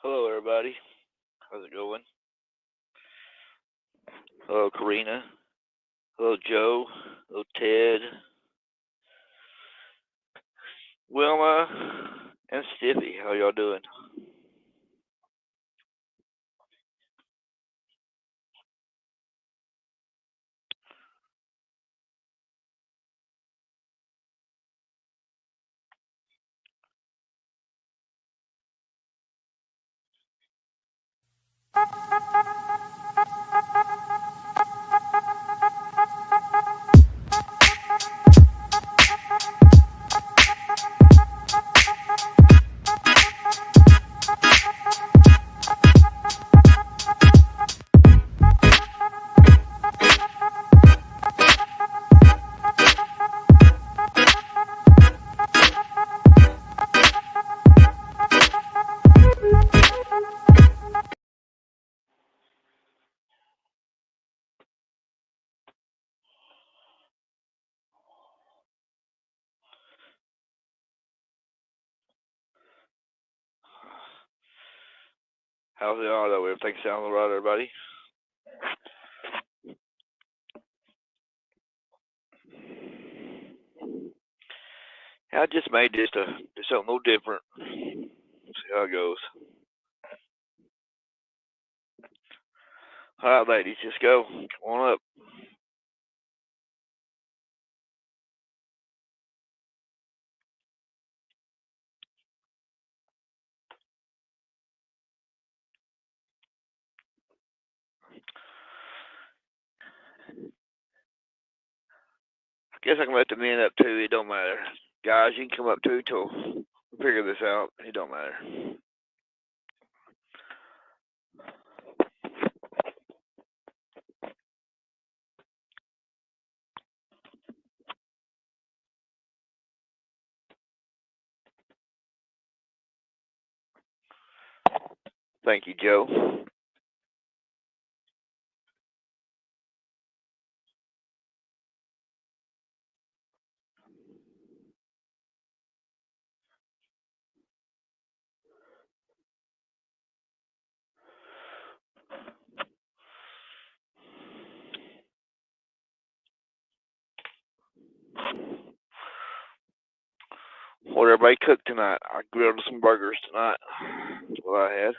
Hello, everybody. How's it going? Hello, Karina. Hello, Joe. Hello, Ted. Wilma and Stiffy. How y'all doing? How's the auto? Everything sound all right, everybody? I just made this to do something a little different. See how it goes. All right, ladies, let's go. Come on up. I guess I can let the men up too. It don't matter. Guys, you can come up too till we figure this out. It don't matter. Thank you, Joe. What everybody cooked tonight? I grilled some burgers tonight. That's what I had.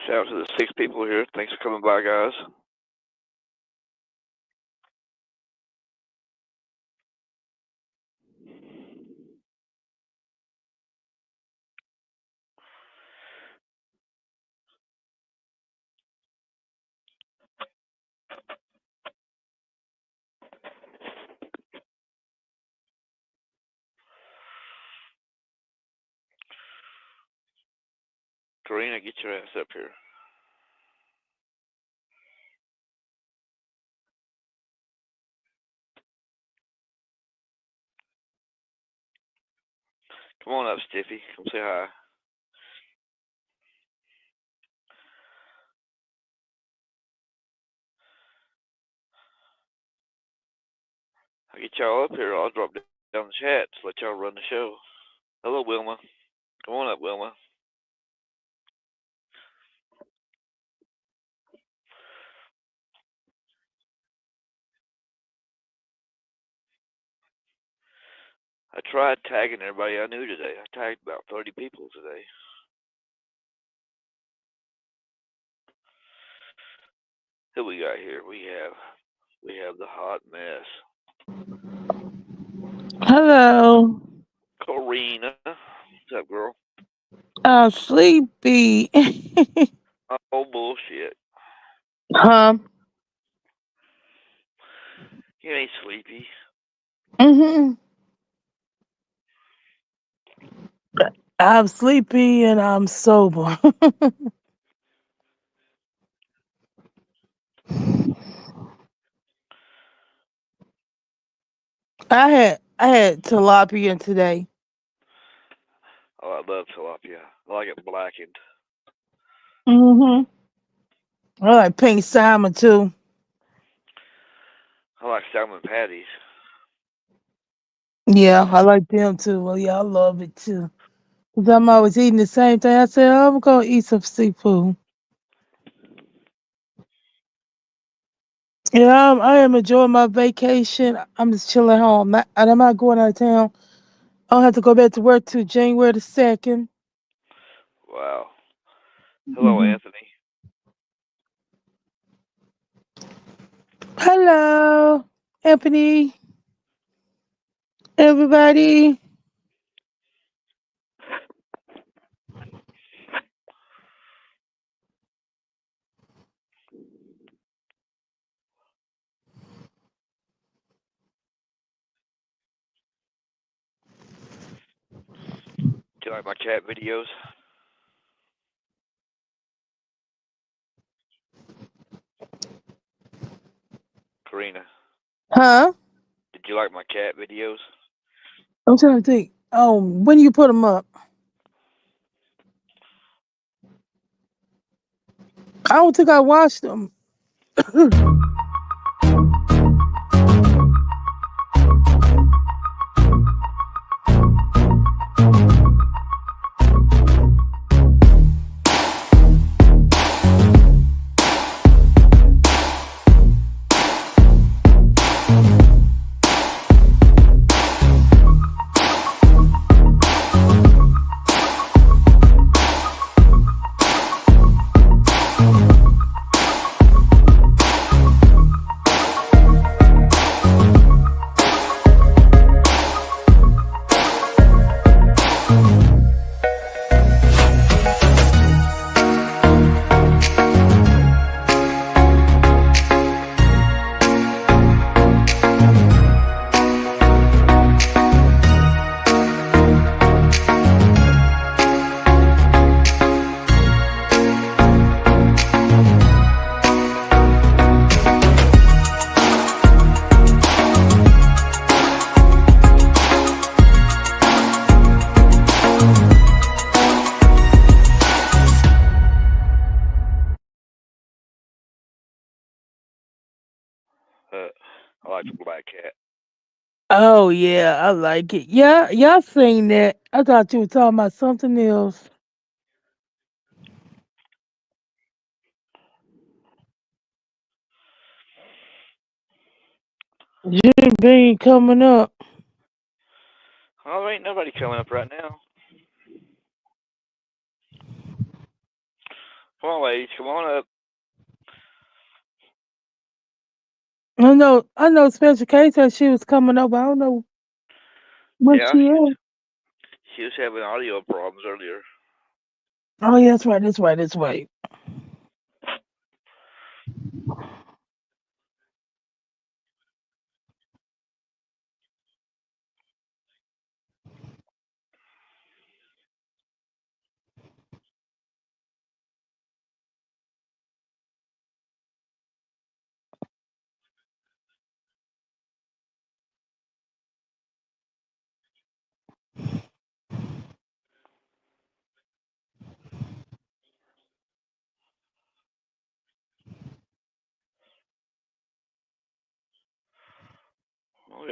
Shout out to the 6 people here. Thanks for coming by, guys. Karina, get your ass up here. Come on up, Stiffy. Come say hi. I'll get y'all up here. I'll drop down the chat to let y'all run the show. Hello, Wilma. Come on up, Wilma. I tried tagging everybody I knew today. I tagged about 30 people today. Who we got here? We have the hot mess. Hello. Karina. What's up, girl? Sleepy. Oh, bullshit. Huh? You ain't sleepy. Mm-hmm. I'm sleepy and I'm sober. I had tilapia today. Oh, I love tilapia. I like it blackened. Mm-hmm. I like pink salmon too. I like salmon patties. Yeah, I like them too. Well, yeah, I love it too. Cause I'm always eating the same thing. I said, oh, I'm gonna eat some seafood. Yeah, I am enjoying my vacation. I'm just chilling home. I'm not going out of town. I don't have to go back to work till January the 2nd. Wow. Hello, Mm-hmm. Anthony. Hello, Anthony. Everybody. Do you like my cat videos? Karina, Huh? did you like my cat videos? I'm trying to think. Oh, when you put them up? I don't think I watched them. Uh, I like the black cat. Oh yeah, I like it. Yeah, y'all seen that. I thought you were talking about something else. Jim Bean coming up. Oh, there ain't nobody coming up right now. Come on, ladies, come on up. I know Special K said she was coming up, but I don't know what Yeah, she is. she was having audio problems earlier. Oh yeah, that's right, that's right, that's right.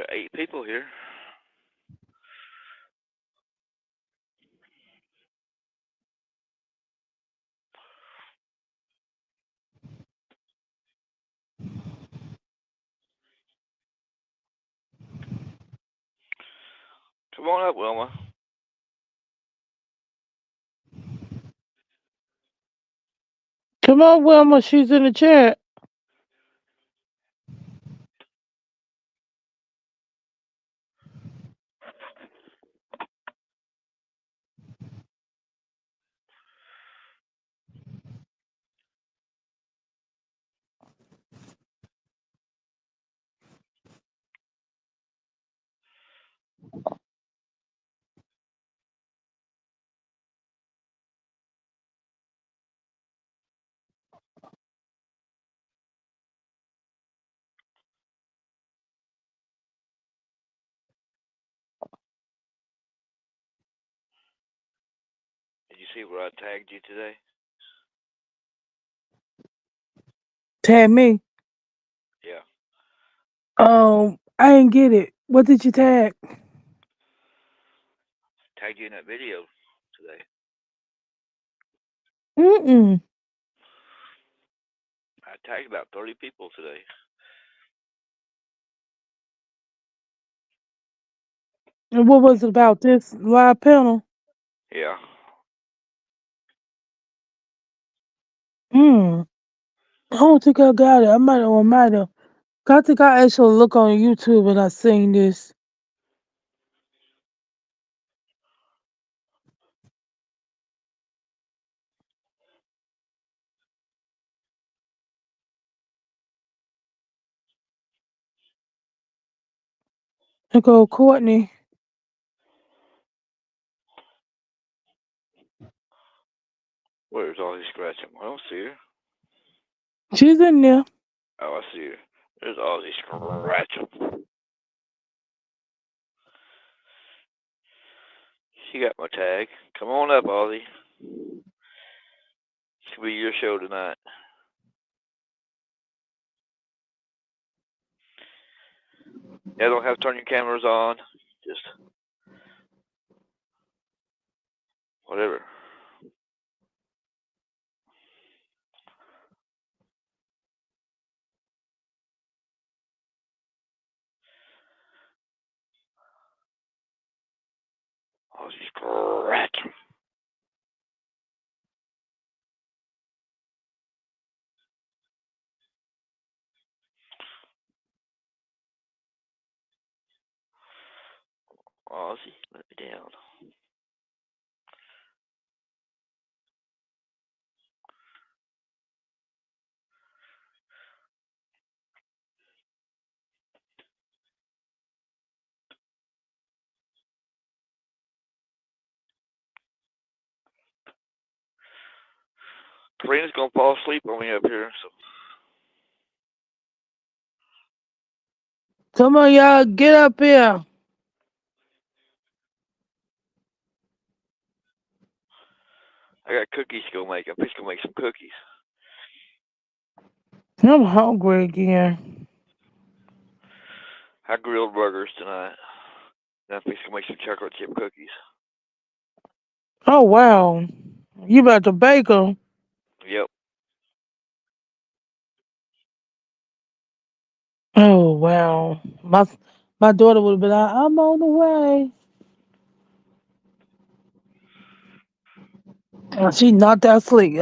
got 8 people here. Come on up, Wilma. Come on, Wilma. She's in the chat. Did you see where I tagged you today? Tag me. Yeah. I didn't get it. What did you tag? Tagged you in that video today. Mm-mm. I tagged about 30 people today. And what was it about? This live panel? Yeah. I don't think I got it. I might have. I think I actually look on YouTube and I seen this. I go, Courtney. Where's all these scratching? I don't see her. She's in there. Oh, I see her. There's all these scratching. She got my tag. Come on up, Ozzy. This could be your show tonight. Yeah, don't have to turn your cameras on. Just whatever. Ozzy scratch. Ozzy, let me down. Karina's gonna fall asleep on me up here, so Come on, y'all, get up here. I got cookies to go make. I'm just gonna make some cookies. I'm hungry again. I grilled burgers tonight. And I'm just gonna make some chocolate chip cookies. Oh wow, you about to bake them? Yep. Oh wow, my daughter would have been like, I'm on the way. She knocked out sleep.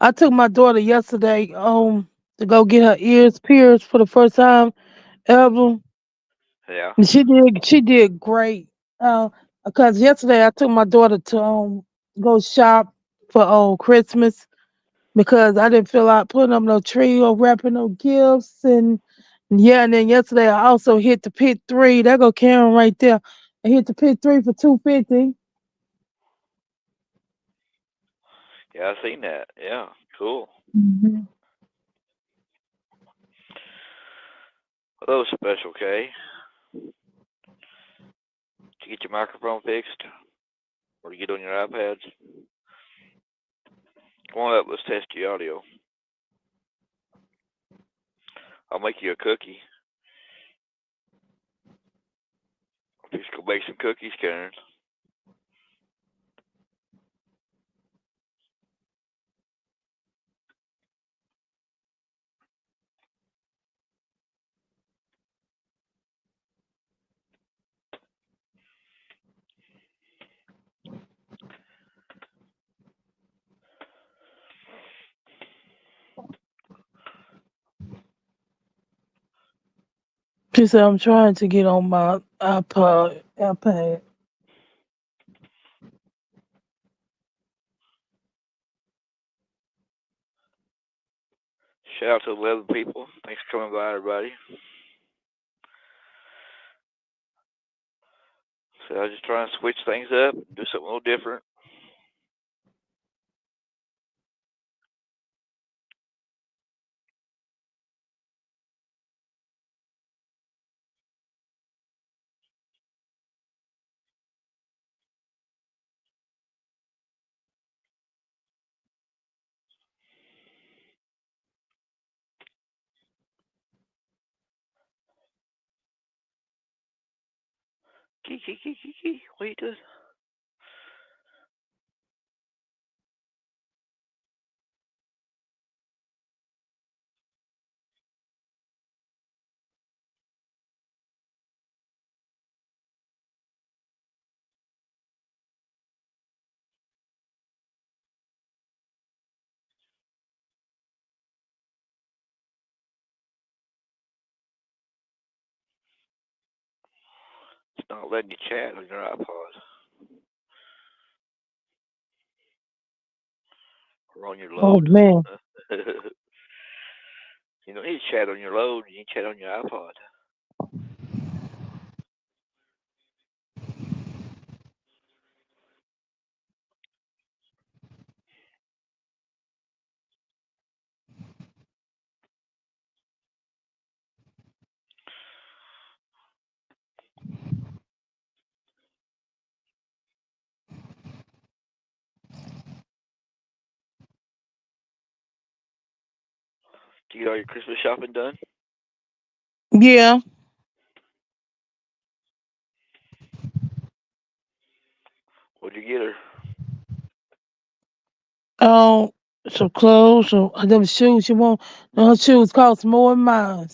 I took my daughter yesterday to go get her ears pierced for the first time ever. Yeah. And she did great. Because yesterday I took my daughter to go shop for Christmas because I didn't feel like putting up no tree or wrapping no gifts and yeah, and then yesterday I also hit the pit three. There go Karen right there. I hit the pit three for 250. Yeah, I seen that. Yeah. Cool. Mm-hmm. Hello, Special K. Did you get your microphone fixed? Or you get on your iPads? Come on up, let's test your audio. I'll make you a cookie. bake some cookies, Karen. She said, I'm trying to get on my iPad. Shout out to 11 people. Thanks for coming by, everybody. So I was just trying to switch things up, do something a little different. Key. What are you doing? It's not letting you chat on your iPod or on your Oh load. man. You don't need to chat on your load. You need to chat on your iPod. Do you get all your Christmas shopping done? Yeah. What'd you get her? Um, some clothes, some them shoes she want. Her shoes cost more than mine.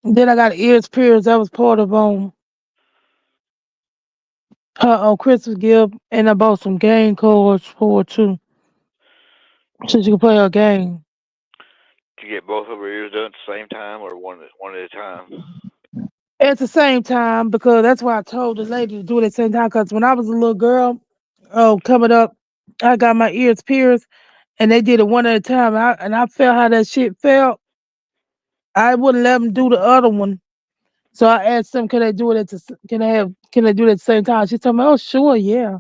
Then I got ears pierced. That was part of her Christmas gift, and I bought some game cards for her too, so she can play her game. Did you get both of her ears done at the same time or one at a time? At the same time, because that's why I told the lady to do it at the same time. Because when I was a little girl, coming up, I got my ears pierced, and they did it one at a time. And I felt how that shit felt. I wouldn't let them do the other one, so I asked them, "Can they do it Can they do it at the same time?" She told me, "Oh, sure, yeah."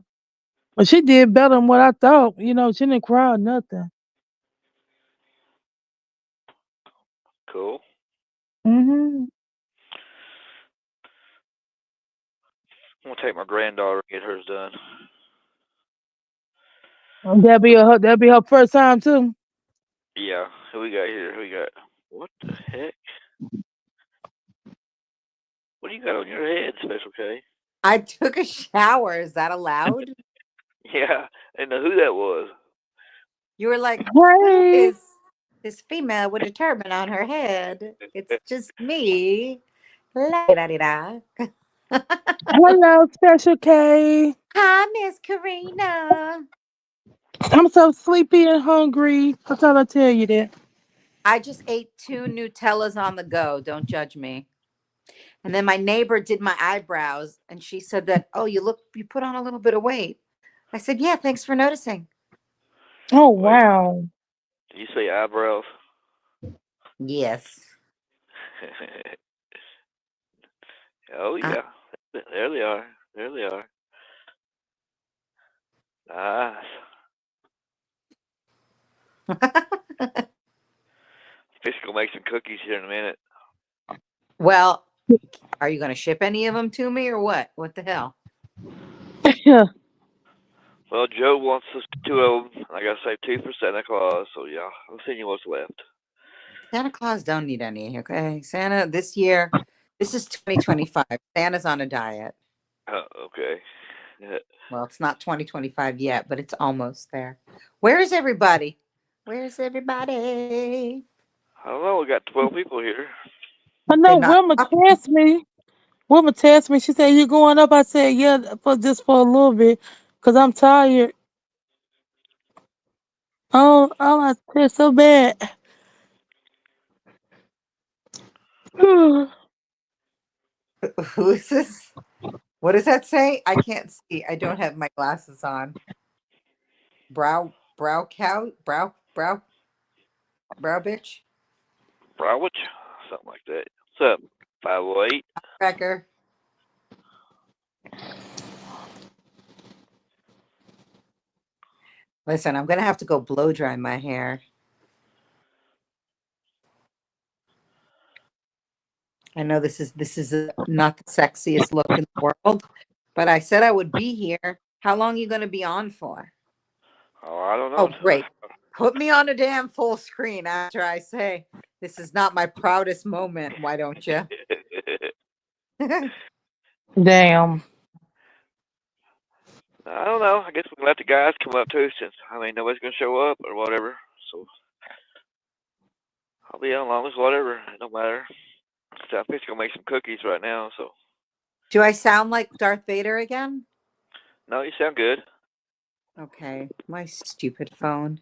But she did better than what I thought. She didn't cry or nothing. Cool. Hmm. I'm gonna take my granddaughter and get hers done. That'll be her first time too. Yeah. Who we got here? Who we got? What the heck? What do you got on your head, Special K? I took a shower. Is that allowed? Yeah, I didn't know who that was. You were like, who Hey, is this female with a turban on her head? It's just me. La-da-da-da. hello, Special K. Hi, Miss Karina. I'm so sleepy and hungry. I thought I'd tell you that. I just ate 2 Nutellas on the go. Don't judge me. And then my neighbor did my eyebrows and she said that, oh, you put on a little bit of weight. I said, yeah, thanks for noticing. Oh Wait, wow. did you say eyebrows? Yes. Oh Uh, yeah, there they are. There they are. Nice. Fish gonna make some cookies here in a minute. well, are you going to ship any of them to me or what? What the hell? Yeah. Well, Joe wants us two of them. I gotta save two for Santa Claus, so yeah, I'll send you what's left. Santa Claus don't need any, okay? Santa this year This is 2025. Santa's on a diet. Oh, okay. Yeah. Well, it's not 2025 yet, but it's almost there. Where is everybody? Where's everybody? I don't know. We got 12 people here. I They're know not Wilma up. texted me. Wilma texted me. She said, "You going up?" I said, "Yeah, for just for a little bit, cause I'm tired." Oh, I said so bad. Who is this? What does that say? I can't see. I don't have my glasses on. Brow bitch. Browich? Something like that. What's up? 508? Cracker. Listen, I'm gonna have to go blow dry my hair. I know this is not the sexiest look in the world, but I said I would be here. How long are you gonna be on for? Oh, I don't Oh, know. great. Put me on a damn full screen after I say this is not my proudest moment. Why don't you? Damn. I don't know. I guess we can let the guys come up too, since nobody's gonna show up or whatever. So I'll be on long as whatever. It don't matter. So I'm just gonna make some cookies right now. So Do I sound like Darth Vader again? no, you sound good. Okay, my stupid phone.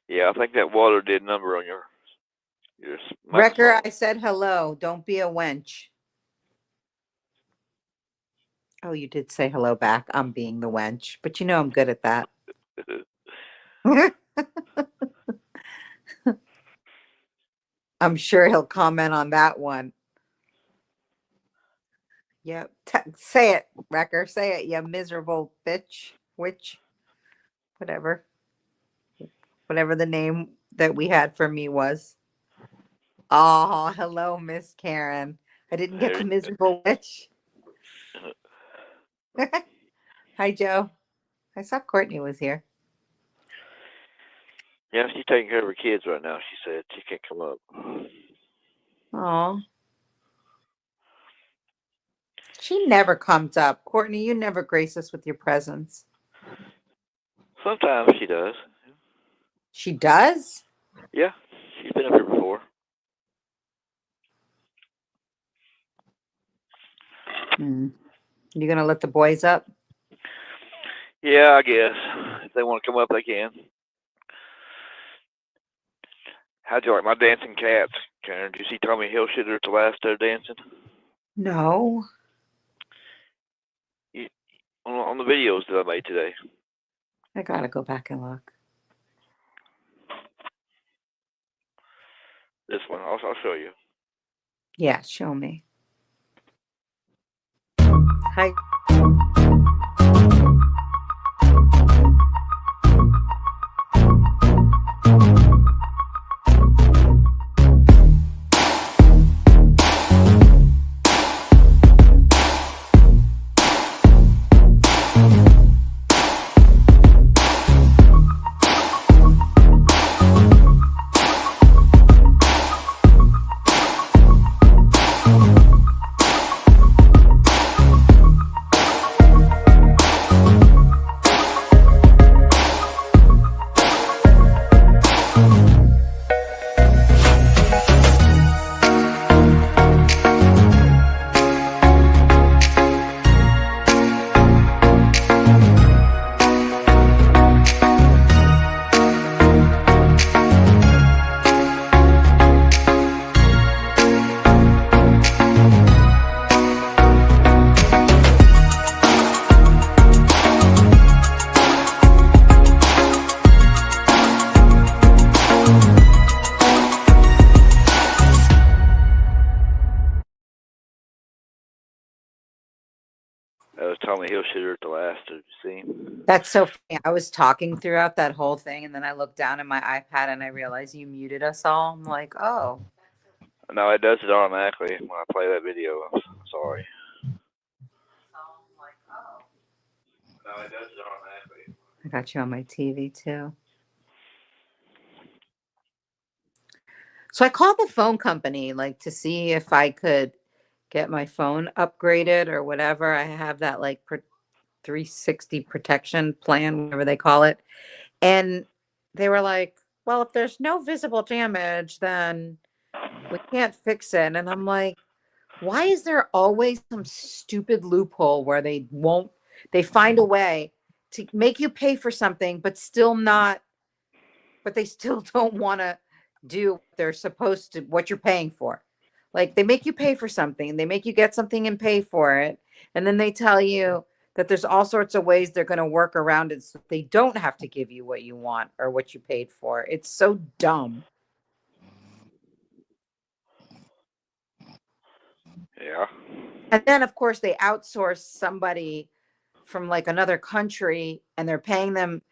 Yeah, I think that water did a number on your Wrecker, microphone. I said hello. Don't be a wench. Oh, you did say hello back. I'm being the wench, but you know I'm good at that. I'm sure he'll comment on that one. Yep. Say it, Wrecker. Say it, you miserable bitch. Witch. Whatever. Whatever the name that we had for me was. Oh, hello, Miss Karen. I didn't get the miserable witch. Hi, Joe. I saw Courtney was here. Yeah, she's taking care of her kids right now. She said she can't come up. Oh, she never comes up. Courtney, you never grace us with your presence. Sometimes she does. She does? Yeah, she's been up here before. You gonna let the boys up? Yeah, I guess if they want to come up, they can. How'd you like my dancing cats, Karen? Did you see Tommy Hillshitter at the last dancing? No. On the videos that I made today. I gotta go back and look. This one, I'll show you. Yeah, show me. Hi. That was Tommy Hillshitter at the last. Did you see him? That's so funny. I was talking throughout that whole thing, and then I looked down at my iPad and I realized you muted us all. I'm like, oh. No, it does it automatically when I play that video. I'm sorry. No, it does it automatically. I got you on my TV too. So I called the phone company like to see if I could get my phone upgraded or whatever. I have that like 360 protection plan, whatever they call it. And they were like, well, if there's no visible damage, then we can't fix it. And I'm like, why is there always some stupid loophole where they find a way to make you pay for something, but they still don't want to do what they're supposed to, what you're paying for. Like they make you pay for something, they make you get something and pay for it. And then they tell you that there's all sorts of ways they're going to work around it so they don't have to give you what you want or what you paid for. It's so dumb. Yeah. And then, of course, they outsource somebody from like another country and they're paying them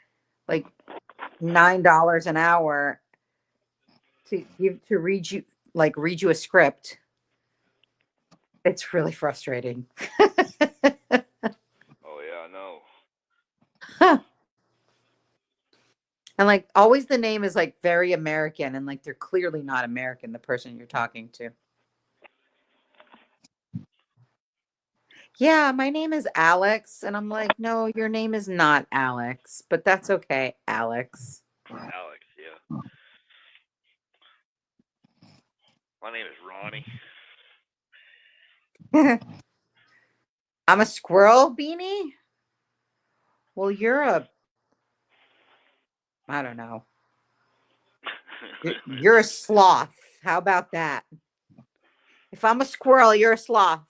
like $9 an hour to read you a script. It's really frustrating. Oh yeah, I know. And like always the name is like very American and like they're clearly not American, the person you're talking to. Yeah, my name is Alex. And I'm like, no, your name is not Alex, but that's okay, Alex. Alex, yeah. My name is Ronnie. I'm a squirrel, Beanie? Well, I don't know. You're a sloth. How about that? If I'm a squirrel, you're a sloth.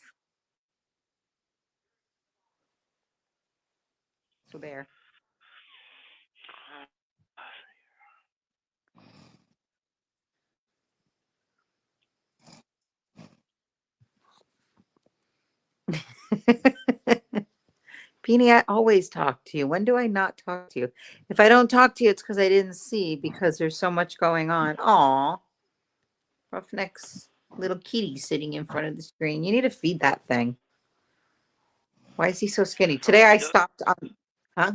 So there. Beanie, I always talk to you. When do I not talk to you? If I don't talk to you, it's because I didn't see because there's so much going on. Aw. Roughneck's little kitty sitting in front of the screen. You need to feed that thing. Why is he so skinny? Today I stopped on. Huh?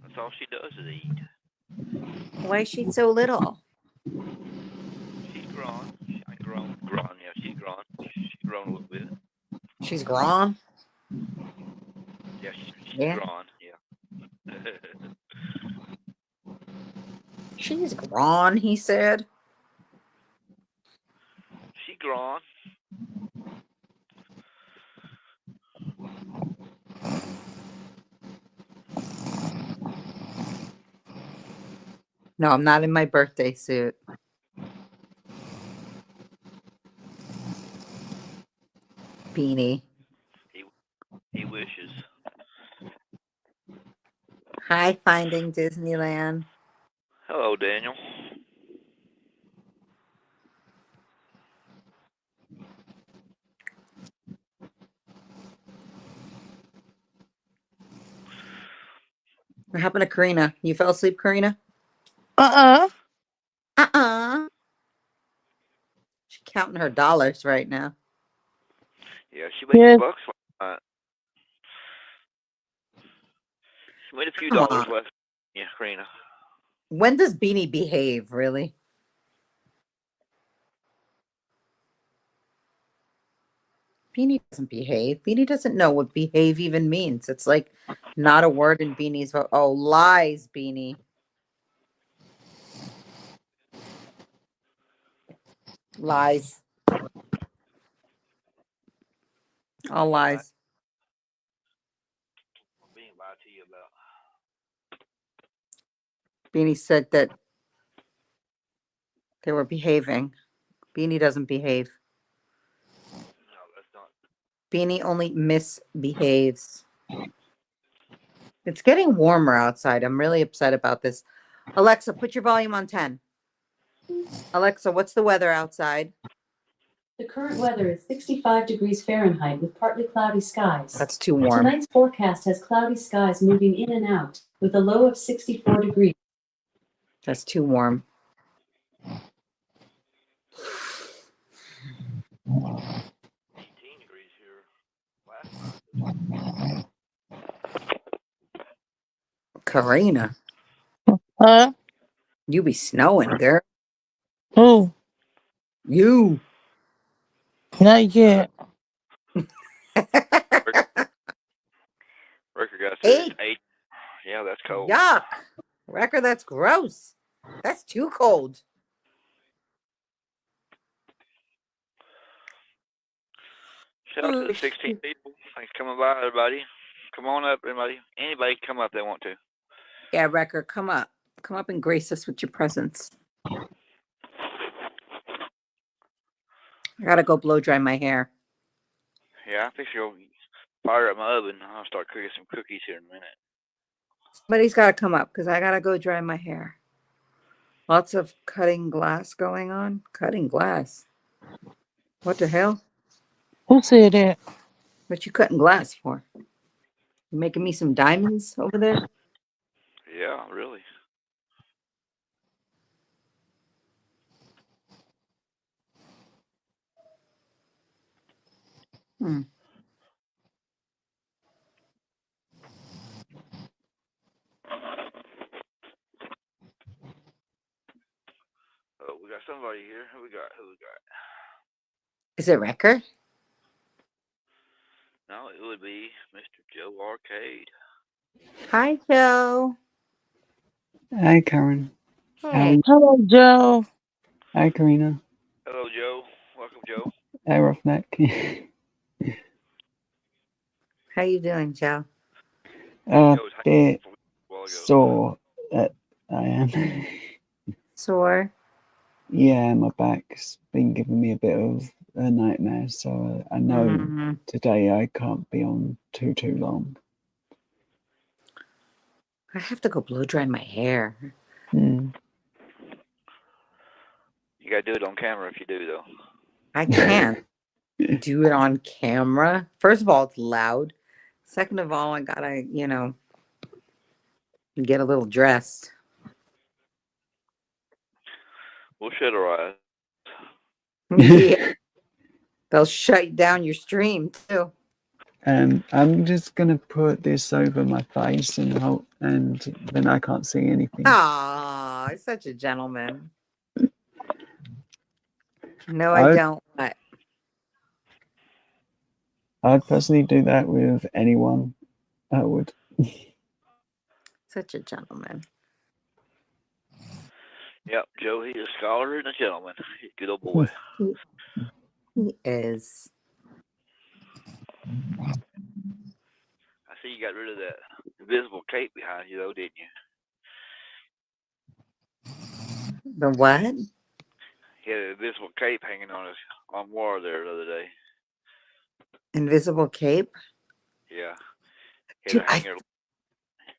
That's all she does is eat. Why is she so little? She's grown. Grown. Yeah, she's grown. She's grown a little bit. She's grown. Yeah, she's Yeah. grown. Yeah. She's grown, he said. She grown. No, I'm not in my birthday suit. Beanie. He wishes. Hi, Finding Disneyland. Hello, Daniel. What happened to Karina? You fell asleep, Karina? She's counting her dollars right now. Yeah, she made $2 last night. She made a few dollars last. Yeah, Karina. When does Beanie behave, really? Beanie doesn't behave. Beanie doesn't know what behave even means. It's like not a word in Beanie's. Oh, lies, Beanie. Lies. All lies. Being lied to you about. Beanie said that they were behaving. Beanie doesn't behave. No, that's not. Beanie only misbehaves. It's getting warmer outside. I'm really upset about this. Alexa, put your volume on 10. Alexa, what's the weather outside? The current weather is 65 degrees Fahrenheit with partly cloudy skies. That's too warm. Tonight's forecast has cloudy skies moving in and out with a low of 64 degrees. That's too warm. 18 degrees here last night. Karina. Huh? You be snowing, girl. Who? You. Not yet. Record guy said it's 8. 8. Yeah, that's cold. Yuck. Record, that's gross. That's too cold. Shout out to the 16 people. Thanks for coming by, everybody. Come on up, everybody. Anybody come up they want to. Yeah, Record, come up. Come up and grace us with your presence. I gotta go blow dry my hair. Yeah, I think she'll fire up my oven. I'll start cooking some cookies here in a minute. Somebody's gotta come up because I gotta go dry my hair. Lots of cutting glass going on. Cutting glass. What the hell? Who said that? What you cutting glass for? You making me some diamonds over there? Yeah, really. Hmm. Oh, we got somebody here. Who we got? Is it Record? No, it would be Mr. Joe Arcade. Hi, Joe. Hi, Karen. Hey. Hello, Joe. Hi, Karina. Hello, Joe. Welcome, Joe. Hi, Roughneck. How you doing, Joe? A Joe was bit a while ago. sore. I am. Sore. Yeah, my back's been giving me a bit of a nightmare, so I know Mhm. today I can't be on too long. I have to go blow dry my hair. Mm. You gotta do it on camera if you do, though. I can't do it on camera. First of all, it's loud. Second of all, I gotta, get a little dressed. We'll shut our eyes. Yeah. They'll shut down your stream too. I'm just gonna put this over my face and then I can't see anything. Aw, such a gentleman. No, I don't. What? I'd personally do that with anyone. I would. Such a gentleman. Yep, Joe, he's a scholar and a gentleman. He's a good old boy. He is. I see you got rid of that invisible cape behind you, though, didn't you? The what? He had an invisible cape hanging on his armoire there the other day. Invisible cape? Yeah. He Dude, had a hanger.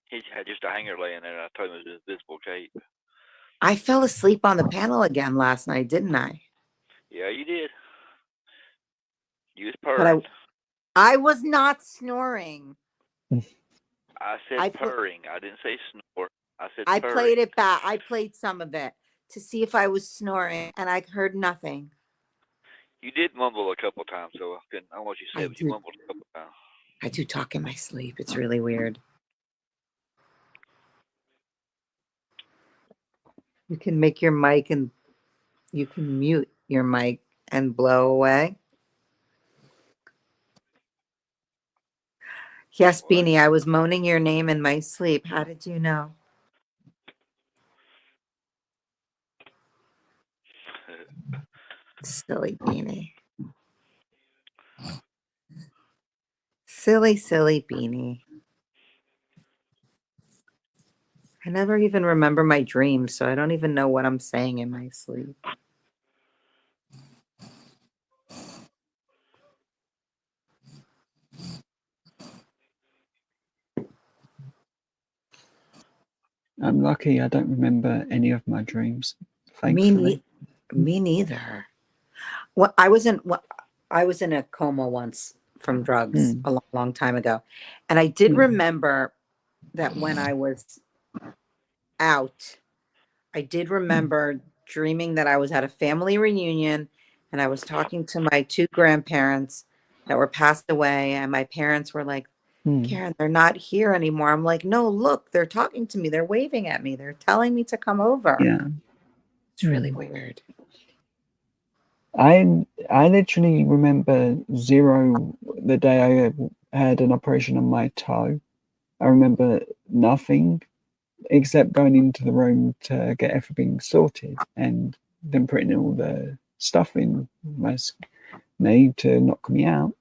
He had just a hanger laying there, and I told him it was an invisible cape. I fell asleep on the panel again last night, didn't I? Yeah, you did. You was But purring. I was not snoring. I said purring. I didn't say snore. I said I purring. played it back. I played some of it to see if I was snoring, and I heard nothing. You did mumble a couple times, so I don't know what you said, but you mumbled a couple times. I do talk in my sleep. It's really weird. You can make your mic and you can mute your mic and blow away. Yes, Beanie, I was moaning your name in my sleep. How did you know? Silly Beanie. Silly, silly Beanie. I never even remember my dreams, so I don't even know what I'm saying in my sleep. I'm lucky I don't remember any of my dreams, thankfully. Me neither. Well, I was in a coma once from drugs a long, long time ago. And I did remember that when I was out, I did remember dreaming that I was at a family reunion and I was talking to my 2 grandparents that were passed away. And my parents were like, Karen, they're not here anymore. I'm like, no, look, they're talking to me. They're waving at me. They're telling me to come over. Yeah. It's It's really weird. I literally remember zero the day I had an operation on my toe. I remember nothing except going into the room to get everything sorted and then putting all the stuff in my knee to knock me out.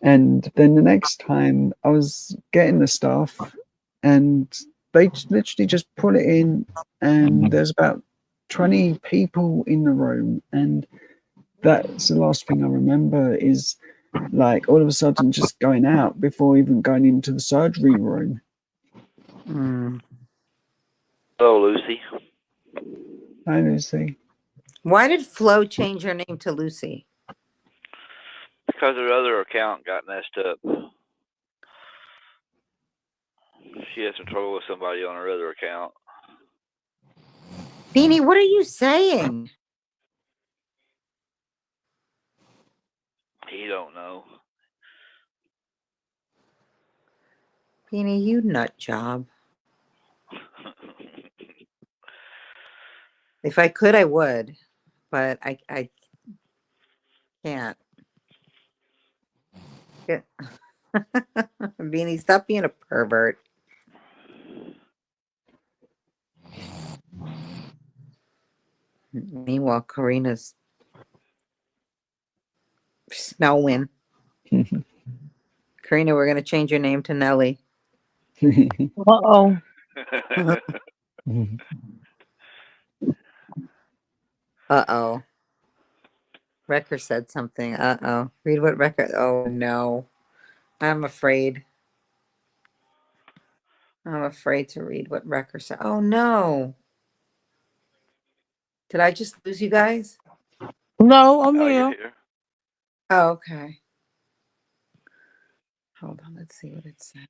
And then the next time I was getting the stuff and they literally just put it in and there's about 20 people in the room, and that's the last thing I remember is like all of a sudden just going out before even going into the surgery room. Mm. Oh, Lucy. Hi, Lucy. Why did Flo change her name to Lucy? Because her other account got messed up. She had some trouble with somebody on her other account. Beanie, what are you saying? He don't know. Beanie, you nut job. If I could, I would, but I can't. Yeah. Beanie, stop being a pervert. Meanwhile, Karina's snowing. Karina, we're gonna change your name to Nelly. Uh-oh. Uh-oh. Wrecker said something. Uh-oh. Read what Wrecker. Oh no. I'm afraid. I'm afraid to read what Wrecker said. Oh no. Did I just lose you guys? No, I'm Oh, you're here. here. Oh, okay. Hold on, let's see what it said.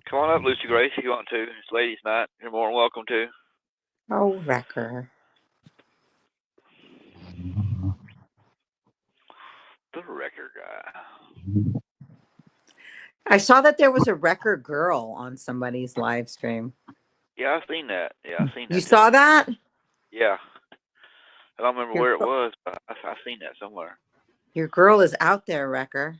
Come on up, Lucy Grace, if you want to. It's ladies' night. You're more than welcome to. Oh, Wrecker. The Wrecker guy. I saw that there was a Wrecker girl on somebody's live stream. Yeah, I've seen that. Yeah, I've seen that. You saw that? Yeah. I don't remember Your where it girl- was, but I've seen that somewhere. Your girl is out there, Wrecker.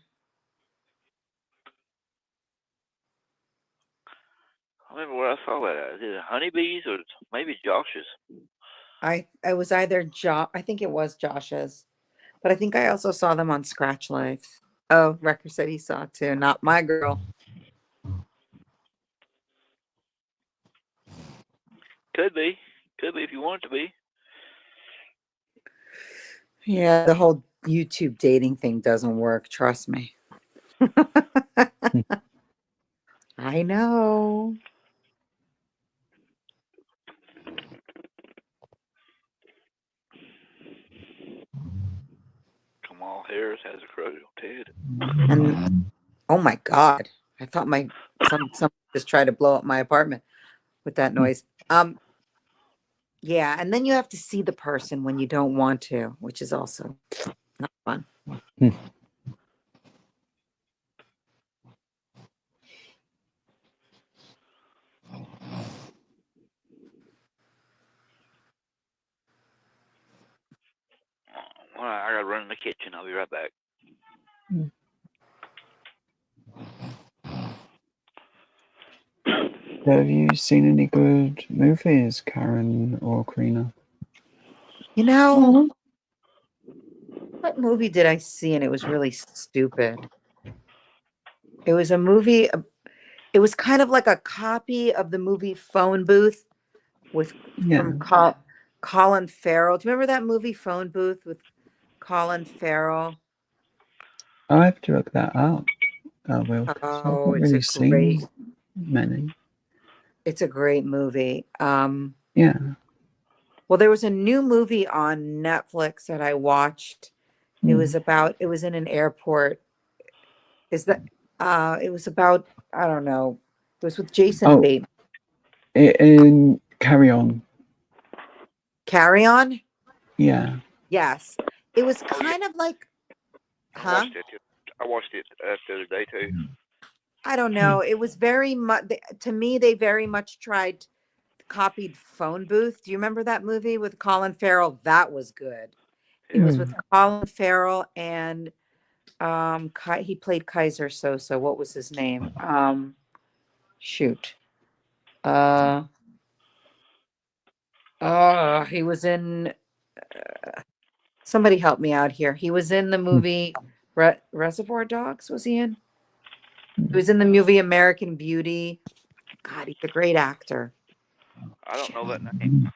I remember where I saw that at. Is it Honeybees or maybe Josh's? I was either I think it was Josh's, but I think I also saw them on Scratch Life. Oh, Wrecker said he saw it too. Not my girl. Could be. Could be if you want it to be. Yeah, the whole YouTube dating thing doesn't work. Trust me. I know. Kamal Harris has a crush on Ted. And oh my God, I thought some just tried to blow up my apartment with that noise. Yeah, and then you have to see the person when you don't want to, which is also not fun. Well, I gotta run in the kitchen. I'll be right back. Have you seen any good movies, Karen or Karina? You know, Mhm. what movie did I see and it was really stupid? It was a movie. It was kind of like a copy of the movie Phone Booth with Yeah, Colin Farrell. Do you remember that movie Phone Booth with Colin Farrell? I'll have to look that up. I will, 'cause I've Oh, not really seen many. it's a great movie. Yeah. Well, there was a new movie on Netflix that I watched. It was in an airport. It was about, I don't know. It was with Jason Oh, Bateman. in Carry On. Carry On? Yeah. Yes. It was Oh, yeah. kind of like, I huh? watched it. I watched it the other day too. I don't know. It was very much to me. They very much copied Phone Booth. Do you remember that movie with Colin Farrell? That was good. It was with Colin Farrell and he played Kaiser Sosa. What was his name? Shoot. He was in. Somebody help me out here. He was in the movie Reservoir Dogs. Was he in? He was in the movie American Beauty. God, he's a great actor. I don't know that name.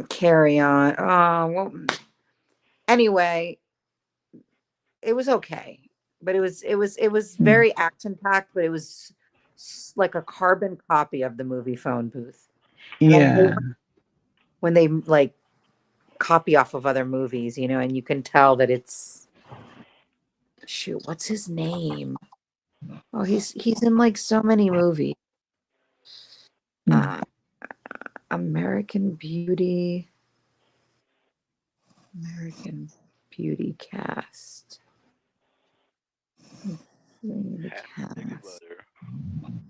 Carry On. Well, anyway, it was okay, but it was very action packed, but it was like a carbon copy of the movie Phone Booth. Yeah. When they like copy off of other movies, and you can tell that it's shoot, what's his name? Oh, he's in like so many movies. American Beauty cast. The cast.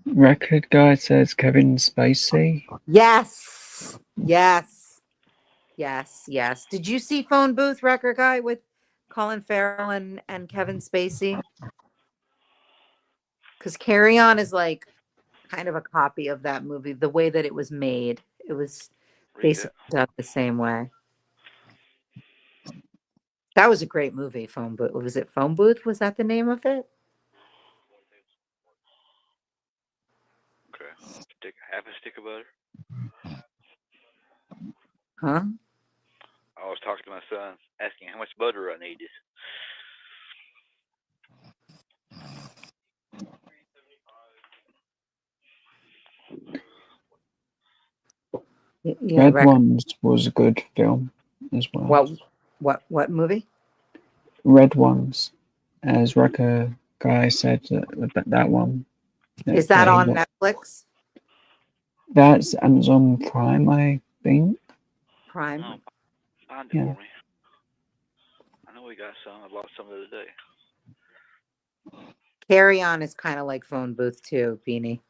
Record guy says Kevin Spacey. Yes. Did you see Phone Booth, Record Guy, with Colin Farrell and Kevin Spacey? Because Carry On is like kind of a copy of that movie. The way that it was made, it was basically done the same way. That was a great movie, Phone Booth. Was it Phone Booth? Was that the name of it? Okay. Half a stick of butter. Huh? I was talking to my son, asking how much butter I needed. Yeah, Red Ones was a good film as well. What movie? Red Ones, as Record Guy said, that one. Is that on Netflix? That's Amazon Prime, I think. Prime. Oh, find it for me. I know we got some. I bought some the other day. Carry On is kind of like Phone Booth too, Beanie.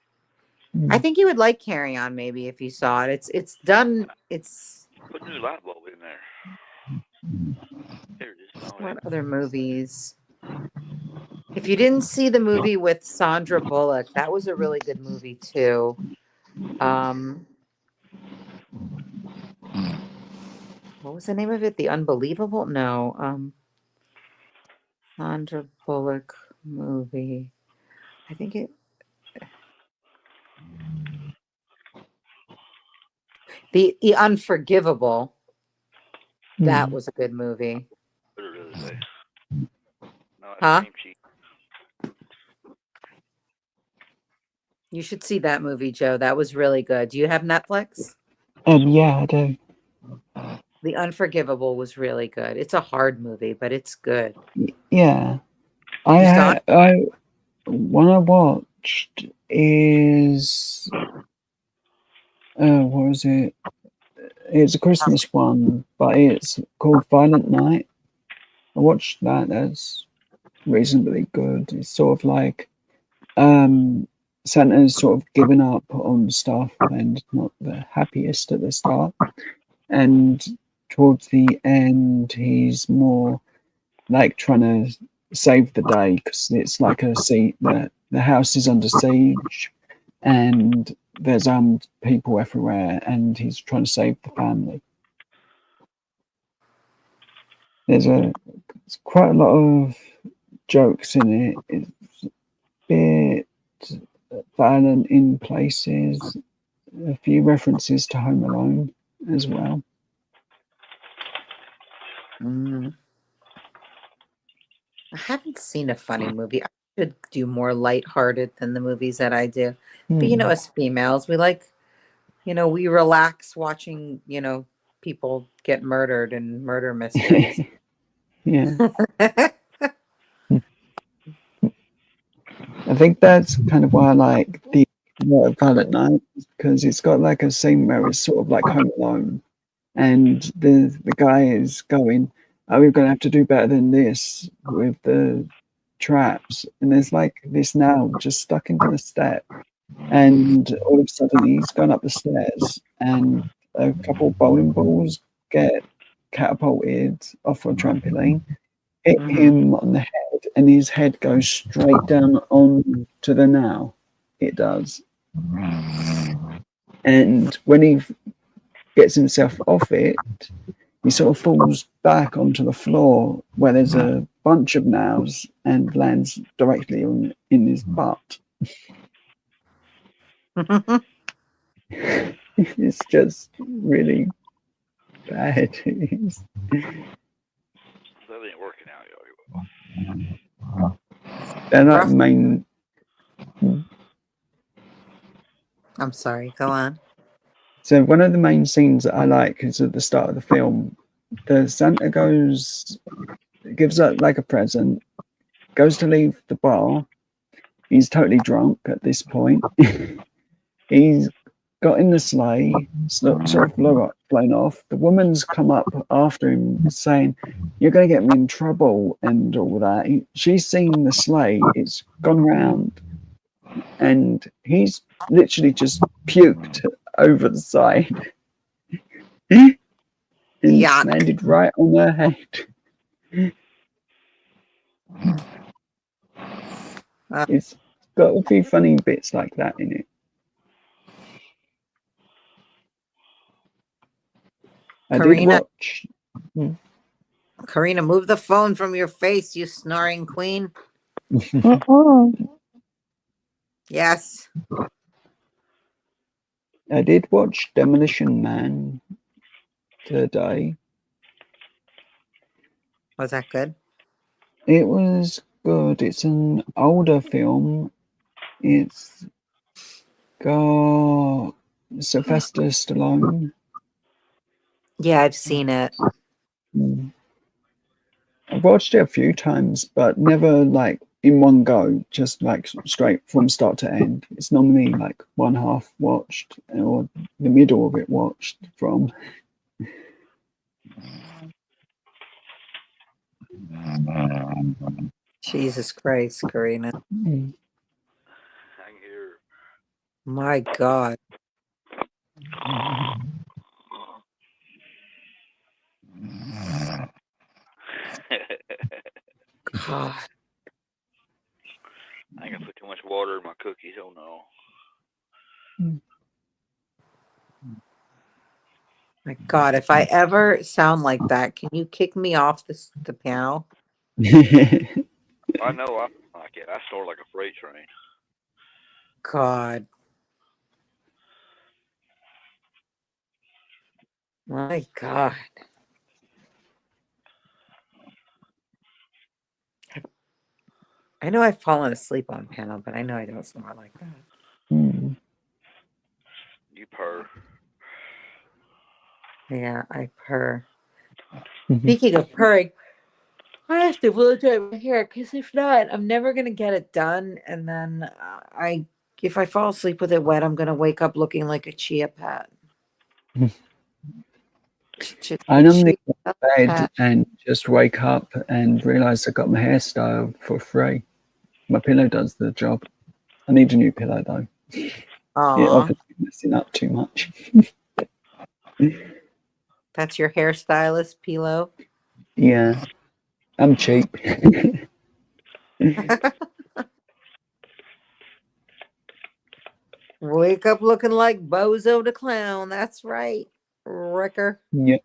I think you would like Carry On maybe if you saw it. It's done. It's put a new light bulb in there. There it is. What other movies? If you didn't see the movie with Sandra Bullock, that was a really good movie too. What was the name of it? The Unbelievable? No. Sandra Bullock movie. I think it. The Unforgivable. That was a good movie. Huh? You should see that movie, Joe. That was really good. Do you have Netflix? Yeah, I do. The Unforgivable was really good. It's a hard movie, but it's good. Yeah. One I watched is what was it? It's a Christmas one, but it's called Violent Night. I watched that. That's reasonably good. It's sort of like Santa's sort of given up on stuff and not the happiest at the start. And towards the end, he's more like trying to save the day because it's like the house is under siege and there's armed people everywhere and he's trying to save the family. There's quite a lot of jokes in it. It's a bit violent in places, a few references to Home Alone as well. I haven't seen a funny movie. I should do more lighthearted than the movies that I do. But as females, we like, we relax watching, people get murdered and murder mysteries. Yeah. I think that's kind of why I like the Violent Night, because it's got like a scene where it's sort of like Home Alone, and the guy is going, "Oh, we're going to have to do better than this with the traps." And there's like this nail just stuck into the step, and all of a sudden he's gone up the stairs, and a couple of bowling balls get catapulted off a trampoline, hit him on the head, and his head goes straight down on to the nail. It does. And when he gets himself off it, he sort of falls back onto the floor where there's a bunch of nails and lands directly in his butt. It's just really bad. It's- That ain't working out very well. They're like the main. I'm sorry. Go on. So one of the main scenes that I like is at the start of the film. The Santa gives up like a present, goes to leave the bar. He's totally drunk at this point. He's got in the sleigh, sort of blown off. The woman's come up after him saying, "You're going to get me in trouble," and all that. She's seen the sleigh, it's gone round, and he's literally just puked over the side and Yuck. landed right on her head. It's got a few funny bits like that in it. I did Karina. watch. Karina, move the phone from your face, you snoring queen. Yes. I did watch Demolition Man today. Was that good? It was good. It's an older film. It's got Sylvester Stallone. Yeah, I've seen it. I've watched it a few times, but never like in one go, just like straight from start to end. It's normally like one half watched or the middle of it watched from. Jesus Christ, Karina. I can hear. My God. God. I ain't gonna put too much water in my cookies. Oh no. My God. If I ever sound like that, can you kick me off the piano? I know I like it. I snore like a freight train. God. My God. I know I've fallen asleep on piano, but I know I don't snore like that. Mm. You purr. Yeah, I purr. Mhm. Speaking of purring, I have to blow dry my hair because if not, I'm never gonna get it done. And then if I fall asleep with it wet, I'm gonna wake up looking like a chia pet. I normally go to bed and just wake up and realize I got my hairstyle for free. My pillow does the job. I need a new pillow though. It obviously messing up too much. That's your hairstylist pillow. Yeah, I'm cheap. Wake up looking like Bozo the Clown. That's right, Ricker. Yep.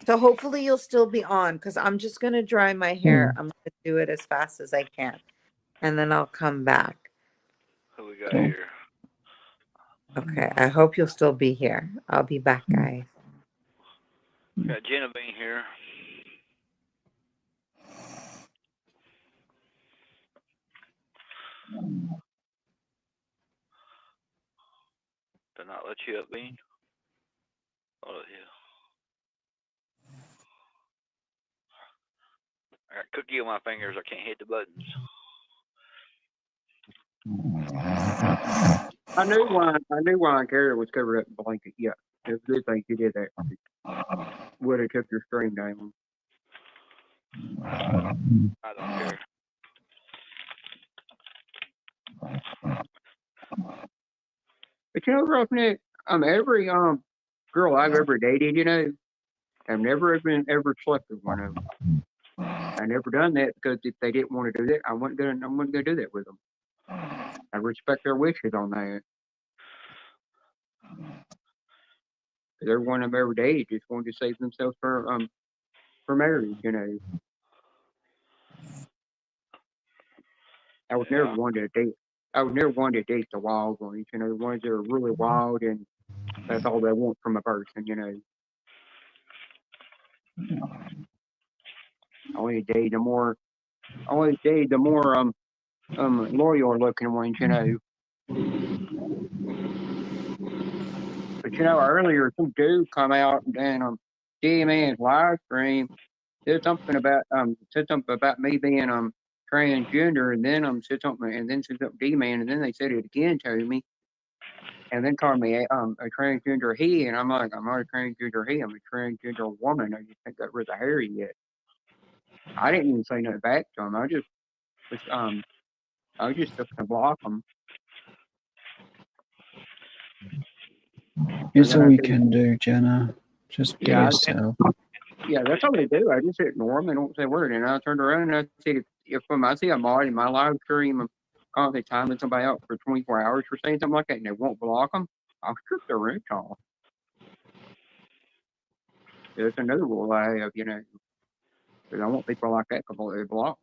So hopefully you'll still be on because I'm just gonna dry my hair. I'm gonna do it as fast as I can, and then I'll come back. Who we got Cool. here? Okay. I hope you'll still be here. I'll be back, guys. Got Jenna Bean here. Did not let you up, Bean? Oh yeah. I got cookie on my fingers. I can't hit the buttons. I knew why Gary was covered up in blanket. Yeah. It's a good thing you did that. Would have took your stream down. I don't care. But you know, Roughneck, every girl I've ever dated, you know, I've never even ever slept with one of them. I never done that because if they didn't want to do that, I wasn't gonna do that with them. I respect their wishes on that. Everyone I've ever dated just wanted to save themselves for marriage, you know. I would never want to date. I would never want to date the wild ones, you know, the ones that are really wild and that's all they want from a person, you know. I only date the more loyal looking ones, you know. But you know, earlier some dude come out and D-Man's live stream said something about me being transgender and then said something D-Man and then they said it again to me and then called me a transgender he and I'm like, I'm not a transgender he, I'm a transgender woman. I just think got rid of the hair yet. I didn't even say nothing back to him. I was just looking to block him. It's all you can do, Jenna. Just be yourself. Yeah, that's all they do. I just ignore them and don't say a word. And I turned around and I said, if I see a mod in my live stream, I'm constantly timing somebody out for 24 hours for saying something like that and they won't block them, I'll strip their roots off. There's another rule I have, you know, because I want people like that completely blocked.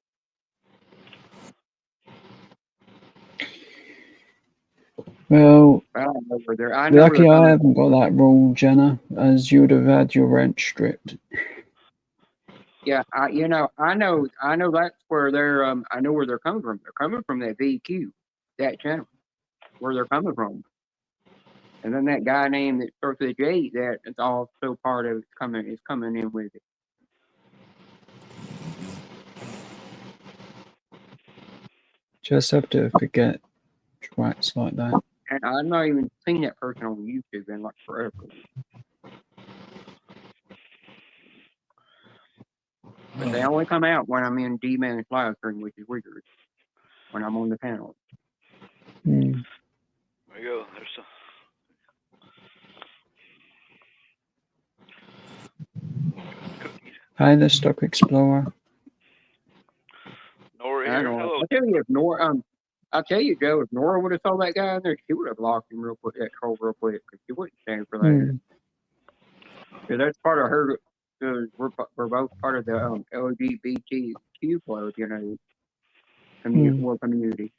Well, lucky I I haven't got that rule, Jenna, as you would have had your rent stripped. Yeah, I know that's where they're I know where they're coming from. They're coming from that VQ, that channel, where they're coming from. And then that guy named that starts with a J, that is also part of is coming in with it. Just have to forget tracks like that. And I've not even seen that person on YouTube in like forever. But they only come out when I'm in D-Man's live stream, which is weird. When I'm on the panel. Hmm. There you go. There's Hi, the Stock Explorer. Nora here. Hello. I'll tell you if Nora, I'll tell you, Joe, if Nora would have saw that guy in there, she would have blocked him real quick, that troll real quick, because she wouldn't stand for that. Yeah, that's part of her. We're both part of the LGBTQ club, you know, community.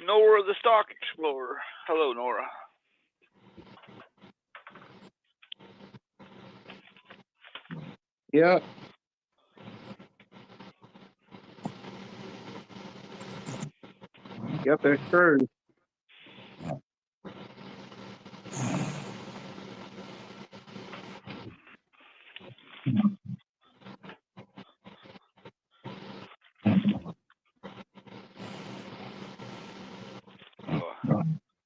Nora the Stock Explorer. Hello, Nora. Yep. Yep, that's true.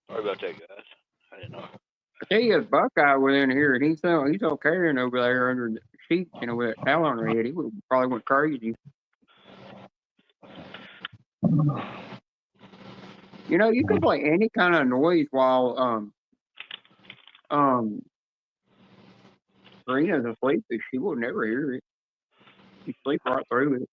Sorry about that, guys. I didn't know. I tell you, if Buckeye was in here and he's all carrying over there under the sheet, you know, with that towel on her head, he would probably went crazy. You know, you can play any kind of noise while Serena's asleep, but she will never hear it. She sleep right through it.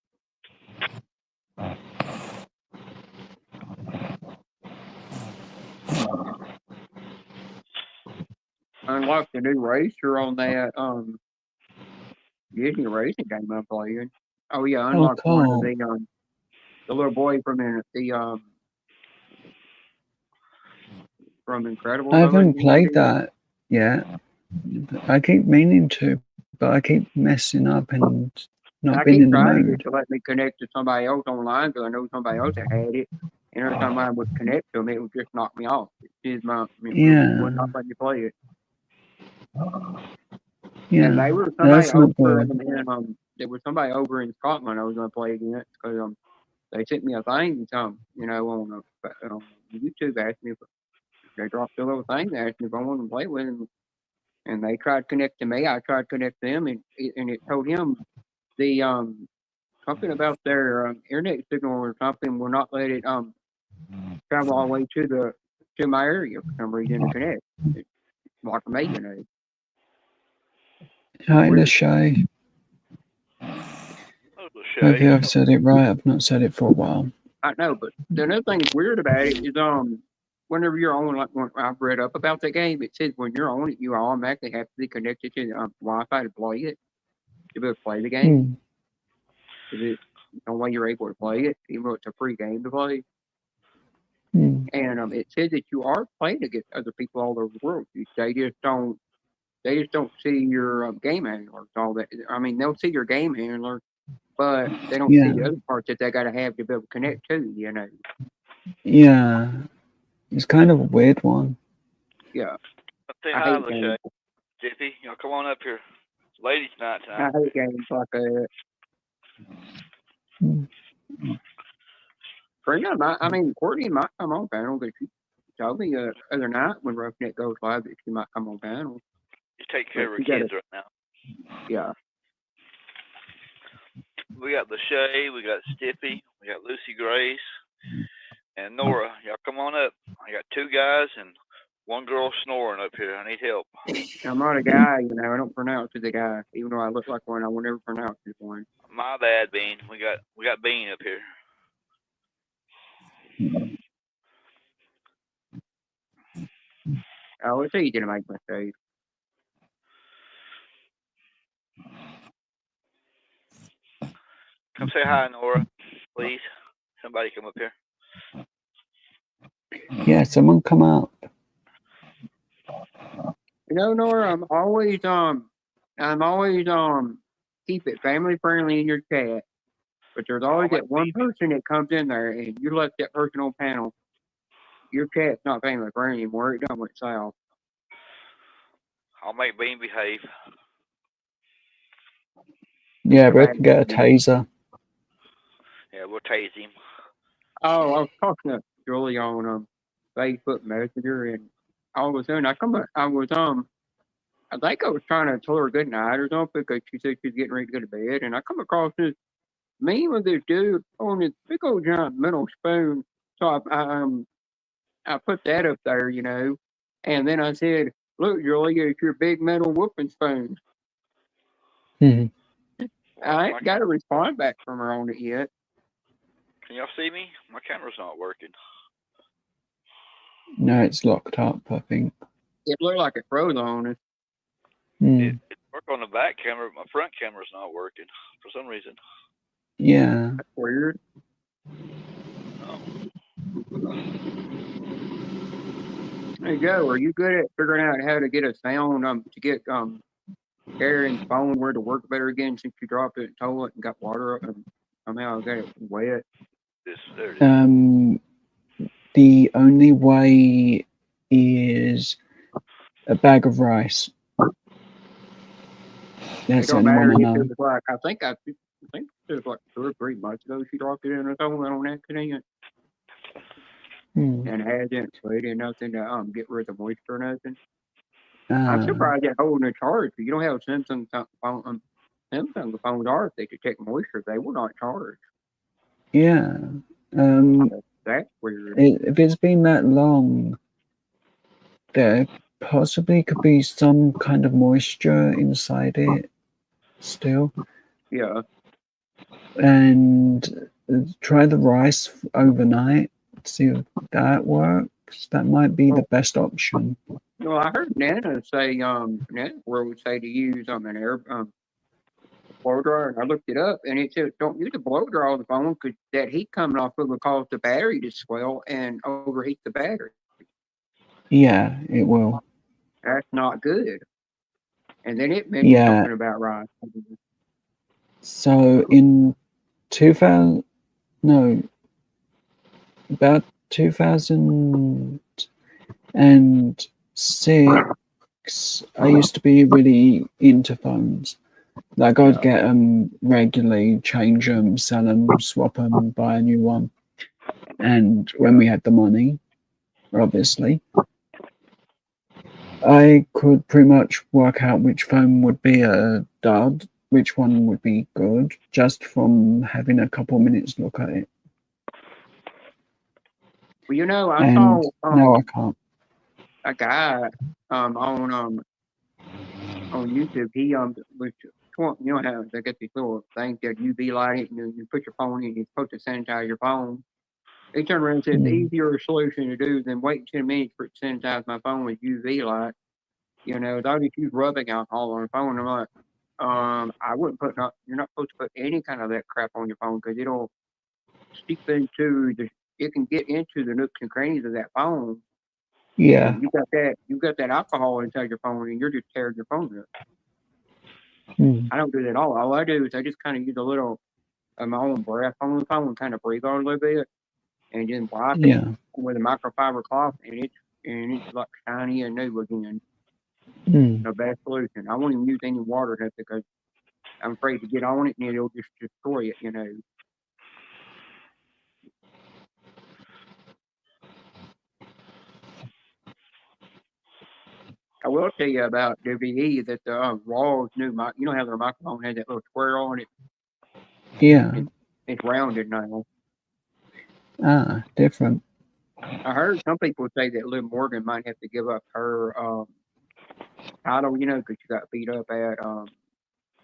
Unlock the new racer on that Disney racing game I'm playing. Oh yeah, unlock one of the little boy from from Incredibles. I haven't played that yet. I keep meaning to, but I keep messing up and not being in the mood. To let me connect to somebody else online because I know somebody else that had it. And every time I would connect to them, it would just knock me off. It would not let me play it. Yeah, and they were somebody over there was somebody over in Scotland I was going to play against because they sent me a thing, you know, on YouTube, asked me if they dropped a little thing, they asked me if I wanted to play with them, and they tried to connect to me. I tried to connect to them, and it told him the something about their internet signal or something will not let it travel all the way to my area for some reason to connect. It's like me, you know. Hi, Weird. Lachey. Oh, Maybe Lachey. I've said it right. I've not said it for a while. I know, but the another thing that's weird about it is whenever you're on, like when I've read up about the game, it says when you're on it, you automatically have to be connected to the Wi-Fi to play it, to be able to play the game. Because the only way you're able to play it, even though it's a free game to play. And it says that you are playing against other people all over the world. They just don't see your game handlers. All that. I mean, they'll see your game handler, but they don't see the other parts that they got to have to be able to connect to. You know. Yeah, it's kind of a weird one. Yeah. Say I hi, hate Lachey. games. Jiffy, y'all come on up here. It's ladies' night I tonight. hate games like that. Trina, I mean, Courtney might come on panel, but she told me the other night when Roughneck goes live that she might come on panel. You take care But of her kids right now. Yeah. We got Lachey, we got Stiffy, we got Lucy Grace, and Nora. Y'all come on up. I got 2 guys and 1 girl snoring up here. I need help. I'm not a guy, you know. I don't pronounce as a guy, even though I look like one. I will never pronounce as one. My bad, Bean. We got Bean up here. Oh, it's easy to make mistakes. Come say hi, Nora, please. Somebody come up here. Yeah, someone come up. You know, Nora, I'm always keep it family friendly in your chat. But there's always that one person that comes in there and you left that person on panel. Your chat's not family friendly anymore. It done went south. I'll make Bean behave. Yeah, we can get a taser. Yeah, we'll tase him. Oh, I was talking to Julie on Facebook Messenger, and all of a sudden I think I was trying to tell her good night or something because she said she's getting ready to go to bed, and I come across this meme with this dude on this big old giant metal spoon. So I put that up there, you know, and then I said, "Look, Julie, it's your big metal whooping spoon." I ain't got a response back from her on it yet. Can y'all see me? My camera's not working. No, it's locked up, I think. It looked like it froze on us. It worked on the back camera, but my front camera's not working for some reason. Yeah. That's weird. Oh. Hey Joe, are you good at figuring out how to get a sound to get Karen's phone where to work better again since you dropped it in the toilet and got water up and somehow got it wet? There it is. The only way is a bag of rice. That's the only one I know. Like, I think it was like 2 or 3 months ago she dropped it in the toilet on accident. And hasn't put in nothing to get rid of the moisture or nothing. I'm surprised they're holding a charge. You don't have Samsung phone. Samsung phones are if they detect moisture, they will not charge. Yeah. That's weird. If it's been that long, there possibly could be some kind of moisture inside it still. Yeah. And try the rice overnight. See if that works. That might be the best option. Well, I heard Nana say, Nana would say to use an air blow dryer, and I looked it up, and it says don't use a blow dryer on the phone because that heat coming off it will cause the battery to swell and overheat the battery. Yeah, it will. That's not good. And then it mentioned something about rice. So in about 2006, I used to be really into phones. Like I'd get them regularly, change them, sell them, swap them, buy a new one. And when we had the money, obviously, I could pretty much work out which phone would be a dud, which one would be good, just from having a couple minutes look at it. Well, you know, I And saw now I can't. a guy on YouTube. He was you know how they get these little things that UV light and you put your phone in, you're supposed to sanitize your phone. He turned around and said the easier solution to do than wait 10 minutes for it to sanitize my phone with UV light. You know, I just use rubbing alcohol on the phone. I'm like, I wouldn't put you're not supposed to put any kind of that crap on your phone because it'll seep into it can get into the nooks and crannies of that phone. Yeah. And you got that alcohol inside your phone and you're just tearing your phone up. I don't do that at all. All I do is I just kind of use a little of my own breath on the phone and kind of breathe on it a little bit and then wipe it Yeah. with a microfiber cloth and it's like shiny and new again. The best solution. I won't even use any water in it because I'm afraid to get on it and it'll just destroy it, you know. I will tell you about WWE that the Raw's new mic. You know how their microphone has that little square on it? Yeah. It's rounded now. Ah, different. I heard some people say that Liv Morgan might have to give up her title, you know, because she got beat up at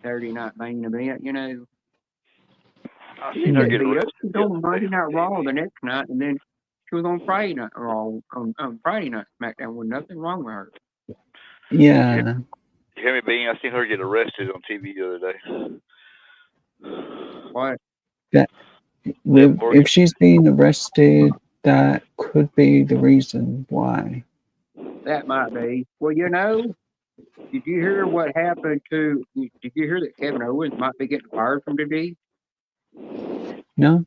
Saturday Night Main Event, you know. I She seen her didn't get get beat up. arrested She was the on other Monday day Night on Raw TV. the next night, and then she was on Friday Night Raw on Friday Night SmackDown with nothing wrong with her. Yeah. You hear me, Bean? I seen her get arrested on TV the other day. What? If she's been arrested, that could be the reason why. That might be. Well, you know, did you hear what happened to? Did you hear that Kevin Owens might be getting fired from WWE? No,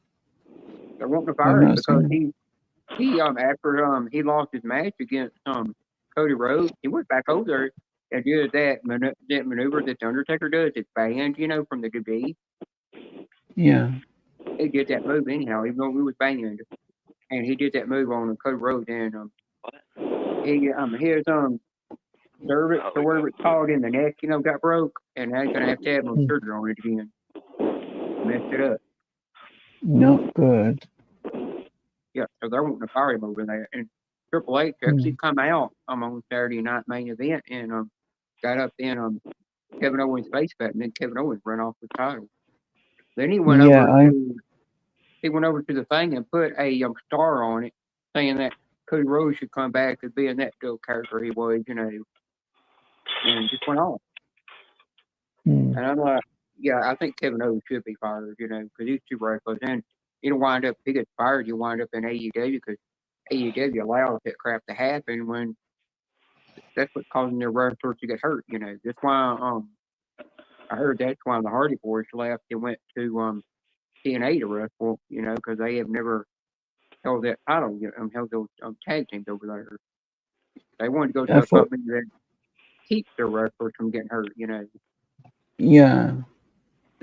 They're wanting to I've fire him not because seen he after he lost his match against Cody Rhodes, he went back over there and did that maneuver that the Undertaker does. It's banned, you know, from the WWE. it. Yeah. He did that move anyhow, even though it was banned, and he did that move on Cody Rhodes and his cervix or whatever it's called in the neck, you know, got broke, and now he's gonna have to have no surgery on it again. Messed it up. Not good. Yeah, so they're wanting to fire him over there. And Triple H actually come out on Saturday Night Main Event and got up in Kevin Owens' face cut, and then Kevin Owens ran off the title. Then he went over to the thing and put a star on it, saying that Cody Rhodes should come back as being that dual character he was, you know, and just went off. And I'm like, yeah, I think Kevin Owens should be fired, you know, because he's too reckless. And it'll wind up, if he gets fired, you wind up in AEW because AEW allows that crap to happen when that's what's causing their wrestlers to get hurt, you know. That's why I heard that's why the Hardy Boys left and went to TNA to wrestle, you know, because they have never held that title, held those tag teams over there. They wanted to go to a company that keeps their wrestlers from getting hurt, you know. Yeah,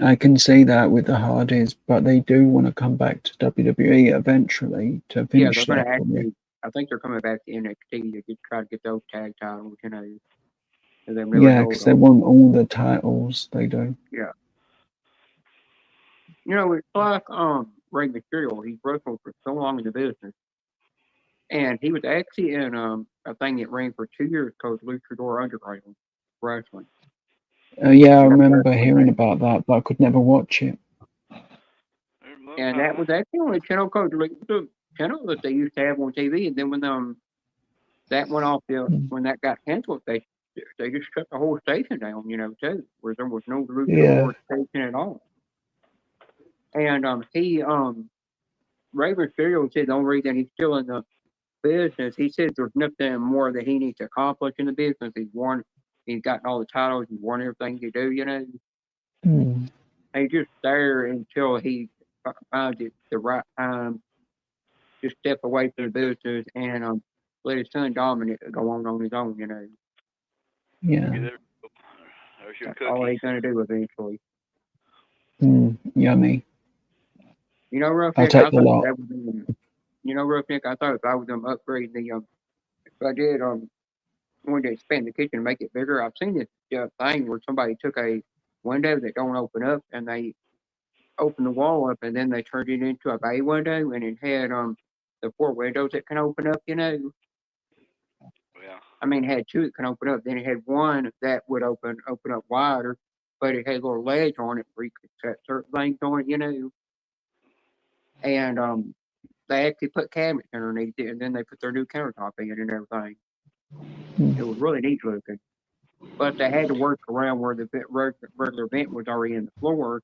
I can see that with the Hardys, but they do want to come back to WWE eventually to finish they're going to career. actually. I think they're coming back to NXT to try to get those tag titles, you know. Yeah, because they want all the titles. They do. Yeah. You know, it's like Rey Mysterio. He's wrestled for so long in the business, and he was actually in a thing that ran for 2 years called Luchador Underground Wrestling. Yeah, I remember hearing about that, but I could never watch it. And that was actually on a channel called the channel that they used to have on TV. And then when that went off, when that got canceled, they just shut the whole station down, you know, too, where there was no Luchador station at all. And Rey Mysterio said the only reason he's still in the business, he says there's nothing more that he needs to accomplish in the business. He's gotten all the titles, he's won everything he do, you know. And he's just there until he finds it the right time to step away from the business and let his son Dominic go on his own, you know. Yeah. There There's your That's all cookie. he's gonna do eventually. Yummy. You know, I'll Roughneck, take I the thought lot. that was you know, Roughneck, I thought if I was upgrade the if I did wanted to expand the kitchen and make it bigger. I've seen this thing where somebody took a window that don't open up and they opened the wall up and then they turned it into a bay window and it had the 4 windows that can open up, you know. Yeah. I mean, it had 2 that can open up. Then it had one that would open up wider, but it had a little ledge on it where you could set certain things on it, you know. And they actually put cabinets underneath it, and then they put their new countertop in and everything. It was really neat looking. But they had to work around where the regular vent was already in the floor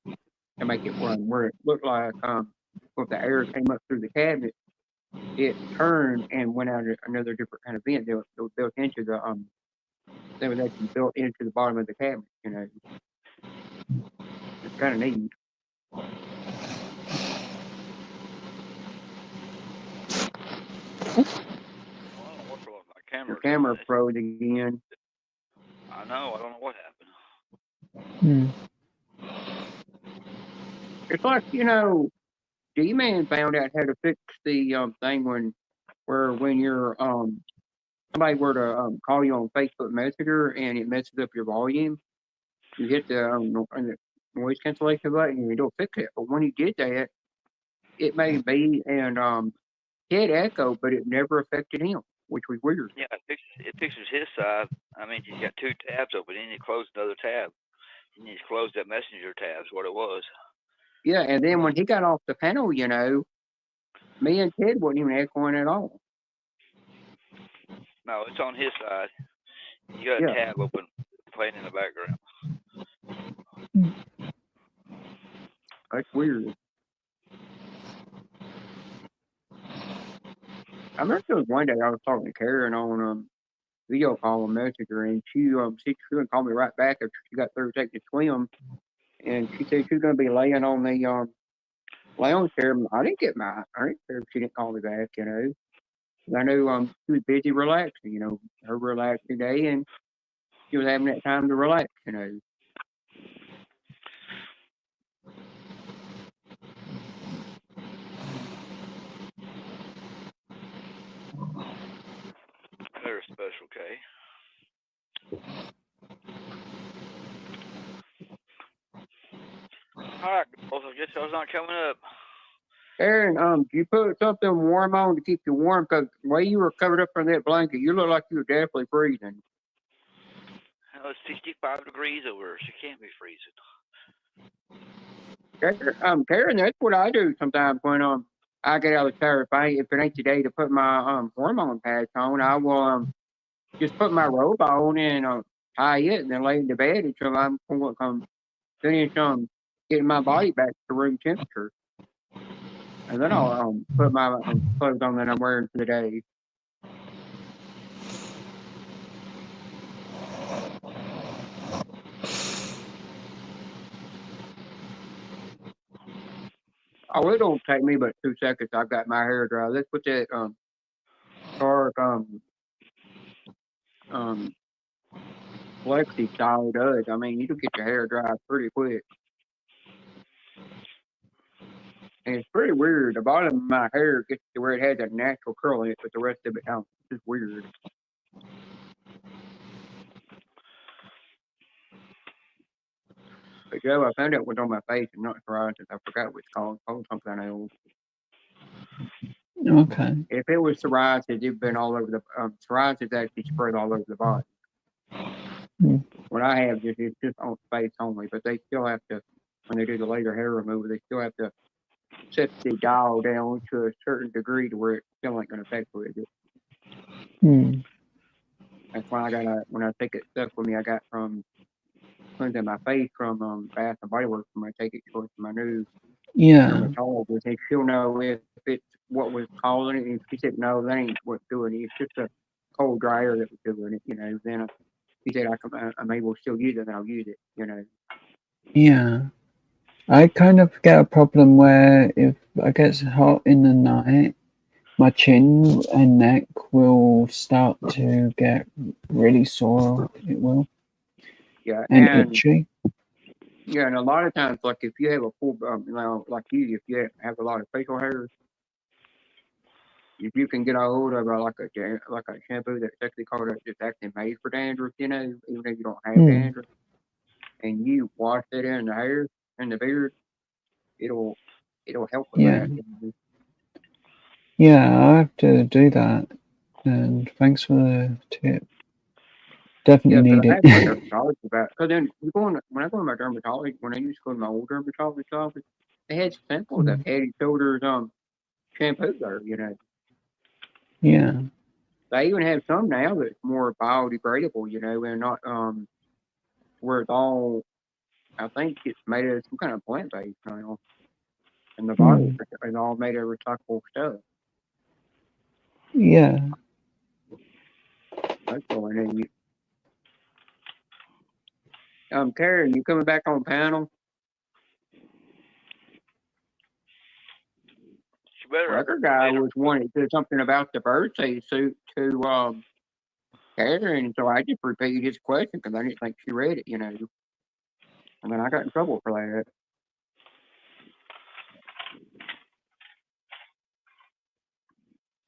to make it run. Where it looked like if the air came up through the cabinet, it turned and went out another different kind of vent. They were built into the they was actually built into the bottom of the cabinet. You know, it's kind of neat. Well, I don't work with my camera. Your camera froze again. I know. I don't know what happened. It's like, you know, D-Man found out how to fix the thing when you're somebody were to call you on Facebook Messenger and it messes up your volume, you hit the noise cancellation button and it'll fix it. But when he did that, it made me and he had echo, but it never affected him, which was weird. Yeah, it fixes his side. I mean, he's got 2 tabs open. You need to close another tab. You need to close that messenger tab. Is what it was. Yeah, and then when he got off the panel, you know, me and Ted wasn't even echoing at all. No, it's on his side. You got a tab open, playing in the background. That's weird. I remember there was one day I was talking to Karen on video call on Messenger, and she couldn't call me right back after she got through taking a swim, and she said she was going to be laying on the lounge chair. I didn't care if she didn't call me back, you know. I knew she was busy relaxing, you know, her relaxing day, and she was having that time to relax, you know. Very special, Kay. All right, girls. I guess I was not coming up. Aaron, you put something warm on to keep you warm because the way you were covered up in that blanket, you look like you were definitely freezing. It's 65 degrees over. She can't be freezing. Karen, that's what I do sometimes when I get out of the shower. If it ain't the day to put my hormone patch on, I will just put my robe on and tie it and then lay in the bed until I'm finish getting my body back to room temperature. And then I'll put my clothes on that I'm wearing for the day. Oh, it don't take me but 2 seconds. I've got my hair dry. Let's put that dark flexi style does. I mean, you can get your hair dry pretty quick. And it's pretty weird. The bottom of my hair gets to where it has a natural curl in it, but the rest of it don't. It's just weird. But Joe, I found out what's on my face and not psoriasis. I forgot what it's called. Called something else. Okay. If it was psoriasis, it'd been all over the psoriasis actually spread all over the body. What I have it's just on face only, but they still have to when they do the laser hair removal, they still have to set the dial down to a certain degree to where it still ain't gonna affect with it. That's why when I take it stuff with me I got from cleansing my face from Bath and Body Works when I take it towards my new dermatologist. And she'll know if it's what was causing it. And if she said no, that ain't what's doing it. It's just a cold dry air that was doing it, you know. Then he said I'm able to still use it, then I'll use it, you know. Yeah. I kind of get a problem where if I get hot in the night, my chin and neck will start to get really sore. It will. Yeah, and and itchy. yeah, and a lot of times, like if you have a full, like you, if you have a lot of facial hair, if you can get a hold of like a shampoo that's actually called it's actually made for dandruff, you know, even if you don't have Hmm. dandruff, and you wash it in the hair and the beard, it'll help with Yeah. that. Yeah, I have to do that. And thanks for the tip. Definitely Yeah, need so I it. asked my dermatologist about because then when I go to my dermatologist, when I used to go to my old dermatologist office, they had samples of Head and Shoulders shampoo there, you know. Yeah. They even have some now that's more biodegradable, you know, and not where it's all I think it's made of some kind of plant based now. And the bottle is all made of recyclable stuff. Yeah. That's really neat. Karen, you coming back on panel? She better. Record guy was wanting to do something about the birthday suit to Karen, so I just repeated his question because I didn't think she read it, you know. And then I got in trouble for that.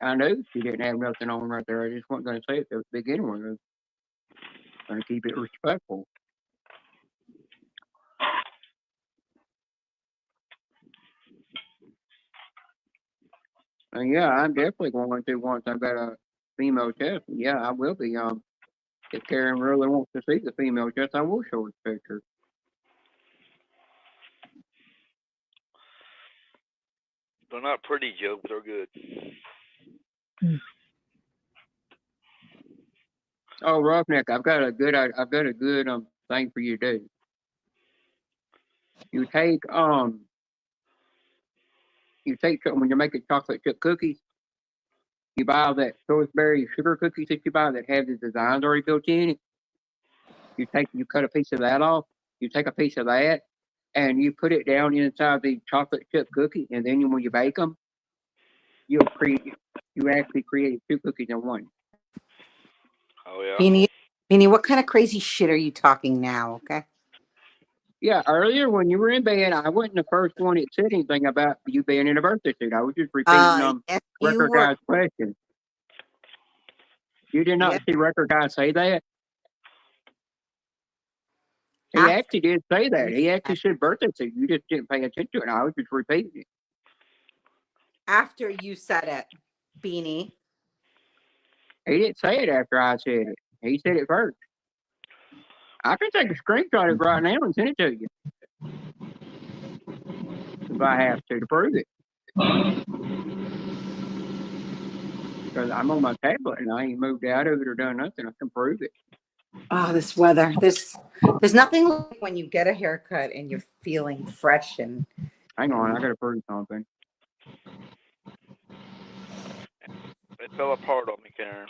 I knew she didn't have nothing on right there. I just wasn't going to say it to begin with. I was going to keep it respectful. And yeah, I'm definitely going to once I've got a female test. Yeah, I will be. If Karen really wants to see the female test, I will show her the picture. They're not pretty, Joe, but they're good. Oh, Roughneck, I've got a good thing for you to do. You take when you're making chocolate chip cookies, you buy that Pillsbury sugar cookies that you buy that have the designs already built in it. You cut a piece of that off. You take a piece of that and you put it down inside the chocolate chip cookie, and then when you bake them, you actually create 2 cookies in one. Oh yeah. Beanie, what kind of crazy shit are you talking now? Okay. Yeah, earlier when you were in bed, I wasn't the first one that said anything about you being in a birthday suit. I was just repeating Yes, you Record were. Guy's question. You did not Yeah. see Record Guy say that? He After actually did say that. you He said actually said birthday suit. You just didn't pay attention to it. I was just repeating it. After you said it, Beanie. He didn't say it after I said it. He said it first. I can take a screenshot of it right now and send it to you. If I have to prove it. Because I'm on my tablet and I ain't moved out of it or done nothing. I can prove it. Oh, this weather. There's nothing like when you get a haircut and you're feeling fresh and Hang on, I gotta prove something. It fell apart on me, Karen.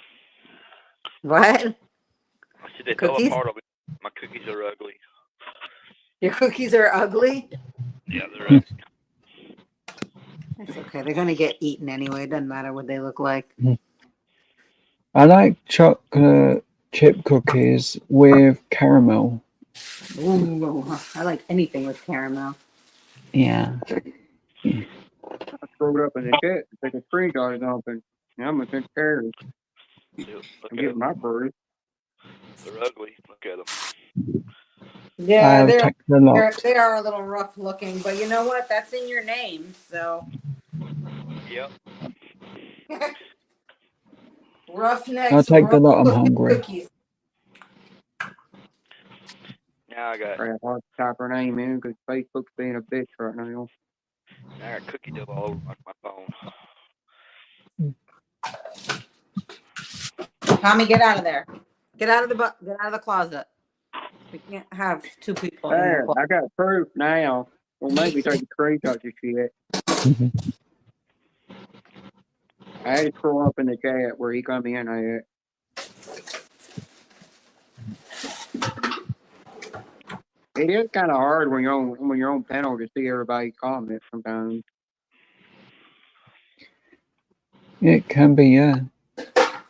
what? I said they fell Cookies? apart on me. My cookies are ugly. Your cookies are ugly? Yeah, they're ugly. That's okay. They're gonna get eaten anyway. It doesn't matter what they look like. I like chocolate chip cookies with caramel. Ooh, I like anything with caramel. Yeah. I scrolled up in the chat to take a screenshot of something. And I'm gonna send Karen. Look I'm at getting them. my proof. They're ugly. Look at them. Yeah, they are a little rough looking, but you know what? That's in your name, so. Yep. Roughnecks. I'll take the rough lot. I'm looking hungry. Cookies. Now I got Crap, I'll type her name in because Facebook's being a bitch right now. cookie dough all over my phone. Tommy, get out of there. Get out of the closet. We can't have 2 people in the There, closet. I got proof now. Well, maybe take a screenshot of shit. I had to scroll up in the chat where he come in at. It is kind of hard when you're on panel to see everybody's comments sometimes. It can be, yeah.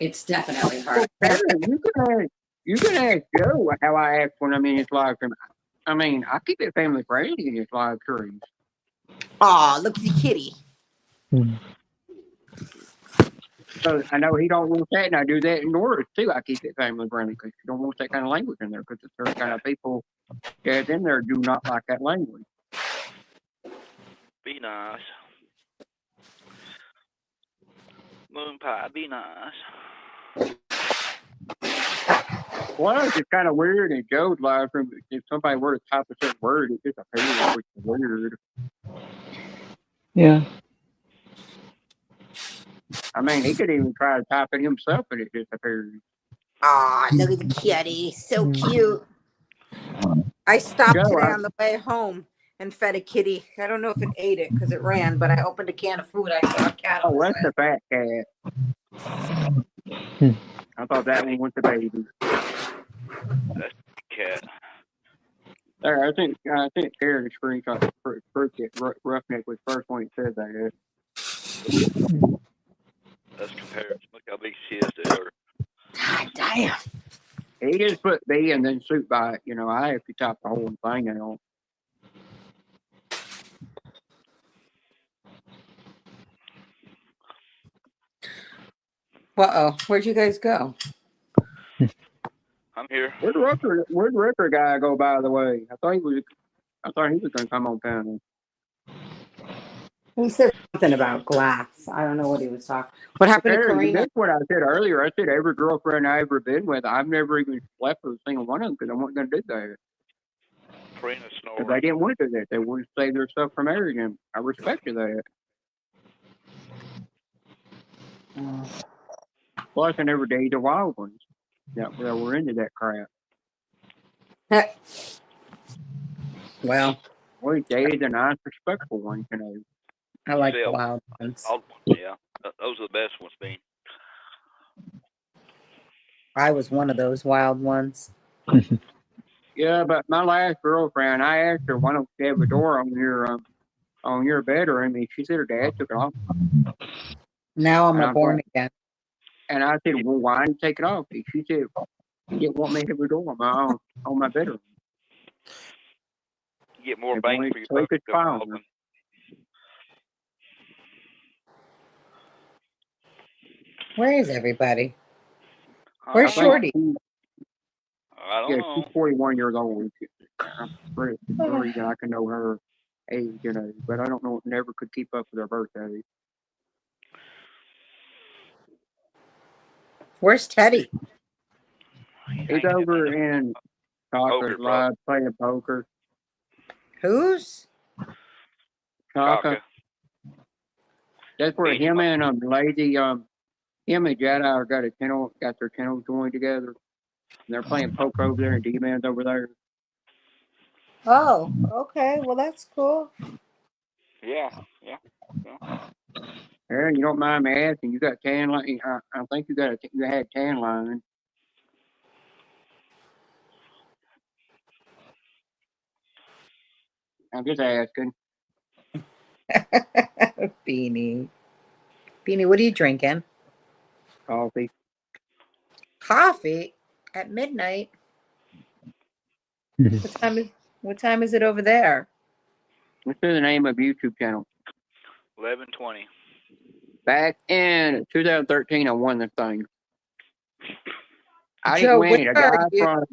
It's definitely hard. Karen, You can ask Joe how I act when I'm in his live stream. I mean, I keep it family friendly in his live streams. Aw, look at the kitty. So I know he don't want that, and I do that in Nora's too. I keep it family friendly because you don't want that kind of language in there because certain kind of people that in there do not like that language. Be nice. Moon pie, be nice. Well, it's just kind of weird in Joe's live stream. If somebody were to type a certain word, it disappears, which is weird. Yeah. I mean, he could even try to type it himself, and it disappears. Aw, look at the kitty. So cute. I stopped Joe, today on the way home and fed a kitty. I don't know if it ate it because it ran, but I opened a can of food. I saw a cat on oh, the that's the fat cat. I thought that one was the baby. That's the cat. There, I think Karen screenshot Roughneck was the first one that said that. That's comparison. Look how big she is to her. God damn. He just put B and then soup by it. You know, I have to type the whole thing out. Uh-oh. Where'd you guys go? I'm here. Where'd the Ripper guy go, by the way? I thought he was going to come on panel. He said something about glass. I don't know what he was talking. What happened to Karina? That's what I said earlier. I said every girlfriend I ever been with, I've never even slept with a single one of them because I wasn't going to do that. Karina Because snoring. they didn't want to do that. They wanted to save themselves from marrying him. I respected that. Plus, I never dated the wild ones that were into that crap. Well, We dated the nice, respectful ones, you know. I like the Self. wild ones. Yeah, those are the best ones, Bean. I was one of those wild ones. Yeah, but my last girlfriend, I asked her, why don't you have a door on your bedroom? And she said her dad took it off. Now I'm a born again. And I said, well, why didn't you take it off? And she said, you didn't want me to have a door on my bedroom. You get more bang for your buck. Where is everybody? Where's Shorty? I don't know. She's 41 years old. I'm pretty worried that I can know her age, you know, but I don't know. Never could keep up with her birthday. Where's Teddy? He's over in Talker's Live playing poker. Who's? Taka. That's where him and Lady him and Jedi got their channels joined together. And they're playing poker over there and D-Man's over there. Oh, okay. Well, that's cool. Yeah. Aaron, you don't mind me asking, you got tan line? I think you had tan line. I'm just asking. Beanie, what are you drinking? Coffee. Coffee at midnight. What time is it over there? What's the name of YouTube channel? 11:20. Back in 2013, I won this thing. I Joe, didn't win it. where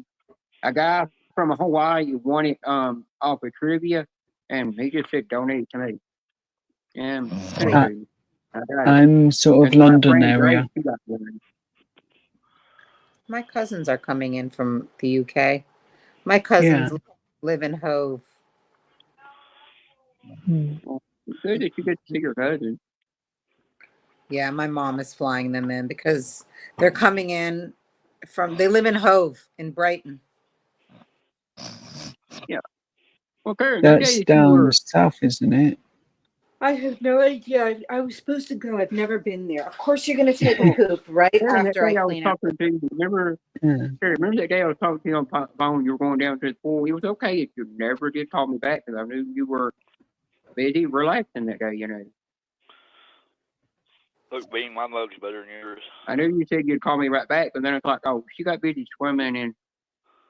A guy from Hawaii won it off of trivia, and he just said donate it to me. And I'm sort of London area. My cousins are coming in from the UK. My cousins live in Hove. Well, it's good that you get to see your cousin. Yeah, my mom is flying them in because they're coming in they live in Hove in Brighton. Yeah. Well, Karen, that's down south, isn't it? I have no idea. I was supposed to go. I've never been there. Of course, you're going to take a poop right after I clean up. Remember that day I was talking to you on the phone? You were going down to the pool. It was okay if you never did call me back because I knew you were busy relaxing that day, you know. Look, Bean, my mug's better than yours. I knew you said you'd call me right back, but then it's like, oh, she got busy swimming and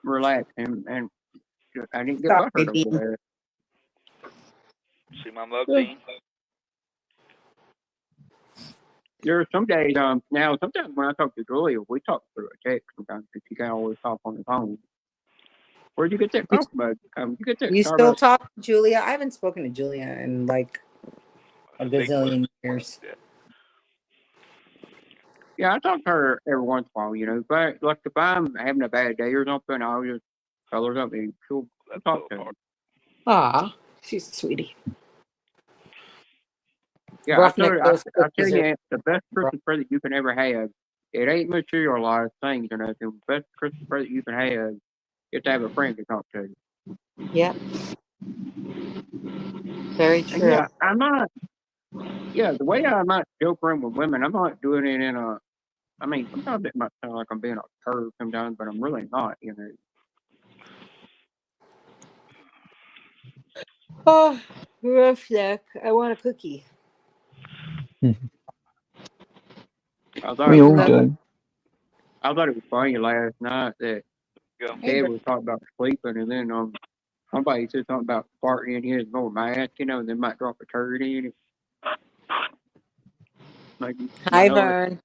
relaxing, and I didn't get Sorry, buttered Bean. over there. See my mug, Yeah. Bean? There are some days, now sometimes when I talk to Julia, we talk through a text sometimes because she can't always talk on the phone. Where'd you get that from, bud? You get that You still Starbucks? talk to Julia? I haven't spoken to Julia in like a gazillion years. Yeah, I talk to her every once in a while, you know. But like if I'm having a bad day or something, I'll just tell her something. She'll talk to me. Aw, she's a sweetie. Yeah, Roughneck, those I tell cookies are you, the best Christmas present you can ever have. It ain't materialized things or nothing. The best Christmas present you can have is to have a friend to talk to. Yep. Very And true. yeah, I'm not. Yeah, the way I might joke around with women, I'm not doing it in a. I mean, sometimes it might sound like I'm being a perv sometimes, but I'm really not. You know. Oh, Roughneck, I want a cookie. I thought We it all was, do. I thought it was funny last night that Go. Ted was talking about sleeping, and then somebody said something about farting in his little mask, you know, and then might drop a turd in it. Like, Hi, Vern.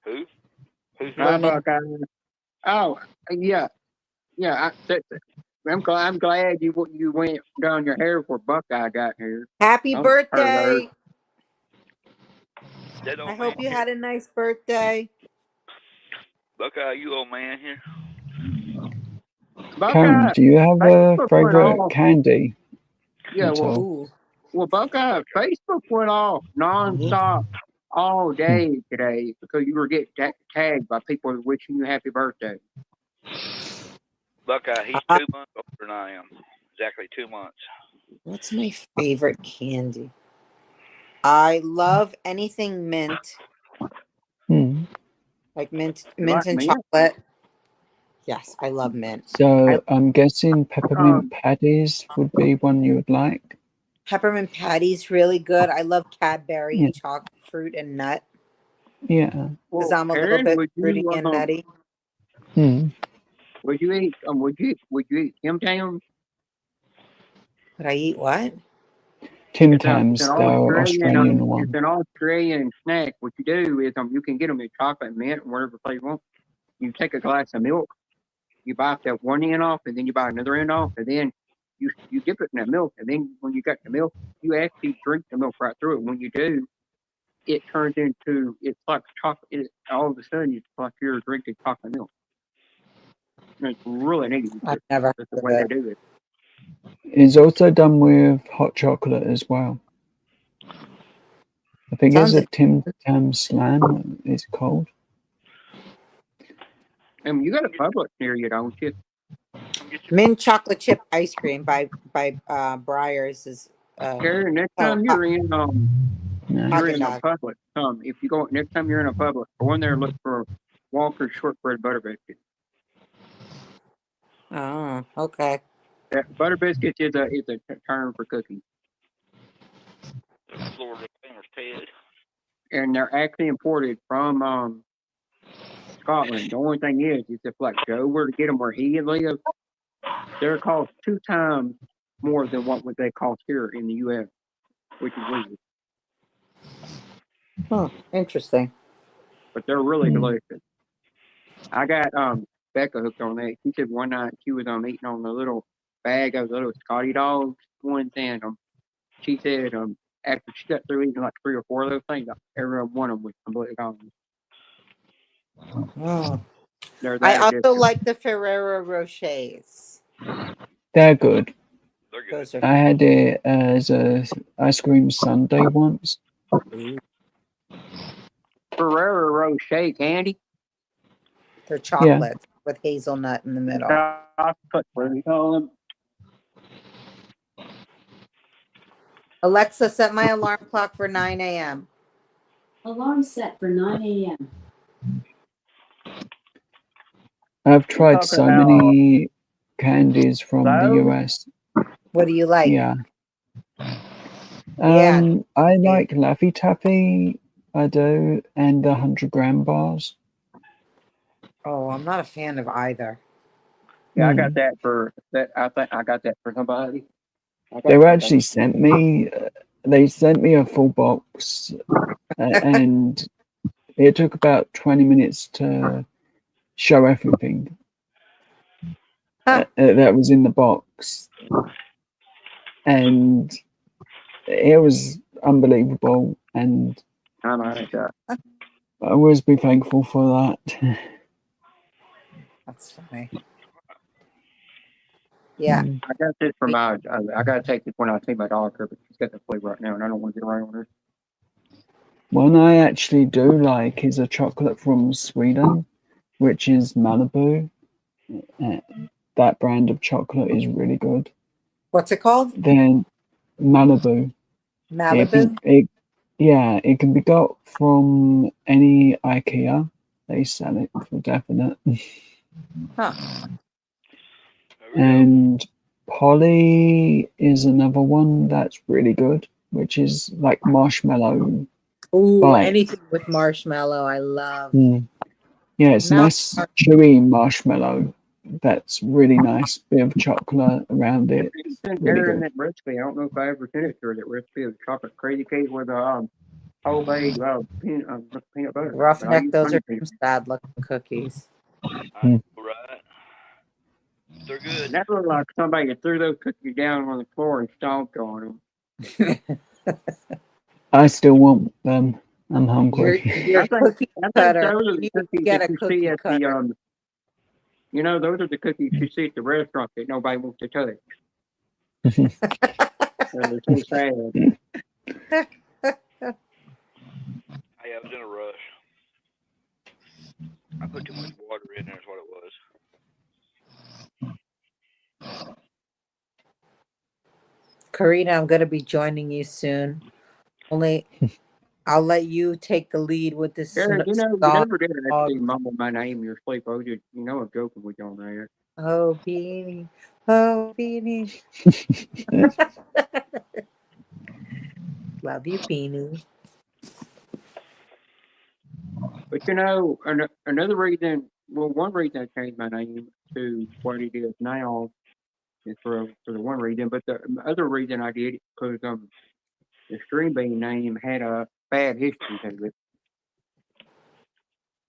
Who? Who's Hi, Vernon. Buckeye. Oh, yeah, yeah. I'm glad you went down your hair before Buckeye got here. Happy Oh, birthday. that old I hope man you here? had a nice birthday. Buckeye, you old man here? Buckeye, Karen, do you have a Facebook went favorite off. candy Yeah, at all? Ooh. well, Buckeye, Facebook went off nonstop all day today because you were getting tagged by people wishing you happy birthday. Buckeye, he's 2 months older than I am. Exactly 2 months. What's my favorite candy? I love anything mint, like mint like and mint? chocolate. Yes, I love mint. So I'm guessing peppermint patties would be one you would like. Peppermint patty's really good. I love Cadbury Yeah. and chocolate fruit and nut Yeah. because Well, I'm a little Karen, bit would fruity you and nutty. would you eat Tim Tams? Would I eat what? Tim It's Tams, an the Australian it's one. an Australian snack. What you do is you can get them in chocolate, mint, whatever flavor you want. You take a glass of milk, you bite that one end off, and then you bite another end off, and then you dip it in that milk, and then when you got the milk, you actually drink the milk right through it. When you do, it turns into it's like chocolate. All of a sudden, it's like you're drinking chocolate milk. And it's really neat. I've never That's heard the of way it. they do it. It's also done with hot chocolate as well. I think Sounds it's a Tim Tam Slam, it's called. And you got a Publix near you, don't you? Mint chocolate chip ice cream by Breyers is Karen, next time you're in a Haagen-Dazs. Publix, if you go next time you're in a Publix, go in there and look for Walker's shortbread butter biscuit. Oh, okay. That butter biscuit is a term for cookies, Florida famous Ted. and they're actually imported from Scotland. The only thing is if like Joe were to get them where he lives, they're cost 2 times more than what would they cost here in the U.S., which is weird. Huh, interesting. But they're really delicious. I got Becca hooked on that. She said one night she was eating on the little bag of the little Scotty dogs ones, and she said after she got through eating like 3 or 4 of those things, every one of them was completely gone. Oh. They're I that also addictive. like the Ferrero Rochers. They're good. They're good. Those are I had it as a ice cream sundae once. Ferrero Rocher candy. they're chocolates with hazelnut in the middle. Chocolate, what do you call them? Alexa, set my alarm clock for 9 a.m. Alarm set for 9 a.m. I've tried so many candies from the those? US. What do you like? Yeah. Yeah. I like Laffy Taffy. I do, and the 100-gram bars. Oh, I'm not a fan of either. Yeah, I got that for that. I think I got that for somebody. They were actually sent me. They sent me a full box, and it took about 20 minutes to show everything that was in the box, and it was unbelievable. And I like that. I always be thankful for that. That's funny. Yeah. I got this for my. I gotta take this when I see my doctor, but she's got the flu right now, and I don't want to get around her. One I actually do like is a chocolate from Sweden, which is Malibu. That brand of chocolate is really good. What's it called? Then Malibu. Malibu? It can be got from any IKEA. They sell it for definite. Huh. And Polly is another one that's really good, which is like marshmallow. Ooh, bites. anything with marshmallow, I love. Yeah, it's a nice chewy marshmallow. That's really nice. Bit of chocolate around it. It's in Really there in good. that recipe. I don't know if I ever sent it to her. That recipe of chocolate crazy cake with whole made peanut butter. Roughneck, those are some sad looking cookies. Right. They're good. That looked like somebody threw those cookies down on the floor and stomped on them. I still want them. I'm hungry. You're cookie cutter. Those are the You cookies get that a you cookie see at cutter. the you know, those are the cookies you see at the restaurant that nobody wants to touch. They're so sad. I was in a rush. I put too much water in there is what it was. Karina, I'm going to be joining you soon. Only I'll let you take the lead with this. You never did actually mumble my name in your sleep. I was just, I'm joking with you on there. Oh, Beanie. Oh, Beanie. Love you, Beanie. But another reason, one reason I changed my name to what it is now is for the one reason. But the other reason I did it because the Stream Bean name had a bad history to it.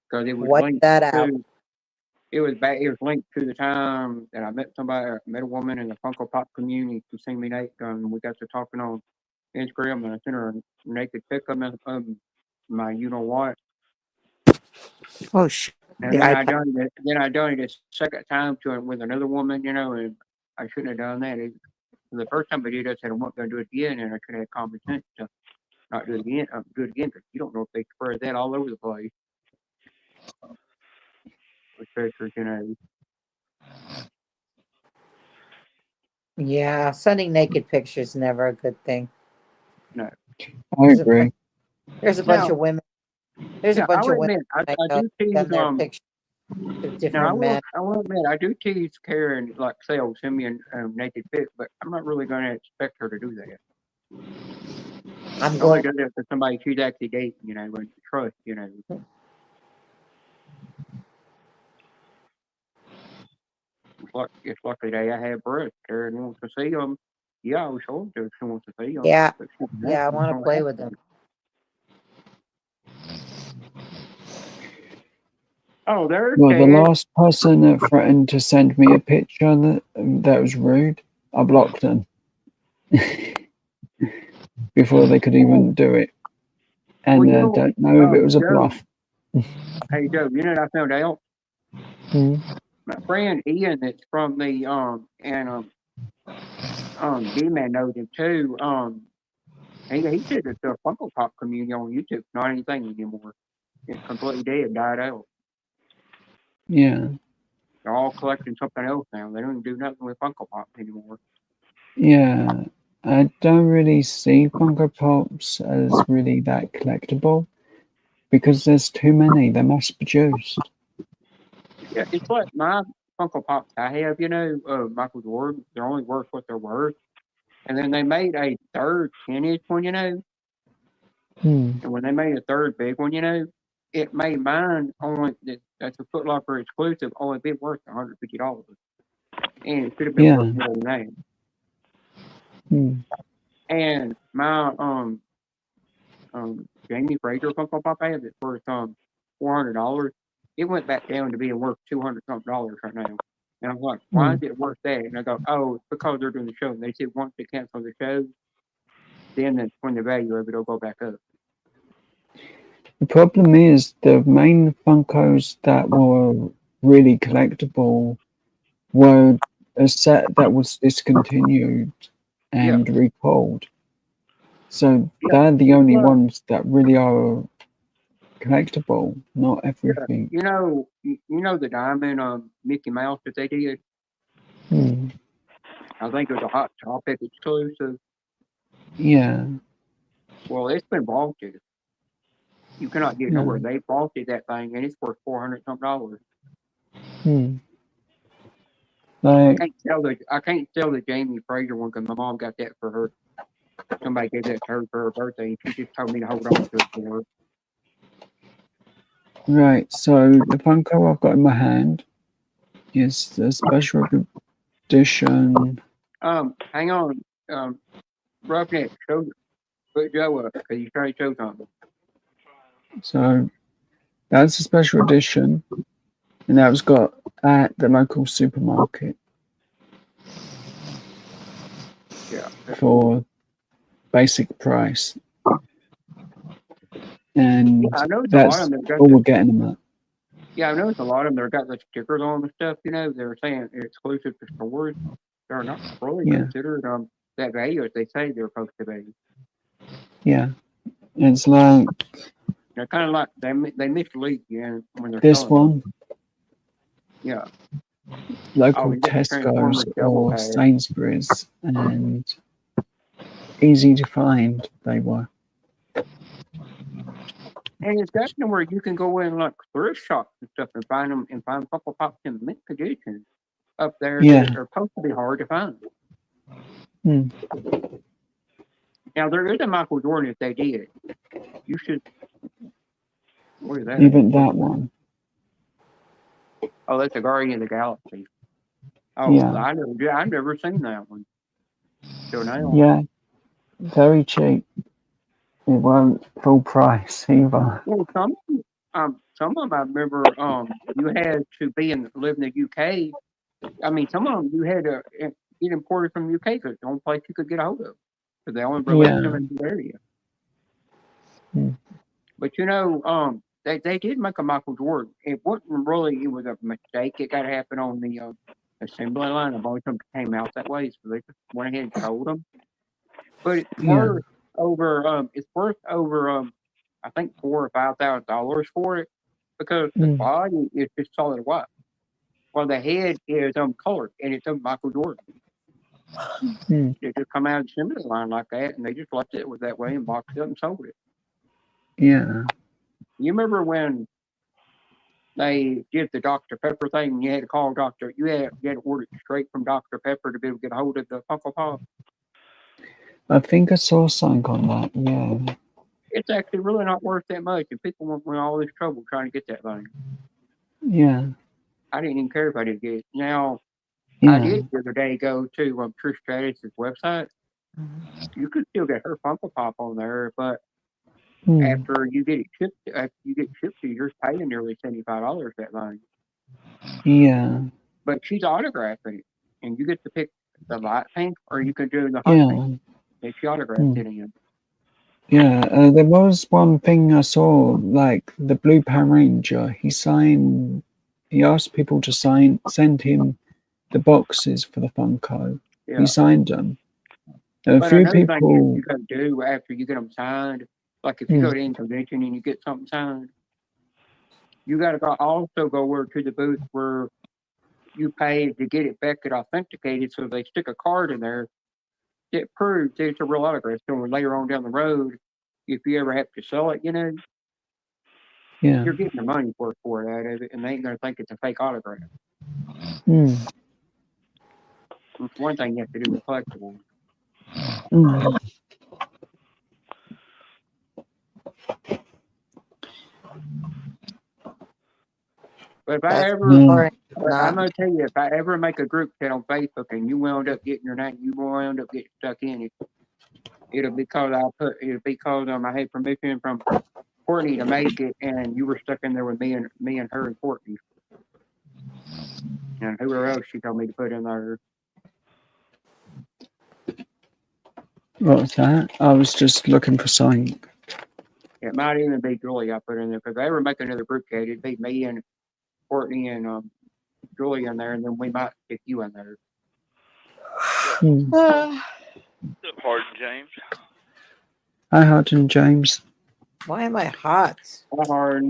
Because it was linked to it was linked to the time that I met a woman in the Funko Pop community who seen me naked, and we got to talking on Instagram, and I sent her a naked pic of my what. Oh shit! And then I done it a second time with another woman, and I shouldn't have done that. The first time I did, I said I wasn't going to do it again, and I should have had common sense to not do it again. Because you don't know if they spread that all over the place. With pictures, Yeah, sending naked pictures is never a good thing. No, I agree. There's a bunch of women. There's a bunch of women. I do tease their pictures of different men. I will admit, I do tease Karen, like say, send me a naked pic, but I'm not really going to expect her to do that. I'm going to do that for somebody she's actually dating, with trust, It's like the day I had breasts. Karen wants to see them. Yeah, I'll show them to her if she wants to see them. Yeah, I want to play with them. Oh, there's the last person that threatened to send me a picture that was rude, I blocked them before they could even do it. And I don't know if it was a bluff. Hey, Joe, you know what I found out? My friend Ian, that's from the D-Man knows him too. He said that the Funko Pop community on YouTube not anything anymore. It's completely dead, died out. Yeah. They're all collecting something else now. They don't even do nothing with Funko Pop anymore. Yeah. I don't really see Funko Pops as really that collectible because there's too many. They're mass produced. Yeah, it's like my Funko Pops I have, Michael Jordan, they're only worth what they're worth. And then they made a third 10-inch one, you know. Hmm. And when they made a third big one, you know, it made mine only that's a Foot Locker exclusive only be worth $150, and it should have been Yeah. worth more than that. Hmm. And my Jamie Fraser Funko Pop ad that's worth $400. It went back down to being worth $200 something right now. And I'm like, why is it worth that? And I go, oh, it's because they're doing the show. And they said once they cancel the show, then that's when the value of it will go back up. The problem is the main Funkos that were really collectible were a set that was discontinued and recalled. So they're the only ones that really are collectible, not everything. You know the diamond Mickey Mouse that they did. Hmm. I think it was a Hot Topic exclusive. Yeah. Well, it's been vaulted. You cannot get nowhere. They vaulted that thing, and it's worth $400 something. Hmm. Like, I can't sell the Jamie Fraser one because my mom got that for her. Somebody gave that to her for her birthday, and she just told me to hold on to it for her. right, so the Funko I've got in my hand is the special edition. Hang on. Roughneck, put Joe up because he's trying to show something. So that's a special edition, and that was got at the local supermarket. Yeah. For basic price. And I know that's all we're getting them at. Yeah, I noticed a lot of them. They've got the stickers on and stuff. You know, they're saying they're exclusive to stores. They're not really considered that value as they say they're supposed to be. Yeah, it's like they're kind of like they mislead you when they're this one. Yeah. Local Tesco's or Sainsbury's, and easy to find they were. And it's definitely where you can go in like thrift shops and stuff and find them and find Funko Pops in mint condition up there that are supposed to be hard to find. Hmm. Now there is a Michael Jordan if they did. You should. What is that? Even that one. Oh, that's a Guardian of the Galaxy. Oh, yeah. I've never seen that one. So now. Yeah, very cheap. It won't full price either. Well, some of them I remember you had to live in the UK. I mean, some of them you had to get imported from the UK because it's the only place you could get a hold of. Because they only released them in the area. Hmm. But you know, they did make a Michael Jordan. It wasn't really. It was a mistake. It got to happen on the assembly line. A bunch of them came out that way, so they just went ahead and sold them. But it's worth over. It's worth over. I think $4,000 or $5,000 for it because the body is just solid white. Well, the head is colored and it's Michael Jordan. They just come out of the assembly line like that, and they just left it that way and boxed it up and sold it. Yeah. You remember when they did the Dr. Pepper thing and you had to call Dr. You had to order it straight from Dr. Pepper to be able to get a hold of the Funko Pop? I think I saw something on that, yeah. It's actually really not worth that much, and people went all this trouble trying to get that thing. Yeah. I didn't even care if I didn't get it. Now, I did the other day go to Trish Stratus' website. You could still get her Funko Pop on there, but after you get shipped to you, you're paying nearly $75 that line. Yeah. But she's autographing it, and you get to pick the light pink, or you can do the hot pink. And she autographed it in. Yeah, there was one thing I saw, like the Blue Power Ranger. He asked people to send him the boxes for the Funko. Yeah. He signed them. A few people. You can do after you get them signed, like if you go to any convention and you get something signed, you got to also go over to the booth where you pay to get it back authenticated. So they stick a card in there that proves that it's a real autograph. So later on down the road, if you ever have to sell it, you know, you're getting the money for it out of it, and they ain't gonna think it's a fake autograph. It's one thing you have to do with collectibles. Mm. But if I That's ever, Mm. boring. but I'm Not. gonna tell you, if I ever make a group chat on Facebook and you wound up getting your name, you wound up getting stuck in it. It'll be because I had permission from Courtney to make it, and you were stuck in there with me and her and Courtney and whoever else she told me to put in there. What was that? I was just looking for something. It might even be Julie I put in there, because if I ever make another group chat, it'd be me and Courtney and Julie in there, and then we might stick you in there. Mm. Pardon, James. Hi, Hardin James. Why am I hot? Hard.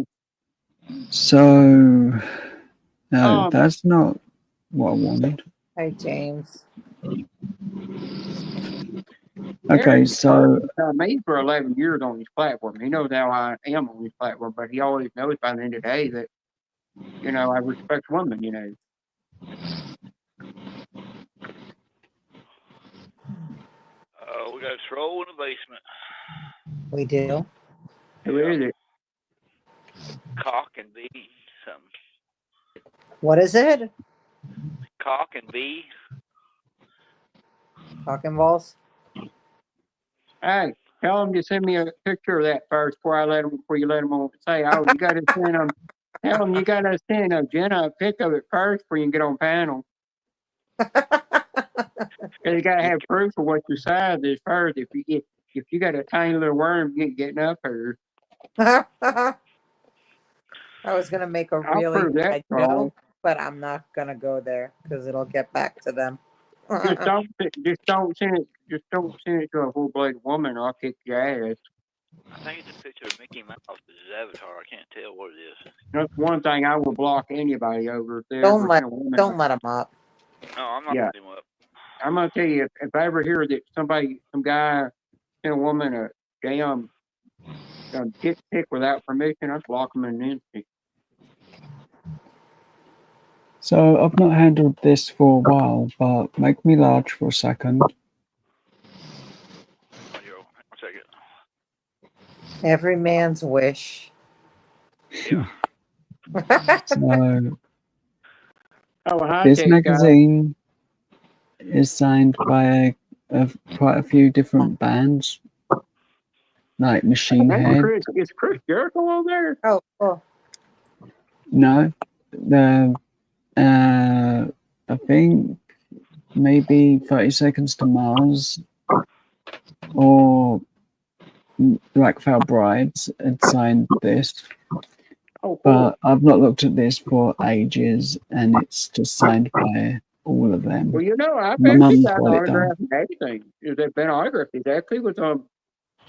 So, no, Um, that's not what I wanted. Hi, James. Okay, Eric so me for 11 years on this platform. He knows how I am on this platform, but he always knows by the end of the day that, I respect women, We got a troll in the basement. We do. Who is it? Cock and bee. Something. What is it? Cock and bee. Talking balls? Hey, tell him to send me a picture of that first before you let him on. Say, oh, you got to send him. Tell him you got to send Jenna a pic of it first before you can get on panel. You got to have proof of what your size is first. If you got a tiny little worm, you ain't getting up here. I was gonna make a I'll really prove that bad wrong. joke, but I'm not gonna go there because it'll get back to them. Just don't send it to a full-blooded woman, or I'll kick your ass. I think it's a picture of Mickey Mouse with his avatar. I can't tell what it is. That's one thing I will block anybody over. If they Don't ever let send a woman. don't let them up. No, I'm not Yeah. putting him up. I'm gonna tell you, if I ever hear that some guy sent a woman a damn dick pic without permission, I'd block him in an instant. So I've not handled this for a while, but make me large for a second. Oh, yo, 1 second. Every man's wish. Yeah. So Oh, hi, this tech guy. magazine is signed by quite a few different bands, like Machine Head. Is Chris Jericho on there? Oh, cool. No, I think maybe 30 Seconds to Mars or Black Veil Brides had signed this, Oh, cool. but I've not looked at this for ages, and it's just signed by all of them. Well, I've My actually mum's got an got it autograph done. and everything. There's been autographed. It actually was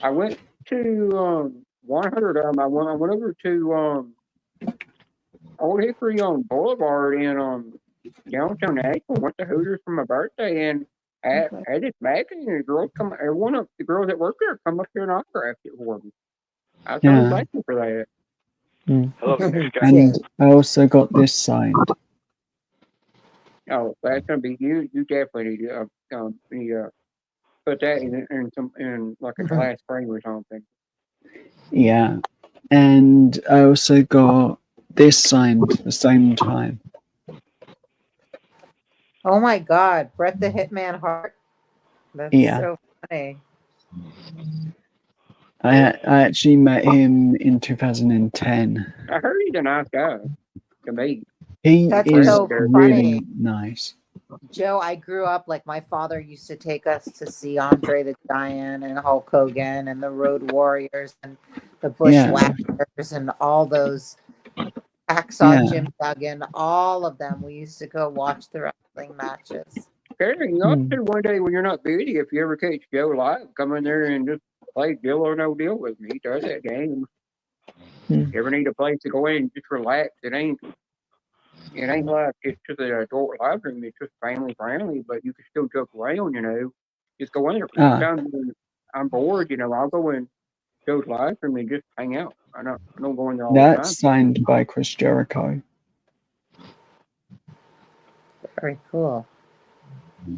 I went to 100 of them. I went over to Old Hickory on Boulevard in downtown Nashville. Went to Hooters for my birthday, and at this magazine, and one of the girls that worked there come up here and autographed it for me. I was so thankful for that. Hello, next guy. And I also got this signed. Oh, that's gonna be you. You definitely need to put that in like a glass frame or something. Yeah, and I also got this signed at the same time. Oh my God, Bret the Hitman Hart. That's so funny. I actually met him in 2010. I heard he's a nice guy to meet. He That's is so really funny. nice. Joe, I grew up like my father used to take us to see Andre the Giant and Hulk Hogan and the Road Warriors and the Bushwhackers and all those Hacksaw Jim Duggan, all of them. We used to go watch the wrestling matches. Gary, you ought to one day when you're not busy, if you ever catch Joe live, come in there and just play Deal or No Deal with me. He does that game. You ever need a place to go in and just relax? It ain't like it's just an adult live room. It's just family friendly, but you can still joke around, Just go in there. Sometimes when I'm bored, I'll go in Joe's live room and just hang out. I don't go in there all the time. That's signed by Chris Jericho. Very cool.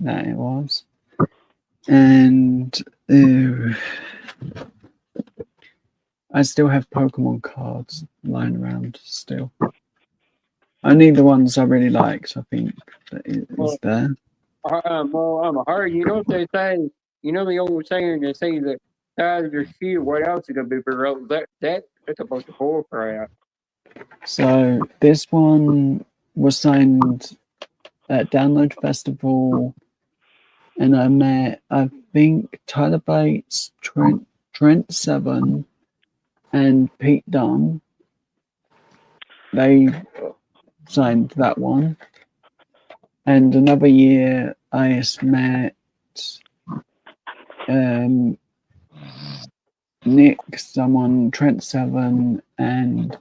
That it was. And I still have Pokemon cards lying around still. Only the ones I really liked, I think, that is there. Harry, you know what they say? You know the old saying, they say that size of your shoe, what else is gonna be for that's a bunch of bull crap. So this one was signed at Download Festival, and I met, I think, Tyler Bates, Trent Seven, and Pete Dunne. They signed that one. And another year, I met Nick, someone, Trent Seven, and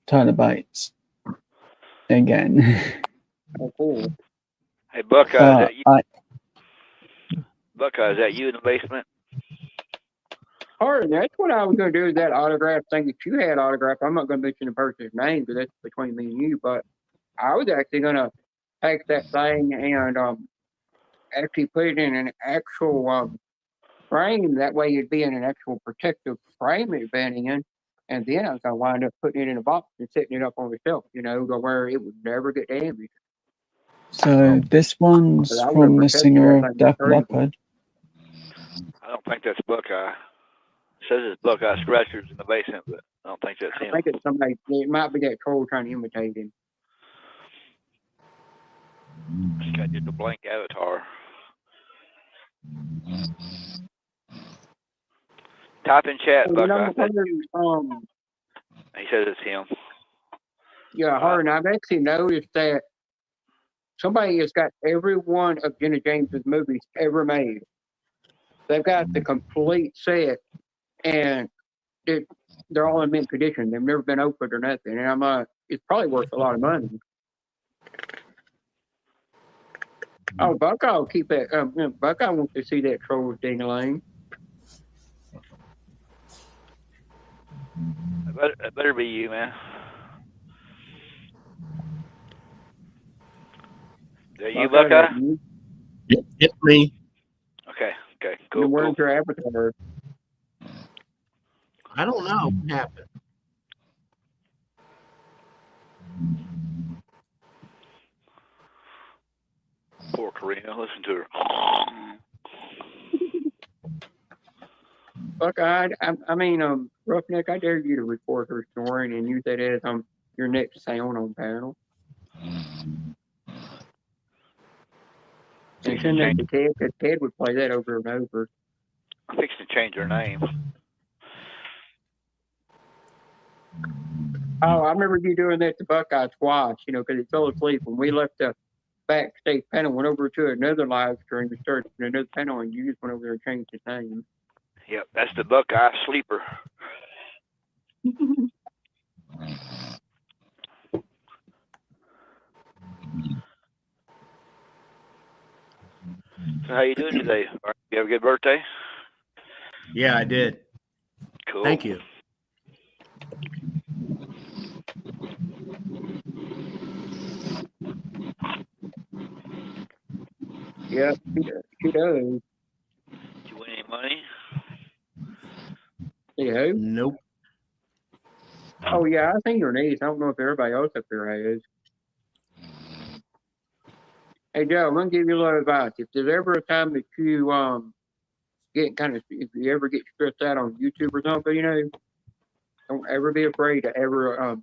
Tyler Bates again. Oh, cool. Hey, Buckeye, is that you? I, Buckeye, is that you in the basement? Harry, that's what I was gonna do, is that autograph thing that you had autographed. I'm not gonna mention the person's name because that's between me and you, but I was actually gonna take that thing and actually put it in an actual frame. That way it'd be in an actual protective frame it'd been in. And then I was gonna wind up putting it in a box and setting it up on the shelf, you know, to where it would never get damaged. so this one's But I would from the protect singer that of thing Def crazy. Leppard. I don't think that's Buckeye. It says it's Buckeye Scratchers in the basement, but I don't think that's I him. think it's somebody. It might be that troll trying to imitate him. He's got just a blank avatar. Type in chat, And then Buckeye. I'm wondering, He says it's him. yeah, Harlan, I've actually noticed that somebody has got every one of Jenna James's movies ever made. They've got the complete set, and they're all in mint condition. They've never been opened or nothing. And I'm it's probably worth a lot of money. Oh, Buckeye will keep that. Buckeye wants to see that troll ding-a-ling. It better be you, man. Is that you, Buckeye? It's me. Okay, Then cool. where's your avatar? I don't know what happened. Poor Karina, listen to her. Buckeye, I mean, Roughneck, I dare you to record her snoring and use that as your next sound on panel. And send that to Ted, because Ted would play that over and over. I'm fixing to change her name. Oh, I remember you doing that to Buckeye twice, you know, because he fell asleep when we left the backstage panel, went over to another live stream and started another panel, and you just went over there and changed his name. Yep, that's the Buckeye sleeper. So how you doing today? You have a good birthday? Yeah, I did. Cool. Thank you. Yep, she does. Did you win any money? See who? Nope. Oh, yeah, I think your niece. I don't know if everybody else up there has. Hey, Joe, I'm going to give you a little advice. If there's ever a time that you if you ever get stressed out on YouTube or something, you know, don't ever be afraid to ever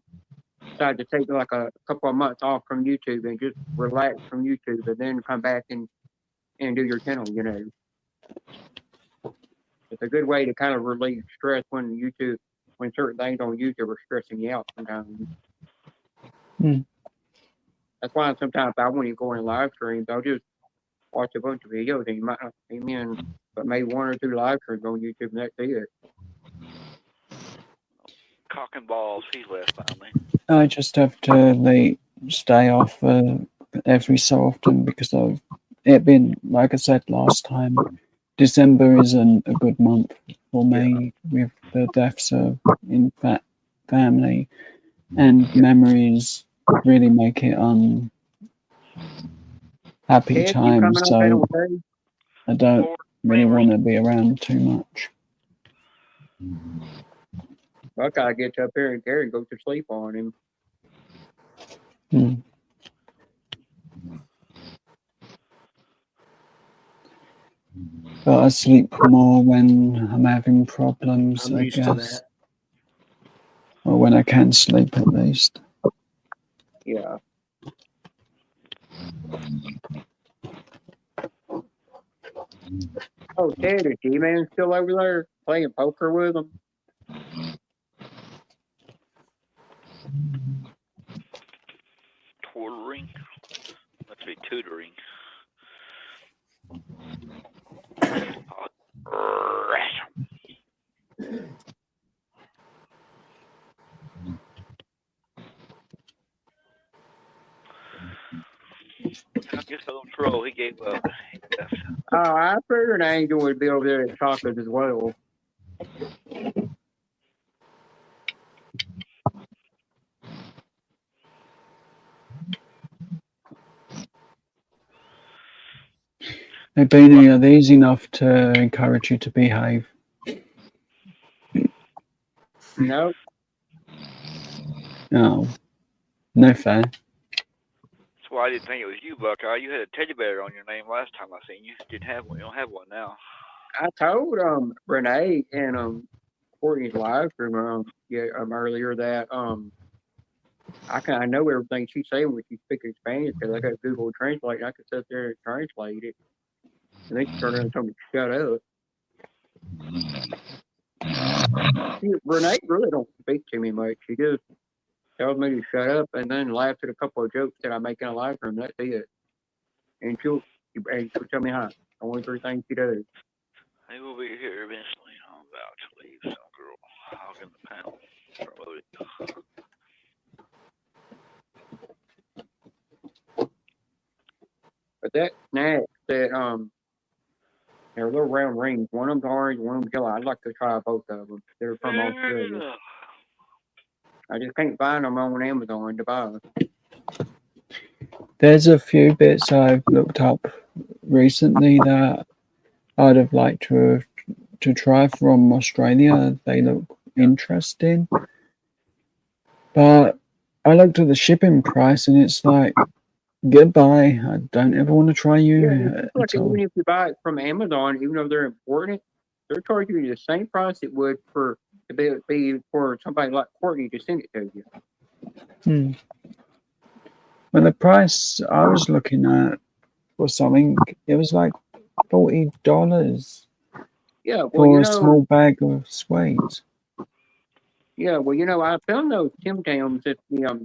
decide to take like a couple of months off from YouTube and just relax from YouTube and then come back and do your channel, you know. It's a good way to kind of relieve stress when certain things on YouTube are stressing you out sometimes. That's why sometimes I won't even go in live streams. I'll just watch a bunch of videos and you might not see me in, but maybe one or two live streams on YouTube and that's it. Cock and balls, he's left finally. I just have to stay off every so often because of it being, like I said last time, December isn't a good month for me with the deaths in family, and memories really make it happy Ted, time. So I don't. really want to be around too much. Buckeye gets up here and Gary goes to sleep on him. Hmm. But I sleep more when I'm having problems, I'm I used to guess. that. Or when I can sleep, at least. Yeah. Oh, Ted, is G-Man still over there playing poker with him? Twirling. Must be tutoring. I guess a little troll. He gave up. He left. Oh, I figured Angel would be over there at Chocolate as well. Hey, Beanie, are these enough to encourage you to behave? No, No. No fair. That's why I didn't think it was you, Buckeye. You had a teddy bear on your name last time I seen you. Didn't have one. You don't have one now. I told Renee and Courtney's live stream earlier that I know everything she's saying when she's speaking Spanish because I got Google Translate and I could sit there and translate it. And then she turned around and told me to shut up. Renee really don't speak to me much. She just tells me to shut up and then laughs at a couple of jokes that I make in a live stream. That's it. And she'll tell me how. Only three things she does. He will be here eventually. I'm about to leave some girl hogging the panel. Promoted. But that snack that they're little round rings. One of them's orange, one of them's yellow. I'd like to try both of them. They're from Australia. I just can't find them on Amazon to buy. There's a few bits I've looked up recently that I'd have liked to try from Australia. They look interesting. But I looked at the shipping price and it's like, goodbye. I don't ever want to try you Yeah, it's like at all. even if you buy it from Amazon, even though they're imported, they're charging you the same price it would to be for somebody like Courtney to send it to you. Well, the price I was looking at was something, it was like $40 Yeah, well, for a small bag of sweets. Yeah, well, I found those Tim Tams at the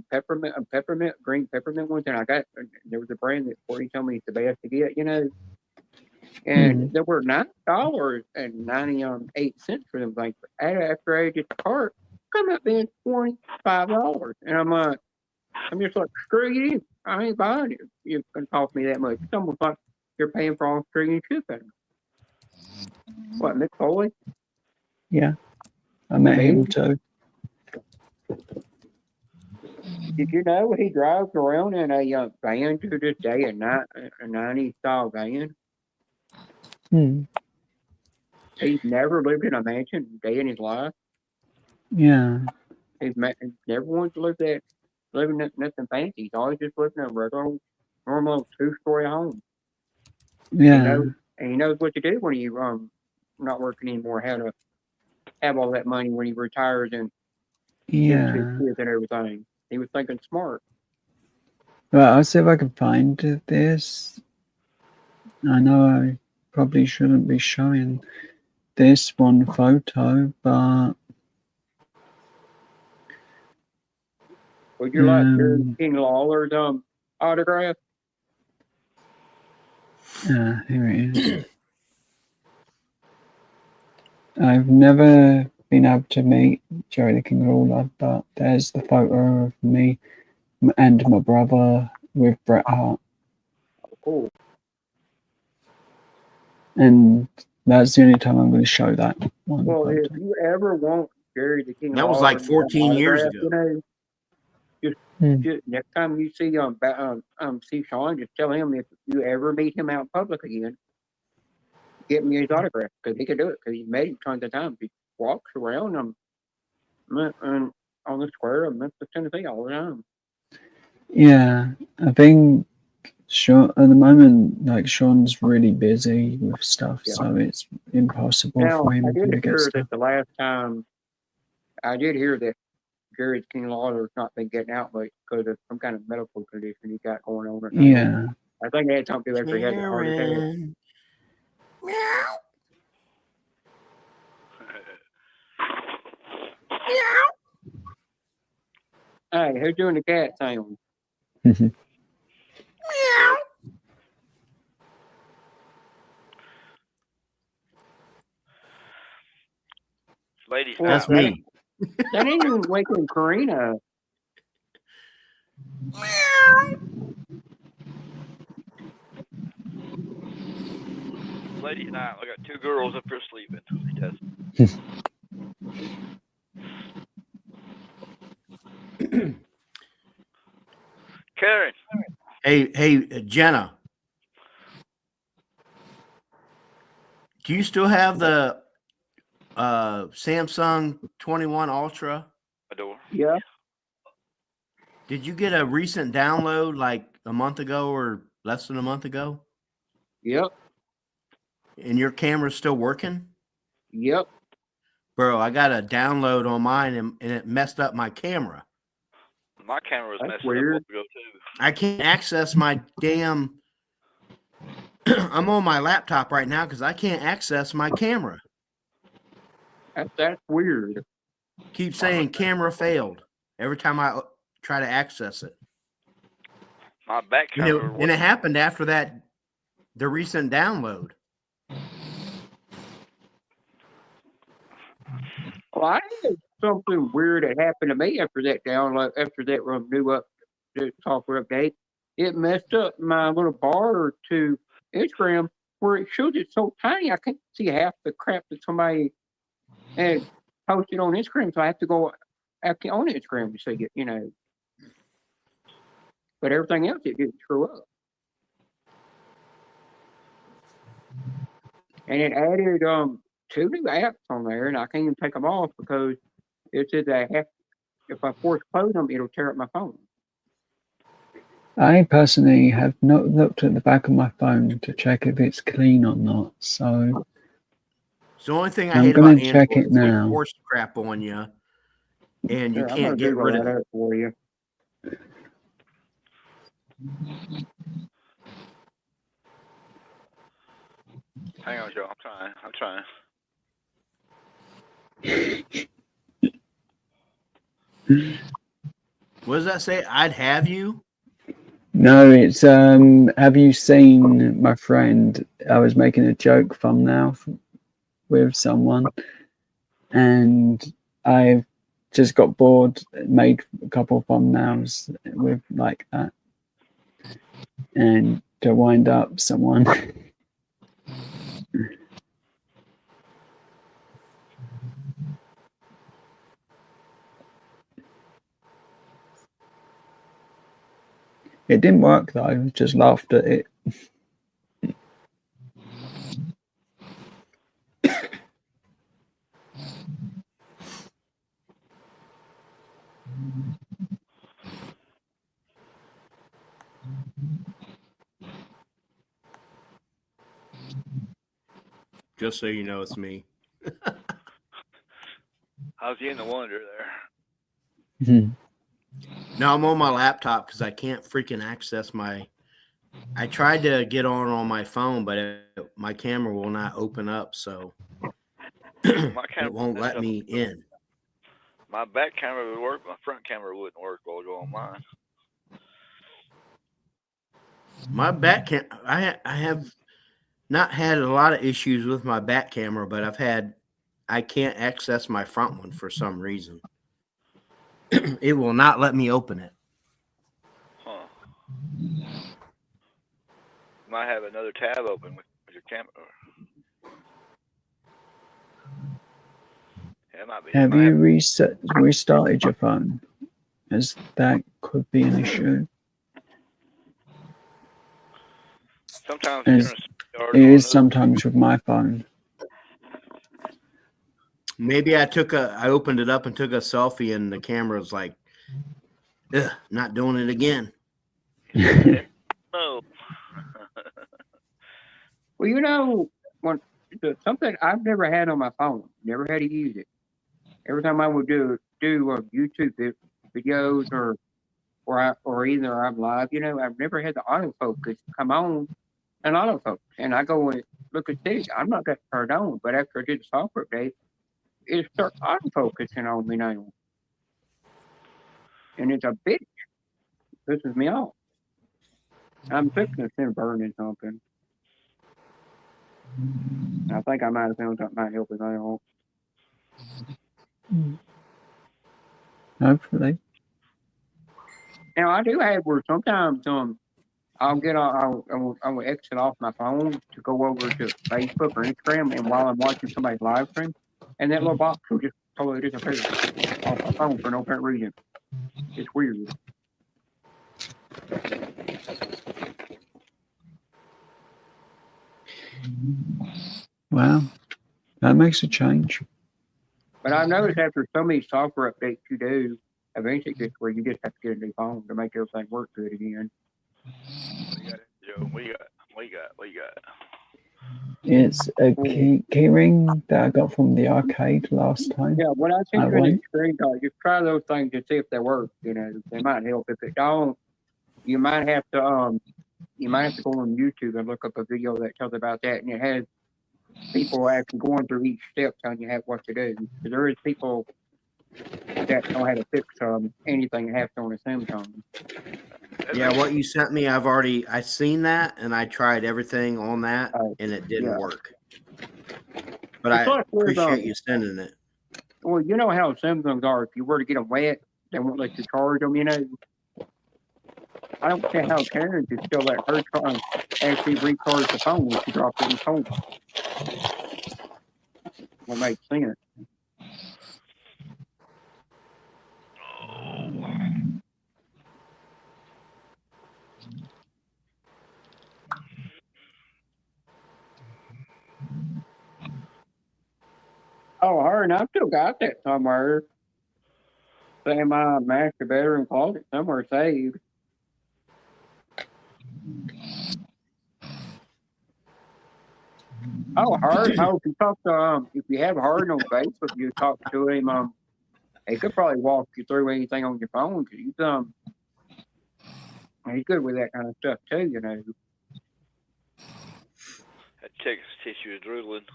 green peppermint ones, and I got there was a brand that Courtney told me it's the best to get, and there were $9.98 for them things. But after I did the cart, come up being $25, and I'm just like, screw you, I ain't buying it. You're gonna cost me that much. It's almost like you're paying for Australian shipping. What, Mick Foley? Yeah, I met him too. Did you know he drives around in a van to this day, a 90s style van? He's never lived in a mansion a day in his life. Yeah. He's never wanted to live in nothing fancy. He's always just lived in a regular, normal 2-story home. Yeah. He knows what to do when he's not working anymore, how to have all that money when he retires and gives his kids and everything. He was thinking smart. Well, I'll see if I can find this. I know I probably shouldn't be showing this one photo, but would you like your King Lawler's autograph? Here it is. I've never been able to meet Jerry the King Lawler, but there's the photo of me and my brother with Bret Hart. Cool. And that's the only time I'm going to show that one. Well, photo. if you ever want Jerry the King That was like 14 years ago. Just next time you see see Sean, just tell him if you ever meet him out in public again, get me his autograph because he could do it because he's made him tons of times. He walks around them on the square of Memphis, Tennessee all the time. Yeah, I think Sean at the moment, like Sean's really busy with stuff, Yeah. so it's impossible Now, for I him did to get hear stuff. that the last time, I did hear that Gary's King Lawler's not been getting out much because of some kind of medical condition he got going on. Yeah. I think it had something to do after he had the heart attack. Karen. Meow. Hey, who's doing the cat sound? Meow. Ladies' Well, night. That's me. That ain't even waking Karina up. Ladies' night. I got 2 girls up here sleeping. Karen. Hey, Jenna. Do you still have the Samsung 21 Ultra? Adore. Yeah. Did you get a recent download like a month ago or less than a month ago? Yep. And your camera's still working? Yep. Bro, I got a download on mine and it messed up my camera. My camera was That's messed weird. up a while ago too. I can't access my damn. I'm on my laptop right now because I can't access my camera. That's weird. Keep saying camera failed every time I try to access it. My back And camera it happened after that, the recent download. Well, I had something weird that happened to me after that download, after that new the software update. It messed up my little bar to Instagram where it shows it so tiny I can't see half the crap that somebody had posted on Instagram. So I have to go actually on Instagram to see it, you know. But everything else it didn't screw up. And it added 2 new apps on there, and I can't even take them off because it says if I force close them, it'll tear up my phone. I personally have not looked at the back of my phone to check if it's clean or not, so It's the only thing I I'm hate gonna about check Android it is they now. force crap on you, and you Here, I'm gonna can't get Google rid of that it. up for you. Hang on, Joe. I'm trying. What does that say? I'd have you. No, it's have you seen my friend? I was making a joke thumbnail with someone, and I've just got bored, made a couple thumbnails with like that, and to wind up someone. It didn't work though. I just laughed at it. Just so you know, it's me. I was getting the wonder there. Hmm. No, I'm on my laptop because I can't freaking access my. I tried to get on my phone, but my camera will not open up, so My camera it won't let me in. My back camera would work. My front camera wouldn't work while I go on mine. My back cam. I have not had a lot of issues with my back camera, but I can't access my front one for some reason. It will not let me open it. Huh. Might have another tab open with your camera. Yeah, it might be. Have you restarted your phone? As that could be an issue. Sometimes the internet It is sometimes with my phone. Maybe I opened it up and took a selfie, and the camera was like, ugh, not doing it again. No. Well, you know, something I've never had on my phone, never had to use it. Every time I would do YouTube videos or either I'm live, you know, I've never had the autofocus come on an autofocus, and I go and look at this. I'm not that turned on, but after I did the software update, it starts autofocusing on me now, and it's a bitch. Pisses me off. I'm fixing to send burning something. I think I might have found something might help with that. Hopefully. Now I do have where sometimes I'll exit off my phone to go over to Facebook or Instagram, and while I'm watching somebody's live stream, and that little box will just totally disappear off my phone for no apparent reason. It's weird. Wow, that makes a change. But I've noticed after so many software updates you do, eventually it gets where you just have to get a new phone to make everything work good again. We got. It's a key ring that I got from the arcade last time. Yeah, when I sent you the screenshot, just try those things to see if they work. You know, they might help. If it don't, you might have to go on YouTube and look up a video that tells about that, and it has people actually going through each step telling you what to do. Because there is people that know how to fix anything that happens on a Samsung. Yeah, what you sent me, I seen that, and I tried everything on that, and it didn't work. But I appreciate you sending it. Well, you know how Samsungs are. If you were to get them wet, they won't let you charge them, you know. I don't see how Karen could still let her actually recharge the phone when she drops it in the phone. What makes sense. Oh, her, and I've still got that somewhere. Say my master bedroom closet somewhere saved. Oh, Hard. Oh, if you have Hard on Facebook, you talk to him. He could probably walk you through anything on your phone because he's good with that kind of stuff too. You know. That Texas tissue is drooling.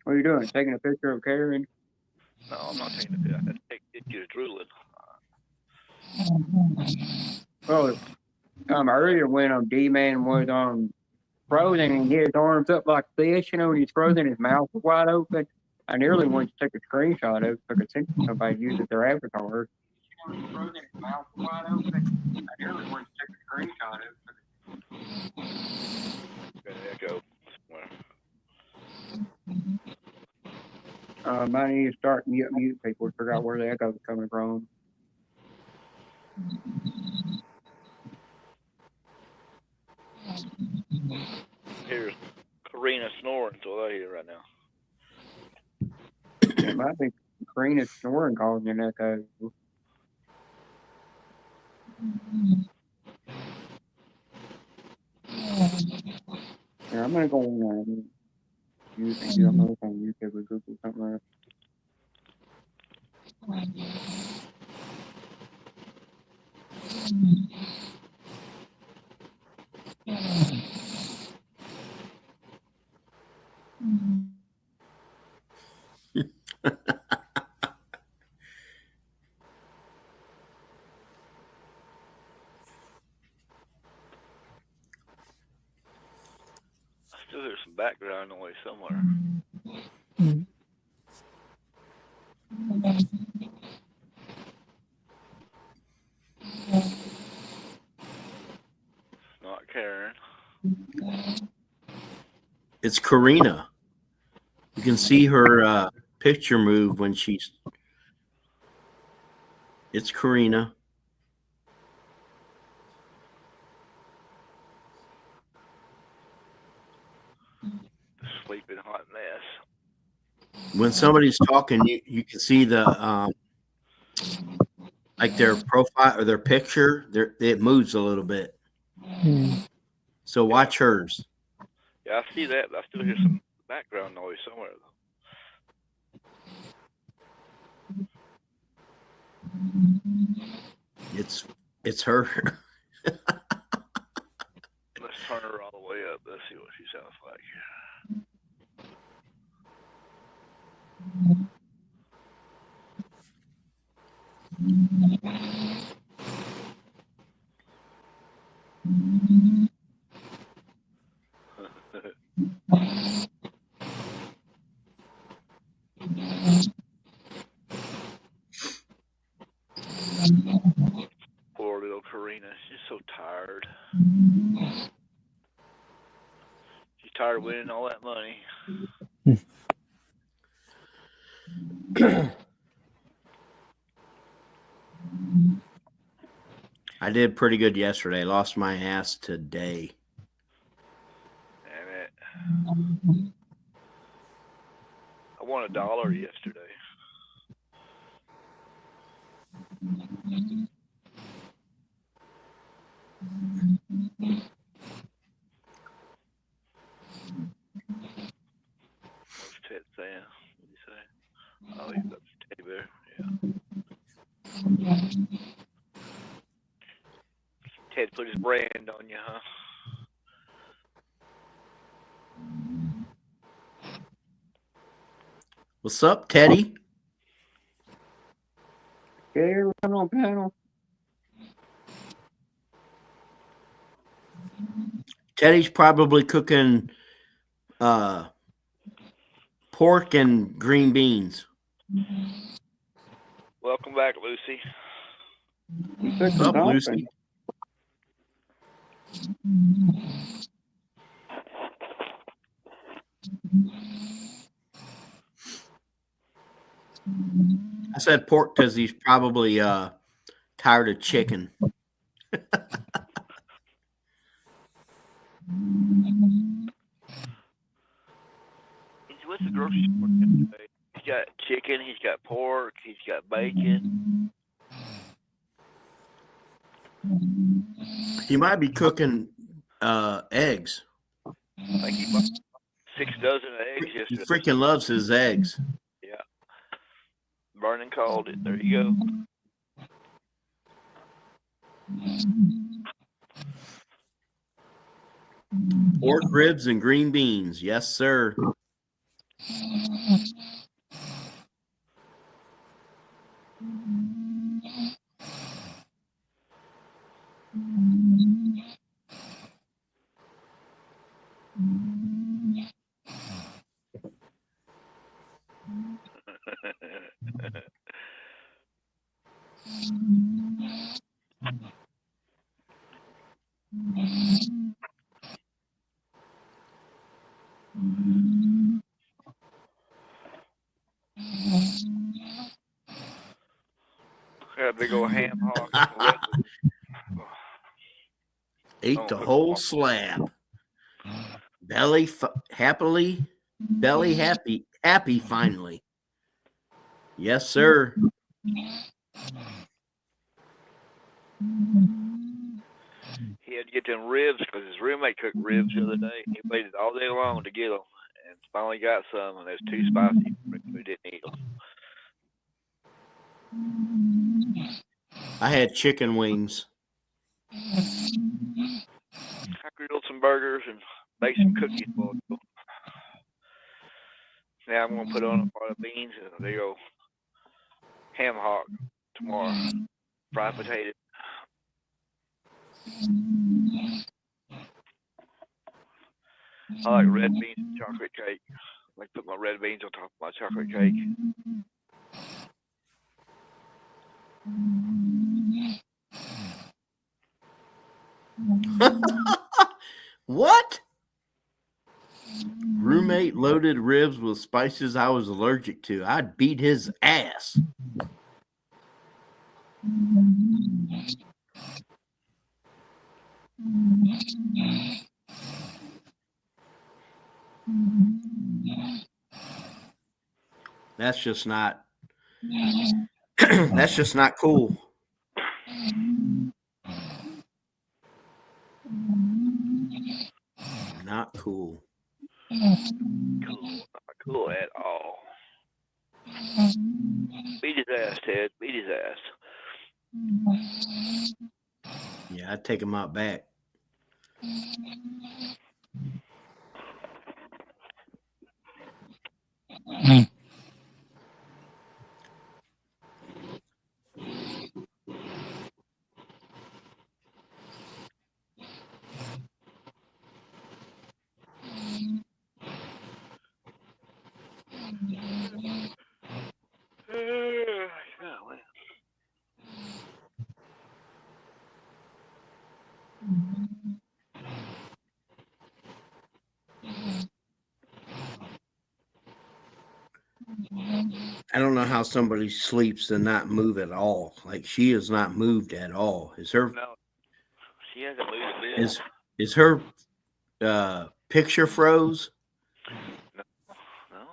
What are you doing? Taking a picture of Karen? No, I'm not taking a picture. That Texas tissue is drooling. Well, earlier when D-Man was frozen and he had his arms up like this, you know, when he's frozen, his mouth was wide open. I nearly wanted to take a screenshot of it so I could send somebody using their avatar. When he's frozen, his mouth was wide open. I nearly wanted to take a screenshot of it. Got an echo somewhere. Might need to start mute people to figure out where the echo is coming from. Here's Karina snoring, so I hear right now. It might be Karina snoring causing an echo. Yeah, I'm gonna go on YouTube. I'm gonna look on YouTube or Google something like I still hear some background noise somewhere. It's not Karen. It's Karina. You can see her picture move when she's. It's Karina. when somebody's talking, you can see the like their profile or their picture. It moves a little bit. So watch hers. Yeah, I see that, but I still hear some background noise somewhere, though. It's her. Let's turn her all the way up. Let's see what she sounds like. Poor little Karina. She's so tired. She's tired of winning all that money. I did pretty good yesterday. Lost my ass today. Damn it. I won $1 yesterday. What's Ted saying? What did he say? Oh, he's got the teddy bear. Yeah. Ted put his brand on you, huh? What's up, Teddy? Okay, run on panel. Teddy's probably cooking pork and green beans. Welcome back, Lucy. What's up, Lucy? I said pork because he's probably tired of chicken. He went to the grocery store yesterday. He's got chicken, he's got pork, he's got bacon. He might be cooking eggs. I think he bought 6 dozen eggs He yesterday. freaking loves his eggs. Yeah. Vernon called it. There you go. Pork ribs and green beans. Yes, sir. Got a big old ham hock. Ate the whole slab. Belly happy finally. Yes, sir. He had to get them ribs because his roommate cooked ribs the other day. He waited all day long to get them and finally got some, and they was too spicy. We didn't eat them. I had chicken wings. I grilled some burgers and baked some cookies for them. Now I'm going to put on a pot of beans and there you go. Ham hock tomorrow. Fried potatoes. I like red beans and chocolate cake. I like to put my red beans on top of my chocolate cake. What? Roommate loaded ribs with spices I was allergic to. I'd beat his ass. That's just not. That's just not cool. Not cool. Cool. Not cool at all. Beat his ass, Ted. Beat his ass. Yeah, I'd take him out back. I don't know how somebody sleeps and not move at all. Like she is not moved at all. Is her? No, she hasn't moved a bit. Is her picture froze? No.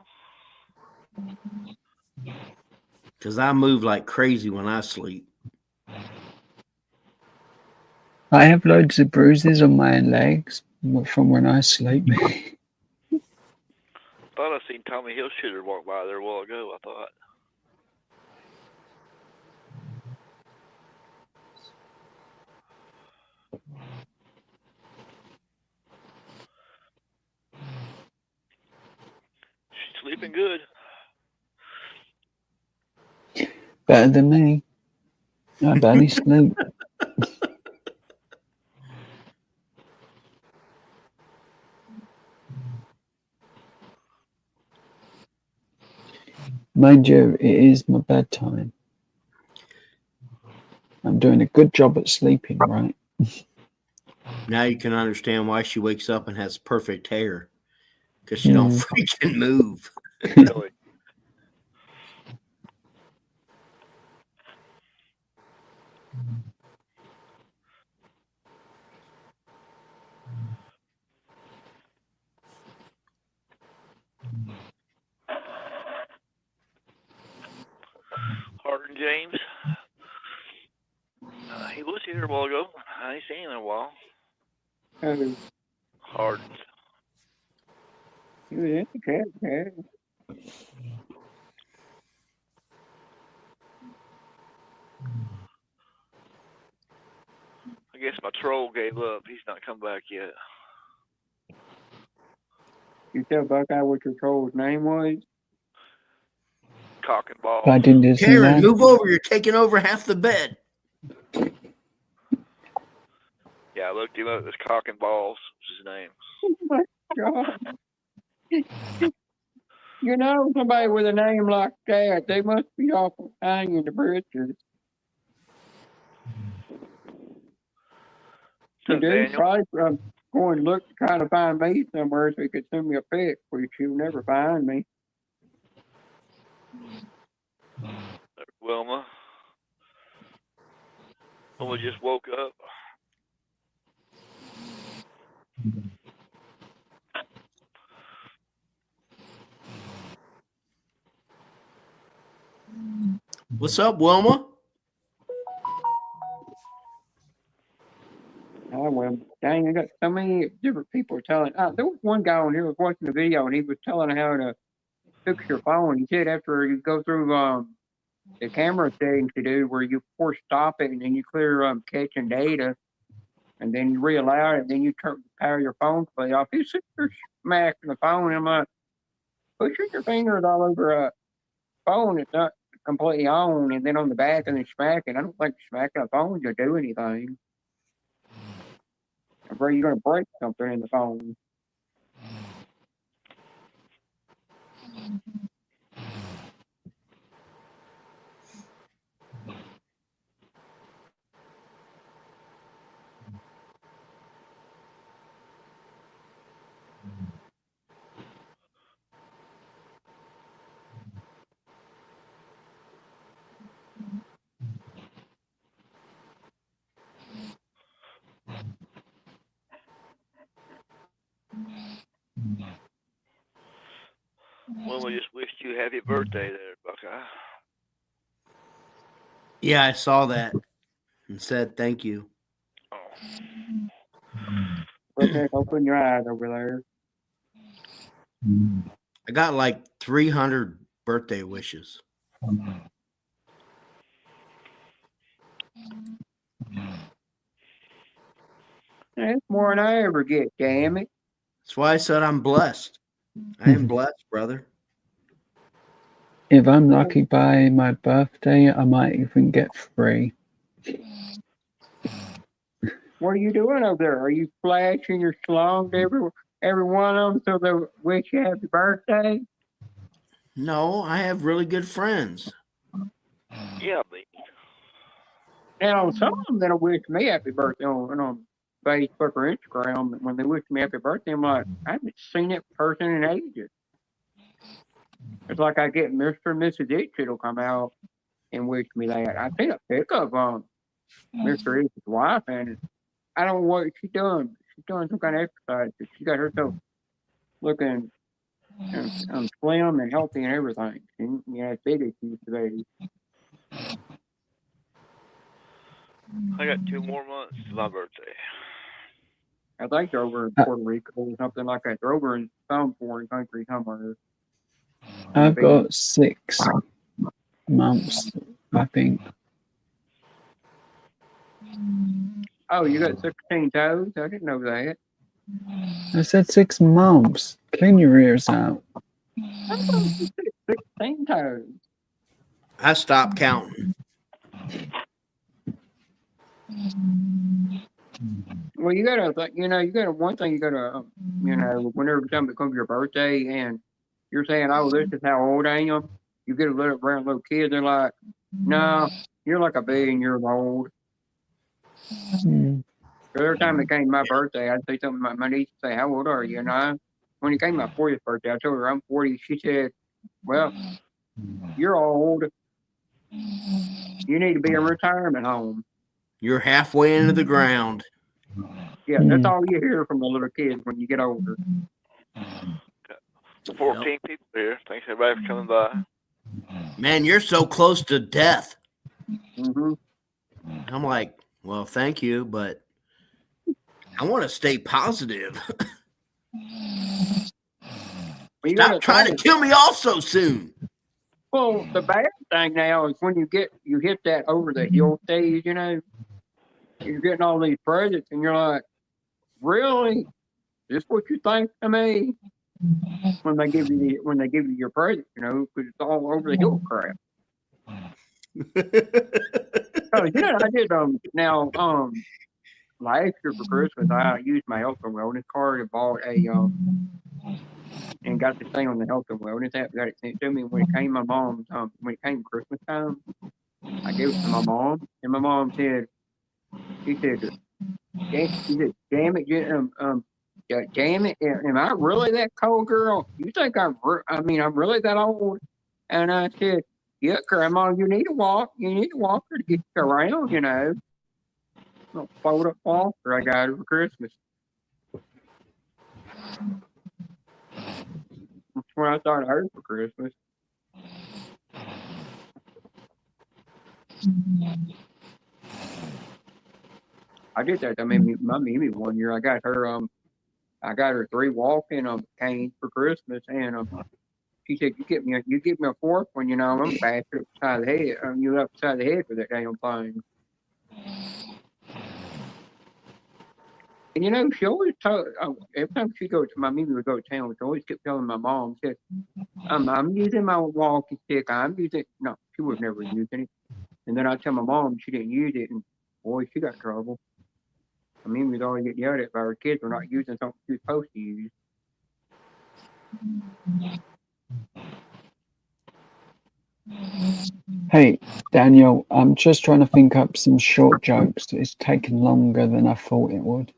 Because I move like crazy when I sleep. I have loads of bruises on my legs from when I sleep. Thought I seen Tommy Hilshooter walk by there a while ago. I thought. She's sleeping good. Better than me. I barely sleep. Mind you, it is my bedtime. I'm doing a good job at sleeping, right? Now you can understand why she wakes up and has perfect hair. Because she don't freaking move. Really. Harden James. He was here a while ago. I ain't seen him in a while. Oh, Harden. he was in the cat. I guess my troll gave up. He's not come back yet. You tell Buckeye what your troll's name was? Cock and ball. I didn't just Karen, move over. You're taking over half the bed. Yeah, I looked him up. It's Cock and Balls was his name. Oh my God. You know, somebody with a name like that, they must be awful hanging in the britches. The dude probably going to look trying to find me somewhere so he could send me a pic, which he'll never find me. Wilma. Wilma just woke up. What's up, Wilma? Oh, well, dang, I got so many different people telling. There was one guy on here was watching the video and he was telling how to fix your phone. He said after you go through the camera settings to do where you force stop it and then you clear catching data and then you reallow it and then you power your phone play off. He's sitting there smacking the phone and I'm like, pushing your fingers all over a phone it's not completely on and then on the back and then smacking. I don't think smacking a phone to do anything. I'm afraid you're going to break something in the phone. Wilma just wished you happy birthday there, Buckeye. Yeah, I saw that and said thank you. Okay, open your eyes over there. I got like 300 birthday wishes. That's more than I ever get, damn it. That's why I said I'm blessed. I am blessed, brother. If I'm lucky by my birthday, I might even get 3. What are you doing over there? Are you flashing your slong to every one of them so they wish you happy birthday? No, I have really good friends. Yeah, but Now, some of them that'll wish me happy birthday on Facebook or Instagram, when they wish me happy birthday, I'm like, I haven't seen that person in ages. It's like I get Mr. and Mrs. Itch that'll come out and wish me that. I seen a pic of Mr. Itch's wife, and I don't know what she's doing. She's doing some kind of exercise. She got herself looking slim and healthy and everything. And, as big as she used to be. I got 2 more months to my birthday. I think they're over in Puerto Rico or something like that. They're over in some foreign country somewhere. I've got 6 months, I think. Oh, you got 16 toes? I didn't know that. I said 6 months. Clean your ears out. I thought you said 16 toes. I stopped counting. Well, you gotta, one thing you gotta, whenever time becomes your birthday and you're saying, oh, this is how old I am, you get a little around little kids, they're like, no, you're like 1 billion years old. Every time it came to my birthday, I'd say something. My niece would say, how old are you? And when it came to my 40th birthday, I told her I'm 40. She said, well, you're old. You need to be in a retirement home. You're halfway into the ground. Yeah, that's all you hear from the little kids when you get older. 14 people here. Thanks everybody for coming by. Man, you're so close to death. Mm-hmm. I'm like, well, thank you, but I want to stay positive. Stop trying to kill me off so soon. Well, the bad thing now is when you hit that over the hill stage, you're getting all these presents and you're like, really? Is this what you think of me? When they give you your present, because it's all over the hill crap. So I did now last year for Christmas I used my health and wellness card and bought and got this thing on the health and wellness app, got it sent to me. When it came when it came Christmas time, I gave it to my mom, and my mom said, damn it, damn it, am I really that cold, girl? You think I'm really that old? And I said, yeah, Grandma, you need a walker to get you around, A fold-up walker I got her for Christmas. That's what I thought I heard for Christmas. I did that. I mean, my Mimi one year, I got her 3 walking canes for Christmas, and she said, "You get me a 4th one, I'm gonna bash it upside the head. You upside the head for that damn thing." And she always told every time she goes to my Mimi would go to town, she always kept telling my mom, she said, I'm using my walking stick. No, she was never using it. And then I tell my mom she didn't use it, and boy, she got trouble. I mean, we'd always get yelled at by her kids for not using something she was supposed to use. Hey, Daniel, I'm just trying to think up some short jokes. It's taken longer than I thought it would.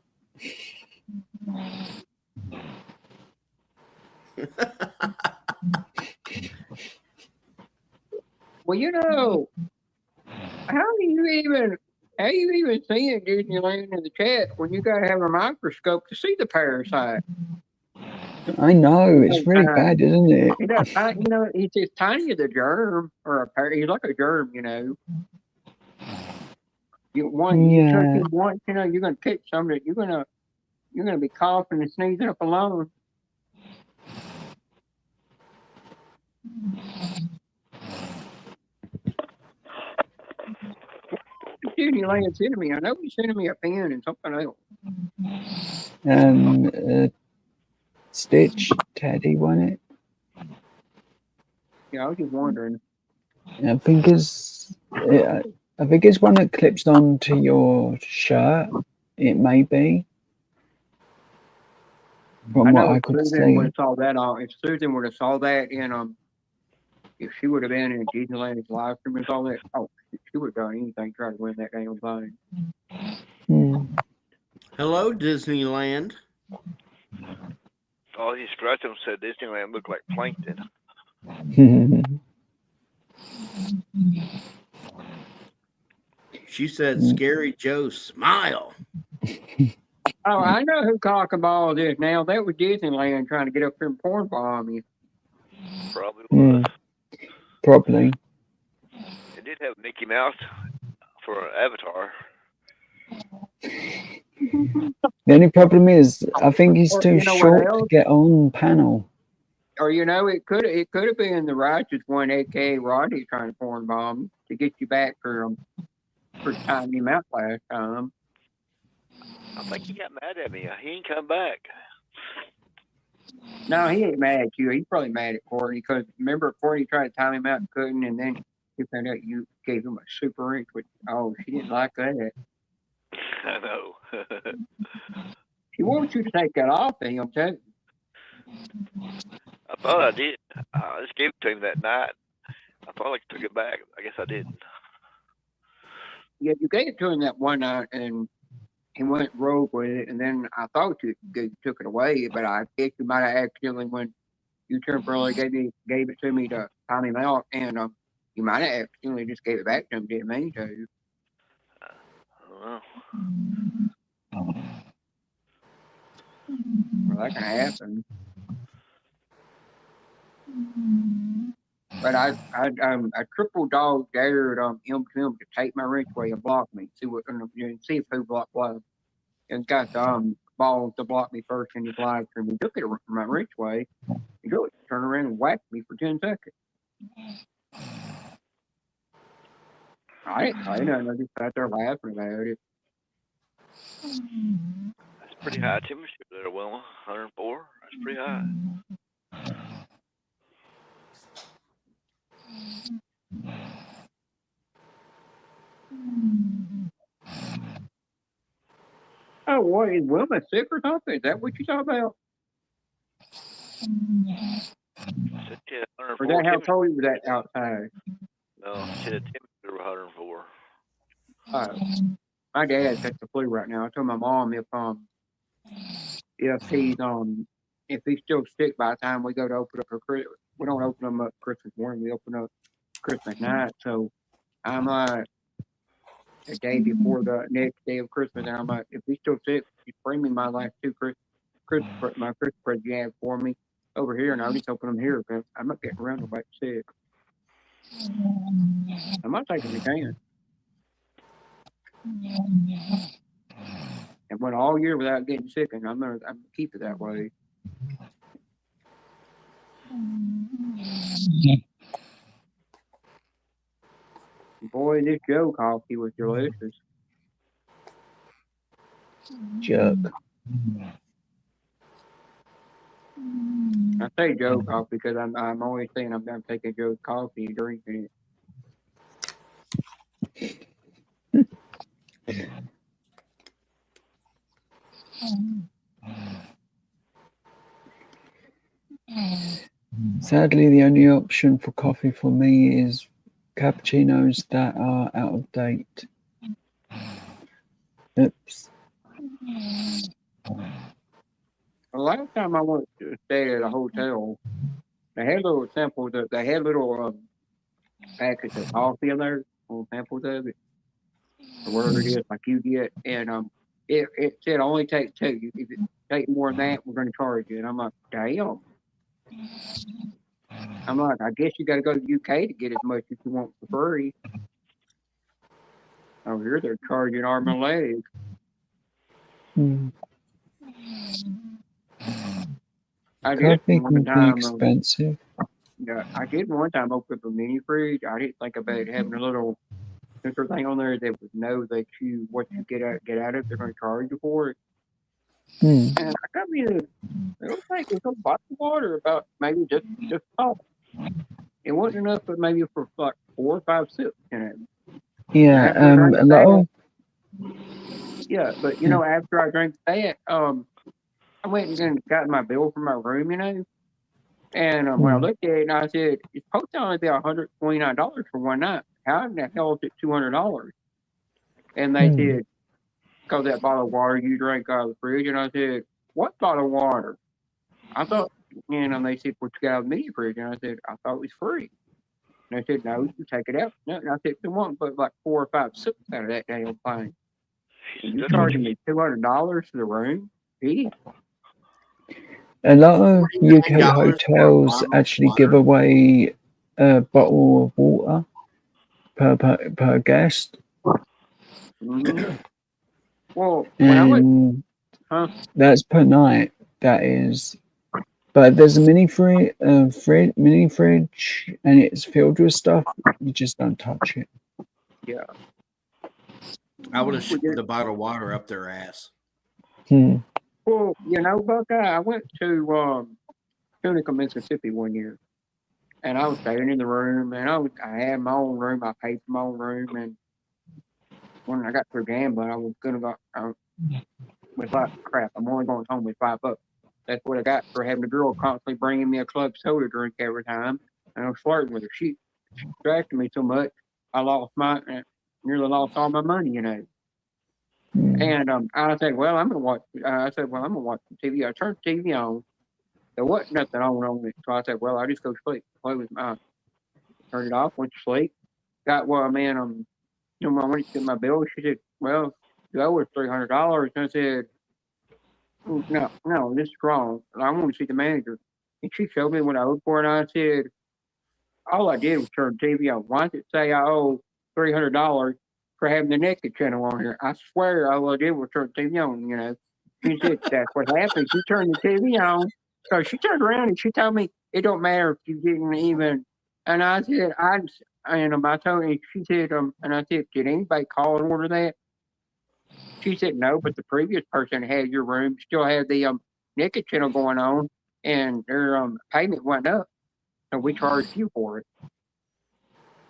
Well, how you even seeing Disneyland in the chat when you gotta have a microscope to see the parasite? I know, it's really Uh, bad, isn't it? He does, he's as tiny as a germ or a he's like a germ, You touch Yeah. him once, you're gonna catch something that you're gonna be coughing and sneezing up alone. Disneyland sending me. I know he's sending me a pen and something else. Stitch Teddy won it. Yeah, I was just wondering. I think it's one that clips onto your shirt. It may be. From I what know I if could Susan would see. have saw that if Susan would have saw that if she would have been in Disneyland's live stream and saw that, she would have done anything to try to win that damn thing. Hello, Disneyland. Oh, he scratched him. Said Disneyland looked like plankton. She said, "Scary Joe, smile." Oh, I know who cock and ball is now. That was Disneyland trying to get up here and porn bomb you. Probably was. Probably. It did have Mickey Mouse for an avatar. The only problem is, I think he's too You know what short to else? get on panel. Or it could have been the righteous one, aka Rodney, trying to porn bomb to get you back for timing him out last time. I think he got mad at me. He ain't come back. No, he ain't mad at you. He's probably mad at Courtney because remember Courtney tried to time him out and couldn't, and then he found out you gave him a super ink. Which she didn't like that. I know. She wants you to take that off him, too. I thought I did. I just gave it to him that night. I thought I took it back. I guess I didn't. Yeah, you gave it to him that one night, and he went rogue with it, and then I thought you took it away, but I guess you might have accidentally, when you temporarily gave it to me to time him out, and you might have accidentally just gave it back to him, didn't mean to. I don't know. Well, that can happen. But I triple dog dared him to take my wrench away and block me. See if who blocked what. And got the balls to block me first in his live stream. He took it from my wrench way. He turned around and whacked me for 10 seconds. I didn't say nothing. I just sat there laughing about it. That's pretty high temperature there, Wilma. 104. That's pretty high. Oh, what? Is Wilma sick or something? Is that what you talking about? Or that how cold was that outside? No, she had a temperature of 104. My dad's got the flu right now. I told my mom if he's still sick by the time we go to open up for Christmas, we don't open them up Christmas morning. We open up Christmas night. So I'm like, the day before the next day of Christmas, and I'm like, if he's still sick, just bring me my last two my Christmas present you have for me over here, and I'll just open them here because I'm not getting around to back sick. I'm not taking the chance. And went all year without getting sick, and I'm gonna keep it that way. Boy, this Joe coffee was delicious. Jerk. I say Joe coffee because I'm always saying I'm taking Joe's coffee and drinking it. Sadly, the only option for coffee for me is cappuccinos that are out of date. Oops. The last time I went to stay at a hotel, they had little samples. They had little packets of coffee in there, little samples of it, or whatever it is, like you get, and it said only take two. If it take more than that, we're going to charge you. And I'm like, damn. I'm like, I guess you got to go to the UK to get as much as you want for free. Over here, they're charging arm and leg. Mm. I did Coffee one can be time. expensive. Yeah, I did one time open up a mini fridge. I didn't think about having a little sensor thing on there that would know that what you get out of, they're going to charge you for it. Mm. And I got me I don't think it was a bottle of water, about maybe just salt. It wasn't enough, but maybe for like 4 or 5 sips, you know. Yeah, After I drank a lot of yeah, but you know, after I drank that, I went and got my bill for my room, you know. And when I looked at it, and I said, it's supposed to only be $129 for one night. How in the hell is it $200? And they said, because that bottle of water you drank out of the fridge. And I said, what bottle of water? I thought, and they said, what you got out of the mini fridge? And I said, I thought it was free. And they said, no, you take it out. No, and I said, they want but like 4 or 5 sips out of that damn thing. And you charging me $200 for the room? Gee. a lot of UK $49 hotels actually give away a bottle of water per guest. Mm-hmm. Well, when I went, that's per night. That is, but there's a mini fridge, and it's filled with stuff. You just don't touch it. Yeah, I would have shoved the bottle of water up their ass. Well, you know, Buckeye, I went to Tunica, Mississippi one year, and I was staying in the room, and I had my own room. I paid for my own room, and when I got through gambling, I was gonna go with like crap. I'm only going home with $5. That's what I got for having a girl constantly bringing me a club soda drink every time, and I was flirting with her. She distracted me so much, I nearly lost all my money, you know. And I said, well, I'm gonna watch. I'm gonna watch the TV. I turned the TV on. There wasn't nothing on it, so I said, well, I just go to sleep. Turned it off, went to sleep. You know, when I went to get my bill, she said, well, the owe was $300. And I said, no, this is wrong. I want to see the manager. And she showed me what I owed for it. And I said, all I did was turn the TV on. Why does it say I owe $300 for having the naked channel on here? I swear all I did was turn the TV on, you know. She said, that's what happens. You turn the TV on. So she turned around and she told me, it don't matter if you didn't even. And I said, I told her, she said, and I said, did anybody call and order that? She said, no, but the previous person had your room, still had the naked channel going on, and their payment went up. So we charged you for it.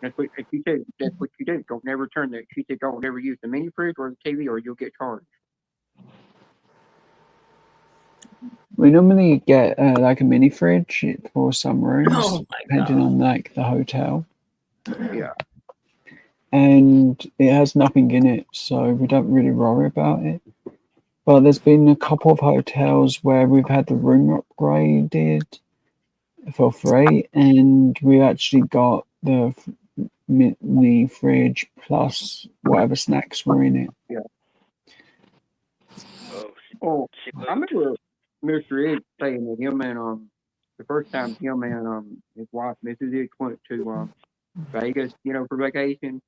That's what she said. That's what you do. Don't never turn that. She said, don't never use the mini fridge or the TV, or you'll get charged. We normally get like a mini fridge for some rooms, depending on like the hotel. Yeah. And it has nothing in it, so we don't really worry about it. But there's been a couple of hotels where we've had the room upgraded for free, and we actually got the mini fridge plus whatever snacks were in it. Yeah. Oh, I remember Mr. Ed saying that him and the first time him and his wife Mrs. Ed went to Vegas, you know, for vacation.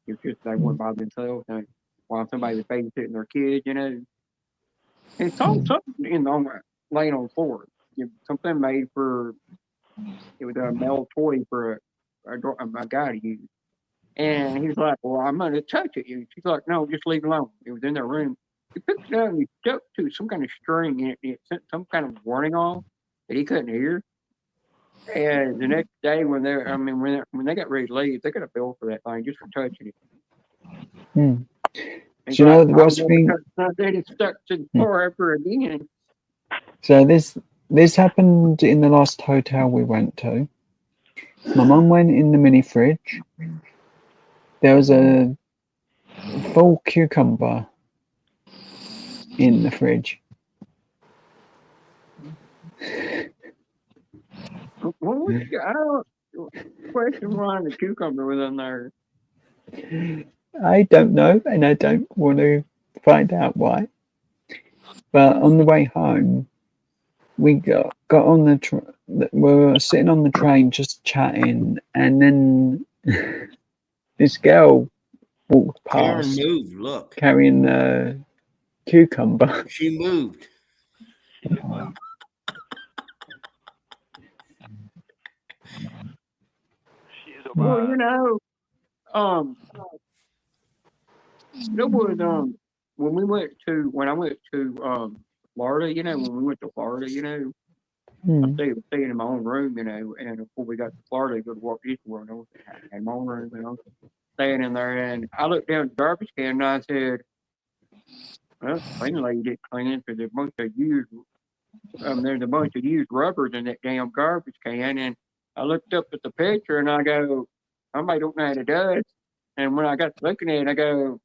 It was just they went by themselves, and while somebody was babysitting their kids, you know. And something laying on the floor. Something made for it was a metal toy for a guy to use. And he's like, well, I'm going to touch it. And she's like, no, just leave it alone. It was in their room. He picked it up and he stuck to some kind of string, and it sent some kind of warning off that he couldn't hear. And the next day, when they got ready to leave, they got a bill for that thing just for touching it. Do you know the worst thing? Then it stuck to the floor ever again. So this happened in the last hotel we went to. My mum went in the mini fridge. There was a full cucumber in the fridge. I don't question why the cucumber was in there. I don't know, and I don't want to find out why. But on the way home, we got on we were sitting on the train just chatting, and then this girl walked Karen past moved. Look, carrying a cucumber. she moved. She's Well, alive. there was when I went to Florida, when we went to Florida, I stayed in my own room, and before we got to Florida, go to Walt Disney World, I had my own room, staying in there, and I looked down at the garbage can and I said, "Well, the cleaning lady didn't clean it because there's a bunch of used rubbers in that damn garbage can." And I looked up at the picture and I go, "Somebody don't know how to do it." And when I got to looking at it, I go,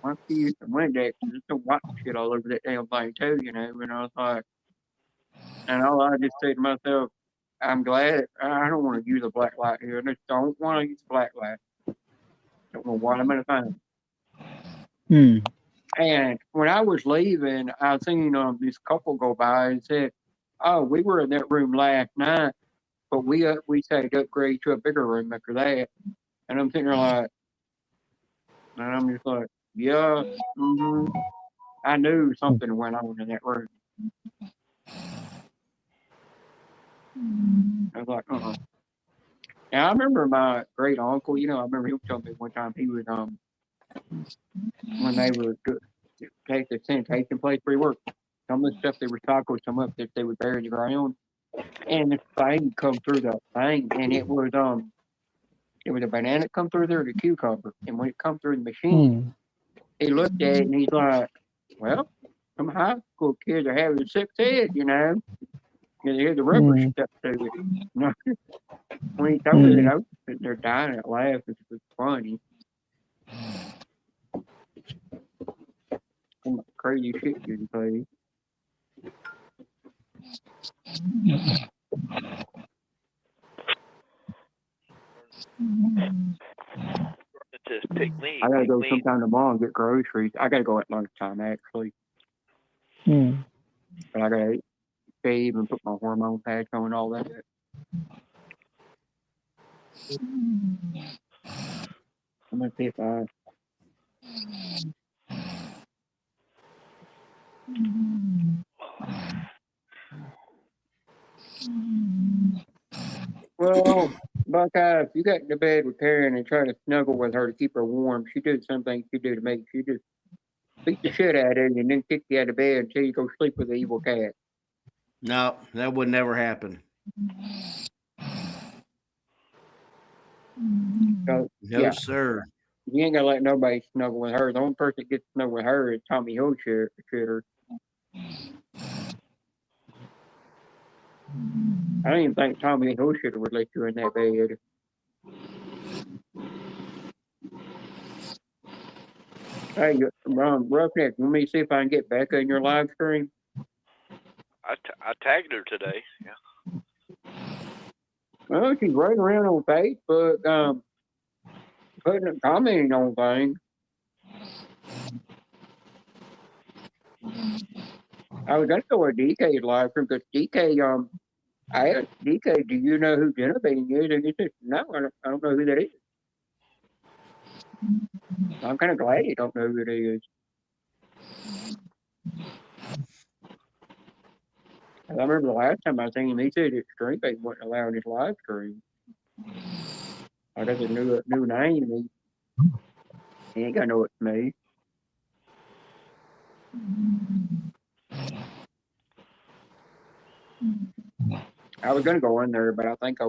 "Why don't you use some Windex? There's some white shit all over that damn thing too, And I was like, and all I just said to myself, I'm glad I don't want to use a black light here. I just don't want to use a black light. Don't know what I'm gonna find. And when I was leaving, I seen this couple go by and said, "Oh, we were in that room last night, but we said upgrade to a bigger room after that." And I'm sitting there like, and I'm just like, yeah, I knew something went on in that room. I was like, And I remember my great uncle. I remember he told me one time he was when they were take the sanitation place where he worked. Some of the stuff they recycled, some of it they would bury in the ground, and this thing come through the thing, and it was a banana come through there, and a cucumber, and when it come through the machine, he looked at it and he's like, "Well, some high school kids are having success, and they had the rubber stuck to it." When he told me that, I was sitting there dying at laughing. It was funny. Some crazy shit you play. It says pick me. I gotta Pick go me. sometime tomorrow and get groceries. I gotta go at lunchtime actually. But I gotta shave and put my hormone patch on and all that. I'm gonna see if I. Well, Buckeye, if you got into bed with Karen and try to snuggle with her to keep her warm, she did something she do to make you just beat the shit out of you and then kick you out of bed until you go sleep with the evil cat. No, that would never happen. So, No, sir. You ain't gonna let nobody snuggle with her. The only person that gets to snuggle with her is Tommy Hilshitter. I don't even think Tommy Hilshitter would let you in that bed. Hey, Roughneck, let me see if I can get Becca in your live stream. I tagged her today. Yeah. Well, she's running around on Facebook, commenting on things. I was gonna go with DK's live stream because DK, I asked DK, "Do you know who Genevieve is?" And he said, "No, I don't know who that is." I'm kind of glad you don't know who it is. I remember the last time I seen him, he said his stream they wasn't allowing his live stream. I got a new name. He ain't gonna know it's me. I was gonna go in there, but I think I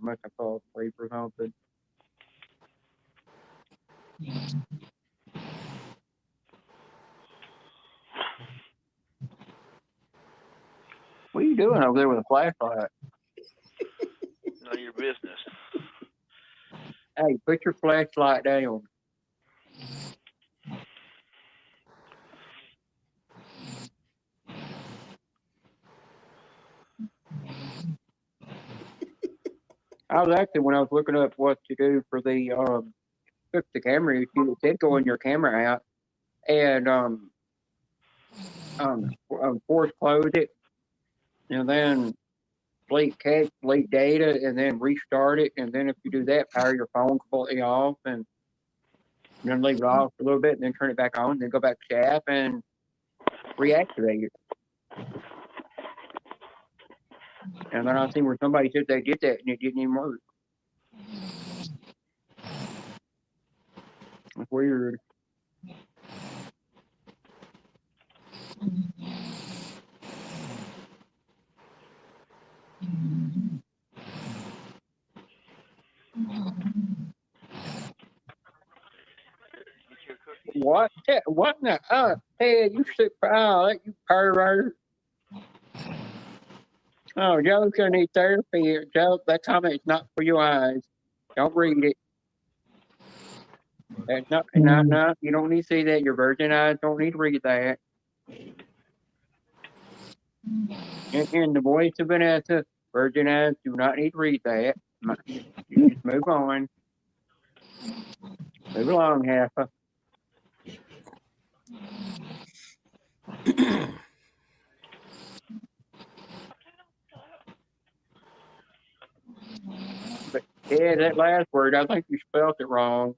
must have fallen asleep or something. What are you doing over there with a flashlight? None of your business. Hey, put your flashlight down. I was actually, when I was looking up what to do for the fix the camera issue, it did go in your camera app, and force close it, and then delete cache, delete data, and then restart it. And then if you do that, power your phone completely off, and then leave it off for a little bit, and then turn it back on. Then go back to the app and reactivate it. And then I see where somebody said they did that and it didn't even work. That's weird. What? What in the? Hey, you sick? Oh, you pervert. Oh, Joe's gonna need therapy. Joe, that comment's not for your eyes. Don't read it. That's not. No. You don't need to see that. Your virgin eyes don't need to read that. In the voice of Vanessa, virgin eyes do not need to read that. You just move on. Move along, Heffa. But yeah, that last word, I think you spelled it wrong.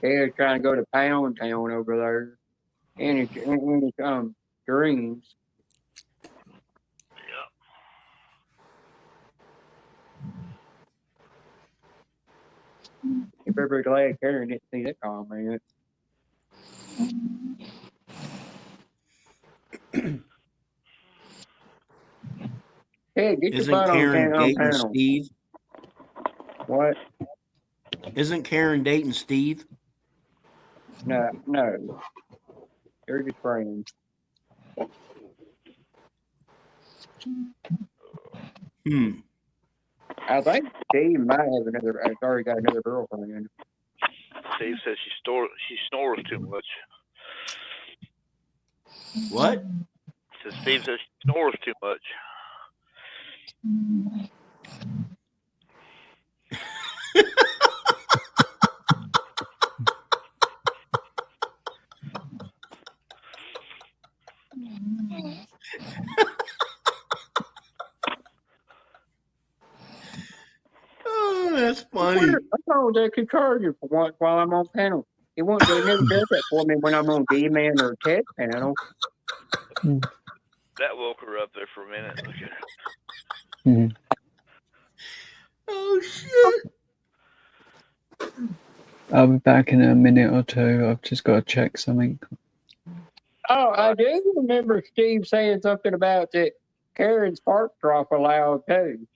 Yeah, trying to go to Pound Town over there, and it's dreams. If ever glad Karen didn't see that comment. Hey, get your Isn't butt Karen on dating panel. Steve? What? Isn't Karen dating Steve? No. They're just friends. I think Steve might have already got another girlfriend. Steve says she snores too much. What? Says Steve says she snores too much. Oh, that's funny. I told they could charge you for once while I'm on panel. They never does that for me when I'm on D-Man or tech panel. That woke her up there for a minute. Look at her. Oh shit! I'll be back in a minute or two. I've just got to check something. Oh, I do remember Steve saying something about that Karen's fart drop allowed too.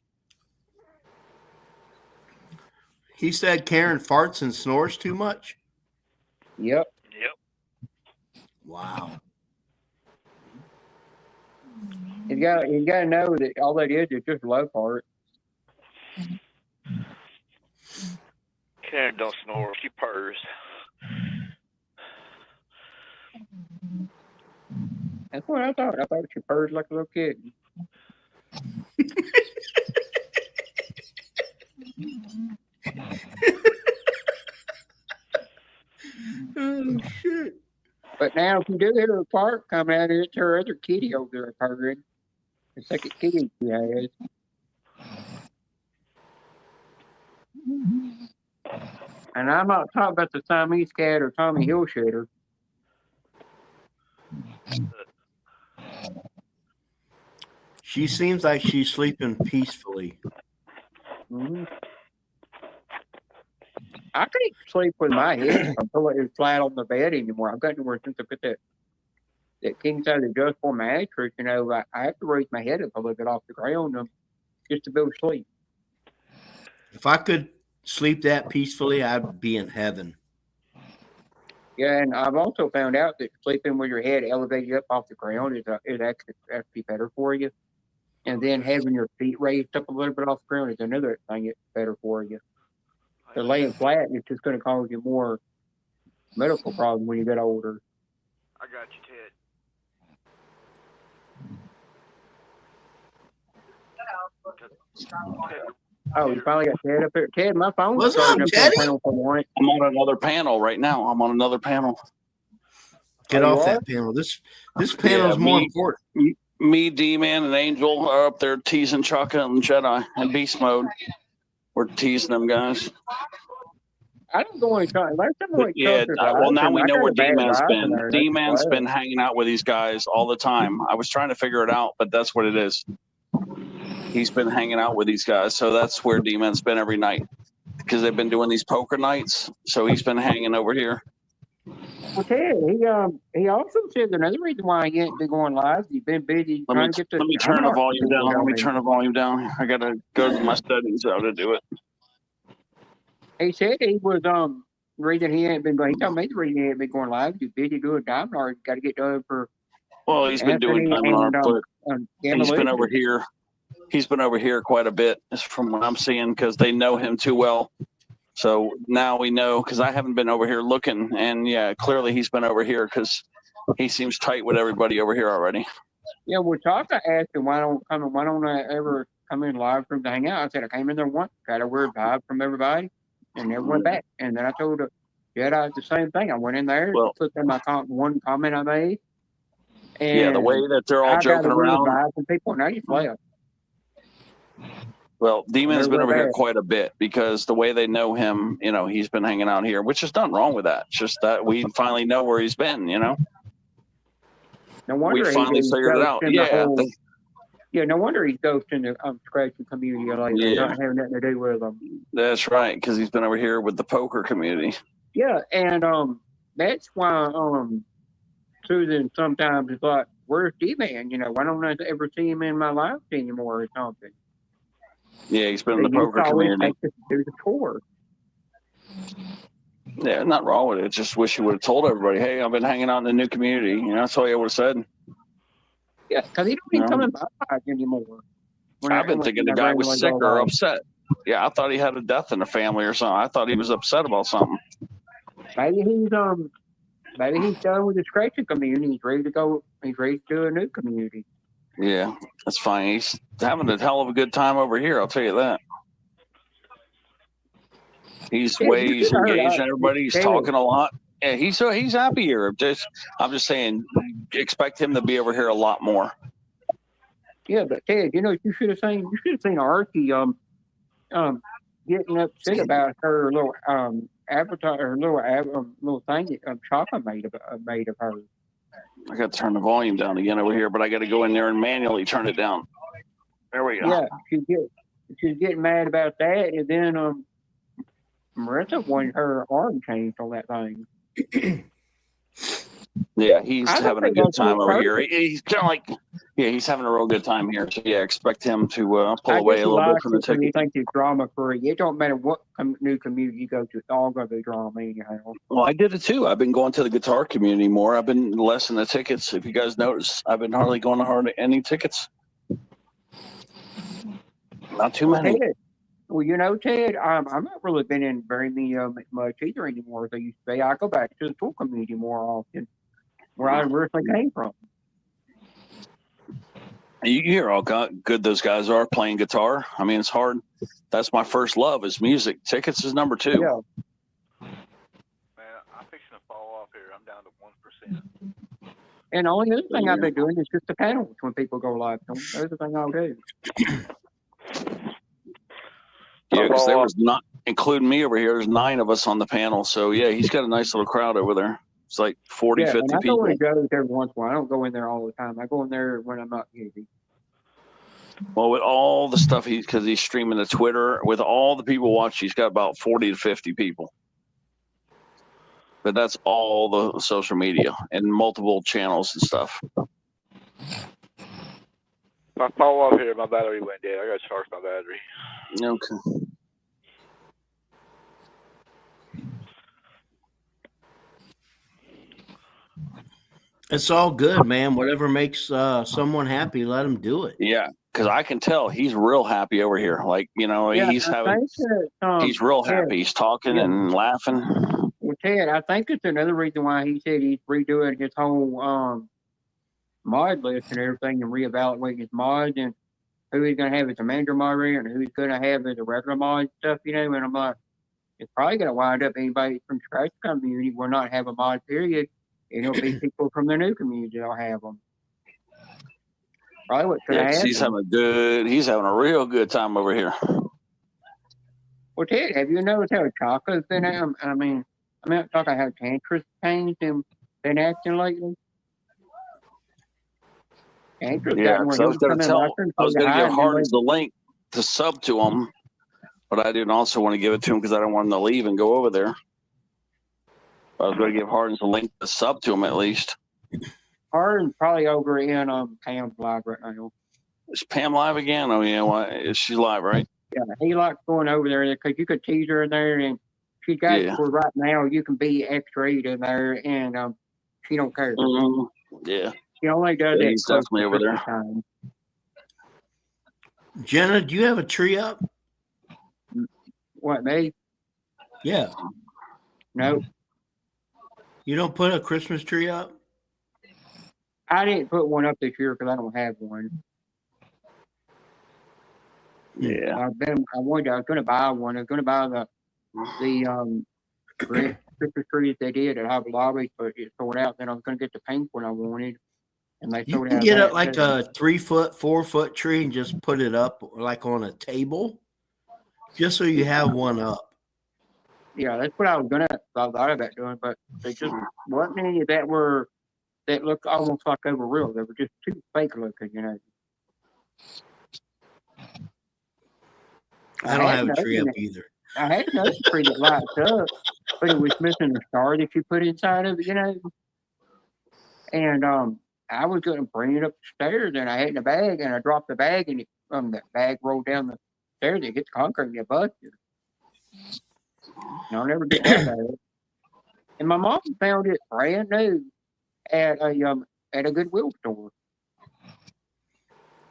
He said Karen farts and snores too much. Yep. Wow. You got to know that all that is just low fart. Karen don't snore. She purrs. That's what I thought. I thought she purrs like a little kid. Oh shit! But now, if you do hear a fart come out, it's her other kitty over there purring. The second kitty she has. And I'm not talking about the Siamese cat or Tommy Hilshitter. She seems like she's sleeping peacefully. Mm-hmm. I can't sleep with my head until it's flat on the bed anymore. I've got nowhere since I put that king size adjustable mattress. You know, I have to raise my head up a little bit off the ground just to be able to sleep. If I could sleep that peacefully, I'd be in heaven. Yeah, and I've also found out that sleeping with your head elevated up off the ground is actually better for you. And then having your feet raised up a little bit off the ground is another thing that's better for you. So laying flat is just going to cause you more medical problems when you get older. I got you, Ted. Oh, you finally got Ted up here. Ted, my phone's What's starting up, up Teddy? on panel for one. I'm on another panel right now. I'm on another panel. Get Oh, you off are? that panel. This panel is Yeah, more me- important. Me, D-Man, and Angel are up there teasing Chaka and Jedi in beast mode. We're teasing them guys. I don't go any time. Last time I went Yeah, Chuck's well, now live, we I know got where a bad D-Man's vibe in been. there. That's D-Man's bad. been hanging out with these guys all the time. I was trying to figure it out, but that's what it is. He's been hanging out with these guys, so that's where D-Man's been every night because they've been doing these poker nights. So he's been hanging over here. Well, Ted, he also said another reason why he ain't been going live. He's been busy trying to get the Let me turn the volume down. Let me turn the volume down. I gotta go to my settings how to do it. He said he was reason he ain't been going. He told me the reason he ain't been going live. He's busy doing diamond art. Got to get done for. Well, he's been doing Anthony diamond art, and, but he's been over here. He's been over here quite a bit, from what I'm seeing, because they know him too well. So now we know, because I haven't been over here looking, and yeah, clearly he's been over here because he seems tight with everybody over here already. Yeah, well, Chaka asked him why don't I ever come in live for him to hang out? I said I came in there once, got a weird vibe from everybody, and never went back. And then I told Jedi the same thing. I went in there, put in my one comment I made. And yeah, the way that they're all joking around. Vibe from people, and I just left. Well, Demon's been over here quite a bit because the way they know him, he's been hanging out here, which is nothing wrong with that. It's just that we finally know where he's been, No wonder we finally figured it out. Yeah, no wonder he's ghosting the scratching community lately, not having nothing to do with them. That's right, because he's been over here with the poker community. Yeah, and that's why Susan sometimes is like, "Where's D-Man? Why don't I ever see him in my life anymore or something?" Yeah, he's been in the poker community. Do the tour. Yeah, not wrong with it. Just wish you would have told everybody, "Hey, I've been hanging out in the new community." That's all you would have said. Yeah, because he don't even come in my life anymore. I've been thinking the guy was sick or upset. Yeah, I thought he had a death in the family or something. I thought he was upset about something. Maybe he's done with the scratching community. He's ready to go. He's ready to do a new community. Yeah, that's fine. He's having a hell of a good time over here. I'll tell you that. He's engaged in everybody. He's talking a lot. Yeah, he's happy here. I'm just saying, expect him to be over here a lot more. Yeah, but Ted, you should have seen Archie getting upset about her little avatar, her little thing that Chaka made of her. I got to turn the volume down again over here, but I got to go in there and manually turn it down. There we go. Yeah, she's getting mad about that, and then Marissa wanted her arm changed on that thing. Yeah, he's having a good time over here. He's kind of like, he's having a real good time here. So yeah, expect him to pull away a little bit from the ticket. You think it's drama free? It don't matter what new community you go to; it's all going to be drama anyhow. Well, I did it too. I've been going to the guitar community more. I've been less in the tickets. If you guys notice, I've been hardly going to any tickets. Not too many. Ted, well, Ted, I'm not really been in very much either anymore as I used to be. I go back to the tool community more often, where I originally came from. You hear how good those guys are playing guitar. I mean, it's hard. That's my first love is music. Tickets is number 2. Yeah. Man, I'm fixing to fall off here. I'm down to 1%. And the only other thing I've been doing is just the panels when people go live. That's the thing I'll do. Yeah, because there was not, including me over here, there's 9 of us on the panel. So, yeah, he's got a nice little crowd over there. It's like 40, 50 people. I go in Joe's every once in a while. I don't go in there all the time. I go in there when I'm not busy. Well, with all the stuff, because he's streaming to Twitter, with all the people watching, he's got about 40 to 50 people. But that's all the social media and multiple channels and stuff. If I fall off here, my battery went dead. I got to charge my battery. Okay. It's all good, man. Whatever makes someone happy, let them do it. Yeah, because I can tell he's real happy over here. Like, Yeah, he's I having, think that he's real Ted, happy. He's talking yeah, and laughing. well, Ted, I think it's another reason why he said he's redoing his whole mod list and everything, and reevaluating his mods and who he's gonna have as a manager moderator and who he's gonna have as a regular mod stuff. And I'm like, it's probably gonna wind up anybody from scratch community will not have a mod period, and it'll be people from the new community that'll have them. Probably what's Yeah, gonna 'cause happen. he's having a real good time over here. Well, Ted, have you noticed how Chaka's been? I'm not talking how Tantra's changed and been acting lately. Tantra's Yeah, gotten where because he would come in last and I was say gonna hi give and then Hardens wait. the link to sub to him, but I didn't also want to give it to him because I don't want him to leave and go over there. I was going to give Hardens the link to sub to him at least. Harden's probably over in Pam's live right now. Is Pam live again? Oh yeah, why is she live? Right? Yeah, he likes going over there because you could tease her in there, and she got Yeah. for right now. You can be X-rated in there, and she don't care. Yeah. She only does Yeah, it he's close definitely to over there. Christmas time. Jenna, do you have a tree up? What, me? Yeah. No, You don't put a Christmas tree up? I didn't put one up this year because I don't have one. Yeah. I was going to buy one. I was going to buy the red Christmas trees they did at Hobby Lobby, but it sold out. Then I was going to get the pink one I wanted, and they You sold can out. get of it that like too. a 3 foot, 4 foot tree and just put it up like on a table, just so you have one up. Yeah, that's what I was gonna. I thought about doing, but they just wasn't any that looked almost like they were real. They were just too fake looking. I don't have a tree up either. I had another tree that lights up, but it was missing the star that you put inside of it. And I was going to bring it up the stairs, and I had it in a bag, and I dropped the bag, and that bag rolled down the stairs. It hit the concrete and it busted. And I'll never get that bag. And my mom found it brand new at a Goodwill store.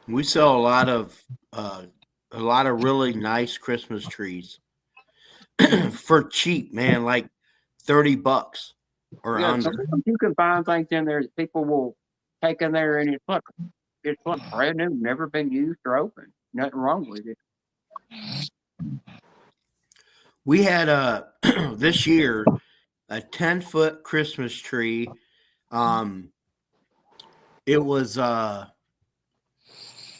We sell a lot of really nice Christmas trees for cheap, man, like $30 or Yeah, under. sometimes you can find things in there that people will take in there, and it's brand new, never been used or opened. Nothing wrong with it. We had this year a 10-foot Christmas tree. It was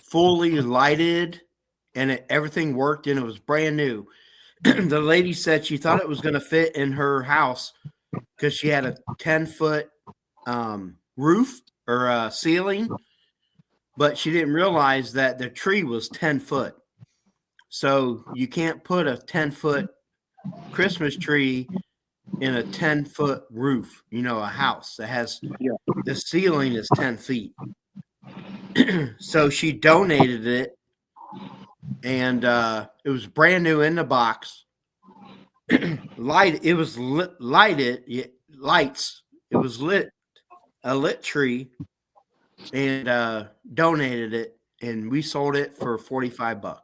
fully lighted, and everything worked, and it was brand new. The lady said she thought it was going to fit in her house because she had a 10-foot roof or ceiling, but she didn't realize that the tree was 10 foot. So you can't put a 10-foot Christmas tree in a 10-foot roof, a house that has the ceiling is 10 feet. So she donated it, and it was brand new in the box. It was lighted lights. It was a lit tree, and donated it, and we sold it for $45.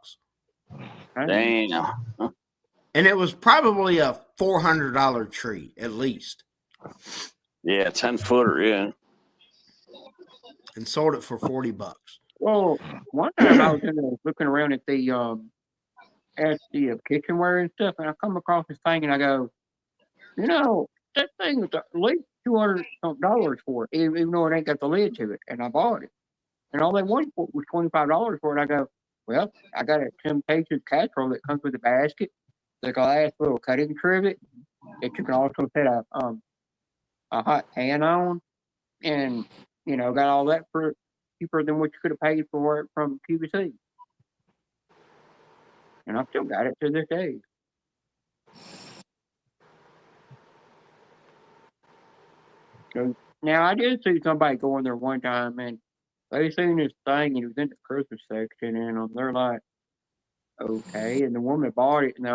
Damn. And it was probably a $400 tree at least. Yeah, 10-footer, yeah. And sold it for $40. Well, one time I was in there looking around at the kitchenware and stuff, and I come across this thing, and I go, that thing was at least $200 for it, even though it ain't got the lid to it. And I bought it, and all they wanted for it was $25 for it. I go, well, I got a Temptations casserole that comes with a basket, the glass little cutting trivet that you can also set a hot pan on, and got all that for cheaper than what you could have paid for it from QVC. And I've still got it to this day. So now I did see somebody go in there one time, and they seen this thing, and it was in the Christmas section, and they're like, okay. And the woman bought it, and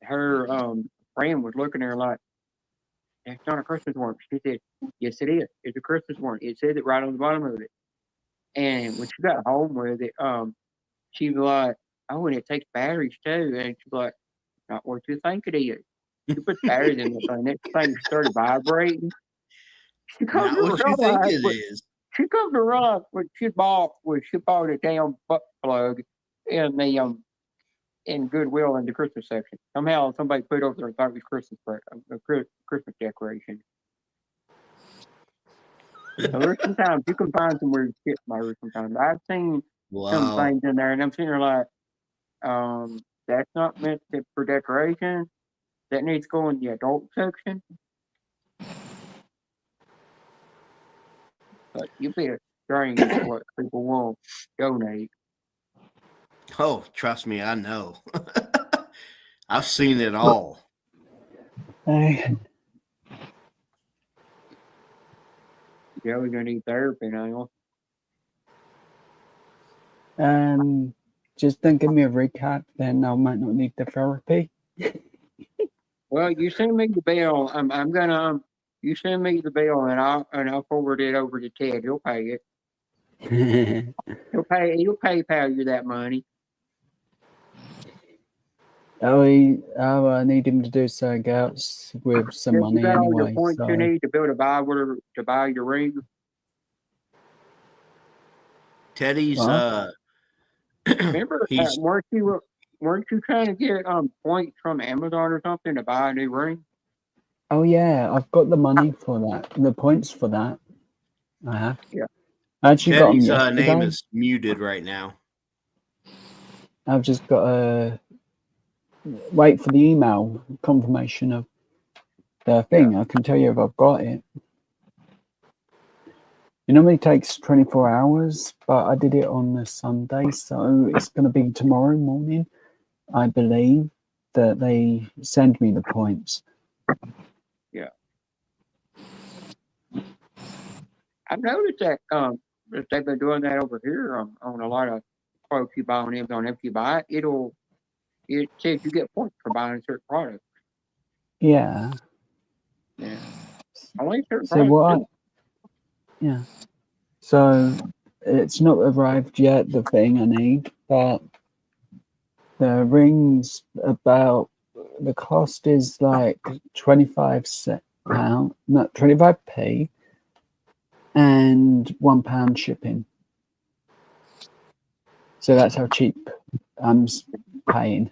her friend was looking at her like, That's not a Christmas ornament. She said, yes, it is. It's a Christmas ornament. It says it right on the bottom of it. And when she got home with it, she was like, oh, and it takes batteries too. And she's like, not what you think it is. You put batteries in the thing, next thing started vibrating. She comes Not to what you think realize it what is. she comes to realize what she bought a damn butt plug in the in Goodwill in the Christmas section. Somehow somebody put it over there and thought it was Christmas decoration. So there's sometimes you can find some weird shit there sometimes. I've seen some Wow. things in there and I'm sitting there like, that's not meant for decoration. That needs to go in the adult section. But you'd be strange what people won't donate. Oh, trust me, I know. I've seen it all. Hey, Yeah, we're gonna need therapy now. just don't give me a recap, then I might not need the therapy. Well, you send me the bill. I'm gonna you send me the bill and I'll forward it over to Ted. He'll pay it. He'll PayPal you that money. I need him to do something else with some You money got all your anyway. points So you need to be able to buy your ring. Teddy's Remember, he's weren't you trying to get points from Amazon or something to buy a new ring? oh yeah, I've got the money for that, the points for that. I have. Yeah. I actually got them Teddy's yesterday. name is muted right now. I've just got to wait for the email confirmation of the thing. I can tell you if I've got it. It normally takes 24 hours, but I did it on the Sunday, so it's going to be tomorrow morning, I believe, that they send me the points. Yeah. I've noticed that they've been doing that over here on a lot of products you buy on Amazon. If you buy it, it says you get points for buying a certain product. Yeah. Yeah. Only certain So products. yeah. So it's not arrived yet, the thing I need, but the ring's about, the cost is like 25 pound, not 25p, and £1 shipping. So that's how cheap I'm paying.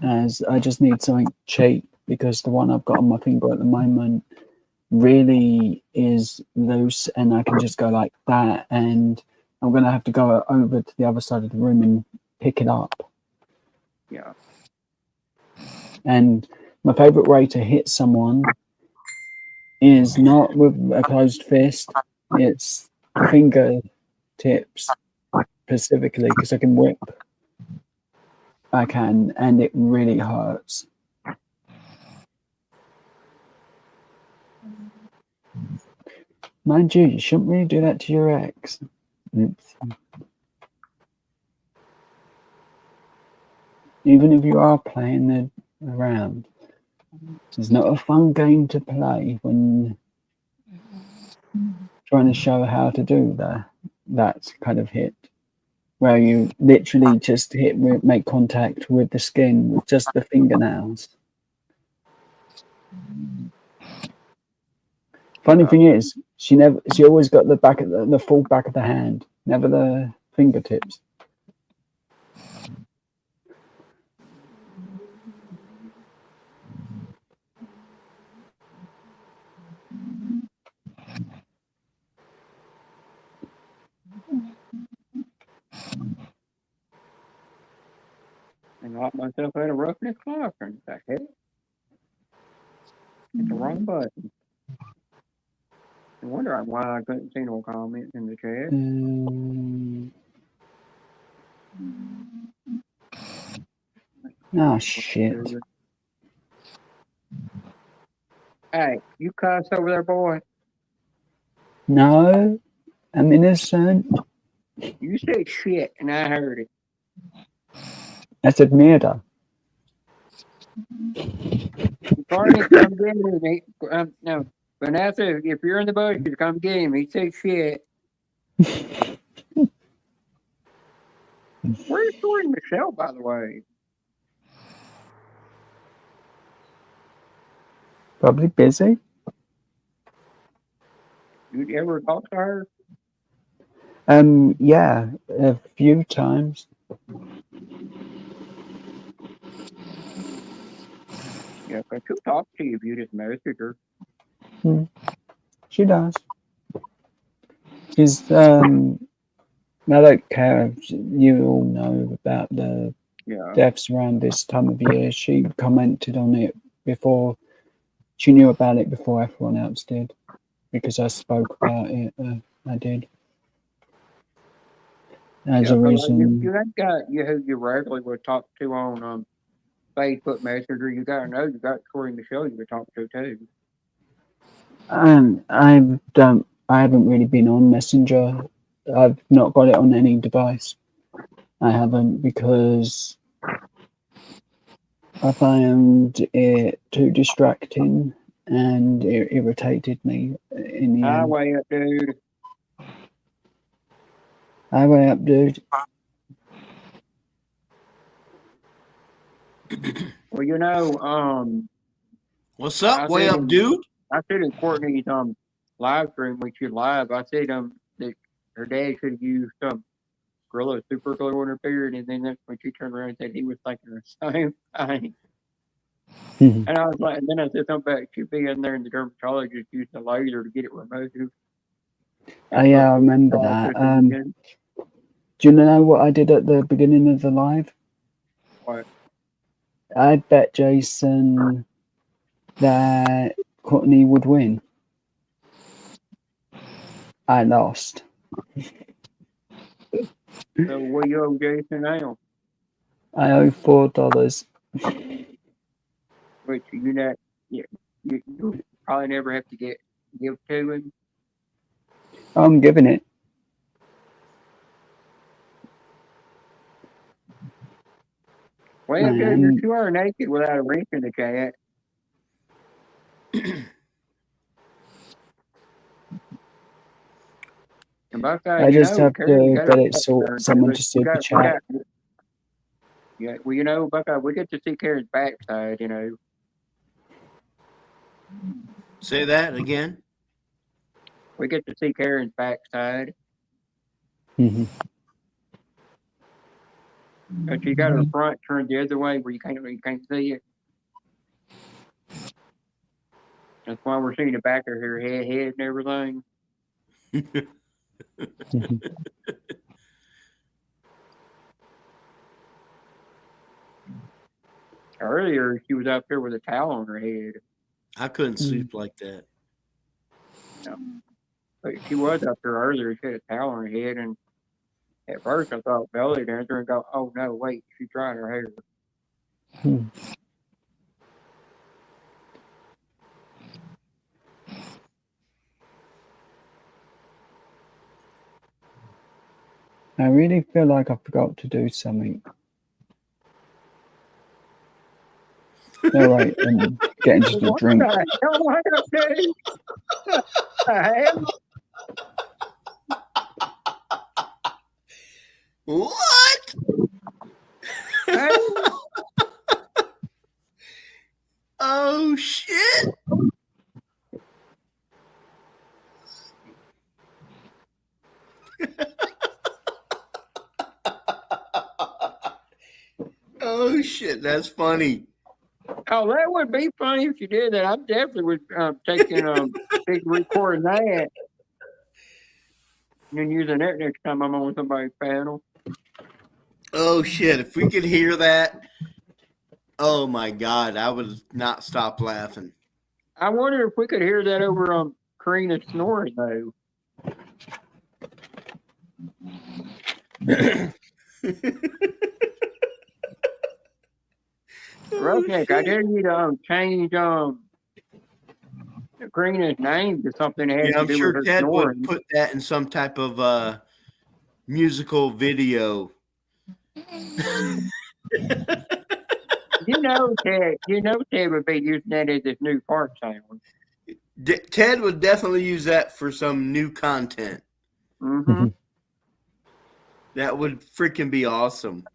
As I just need something cheap because the one I've got on my finger at the moment really is loose and I can just go like that, and I'm going to have to go over to the other side of the room and pick it up. Yeah. And my favorite way to hit someone is not with a closed fist, it's the finger tips specifically, because I can whip. I can, and it really hurts. Mind you, you shouldn't really do that to your ex. Oops. Even if you are playing it around, it's not a fun game to play when trying to show how to do that kind of hit, where you literally just make contact with the skin with just the fingernails. Funny thing is, she always got the full back of the hand, never the fingertips. And locked myself out of roughneck classroom. The heck? Hit the wrong button. I wonder why I couldn't see no comments in the chat. Oh shit. Hey, you cuss over there, boy? No, I'm innocent. You said shit, and I heard it. I said murder. Barney, come get him. No, Vanessa, if you're in the bushes, come get him. He said shit. Where's Tori and Michelle, by the way? Probably busy. You ever talk to her? Yeah, a few times. Yeah, but she'll talk to you if you just message her. She does. She's I don't care. You all know about the Yeah. deaths around this time of year. She commented on it before. She knew about it before everyone else did, because I spoke about it. I did. As Yeah, a but reason. you have got who you regularly would talk to on Facebook Messenger. You gotta know you got Tori and Michelle you would talk to too. I haven't really been on Messenger. I've not got it on any device. I haven't, because I found it too distracting and it irritated me in the end. Highway up, dude. Highway up, dude. Well, What's up, way up, dude? I said in Courtney's live stream when she live, I said that her dad should have used some Gorilla super glue on her beard, and then that's when she turned around and said he was thinking the same thing. And I was like, and then I said something about she'd be in there and the dermatologist used a laser to get it removed. Yeah, I remember that. Do you know what I did at the beginning of the live? What? I bet Jason that Courtney would win. I lost. So what you owe Jason now? I owe $4. Which you probably never have to give to him. I'm giving it. Well, dude, you are naked without a link in the chat. I just have to get it someone to super chat. Yeah, well, Buckeye, we get to see Karen's backside, Say that again. We get to see Karen's backside. Mm-hmm. But she got her front turned the other way where you can't see it. That's why we're seeing the back of her head and everything. Earlier, she was up there with a towel on her head. I couldn't sleep like that. No. But she was up there earlier. She had a towel on her head, and at first I thought belly dancer and go, oh no, wait, she dried her hair. I really feel like I forgot to do something. All right, I'm getting to the drink. What? Oh shit! Oh shit, that's funny. Oh, that would be funny if you did that. I definitely would taking big recording that and then using that next time I'm on somebody's panel. Oh shit, if we could hear that, oh my god, I would not stop laughing. I wonder if we could hear that over Karina snoring though. Roughneck, I dare you to change Karina's name to something that has to I'm do sure with her Ted snoring. would put that in some type of musical video. Yeah, Ted would be using that as his new fart sound. Ted would definitely use that for some new content. Mm-hmm. That would freaking be awesome.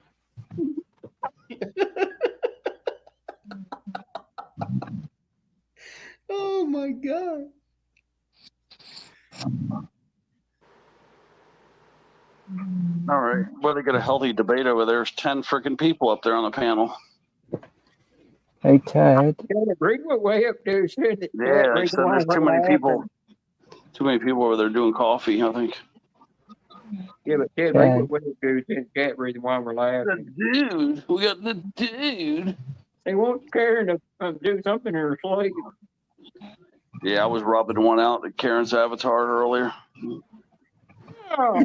Oh my God. All right. Well, they got a healthy debate over there. There's 10 freaking people up there on the panel. Hey, Ted. Bring my way up there. Yeah, like I said, there's too many people. Too many people over there doing coffee, I think. Yeah, but Ted, bring my way up there. Send chat reason why we're laughing. The dude. We got the dude. They want Karen to do something in her sleep. Yeah, I was rubbing one out at Karen's avatar earlier. Oh.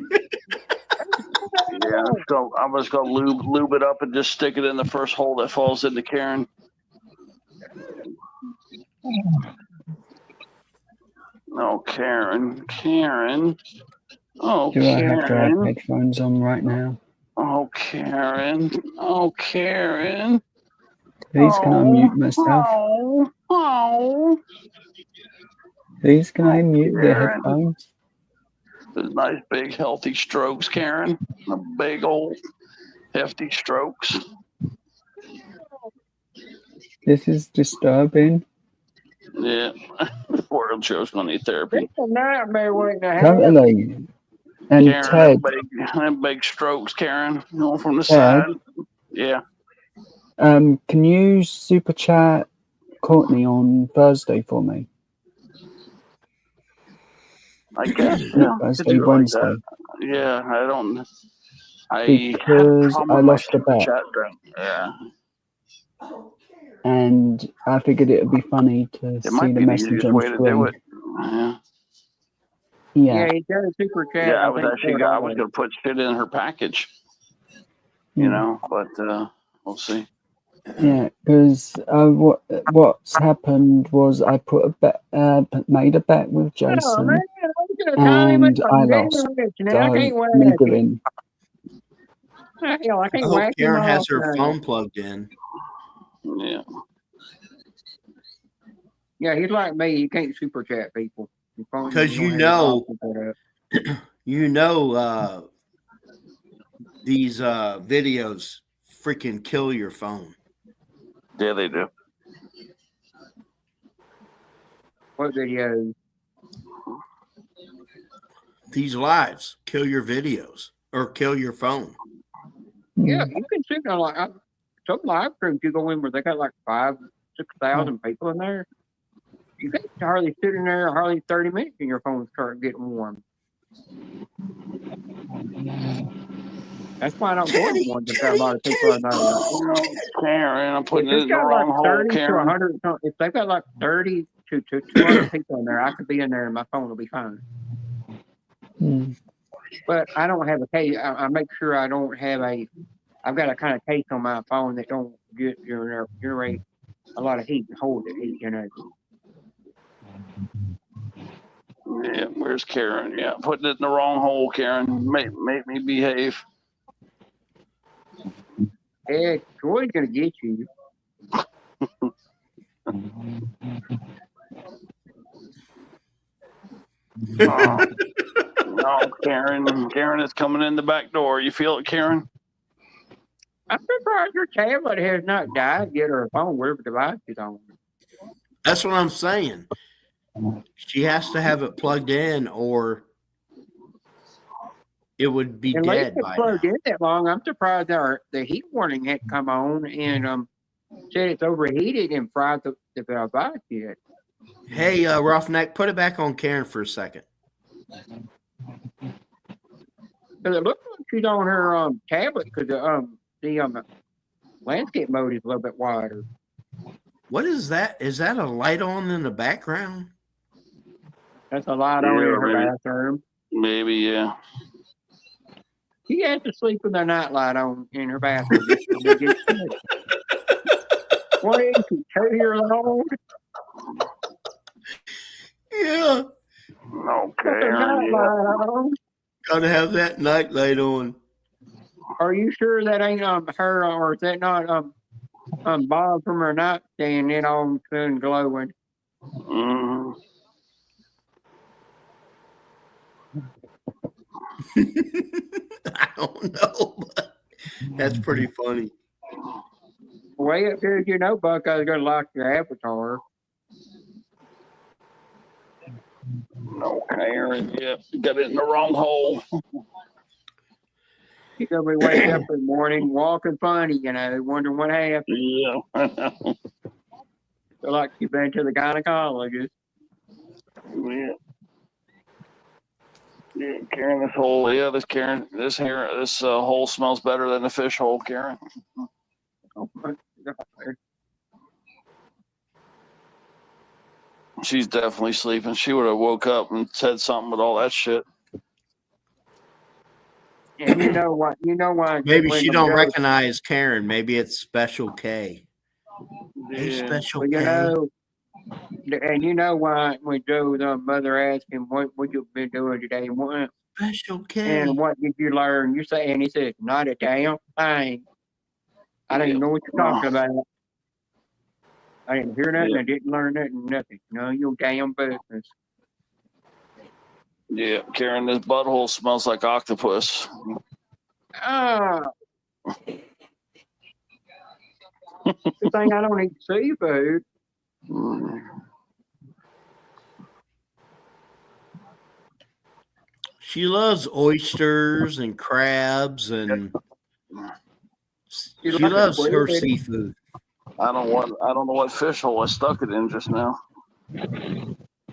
Yeah, so I'm just gonna lube it up and just stick it in the first hole that falls into Karen. Oh, Karen. Oh, Do I have to have Karen. headphones on right now? Oh, Karen. Oh, Karen. Please, can I mute myself? Oh. Please, can I mute the Karen. headphones? There's nice big healthy strokes, Karen. A big old hefty strokes. This is disturbing. Yeah. Poor old Joe's gonna need therapy. It's a nightmare waiting to happen. Totally. And Karen, Ted. them big strokes, Karen. You know, from the side. Yeah. Can you super chat Courtney on Thursday for me? I guess. Yeah. Thursday, Wednesday. Like yeah, I don't. Because I lost a bet. Yeah. And I figured it would be funny to see the message on screen. Yeah, he does super chat. Yeah, I was gonna put shit in her package. You know, but we'll see. Yeah, because what's happened was I put a bet, made a bet with Jason, and I lost. So leave it in. I hope Karen has her phone plugged in. Yeah. Yeah, he's like me. You can't super chat people because these videos freaking kill your phone. Yeah, they do. What videos? These lives kill your videos or kill your phone. Yeah, you can see like some live streams you go in where they got like 5,000-6,000 people in there. You can't hardly sit in there hardly 30 minutes and your phone start getting warm. That's why I don't go in ones that got a lot of people in there. Karen, I'm putting it in the wrong hole, Karen. If they've got like 30 to 200 people in there, I could be in there and my phone will be fine. But I don't have a case. I make sure I don't have I've got a kind of case on my phone that don't generate a lot of heat and hold the heat, you know. Yeah, where's Karen? Yeah, putting it in the wrong hole, Karen. Make me behave. Yeah, Troy's gonna get you. No, Karen. Karen is coming in the back door. You feel it, Karen? I'm surprised your tablet has not died yet, or a phone, whatever device is on. That's what I'm saying. She has to have it plugged in, or it would be dead by now. Plugged in that long. I'm surprised the heat warning had come on and said it's overheated and fried the device yet. Hey, Roughneck, put it back on Karen for a second. Because it looks like she's on her tablet because the landscape mode is a little bit wider. What is that? Is that a light on in the background? That's a light on in her bathroom. Maybe, yeah. She has to sleep with the nightlight on in her bathroom. What is she, 2 years old? Yeah. Okay. Gotta have that night light on. Are you sure that ain't her, or is that not ball from her nightstand, it all of a sudden glowing. Mm. I don't know, but that's pretty funny. Way up there, Buckeye's gonna lock your avatar. No, Karen. Yep, got it in the wrong hole. She's gonna be wake up in the morning, walking funny, wondering what happened. Yeah. Feel like you've been to the gynecologist. Yeah. Yeah, Karen, this hole. Yeah, this hole smells better than the fish hole, Karen. Oh my God. She's definitely sleeping. She would have woke up and said something with all that shit. And you know what? Maybe she don't recognize Karen. Maybe it's Special K. Hey, Yeah. Special Well, K. and you know why when Joe's mother asked him what you been doing today, and Special K. what did you learn? And he said, not a damn thing. I didn't even know what you're talking about. I didn't hear nothing. I didn't learn nothing. No, your damn business. Yeah, Karen, this butthole smells like octopus. Ah. Good thing I don't eat seafood. She loves oysters and crabs, and she loves her seafood. I don't know what fish hole I stuck it in just now.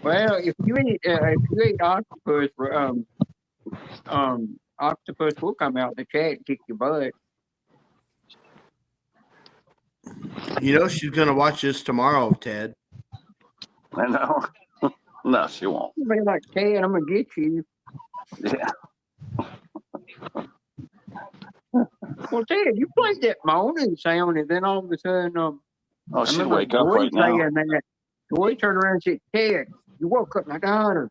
Well, if you eat octopus, octopus will come out in the chat and kick your butt. You know she's gonna watch this tomorrow, Ted. I know. No, she won't. You'll be like, Ted, I'm gonna get you. Yeah. Well, Ted, you played that moaning sound, and then all of a sudden, She'd wake up right now. That. Joy turned around and said, Ted, you woke up my daughter.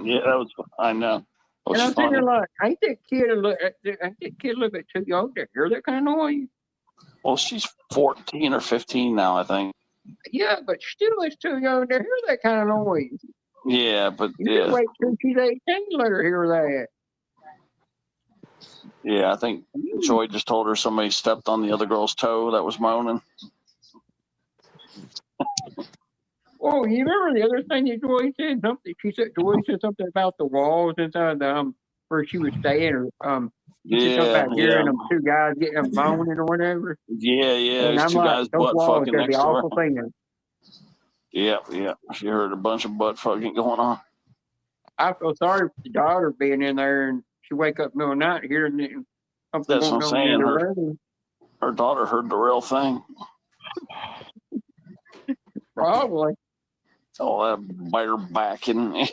Yeah, that was. I know. And I'm sitting there like, ain't that kid a little bit too young to hear that kind of noise? Well, she's 14 or 15 now, I think. Yeah, but still, it's too young to hear that kind of noise. Yeah, but you can wait till she's 18 to let her hear that. Yeah, I think Joy just told her somebody stepped on the other girl's toe that was moaning. Oh, you remember the other thing that Joy said? Joy said something about the walls inside where she was staying, or she said something about hearing them two guys getting them moaning or whatever. Yeah. And I'm two like, guys those butt walls fucking gonna be next to her. awful thing. Yeah. She heard a bunch of butt fucking going on. I feel sorry for the daughter being in there, and she wake up in the middle of the night hearing something That's going what I'm on in saying. the room. Her daughter heard the real thing. Probably. Oh, that bite her back in.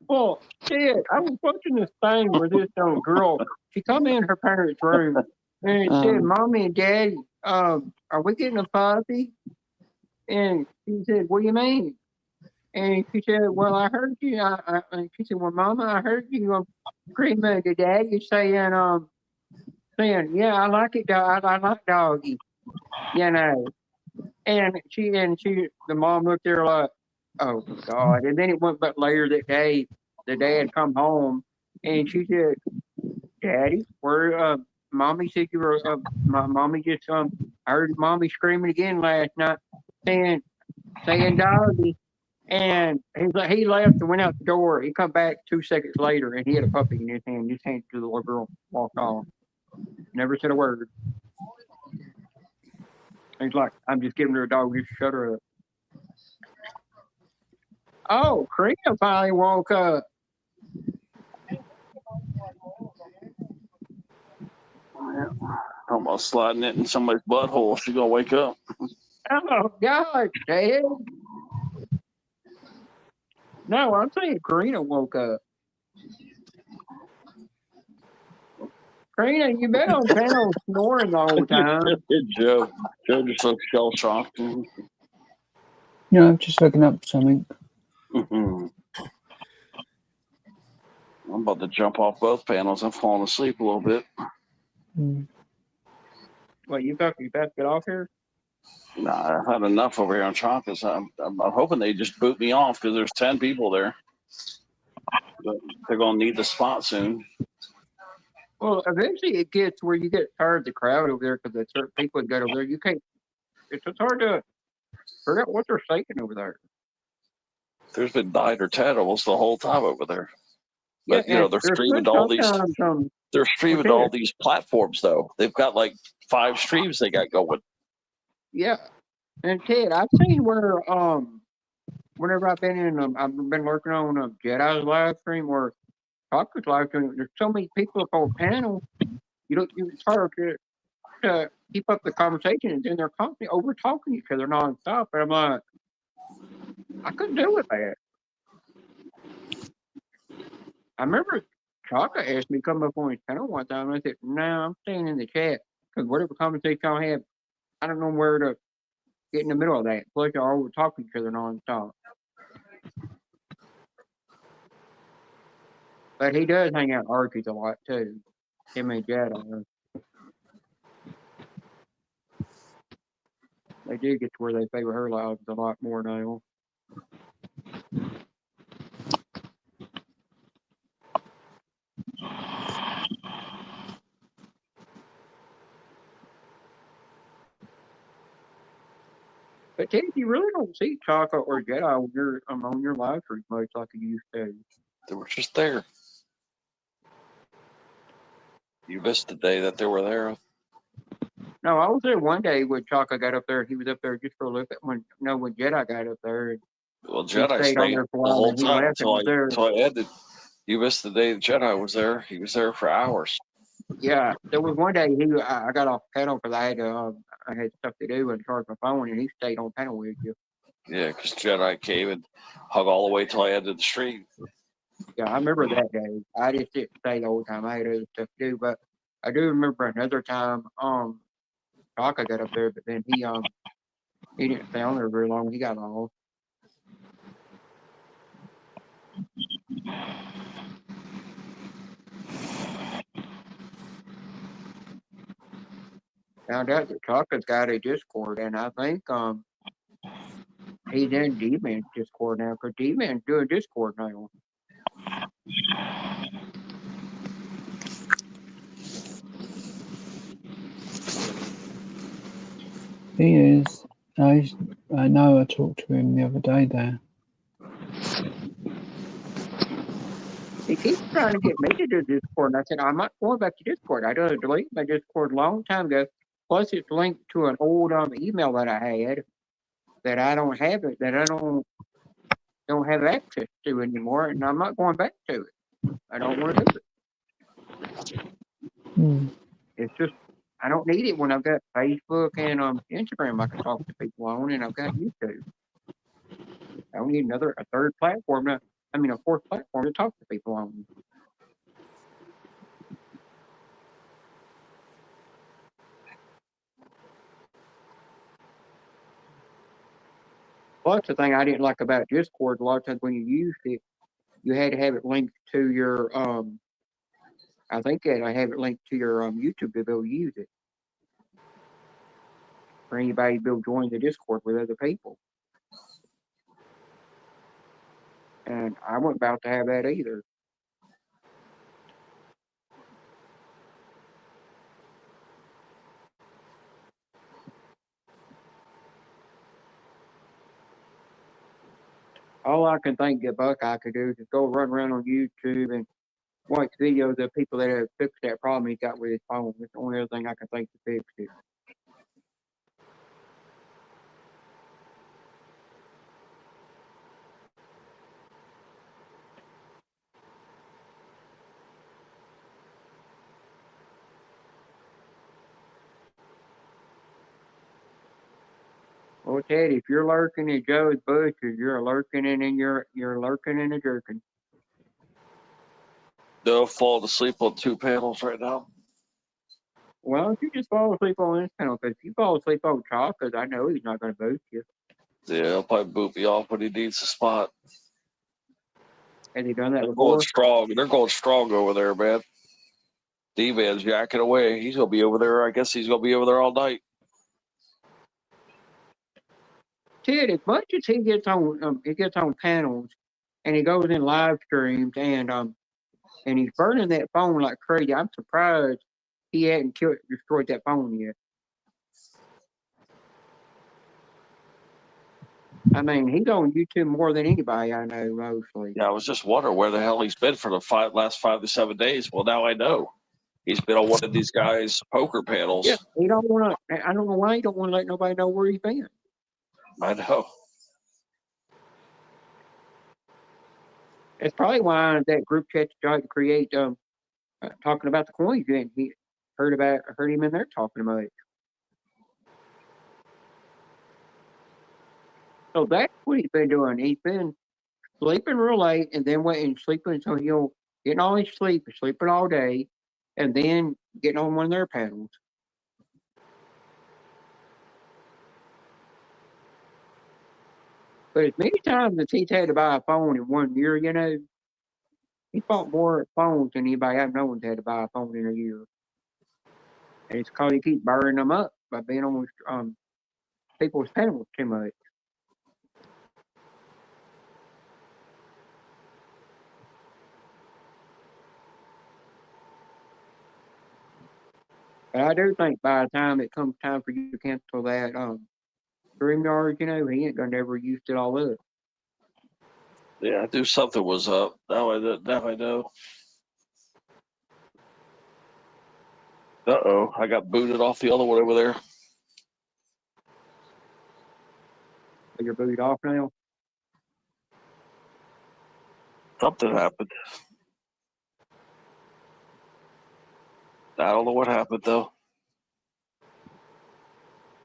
Well, Ted, I was watching this thing where this girl, she come in her parents' room and it said, Mommy and Daddy, are we getting a puppy? And she said, what do you mean? And she said, well, I heard you. She said, well, Mama, I heard you screaming to Daddy saying, yeah, I like it, I like doggy, And the mom looked there like, oh God. And then it went but later that day, the dad come home and she said, Daddy, where Mommy said you were my mommy just I heard Mommy screaming again last night saying doggy. And he left and went out the door. He come back 2 seconds later and he had a puppy in his hand. Just handed it to the little girl, walked off. Never said a word. He's like, I'm just giving her a dog, just shut her up. Oh, Karina finally woke up. Almost sliding it in somebody's butthole. She's gonna wake up. Oh God, Dad. No, I'm saying Karina woke up. Karina, you been on panel snoring the whole time. Joe just looks shell shocked. No, I'm just looking up something. I'm about to jump off both panels. I'm falling asleep a little bit. What, you got you best get off here? Nah, I've had enough over here on Chocolates. I'm hoping they just boot me off because there's 10 people there. But they're gonna need the spot soon. Well, eventually it gets where you get tired of the crowd over there because there's certain people that go over there. You can't. It's just hard to figure out what they're thinking over there. There's been 9 or 10 almost the whole time over there. Yeah, But you know, and they're there's streaming been to all these. sometimes They're streaming to all these platforms though. They've got like 5 streams they got going. yeah, and Ted, I've seen where whenever I've been working on Jedi's live stream or Talker's live stream. There's so many people up on panel. It's hard to keep up the conversation, and then they're constantly over talking each other nonstop. And I'm like, I couldn't deal with that. I remember Chaka asked me to come up on his panel one time, and I said, "No, I'm staying in the chat because whatever conversation y'all have, I don't know where to get in the middle of that. Plus, y'all over talking each other nonstop." But he does hang out Archie's a lot too. Him and Jedi. They do get to where they favor her lives a lot more now. But Ted, you really don't see Chaka or Jedi when you're on your live stream much like you used to. They were just there. You missed the day that they were there. No, I was there one day when Chaka got up there. He was up there just for a little bit when Jedi got up there. Well, He Jedi stayed on stayed there for a the while whole and he time left and was there. until I ended. You missed the day the Jedi was there. He was there for hours. Yeah, there was one day I got off panel because I had stuff to do and charge my phone, and he stayed on panel with you. Yeah, because Jedi came and hung all the way till I ended the stream. Yeah, I remember that day. I just didn't stay the whole time. I had other stuff to do, but I do remember another time. Chaka got up there, but then he didn't stay on there very long. He got off. Found out that Chaka's got a Discord, and I think he's in D-Man's Discord now, because D-Man's doing Discord now. He is. I know I talked to him the other day there. He keeps trying to get me to do Discord, and I said, I'm not going back to Discord. I done deleted my Discord a long time ago. Plus, it's linked to an old email that I had that I don't have don't have access to anymore, and I'm not going back to it. I don't want to do it. It's just I don't need it when I've got Facebook and Instagram I can talk to people on, and I've got YouTube. I don't need a third platform a fourth platform to talk to people on. Plus, the thing I didn't like about Discord, a lot of times when you used it, you had to have it linked to your I think I have it linked to your YouTube to be able to use it. For anybody to be able to join the Discord with other people. And I wasn't about to have that either. All I can think I could do is go run around on YouTube and watch videos of people that have fixed that problem he got with his phone. It's the only other thing I can think to fix it. Well, Ted, if you're lurking in Joe's bushes, you're lurking and you're lurking and a jerking. They'll fall asleep on 2 panels right now. Well, don't you just fall asleep on this panel? Because if you fall asleep on Chocolate, I know he's not going to boost you. Yeah, he'll probably boot me off when he needs a spot. Has he done that They're before? going strong. They're going strong over there, man. D-Man's yakking away. He's gonna be over there. I guess he's gonna be over there all night. Ted, as much as he gets on panels, and he goes in live streams, and he's burning that phone like crazy. I'm surprised he hadn't destroyed that phone yet. I mean, he's on YouTube more than anybody I know, mostly. Yeah, I was just wondering where the hell he's been for the last 5 to 7 days. Well, now I know. He's been on one of these guys' poker panels. Yeah, he don't want to. I don't know why he don't want to let nobody know where he's been. I know. That's probably why that group chat tried to create, talking about the coins. And he heard him in there talking about it. So that's what he's been doing. He's been sleeping real late, and then went and sleeping until he'll getting all his sleep, sleeping all day, and then getting on one of their panels. But as many times as he's had to buy a phone in 1 year, he bought more phones than anybody I've known had to buy a phone in a year. And it's because he keeps burning them up by being on people's panels too much. But I do think by the time it comes time for you to cancel that StreamYard, he ain't gonna ever use it all up. Yeah, I knew something was up. Now I know. Uh-oh, I got booted off the other one over there. You're booted off now? Something happened. I don't know what happened, though.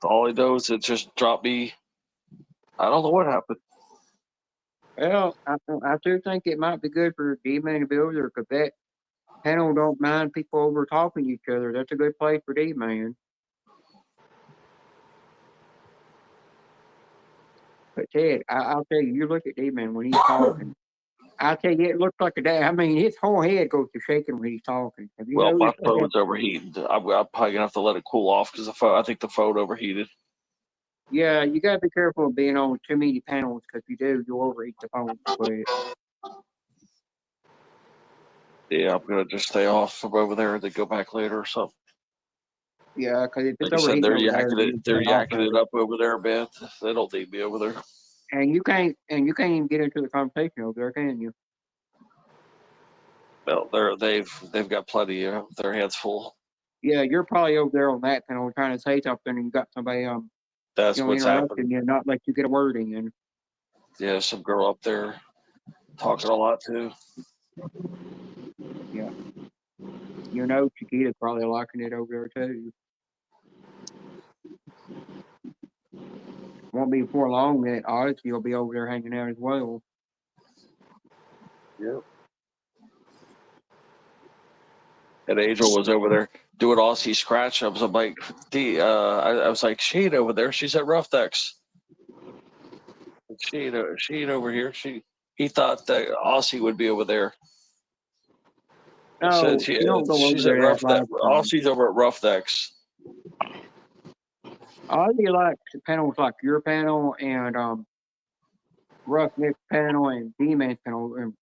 All I know is it just dropped me. I don't know what happened. Well, I do think it might be good for D-Man to be over there, because that panel don't mind people over talking to each other. That's a good place for D-Man. But Ted, I'll tell you, you look at D-Man when he's talking. I'll tell you, it looks like a day. I mean, his whole head goes to shaking when he's talking. Have you Well, my noticed that? phone's overheating. I'm probably gonna have to let it cool off because I think the phone overheated. Yeah, you gotta be careful of being on too many panels, because if you do, you'll overheat the phone quick. Yeah, I'm gonna just stay off from over there and then go back later or something. Yeah, because if it's Like I said, overheating they're over there, yakking it. They're get off yakking of it up over there, man. They don't need me over there. And you can't even get into the conversation over there, can you? Well, they've got plenty of their hands full. Yeah, you're probably over there on that panel trying to say something, and you got somebody That's what's interrupting happening. you, not let you get a word in. Yeah, some girl up there talking a lot too. Yeah. Chiquita's probably liking it over there too. Won't be before long that Odyssey will be over there hanging out as well. Yep. And Angel was over there doing Aussie scratch ups. I'm like, I was like, she ain't over there. She's at Rough Decks. She ain't over here. He thought that Aussie would be over there. I No, said she don't go over she's at there Rough that Decks. live stream. Aussie's over at Rough Decks. Ozzy likes panels like your panel and Rough Nick's panel and D-Man's panel. And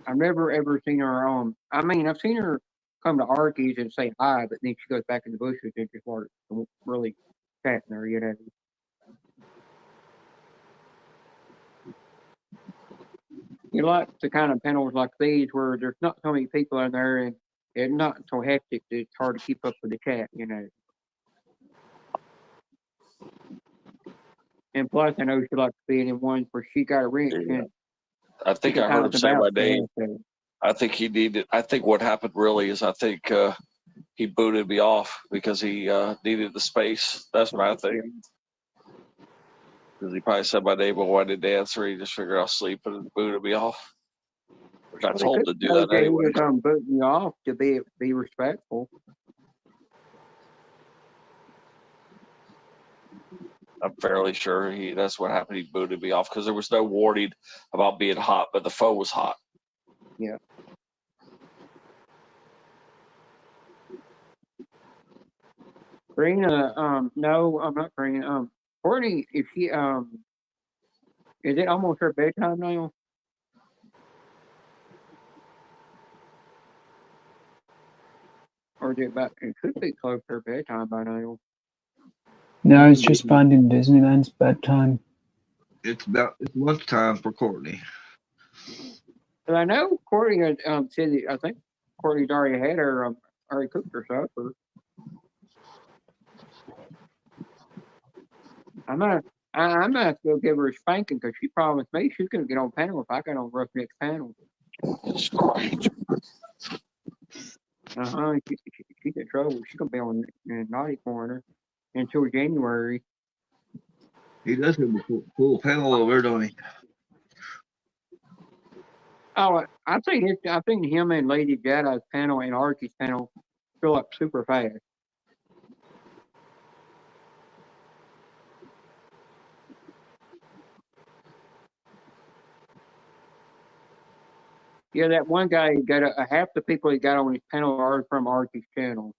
I've never ever seen her I mean, I've seen her come to Arky's and say hi, but then she goes back in the bushes and just starts really chatting her, You like the kind of panels like these where there's not so many people in there and it's not so hectic that it's hard to keep up with the chat, And plus, I know she likes being in ones where she got a wrench Yeah. and I think I heard him say my name. I think he needed. I think what happened really is I think he booted me off because he needed the space. That's what I think. Because he probably said my name, but why didn't answer? He just figured I'll sleep and booted me off. Which I told him to do that anyway. He was booting you off to be respectful. I'm fairly sure that's what happened. He booted me off because there was no warning about being hot, but the phone was hot. Yeah. Karina, no, I'm not Karina. Courtney, is she, is it almost her bedtime now? Or is it about, it could be close to her bedtime by now. No, it's just Finding Disneyland's bedtime. It's lunchtime for Courtney. But I know Courtney had said that, I think Courtney's already had her, already cooked her supper. I'm gonna go give her a spanking because she promised me she's gonna get on panel if I got on Roughneck panel. She's in trouble. She's gonna be on the naughty corner until January. He does have a full panel over there, don't he? Oh, I think him and Lady Jedi's panel and Archie's panel fill up super fast. Yeah, that one guy got half the people he got on his panel are from Archie's channel.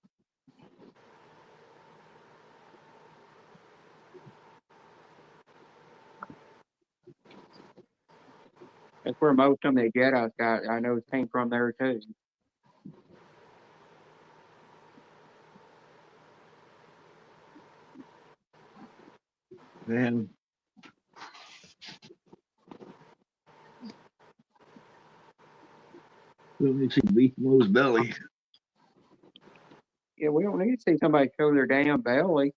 That's where most of the Jedi's got. I know came from there too. Man. We don't need to see Beast Mo's belly. Yeah, we don't need to see somebody show their damn belly.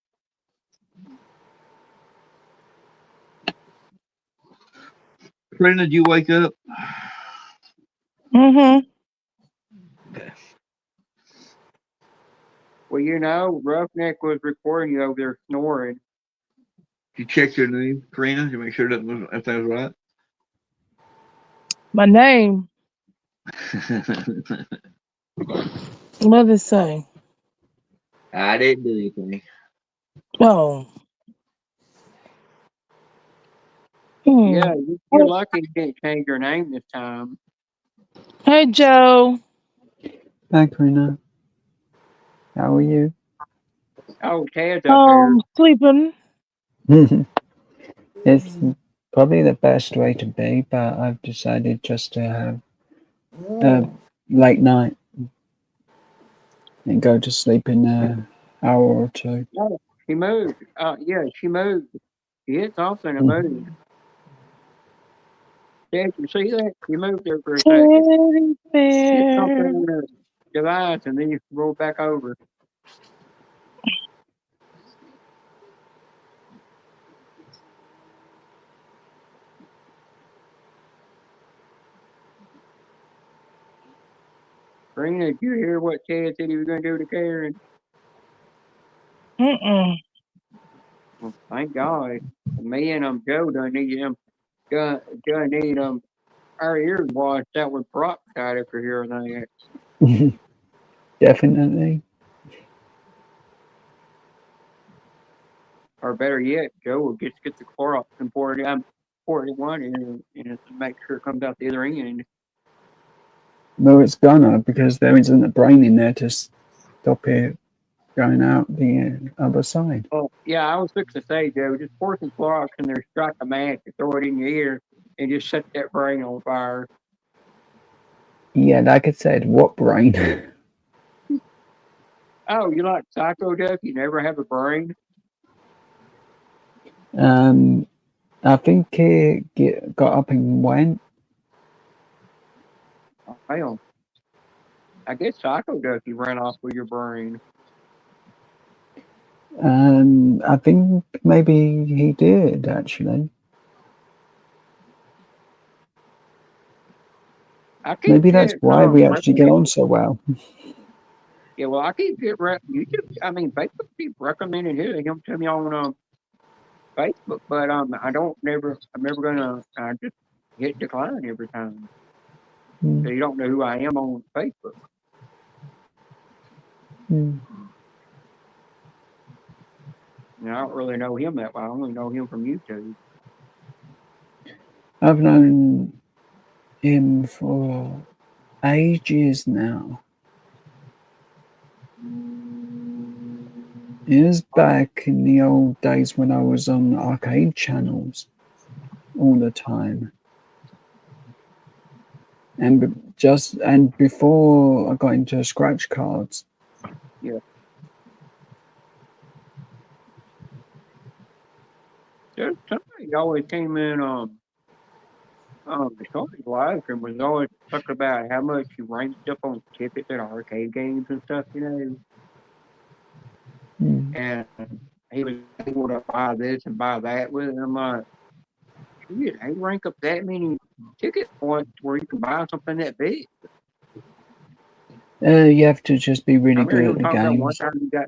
Karina, did you wake up? Mm-hmm. Okay. Well, you know, Roughneck was recording you over there snoring. You checked your name, Karina, to make sure that everything was right. My name. What did it say? I didn't do anything. Oh. Yeah, you're lucky you didn't change your name this time. Hey, Joe. Hi, Karina. How are you? Oh, Ted's up here. Sleeping. It's probably the best way to be, but I've decided just to have a late night and go to sleep in an hour or two. Oh, she moved. Yeah, she moved. She hit something and moved. Dad, you see that? She moved there for a second. Hit something on the device and then you roll back over. Karina, did you hear what Ted said he was going to do to Karen? Mm-mm. Well, thank God. Me and Joe done need our ears washed out with peroxide after hearing that. Definitely. Or better yet, Joe will just get the Clorox and pour it one and make sure it comes out the other end. Well, it's gonna because there isn't a brain in there to stop it going out the other side. Oh, yeah, I was fixing to say, Joe, just pour some Clorox in there, strike a match, and throw it in your ear, and just set that brain on fire. Yeah, like I said, what brain? Oh, you like Psycho Duck? You never have a brain? I think he got up and went. Well, I guess Psycho Duck, you ran off with your brain. I think maybe he did actually. Maybe that's why we actually get on so well. Yeah, well, I keep getting YouTube. I mean, Facebook keep recommending him to me on Facebook, but I'm never gonna just hit decline every time. So you don't know who I am on Facebook. I don't really know him that well. I only know him from YouTube. I've known him for ages now. It was back in the old days when I was on arcade channels all the time. And before I got into scratch cards. Yeah. There's somebody always came in the Sony live stream was always talking about how much you ranked up on tickets at arcade games and stuff, and he was able to buy this and buy that with it. And I'm like, shit, I ain't rank up that many ticket points where you can buy something that big. You have to just be I really remember good him at the talking about one games. time he got,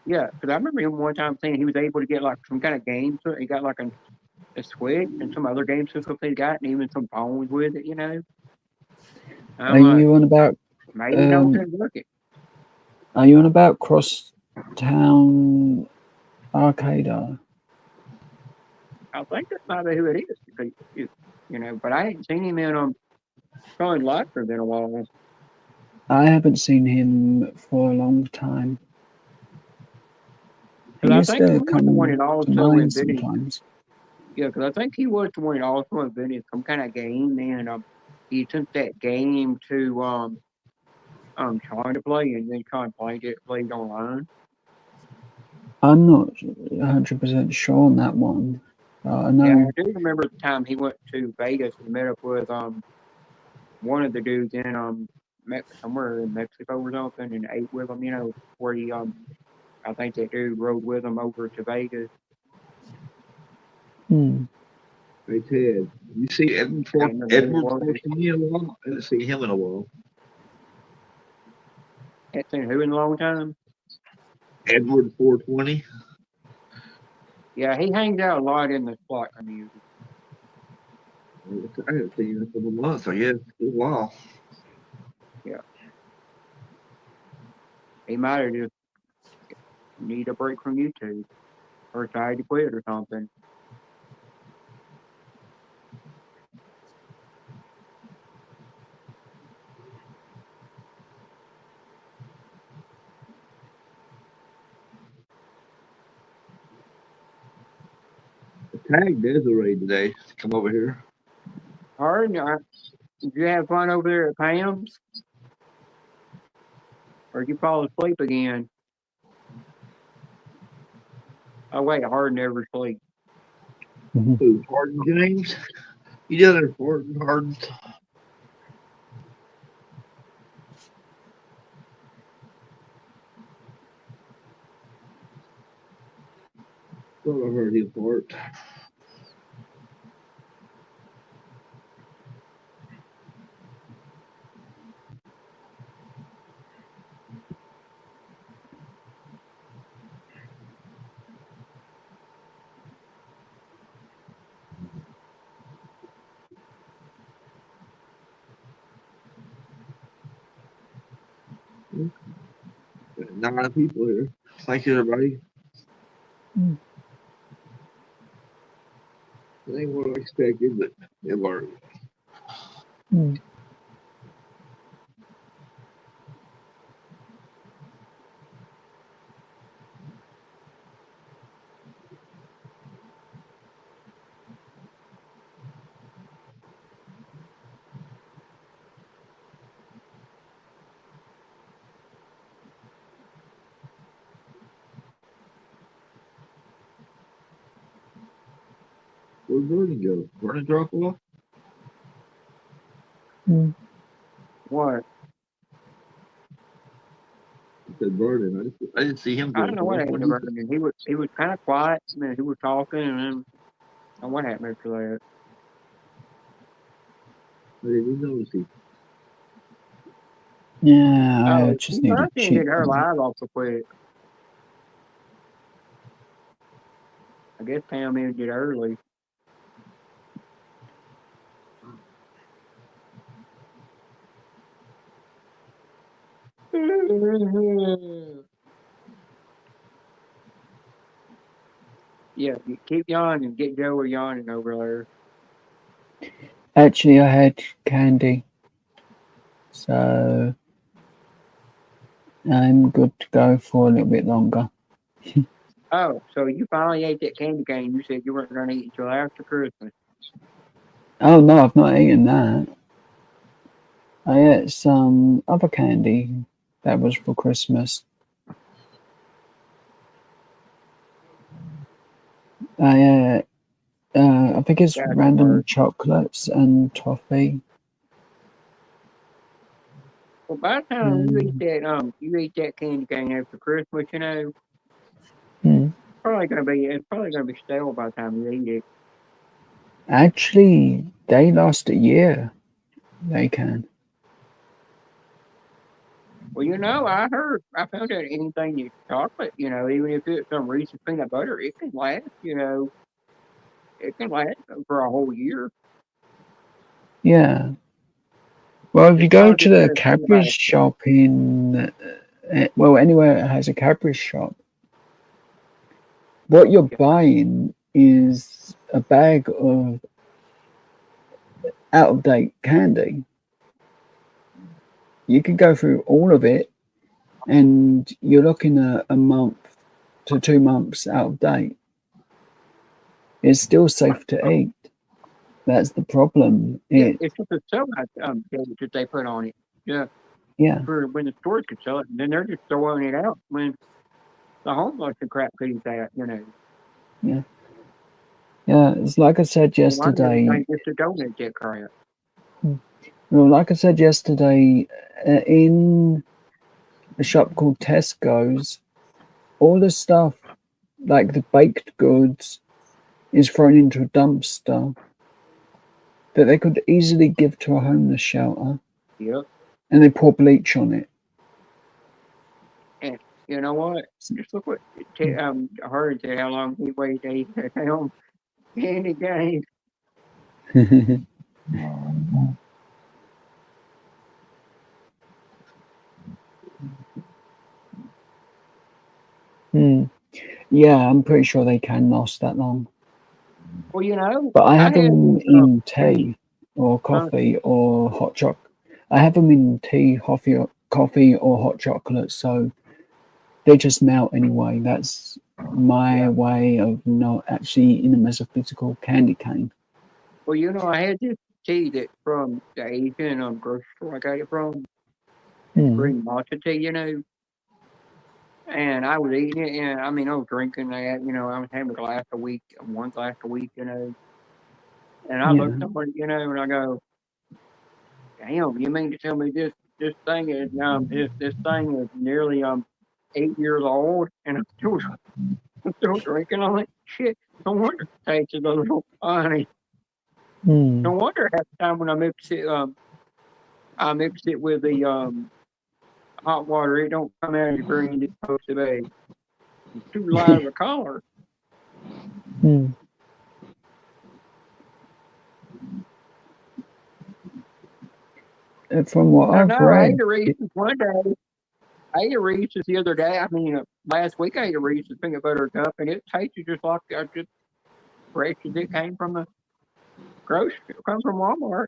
yeah, because I remember him one time saying he was able to get like some kind of game, so he got like a Switch and some other game system he got, and even some phones with it, And Are I'm like, you on about maybe don't work it. Are you on about Crosstown Arcade? I think that might be who it is, because, but I ain't seen him in Sony live stream in a while. I haven't seen him for a long time. He Because I used think he to was the come one that to also mine invented. sometimes. Yeah, because I think he was the one that also invented some kind of game, and he took that game to trying to play, and then trying to play it online. I'm not 100% sure on that one. I know. Yeah, I do remember the time he went to Vegas and met up with one of the dudes in somewhere in Mexico or something, and ate with him. Where he I think that dude rode with him over to Vegas. Hey Ted, you see Edward Fortune in a while? I didn't see him in a while. Hadn't seen who in a long time? Edward 420. Yeah, he hangs out a lot in the slot community. I haven't seen him in a couple months, I guess. A while. Yeah. He might have just need a break from YouTube or tried to quit or something. Tag Desiree today to come over here. Hard, did you have fun over there at Pam's? Or did you fall asleep again? Oh wait, Hard never sleeps. Who, Harden James? You done it, Harden. Thought I heard him fart. Got 9 people here. Thank you, everybody. It ain't what I expected, but it worked. Where'd Vernon go? Vernon drop off? What? I said Vernon. I didn't see him I drop don't know what off. happened to Vernon. He was kind of quiet, and then he was talking, and then what happened after that? I didn't even notice him. Yeah, I just need I to can't cheat. get her live off so quick. I guess Pam ended it early. Yeah, you keep yawning. Get Joey yawning over there. Actually, I had candy. So I'm good to go for a little bit longer. Oh, so you finally ate that candy cane you said you weren't going to eat until after Christmas. Oh no, I've not eaten that. I ate some other candy that was for Christmas. I think it's Yeah, don't random worry. chocolates and toffee. Well, by the time Um, you eat that candy cane after Christmas, hmm. it's probably gonna be stale by the time you eat it. Actually, they last a year. They can. Well, I found out anything that's chocolate, even if it's some Reese's peanut butter, it can last, it can last for a whole year Yeah. Well, if as you go long as to it's the got a Cadbury's prebiotic. shop well, anywhere that has a Cadbury's shop, what you're buying is a bag of out of date candy. You can go through all of it, and you're looking at a month to 2 months out of date. It's still safe to eat. That's the problem. Yeah, it's just a sell-out date that they put on it. Yeah, Yeah, for when the stores could sell it, and then they're just throwing it out when the homeless and crap could that. yeah, yeah. It's like I said A lot of yesterday. everything just to donate that crap. Well, like I said yesterday, in a shop called Tesco's, all the stuff like the baked goods is thrown into a dumpster that they could easily give to a homeless shelter, Yep. and they pour bleach on it. And you know what? Just look what Hard said how long he waited to eat that damn candy cane. Hmm. Yeah, I'm pretty sure they can last that long. Well, But I I have had them this in candy. tea or Huh? coffee or hot chocolate. I have them in tea, coffee or hot chocolate, so they just melt anyway. That's my Yeah. way of not actually eating them as a physical candy cane. Well, I had this tea that from the Asian grocery store I got it from, Hmm. green matcha tea, and I was eating it, and I mean, I was drinking that, I was having a glass a week, one glass a week, and I looked Yeah. at it, and I go, damn, you mean to tell me this thing is this thing is nearly 8 years old, and I'm still drinking on it? Shit, no wonder it tastes a little funny. Hmm. No wonder half the time when I mix it with the hot water, it don't come out as green as it's supposed to be. It's too light of a color. Hmm. From what I don't I've know. I ate read, a Reese's one day. I ate a Reese's the other day. I mean, last week I ate a Reese's peanut butter cup, and it tasted just like just fresh as it came from the grocery, come from Walmart.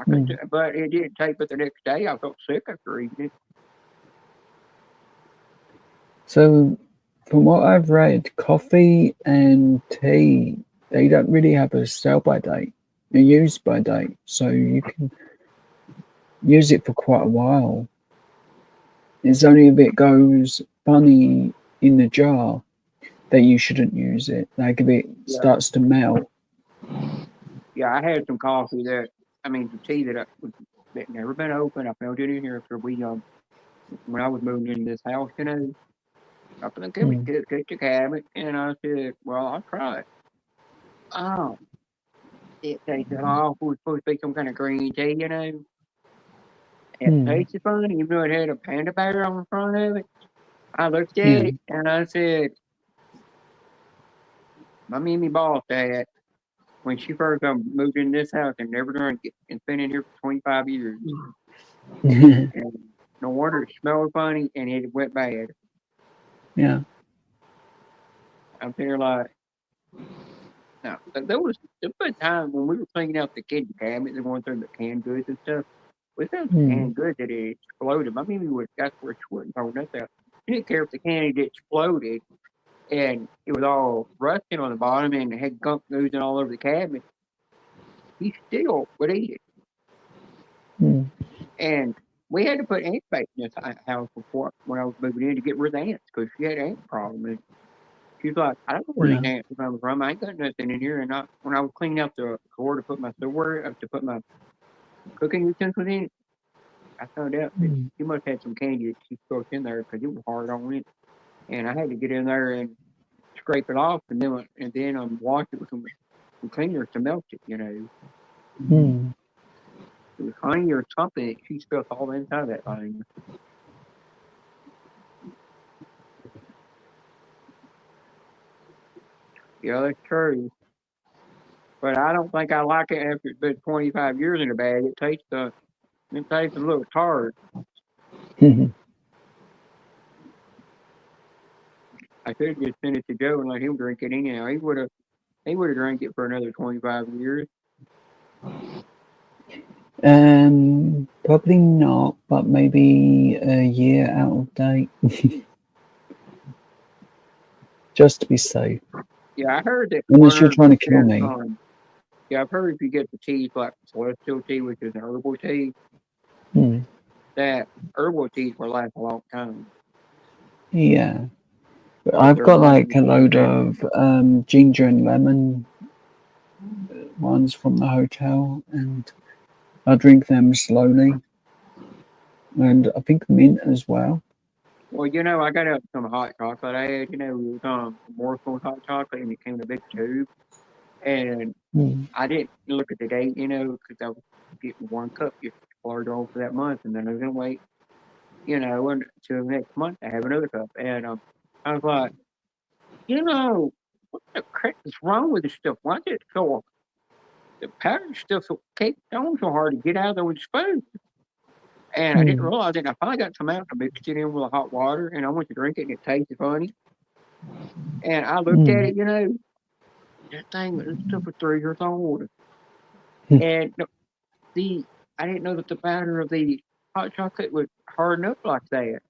hmm. But it didn't taste. But the next day, I felt sick after eating it. So from what I've read, coffee and tea, they don't really have a sell by date, a use by date, so you can use it for quite a while. It's only if it goes funny in the jar that you shouldn't use it. Like if it Yeah, starts to melt. yeah. I had some coffee some tea that never been opened. I found it in here after we when I was moving into this house. Up in the Hmm. kitchen cabinet, and I said, "Well, I'll try it." Oh, it tasted awful. It's supposed to be some kind of green tea, It Hmm. tasted funny, even though it had a panda bear on the front of it. I looked at Yeah. it and I said, "My Mimi bought that when she first moved in this house and never drank it. It's been in here for 25 years, and no wonder it smelled funny and it went bad." Yeah. I'm there like, no. There was a time when we were cleaning out the kitchen cabinet and going through the canned goods and stuff. We found some canned goods that had exploded. My mimi was that's where she wouldn't hold us out. She didn't care if the can had exploded and it was all rusting on the bottom and it had gunk oozing all over the cabinet. He still would eat it. And we had to put ant bait in this house before when I was moving in to get rid of the ants because she had an ant problem. And she's like, I don't know where these ants are coming from. I ain't got nothing in here. And when I was cleaning out the drawer to put my silverware, to put my cooking utensils in, I found out that she must have had some candy that she stuck in there because it was hard on it. And I had to get in there and scrape it off and then wash it with some cleaner to melt it, you know. It was honey or something. She spilled all inside of that thing. Yeah, that's true. But I don't think I like it after it's been 25 years in the bag. It tastes a little tart. I should have just sent it to Joe and let him drink it anyhow. He would have drank it for another 25 years. Probably not, but maybe a year out of date. Just to be safe. Yeah, I heard that. Unless you're trying to kill me. Yeah, I've heard if you get the teas like celestial tea, which is an herbal tea, that herbal teas will last a long time. Yeah. But I've got like a load of ginger and lemon ones from the hotel, and I drink them slowly. And I think mint as well. Well, you know, I got up some hot chocolate I had, you know, it was Morphle hot chocolate, and it came in a big tube. And I didn't look at the date, you know, because I was getting one cup just ordered on for that month, and then I was gonna wait, you know, until next month to have another cup. And I was like, you know, what the crap is wrong with this stuff? Why is it so the powder stuff so caked on so hard to get out of there with the spoon? And I didn't realize it. And I finally got some out. I mixed it in with the hot water, and I went to drink it, and it tasted funny. And I looked at it, you know, that stuff was 3 years old. And I didn't know that the powder of the hot chocolate would harden up like that,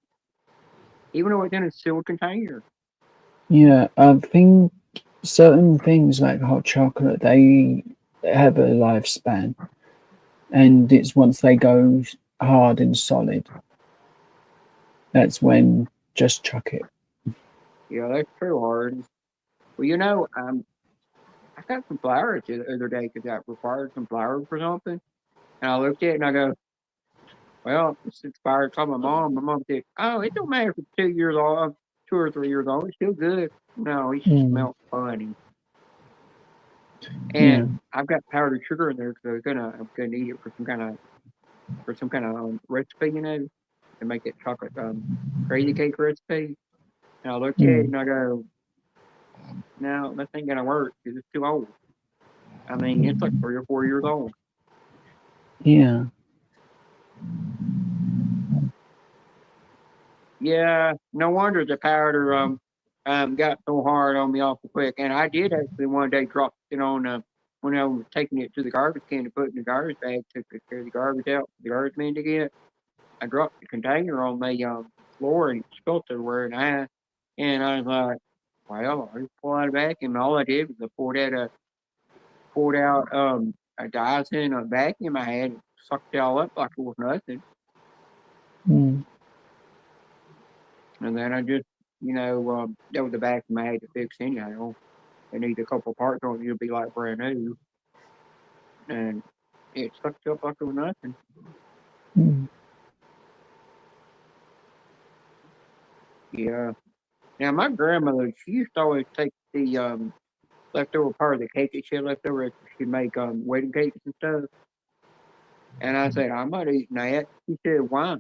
even though it's in a sealed container. Yeah, I think certain things like hot chocolate, they have a lifespan, and it's once they go hard and solid, that's when just chuck it. Yeah, that's true, Hard. Well, you know, I got some flour the other day because I required some flour for something, and I looked at it and I go, well, it's expired. I told my mom. My mom said, "Oh, it don't matter if it's 2 years old, 2 or 3 years old. It's still good." No, it smelled funny. And I've got powdered sugar in there because I'm gonna need it for some kind of recipe, you know, to make that chocolate crazy cake recipe. And I looked at it and I go, no, that ain't gonna work because it's too old. I mean, it's like 3 or 4 years old. Yeah. Yeah, no wonder the powder got so hard on me awful quick. And I did actually one day drop it on when I was taking it to the garbage can to put in the garbage bag to carry the garbage out for the garbage man to get. I dropped the container on the floor and it spilled everywhere, and I was like, well, I just pulled out a vacuum. And all I did was I poured out a Dyson a vacuum I had and sucked it all up like it was nothing. And then I just, you know, that was the vacuum I had to fix anyhow. It needs a couple parts on it to be like brand new. And it sucked up like it was nothing. Yeah. Now my grandmother, she used to always take the leftover part of the cake that she had left over. She'd make wedding cakes and stuff. And I said, I'm not eating that. She said, why?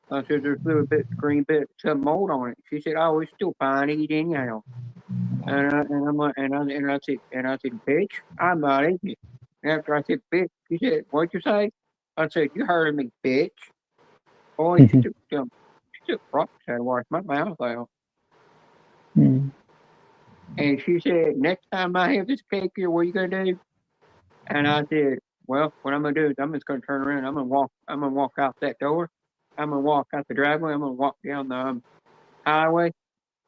I said, there's a little bit green bit, some mold on it. She said, oh, it's still fine to eat anyhow. And I said, bitch, I'm not eating it. And after I said, bitch, she said, what'd you say? I said, you heard me, bitch. Boy, she took rocks out to wash my mouth out. And she said, next time I have this cake here, what are you gonna do? And I said, well, what I'm gonna do is I'm just gonna turn around. I'm gonna walk out that door. I'm gonna walk out the driveway. I'm gonna walk down the highway.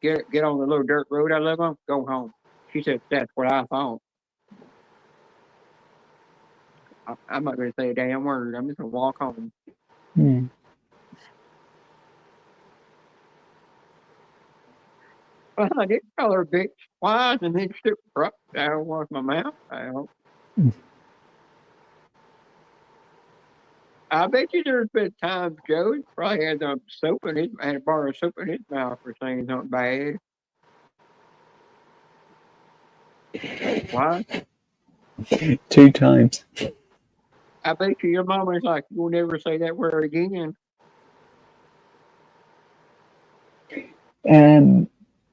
Get on the little dirt road I live on. Go home. She said that's what I thought. I'm not gonna say a damn word. I'm just gonna walk home. Hmm. Well, I did tell her bitch twice, and then she took I don't wash my mouth out. I bet you there's been times Joe probably had soap in his had a bar of soap in his mouth for saying something bad. Why? 2 times. I bet you your mama's like, you'll never say that word again.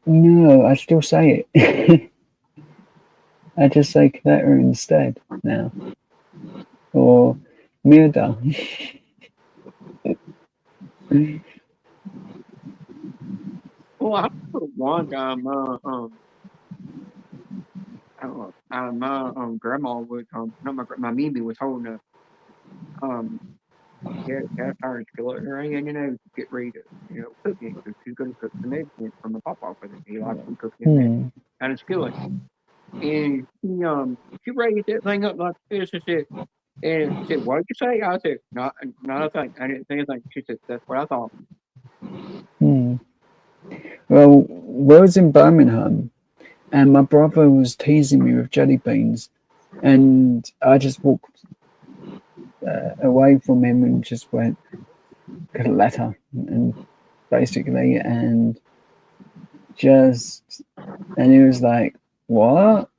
No, I still say it. I just say Coletta instead now. Or Mirda. Well, I remember one time, my grandma was no, my Mimi was holding a cast iron skillet in her hand, to get ready to cook it because she's gonna cook some eggs from the pop off with it. He likes them cooked in that Hmm. kind of skillet. And she raised that thing up like this and said, "What did you say?" I said, "Not a thing. I didn't say anything." She said, "That's what I thought." Hmm. Well, we was in Birmingham, and my brother was teasing me with jelly beans, and I just walked away from him and just went Coletta, and basically, and he was like, "What?"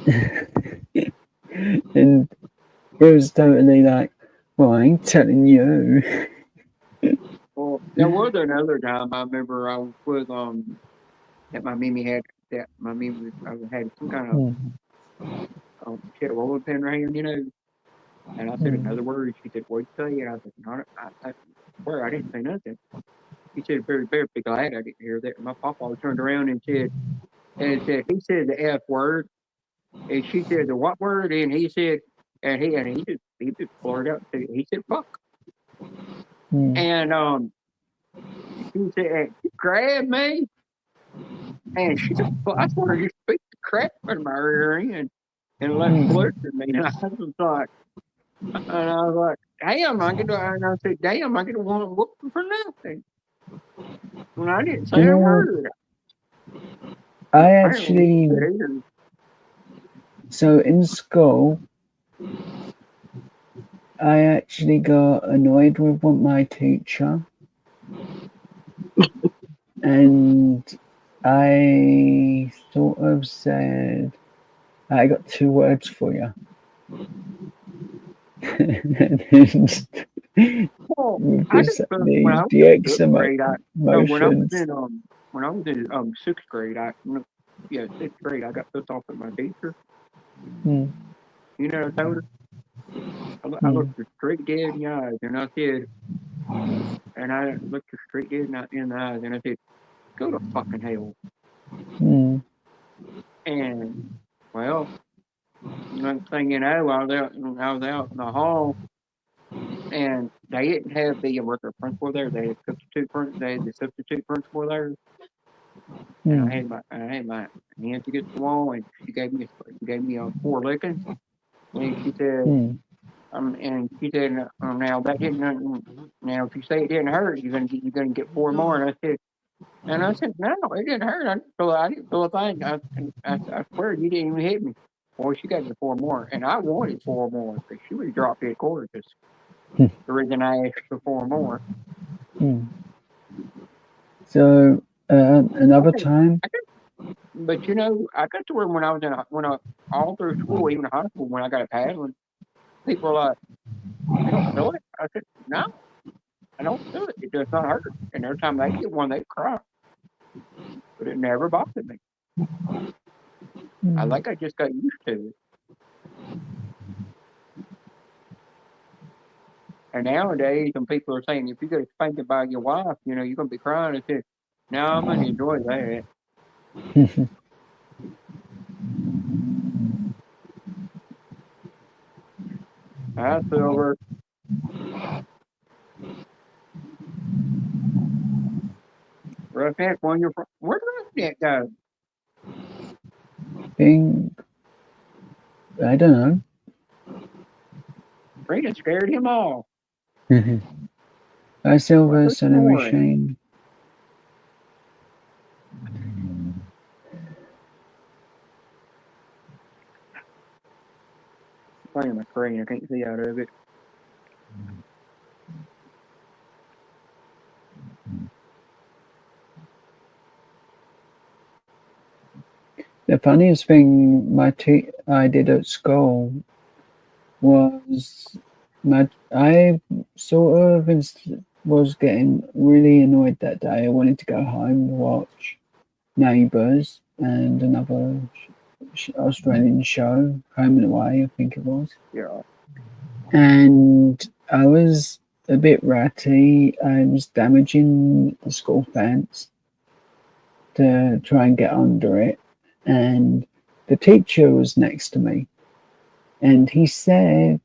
And it was totally like, "Well, I ain't telling you." Well, there was another time I remember I was with that my Mimi had had some kind of she had a rolling pin right here, and I said another word. She said, "What'd you say?" And I said, "No, I swear I didn't say nothing." She said, "Very, very be glad I didn't hear that." And my papa turned around and said, he said the F word, and she said the what word, and he said, he just blurted out, he said fuck, and she said, "You grabbed me," and she said, "Well, I swear you beat the crap out of my rear end and left blood in me." And I was like, "Damn, and I said, damn, I get to want to whoop him for nothing." When I didn't say a word. I Apparently, actually, so in school, I actually got annoyed with my teacher, and I sort of said, "I got 2 words for you." Well, With I this, just when I was the in X sixth grade, emotions. when I was in sixth grade, sixth grade, I got pissed off at my teacher. Hmm. You know, I told her, I looked her straight dead in the eyes, and I said, and I looked her straight dead in the eyes, and I said, "Go to fucking hell." And well, next thing you know, I was out in the hall, and they didn't have the worker principal there. They had the substitute principal there. And I had my hands against the wall, and she gave me 4 lickings, and she said, now that didn't, now if you say it didn't hurt, you're gonna get 4 more. And I said, no, it didn't hurt. I didn't feel a thing. I swear you didn't even hit me. Well, she got me 4 more, and I wanted 4 more because she would have dropped it gorgeous. The reason I asked for 4 more. So another time. But I got to where when I all through school, even high school, when I got a paddling, people were like, "You don't feel it?" I said, "No, I don't feel it. It does not hurt." And every time they get one, they cry, but it never bothered me. I think I just got used to it. And nowadays, when people are saying, "If you get spanked by your wife, you're gonna be crying," I said, "No, I'm gonna enjoy that." Hi, Silver. Roughneck, where'd Roughneck go? I don't know. Rita scared him off. Hi, Silver, What's Son of snoring? Machine. Playing my screen, I can't see out of it. The funniest thing I did at school was I sort of was getting really annoyed that day. I wanted to go home and watch Neighbours and another Australian show, Home and Away, I think it was. Yeah. And I was a bit ratty. I was damaging the school fence to try and get under it. And the teacher was next to me. And he said,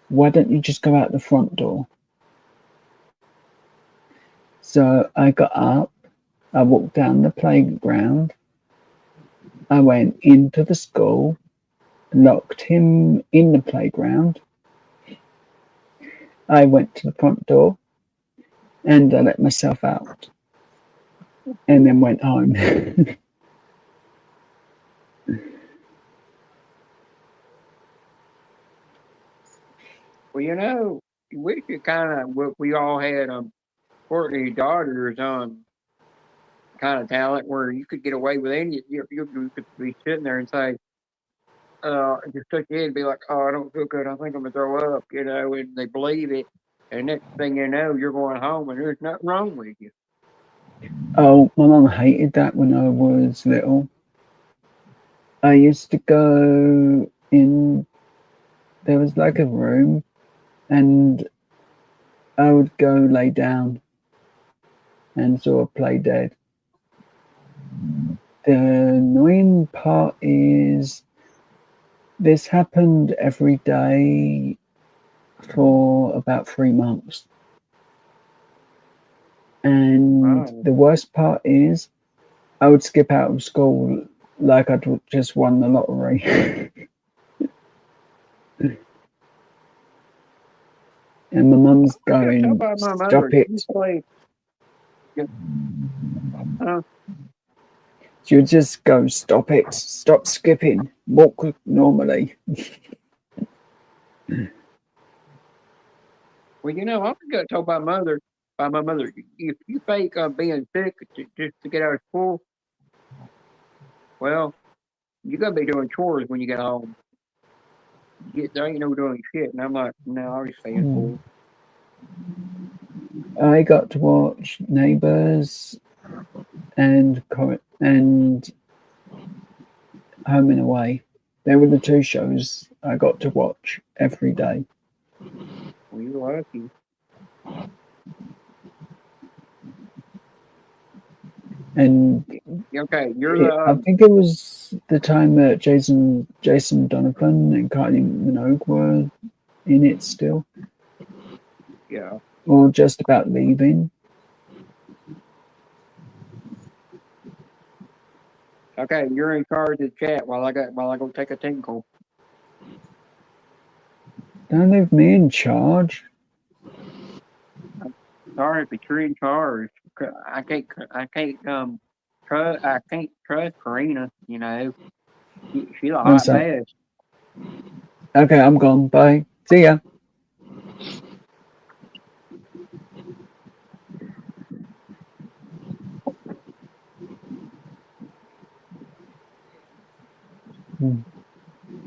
"Why don't you just go out the front door?" So I got up, I walked down the playground, I went into the school, locked him in the playground. I went to the front door and I let myself out and then went home. Well, you know, we could kind of, we all had Courtney's daughter's kind of talent where you could get away with any, you could be sitting there and say, just took your head and be like, "Oh, I don't feel good. I think I'm gonna throw up," and they believe it. And next thing you know, you're going home and there's nothing wrong with you. Oh, my mum hated that when I was little. I used to go in, there was like a room, and I would go lay down and sort of play dead. The annoying part is this happened every day for about 3 months. And Wow. the worst part is I would skip out of school like I'd just won the lottery. And my mum's going, Tell my "Stop mother, it." you play. She would just go, "Stop it. Stop skipping. Walk normally." Well, I'm gonna tell my mother, if you fake being sick just to get out of school, well, you're gonna be doing chores when you get home. There ain't no doing shit. And I'm like, no, I'll just stay in school. I got to watch Neighbours and Home and Away. They were the two shows I got to watch every day. Well, you're lucky. And Okay, you're I think it was the time that Jason Donovan and Kylie Minogue were in it still, yeah. or just about leaving. Okay, you're in charge of the chat while I go take a tinkle. Don't leave me in charge. Sorry, but you're in charge. I can't trust Karina. She's a hot So, mess. okay, I'm gone. Bye. See ya.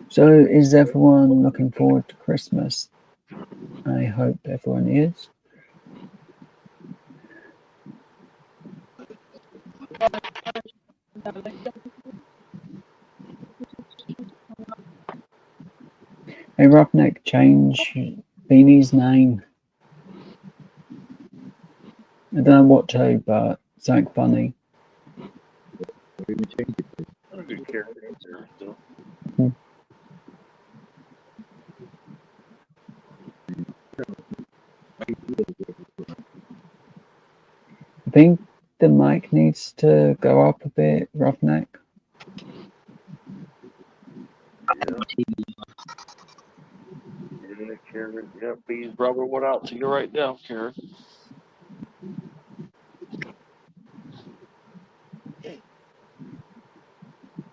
So, is everyone looking forward to Christmas? I hope everyone is. Hey, Roughneck, change Beanie's name. I don't know what to, but something funny. think the mic needs to go up a bit, Roughneck. Yeah, Karen. Yep, he's rubbing one out to you right now, Karen.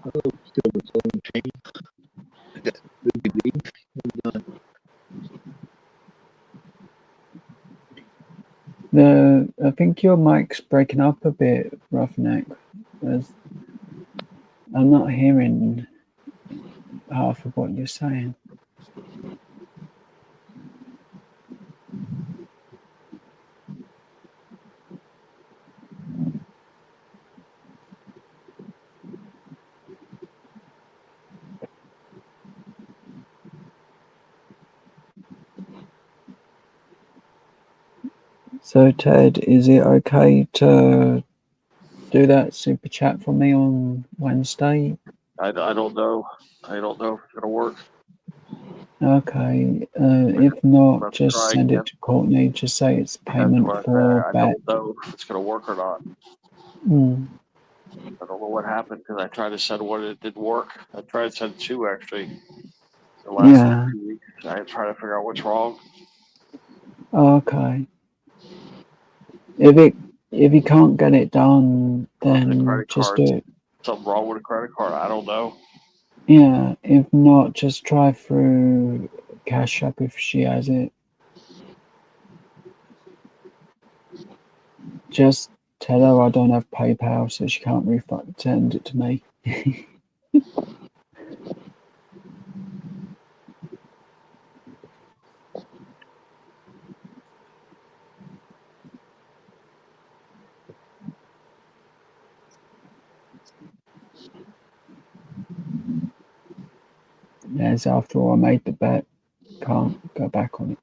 Still the phone chain. I got I think your mic's breaking up a bit, Roughneck. I'm not hearing half of what you're saying. So, Ted, is it okay to do that super chat for me on Wednesday? I don't know. I don't know if it's gonna work. Okay. If not, Let's just try send again. it to Courtney. Just say it's payment for I bat. don't know if it's gonna work or not. Mm. I don't know what happened because I tried to send one and it didn't work. I tried to send two actually. The last 2 weeks. I tried to figure out what's wrong. Okay. If you can't get it done, then just do it. Something wrong with a credit card. I don't know. Yeah. If not, just try through Cash App if she has it. Just tell her I don't have PayPal, so she can't send it to me. As after all, I made the bet, can't go back on it.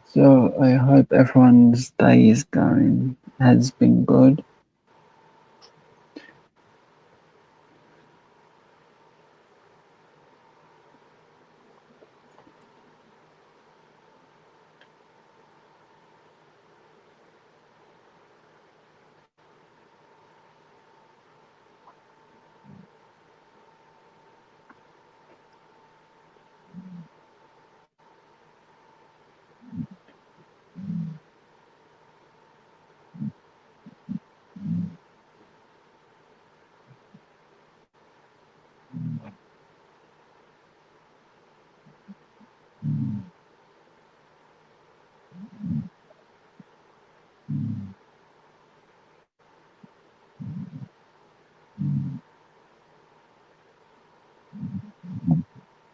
So I hope everyone's day is has been good.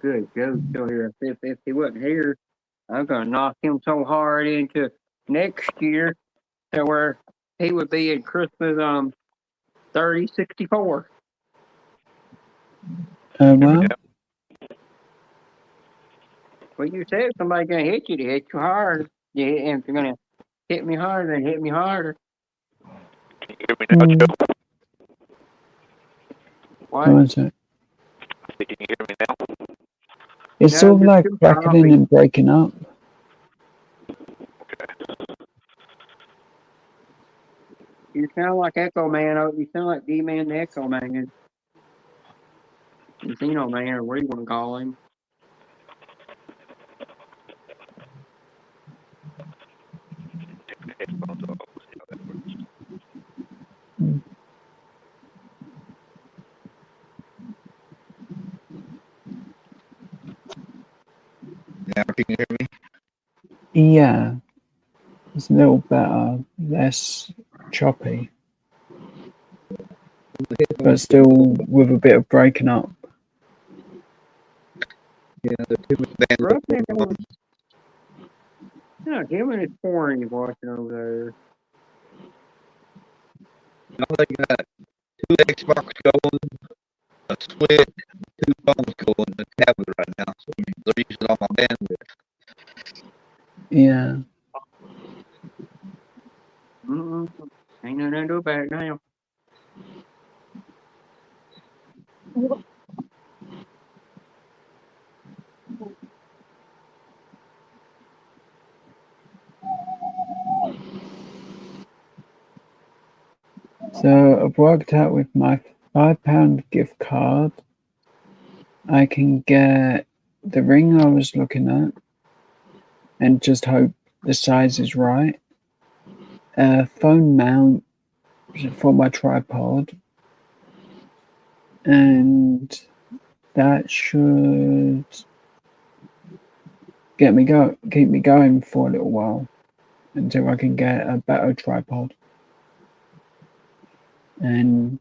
Good Joe's still here. If he wasn't here, I'm gonna knock him so hard into next year to where he would be in Christmas 3064. Well, Well, you said somebody's gonna hit you to hit you hard. Yeah, and if you're gonna hit me harder, then hit me harder. Can you hear me now, Joe? What? what is it? Can you hear me now? It's No, sort of you're like too crackling choppy. and breaking up. You sound like Echo Man. You sound like D-Man the Echo Man. Encino Man, or what do you want to call him? Take the headphones off. See how that works. Now can you hear me? Yeah, it's a little better, less choppy, but still with a bit of breaking up. Yeah, the too many bands. Roughneck, yeah, him and his porn he's watching over No, they got 2 Xbox going, a Switch, 2 phones going, and a tablet right now. So they're using all my bandwidth. Yeah. there. Ain't nothing to do about it now. So I've worked out with my £5 gift card, I can get the ring I was looking at and just hope the size is right. A phone mount for my tripod, and that should keep me going for a little while until I can get a better tripod and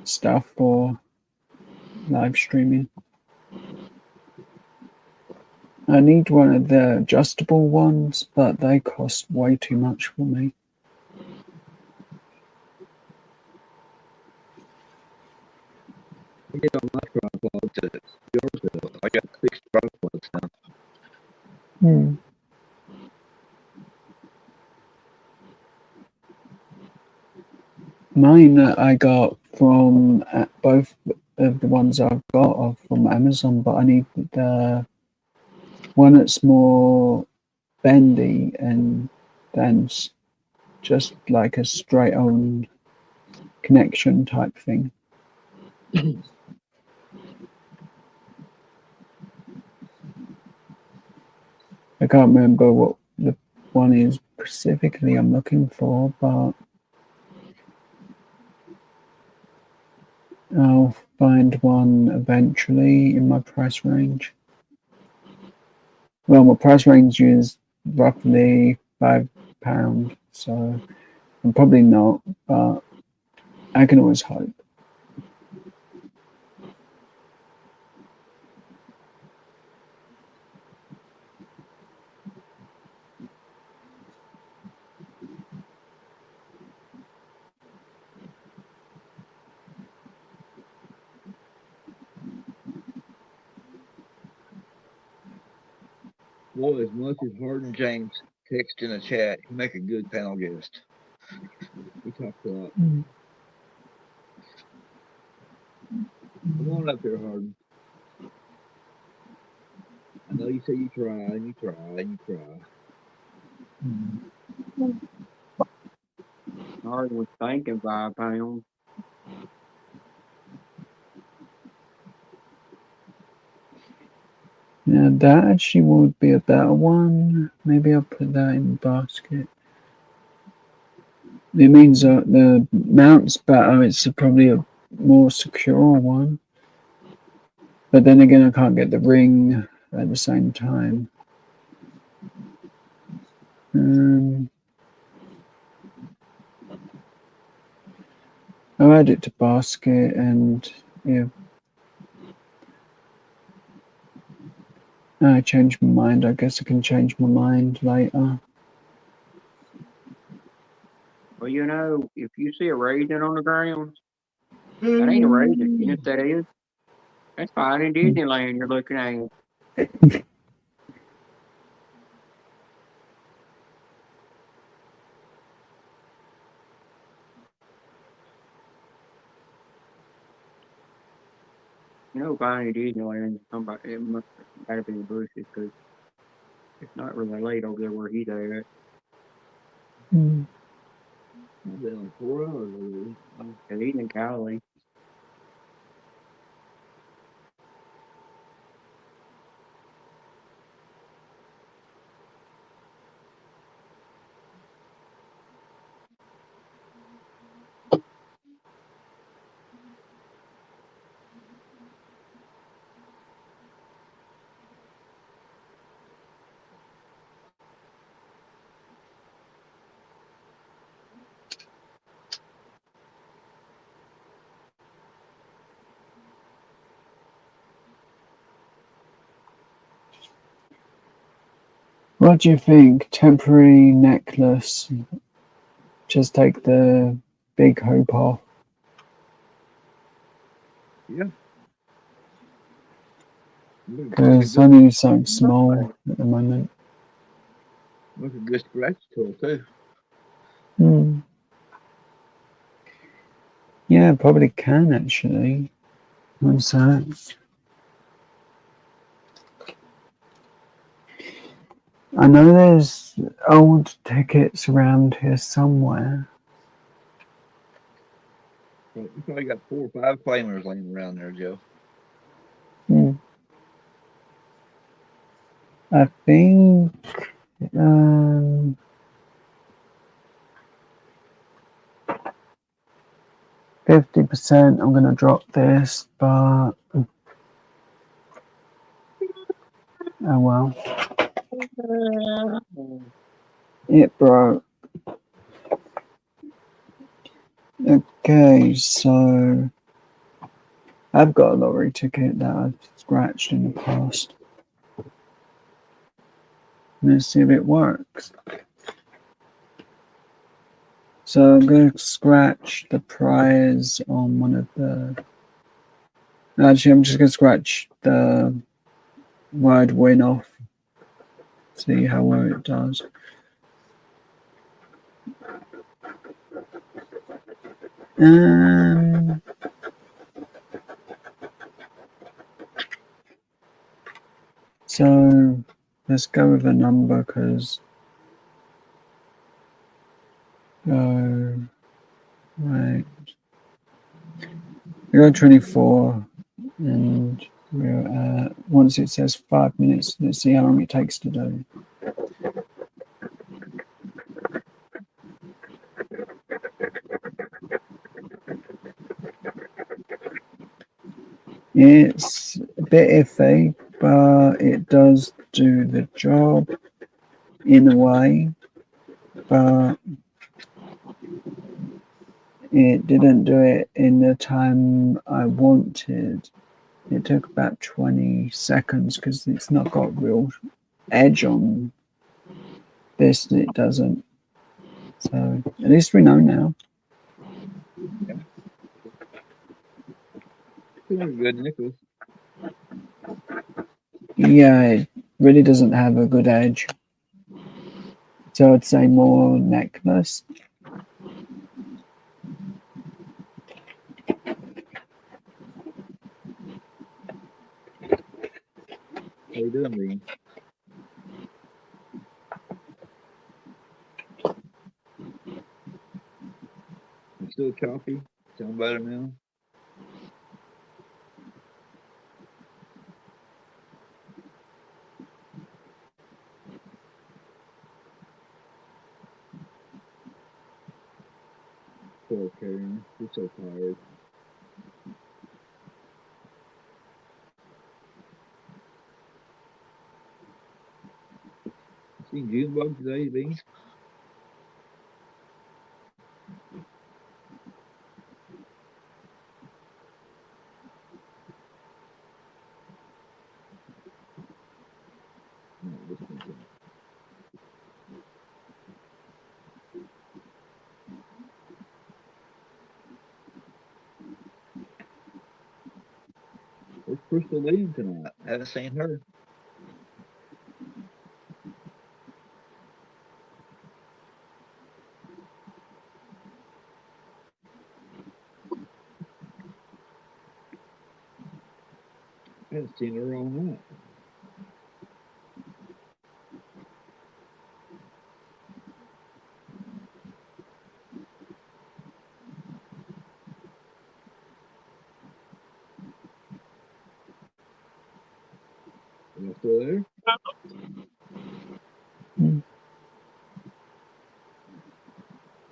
stuff for live streaming. I need one of the adjustable ones, but they cost way too much for me. I get on my tripod to yours though. I got 6 tripods now. Mine that I got from both of the ones I've got are from Amazon, but I need the one that's more bendy and then just like a straight on connection type thing. I can't remember what the one is specifically I'm looking for, but I'll find one eventually in my price range. Well, my price range is roughly £5, so I'm probably not, but I can always hope. Boy, as much as Harden James text in the chat, he make a good panel guest. We talked a lot. Come on up here, Harden. I know you say you try and you try and you try. Harden was thinking £5. Yeah, that actually would be a better one. Maybe I'll put that in the basket. It means the mount's better. It's probably a more secure one. But then again, I can't get the ring at the same time. I'll add it to basket and yeah. I changed my mind. I guess I can change my mind later. Well, you know, if you see a raisin on the ground, that ain't a raisin. You know what that is? That's fine in Disneyland you're looking at. You know, fine in Disneyland, somebody, it must gotta be the bushes because it's not really late over there where he's at. Mm. I've been on 4 hours already. Because he's in Cali. What do you think? Temporary necklace. Just take the big hoop off. Yeah. Because I need something small at the moment. Look a good scratch tool too. Hmm. Yeah, probably can actually. One sec. I know there's old tickets around here somewhere. You probably got 4 or 5 claimers laying around there, Joe. Hmm. I think 50%. I'm gonna drop this, but oh well. It broke. Okay, so I've got a lottery ticket that I've scratched in the past. Let's see if it works. So I'm going to scratch the prize on one of the... Actually, I'm just going to scratch the word win off. See how well it does. So let's go with a number because right. We got 24 and we're once it says 5 minutes, let's see how long it takes to do. It's a bit iffy, but it does do the job in a way, but it didn't do it in the time I wanted. It took about 20 seconds because it's not got real edge on this, it doesn't. So at least we know now. Doing good, Nicholas. Yeah, it really doesn't have a good edge. So I'd say more necklace. How you doing, Dean? You still choppy? Sound better now? Poor Karen. You're so tired. You seen Junebug today, Dean? Where's Crystal leaving tonight? I haven't seen her. I haven't seen her all night. Are you still there? Hmm.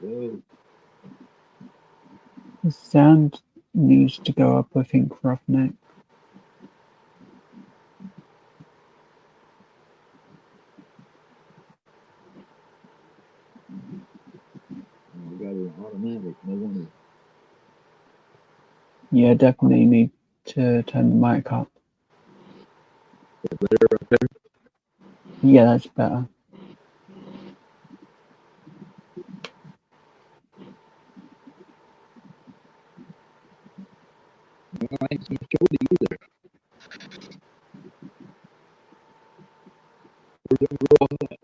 Whoa. The sound needs to go up, I think, Roughneck. We got it automatic. No wonder. Yeah, definitely need to turn the mic up. Is that better up there? Yeah, that's better. No, I ain't seen Jody either. Where's that girl at?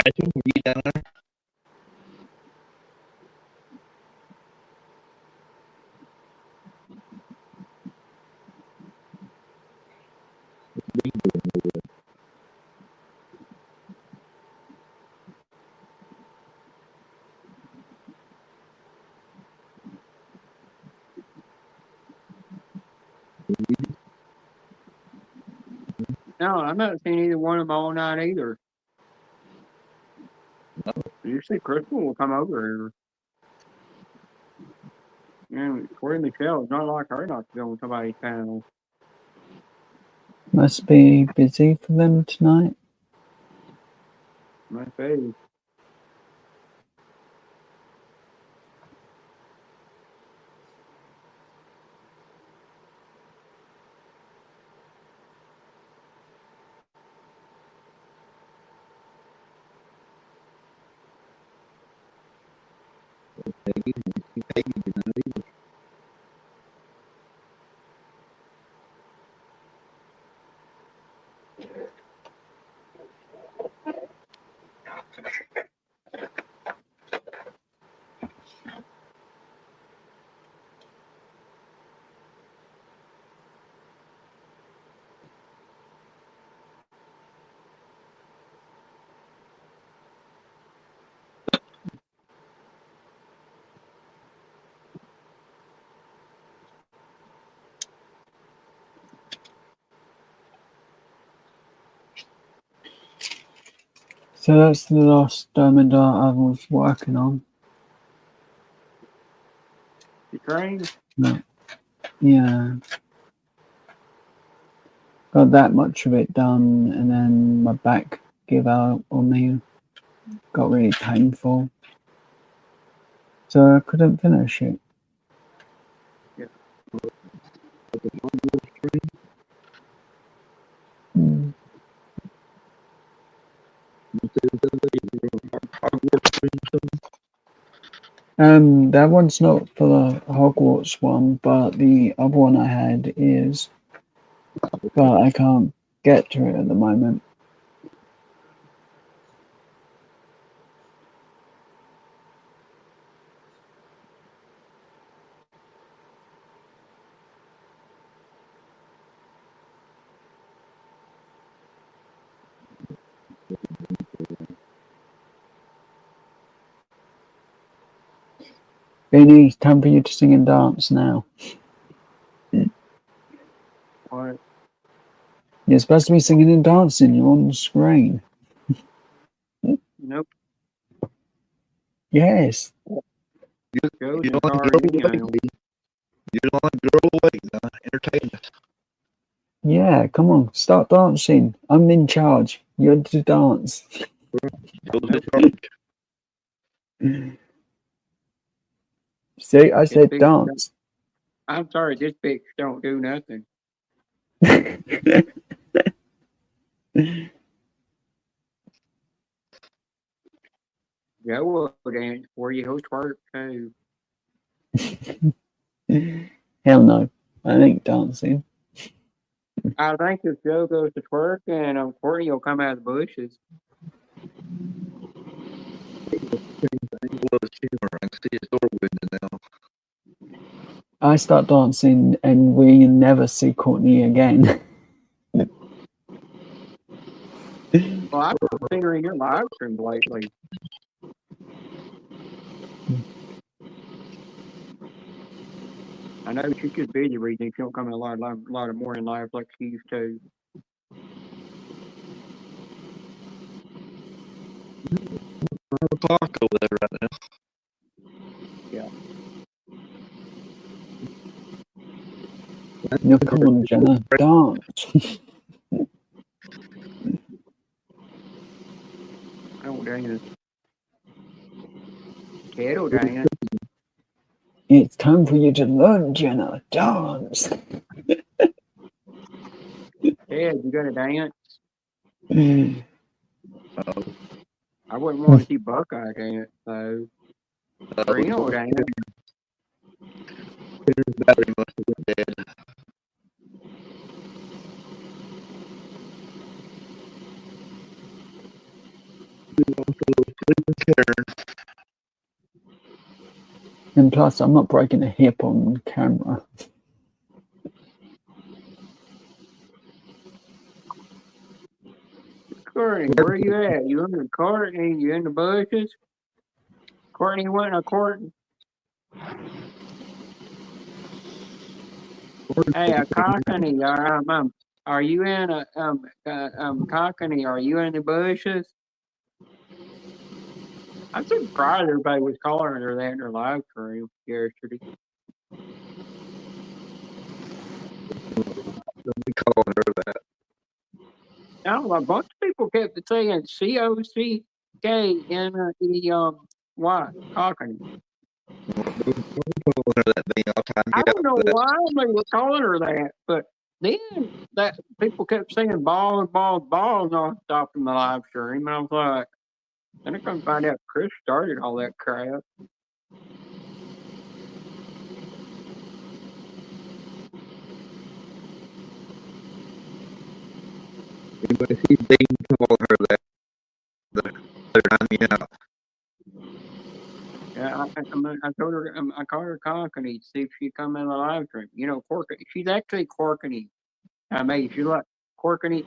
Rachel, were you down there? No, I'm not seeing either one of them all night either. No. Usually Crystal will come over here. And Corey Michelle, it's not like her not to go on somebody's panel. Must be busy for them tonight. My face. Peggy did not either. So that's the last diamond art I was working on. The train? No. Yeah. Got that much of it done, and then my back gave out on me. Got really painful. So I couldn't finish it. Mm. That one's not for the Hogwarts one, but the other one I had is, but I can't get to it at the moment. Benny, time for you to sing and dance now. What? You're supposed to be singing and dancing. You're on the screen. Nope. Yes. Joe's You in don't want charge to go anyhow. away. You don't want to go away. Entertain us. Yeah, come on. Start dancing. I'm in charge. You're to dance. See, I said Big- dance. I'm sorry, this bitch don't do nothing. Joe will dance for you. He'll twerk too. Hell no. I ain't dancing. I think if Joe goes to twerk and Courtney will come out of the bushes. I see his door window now. I start dancing and we never see Courtney again. Well, I've seen her in your live stream lately. I know she's just busy reading. She don't come in a lot of morning lives like she used to. 5 o'clock over there right now. Yeah. No, come on, Jenna, dance. I don't dance. Kettle dance. It's time for you to learn, Jenna. Dance. Ted, you gonna dance? Oh, I wouldn't want to see Buckeye dance, so Reno dance. his battery must have been dead. And plus, I'm not breaking a hip on camera. Courtney, where you at? You in the Courtney? You in the bushes? Courtney went a courting. Hey, a cockney, are you in a cockney? Are you in the bushes? I'm surprised everybody was calling her that in her live stream yesterday. We calling her that. I don't know, a bunch of people kept saying COCK what? Cockney. We calling her that thing all the time. I Get don't out know of that. why they were calling her that, but then that people kept saying balls, nonstop in the live stream, and I was like, then I come find out Chris started all that crap. But if he's Dean calling her that, they're me out. Yeah, I told her I called her Cockney to see if she'd come in the live stream. You know, Corky. She's actually Corkney. I mean, she's like Corkney,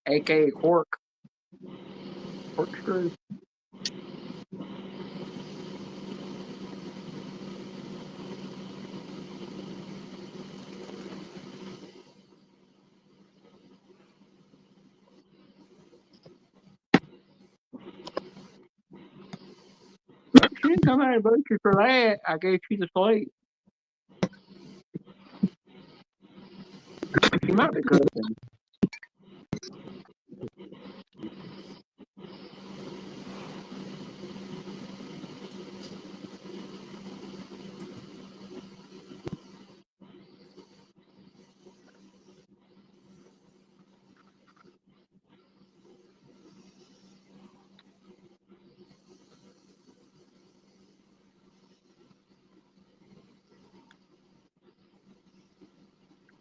aka Corkscrew. But she didn't come out of the bushes for that. I guess she's asleep. She might be cooking.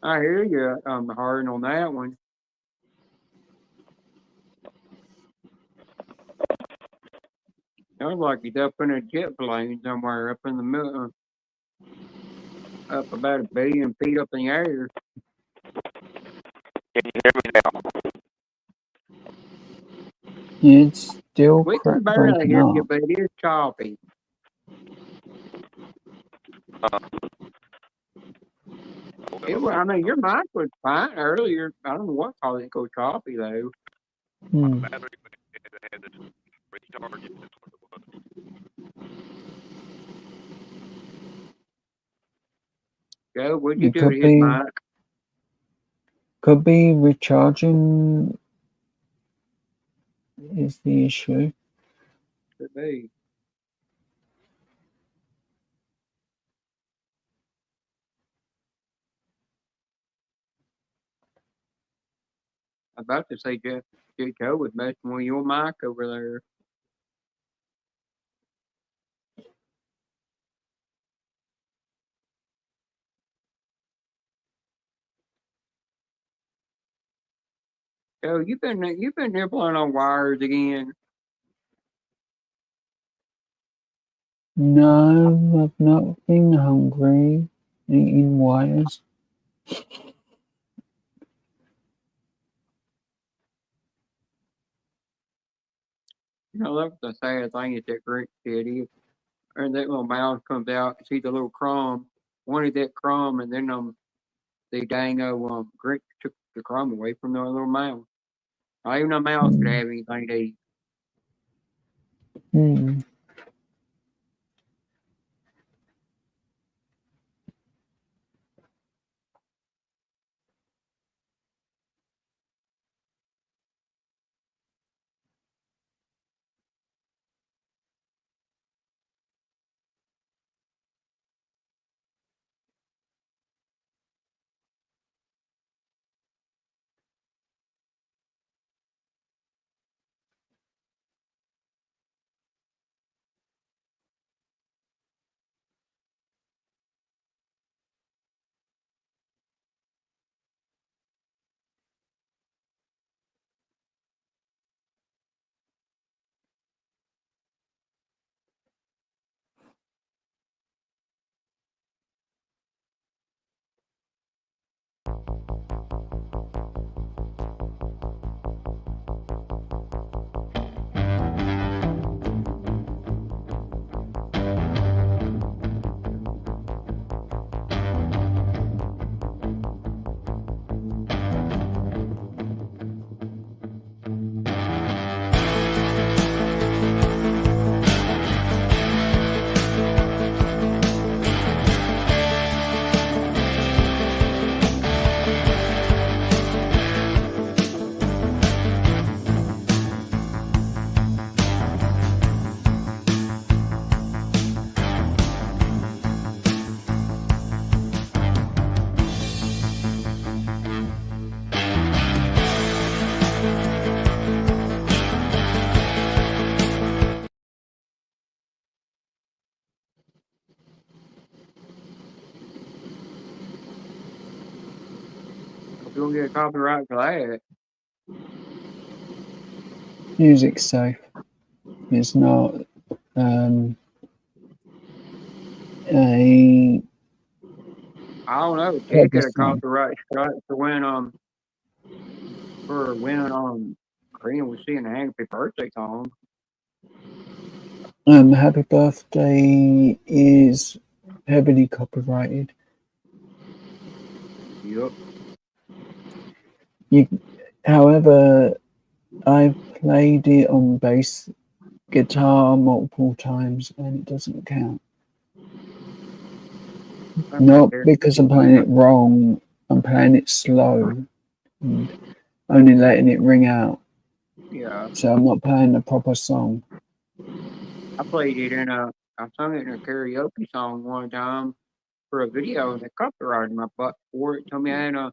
I hear you, hard on that one. Sounds like he's up in a jet plane somewhere up in the middle, up about 1 billion feet up in the air. Can you hear me now? It's still We can barely breaking hear you, up. but it is choppy. I mean, your mic was fine earlier. I don't know what caused it to go choppy though. Hmm. Battery had to recharge it. That's what it was. Joe, what'd you It do to his mic? could be recharging is the issue. Could be. about to say Joe was messing with your mic over there. Joe, you've been nibbling on wires again. No, I've not been hungry. Eating wires. You know, that's the sad thing is that Grinch did. And that little mouse comes out, sees the little crumb, wanted that crumb, and then the dang Grinch took the crumb away from the little mouse. Not even a mouse could have anything to eat. Hmm. If you don't get a copyright for that, Music's safe. It's not a I don't know. Ted proper got a song. copyright strike for when Korean was singing a happy birthday song. Happy Birthday is heavily copyrighted. Yep. However, I've played it on bass guitar multiple times and it doesn't count. Not because I'm playing it wrong, I'm playing it slow and only letting it ring out. Yeah. So I'm not playing the proper song. I sung it in a karaoke song one time for a video and they copyrighted my butt for it. Told me I had to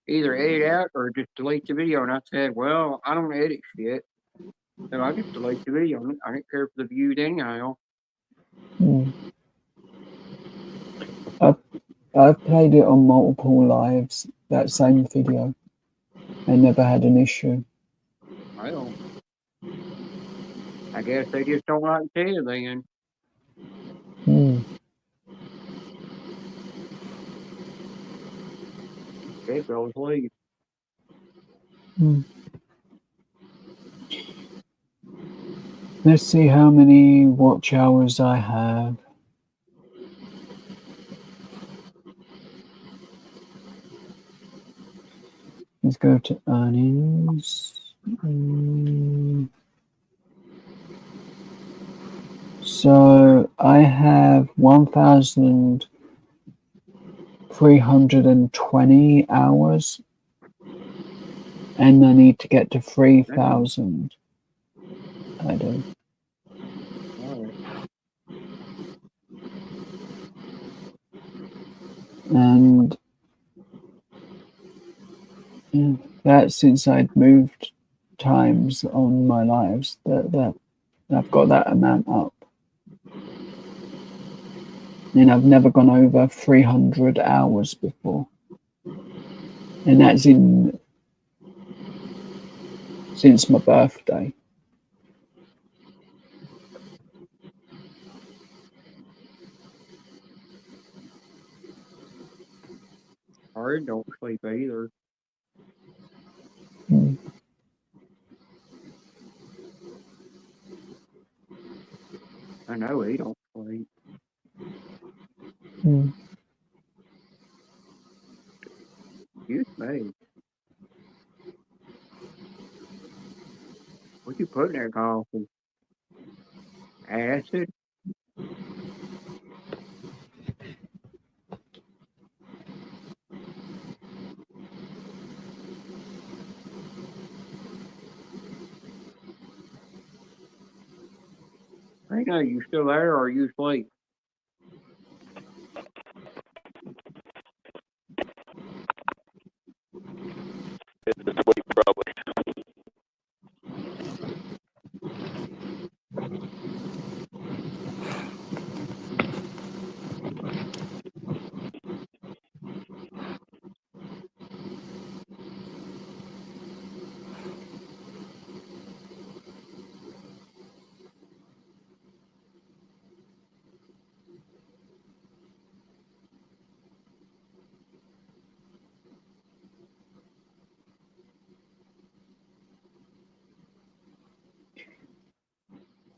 either edit out or just delete the video. And I said, well, I don't edit shit. So I just delete the video. I didn't care for the views anyhow. I've played it on multiple lives, that same video, and never had an issue. Well, I guess they just don't like Ted then. Ted fell asleep. Let's see how many watch hours I have. Let's go to earnings. So I have 1,320 hours, and I need to get to 3,000. I do. And yeah. that since I'd moved times on my lives, that I've got that amount up. And I've never gone over 300 hours before. And that's since my birthday. I don't sleep either. Mm. I know he don't sleep. Mm. Excuse me. What you put in that coffee? Acid? I know you still there or you sleep? It's asleep probably.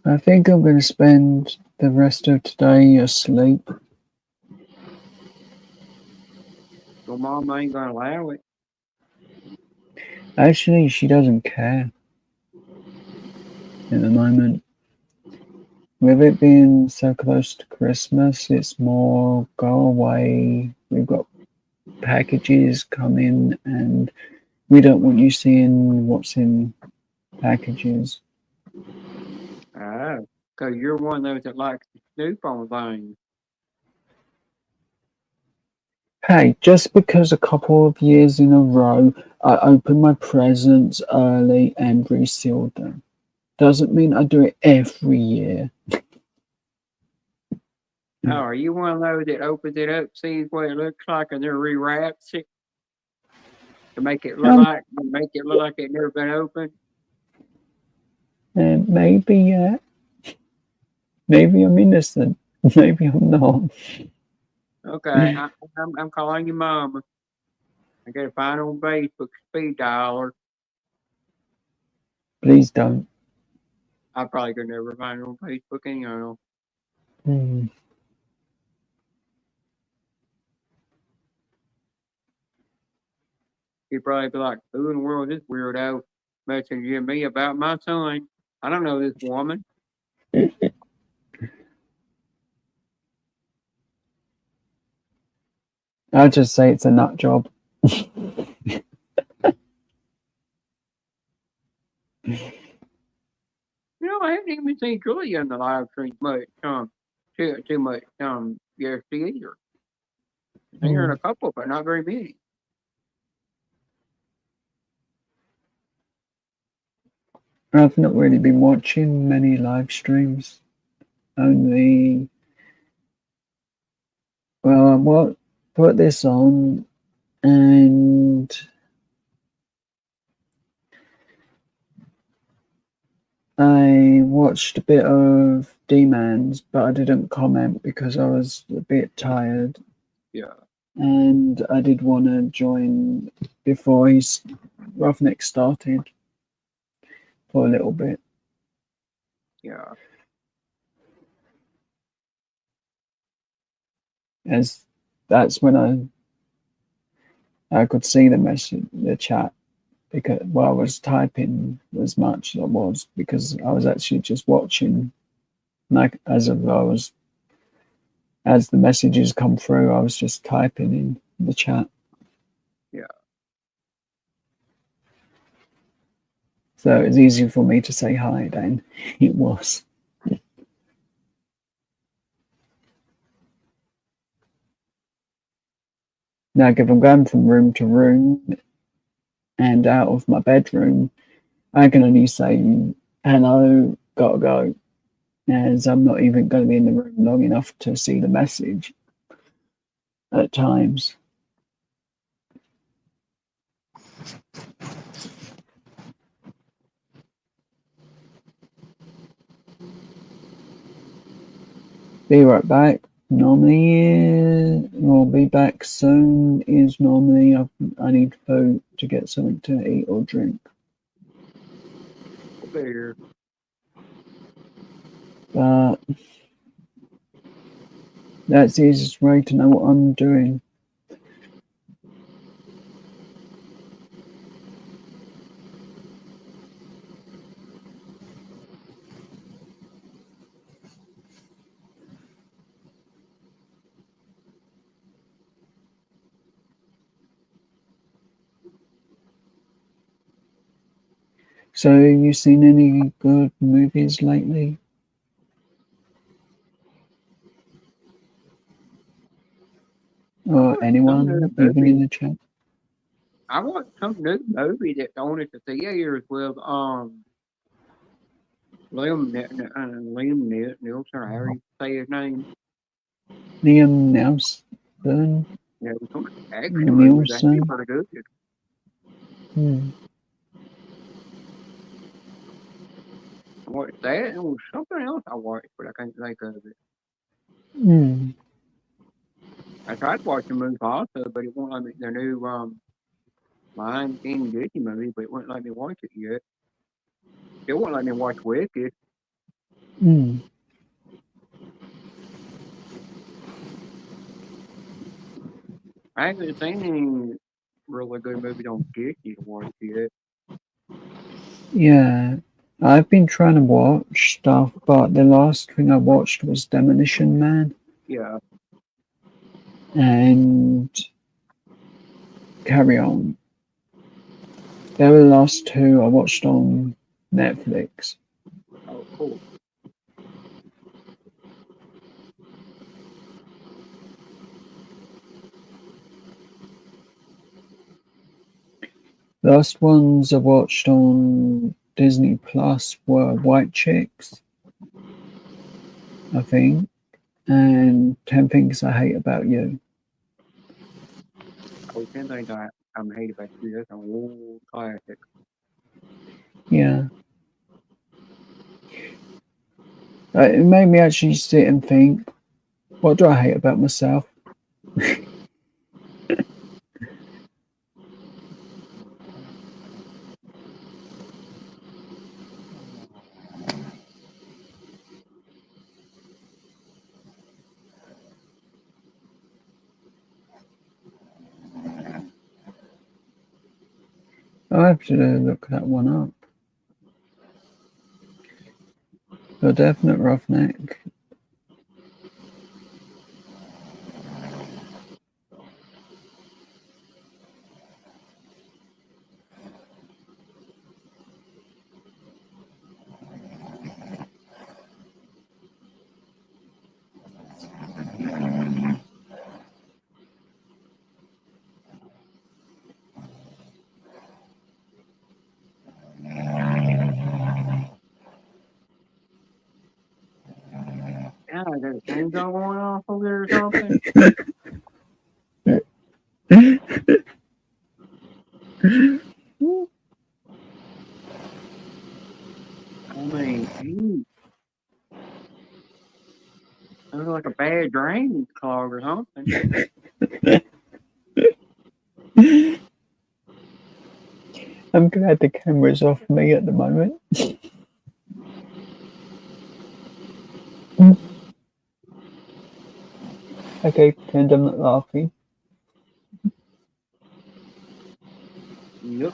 I think I'm going to spend the rest of today asleep. Your mom ain't gonna allow it. Actually, she doesn't care at the moment. With it being so close to Christmas, it's more go away. We've got packages coming, and we don't want you seeing what's in packages. Oh, because you're one of those that likes to snoop on things. Hey, just because a couple of years in a row I opened my presents early and resealed them doesn't mean I do it every year. Oh, are you one of those that opens it up, sees what it looks like, and then rewraps it to make it look like it never been opened? And maybe, yeah. Maybe I'm innocent. Maybe I'm not. Okay, I'm calling your mama. I gotta find on Facebook speed dialer. Please don't. I probably could never find it on Facebook anyhow. Hmm. He'd probably be like, "Who in the world is this weirdo messaging me about my son? I don't know this woman." I'll just say it's a nut job. You know, I haven't even seen Julia in the live stream much, too much, yesterday either. I heard a couple, but not very many. I've not really been watching many live streams. Only, well, I put this on and I watched a bit of D-Man's, but I didn't comment because I was a bit tired. Yeah. And I did want to join before his Roughneck started for a little bit. Yeah. As that's when I could see the message, the chat, because I was typing as much as I was because I was actually just watching. Like as the messages come through, I was just typing in the chat. Yeah. So it's easy for me to say hi then. It was. Now, if I'm going from room to room, and out of my bedroom, I can only say hello, gotta go, as I'm not even going to be in the room long enough to see the message at times. Be right back. Normally, we'll be back soon. Is normally I need food to get something to eat or drink. There. But that's the easiest way to know what I'm doing. So, you seen any good movies lately? Or anyone, even in the chat? I watched some new movie that's on at the theaters with Liam Nielsen, or however you say his name. Liam Neeson. Yeah, it was some action movies. Actually, pretty good. I watched that, and it was something else I watched, but I can't think of it. I tried to watch the movie also, but it won't let me. The new Lion King Disney movie, but it wouldn't let me watch it yet. It won't let me watch Wicked. I haven't seen any really good movies on Disney to watch yet. Yeah, I've been trying to watch stuff, but the last thing I watched was Demolition Man. Yeah. And Carry On. They were the last two I watched on Netflix. Oh, cool. The last ones I watched on Disney Plus were White Chicks, I think, and 10 Things I Hate About You. Oh, 10 Things I Hate About You. That's an old classic. Yeah. It made me actually sit and think, what do I hate about myself? I'll have to look that one up. A Definite Roughneck. Yeah, I got a chainsaw going off over there or something. I mean, geez. It was like a bad drain clog or something. I'm glad the camera's off me at the moment. Okay, pretend I'm not laughing. Yep.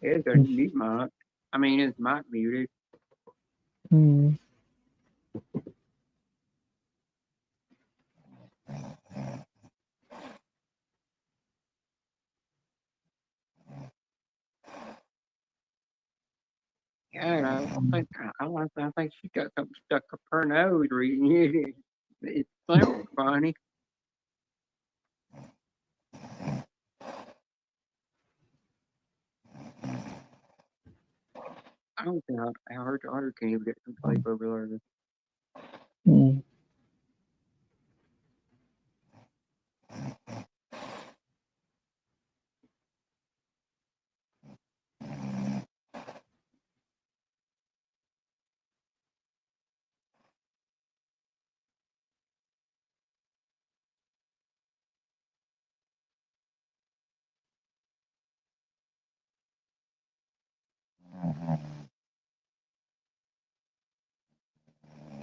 It's a mute mic. I mean, it's mic muted. Yeah, I think she got something stuck up her nose reading it. It sounds funny. I don't think I heard the otter can't even get some sleep over there. Mm.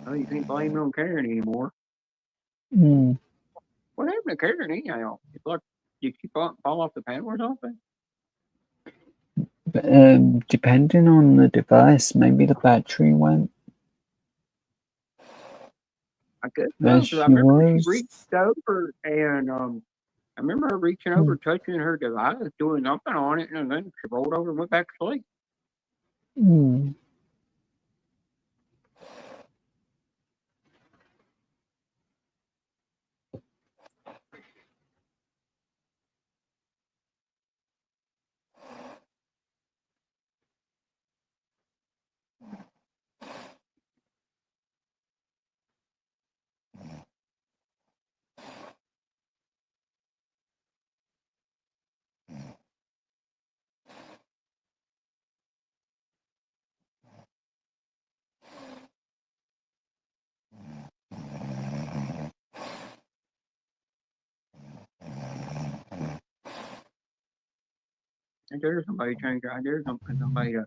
Oh, you can't blame it on Karen anymore. Mm. What happened to Karen anyhow? It's like, did she fall off the panel or something? But, depending on the device, maybe the battery went. I guess There so, 'cause I she remember she was. reached over and I remember her reaching over, touching her device, doing something on it, and then she rolled over and went back to sleep. Mm. I dare somebody change her. I dare somebody to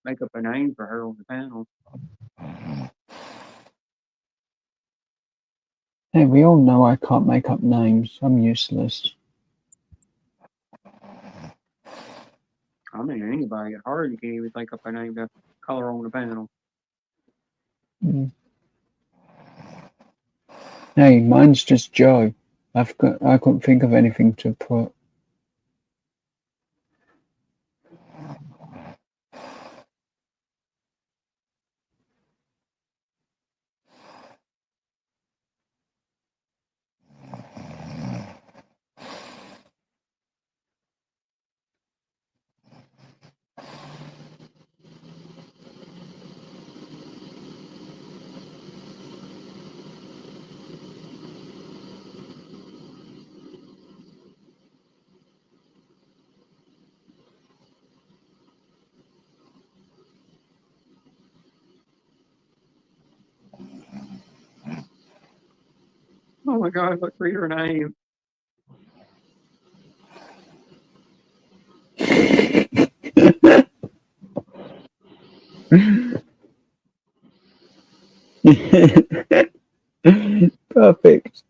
make up a name for her on the panel. Hey, we all know I can't make up names. I'm useless. I mean, anybody at Hardy can't even think up a name to color on the panel. Mm. Hey, mine's just Joe. I couldn't think of anything to put. Oh my God, let's read her name. Perfect.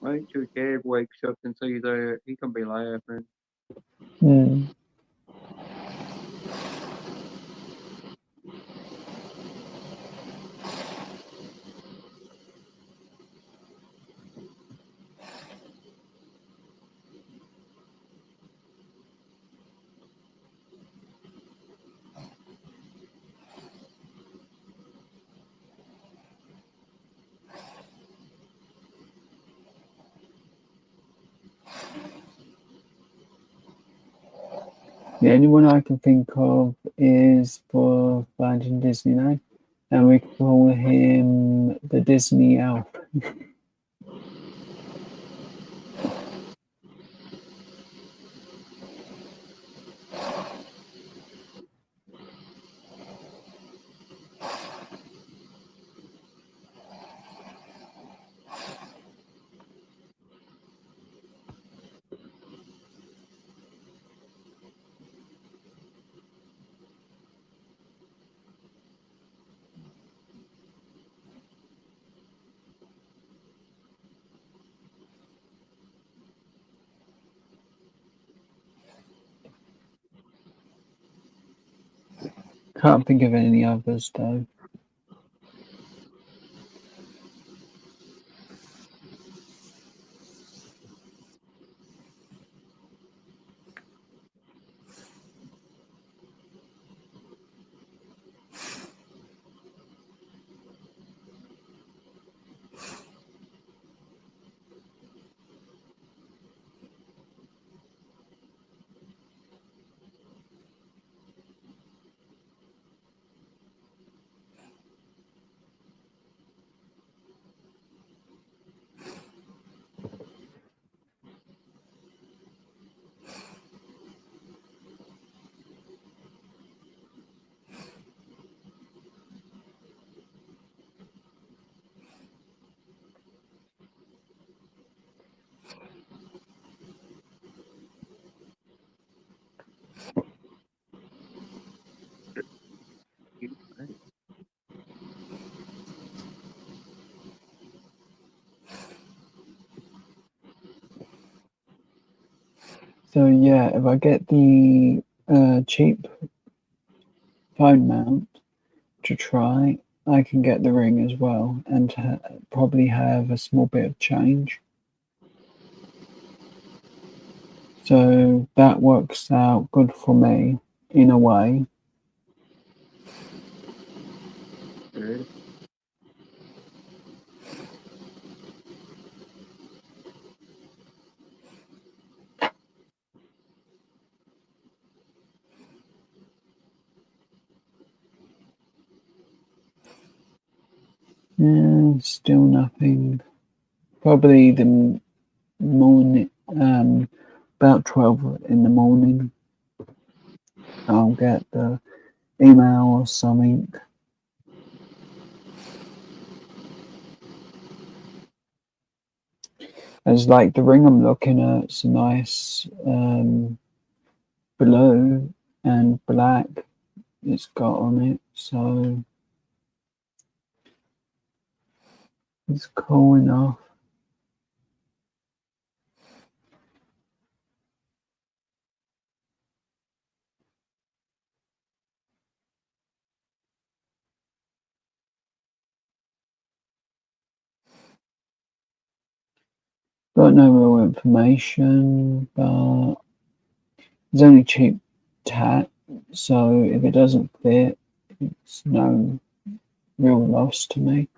Wait till Dad wakes up and sees that. He gonna be laughing. Mm. The only one I can think of is for Finding Disneyland, and we call him the Disney Elf. Can't think of any others though. So yeah, if I get the cheap phone mount to try, I can get the ring as well, and probably have a small bit of change. So that works out good for me in a way. Good. Still nothing. Probably the morning, about 12 in the morning, I'll get the email or something. As like the ring I'm looking at, it's a nice blue and black it's got on it, so it's cool enough. Got no real information, but it's only cheap tat, so if it doesn't fit, it's no real loss to me.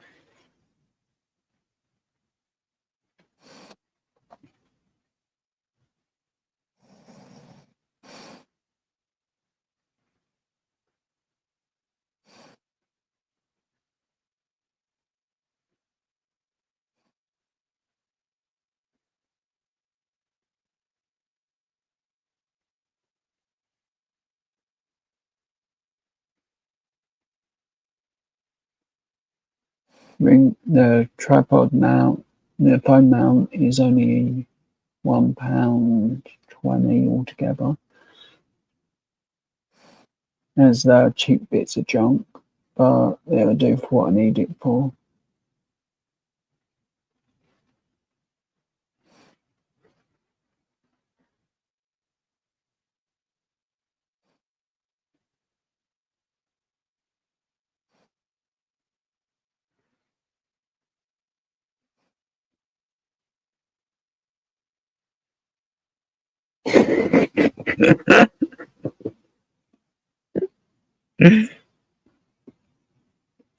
The tripod mount, the phone mount is only £1.20 altogether. As the cheap bits of junk, but it'll do for what I need it for.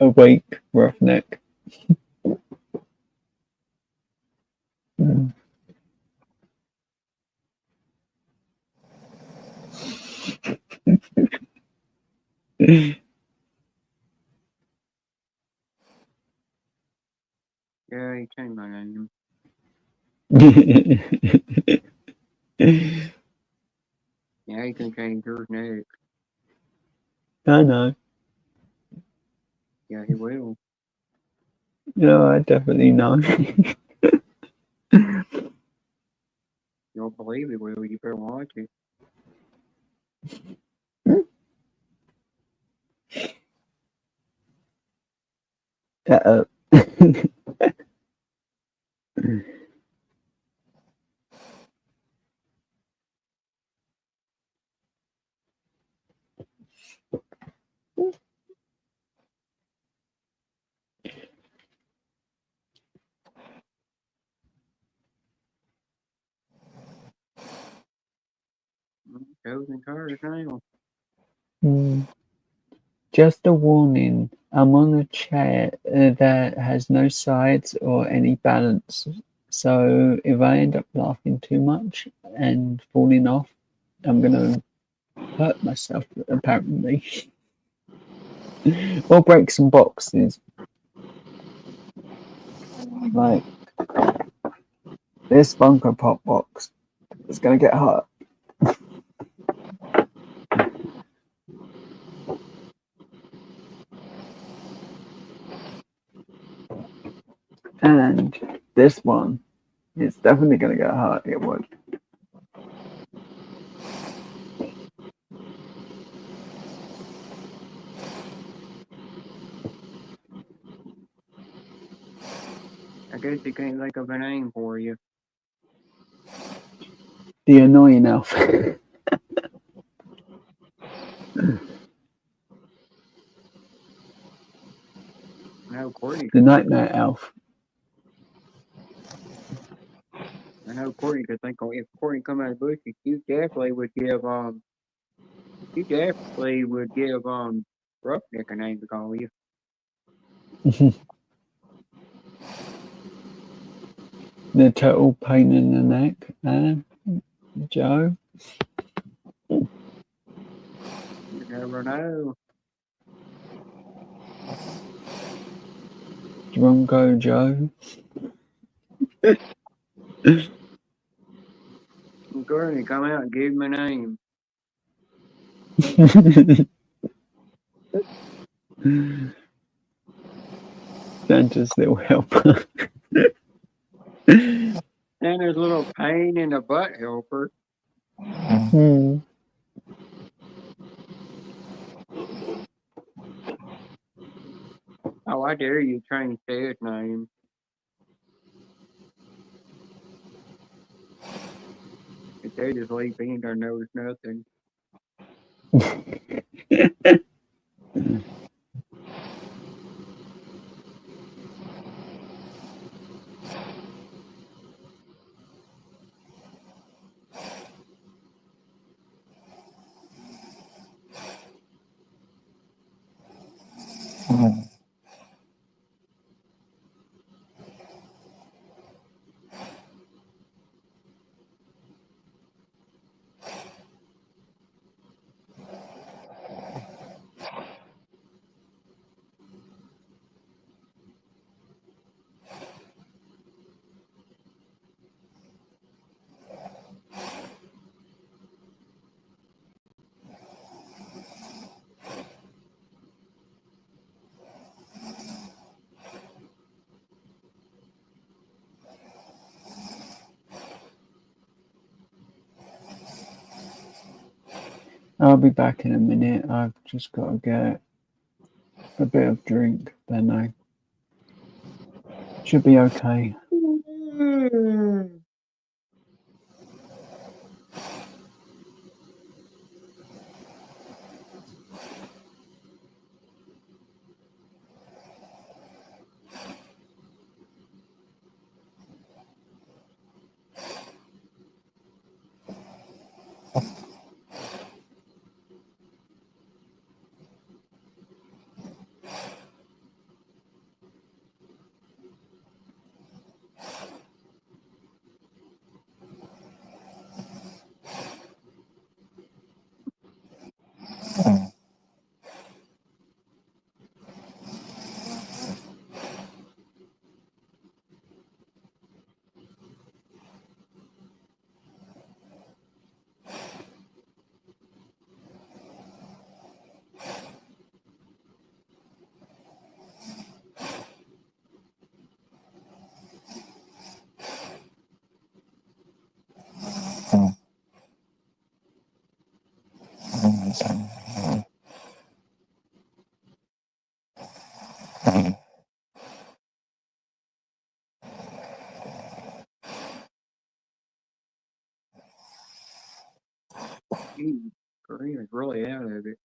Awake, roughneck. Mm. Yeah, he changed my name. Yeah, he can change yours next. I know. Yeah, he will. No, I definitely know. You don't believe he will, you better watch it. Uh-oh. Chosen cars now. Mm. Just a warning, I'm on a chair that has no sides or any balance, so if I end up laughing too much and falling off, I'm gonna hurt myself, apparently. Or break some boxes. Like this Funko Pop box is gonna get hurt. And this one is definitely gonna get hurt. It would. I guess he can't think of a name for you. The annoying elf. I know Courtney. The night elf. I know Courtney could think if Courtney come out of the bush, you definitely would give Roughneck a name to call you. The total pain in the neck, Joe. You never know. Drunko Joe. Courtney, come out and give him a name. Santa's little helper. Santa's little pain in the butt helper. Hmm. Oh, I dare you change his name. If they just leave him there knows nothing. I'll be back in a minute. I've just got to get a bit of drink, then I should be okay. Kareem is really out of it.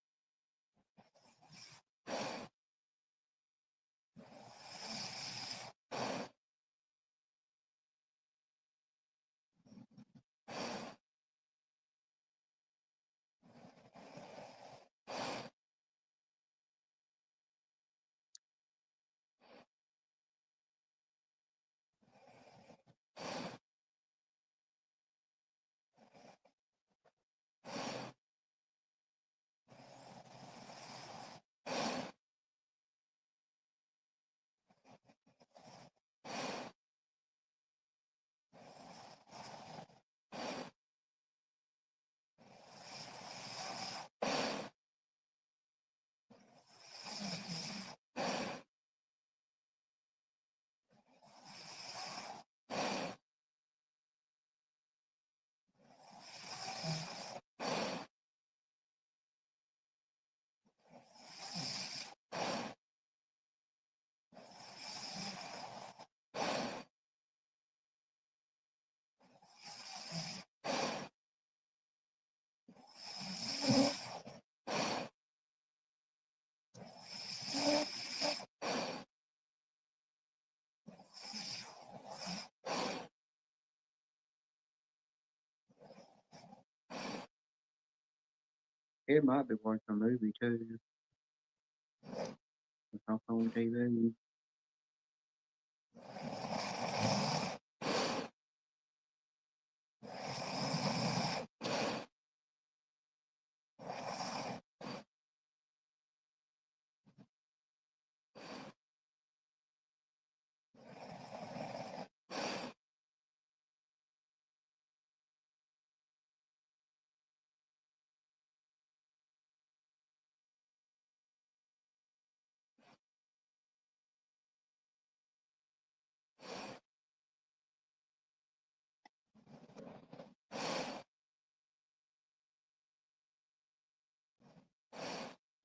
It might be watching a movie too. It's off on TV.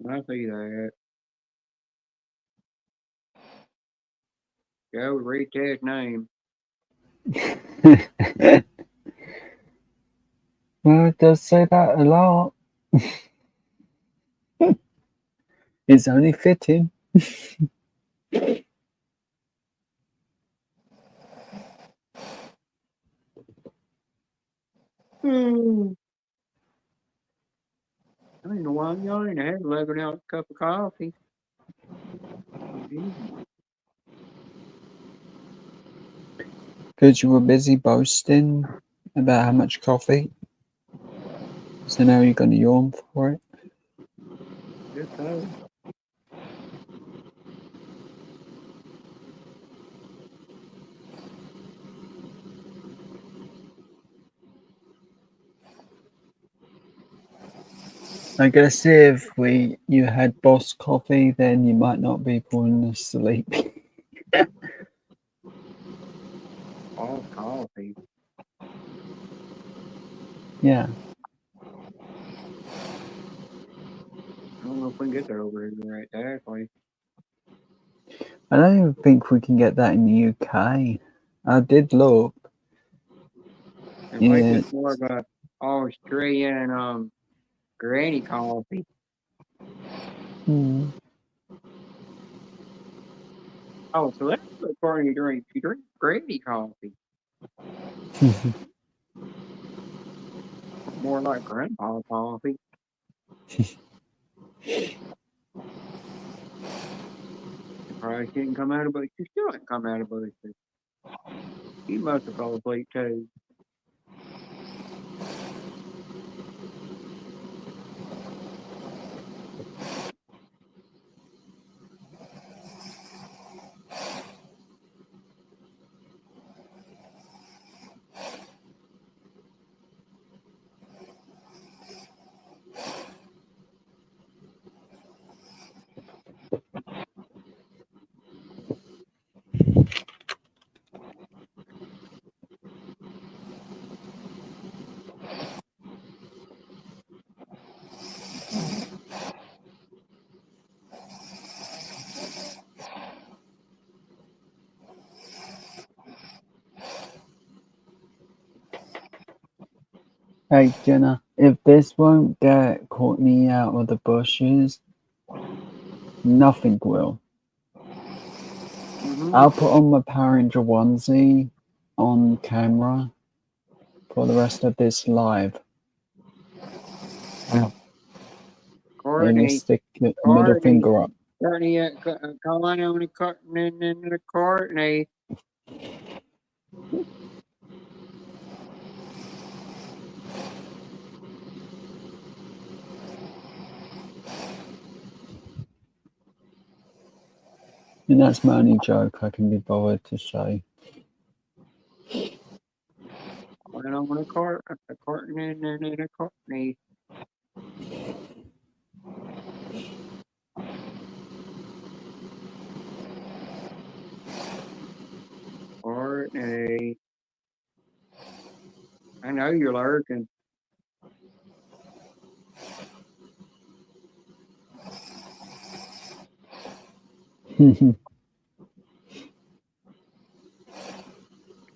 I see that. Go read that name. Well, it does say that a lot. It's only fitting. I don't know why I'm yawning. I had 11 ounce cup of coffee. Because you were busy boasting about how much coffee. So now you're going to yawn for it. Yes, so. I guess if you had Boss coffee, then you might not be falling asleep. All coffee. Yeah. I don't know if we can get there over here right there. I don't even think we can get that in the UK. I did look. I think Yeah. it's more of a Australian granny coffee. Hmm. Oh, so that's what part you drink. You drink granny coffee. More like grandpa coffee. You probably shouldn't come out of it. You still ain't come out of it. You must have fell asleep too. Hey, Jenna, if this won't get Courtney out of the bushes, nothing will. Mm-hmm. I'll put on my Power Ranger onesie on camera for the rest of this live. And you Courtney, stick a middle Courtney, finger up. Courtney, calling on the Courtney, the Courtney. And that's my only joke I can be bothered to say. Calling on the Courtney, the Courtney. Courtney. I know you're lurking.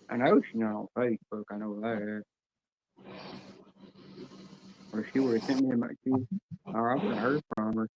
I know she's not on Facebook. I know that. Or she would have sent me my key. Or I would have heard from her.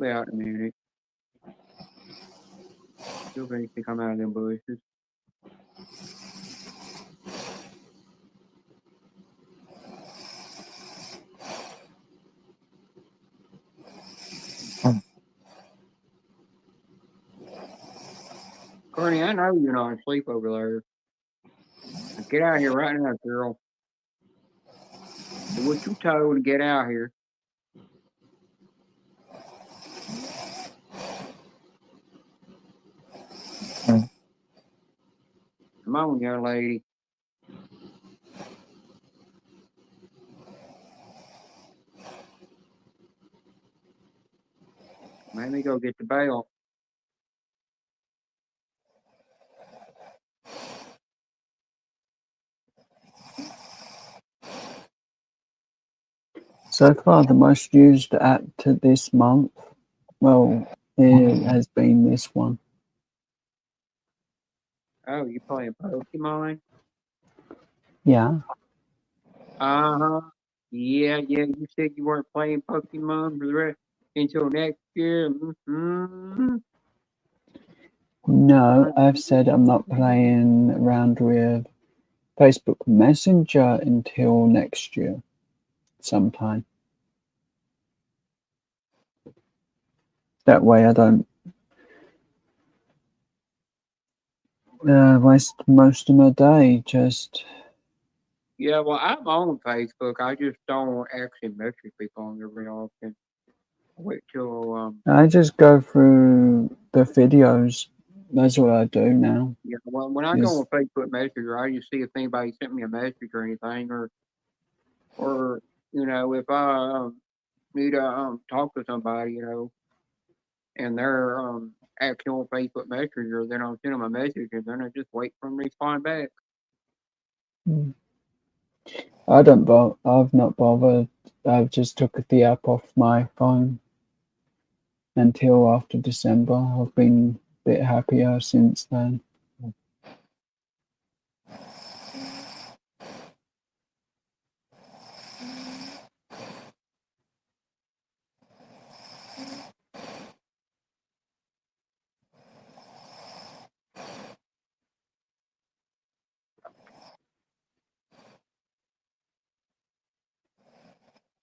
be out in a minute. He'll eventually come out of them bushes. Courtney, I know you're not asleep over there. Get out here right now, girl. Do what you told to get out here. Come on, young lady. Let me go get the bell. So far, the most used app to this month, well, it has been this one. Oh, you playing Pokemon? Yeah. Uh-huh. Yeah, you said you weren't playing Pokemon for the rest until next year. Mm-hmm. No, I've said I'm not playing around with Facebook Messenger until next year, sometime. That way I don't waste most of my day just... Yeah, well, I'm on Facebook. I just don't actually message people on there very often. Wait till I just go through the videos. That's what I do now. yeah. Well, when I go on Facebook Messenger, I just see if anybody sent me a message or anything, or if I need to talk to somebody, and they're actually on Facebook Messenger, then I'll send them a message, and then I just wait for them to respond back. I've not bothered. I've just took the app off my phone until after December. I've been a bit happier since then.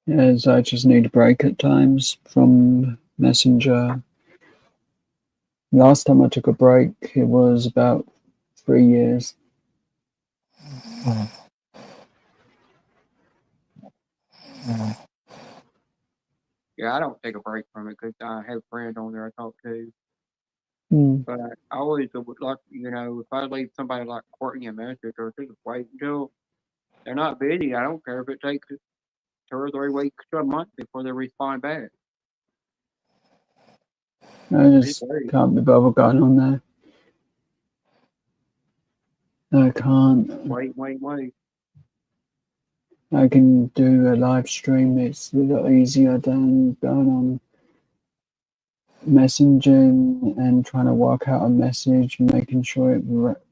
As I just need a break at times from Messenger. Last time I took a break, it was about 3 years. Yeah, I don't take a break from it because I have friends on there I talk to. Mm. But I always would like, if I leave somebody like Courtney a message or just wait until they're not busy, I don't care if it takes 2 or 3 weeks to a month before they respond back. I just can't be bothered going on there. I can't. Wait. I can do a live stream. It's a lot easier than going on messaging and trying to work out a message, making sure it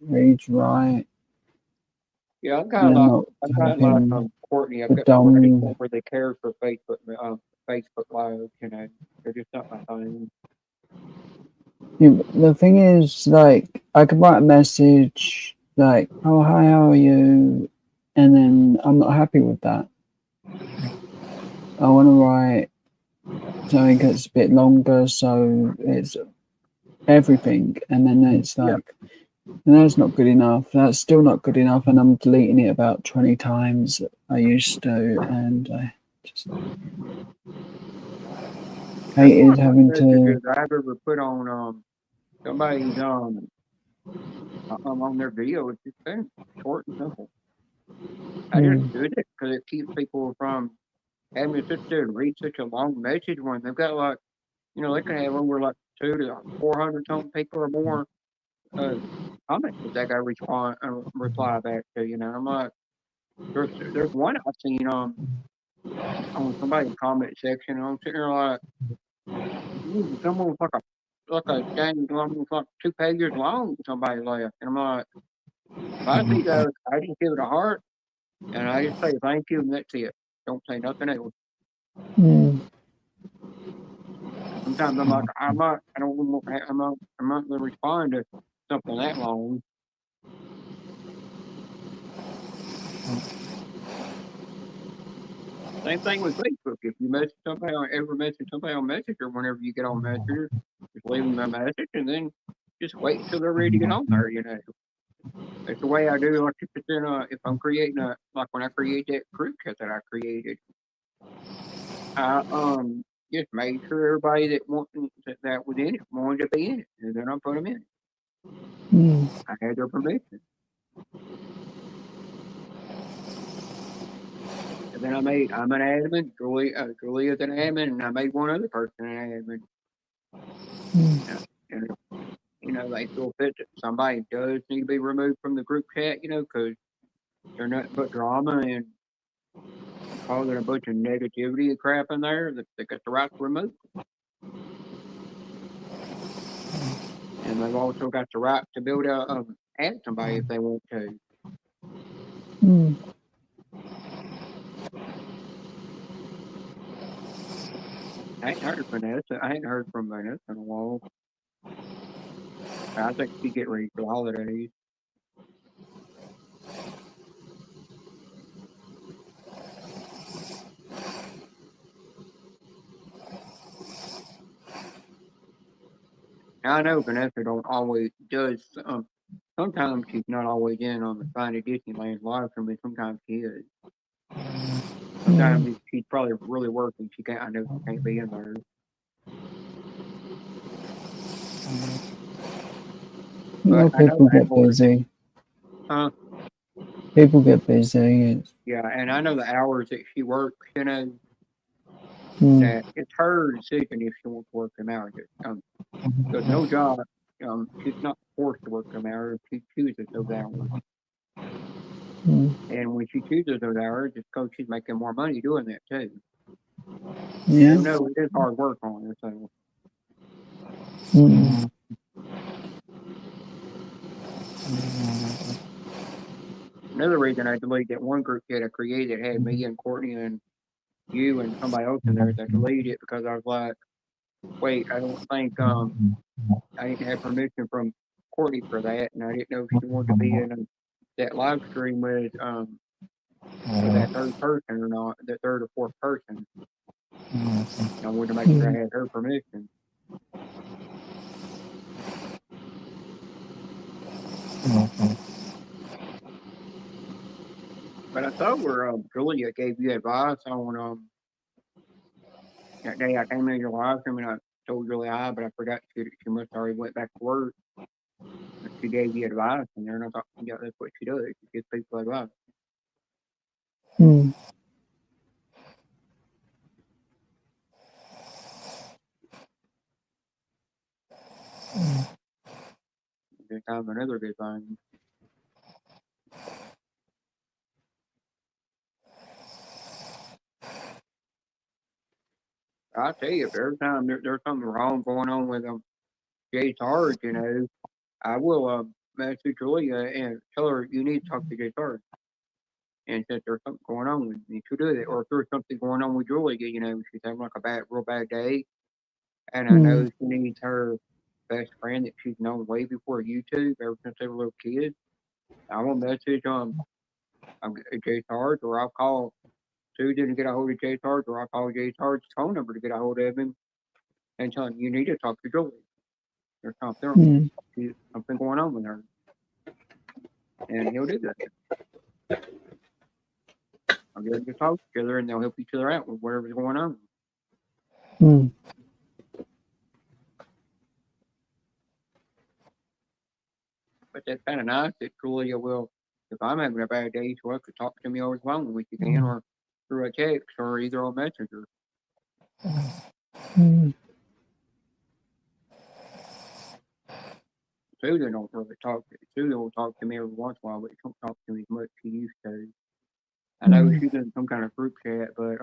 reads right. Yeah, I've got Courtney. I've got somebody who really cares for Facebook Live. They're just not my thing. The thing is, like, I could write a message like, "Oh, hi, how are you?" And then I'm not happy with that. I want to write something that's a bit longer, so it's everything. And then it's like, that's not good enough. That's still not good enough. And I'm deleting it about 20 times. I used to, and I just hated having to. I've ever put on somebody's on their video. It's just been short and simple. I just do it because it keeps people from having to sit there and read such a long message when they've got like, they can have over like 200 to 400 something people or more comments that they got to reply back to. I'm like, there's one I've seen on somebody's comment section, and I'm sitting there like, someone was like a dang, almost like 2 pages long. Somebody left, and I'm like, if I see those, I just give it a heart, and I just say thank you, and that's it. Don't say nothing else. sometimes I'm like, I don't want I'm not going to respond to something that long. Same thing with Facebook. If you message somebody on Messenger, whenever you get on Messenger, just leave them a message and then just wait until they're ready to get on there. It's the way I do. Like if I'm creating like when I create that group chat that I created, I just made sure everybody that was in it wanted to be in it, and then I put them in it. I had their permission. And then I'm an admin. Julia's an admin, and I made one other person an admin. And they feel fit that somebody does need to be removed from the group chat, because they're nothing but drama and causing a bunch of negativity and crap in there, that they got the right to remove them. And they've also got the right to be able to add somebody if they want to. I ain't heard from Vanessa in a while. I think she get ready for the holidays. Now, I know Vanessa don't always does. Sometimes she's not always in on the Finding Disneyland live stream, but sometimes she is. Sometimes she's probably really working. I know she can't be in there. Well, people get busy. People get busy. Yeah, and I know the hours that she works, that it's her decision if she wants to work them hours. Because no job, she's not forced to work them hours. She chooses those hours. And when she chooses those hours, it's because she's making more money doing that too. Yeah. It is hard work on her. So. Another reason I deleted that one group chat I created had me and Courtney and you and somebody else in there. I deleted it because I was like, wait, I don't think I didn't have permission from Courtney for that, and I didn't know if she wanted to be in that live stream with that third person or not, that third or fourth person. I wanted to make sure I had her permission. But I thought where Julia gave you advice on that day I came in your live stream and I told Julia hi, but I forgot she must have already went back to work. But she gave you advice in there, and I thought, yeah, that's what she does. She gives people advice. Just have another good thing. I tell you, if every time there's something wrong going on with Jay's Hard, I will message Julia and tell her you need to talk to Jay's Hard. And since there's something going on with me, to do that. Or if there's something going on with Julia, she's having like a real bad day, and I know she needs her best friend that she's known way before YouTube, ever since they were little kids. I will message Jay's Hard, or I'll call Susan to get a hold of Jay's Hard, or I'll call Jay's Hard's phone number to get a hold of him and tell him you need to talk to Julie. There's something going on with her. And he'll do that. I'll get them to talk together and they'll help each other out with whatever's going on. But that's kind of nice that Julia will, if I'm having a bad day, she could talk to me over the phone when she can, or through a text, or either on Messenger. Susan don't really talk. Susan will talk to me every once in a while, but she don't talk to me as much as she used to. I know she's in some kind of group chat, but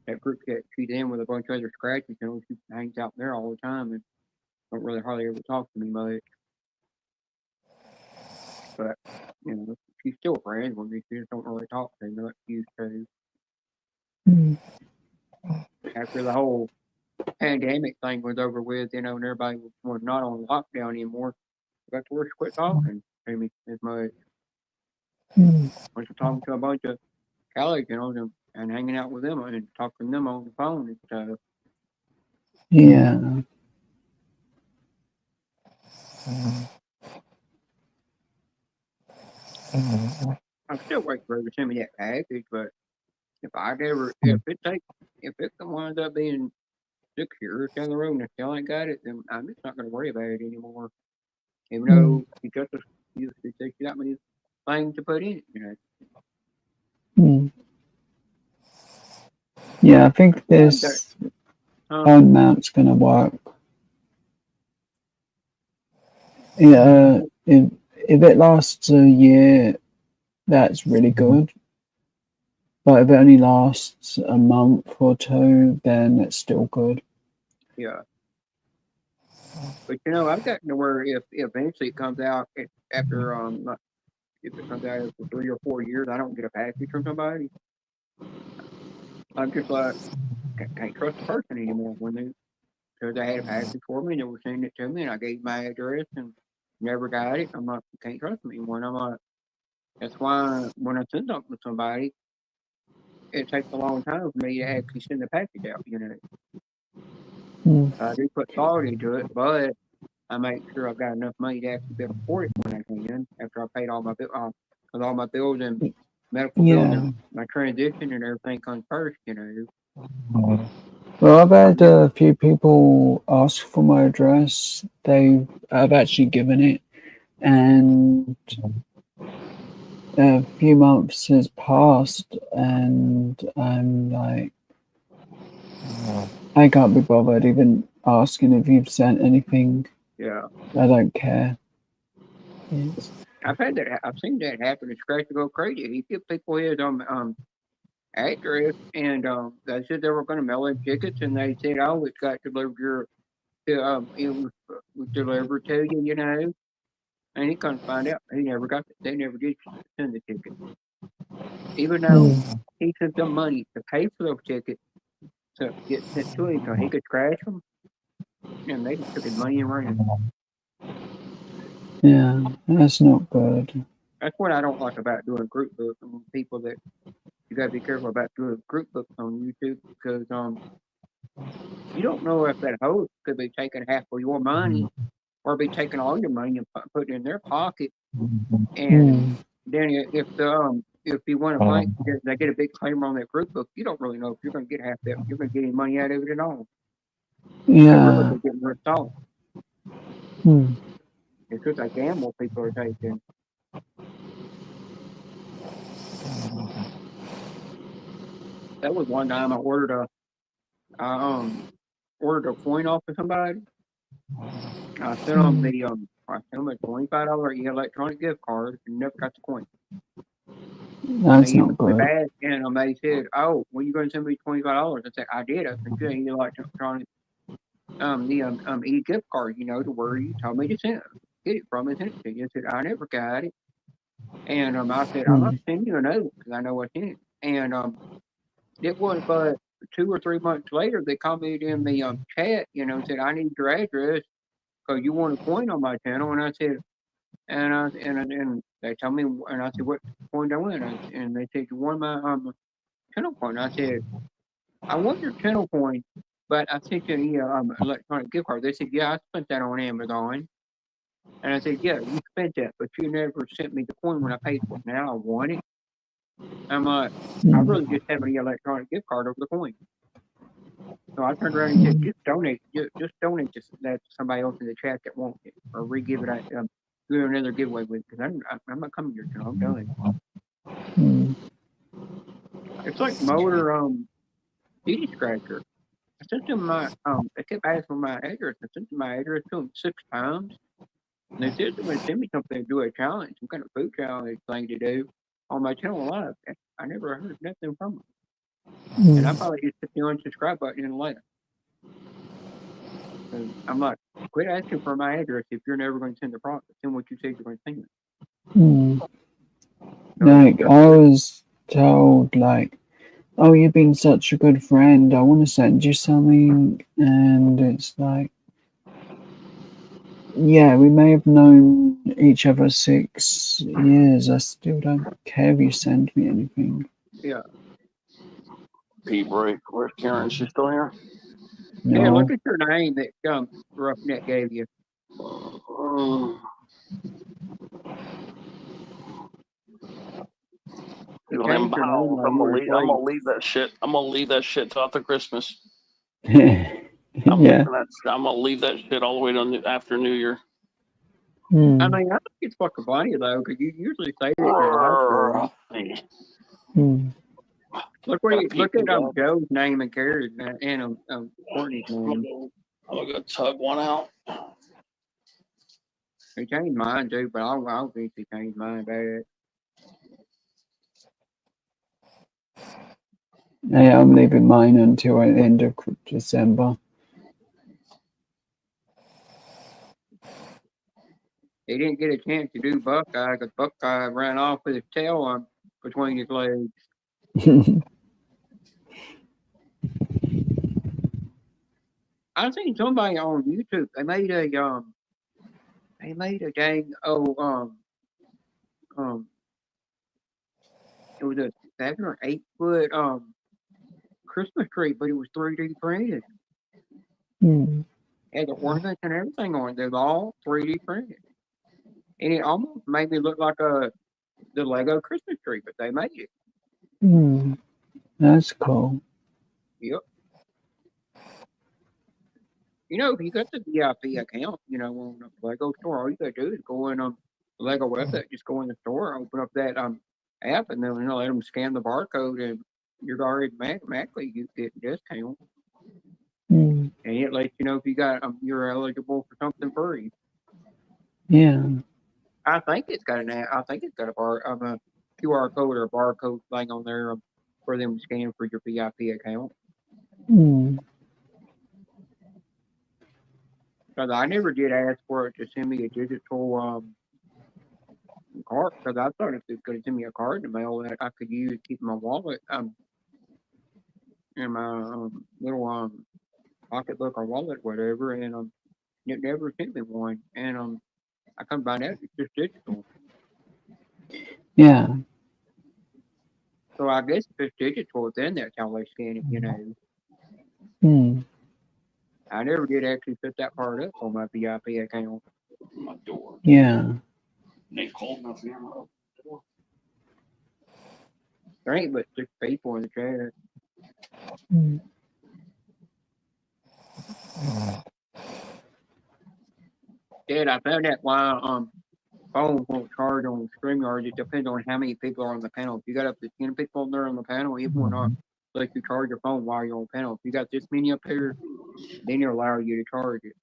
that group chat she's in with a bunch of other scratches, she hangs out there all the time and don't really hardly ever talk to me much. But she's still friends with me. She just don't really talk to me like she used to. After the whole pandemic thing was over with, and everybody was not on lockdown anymore, got to work quit talking to me as much. Went to talking to a bunch of college, and hanging out with them and talking to them on the phone and stuff. Yeah. I'm still waiting for her to send me that package, but if it winds up being 6 years down the road and I still ain't got it, then I'm just not going to worry about it anymore. Even though she got me things to put in it. Yeah, I think this phone mount's going to work. Yeah, if it lasts a year, that's really good. But if it only lasts a month or two, then it's still good. Yeah. But I've gotten to where if eventually it comes out after if it comes out after 3 or 4 years, I don't get a package from somebody. I'm just like can't trust the person anymore because they had a package for me and they were sending it to me and I gave my address and never got it. I'm like, can't trust them anymore. And I'm like, that's why when I send something to somebody, it takes a long time for me to actually send the package out. I do put thought into it, but I make sure I've got enough money to actually be able to afford it when I can after I paid all my bills, because all my bills and medical bills and my transition and everything comes first. Well, I've had a few people ask for my address. I've actually given it, and a few months has passed, and I'm like, I can't be bothered even asking if you've sent anything. Yeah. I don't care. Yes. I've seen that happen. It's great to go crazy. He give people his address, and they said they were going to mail him tickets, and they said, "Oh, it's got delivered it was delivered to you, And he couldn't find out. He never got it. They never did send the ticket, even though he sent them money to pay for those tickets to get sent to him so he could crash them, and they just took his money and ran. Yeah, that's not good. That's what I don't like about doing group books and people that you got to be careful about doing group books on YouTube because you don't know if that host could be taking half of your money or be taking all your money and put it in their pocket. And then if you want to blank, they get a big claim on that group book, you don't really know if you're going to get half that. You're going to get any money out of it at all. Yeah. Really getting ripped off. It's just a gamble people are taking. That was one time I ordered a coin off of somebody. I sent them a $25 electronic gift card and never got the coin. That's not good. Bad, and they said, "Oh, when you going to send me $25?" I said, "I did." I said, "Good, you electronic e-gift card, to where you told me to get it from and send it to you." I said, "I never got it," and I said, "I'm not sending you a note because I know what's in it." And it was but 2 or 3 months later they commented in the chat, said, "I need your address because you want a coin on my channel," and I said. And they told me, and I said, "What coin do I want?" And they said, "You want my channel coin?" I said, "I want your channel coin, but I sent you an electronic gift card." They said, "Yeah, I spent that on Amazon." And I said, "Yeah, you spent that, but you never sent me the coin when I paid for it. Now I want it." I'm like, "I really just have an electronic gift card over the coin." So I turned around and said, "Just donate that to somebody else in the chat that wants it, or re-give it. Do another giveaway with, because I'm not coming here till I'm done." It's like motor CD scratcher. I sent them they kept asking for my address. I sent them my address to them 6 times. And they said they would send me something to do a challenge, some kind of food challenge thing to do on my channel live. I never heard nothing from them. And I probably just hit the unsubscribe button and left. I'm like, quit asking for my address if you're never going to send the product. Send what you said you're going to send. Like, I was told, like, oh, you've been such a good friend. I want to send you something. And it's like, yeah, we may have known each other 6 years. I still don't care if you send me anything. Yeah. Pete break. Where's Karen? She's still here? Hey, No. look at your name that Roughneck gave you. You changed your name while I'm you were gonna asleep. leave that shit. I'm gonna leave that shit till after Christmas. Yeah. I'm gonna leave that shit all the way to after New Year. I Hmm. mean, I think it's fucking funny though, because you usually say it in your live stream. Hmm. Look at Joe's name and Carrie's and Courtney's name. I'm gonna go tug one out. He changed mine too, but I don't think he changed mine bad. Yeah, I'm leaving mine until the end of December. He didn't get a chance to do Buckeye because Buckeye ran off with his tail between his legs. I seen somebody on YouTube. They made a dang it was a 7 or 8 foot Christmas tree, but it was 3D printed. Hmm. Had the ornaments and everything on it. They're all 3D printed, and it almost made me look like the Lego Christmas tree, but they made it. Hmm. That's cool. Yep. You know, if you got the VIP account, on the Lego store, all you gotta do is go in the Lego website, just go in the store, open up that app, and then let them scan the barcode, and you're already automatically you get a discount, Hmm. and it lets you know if you got you're eligible for something free. Yeah. I think it's got a QR code or a barcode thing on there for them to scan for your VIP account. Hmm. Because I never did ask for it to send me a digital card, because I thought it was going to send me a card in the mail that I could use to keep in my wallet, in my little pocketbook or wallet, whatever, and it never sent me one, and I come find out it's just digital. Yeah. So I guess if it's digital, then that's how they scan it, Hmm. I never did actually set that part up on my VIP account. My door. Yeah. They called nothing. There ain't but 6 people in the chat. Hmm. Dad, I found out why phones won't charge on StreamYard. It depends on how many people are on the panel. If you got up to 10 people on there on the panel, it will not let you charge your phone while you're on the panel. If you got this many up here, then it'll allow you to charge it.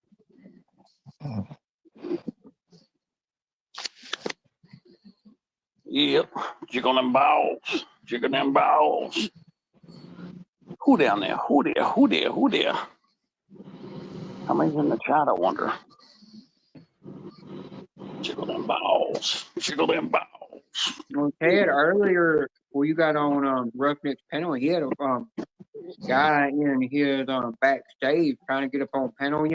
Yep. Jiggle them balls. Jiggle them balls. Who down there? Who there? Who there? Who there? How many's in the chat, I wonder? Jiggle them balls. Jiggle them balls. Well, Ted, earlier, when you got on Roughneck's panel, he had a guy in his backstage trying to get up on panel,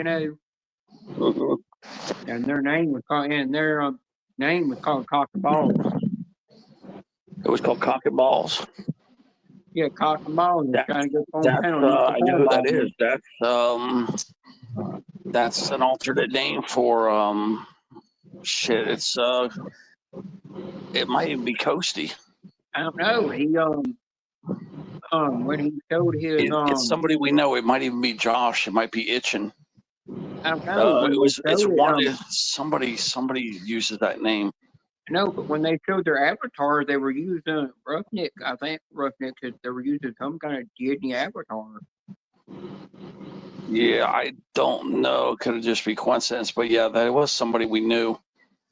Mm-hmm. and their name was called, Cock and Balls. It was called Cock and Balls. Yeah, Cock and Balls was trying to get up on panel. I know who that is. That's an alternate name for shit. It's it might even be Coasty. I don't know. He when he showed his It's somebody we know. It might even be Josh. It might be Itchin. I don't know. When somebody uses that name. No, but when they showed their avatar, they were using Roughneck. I think Roughneck said they were using some kind of Disney avatar. Yeah, I don't know. Could it just be coincidence? But yeah, that was somebody we knew.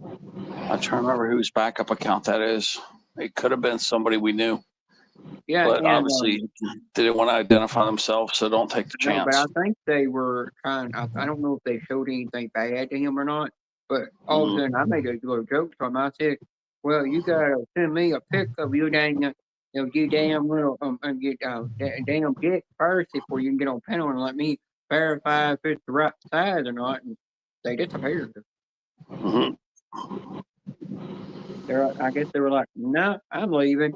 I'm trying to remember whose backup account that is. It could have been somebody we knew. Yeah, but obviously they didn't want to identify themselves, so don't take the chance. But I think they were trying. I don't know if they showed anything bad to him or not. But all of a sudden, I made a little joke to him. I said, "Well, you gotta send me a pic of you dang You damn little get damn get first before you can get on panel and let me verify if it's the right size or not, and they disappeared. Mhm. I guess they were like, no, I'm leaving.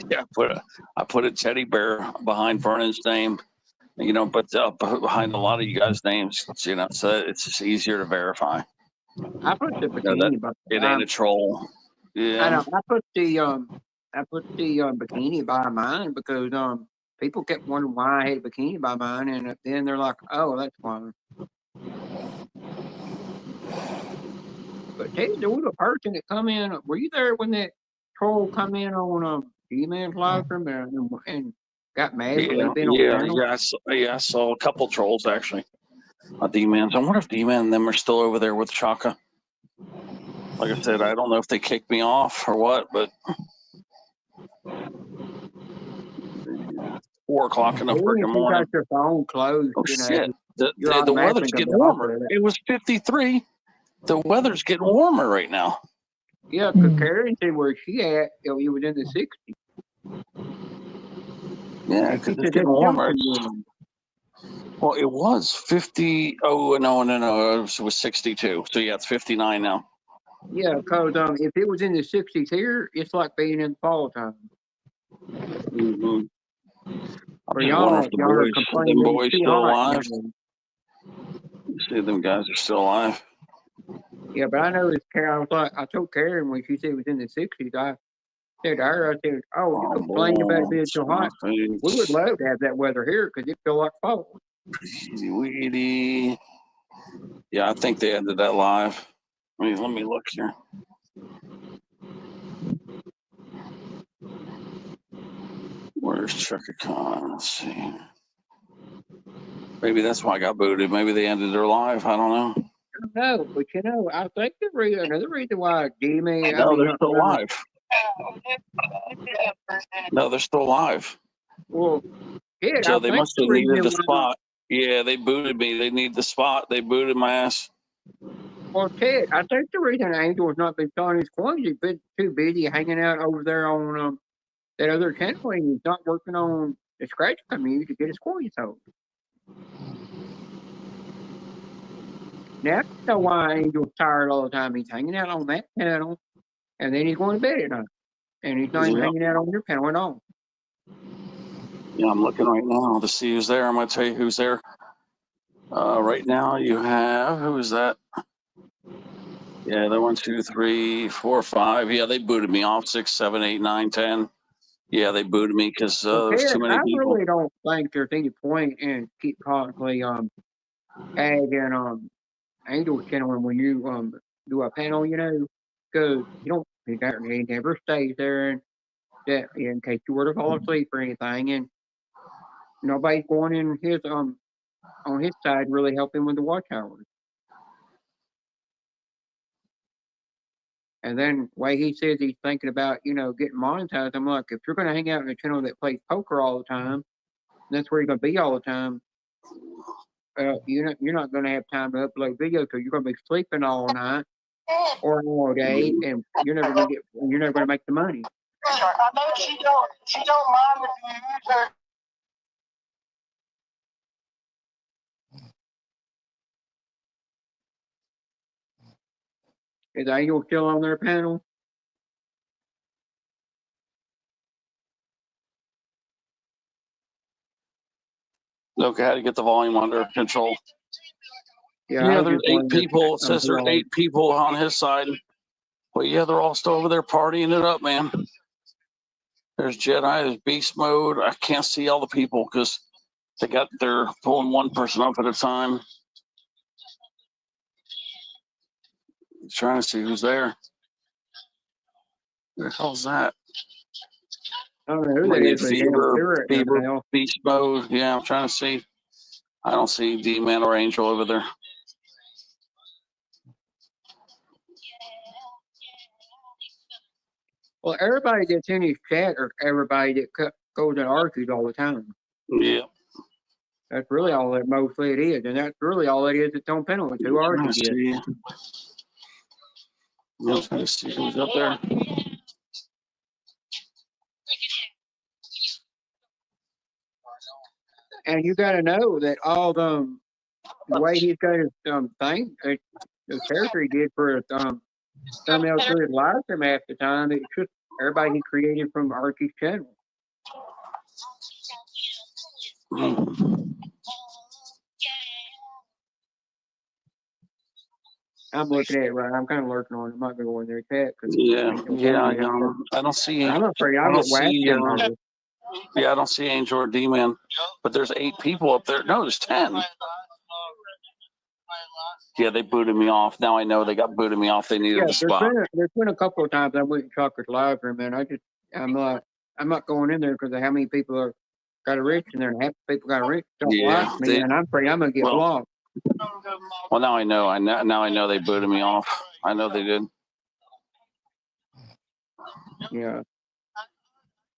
Yeah, I put a teddy bear behind Vernon's name, but behind a lot of you guys' names, so it's just easier to verify. I put the bikini, but it ain't a troll. Yeah. I know. I put the bikini by mine because people kept wondering why I had a bikini by mine, and then they're like, oh, that's why. But Ted, there was a person that come in. Were you there when that troll come in on D-Man's live stream and got mad for me being on panel? I saw a couple trolls actually. D-Man's. I wonder if D-Man and them are still over there with Chaka. Like I said, I don't know if they kicked me off or what, but 4 o'clock in the freaking You morning. got your phone closed. Oh shit! The automatically weather's getting warmer. It was 53. The weather's getting warmer right now. Yeah, because Karen said where she at, it was in the 60s. Yeah, because it's getting warmer. Well, it was 50. Oh, no. It was 62. So, yeah, it's 59 now. Yeah, because if it was in the 60s here, it's like being in fall time. Mm-hmm. For y'all, if them boys still alive. See, them guys are still alive. Yeah, but I know it's Karen. I told Karen when she said it was in the 60s, I said to her, I said, oh, you complain about it being so hot. We would love to have that weather here because it feels like fall. Weedy. Yeah, I think they ended that live. Let me look here. Where's CheckerCon? Let's see. Maybe that's why I got booted. Maybe they ended their live. I don't know. No, but I think another reason why D-Man. No, they're still live. No, they're still live. Well, yeah. So they must have needed the spot. Yeah, they booted me. They need the spot. They booted my ass. Well, Ted, I think the reason Angel's not been selling his coins, he's been too busy hanging out over there on that other channel, and he's not working on the scratch community to get his coins sold. Now, I know why Angel's tired all the time. He's hanging out on that channel, and then he's going to bed at night. And he's not even hanging out on your panel at all. Yeah, I'm looking right now to see who's there. I'm going to tell you who's there. Right now, you have, who is that? Yeah, they're 1, 2, 3, 4, 5. Yeah, they booted me off 6, 7, 8, 9, 10. Yeah, they booted me because there's too many people. I really don't think there's any point in keep constantly tagging Angel's channel when you do a panel, because he never stays there, and that in case you were to fall asleep or anything, and nobody's going in his on his side really helping with the watch hours. And then way he says he's thinking about getting monetized, I'm like, if you're going to hang out in a channel that plays poker all the time, that's where you're going to be all the time. You're not going to have time to upload videos because you're going to be sleeping all night or all day, and you're never going to make the money. I know she don't mind if you use her. Is Angel still on their panel? Okay, how to get the volume under control. Yeah, there's 8 people. It says there's 8 people on his side. Well, yeah, they're all still over there partying it up, man. There's Jedi, there's Beast Mode. I can't see all the people because they're pulling one person up at a time. Trying to see who's there. Who the hell's that? I don't know who that is. Fever, Beast Mode. Yeah, I'm trying to see. I don't see D-Man or Angel over there. Well, everybody that's in his chat or everybody that goes and argues all the time. Yeah. That's really all that mostly it is. And that's really all it is. It's on penalty. 2 argues. I'm trying to see who's up there. And you got to know that all the way he's got his thing, the character he did for his thumbnail to his live stream half the time, it's just everybody he created from Archie's channel. I'm looking at it right. I'm kind of lurking on it. I'm not going to go in there chat. Yeah, I don't see. I'm afraid I'll get whacked in here. Yeah, I don't see Angel or D-Man, but there's 8 people up there. No, there's 10. Yeah, they booted me off. Now I know they got booted me off. They needed the spot. There's been a couple of times I went in Chocolate's live room, and I'm not going in there because of how many people are got a rich in there, and half the people got a rich don't like me, and I'm afraid I'm gonna get blocked. Well, now I know. Now I know they booted me off. I know they did. Yeah.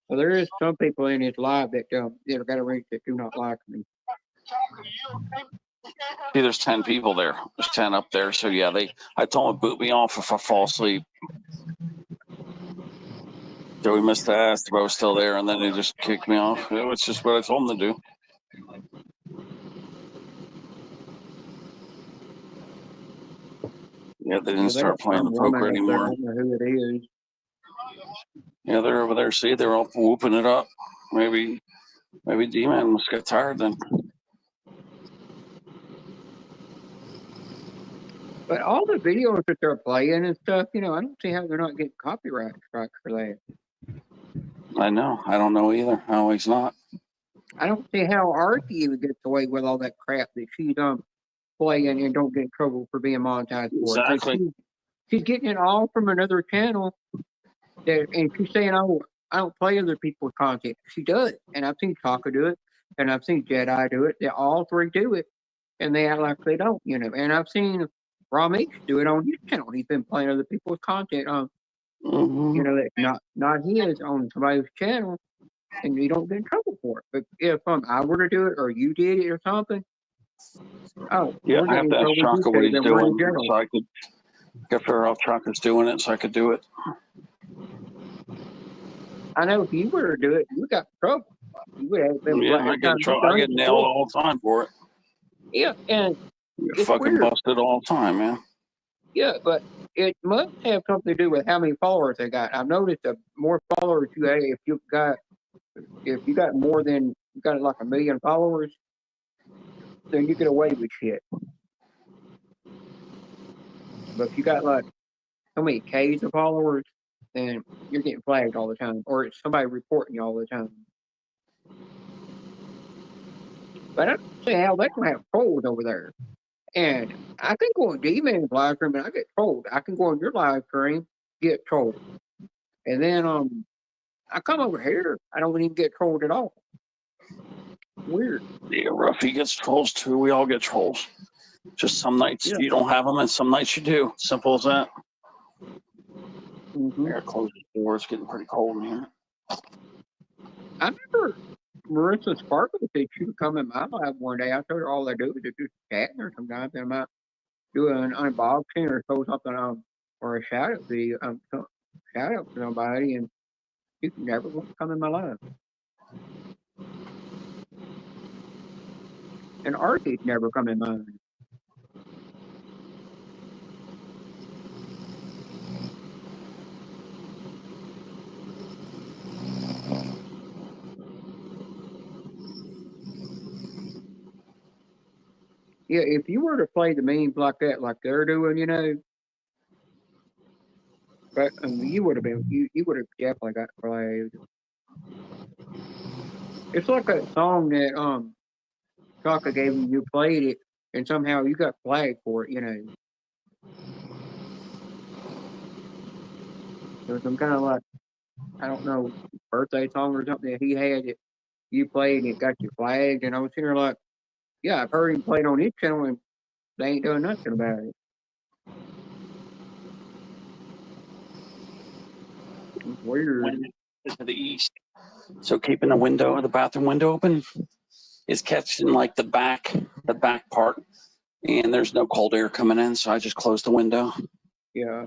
Well, there is some people in his live that got a rich that do not like me. See, there's 10 people there. There's 10 up there. So yeah, I told them to boot me off if I fall asleep. So we missed the ass if I was still there, and then they just kicked me off. It was just what I told them to do. Yeah, they didn't start playing the poker anymore. I don't know who it is. Yeah, they're over there. See, they're all whooping it up. Maybe D-Man must get tired then. But all the videos that they're playing and stuff, I don't see how they're not getting copyright strikes for that. I know. I don't know either. How he's not. I don't see how Archie even gets away with all that crap that she's playing and don't get in trouble for being monetized for it. Exactly. She's getting it all from another channel, and she's saying, "Oh, I don't play other people's content." She does, and I've seen Chaka do it, and I've seen Jedi do it. They all 3 do it, and they act like they don't, And I've seen Ramesh do it on his channel. He's been playing other people's content on, that's not his on somebody's channel, and you don't get in trouble for it. But if I were to do it or you did it or something, yeah, I have to ask Chaka what he's doing, so I could figure out Chaka's doing it, so I could do it. I know if you were to do it, you got in trouble. You would have been. Yeah, I get in trouble. I get nailed all the time for it. Yeah, and you're fucking busted all the time, man. Yeah, but it must have something to do with how many followers they got. I've noticed the more followers you have, if you got more than like 1 million followers, then you get away with shit. But if you got like so many K's of followers, then you're getting flagged all the time, or it's somebody reporting you all the time. But I don't see how they can have trolls over there. And I can go on D-Man's live stream and I get trolled. I can go on your live stream, get trolled. And then I come over here, I don't even get trolled at all. Weird. Yeah, Ruffy gets trolls too. We all get trolls. Just some nights you don't have them and some nights you do. Simple as that. Yeah, close the door. It's getting pretty cold in here. I remember Marissa Sparkle said she would come in my live one day. I told her all I do is just chatting or sometimes I might do an unboxing or show something or a shout out video, shout out to somebody, and you can never want to come in my live. And Archie's never come in mine. Yeah, if you were to play the memes like that, like they're doing, but you would have definitely got played. It's like that song that Chaka gave you. You played it, and somehow you got flagged for it. There was some kind of like, I don't know, birthday song or something that he had that you played and it got you flagged, and I was sitting there like, yeah, I've heard him play it on his channel and they ain't doing nothing about it. It's weird. To the east. So keeping the bathroom window open is catching like the back part, and there's no cold air coming in, so I just closed the window. Yeah.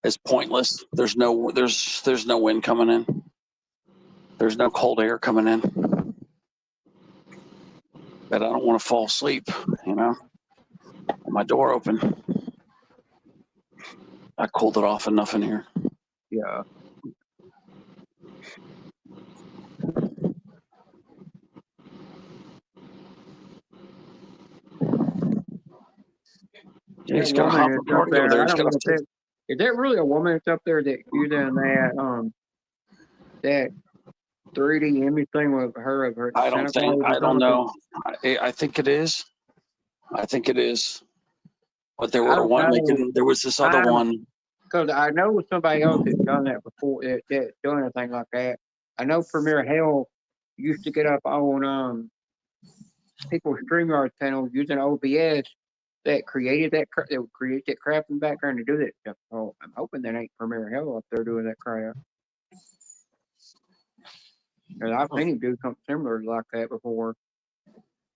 It's pointless. There's no wind coming in. There's no cold air coming in. but I don't want to fall asleep, you know, with my door open. I cooled it off enough in here. Yeah. Yeah, he's That got a woman hopper that's up party over there, there. I He's don't got know if a that is that really a woman that's up there that using that 3D image thing with her of her I Santa don't think, Claus or I don't something. know. I think it is. I think it is. But there I were don't one know. making, there was this other one. Because I know somebody else that's done that before, that done anything like that. I know Premier Hell used to get up on people's StreamYard channels using OBS that created that that would create that crap in the background to do that stuff. So I'm hoping that ain't Premier Hell up there doing that crap. And I've seen him do something similar like that before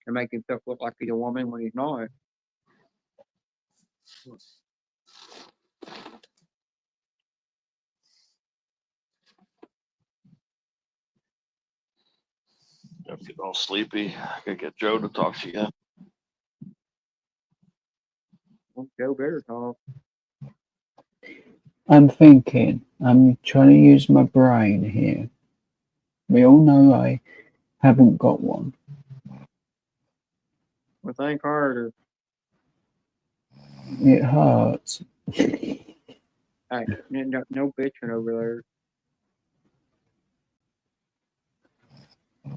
to make himself look like he's a woman when he's not. I'm getting all sleepy. I gotta get Joe to talk to you. Well, Joe better talk. I'm thinking, I'm trying to use my brain here. We all know I haven't got one. Well, think harder. It hurts. Hey, no bitching over there.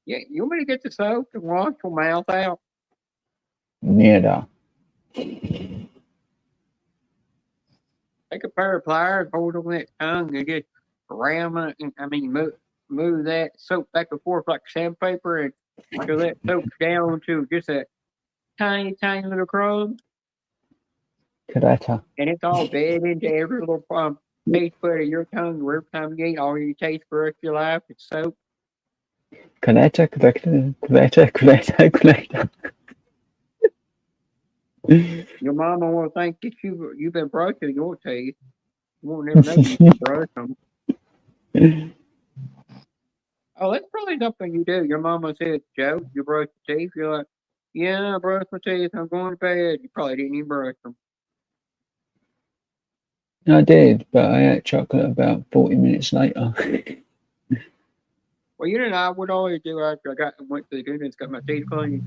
Yeah, you want me to get the soap and wash your mouth out? Neither. Take a pair of pliers, hold on that tongue, and just ram it. Move that soap back and forth like sandpaper, and until that soak's down to just a tiny, tiny little crumb, Correct. and it's all dead into every little taste bud of your tongue. Where every time you eat, all you taste for the rest of your life is soap. Correct. Your mama will think that you've been brushing your teeth. You won't never know you can brush them. Oh, that's probably something you do. Your mama said, Joe, you brush your teeth. You're like, yeah, I brush my teeth. I'm going to bed. You probably didn't even brush them. I did, but I ate chocolate about 40 minutes later. Well, you know what I would always do after went to the dentist, got my teeth cleaned.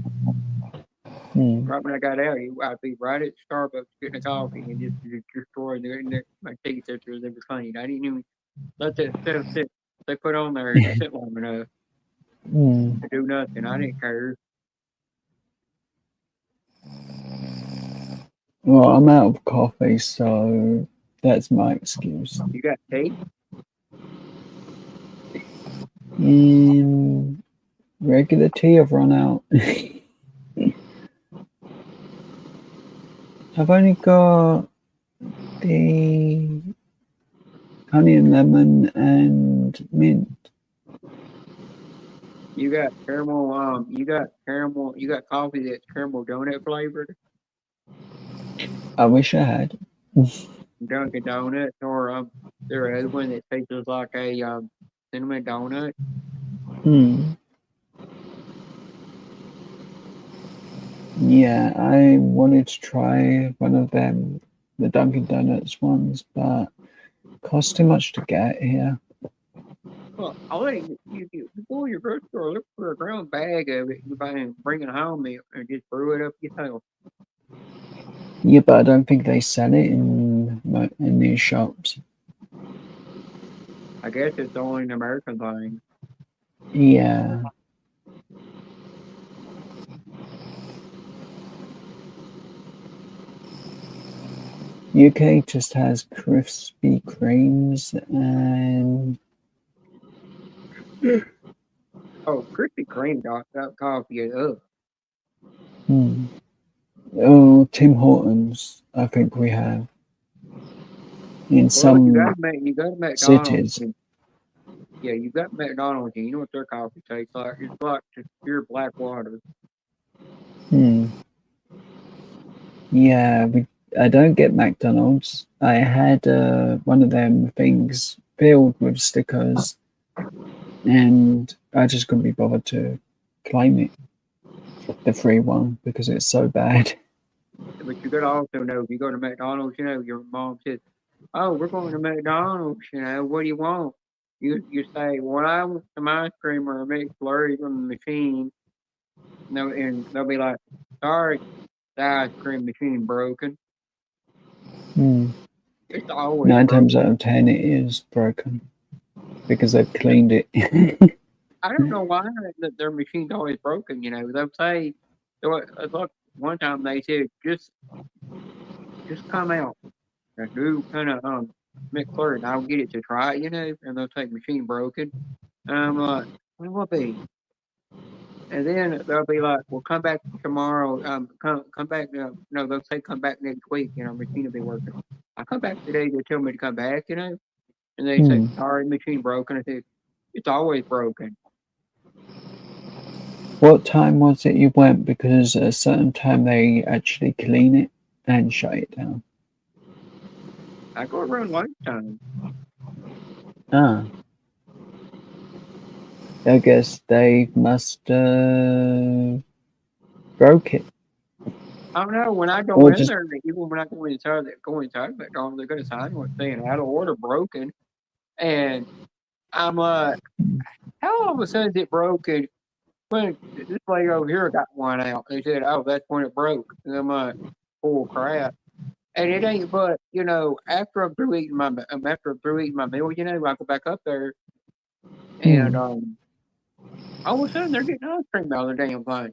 Right when I got out, I'd be right at Starbucks getting a coffee and just destroy my teeth after they were cleaned. I didn't even let that stuff sit. They put on there and sit long enough to do nothing. I didn't care. Well, I'm out of coffee, so that's my excuse. You got teeth? Regular tea, I've run out. I've only got the honey and lemon and mint. You got caramel. You got caramel. You got coffee that's caramel donut flavored. I wish I had. Dunkin' Donuts, or there's other one that tastes like a cinnamon donut. Yeah, I wanted to try one of them, the Dunkin' Donuts ones, but it costs too much to get here. Well, I'll let you go to your grocery store, look for a ground bag of it, and bring it home and just brew it up yourself. Yeah, but I don't think they sell it in these shops. I guess it's only an American thing. Yeah. UK just has Krispy Kremes and Oh, Krispy Kreme got coffee is up. Oh, Tim Hortons, I think we have in some you got McDonald's. cities. Yeah, you got McDonald's, and you know what their coffee tastes like? It's like just pure black water. Yeah, I don't get McDonald's. I had one of them things filled with stickers, and I just couldn't be bothered to claim it. the free one because it's so bad. But you gotta also know if you go to McDonald's, you know, your mom says, "Oh, we're going to McDonald's. You know, what do you want?" You say, "Well, I want some ice cream or a McFlurry from the machine." No, and they'll be like, "Sorry, the ice cream machine broken." Mm. It's always 9 times broken. out of 10, it is broken because they've cleaned it. I don't know why their machine's always broken. You know, they'll say, look, one time they said, just come out and do kind of McFlurry, and I'll get it to try it. You know, and they'll take machine broken, and I'm like, what will be? And then they'll be like, "Well, come back tomorrow. Come back. No, they'll say come back next week. You know, machine will be working. I come back today. They tell me to come back. You know, and they say, Mm. sorry, machine broken. I said, it's always broken. What time was it you went? Because at a certain time they actually clean it and shut it down. I go around lunchtime. Ah, I guess they must broke it. I don't know. When I go Or in just there, even when I go inside McDonald's, they're gonna sign one saying out of order broken, and I'm like, how all of a sudden is it broken? When this lady over here got one out, they said, "Oh, that's when it broke." And I'm like, "Oh crap!" And it ain't but you know after I'm through eating my meal, you know, I go back up there, and mm, all of a sudden they're getting ice cream out of the damn thing,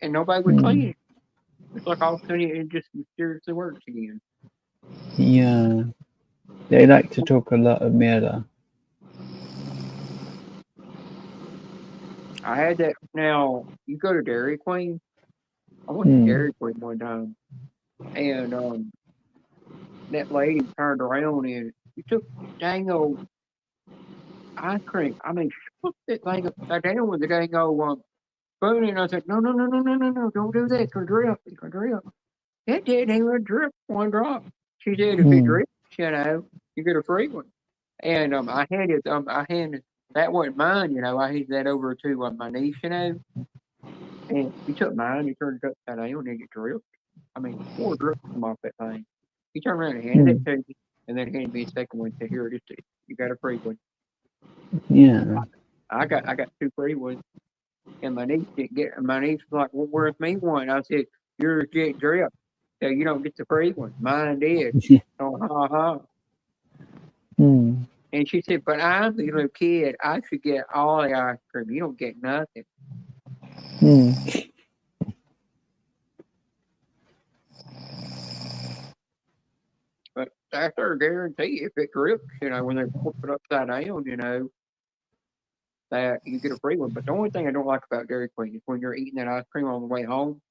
and nobody would clean mm, it. It's like all of a sudden it just mysteriously works again. yeah, they like to talk a lot of murder. I had that. Now you go to Dairy Queen. I went to Mm, Dairy Queen one time, and that lady turned around and she took dang old ice cream. I mean, she put that thing upside down with the dang old spoon, and I said, "No, no, no, no, no, no, no! Don't do that. It's gonna drip. It's gonna drip." It didn't even drip one drop. She said, "If it mm, drips, you know, you get a free one." And I handed that wasn't mine, you know. I handed that over to my niece, you know, and he took mine. He turned it upside down, and it dripped. I mean, 4 drips come off that thing. He turned around and handed it mm, to me, and then handed me a second one. Said, "Here it is. You got a free one." yeah. I got 2 free ones, and my niece didn't get. My niece was like, "Well, where's me one?" I said, "Yours didn't drip, so you don't get the free one. Mine did." Oh, ha ha. Mm, And she said, "But I'm the little kid. I should get all the ice cream. You don't get nothing." mm, But that's their guarantee. If it drips, you know, when they flip it upside down, you know, that you get a free one. But the only thing I don't like about Dairy Queen is when you're eating that ice cream on the way home,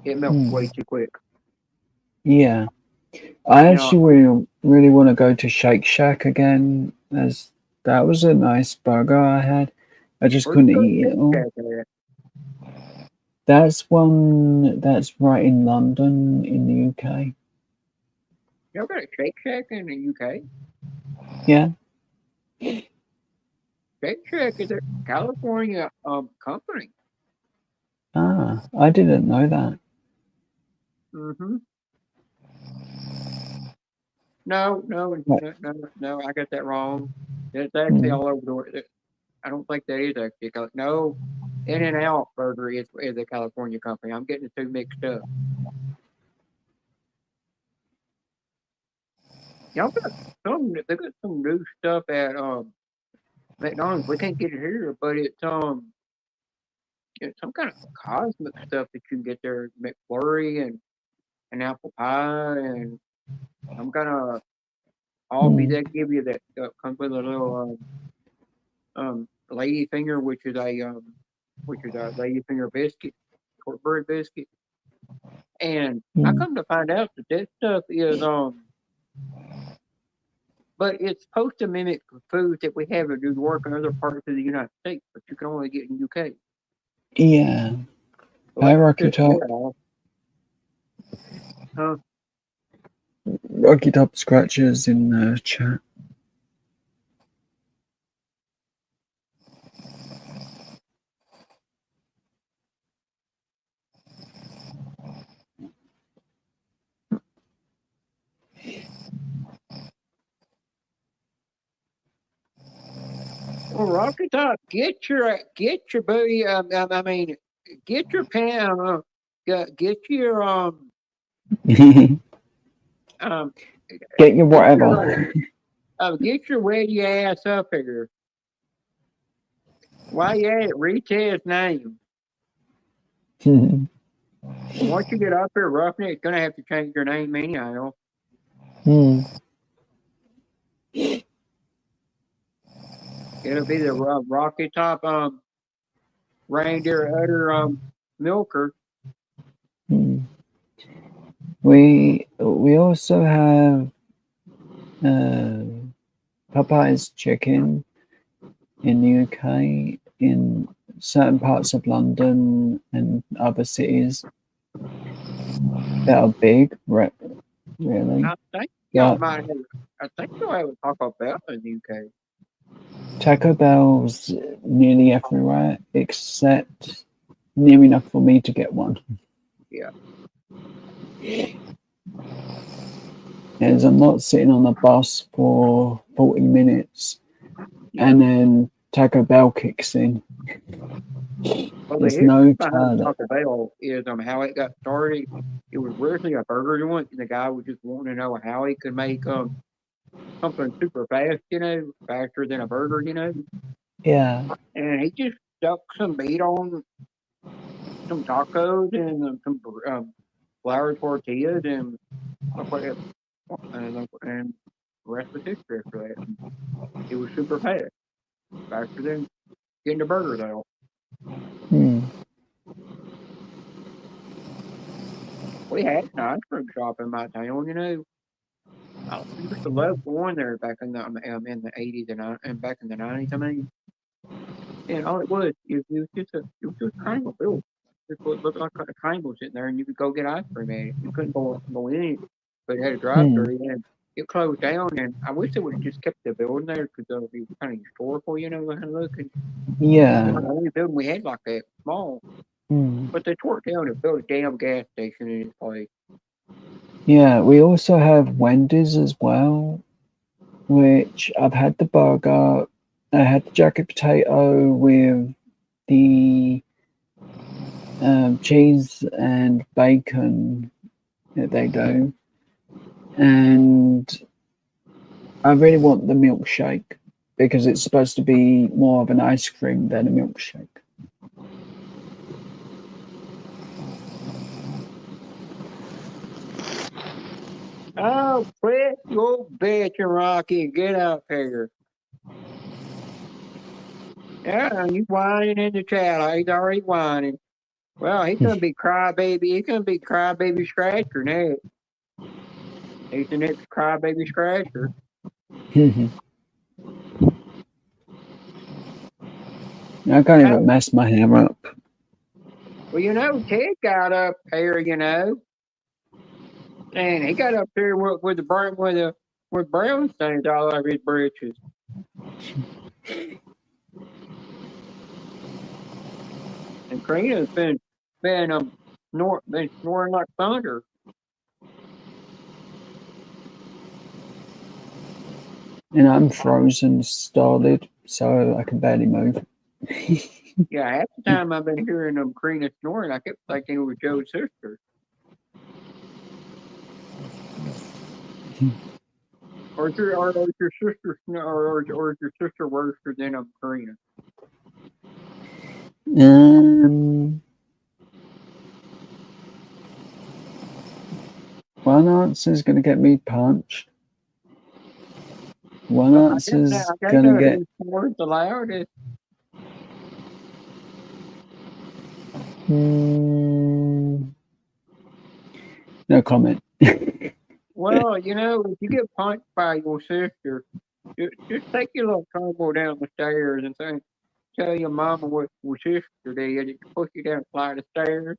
it melts way mm, too quick. yeah. I You know, actually really want to go to Shake Shack again, as that was a nice burger I had. I just where you couldn't go to eat it Shake all. Shack at? That's one that's right in London in the UK. Y'all got a Shake Shack in the UK? Yeah. Shake Shack is a California company. Ah, I didn't know that. Mm-hmm. No, no, Right. no, no, no, I got that wrong. It's actually Mm, all over the world. I don't think that is actually no. In and Out Burger is a California company. I'm getting the two mixed up. Y'all got they got some new stuff at McDonald's. We can't get it here, but it's some kind of cosmic stuff that you can get there. McFlurry and an apple pie and some kind of Alby mm, that give you that comes with a little lady finger, which is a lady finger biscuit, shortbread biscuit. And I mm. come to find out that that stuff is but it's supposed to mimic foods that we have in New York and other parts of the United States, but you can only get in UK. Yeah. So Hi, that's Rocky just Top. yeah. Huh? Rocky Top Scratches in the chat. Well, Rocky Top, get your booty. I mean, get your pan. Get your Get your get whatever. get your wetty ass up here. Why you at it? Read his name. And once you get up here, Roughneck's gonna have to change your name anyhow. It'll be the Rocky Top reindeer udder milker. We also have Popeye's chicken in the UK, in certain parts of London and other cities that are big, really. I think y'all might have. I think you'll have a Taco Bell in the UK. Taco Bell's nearly everywhere, except near enough for me to get one. Yeah. As I'm not sitting on a bus for 40 minutes and then Taco Bell kicks in. Well, There's the no history behind toilet. Taco Bell is how it got started. It was originally a burger joint, and the guy was just wanting to know how he could make something super fast, faster than a burger, Yeah. And he just stuck some meat on some tacos and some flour tortillas and stuff like that. And the rest was history after that. It was super fast, faster than getting a burger, though. We had an ice cream shop in my town, I used to love going there back in the 80s and back in the 90s. I mean, and all it was just a triangle built. It looked like a triangle sitting there, and you could go get ice cream at it. You couldn't go in it, but it had a drive-through, and it closed down. And I wish they would have just kept the building there because it was kind of historical, kind of looking. Yeah. The only building we had like that, small. But they tore it down and built a damn gas station in its place. Yeah, we also have Wendy's as well, which I've had the burger. I had the jacket potato with the cheese and bacon that they do. And I really want the milkshake because it's supposed to be more of an ice cream than a milkshake. Oh, quit your bitching, Rocky, and get up here. Yeah, you whining in the chat. He's already whining. Well, he's gonna be crybaby. He's gonna be crybaby scratcher next. He's the next crybaby scratcher. I can't even mess my hair up. Well, Ted got up here, and he got up there with brown stains all over his britches. And Karina's been snoring like thunder. And I'm frozen solid, so I can barely move. Yeah, half the time I've been hearing Karina snoring, I kept thinking it was Joe's sister. Or is your sister or is your sister worse than Karina? One answer's gonna get me punched. One answer's gonna get. Who's the loudest? No comment. Well, if you get punched by your sister, just take your little tumble down the stairs and tell your mama what your sister did. It push you down a flight of stairs.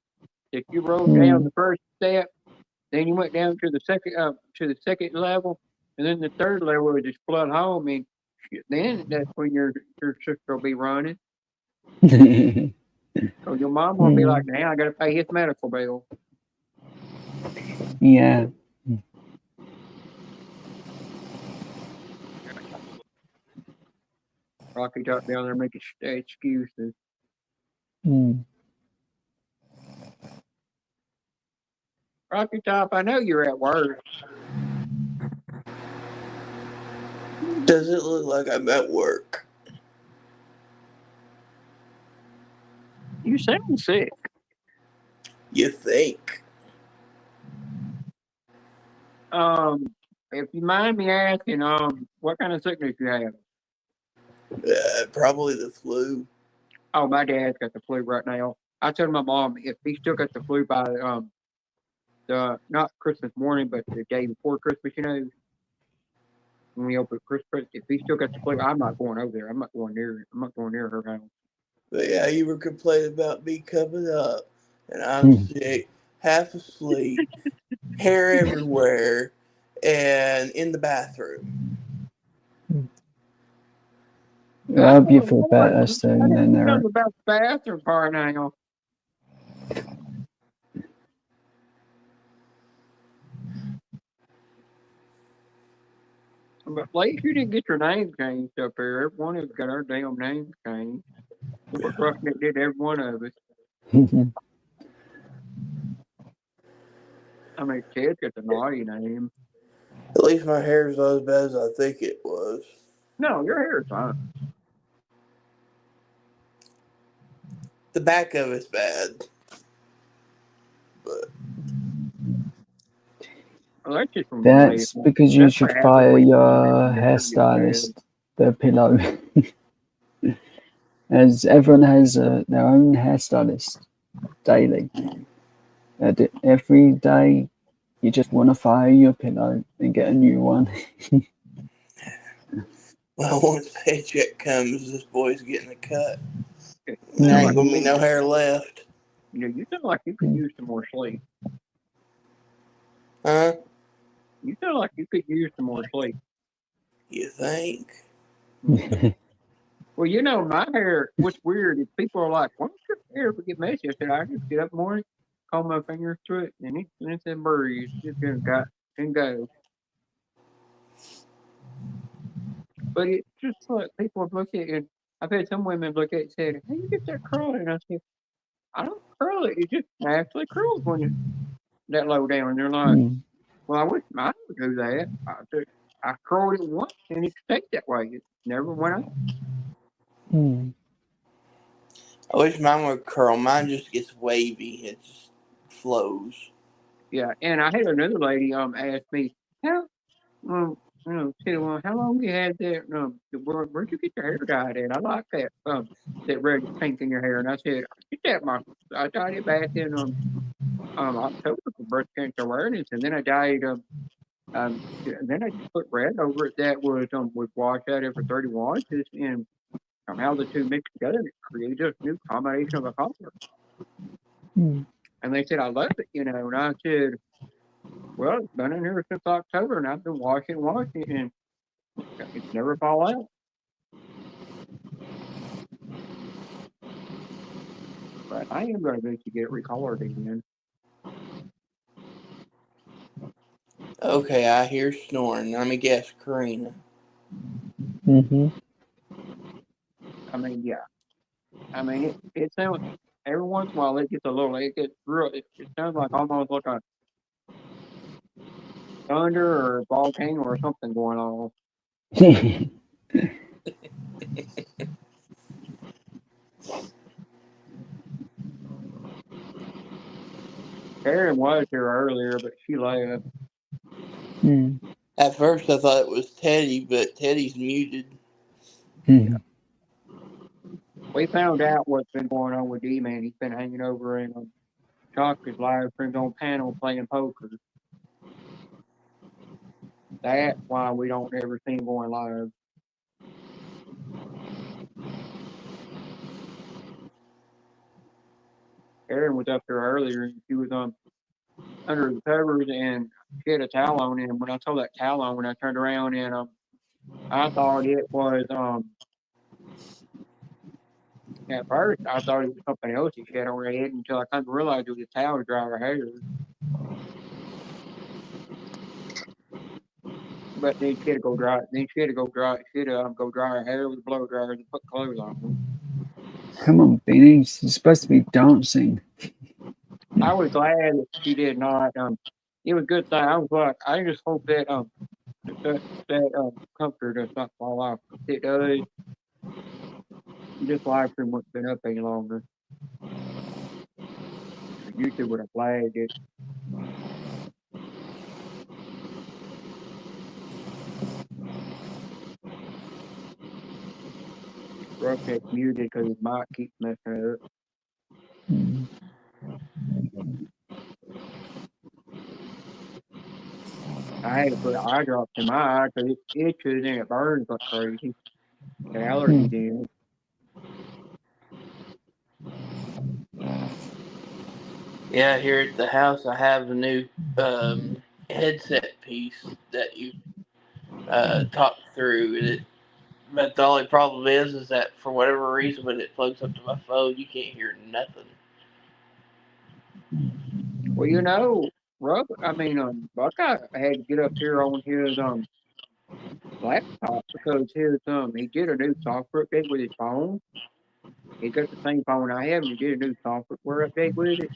If you rolled down the first step, then you went down to the second level, and then the third level was just flood home, and then that's when your sister will be running. So your mom will be like, "Now I got to pay his medical bill." Yeah. Rocky Top down there making excuses. Mm. Rocky Top, I know you're at work. Does it look like I'm at work? You sound sick. You think? If you mind me asking, what kind of sickness you have? Probably the flu. Oh, my dad's got the flu right now. I told my mom if he still got the flu by the not Christmas morning, but the day before Christmas, when we open Christmas, if he still got the flu, I'm not going over there. I'm not going near. I'm not going near her house. But yeah, you were complaining about me coming up, and I'm sick, half asleep, hair everywhere, and in the bathroom. I hope you feel better soon, then, Tell Eric. me about the bathroom part now. But at least you didn't get your name changed up here. Every one of us got our damn names changed. We're roughing it did every one of us. I mean, Ted's got the naughty name. At least my hair's not as bad as I think it was. No, your hair's fine. The back of it's bad. But Well, that's just from That's because you should fire your That's hairstylist, the pillow. As everyone has their own hairstylist daily. Every day, you just want to fire your pillow and get a new one. well, once paycheck comes, this boy's getting a cut. There ain't gonna be no hair left. You sound like you could use some more sleep. Huh? You sound like you could use some more sleep. You think? Well, my hair, what's weird is people are like, why don't your hair ever get messy? I said, I just get up in the morning, comb my fingers through it, and it's a breeze. It's just got and go. But it's just like people look at it, and I've had some women look at it and say, how you get that curl? And I said, I don't curl it. It just naturally curls when it's that low down. And they're like, well, I wish mine would do that. I curled it once, and it stayed that way. It never went out. I wish mine would curl. Mine just gets wavy. It just flows. Yeah, and I had another lady ask me, how said, well, how long you had that where'd you get your hair dyed at? I like that red pink in your hair. And I said, I dyed it back in October for breast cancer awareness, and then I dyed and then I just put red over it that was washed out after 30 washes, and how the two mixed together it created a new combination of a color. And they said, I love it, and I said, well, it's been in here since October, and I've been washing, and it's never fall out. But I am going to eventually get it recolored again. Okay, I hear snoring. Let me guess, Karina. I mean, yeah. I mean, it sounds, every once in a while, it gets real, it sounds like almost like a thunder or a volcano or something going on. Karen was here earlier, but she left. At first, I thought it was Teddy, but Teddy's muted. Yeah. We found out what's been going on with D-Man. He's been hanging over in Chocolate live streams on panel playing poker. That's why we don't ever see him going live. Erin was up there earlier, and she was under the covers, and she had a towel on. And when I saw that towel on, when I turned around, and I thought it was at first I thought it was something else she had on her head until I kind of realized it was a towel to dry her hair. But then she had to go dry. Then she had to go dry. She had to go dry her hair with a blow dryer and put clothes on. Come on, Benny. You're supposed to be dancing. I was glad that she did not. It was a good thing. I was like, I just hope that that comforter does not fall off. If it does, this live stream wouldn't have been up any longer. YouTube would have flagged it. Roughead's muted because his mic keeps messing up. I had to put eye drops in my eye because it itches and it burns like crazy. The allergy did. Yeah, here at the house, I have a new headset piece that you talk through. But the only problem is that for whatever reason, when it plugs up to my phone, you can't hear nothing. Well, Buckeye had to get up here on his laptop because he did a new software update with his phone. He got the same phone I have, and he did a new software update with it.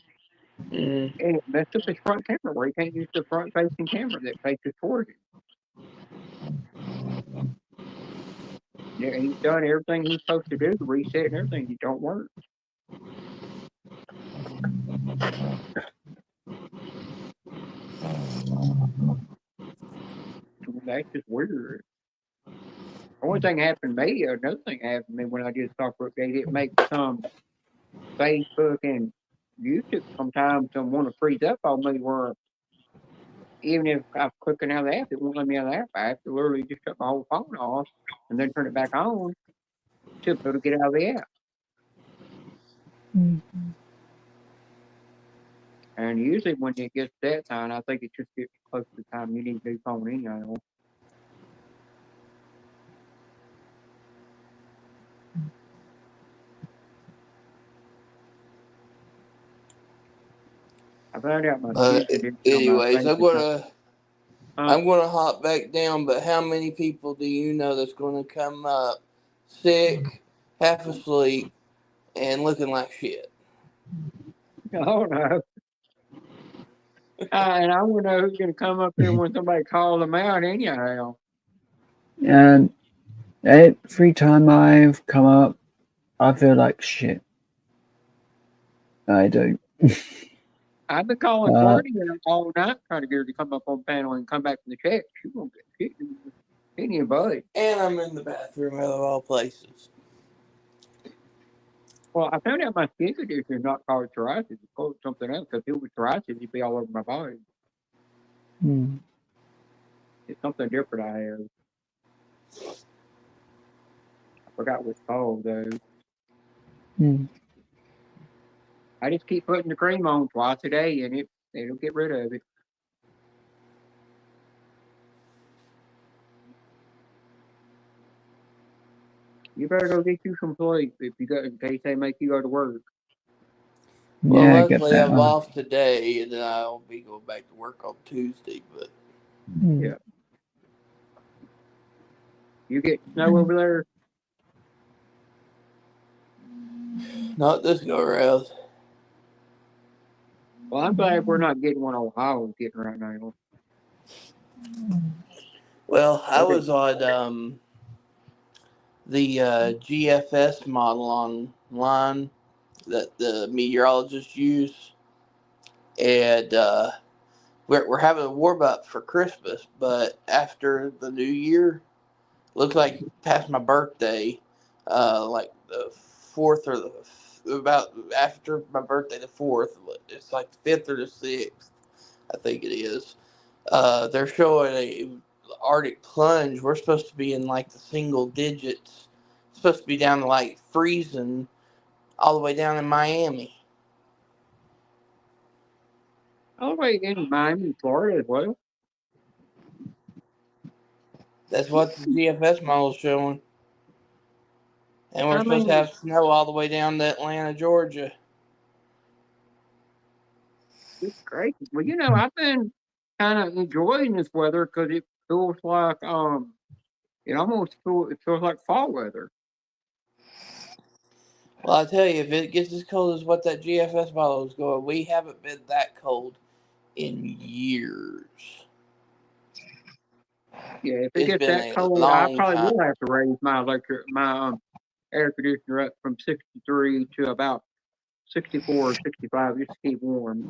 Mm. And it messed up his front camera where he can't use the front facing camera that faces towards him. Yeah, he's done everything he's supposed to do, the reset and everything. It don't work. That's just weird. Only thing happened to me, another thing happened to me when I did software update, it makes Facebook and YouTube sometimes want to freeze up on me where even if I'm clicking out of the app, it won't let me out of the app. I have to literally just shut my whole phone off and then turn it back on to be able to get out of the app. And usually when it gets that time, I think it just gets close to the time you need to do phone anyhow. I found out my But skin condition on my anyways, face is I'm gonna hop back down. But how many people do you know that's gonna come up sick, half asleep, and looking like shit? oh no. And I want to know who's going to come up here when somebody calls them out anyhow. And every time I've come up, I feel like shit. I do. I've been calling Courtney all night trying to get her to come up on panel and come back from the check. She won't get shit. Anybody. And I'm in the bathroom out of all places. Well, I found out my skin condition is not called psoriasis. It's called something else because if it was psoriasis, it'd be all over my body. It's something different I have. I forgot what it's called, though. I just keep putting the cream on twice a day, and it'll get rid of it. You better go get you some sleep in case they make you go to work. Well, luckily I'm off today, and then I'll be going back to work on Tuesday. But yeah, you get snow over there? Not this go around. Well, I'm glad we're not getting one Ohio's getting right now. Well, I was on the GFS model online that the meteorologists use, and we're having a warm up for Christmas, but after the New Year, looks like past my birthday, like the 4th or about after my birthday, the 4th, it's like the 5th or the 6th, I think it is. They're showing a Arctic plunge. We're supposed to be in like the single digits. It's supposed to be down to like freezing all the way down in Miami. All the way in Miami, Florida as well. That's what the GFS model is showing. And we're supposed to have snow all the way down to Atlanta, Georgia. It's great. Well, I've been kind of enjoying this weather because feels like it feels like fall weather. Well, I tell you, if it gets as cold as what that GFS model is going, we haven't been that cold in years. Yeah, if it It's gets been that a cold, I long probably time. will have to raise my air conditioner up from 63 to about 64 or 65 just to keep warm.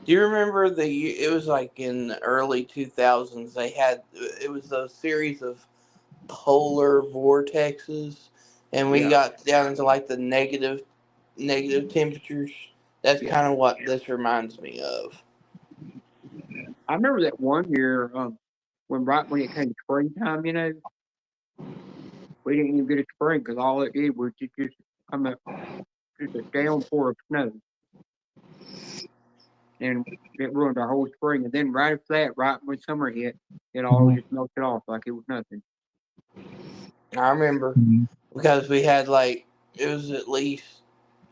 Do you remember it was like in the early 2000s, it was those series of polar vortexes, and we Yeah, got down into like the negative temperatures. That's yeah. kind of what this reminds me of. I remember that one year, right when it came to springtime, we didn't even get a spring because all it did was just come up, just a downpour of snow, and it ruined our whole spring. And then right after that, right when summer hit, it all just melted off like it was nothing. I remember because we had it was at least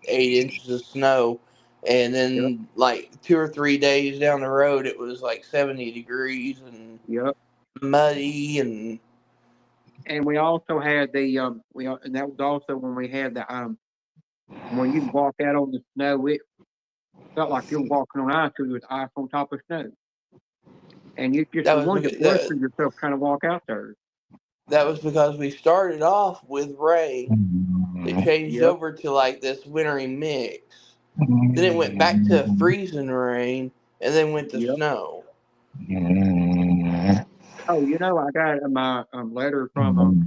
8 inches of snow, and Yep, then like 2 or 3 days down the road, it was like 70 degrees and yep. muddy and. And we also had and that was also when we had when you walk out on the snow, it felt like you were walking on ice because there was ice on top of snow. And you just That was wanted to because blister yourself trying to walk out there. that was because we started off with rain. It changed Yep. over to like this wintry mix. Then it went back to freezing rain, and then went to Yep. snow. Oh, I got my letter from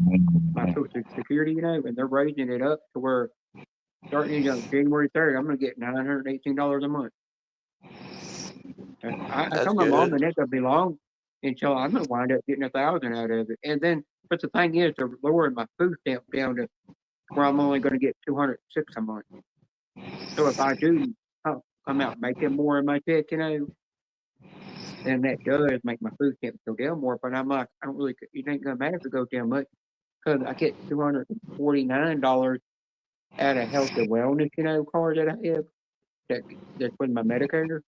my Social Security, and they're raising it up to where starting January 3rd, I'm going to get $918 a month. I That's told my mom good. that ain't going to be long until I'm going to wind up getting 1,000 out of it. And then, but the thing is, they're lowering my food stamp down to where I'm only going to get 206 a month. So if I do come out making more in my check, then that does make my food stamps go down more. But I'm like, I don't really, it ain't going to matter if it goes down much because I get $249 at a health and wellness, card that I have that's with my Medicare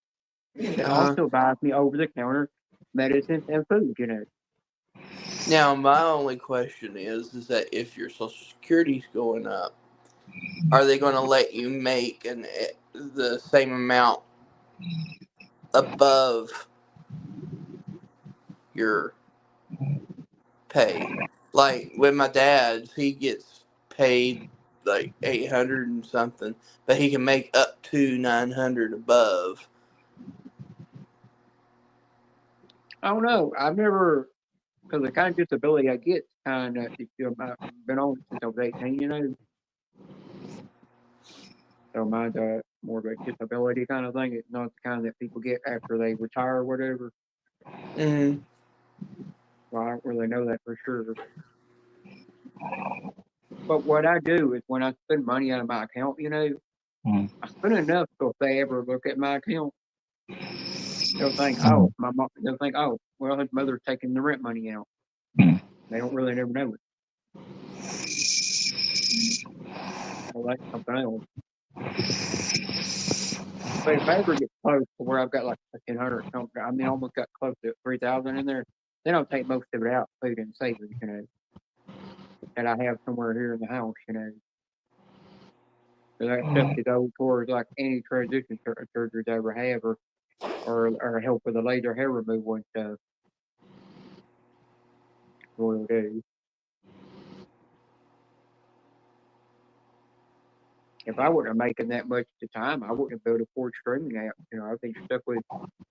that Uh-huh. also buys me over the counter medicines and food. Now, my only question is that if your Social Security's going up, are they going to let you make the same amount above your pay? Like with my dad, he gets paid like 800 and something, but he can make up to 900 above. I don't know. I've never, because the kind of disability I get kind of, I've been on since I was 18. So mine's more of a disability kind of thing. It's not the kind that people get after they retire or whatever. Mm-hmm. Well, I don't really know that for sure. But what I do is when I spend money out of my account, I spend enough so if they ever look at my account, they'll think, oh, well, his mother's taking the rent money out. They don't really never know it. Well, that's something else. But if I ever get close to where I've got like 1,500 something, I mean, almost got close to 3,000 in there, then I'll take most of it out, food and savings, that I have somewhere here in the house. So that stuff to go towards like any transition surgeries I ever have, or help with the laser hair removal and stuff. Will do. If I wasn't making that much at the time, I wouldn't have been able to afford streaming apps. I'd be stuck with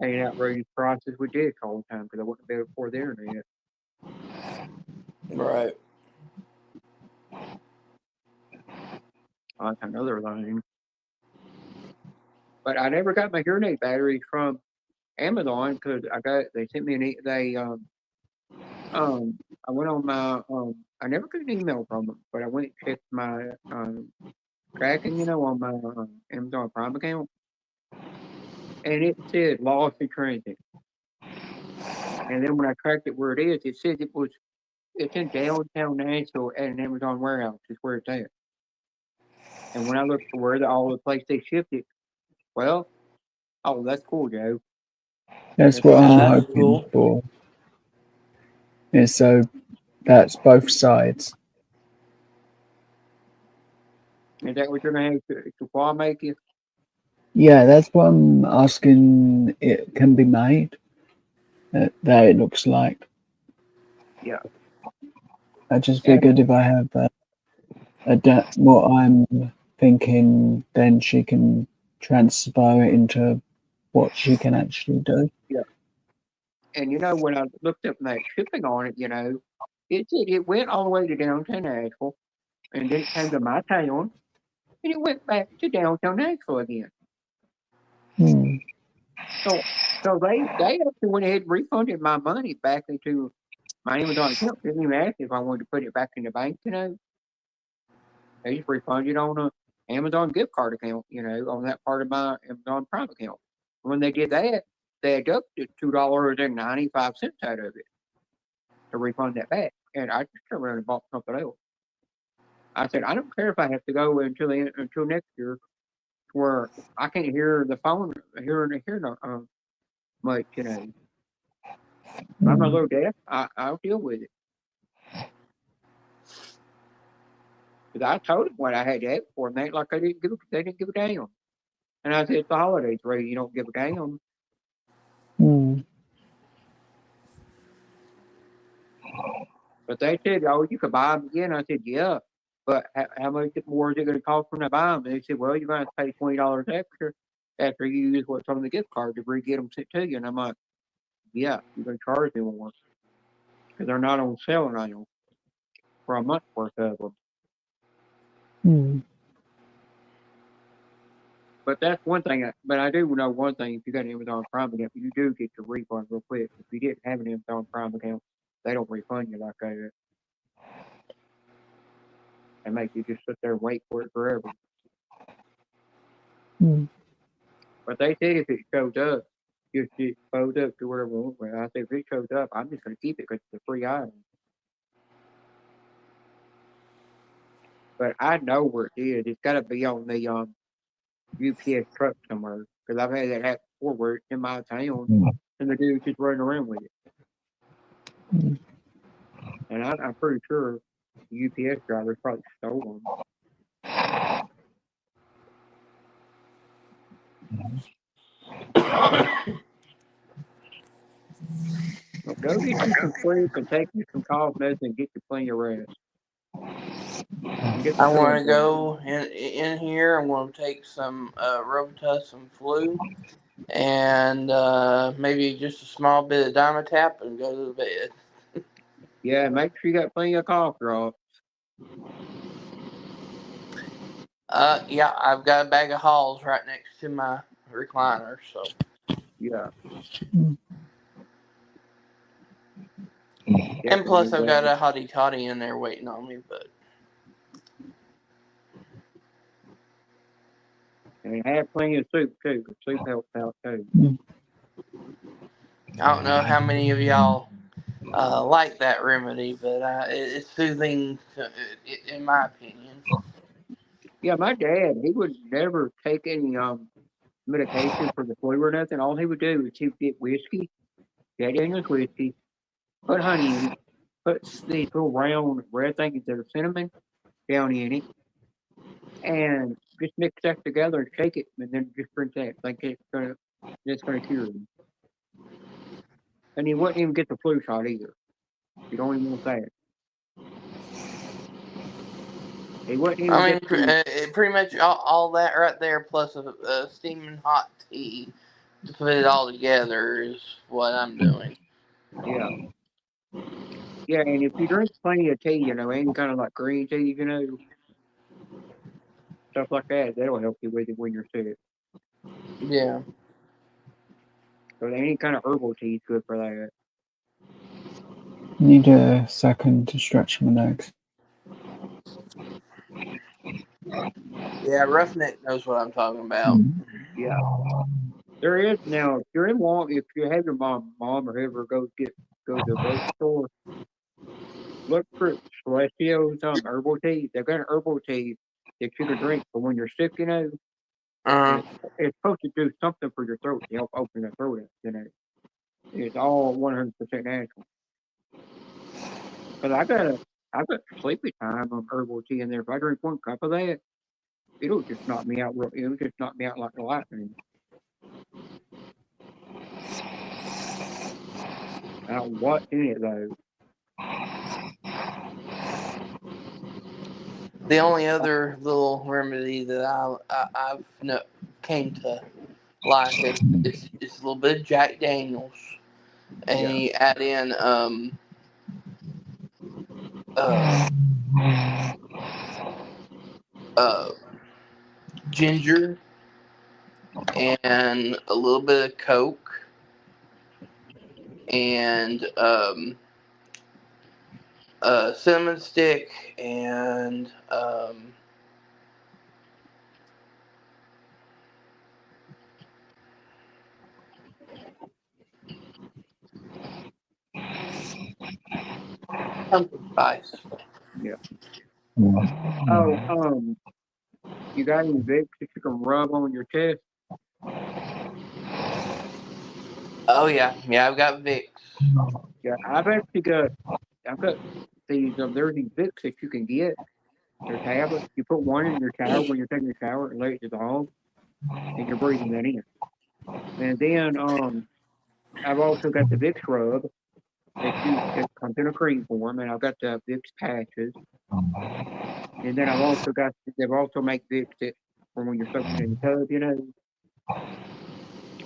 paying outrageous prices with dick all the time because I wouldn't be able to afford the internet. Right. That's another thing. But I never got my hearing aid batteries from Amazon because they sent me I went on my I never got an email from them, but I went and checked my tracking, on my Amazon Prime account, and it said lost in transit. And then when I tracked it where it is, it says it's in downtown Nashville at an Amazon warehouse is where it's at. And when I looked for where all the place they shipped it, well, oh, that's cool, Joe. That's That's what what I'm it is. That's hoping cool. for. Yeah, so that's both sides. Is that what you're gonna have to qual make you? Yeah, that's what I'm asking. It can be made. That it looks like. Yeah. I just Yeah. figured if I have what I'm thinking, then she can transfer it into what she can actually do. Yeah. And when I looked up that shipping on it, it went all the way to downtown Nashville, and then it came to my town, and it went back to downtown Nashville again. Hmm. So they actually went ahead and refunded my money back into my Amazon account. Didn't even ask if I wanted to put it back in the bank. They just refunded on a Amazon gift card account. On that part of my Amazon Prime account. When they did that, they deducted $2.95 out of it to refund that back, and I just turned around and bought something else. I said, I don't care if I have to go until next year, where I can't hear the phone, hear no much. I'm a little deaf. I'll deal with it. Because I told them what I had to ask for, and they like they didn't give a damn. And I said, it's the holidays, Ray. You don't give a damn. Hmm. But they said, oh, you could buy them again. I said, yeah. But how much more is it going to cost when I buy them? And they said, well, you're going to pay $20 extra after you use what's on the gift card to get them sent to you. And I'm like, yeah, you're going to charge me more because they're not on sale now for a month worth of them. Hmm. But that's one thing. But I do know one thing: if you got an Amazon Prime account, you do get your refund real quick. If you didn't have an Amazon Prime account, they don't refund you like that. They make you just sit there and wait for it forever. Hmm. But they said if it shows up, just it shows up to whatever. Well, I said if it shows up, I'm just going to keep it because it's a free item. But I know where it is. It's got to be on the UPS truck somewhere because I've had that happen before where it's in my town and the dude's just running around with it. Hmm. And I'm pretty sure the UPS drivers probably stole them. Well, go get you some sleep and take you some cough medicine and get you plenty of rest. And get the I want to flu. go in here. I'm going to take some Robitussin flu and maybe just a small bit of Dimetap and go to the bed. Yeah, make sure you got plenty of cough drops. Yeah, I've got a bag of Halls right next to my recliner, so. Yeah. And plus, I've got a hottie toddy in there waiting on me, but. And have plenty of soup too, because soup helps out too. I don't know how many of y'all like that remedy, but it's soothing, in my opinion. Yeah, my dad, he would never take any medication for the flu or nothing. All he would do is he would get whiskey, Jack Daniels whiskey, put honey in it, put these little round red things that are cinnamon down in it, and just mix that together and shake it, and then just drink that. Like it's gonna cure him. And he wouldn't even get the flu shot either. You don't even want that. He wouldn't even I mean, get the pretty much all that right there, plus a steaming hot tea to put it all together is what I'm doing. yeah. Yeah, and if you drink plenty of tea, any kind of like green tea, stuff like that, that'll help you with it when you're sick. Yeah. So any kind of herbal tea is good for that. Need a second to stretch my legs. Yeah, Roughneck knows what I'm talking about. Yeah. There is now. If you're in Walmart, if you have your mom or whoever go to the grocery store, look for Celestio's herbal tea. They've got an herbal tea that you can drink for when you're sick. And it's supposed to do something for your throat to help open the throat up. It's all 100% natural. But I've got sleepy time on herbal tea in there. If I drink one cup of that, it'll just knock me out. It'll just knock me out like a lightning. I don't want any of those. The only other little remedy that I've came to like is a little bit of Jack Daniels, and Yeah. you add in ginger and a little bit of Coke and cinnamon stick and pumpkin spice. Yeah. Oh, you got any Vicks that you can rub on your chest? Oh yeah, I've got Vicks. Yeah, I've got these. There's these Vicks that you can get. They're tablets. You put one in your shower when you're taking a shower and lay it dissolve, and you're breathing that in. And then I've also got the Vicks rub that comes in a cream form, and I've got the Vicks patches. And then they've also make Vicks that for when you're soaking in the tub, you know.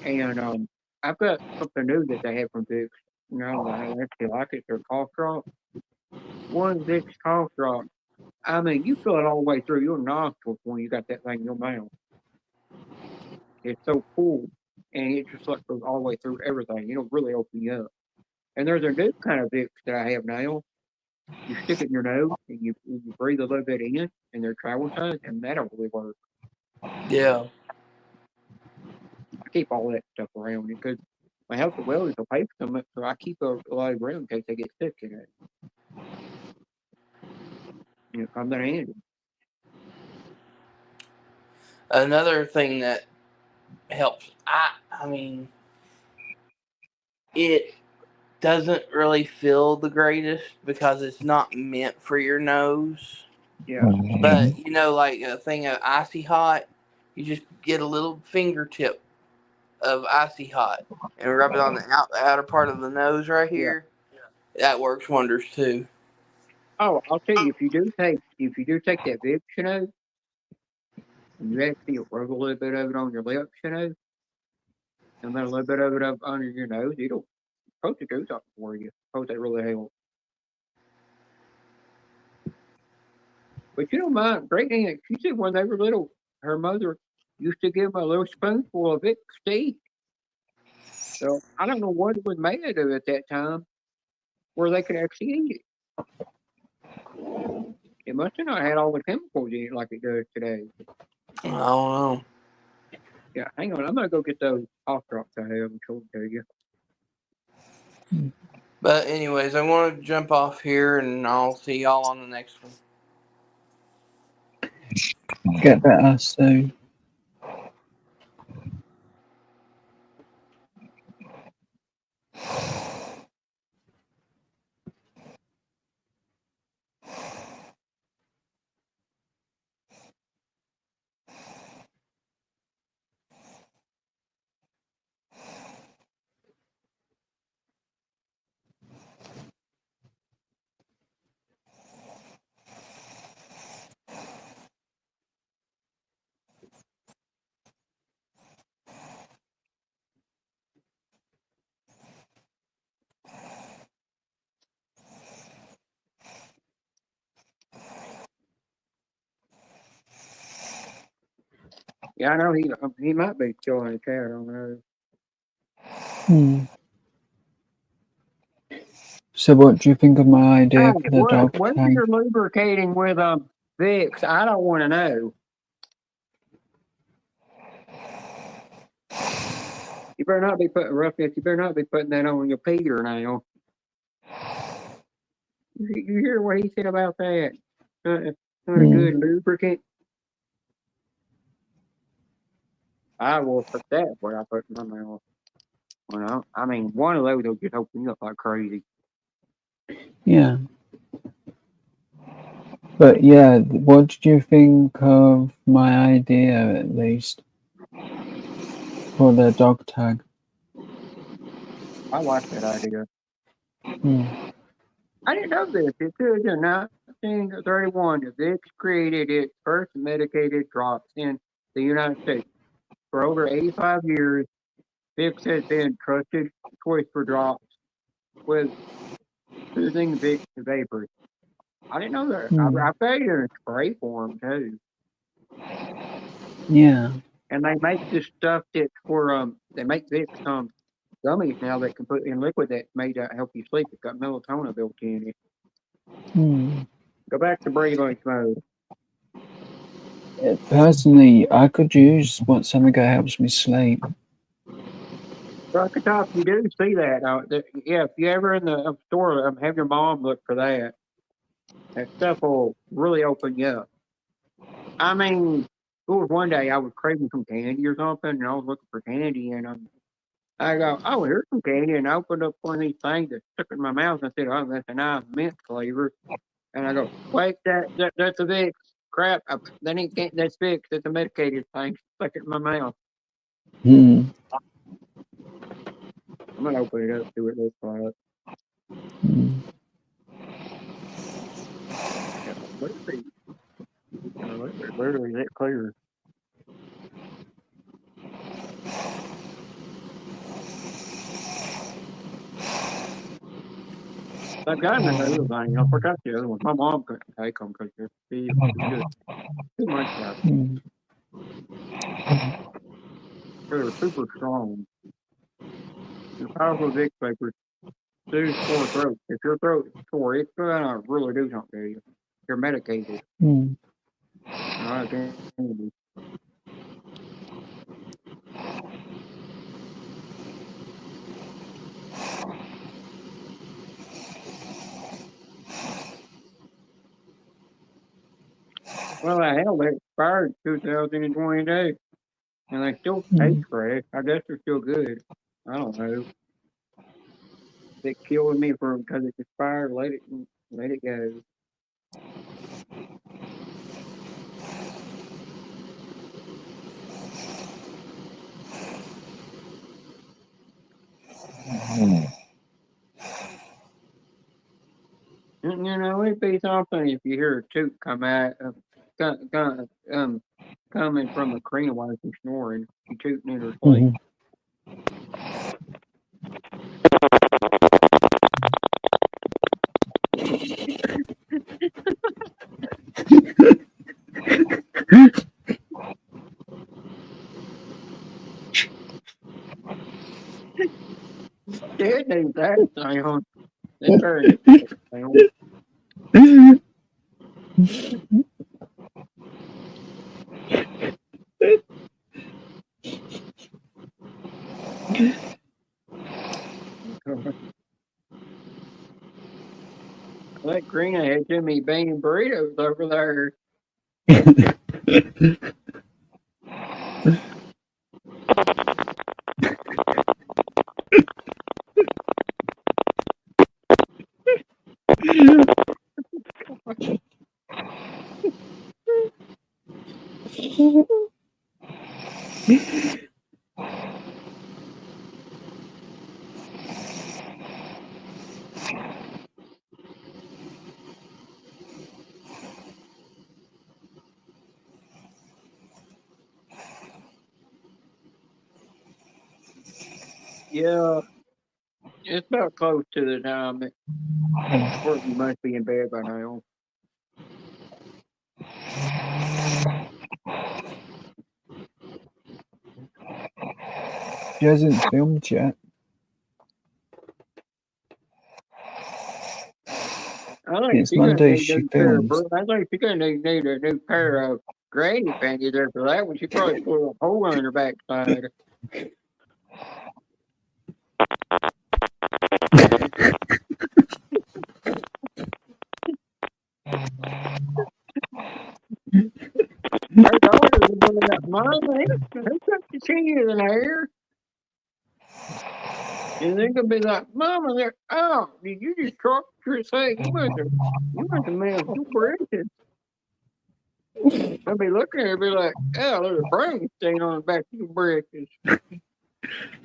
And I've got something new that they have from Vicks. You know, I actually like it. They're cough drops. One Vicks cough drop. I mean, you feel it all the way through your nostrils when you got that thing in your mouth. It's so cool, and it just like goes all the way through everything. It'll really open you up. And there's a new kind of Vicks that I have now. You stick it in your nose and you breathe a little bit in, and they're travel size, and that'll really work. Yeah. I keep all that stuff around because my health and wellness will pay for some, so I keep a lot around in case they get sick in it. You know, come to handy. Another thing that helps, I mean, it doesn't really feel the greatest because it's not meant for your nose. Yeah. But you know, like a thing of icy hot, you just get a little fingertip of icy hot and rub it on the outer part of the nose right Yeah. here. That works wonders too. Oh, I'll tell you, if you do take that Vicks, you know, and you actually rub a little bit of it on your lips, you know, and then a little bit of it up under your nose, it'll supposed to do something for you. Supposed to really help. But you don't mind, great aunt, she said when they were little, her mother used to give them a little spoonful of Vicks tea. So I don't know what it was made of at that time where they could actually eat it. It must have not had all the chemicals in it like it does today. I don't know. Yeah, hang on. I'm going to go get those cough drops I have and show them to you. But anyways, I want to jump off here, and I'll see y'all on the next one. Get better soon. Yeah, I know he might be still in the chat. I don't know. So, what do you think of my idea for the dog What tag? you're lubricating with Vicks? I don't want to know. You better not be putting roughness. You better not be putting that on your Peter now. You hear what he said about that? Not a good lubricant. I will put that where I put my mouth. Well, I mean, one of those will just open you up like crazy. Yeah. But yeah, what did you think of my idea, at least, for the dog tag? I like that idea. Hmm. I didn't know this. It says in 1931, the Vicks created its first medicated drops in the United States. For over 85 years, Vicks has been trusted choice for drops with soothing Vicks vapors. I didn't know that. Hmm. I bet you're in spray form too. Yeah. And they make this stuff that's for they make Vicks gummies now that can put in liquid that's made to help you sleep. It's got melatonin built in it. Hmm. Go back to breathing mode. Personally, I could use something that helps me sleep. Top, you do see that. Yeah, if you ever in the store, have your mom look for that. That stuff will really open you up. I mean, it was one day I was craving some candy or something, and I was looking for candy, and I go, oh, here's some candy, and I opened up one of these things that stuck in my mouth, and I said, oh, that's a nice mint flavor, and I go, wait, that's a Vicks. Crap, that ain't that's Vicks. That's a medicated thing stuck in my mouth. Hmm. I'm gonna open it up, see what it looks like. Hmm. Yeah, literally that clear. I've gotten another thing. I forgot the other one. My mom couldn't take them because they're just too much out. Hmm. They're super strong. The powerful Vicks vapors soothe sore throat. If your throat is sore, it's gonna really do something to you. You're medicated. Hmm. Candy. Well, hell, they expired 2022, and they still taste fresh. I guess they're still good. I don't know. They killed me for because it's expired. Let it go. You know, it'd be something if you hear a toot come out, coming from a crane while she's snoring. She tooting in her sleep. Did do that sound. That's very sound. That Karina had too many banging burritos over there. Yeah, it's about close to the time. Or you must be in bed by now. She hasn't filmed yet. I think It's you're gonna Monday. need a She new pair of films. I think you're gonna need a new pair of granny panties after that one. She probably put a hole in her backside. Her daughter was going up, Mom, who took the cheese in there? And they're gonna be like, Mama, they're out. Did you just talk to say you must have made two bridges? I'll be looking at it and be like, oh, there's a brain stain on the back of your bridges.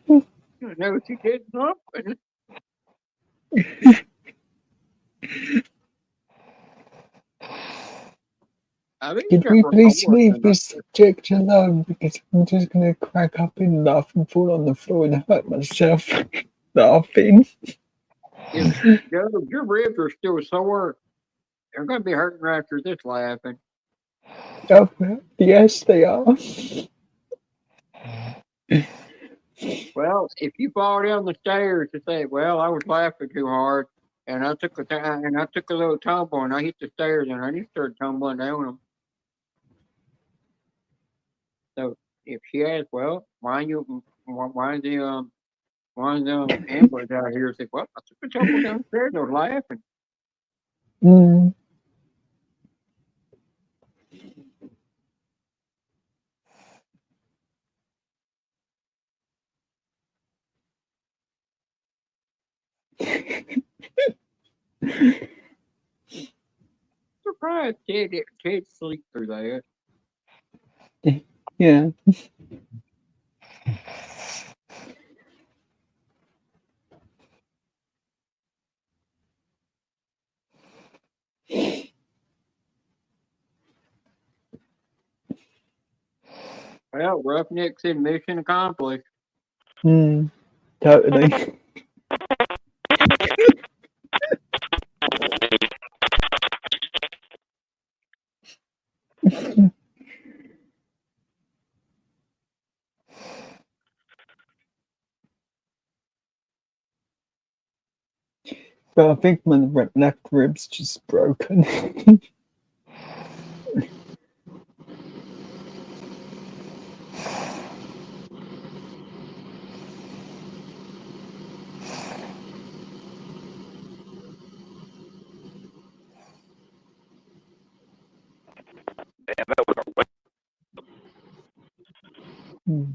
I know she did something. I think Could you we got please recording leave up this there. subject alone? Because I'm just gonna crack up in laugh and fall on the floor and hurt myself laughing. If your ribs are still sore, they're gonna be hurting after this laughing. Oh, yes, they are. Well, if you fall down the stairs and say, "Well, I was laughing too hard, and I took a little tumble, and I hit the stairs, and I just started tumbling down them." So if she asks, "Well, why the ambulance out here?" Say, "Well, I took a tumble down the stairs. I was laughing." Mm. Surprised Ted sleep through that. Yeah. Well, Roughneck said mission accomplished. Mm. Totally. But I think my left rib's just broken. Damn, that was a Mm.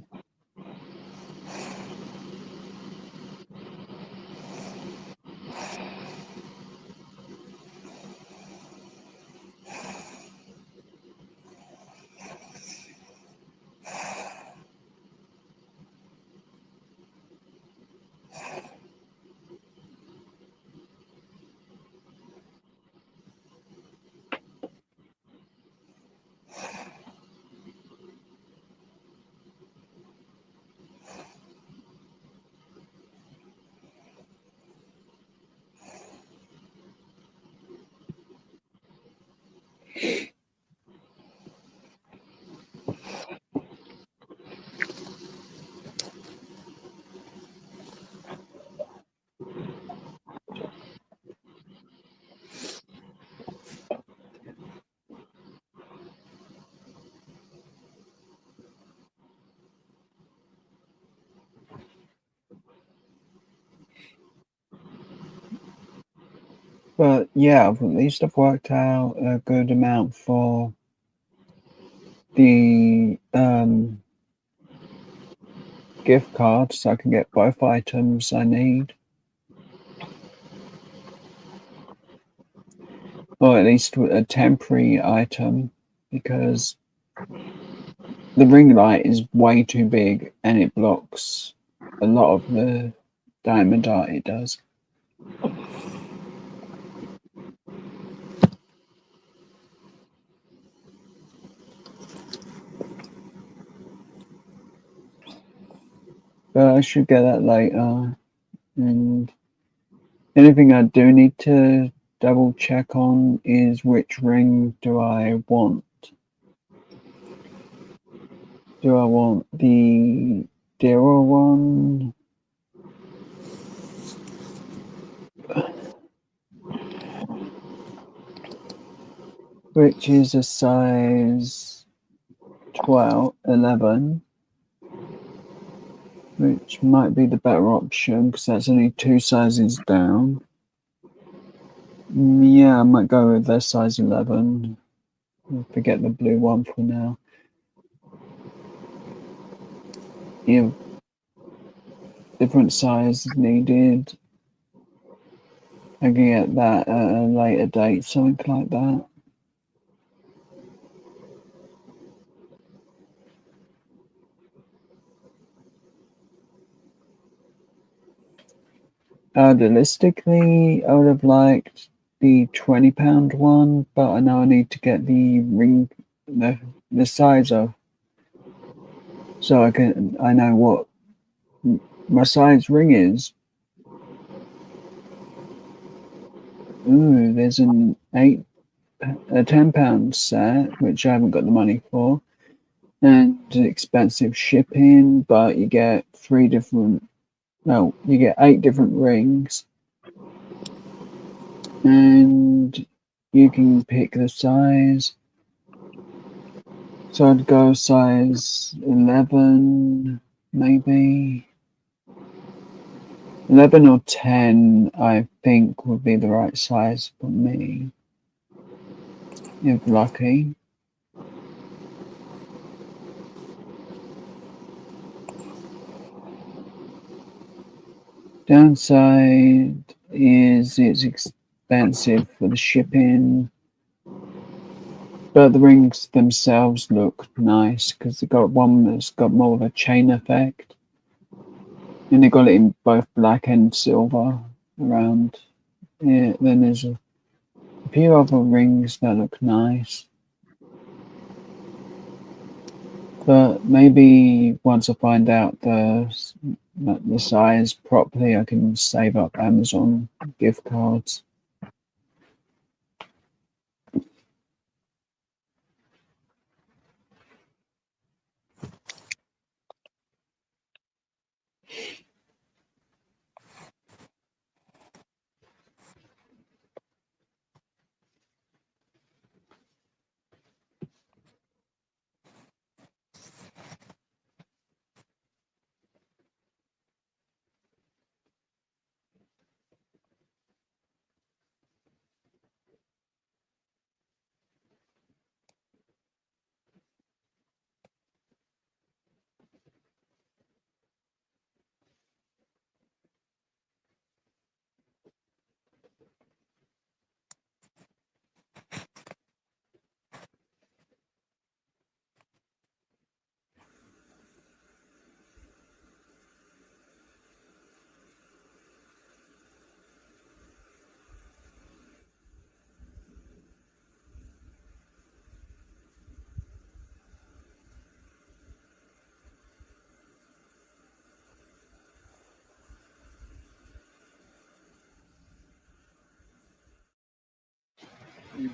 But yeah, at least I've worked out a good amount for the gift card so I can get both items I need. Or at least a temporary item, because the ring light is way too big and it blocks a lot of the diamond art it does. But I should get that later. And anything I do need to double check on is which ring do I want. Do I want the dearer one? Which is a size 11, which might be the better option because that's only 2 sizes down. Yeah, I might go with the size 11. I'll forget the blue one for now. Yeah. different sizes needed. I can get that at a later date, something like that. Realistically, I would have liked the £20 one, but I know I need to get the ring, the size of, so I know what my size ring is. Ooh, there's a £10 set, which I haven't got the money for, and expensive shipping, but you get you get 8 different rings, and you can pick the size. So I'd go size 11, maybe. 11 or 10, I think, would be the right size for me, if lucky. Downside is it's expensive for the shipping, but the rings themselves look nice because they've got one that's got more of a chain effect, and they got it in both black and silver around. Yeah, then there's a few other rings that look nice, but maybe once I find out the size properly, I can save up Amazon gift cards.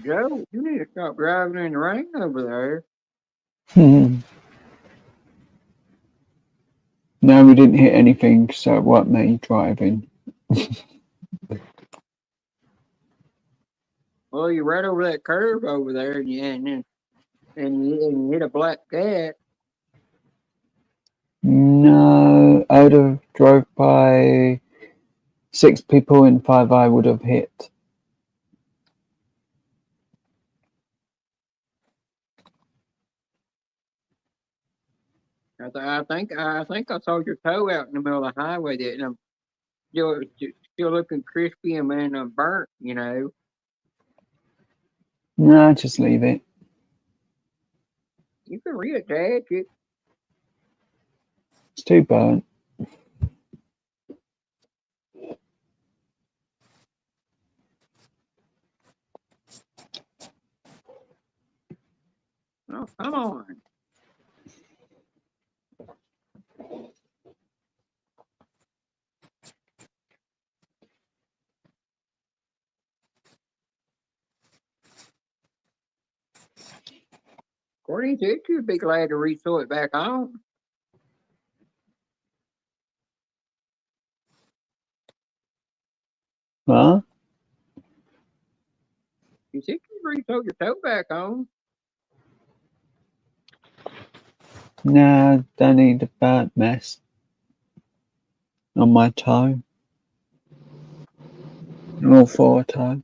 Joe, you need to stop driving in the rain over there. No, we didn't hit anything, so what me driving? Well, you're right over that curve over there, and you hit a black cat. No, I would have drove by 6 people and 5 I would have hit. I think I saw your toe out in the middle of the highway there, and I'm still looking crispy and burnt, you know. No, just leave it. You can reattach it. It's too burnt. Oh, come on. According to it, you'd be glad to resew it back on. Huh? You said you'd resew your toe back on. No, don't need a bad mess on my toe. Or 4 toe.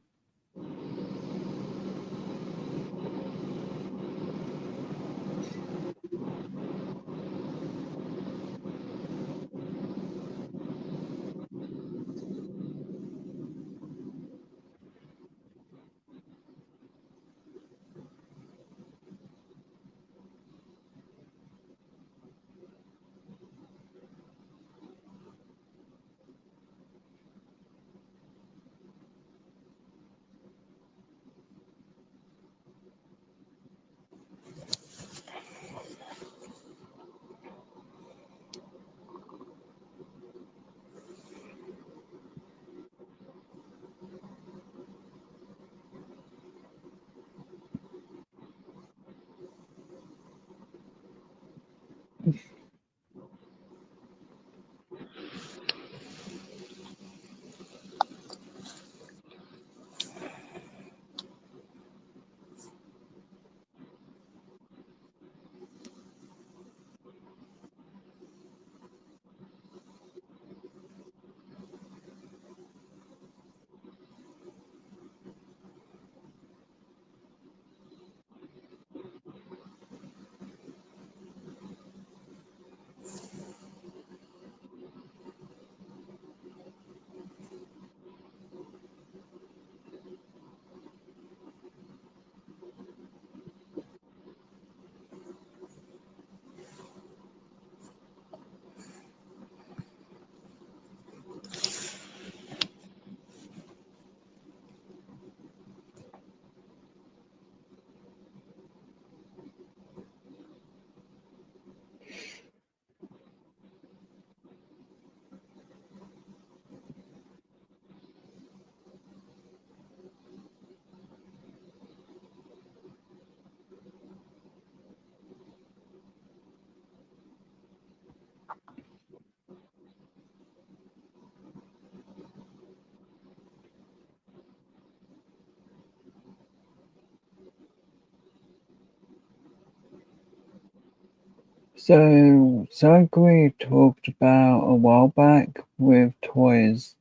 So, something we talked about a while back with toys,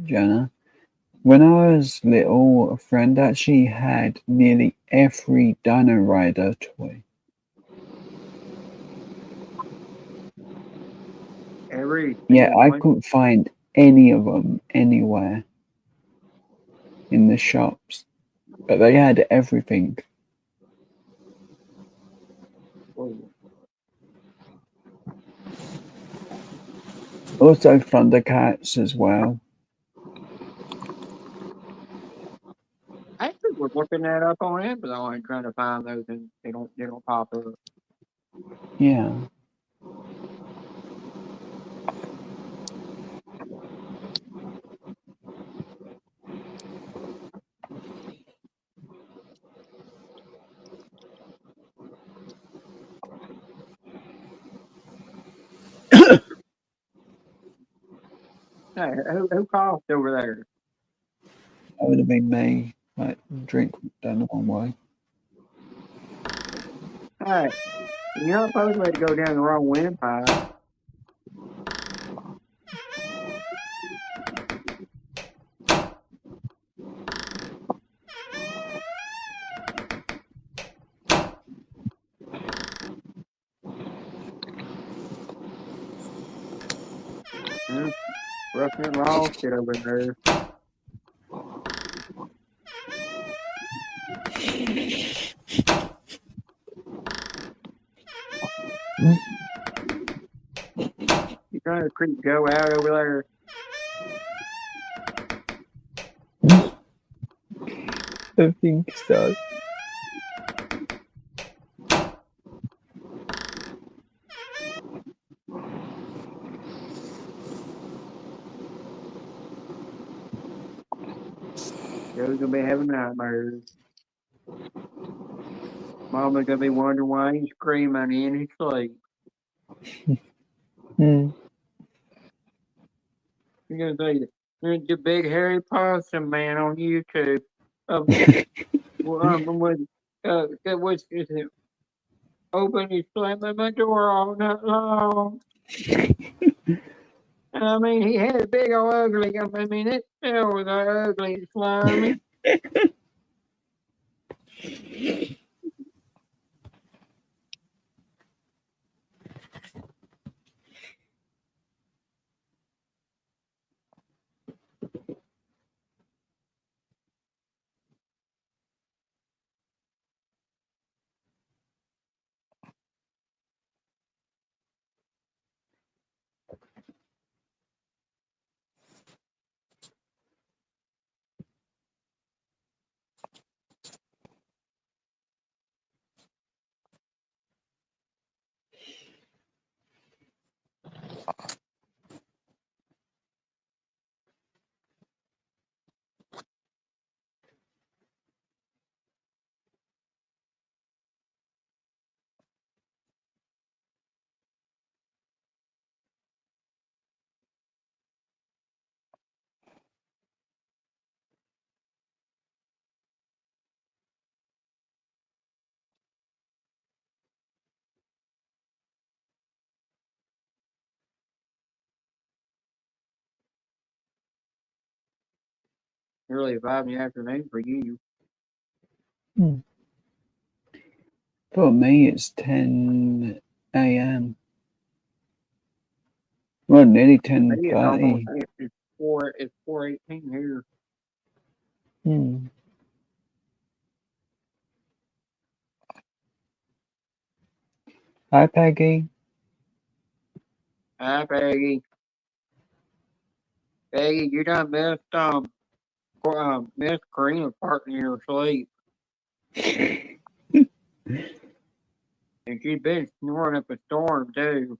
Jenna. When I was little, a friend actually had nearly every Dino Rider toy. Every Yeah, single I one. couldn't find any of them anywhere in the shops, but they had everything. Whoa. Also, Thundercats as well. I actually was looking that up on Amazon and trying to find those, and they don't pop up. Yeah. Hey, who coughed over there? That would have been me. Like, drink down the one way. Hey, you're not supposed to let it go down the wrong windpipe. Yeah, roughing it lost it over there. You trying to creep Joe out over there? I think so. Joe's gonna be having nightmares. Mama's gonna be wondering why he's screaming in his sleep. Hmm. You're gonna say there's the big hairy possum man on YouTube. With that was open and slamming my door all night long. I mean, he had a big old ugly. I mean, it still was ugly and slimy. early 5 in the afternoon for you. For me, it's 10 a.m. Well, nearly For me, it's almost 10:30. it's 4:18 here. Hi, Peggy. Hi, Peggy. Peggy, you done missed Karina parking in her sleep. And she's been snoring up a storm, too.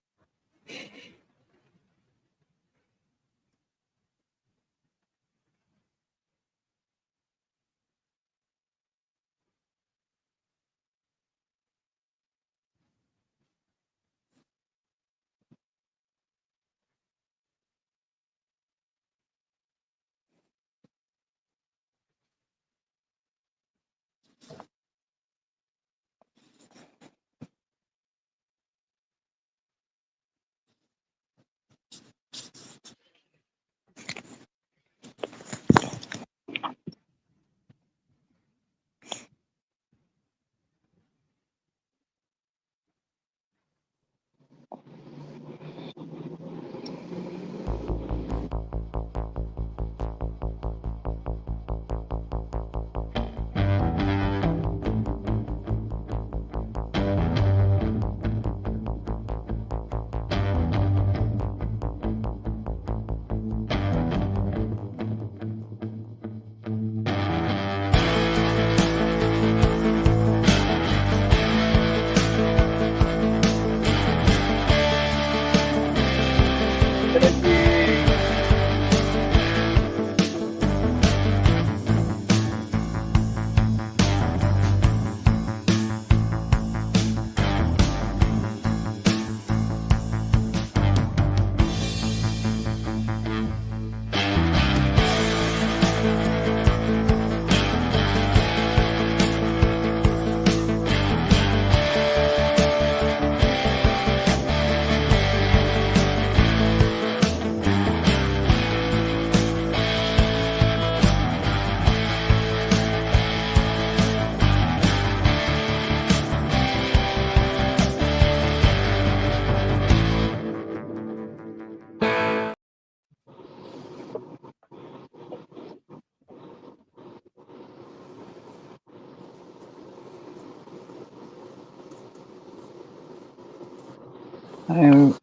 Hi,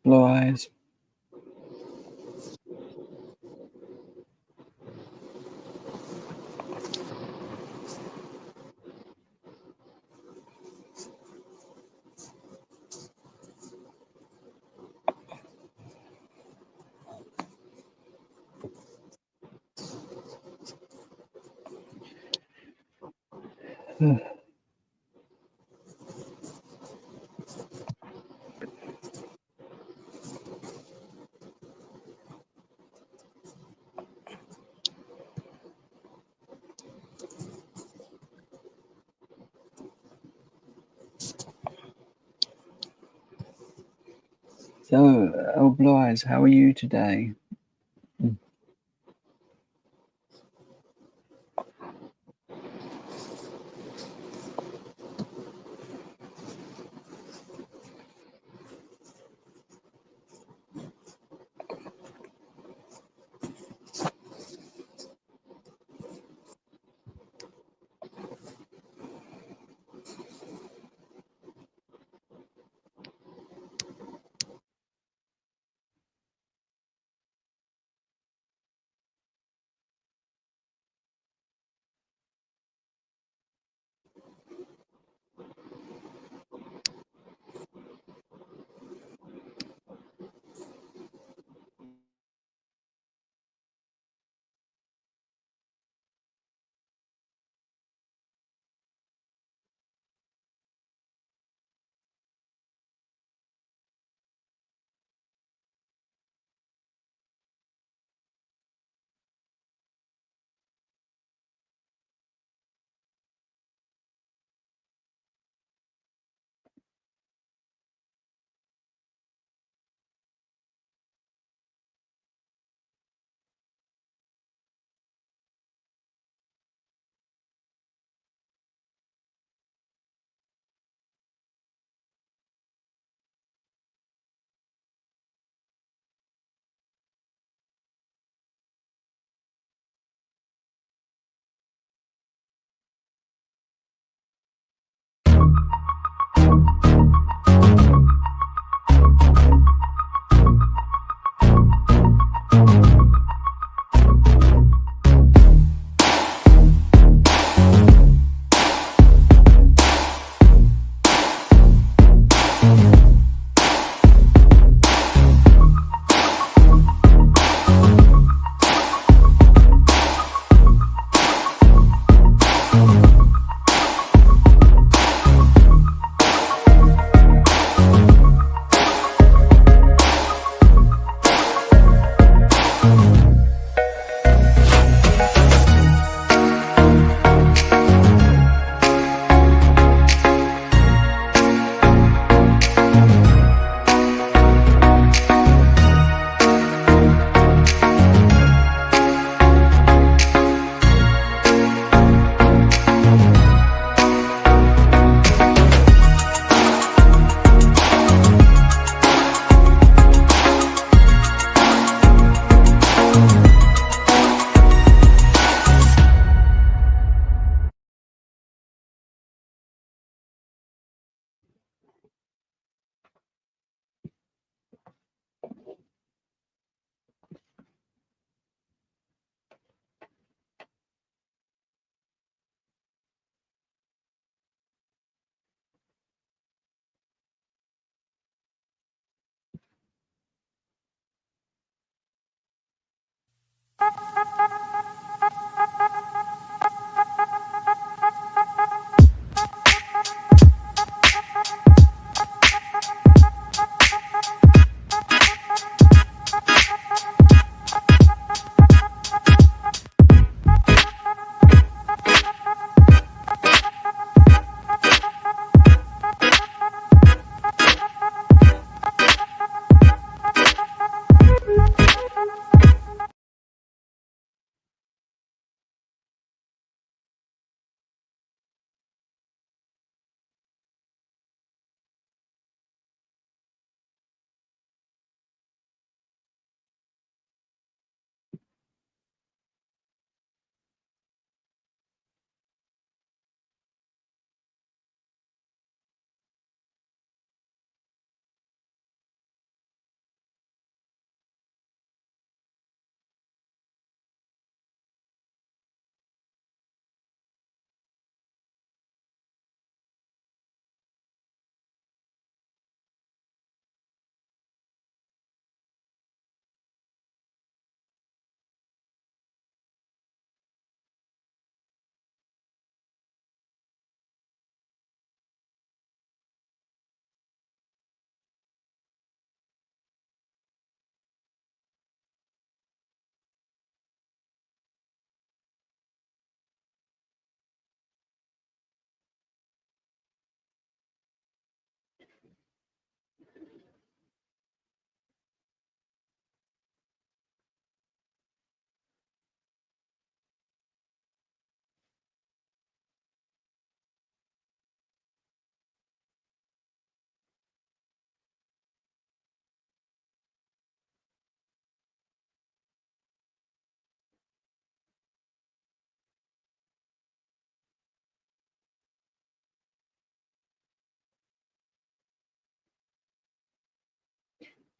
Blue Eyes. So, Blue Eyes, how are you today?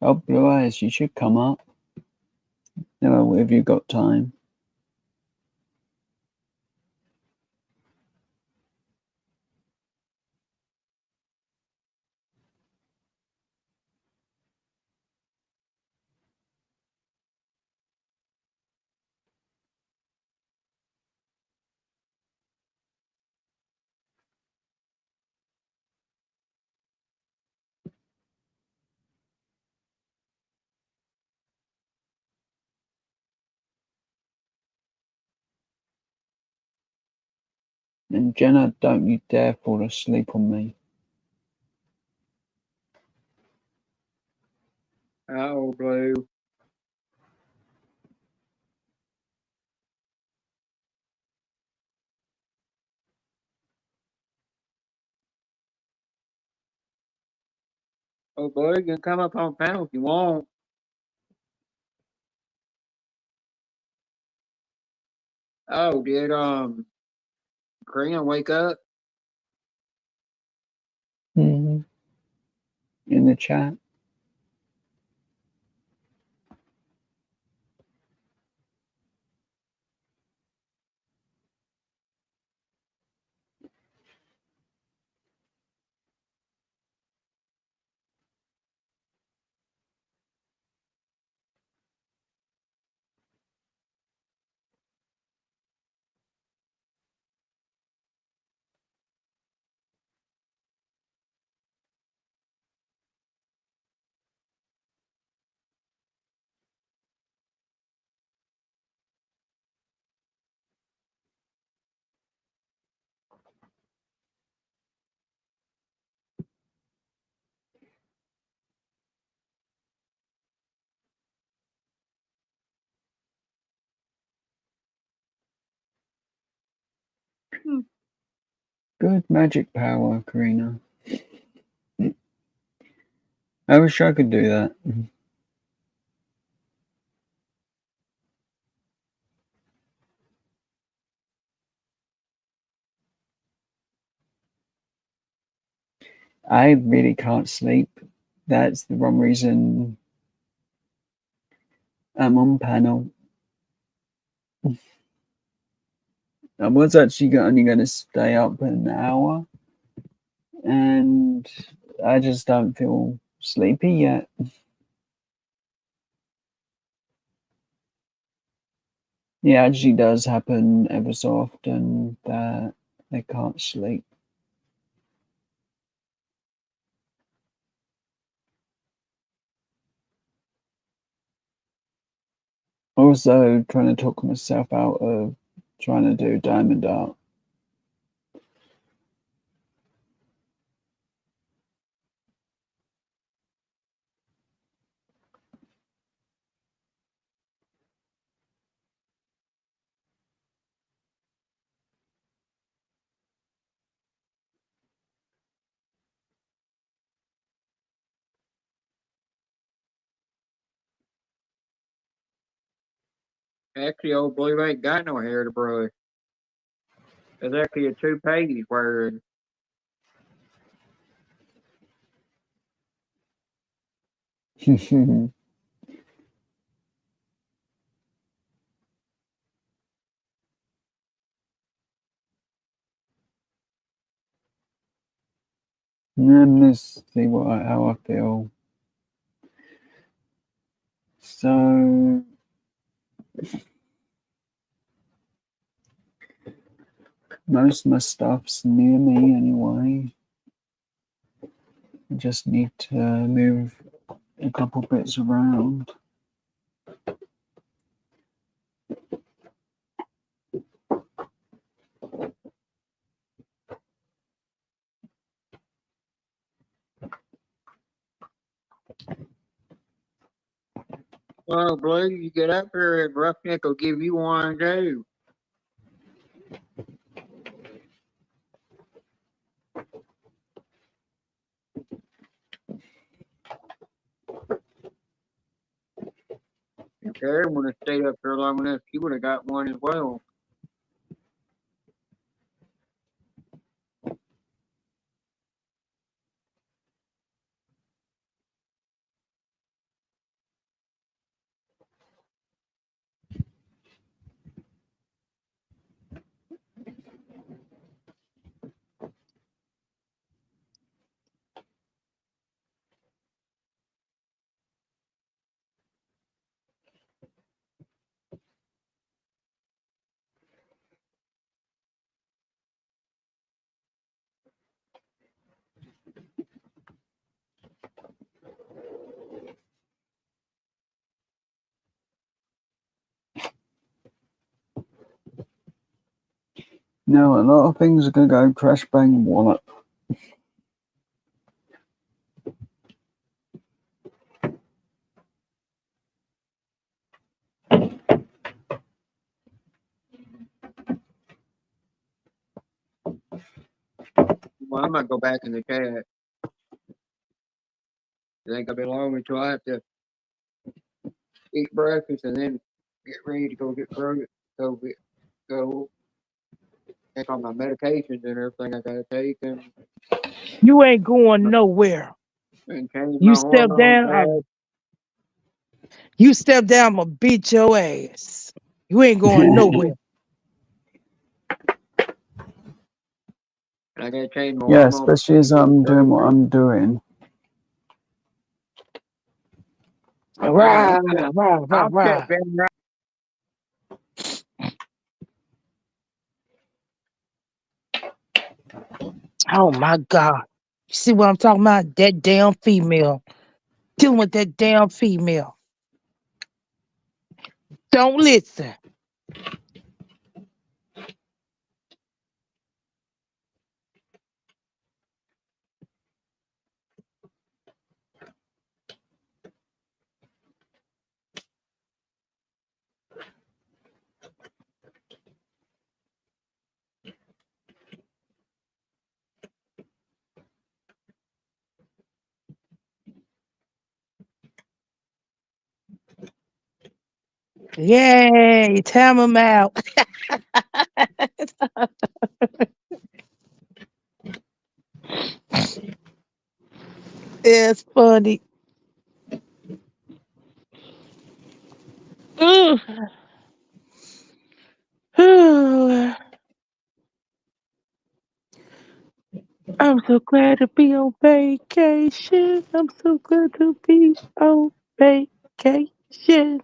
Oh, Blue Eyes, you should come up. No, if you've got time. And Jenna, don't you dare fall asleep on me. Oh, Blue. Oh, Blue, you can come up on panel if you want. Oh, did Karina wake up? In the chat. Good magic power, Karina. I wish I could do that. I really can't sleep. That's the one reason I'm on panel. I was actually only going to stay up an hour, and I just don't feel sleepy yet. Yeah, it actually does happen ever so often that I can't sleep. Also, trying to talk myself out of trying to do diamond art. Actually, old Blue ain't got no hair to brush. There's actually a 2 pages where Let's see how I feel. So most of my stuff's near me anyway. I just need to move a couple bits around. well, Blue, you get up here and Roughneck will give you one too. If Karen would have stayed up here long enough, she would have got one as well. No, a lot of things are going to go crash, bang, wallop. Well, I might go back in the chat. It ain't gonna be long until I have to eat breakfast and then get ready to go go take all my medications and everything I gotta take You ain't going nowhere. and change You my step hormones. down, you step down, I'ma beat your ass. You ain't going nowhere. And I gotta change my Yeah, hormones. especially as I'm doing what I'm doing. Rah, I'll rah, rah, rah. step down right. Oh my God. You see what I'm talking about? That damn female. Dealing with that damn female. Don't listen. Yay, time them out. It's funny. Ugh. I'm so glad to be on vacation. I'm so glad to be on vacation.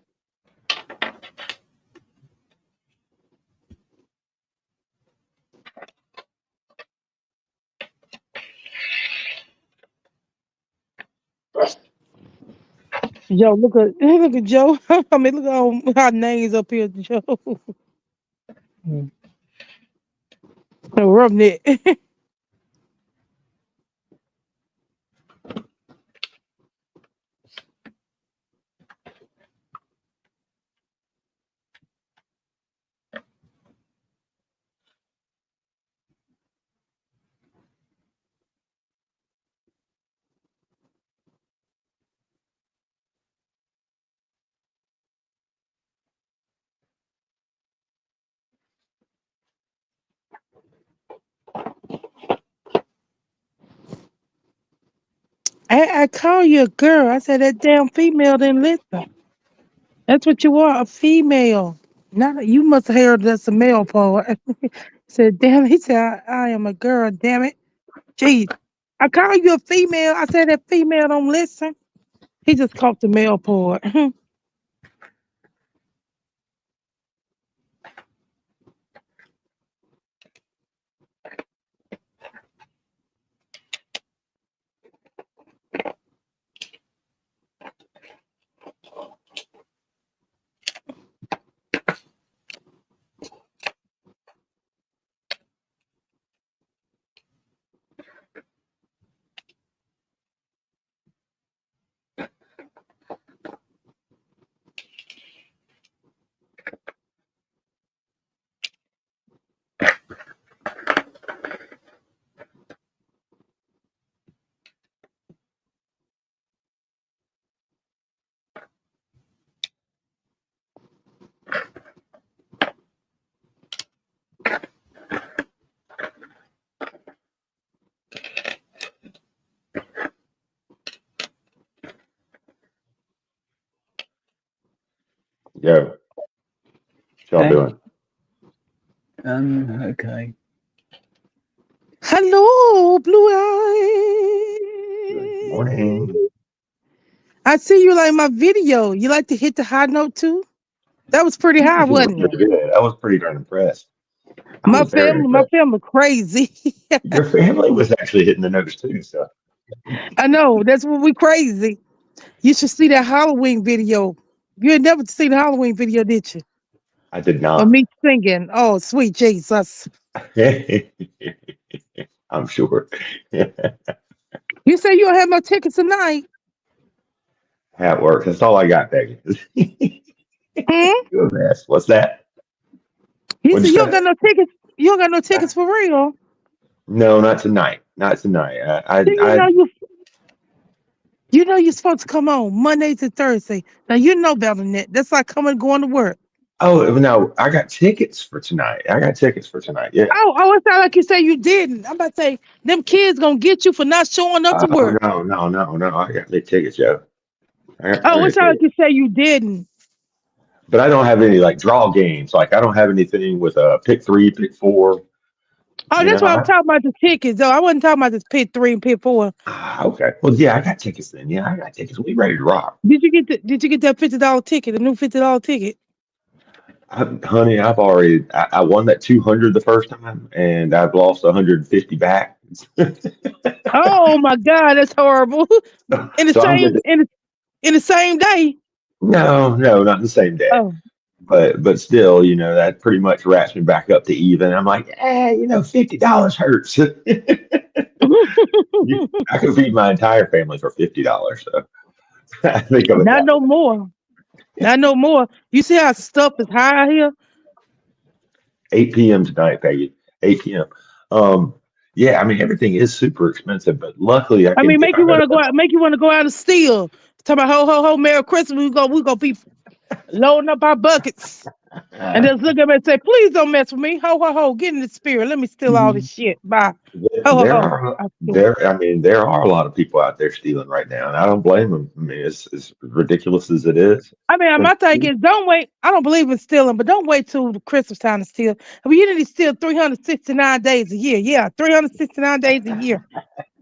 Yo, look at Joe. I mean, look at all our names up here, Joe. Roughneck. I call you a girl. I said that damn female didn't listen. That's what you are, a female. Not you must have heard that's a male part. Said, damn, he said, I am a girl, damn it. Gee, I call you a female. I said that female don't listen. He just caught the male part. Yo, what y'all Hey, doing? okay. Hello, Blue Good Eye. morning. I see you like my video. You like to hit the high note too? That was pretty high, It was wasn't pretty it? good. I was pretty darn impressed. I was very My impressed. family crazy. Your family was actually hitting the notes too, so I know, that's what we crazy. You should see that Halloween video. You had never seen the Halloween video, did you? I did Of not. me singing. Oh, sweet Jesus. I'm sure. You say you don't have no tickets tonight? How it works. That's all I got, Peggy. Hmm? You a mess. What's that? You What'd said you you don't say? got no tickets. You don't got no tickets for real. No, not tonight. Not tonight. Do you know you're supposed to come on Mondays and Thursday. Now you know better than that. That's like coming going to work. oh no, I got tickets for tonight. I got tickets for tonight. Yeah. Oh, it sounds like you say you didn't. I'm about to say them kids gonna get you for not showing up to Oh work. no. I got big tickets, Joe. I got Oh, plenty it of sounds like tickets. you say you didn't. But I don't have any like draw games. Like I don't have anything with a pick three, pick four. Oh, You that's know. why I'm talking about the tickets, though. I wasn't talking about this pit 3 and pit 4. Okay. Well, yeah, I got tickets then. Yeah, I got tickets. We ready to rock. Did you get that $50 ticket, the new $50 ticket? Honey, I won that 200 the first time, and I've lost 150 back. Oh my God, that's horrible. In the So I'm same good. in the same day. No, not the same day. Oh. But still, that pretty much wraps me back up to even. I'm like, $50 hurts. I could feed my entire family for $50. So I think of it Not that no way. more. Not no more. You see how stuff is high here? 8 p.m. tonight, Peggy. 8 p.m. Um, yeah, I mean everything is super expensive, but luckily I I can mean, if make I you go want to go to out, make you want to go out and steal. Talk about ho ho ho, Merry Christmas. We gonna be loading up our buckets. And just look at me and say, please don't mess with me. Ho ho ho, get in the spirit. Let me steal all this shit. Bye. Ho ho there ho. are I steal. there I mean there are a lot of people out there stealing right now, and I don't blame them. I mean, it's as ridiculous as it is. I mean, But my thing is, don't wait. I don't believe in stealing, but don't wait till the Christmas time to steal. I mean, you need to steal 369 days a year. Yeah, 369 days a year.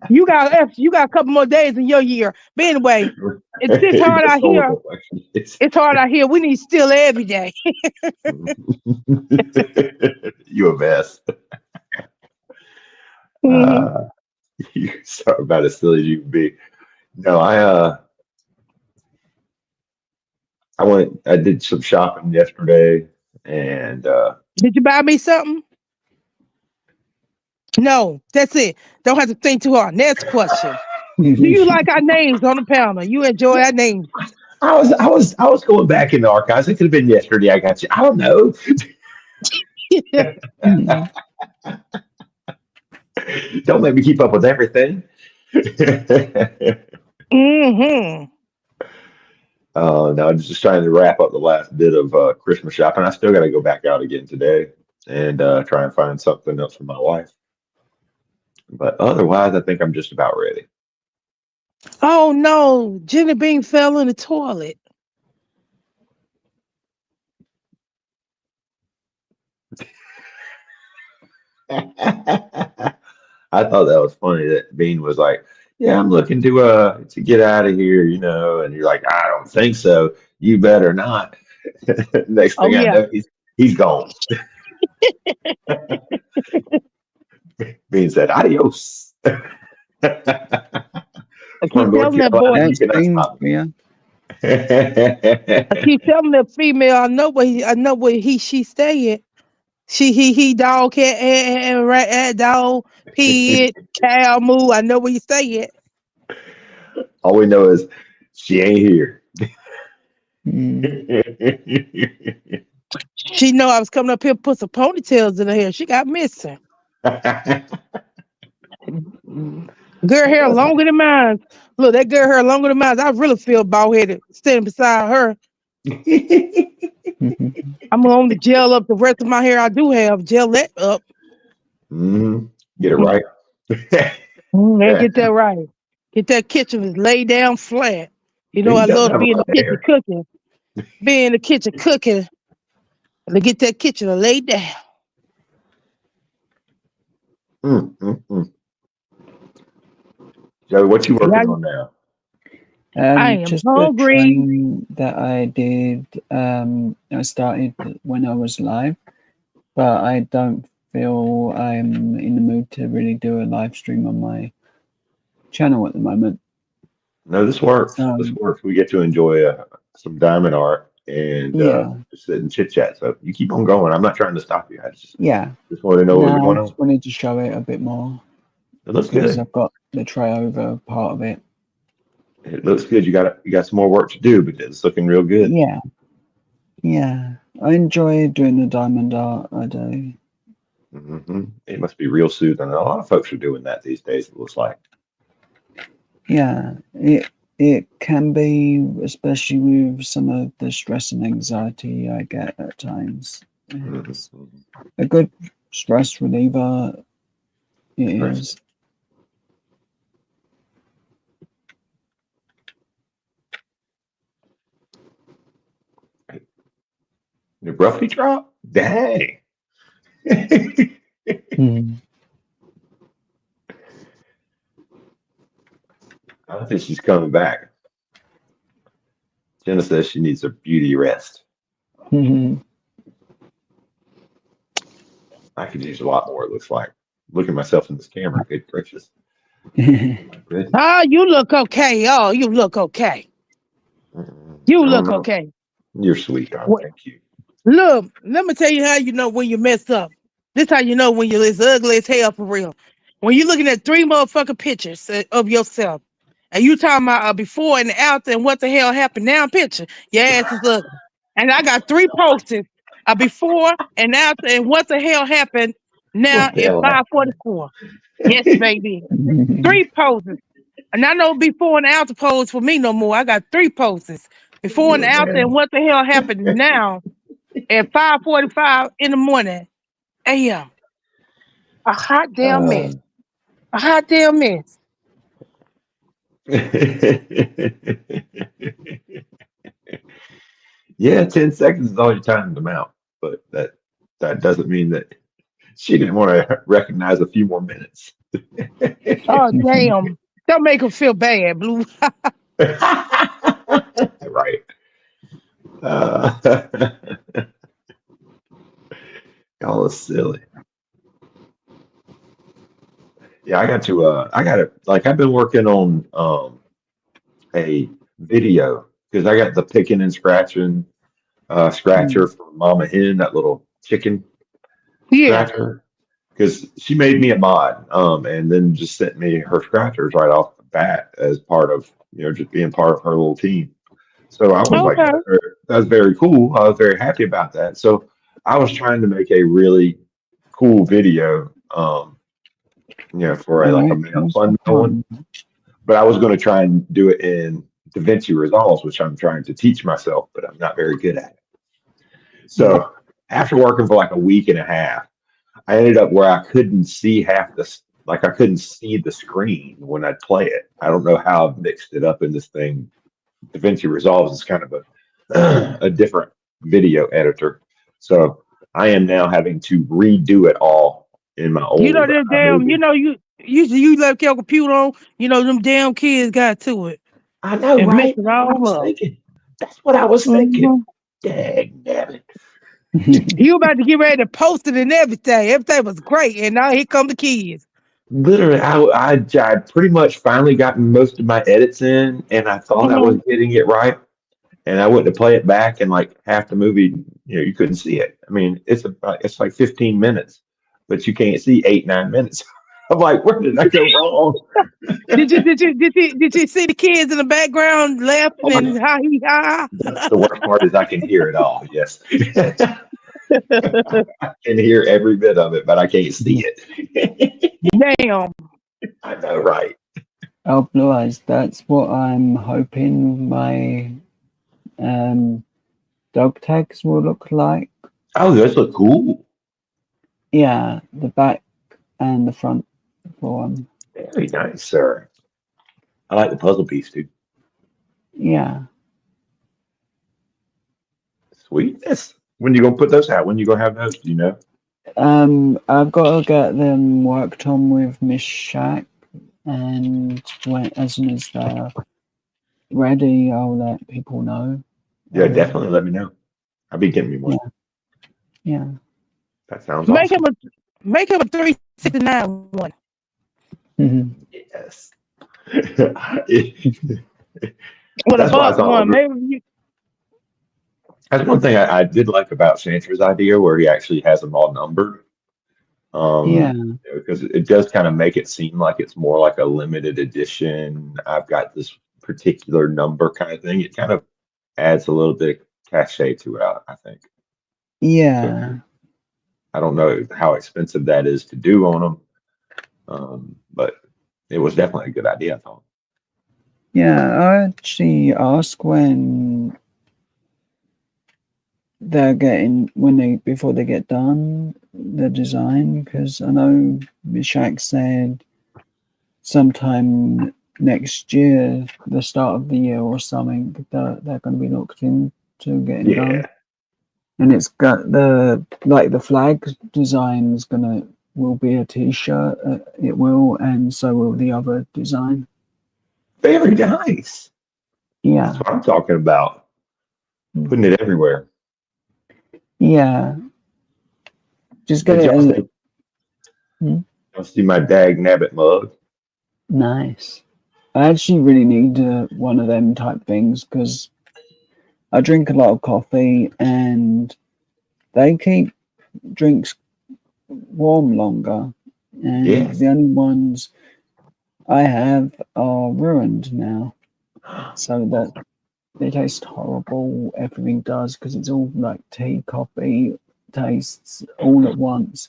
You got a couple more days in your year. But anyway, it's hard that's out all here. the question is. It's hard out here. We need to steal every day. You a mess. Mhm. Uh, you sorry about as silly as you can be. No, I did some shopping yesterday, and Did you buy me something? No, that's it. Don't have to think too hard. Next question. Do you like our names on the panel? You enjoy our names? I was going back in the archives. It could have been yesterday. I got you. I don't know. Don't make me keep up with everything. Mm-hmm. No, I'm just trying to wrap up the last bit of Christmas shopping. I still got to go back out again today and try and find something else for my wife. But otherwise, I think I'm just about ready. Oh no, Jenny Bean fell in the toilet. I thought that was funny that Bean was like, "Yeah, I'm looking to get out of here," and you're like, "I don't think so. You better not." Next Oh thing I yeah. know, he's gone. Bean said, "Adios." I'm I keep North telling that boy. Carolina. You That's cannot been, stop yeah. I keep telling that female. I know where she stay at. He dog cat and rat dog pig cow moo. I know where you stay at. All we know is she ain't here. Mm. She know I was coming up here put some ponytails in her hair. She got missing. Girl hair longer than mine. Look, that girl hair longer than mine. I really feel bald headed standing beside her. I'm going to gel up the rest of my hair. I do have gel that up. Get it right. And get that right. Get that kitchen is laid down flat. You know He I does love to have a be in lot the of kitchen hair. cooking. Be in the kitchen cooking. And to get that kitchen laid down. Mm, mm, mm. Joe, what you Yeah, working on now? I am Just the hungry. training that I did, I started when I was live, but I don't feel I'm in the mood to really do a live stream on my channel at the moment. No, this works. This So, works. We get to enjoy some diamond art and Yeah. just sit and chit chat. So you keep on going. I'm not trying to stop you. I just Yeah. want to know what's No, going I on. just wanted to show it a bit more It looks because good. I've got the tray over part of it. It looks good. You got some more work to do, but it's looking real good. Yeah. Yeah. I enjoy doing the diamond art. I do. It must be real soothing. A lot of folks are doing that these days, it looks like. Yeah. It can be, especially with some of the stress and anxiety I get at times. It's a good stress reliever. It is. The roughly drop? Dang. I don't think she's coming back. Jenna says she needs a beauty rest. I could use a lot more, it looks like. Look at myself in this camera. Good gracious. Oh, you look okay. Oh, you look okay. You I don't look know. okay. You're sweet, darling. Thank you. Look, let me tell you how you know when you mess up. This how you know when you're as ugly as hell for real. When you're looking at 3 motherfucking pictures of yourself, and you talking about before and after and what the hell happened now picture, your ass is ugly. And I got 3 posters, a before and after and what the hell happened now What the at hell happened? 5:44. Yes, baby. 3 poses. And I know before and after pose for me no more. I got 3 poses. Before You and a after and damn. what the hell happened now at 5:45 in the morning a.m. A hot damn mess. A hot damn mess. Yeah, 10 seconds is all you timed them out. But that doesn't mean that she didn't want to recognize a few more minutes. Oh damn. Don't make her feel bad, Blue. Right. Y'all are silly. Yeah, I've been working on a video because I got the picking and scratching scratcher from Mama Hen, that little chicken Yeah. scratcher. Because she made me a mod, and then just sent me her scratchers right off the bat as part of, just being part of her little team. So I was like, Okay. that's very cool. I was very happy about that. So I was trying to make a really cool video, for All like a right. That's fun one. fun. But I was going to try and do it in DaVinci Resolve, which I'm trying to teach myself, but I'm not very good at it. So after working for like a week and a half, I ended up where I couldn't see I couldn't see the screen when I'd play it. I don't know how I've mixed it up in this thing. DaVinci Resolve is kind of a different video editor. So I am now having to redo it all in my You know old them damn, iMovie. you left your computer on, them damn kids got to it I know, and messed right? it That's what I all was up. thinking. That's what I was thinking. Mm-hmm. Dang, damn it. You about to get ready to post it and everything. Everything was great. And now here come the kids. Literally, I pretty much finally gotten most of my edits in, and I thought I was Mm-hmm. getting it right. And I went to play it back, and like half the movie, you couldn't see it. I mean, it's like 15 minutes, but you can't see 8, 9 minutes. I'm like, where did I go wrong? Did you see the kids in the background laughing Oh yeah, and ha he ha? the worst part is I can hear it all. Yes, I can hear every bit of it, but I can't see it. Damn. I know, right? Oh, Blue Eyes, that's what I'm hoping my dog tags will look like. Oh, those look cool. Yeah, the back and the front for them. Very nice, sir. I like the puzzle piece too. Yeah. Sweetness. When you gonna put those out? When you gonna have those? Do you know? I've got to get them worked on with Miss Shack, and as soon as they're ready, I'll let people know. Yeah, definitely let me know. I'll be getting me one. Yeah. That sounds Make awesome. him a 369 one. Yes. With a That's why I buck thought. one. Maybe That's one thing I did like about Santra's idea, where he actually has them all numbered. Yeah, Because it does kind of make it seem like it's more like a limited edition. I've got this particular number kind of thing. It kind of adds a little bit of cachet to it, I think. So yeah, I don't know how expensive that is to do on them, but it was definitely a good idea, I thought. yeah. I actually ask when they're getting before they get done the design, because I know Shaq said sometime next year, the start of the year or something, they're going to be looked into getting done. Yeah. And it's got the flag design will be a t-shirt. It will, and so will the other design. Very nice. Yeah, That's what I'm talking about. Putting it everywhere. yeah. Just get Did it. y'all y'all see my dag nabbit mug? Nice. I actually really need one of them type things because I drink a lot of coffee and they keep drinks warm longer, and Yeah. the only ones I have are ruined now, so that they taste horrible. Everything does because it's all like tea, coffee tastes all at once.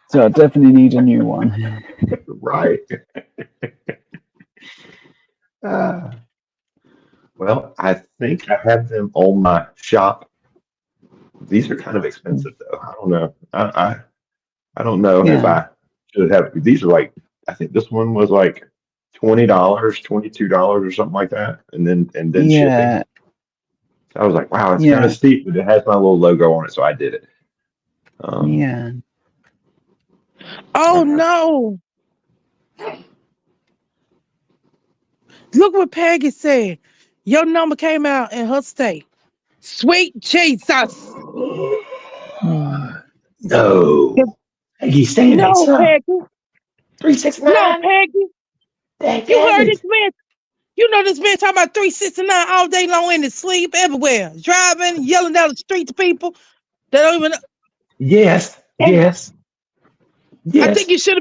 So I definitely need a new one. Right. Well, I think I have them on my shop. These are kind of expensive though. I don't know. I don't know if Yeah, I should have. These are like, I think this one was like $20, $22 or something like that, and then shipping. yeah, So I was like, wow, it's kind of yeah, steep, but it has my little logo on it, so I did it. yeah. Oh Uh, no! Look what Peggy said. Your number came out in her state. Sweet Jesus. no, Peggy, stand it, No, son. Peggy. No, 369. Peggy. Dang You heard it. this man. You know this man talking about 369 all day long in his sleep everywhere. Driving, yelling down the street to people that don't even know. Yes, And yes, I think yes. you should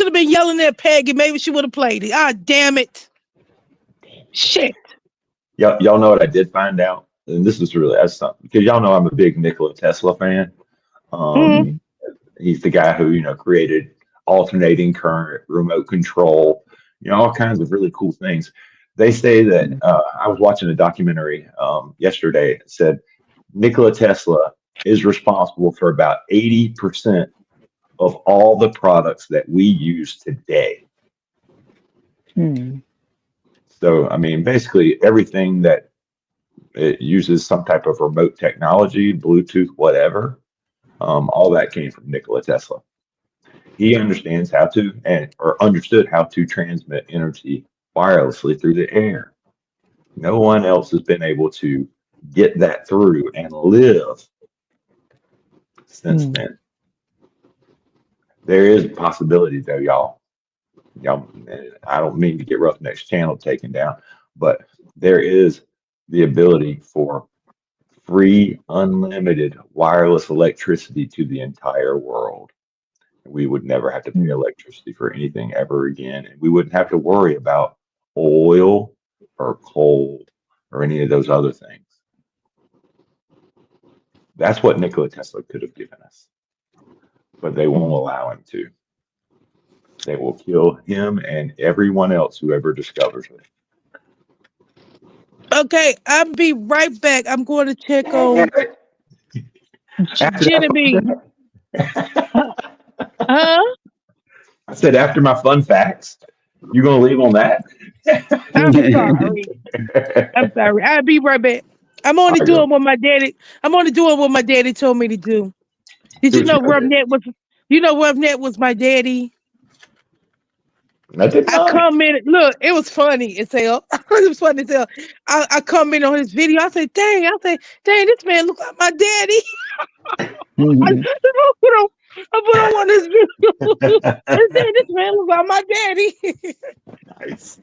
have been yelling at Peggy. Maybe she would have played it. Ah, damn it. Shit. Y'all know what I did find out, and this is really that's something because y'all know I'm a big Nikola Tesla fan. Mm, Um, he's the guy who created alternating current, remote control, all kinds of really cool things. They say that I was watching a documentary yesterday. It said Nikola Tesla is responsible for about 80% of all the products that we use today. So, I mean, basically everything that it uses some type of remote technology, Bluetooth, whatever, all that came from Nikola Tesla. He understands how to or understood how to transmit energy wirelessly through the air. No one else has been able to get that through and live since then. There is a possibility though, y'all, I don't mean to get Roughneck's channel taken down, but there is the ability for free, unlimited wireless electricity to the entire world. We would never have to pay electricity for anything ever again, and we wouldn't have to worry about oil or coal or any of those other things. That's what Nikola Tesla could have given us, but they won't allow him to. They will kill him and everyone else who ever discovers it. Okay, I'll be right back. I'm going to check on After Genevieve. Huh? I said, after my fun facts, you gonna leave on that? I'm sorry. I'm sorry. I'll be right back. I'm All only right, doing girl. what my daddy. I'm only doing what my daddy told me to do. Did Do you what you know gotta do. Roughneck was? You know Roughneck was my daddy. I did I not. commented. Look, it was funny as hell. It was funny as hell. I commented on his video. I said, "Dang!" I said, "Dang, this man look like my daddy." I put on one of his videos. I said, "This man look like my daddy." Nice.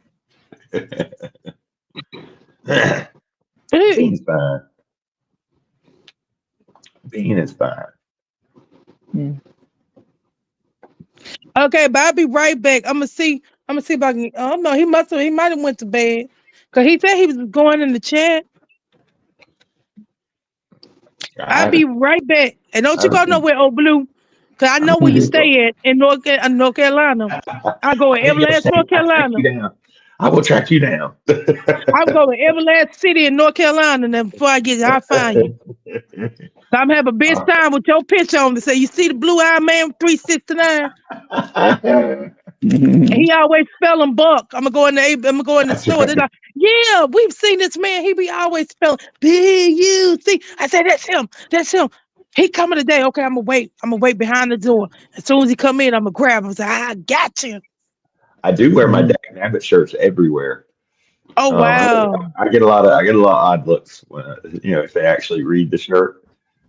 He's fine. Bean is fine. Okay, but I'll be right back. I'm gonna see if I can. Oh no, he might have went to bed. Cause he said he was going in the chat. I'll I, be right back. And don't I you go don't nowhere, old blue. Cause I know where you stay at in North Carolina. I go in I every ain't gonna last say North I track Carolina. you down. I will track you down. I go in every last city in North Carolina, and then before I find you. So I'm having a best time with your picture on to say, you see the blue eyed man 369? And he always spelling buck. I'm gonna go in the That's store. They're right. like, yeah, we've seen this man. He be always spelling B-U-C. I said, that's him. That's him. He coming today. Okay, I'm gonna wait. I'm gonna wait behind the door. As soon as he come in, I'm gonna grab him. I say, I got you. I do wear my Dag Nabbit shirts everywhere. Oh wow. I get a lot of odd looks when if they actually read the shirt.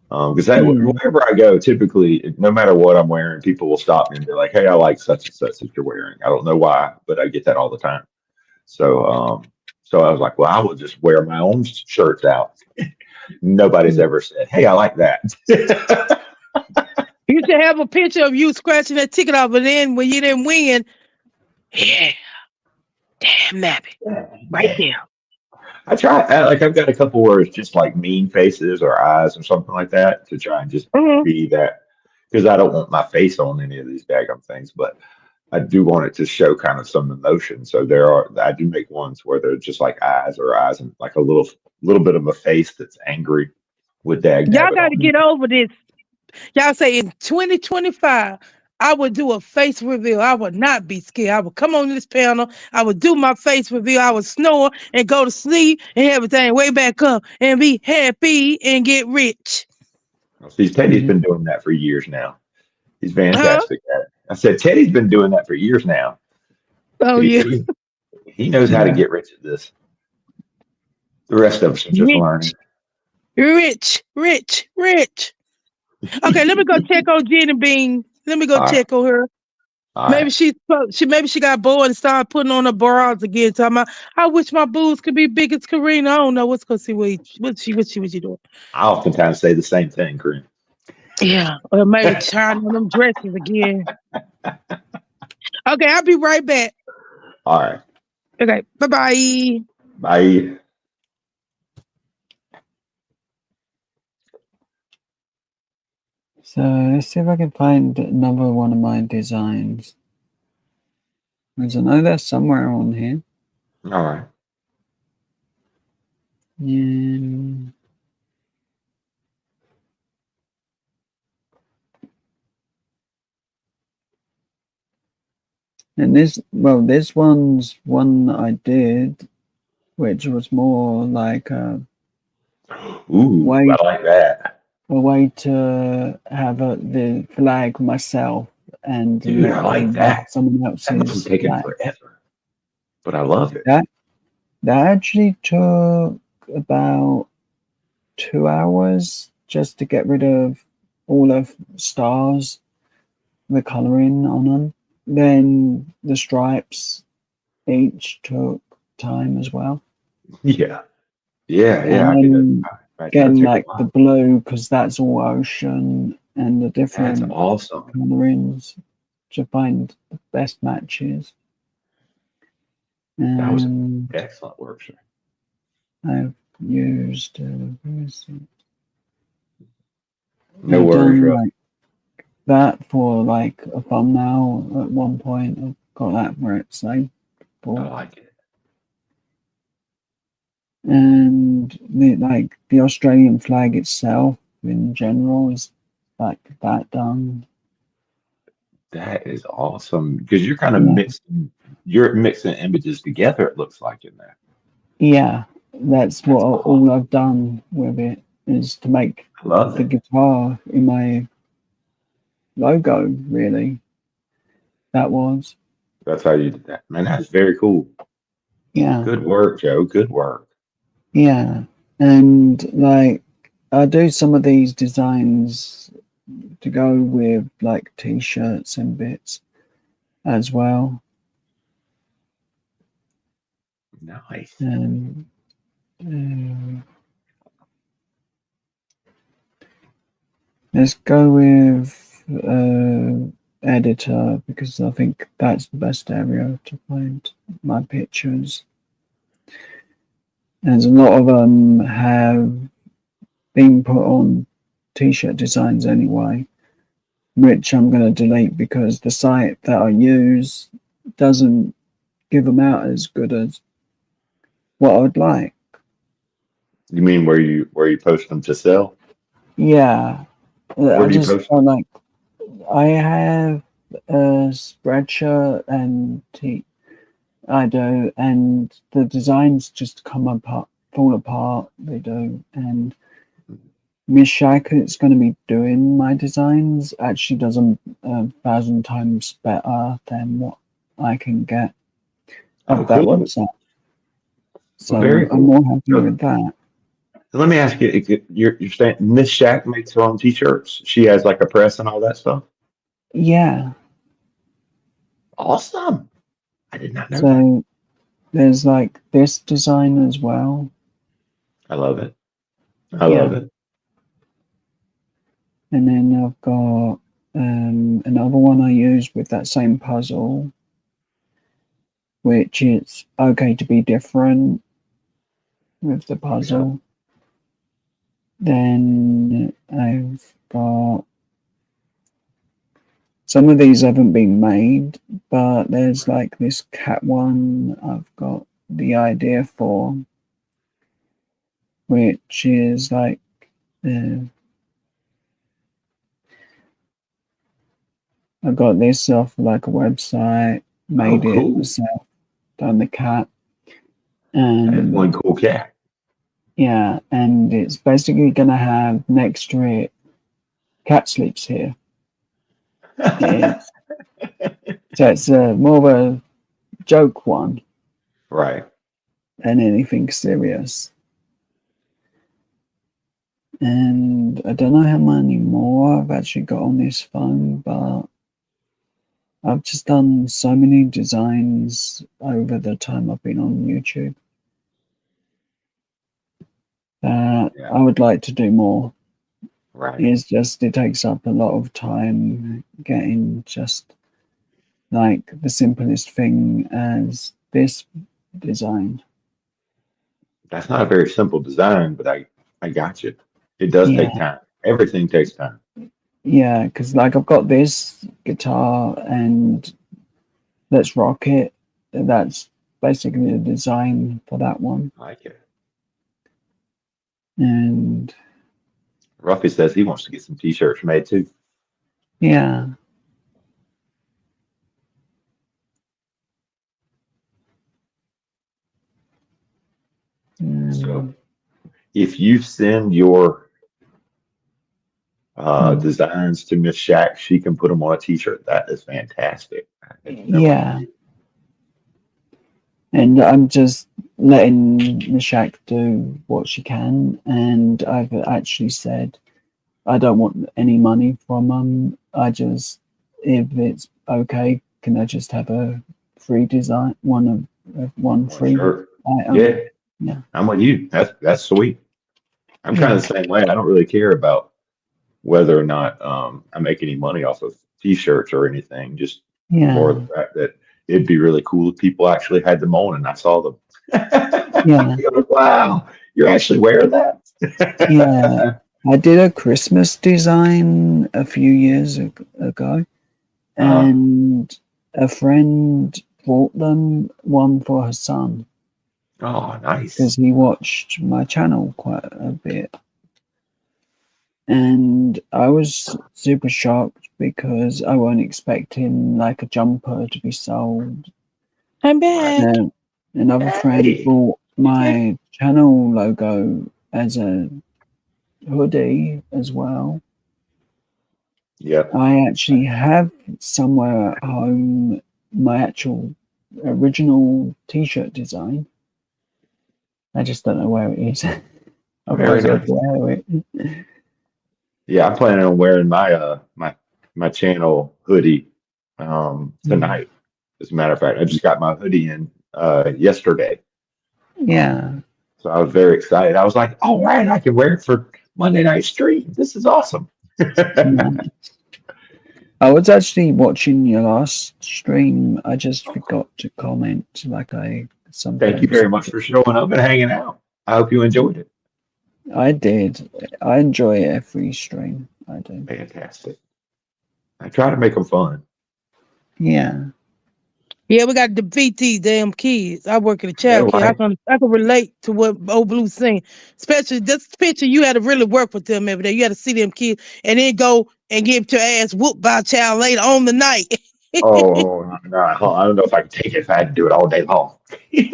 Because wherever I go, typically, no matter what I'm wearing, people will stop me and be like, "Hey, I like such and such that you're wearing." I don't know why, but I get that all the time. So, so I was like, "Well, I will just wear my own shirts out." Nobody's ever said, "Hey, I like that." You should have a picture of you scratching that ticket off, and then when you didn't win, yeah, damn nabbit, right there. I try, like, I've got a couple where it's just like mean faces or eyes or something like that to try and just Mm-hmm. be that because I don't want my face on any of these daggum things, but I do want it to show kind of some emotion. So I do make ones where they're just like eyes and like a little bit of a face that's angry with dag Y'all nabbit got on to it. get over this. Y'all say in 2025, I would do a face reveal. I would not be scared. I would come on this panel. I would do my face reveal. I would snore and go to sleep and everything way back up and be happy and get rich. See, Teddy's been doing that for years now. He's Huh? fantastic at it. I said, Teddy's been doing that for years now. Oh, He yeah. he, he knows how to get rich at this. The rest of us are just Rich, learning. rich, rich, rich. Okay, let me go check on Jenny Bean. Let me go All right, check on her. all Maybe right. she got bored and started putting on her bras again. Talking about, I wish my boobs could be big as Karina. I don't know. Let's go see what she doing. I oftentimes say the same thing, Corinne. Yeah, or maybe trying on them dresses again. Okay, I'll be right back. All right, Okay, bye-bye. bye. So let's see if I can find another one of my designs. Because I know that's somewhere on here. All right. Yeah. And this one's one I did, which was more like Ooh, way I like that. a way to have the flag myself and Dude, I let like them have that. someone That must have else's taken flag. forever, but I love it. That actually took about 2 hours just to get rid of all of stars, the colouring on them. Then the stripes each took time as well. Yeah, yeah, And yeah. I can then imagine that getting take a like the while. blue, because that's all ocean, and the That's different awesome. colorings to find the best matches. That was And excellent work, sir. I've used where is it? No I've worries, done Russ. like that for like a thumbnail at one point. I've got that where it's like I for, like it. and the Australian flag itself in general is like that done. That is awesome because you're kind of Yeah. you're mixing images together, it looks like in that. Yeah, that's what That's awesome. all I've done with it is to make I love the it. guitar in my logo, really. That was. That's how you did that. Man, that's very cool. Yeah. Good work, Joe. Good work. Yeah. And like I do some of these designs to go with like t-shirts and bits as well. Nice. And Let's go with editor because I think that's the best area to find my pictures. As a lot of them have been put on t-shirt designs anyway, which I'm going to delete because the site that I use doesn't give them out as good as what I would like. You mean where you post them to sell? Yeah, Where I do you just post? don't like. I have a Spreadshirt and I do, and the designs just come apart, fall apart. They do, and Miss Shack, it's going to be doing my designs, actually does them 1,000 times better than what I can get Oh, off that cool. website. So Very I'm cool. more happy with that. Let me ask you, you're saying Miss Shack makes her own t-shirts? She has like a press and all that stuff? Yeah. Awesome. I did not know that. So there's like this design as well. I love it. I love it. And then I've got another one I use with that same puzzle, which is okay to be different with the puzzle. Then I've got some of these haven't been made, but there's like this cat one I've got the idea for, which is like I got this off like a website, made it myself, done the cat, and That's one cool cat. Yeah, and it's basically gonna have next to it, cat sleeps here. So it's more of a joke one, right? Than anything serious. And I don't know how many more I've actually got on this phone, but I've just done so many designs over the time I've been on YouTube that I would like to do more. Right. It's just, it takes up a lot of time getting just like the simplest thing as this design. That's not a very simple design, but I got you. It does take time. Everything takes time. Yeah, because like I've got this guitar and Let's Rock It. That's basically the design for that one. I like it. And Ruffy says he wants to get some t-shirts made too. yeah. So if you send your designs to Miss Shack, she can put them on a t-shirt. That is fantastic. Yeah. And I'm just letting Miss Shack do what she can, and I've actually said I don't want any money from them. I just, if it's okay, can I just have a free design, one free Sure. item? Yeah. I'm with you. That's sweet. I'm kind of the same way. I don't really care about whether or not I make any money off of t-shirts or anything. Just more the fact that it'd be really cool if people actually had them on and I saw them. Yeah. Wow, you're actually wearing that? Yeah. I did a Christmas design a few years ago, and a friend bought them one for her son. Oh, nice. Because he watched my channel quite a bit. And I was super shocked because I wasn't expecting like a jumper to be sold. I'm back. And another friend bought my channel logo as a hoodie as well. Yep. I actually have somewhere at home my actual original t-shirt design. I just don't know where it is. Very nice. Wear it. Yeah, I'm planning on wearing my my channel hoodie tonight. As a matter of fact, I just got my hoodie in yesterday. Yeah. So I was very excited. I was like, "Oh man, I can wear it for Monday night stream. This is awesome." I was actually watching your last stream. I just forgot to comment like I sometimes. Thank you very much for showing up and hanging out. I hope you enjoyed it. I did. I enjoy every stream. I do. Fantastic. I try to make them fun. Yeah. Yeah, we got to defeat these damn kids. I work in a Yeah, child care. I right. can relate to what Old Blue's saying. Especially this picture, you had to really work with them every day. You had to see them kids and then go and get your ass whooped by a child later on the night. Oh, no, I don't know if I could take it if I had to do it all day long. You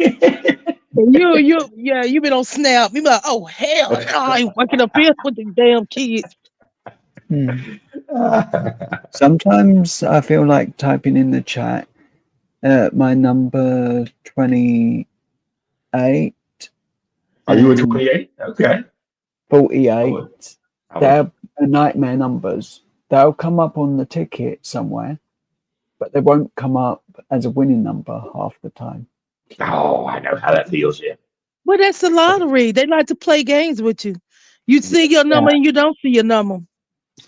been on Snap. You be like, oh hell no, I ain't working up here with the damn kids. Sometimes I feel like typing in the chat my number 28. Are you a 28? Okay. 48. They're nightmare numbers. They'll come up on the ticket somewhere, but they won't come up as a winning number half the time. Oh, I know how that feels, yeah. Well, that's the lottery. They like to play games with you. You see your number and you don't see your number.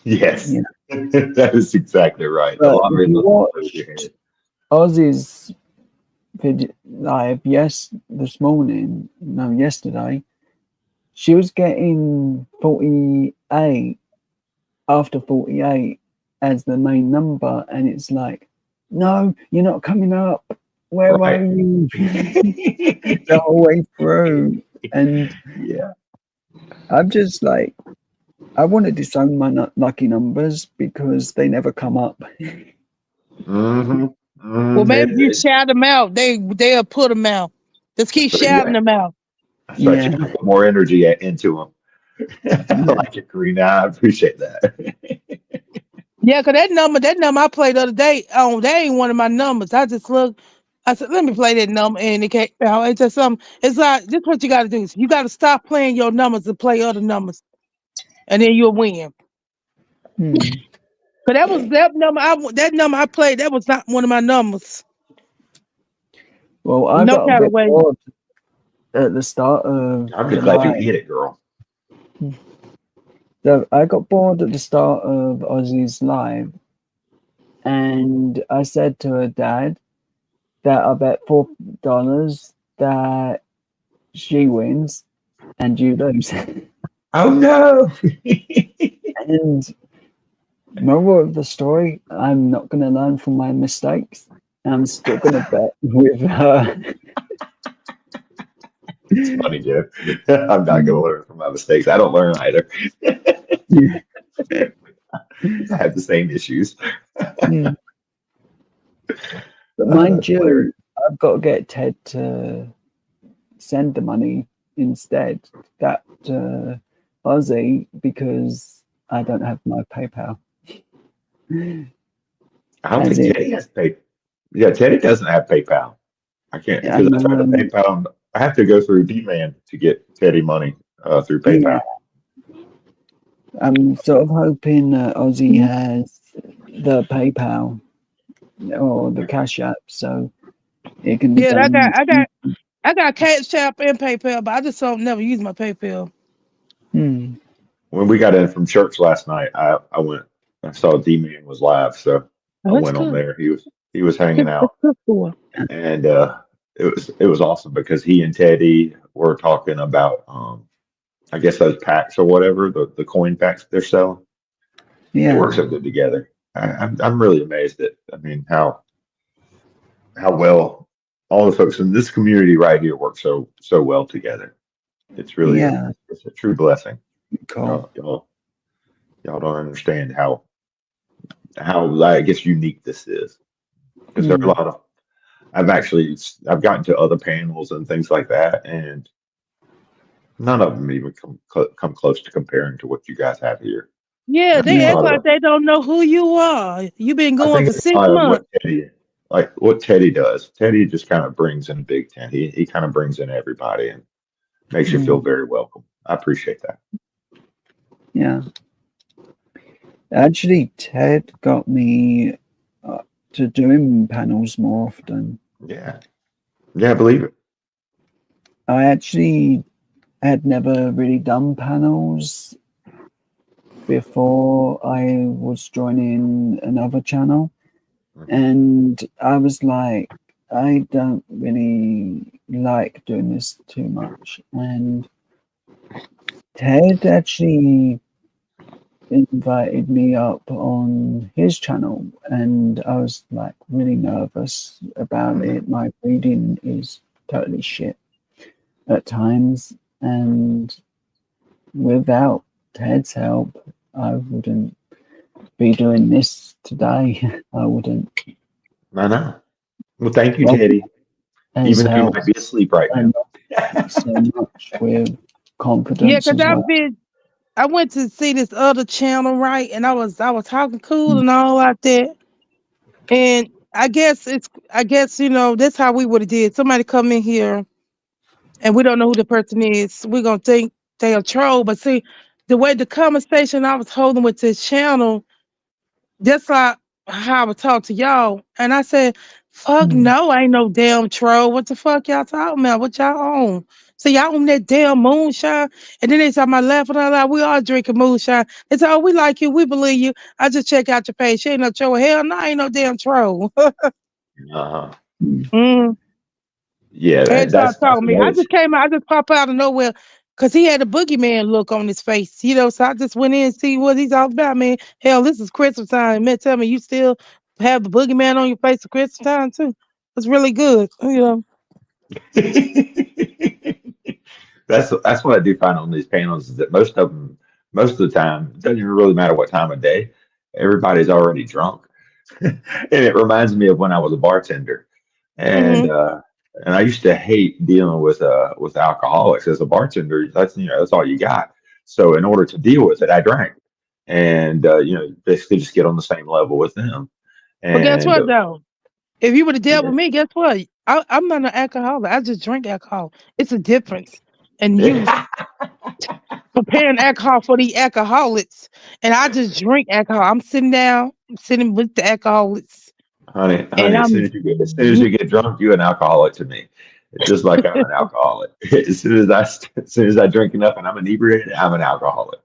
Yes. Yeah. That is exactly right. The But lottery if you watched Ozzy's video live yesterday, she was getting 48 after 48 as the main number, and it's like, no, you're not coming up. Where are you? The whole way through. And yeah, I'm just like, I want to disown my lucky numbers because they never come up. Well, maybe you shout them out. They'll put them out. Just keep shouting them out. That's right. You gotta put more energy into them. I like it, Karina. I appreciate that. Yeah, because that number I played the other day, that ain't one of my numbers. I just looked. I said, let me play that number, and it came out. It's just something. It's like, this what you got to do. You got to stop playing your numbers and play other numbers, and then you'll win. Because that number I played, that was not one of my numbers. Well, I got a bit bored at the start of. I'm just glad you hit it, girl. So I got bored at the start of Ozzy's live, and I said to her dad that I bet $4 that she wins and you lose. Oh no! And moral of the story, I'm not going to learn from my mistakes. I'm still going to bet with her. It's funny, Jeff. I'm not going to learn from my mistakes. I don't learn either. I have the same issues. But mind you, I've got to get Ted to send the money instead, that Ozzy, because I don't have my PayPal. I don't think Teddy has PayPal. Yeah, Teddy doesn't have PayPal. I can't, because I tried to PayPal. I have to go through D-Man to get Teddy money through PayPal. Yeah. I'm sort of hoping Ozzy has the PayPal or the Cash App, so it can be done. I got Cash App and PayPal, but I just don't never use my PayPal. When we got in from church last night, I saw D-Man was live, so I went on there. He was hanging out, and it was awesome because he and Teddy were talking about I guess those packs or whatever, the coin packs they're selling. Yeah, they work so good together. I'm really amazed at how well all the folks in this community right here work so well together. It's really it's a true blessing. Cool. Y'all don't understand how I guess unique this is, because there are a lot of I've gotten to other panels and things like that, and none of them even come close to comparing to what you guys have here. Yeah, they act like they don't know who you are. You've been going for 6 months. What Teddy does. Teddy just kind of brings in Big Ten. He kind of brings in everybody and makes you feel very welcome. I appreciate that. Yeah. Actually, Ted got me to doing panels more often. Yeah, I believe it. I actually had never really done panels before I was joining another channel, and I was like, I don't really like doing this too much. And Ted actually invited me up on his channel, and I was like really nervous about it. My reading is totally shit at times, and without Ted's help, I wouldn't be doing this today. I wouldn't. I know. Well, thank you, Rob Teddy. has Even though you might helped be asleep right now. so much with Yeah, confidence because as well. I went to see this other channel, right? And I was talking cool and all like that. And I guess that's how we would have did. Somebody come in here and we don't know who the person is. We're gonna think they a troll. But see, the way the conversation I was holding with this channel, that's like how I would talk to y'all. And I said, fuck no, I ain't no damn troll. What the fuck y'all talking about? What y'all on? So y'all on that damn moonshine. And then they said, my laughing out loud, we all drinking moonshine. They said, oh, we like you, we believe you. I just check out your page. She ain't no troll. Hell no, I ain't no damn troll. Uh-huh. Mm. Yeah, And that's start talking to me. I another. just came out, I just popped out of nowhere because he had a boogeyman look on his face, So I just went in and see what he's all about, man. Hell, this is Christmas time. Man, tell me you still have the boogeyman on your face at Christmas time too. It's really good. That's what I do find on these panels is that most of the time, it doesn't even really matter what time of day. Everybody's already drunk. And it reminds me of when I was a bartender. And Mm-hmm. uh and I used to hate dealing with alcoholics as a bartender. That's all you got. So in order to deal with it, I drank. And basically just get on the same level with them. But guess And what though? If you would have dealt yeah. with me, guess what? I'm not an alcoholic. I just drink alcohol. It's a difference. And you preparing alcohol for the alcoholics, and I just drink alcohol. I'm sitting down, I'm sitting with the alcoholics, and Honey, I'm as soon as you get drunk, you're an alcoholic to me. It's just like I'm an alcoholic. As soon as I drink enough and I'm inebriated, I'm an alcoholic.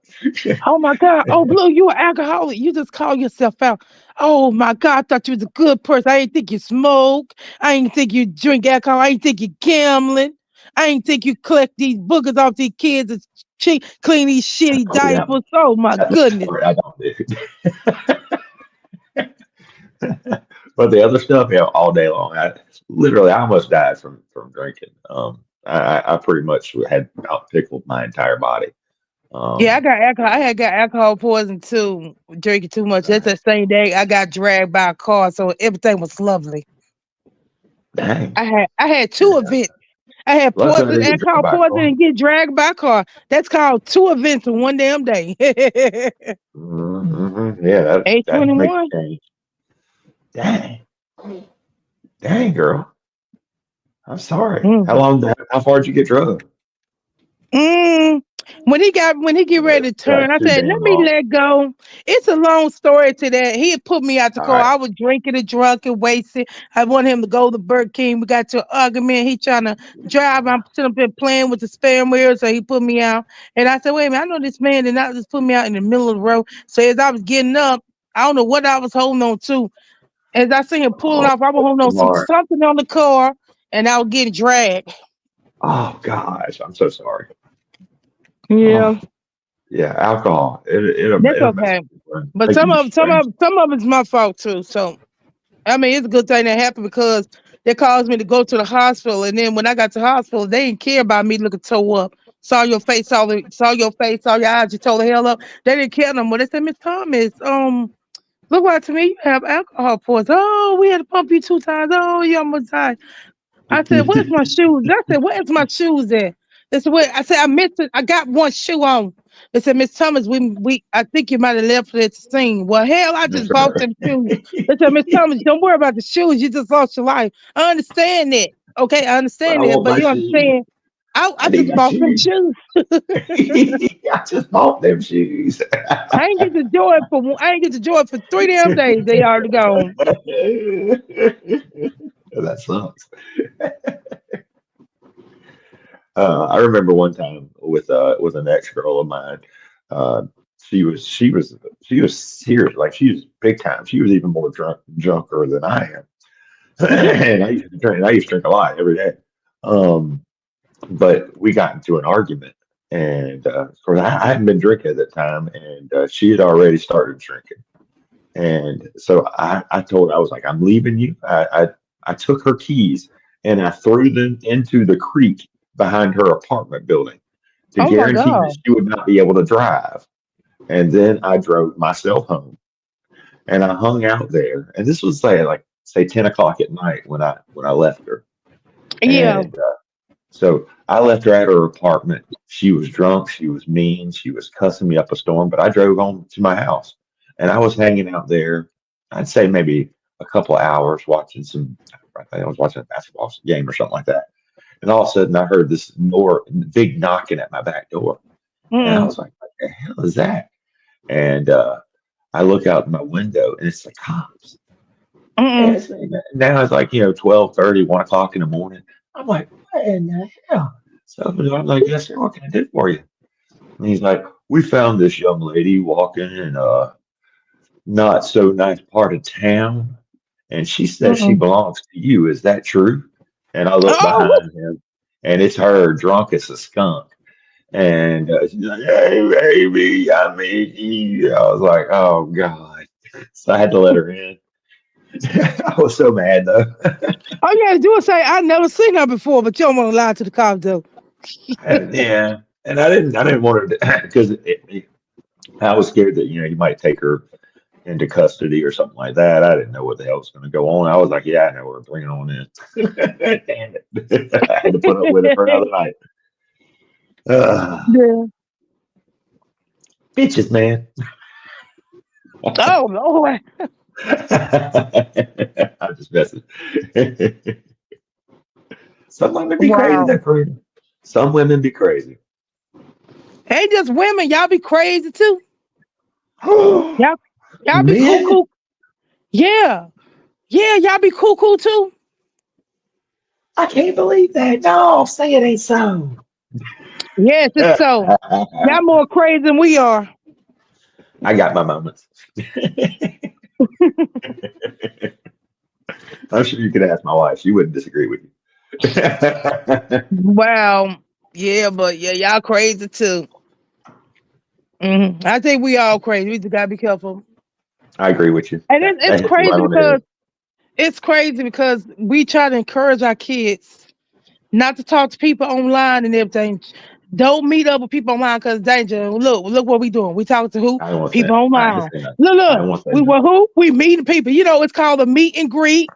oh my God, oh Blue, you an alcoholic. You just call yourself out. Oh my God, I thought you was a good person. I didn't think you smoke. I didn't think you drink alcohol. I didn't think you gambling. I didn't think you collect these boogers off these kids and clean these shitty Oh yeah, diapers. Oh my that's the goodness. part I don't do. But the other stuff, yeah, all day long. I almost died from drinking. I pretty much had about pickled my entire body. Yeah, I Um, got alcohol. I had got alcohol poison too, drinking too much. That's the same day I got dragged by a car, so everything was lovely. dang, I had two yeah. events. I had Luckily I didn't get alcohol drunk by a poison, car. and get dragged by a car. That's called two events in one damn day. Yeah, that makes A21. a change. Dang, dang, girl. I'm sorry. How far did you get drugged? Mm. When he get ready to turn, I Too said, "Let damn me long. let go." It's a long story to that. He had put me out the All car. right. I was drinking and drunk and wasted. I want him to go to Burger King. We got to an argument. He trying to drive. I'm sitting up there playing with the spare wheel, so he put me out. And I said, "Wait a minute, I know this man did not just put me out in the middle of the road." So as I was getting up, I don't know what I was holding on to. As I see him pulling Oh, off, I was holding on to Lord. something on the car, and I was getting dragged. Oh gosh, I'm so sorry. Yeah. Oh yeah, alcohol. That's It'll mess okay. with you, man. But Make you some do of some strange. of some of it's my fault too. So I mean, it's a good thing that happened because they caused me to go to the hospital, and then when I got to the hospital, they didn't care about me looking toe up. Saw your face, saw your face, saw your eyes. You told the hell up. They didn't care no more. They said, Miss Thomas, look like to me you have alcohol poisoning. Oh, we had to pump you 2 times. Oh, you almost died. I said, "Where's my shoes?" I said, "Where's my shoes at?" They said, "Wait." I said, "I missed it. I got one shoe on." They said, "Miss Thomas, we I think you might have left it at the scene." Well, hell, I That's just bought right. them shoes. They said, "Miss Thomas, don't worry about the shoes. You just lost your life." I understand that. Okay, I But I understand that, want but my you shoes. understand. I I need just my bought them shoes. shoes. I just bought them shoes. I ain't get to enjoy it I ain't get to enjoy it for 3 damn days. They already gone. That sucks. I remember one time with an ex girl of mine. Uh, she was serious. Like she was big time. She was even more drunker than I am. And I used to drink a lot every day. Um, but we got into an argument, and of course I hadn't been drinking at that time, and she had already started drinking. And so I told her, I was like, I'm leaving you. I took her keys and I threw them into the creek behind her apartment building to Oh my guarantee that God. she would not be able to drive. And then I drove myself home and I hung out there. And this was like say 10 o'clock at night when I left her. Yeah. And so I left her at her apartment. She was drunk. She was mean. She was cussing me up a storm. But I drove home to my house, and I was hanging out there. I'd say maybe a couple of hours watching some. I think I was watching a basketball game or something like that. And all of a sudden, I heard this big knocking at my back door, and I Mm-mm. was like, "What the hell is that?" And I look out my window, and it's the cops. And Mm-mm. now it's like 12:30, 1 o'clock in the morning. I'm like, what in the hell? So I'm like, yes, sir, what can I do for you? And he's like, we found this young lady walking in a not so nice part of town, and she says she Mm-mm. belongs to you. Is that true? And I look Oh, what? behind him, and it's her, drunk as a skunk. And she's like, hey, baby, I made you. I was like, oh, God. So I had to let her in. I was so mad, though. All you gotta do is say, I never seen her before, but you don't want to lie to the cops, though. Yeah. And I didn't want her to, because I was scared that, you might take her into custody or something like that. I didn't know what the hell was going to go on. I was like, yeah, I know where to bring it on in. Damn it. I had to put up with it for another night. Yeah. Bitches, man. Oh, Lord. I'm just messing. Some women be crazy, Wow. they're crazy. Some women be crazy. Ain't just women. Y'all be crazy, too. Y'all, y'all be Men? cuckoo. Yeah. Yeah, y'all be cuckoo, too. I can't believe that. No, say it ain't so. Yes, it's so. Y'all more crazy than we are. I got my moments. I'm sure you could ask my wife. She wouldn't disagree with you. Wow. Yeah, but yeah, y'all crazy, too. I think we all crazy. We just gotta be careful. I agree with you. And That, it's that hits you right crazy on the because head. we try to encourage our kids not to talk to people online and everything. Don't meet up with people online because danger. Look what we doing. We talking to who? I don't want to say People it. I ain't online. saying that. I Look. don't want to say We no. were who? We meeting people. It's called a meet and greet.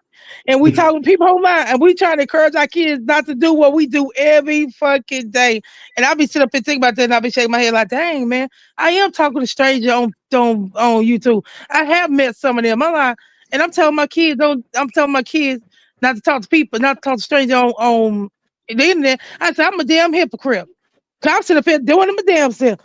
And we talking to people online. And we trying to encourage our kids not to do what we do every fucking day. And I'll be sitting up and thinking about that and I'll be shaking my head like, dang, man, I am talking to strangers on YouTube. I have met some of them. I'm like, and I'm telling my kids not to talk to people, not to talk to strangers on the internet. I said, I'm a damn hypocrite. 'Cause I'm sitting up here doing them a damn self.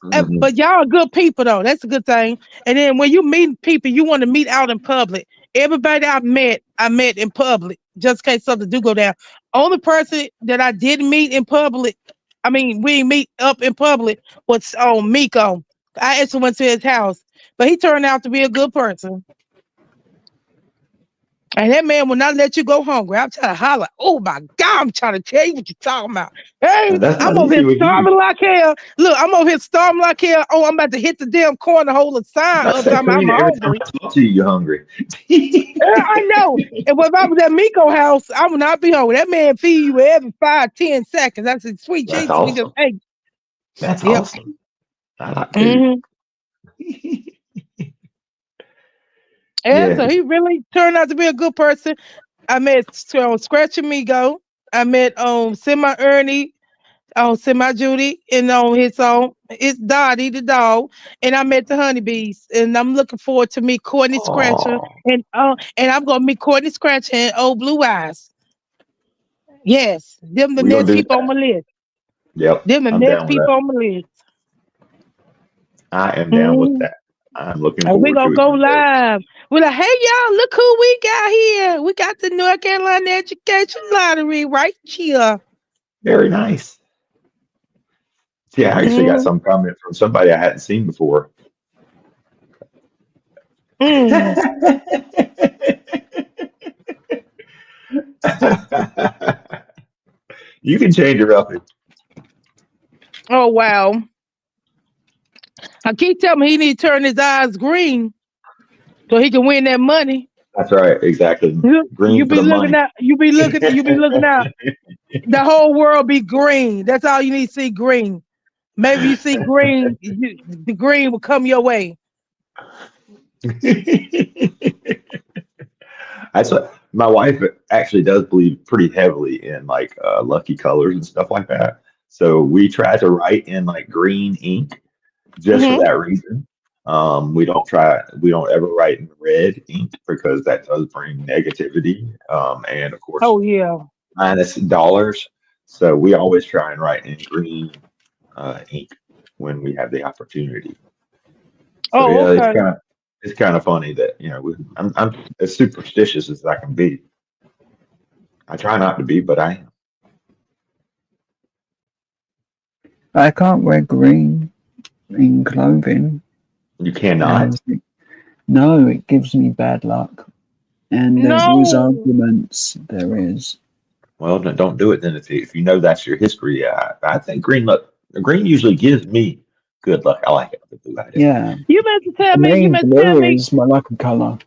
Mhm. But y'all are good people though. That's a good thing. And then when you meet people, you want to meet out in public. Everybody I met in public, just in case something do go down. Only person that I didn't meet in public, I mean, we meet up in public, was Miko. I actually went to his house, but he turned out to be a good person. And that man will not let you go hungry. I'm trying to holler. Oh my God, I'm trying to tell you what you're talking about. Hey, And that's I'm not over easy here with you. starving like hell. Look, I'm over here starving like hell. Oh, I'm about to hit the damn corner, hold a sign That's up that talking about I'm Karina. Every time hungry. I talk to you, you're hungry. Yeah, I know. And if I was at Miko house, I would not be hungry. That man feed you every 5, 10 seconds. I said, sweet That's Jesus, we just awesome. ate. That's Yep. awesome. I like food. hmm Yeah, Yeah. so he really turned out to be a good person. I met Scratch Amigo. I met Semi Ernie, Semi Judy, and on it's Dottie the dog. And I met the honeybees. And I'm looking forward to meet Courtney Scratcher Oh, and I'm gonna meet Courtney Scratcher and old Blue Eyes. Yes, them the we're gonna next do people on that. my list. Yep, Them the I'm next down with people that. on my list. I am down with Mm. that. I'm looking And we forward gonna to it go one day. live. We're like, hey y'all, look who we got here. We got the North Carolina Education Lottery right here. Very nice. See, I actually got some comment from somebody I hadn't seen before. Mm. You can change your outfit. Oh wow. I keep telling him he need to turn his eyes green so he can win that money. That's right, exactly. You Green for be the looking money. out. You be looking out. The whole world be green. That's all you need to see green. Maybe you see green, the green will come your way. That's what my wife actually does believe pretty heavily in like lucky colors and stuff like that. So we try to write in like green ink just for Hmm. that reason. We don't ever write in red ink because that does bring negativity. And of course, Oh yeah. minus dollars. So we always try and write in green ink when we have the opportunity. So Oh yeah, okay. it's kind of funny that I'm as superstitious as I can be. I try not to be, but I am. I can't wear green in clothing. You cannot. And no, it gives me bad luck. And there's always No. arguments. There is. Well, then don't do it then if you know that's your history. Yeah, I think green usually gives me good luck. I like it. The blue I do. Yeah. You meant to tell For me. me, blue is my lucky color.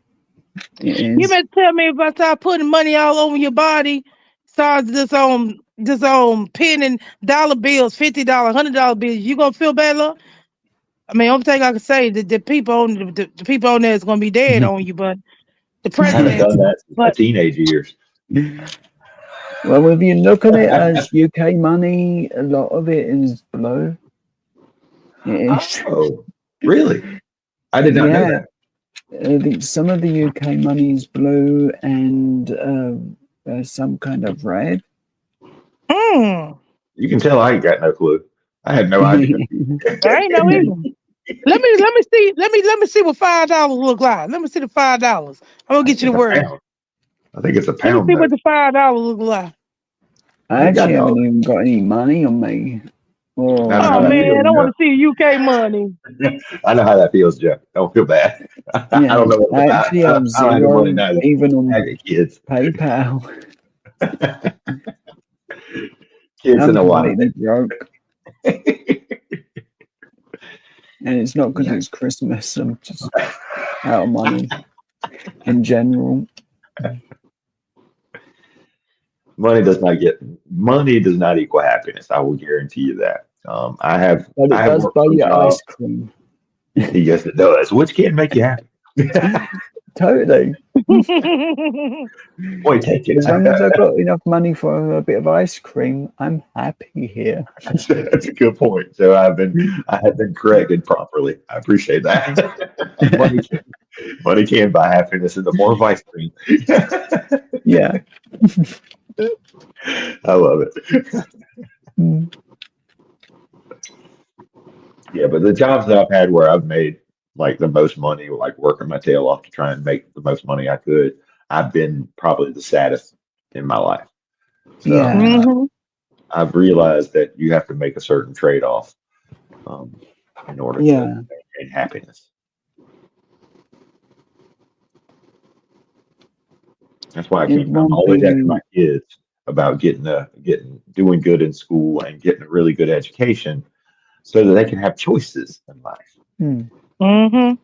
It You is. meant to tell me if I start putting money all over your body, start this on pinning dollar bills, $50, $100 bills. You gonna feel bad, love? I mean, only thing I can say that the people on the people on there is gonna be dead on you, but the I haven't president. done that since my But teenage years. Well, if you look at it as UK money, a lot of it is blue. It is. Oh, really? I did not know Yeah. that. Some of the UK money is blue and some kind of red. You can tell I ain't got no clue. I had no idea. I ain't know either. Let me see what $5 look like. Let me see the $5. I'm gonna I get think you it's the a word. pound. I think it's a Let me pound see what note. the $5 look like. I I ain't got actually haven't no. even got any money on me. I know how Oh that Or man, feels, I want Jeff. to see UK money. I know how that feels, Jeff. Don't feel bad. I yeah, don't know what I about. actually have I don't have the money zero neither. even I on got kids. PayPal. Kids I'm and a wife. completely broke. And it's not because Yeah. it's Christmas. I'm just out of money in general. Money does not equal happiness. I will guarantee you that. But I it have does worked buy two you ice jobs. cream. Yes, it does. Which can make you happy. Totally. Boy, take it. As long as I've got enough money for a bit of ice cream, I'm happy here. That's a good point. So I have been corrected properly. I appreciate that. money can buy happiness in the form of ice cream. Yeah. I love it. Mm. Yeah, but the jobs that I've had where I've made like the most money, like working my tail off to try and make the most money I could, I've been probably the saddest in my life. So Yeah. Mhm. I've realized that you have to make a certain trade-off in order to Yeah. maintain happiness. That's why It's I'm one always after my thing. kids about doing good in school and getting a really good education so that they can have choices in life. Mhm.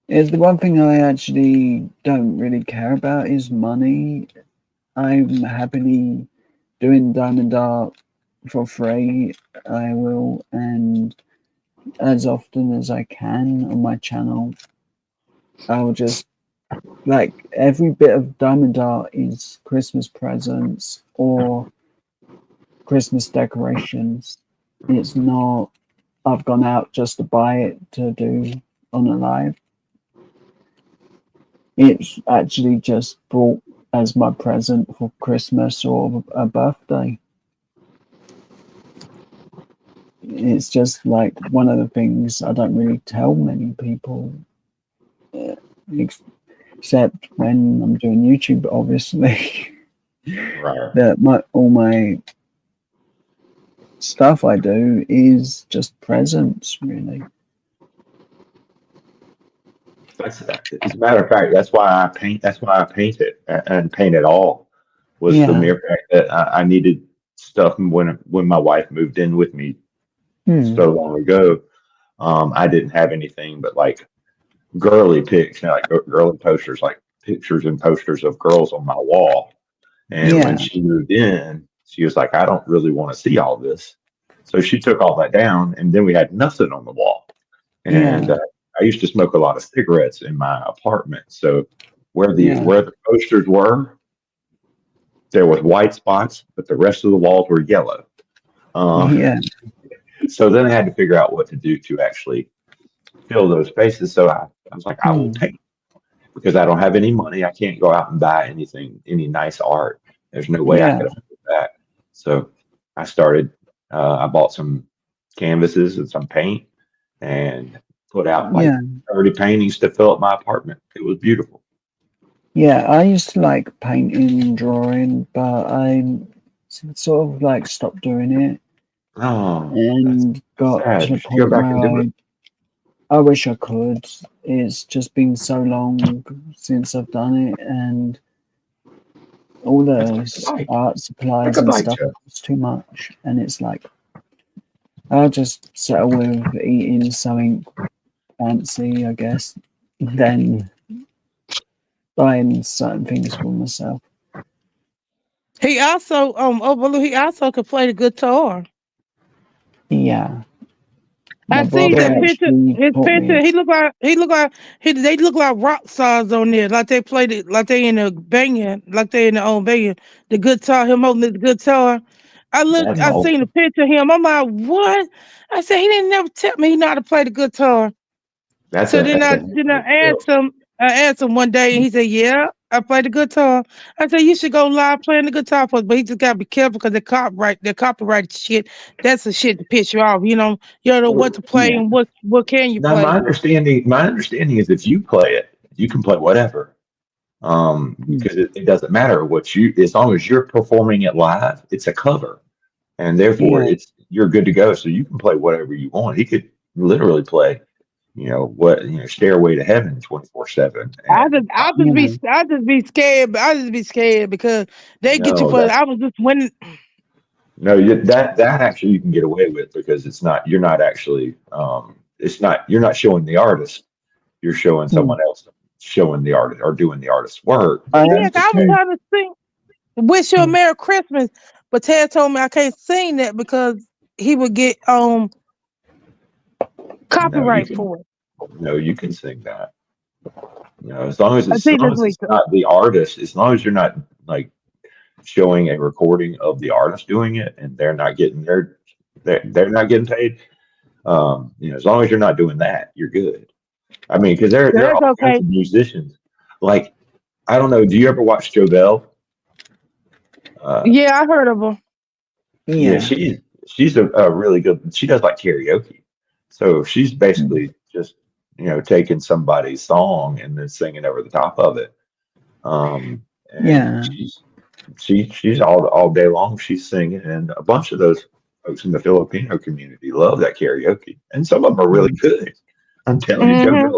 It's the one thing I actually don't really care about is money. I'm happily doing diamond art for free. I will, and as often as I can on my channel, I'll just like every bit of diamond art is Christmas presents or Christmas decorations. It's not I've gone out just to buy it to do on a live. It's actually just bought as my present for Christmas or a birthday. It's just like one of the things I don't really tell many people, except when I'm doing YouTube, obviously. Right. That all my stuff I do is just presents, really. As a matter of fact, that's why I paint. That's why I paint it and paint it all. Was the Yeah. mere fact that I needed stuff when my wife moved in with me so long ago. I didn't have anything but like girly pics, like girly posters, like pictures and posters of girls on my wall. And when Yeah. she moved in, she was like, I don't really want to see all this. So she took all that down, and then we had nothing on the wall. And Yeah. I used to smoke a lot of cigarettes in my apartment. So where Yeah. the posters were, there was white spots, but the rest of the walls were yellow. Yeah. So then I had to figure out what to do to actually fill those spaces. So I was like, I will paint because I don't have any money. I can't go out and buy any nice art. There's no way I Yeah. could afford that. So I started, I bought some canvases and some paint and put out like Yeah. 30 paintings to fill up my apartment. It was beautiful. Yeah. I used to like painting and drawing, but I sort of like stopped doing it Oh, and got sad. to You the should go point back and do where it. I wish I could. It's just been so long since I've done it, and all the art supplies and stuff is too much. And it's like, I'll just settle with eating something fancy, I guess, than buying certain things for myself. He also he also could play the guitar. Yeah. I My see brother the picture. actually His taught picture. me. They look like rock stars on there. Like they played it. Like they in a band. Like they in their own band. The guitar. Him holding the guitar. That's I seen a awesome. picture of him. I'm like, what? I said he didn't never tell me he know how to play the guitar. That's So a heck then of a skill. I asked him one day, and he said, "Yeah, I play the guitar." I said, "You should go live playing the guitar for us," but he just gotta be careful because the copyright shit. That's the shit to piss you off. You don't know what to play Yeah. and what can you Now, play. my understanding is if you play it, you can play whatever. Because it doesn't matter as long as you're performing it live, it's a cover, and therefore Yeah. you're good to go. So you can play whatever you want. He could literally play, Stairway to Heaven 24/7. And I just be scared. I just be scared because they get you no, for. I was just when no, that actually you can get away with because you're not actually, you're not showing the artist. You're showing someone else showing the artist or doing the artist's work. I But yeah, that's have I was to. trying to sing "Wish You a Merry Christmas," but Ted told me I can't sing that because he would get no, you copyright can for it. no, you can sing that. As long as I as think long that's as what he it's said. not the artist, as long as you're not like showing a recording of the artist doing it and they're not getting paid. As long as you're not doing that, you're good. I mean, because there are That's all kinds okay. of musicians. Like I don't know, do you ever watch Joe Bell? Yeah, I heard of him. Yeah, Yeah. she's a really good. She does like karaoke, so she's basically just taking somebody's song and then singing over the top of it. And Yeah. she's all day long she's singing, and a bunch of those folks in the Filipino community love that karaoke, and some of them are really good. I'm telling you, Hmm.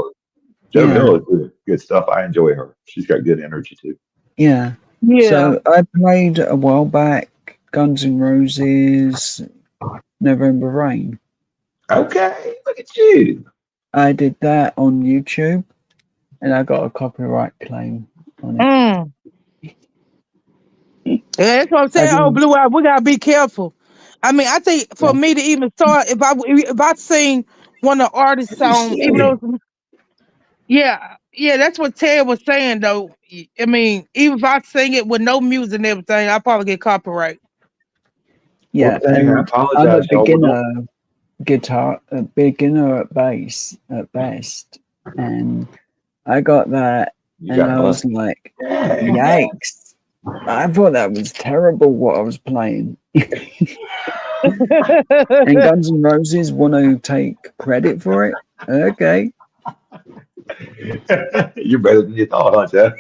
Joe Yeah. Bell is good stuff. I enjoy her. She's got good energy too. Yeah. Yeah. So I played a while back Guns N' Roses November Rain. Okay, look at you. I did that on YouTube and I got a copyright claim on it. Mm. Yeah, that's what I'm I saying. Oh, didn't. Blue Eye, we gotta be careful. I mean, I think for Yeah. me to even start, if I sing one of the artists' If you song, even though sing, yeah, that's what Ted was saying though. I mean, even if I sing it with no music and everything, I probably get copyright. Yeah. dang, I And I'm a apologize, y'all. Well, don't. beginner at bass at best. And I got that You and got I was busted. like, Dang. yikes. I thought that was terrible what I was playing. And Guns N' Roses want to take credit for it. Okay. You're better than you thought, huh, Jeff?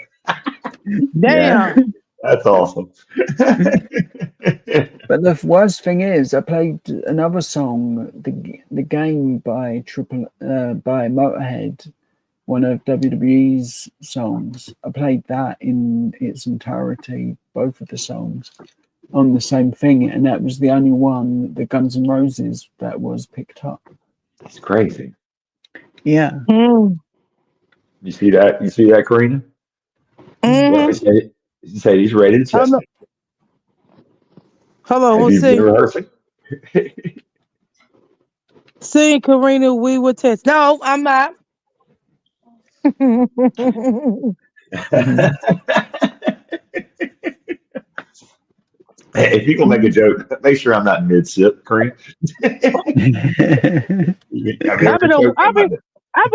Yeah. Damn. That's awesome. But But the worst thing is, I played another song, the game by by Motorhead, one of WWE's songs. I played that in its entirety, both of the songs, on the same thing, and that was the only one, the Guns N' Roses, that was picked up. That's crazy. Yeah. Mm. You see that? You see that, Karina? Well, he said he's ready to test it. Hold on, Have we'll you been see. rehearsing? See, Karina, we will test. No, I'm not. If you're gonna make a joke, make sure I'm not mid sip, Karina. I mean, I've been on. I've been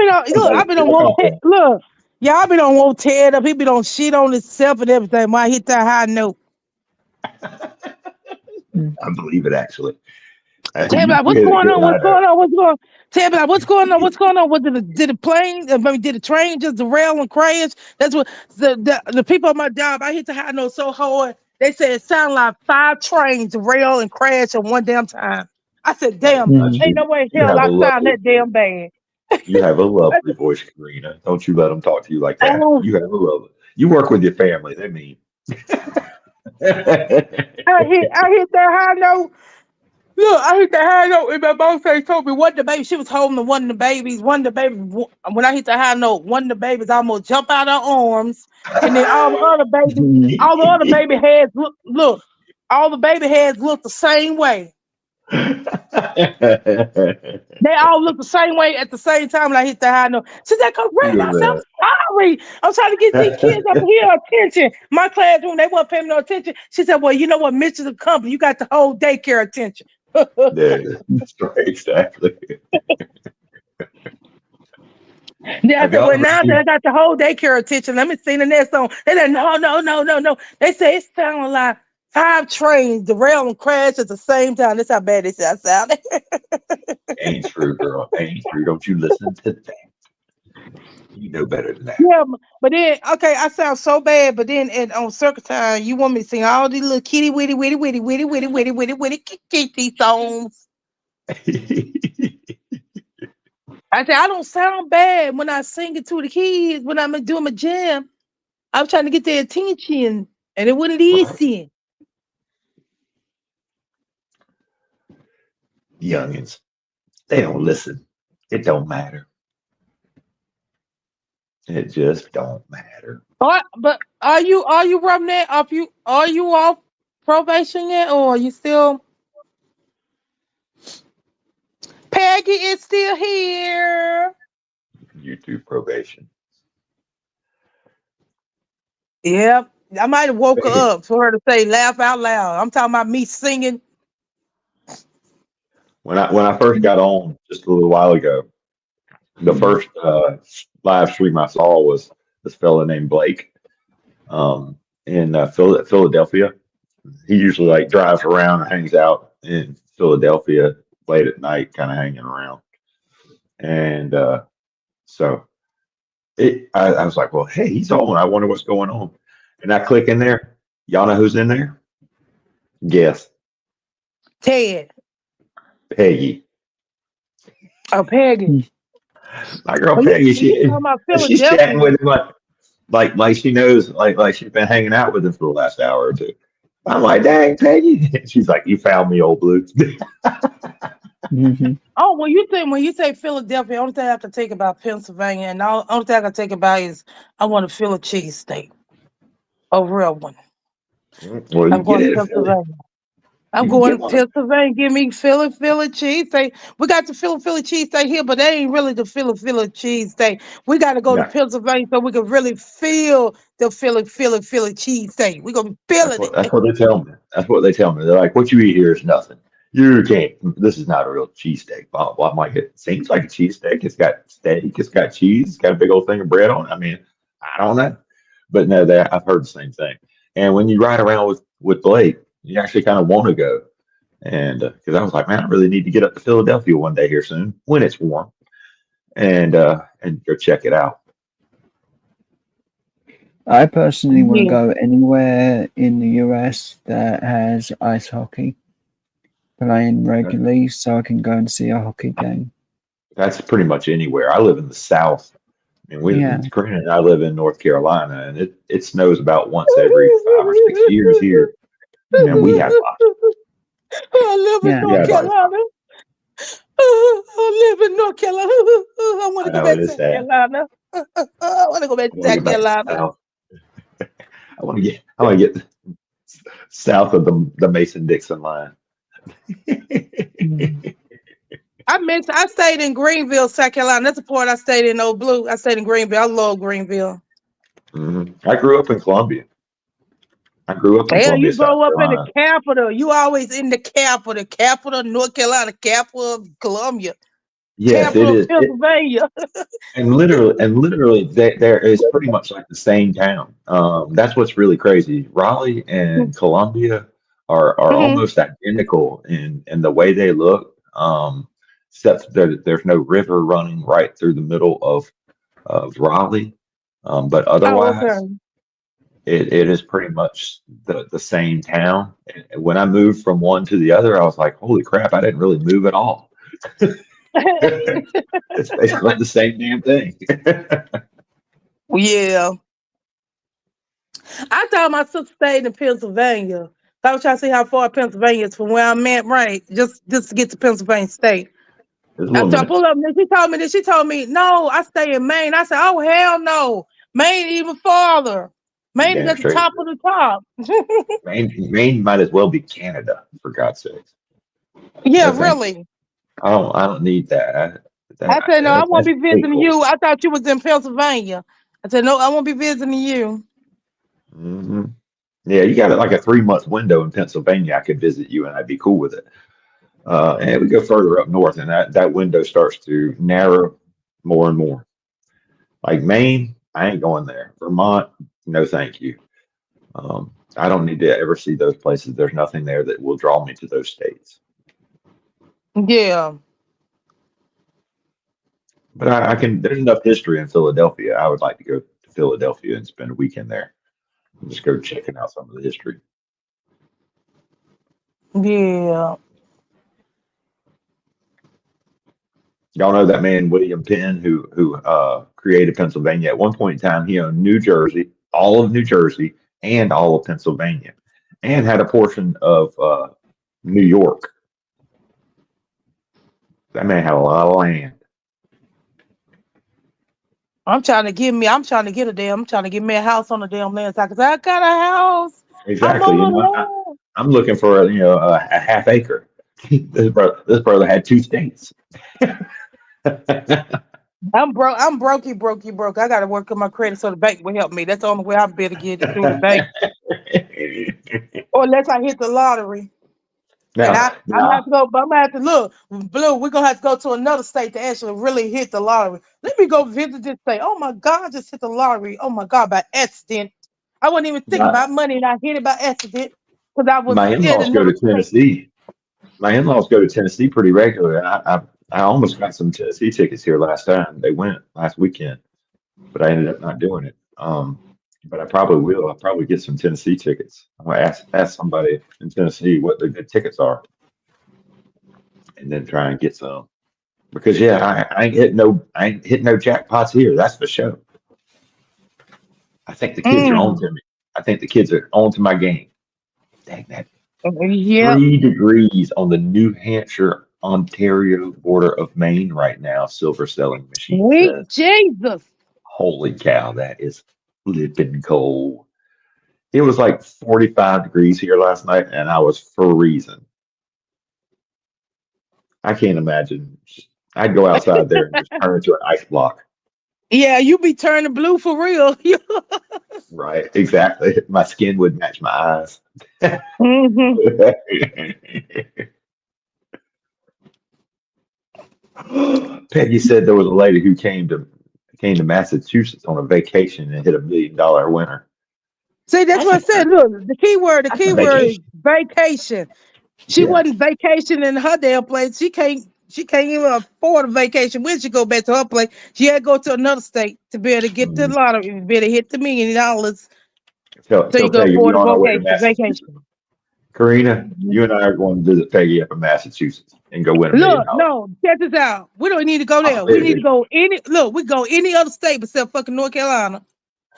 on. Look, I've been on. Look, yeah, I've been on. Won't tear it up. He been on shit on himself and everything. When I hit that high note. I believe it actually. Tell me like, what's going on? What's going on? What's going on? Tell me like, what's going on? What's going on? What did the plane? Did the train just derail and crash? That's what the people on my job. I hit the high note so hard. They said it sounded like 5 trains derail and crash at one damn time. I said, damn, ain't no way in hell I sound that damn bad. You have a lovely voice, Karina. Don't you let them talk to you like that. You have a lovely. You work with your family. They mean. I hit that high note. Look, I hit the high note, and my boss told me one of the babies. She was holding one of the babies. One of the babies. When I hit the high note, one of the babies almost jumped out of her arms, and then all the other baby heads look, all the baby heads look the same way. They all look the same way at the same time when I hit the high note. She said, "Correct." I said, "I'm sorry. I'm trying to get these kids up here attention." My classroom, they weren't paying no attention. She said, "Well, you know what? Mitchell's a company. You got the whole daycare attention." Yeah, that's right, exactly. Yeah, I said, well, now that I got the whole daycare attention, let me sing the next song. They said, no. They say it sounded like 5 trains derail and crash at the same time. That's how bad they said I sounded. Ain't true, girl. Ain't true. Don't you listen to that. You know better than that. Yeah, but then, okay, I sound so bad, but then on circuit time, you want me to sing all these little kitty witty kitty songs. I said, I don't sound bad when I sing it to the kids, when I'm doing my jam. I'm trying to get their attention, and it wouldn't easy. Youngins, they don't listen. It don't matter. It just don't matter. But are you rubbing that up? Are you off probation yet, or are you still? Peggy is still here. YouTube probation. Yep, I might have woke her up for her to say "laugh out loud." I'm talking about me singing. When I first got on just a little while ago, the first live stream I saw was this fella named Blake in Philadelphia. He usually like drives around and hangs out in Philadelphia late at night, kind of hanging around. And so I was like, well, hey, he's on. I wonder what's going on. And I click in there. Y'all know who's in there? Guess. Ted. Peggy. Oh, Peggy. My girl Peggy. She's chatting with him like she knows, like she's been hanging out with him for the last hour or two. I'm like, dang, Peggy. She's like, you found me, old blue. Oh, when you say Philadelphia, the only thing I can think about Pennsylvania, and the only thing I can think about is I want to Philly cheesesteak, a real one. Well, I'm going to Pennsylvania. I'm going to Pennsylvania. Give me Philly cheesesteak. We got the Philly cheesesteak here, but they ain't really the Philly cheesesteak. We got to go to Pennsylvania so we can really feel the Philly cheesesteak. We gonna feel it. That's what they tell me. That's what they tell me. They're like, what you eat here is nothing. You can't. This is not a real cheesesteak. Well, I'm like, it seems like a cheesesteak. It's got steak. It's got cheese. It's got a big old thing of bread on it. I mean, I don't know, but no, I've heard the same thing. And when you ride around with Blake, you actually kind of want to go. And because I was like, man, I really need to get up to Philadelphia one day here soon when it's warm, and go check it out. I personally want to go anywhere in the US that has ice hockey. playing regularly so I can go and see a hockey game. That's pretty much anywhere. I live in the South. And Corinne and I live in North Carolina, and it snows about once every 5 or 6 years here, and we have I live in North Carolina. I live in North Carolina. I want to go back to South Carolina. I want to go back to South Carolina. I want to get south of the Mason-Dixon line. I stayed in Greenville, South Carolina. That's the part I stayed in. Old Blue. I stayed in Greenville. I love Greenville. I grew up in Columbia. Columbia, you grow up in the capital. You always in the capital, North Carolina, capital of Columbia. Yes, capital it is. Of Pennsylvania. And literally, there is pretty much like the same town. That's what's really crazy. Raleigh and Columbia are almost identical in the way they look. Except there's no river running right through the middle of Raleigh. But otherwise, it is pretty much the same town. And when I moved from one to the other, I was like, holy crap, I didn't really move at all. It's basically the same damn thing. Yeah. I thought my sister stayed in Pennsylvania. I was trying to see how far Pennsylvania is from where I'm at, right? Just to get to Pennsylvania State. After I pulled up, and she told me, no, I stay in Maine. I said, oh, hell no. Maine even farther. Maine is at the top of the top. Maine might as well be Canada, for God's sake. Yeah, really. I don't need that. I said, no, I won't be visiting you. I thought you was in Pennsylvania. I said, no, I won't be visiting you. Mm-hmm. Yeah, you got like a 3-month window in Pennsylvania. I could visit you and I'd be cool with it. And we go further up north, and that window starts to narrow more and more. Like Maine, I ain't going there. Vermont, no thank you. I don't need to ever see those places. There's nothing there that will draw me to those states. Yeah. But I can, there's enough history in Philadelphia. I would like to go to Philadelphia and spend a weekend there. And just go checking out some of the history. Yeah. Y'all know that man William Penn who created Pennsylvania. At one point in time, he owned New Jersey, all of New Jersey, and all of Pennsylvania, and had a portion of New York. That man had a lot of land. I'm trying to get me a house on the damn land side because I got a house. Exactly. I'm looking for a half acre. This brother had 2 states. I'm broke. I gotta work on my credit so the bank will help me. That's the only way I'll be able to get it through the bank. Or unless I hit the lottery. I'm gonna have to go, but I'm gonna have to look. Blue, we're gonna have to go to another state to actually really hit the lottery. Let me go visit this state. Oh my God, I just hit the lottery. Oh my God, by accident. I wasn't even thinking about money and I hit it by accident because I was my in-laws go to Tennessee. My in-laws go to Tennessee pretty regularly. I almost got some Tennessee tickets here last time. They went last weekend, but I ended up not doing it. But I probably will. I'll probably get some Tennessee tickets. I'm gonna ask somebody in Tennessee what the good tickets are, and then try and get some. Because I ain't hit no jackpots here. That's for sure. I think the kids are on to me. I think the kids are on to my game. Dang that. 3 degrees on the New Hampshire Ontario border of Maine right now. Silver selling machine. Sweet Jesus. Holy cow, that is flipping cold. It was like 45 degrees here last night, and I was freezing. I can't imagine. I'd go outside there and just turn into an ice block. Yeah, you be turning blue for real. Right, exactly. My skin would match my eyes. Peggy said there was a lady who came to Massachusetts on a vacation and hit $1 million winner. See, that's what I said. Look, the key word is vacation. She wasn't vacationing in her damn place. She can't even afford a vacation. When she go back to her place, she had to go to another state to be able to get the lottery, be able to hit the $1 million. So you can afford a vacation. Karina, you and I are going to visit Peggy up in Massachusetts and go win $1 million. Look, no, check this out. We don't need to go there. I'm We need to busy. go we go any other state except fucking North Carolina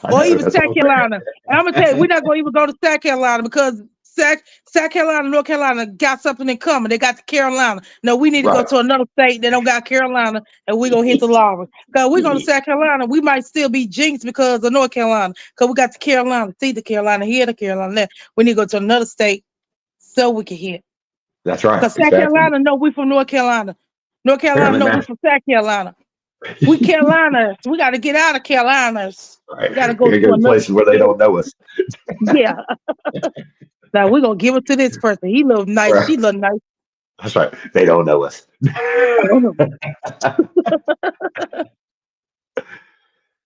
I or know. even That's what South I'm saying. Carolina. And I'm gonna tell you, we're not gonna even go to South Carolina because South Carolina, North Carolina got something in common. They got the Carolina. No, we need to go Right. to another state that don't got Carolina, and we're gonna hit the lava. Because we go to South Carolina, we might still be jinxed because of North Carolina. Because we got the Carolina, see the Carolina here, the Carolina there. We need to go to another state so we can hit. That's right. Because South Exactly. Carolina know we from North Carolina. North Carolina Apparently know we not. from South Carolina. We Carolinas. We got to get out of Carolinas. Right. We got to We go gotta to go to another places where they state. don't know us. Yeah. Now we're gonna give it to this person. He look nice. Right. She look nice. That's right. They don't know us.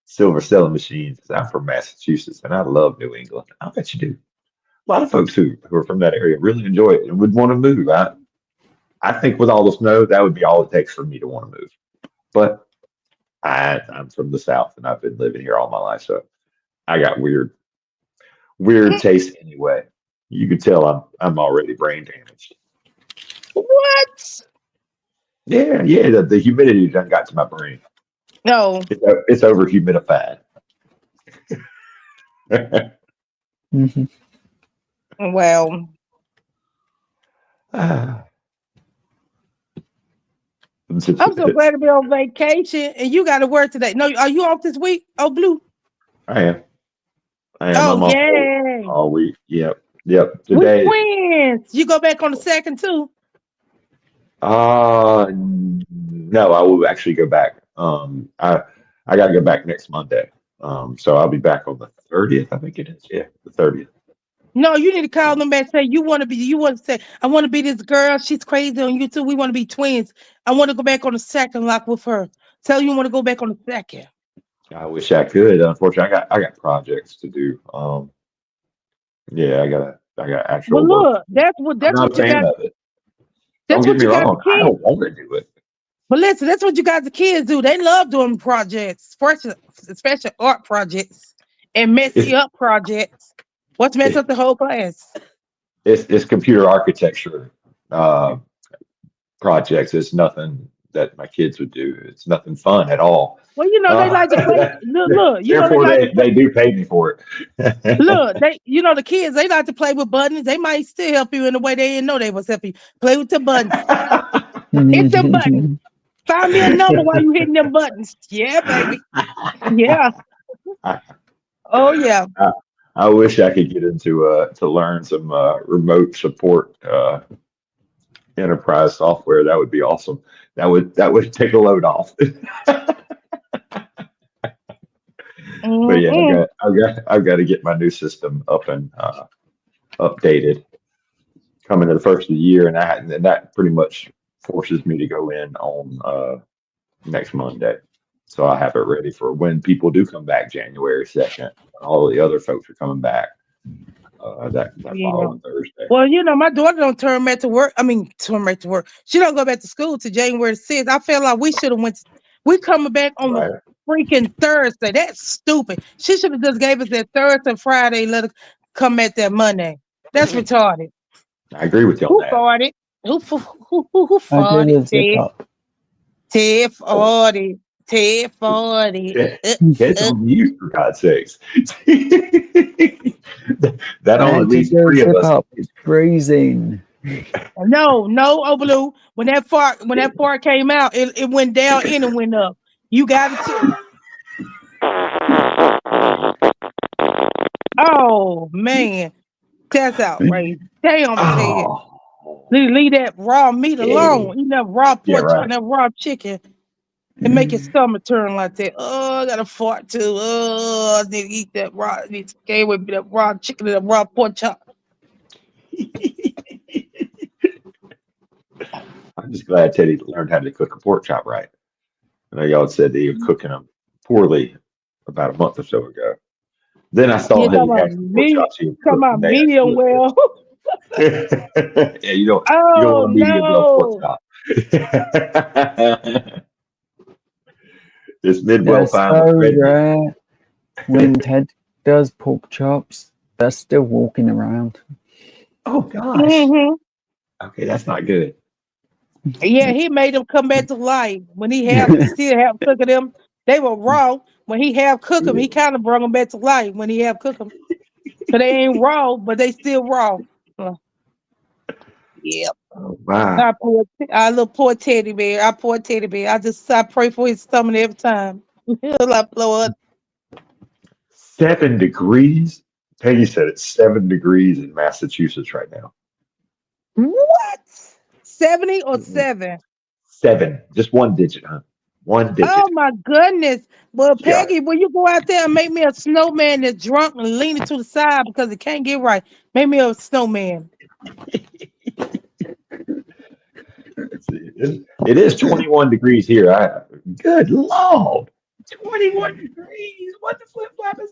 Silver selling machines. I'm from Massachusetts, and I love New England. I bet you do. A lot of folks who are from that area really enjoy it and would want to move. I think with all the snow, that would be all it takes for me to want to move. But I'm from the South, and I've been living here all my life, so I got weird taste anyway. You could tell I'm already brain damaged. What? Yeah, yeah. The humidity done got to my brain. No. It's over humidified. Mhm. Well, Ah, I'm so glad to be on vacation, and you got to work today. No, are you off this week? Oh, Blue. I am. Oh, I'm off yay. all week. Yep. Yep. We Today. twins. You go back on the second too. No, I will actually go back. I got to go back next Monday. So I'll be back on the 30th. I think it is. Yeah, the 30th. No, you need to call them back and say you want to say, I want to be this girl. She's crazy on you too. We want to be twins. I want to go back on the second lock with her. Tell you want to go back on the second. I wish I could. Unfortunately, I got projects to do. Yeah, I got actual Well, work. look, that's I'm not what a you fan got. of it. Don't That's get what me you got the wrong. I kids. don't want to do it. But listen, that's what you got the kids do. They love doing projects, especially art projects and It's messy up projects. What's mess up the whole class? it's computer architecture uh, projects. It's nothing that my kids would do. It's nothing fun at all. Well, you know they Uh, like to play. Look, you know they therefore, like to they do pay me for it. look. The kids they like to play with buttons. They might still help you in the way they didn't know they was helping you. Play with the buttons. Hit them buttons. Find me a number while you hitting them buttons. Yeah, baby. Yeah. Oh yeah. I wish I could get into to learn some remote support enterprise software. That would be awesome. That would take a load off. But yeah, Mm-mm. I've got to get my new system up and updated coming to the first of the year, and that pretty much forces me to go in on next Monday. So I have it ready for when people do come back January 2nd. All the other folks are coming back that Yeah. following Thursday. Well, my daughter don't turn back to work. I mean, turn back to work. She don't go back to school to January 6th. I feel like we should have went. We coming back on the Right. freaking Thursday. That's stupid. She should have just gave us that Thursday, Friday. Let us come back that Monday. That's retarded. I agree with you on Who that. farted? Who I did farted? a zip up. Ted Oh, farted. Ted farted. Kids on mute for God's sakes. That I only had to leaves do a three of zip us. up. It's freezing. No, oh Blue. When that fart came out, it went down and it went up. You got it too. Oh man, that's outrageous. Damn, Ted. Oh, Leave that raw meat yeah, alone. Eat that raw yeah, pork chop right. and that raw chicken and make your stomach turn like that. Oh, I got a fart too. Oh, I need to eat that raw. I need to stay with that raw chicken and that raw pork chop. I'm just glad Teddy learned how to cook a pork chop right. I know y'all said that he was cooking them poorly about a month or so ago. Then I saw You that talking he about had some pork chops he had talking cooked the about day I medium split well. it. Yeah, you don't Oh want a medium well pork no. chop. It's mid-well That's fine so with red meat. rare. When Ted does pork chops, they're still walking around. Oh gosh. Hmm. Okay, that's not good. Yeah, he made them come back to life when he still have cooking them. They were raw. When he have cook them, he kind of brought them back to life when he have cook them. So they ain't raw, but they still raw. Yeah. Oh my. I little poor teddy bear. Poor teddy bear. I pray for his stomach every time. I blow up. 7 degrees. Peggy said it's 7 degrees in Massachusetts right now. What? 70 or Mm-mm. 7? 7, just one digit, huh? One Oh digit. my goodness. Well, Yeah. Peggy, will you go out there and make me a snowman that's drunk and leaning to the side because it can't get right? Make me a snowman. Let's see. It is 21 degrees here. Good Lord. 21 degrees. What the flip flap is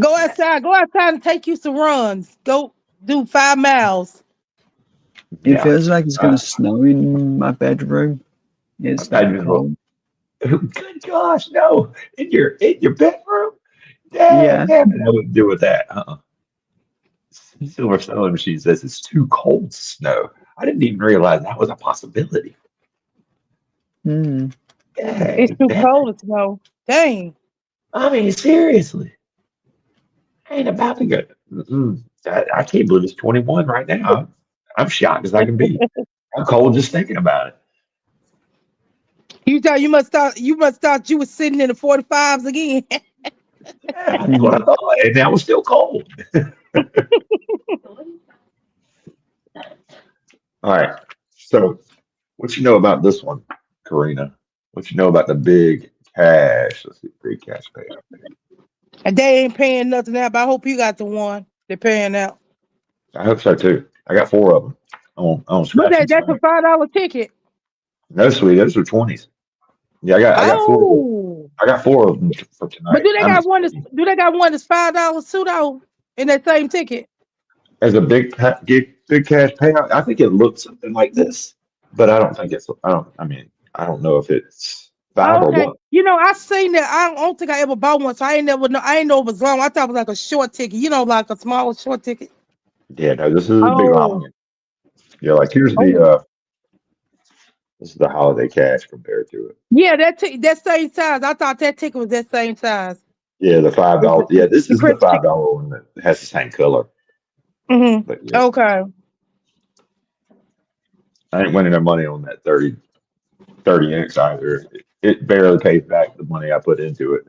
Go outside. Go outside and take you some runs. Go do 5 miles. that? It Yeah. feels like it's gonna snow in my bedroom. It's that Imaginable. cold. Good gosh, no. In your bedroom? Dang, Yeah. damn it. I wouldn't do with that. Silver Sewing Machine says it's too cold to snow. I didn't even realize that was a possibility. Hmm. It's Dang, too damn it. cold to snow. Dang. I mean, seriously. I ain't about to go. I can't believe it's 21 right now. I'm shocked as I can be. I'm cold just thinking about it. You must thought you was sitting in the 45s again. Yeah, that's what I thought. And that was still cold. All right. So, what you know about this one, Karina? What you know about the big cash? Let's see, big cash payout. And they ain't paying nothing out, but I hope you got the one they're paying out. I hope so too. I got 4 of them on But scratch and that's a snipe. $5 ticket. No, sweet, those are 20s. Yeah, I got 4. Oh. I got 4 of them for But tonight. I'm excited. do they got one that's $5 too though in that same ticket? As a big cash payout, I think it looks something like this, but I don't think it's. I don't. I mean, I don't know if it's five Oh, or okay. what. I seen that. I don't think I ever bought one, so I ain't know it was long. I thought it was like a short ticket, like a small short ticket. Yeah, no, this is a big long Oh. one. Yeah, like here's the Oh. this is the holiday cash compared to it. Yeah, that same size. I thought that ticket was that same size. Yeah, the five The, dollar. the, Yeah, this the is the Chris five ticket. dollar one that has the same color. But yeah, Okay. I ain't winning no money on that 30X either. It barely pays back the money I put into it,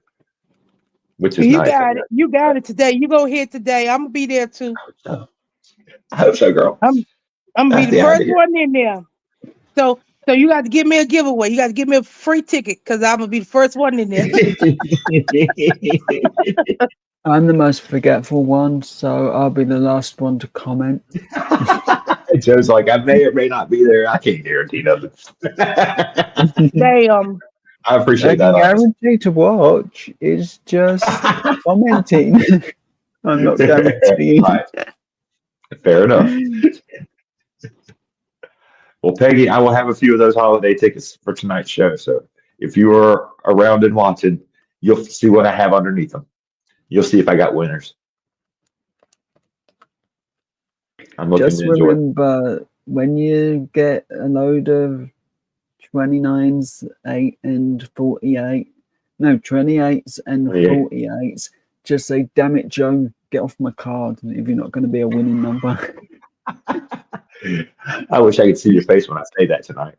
which is You nice, I got it. guess. You got it today. You go ahead today. I'm gonna be there too. So, I hope so, girl. I'm I'm gonna be That's the the first idea. one in there. So you got to give me a giveaway. You got to give me a free ticket because I'm gonna be the first one in there. I'm the most forgetful one, so I'll be the last one to comment. Joe's like, I may or may not be there. I can't guarantee nothing. Damn. I I appreciate can that honesty. guarantee to watch. It's just commenting. I'm not guaranteeing. Right. Fair enough. Well, Peggy, I will have a few of those holiday tickets for tonight's show. So if you are around and watching, you'll see what I have underneath them. You'll see if I got winners. I'm looking Just to enjoy it. remember when you get a load of 29s, 8 and 48, no, 28s and 28. 48s, just say, damn it, Joe, get off my card if you're not going to be a winning number. I wish I could see your face when I say that tonight.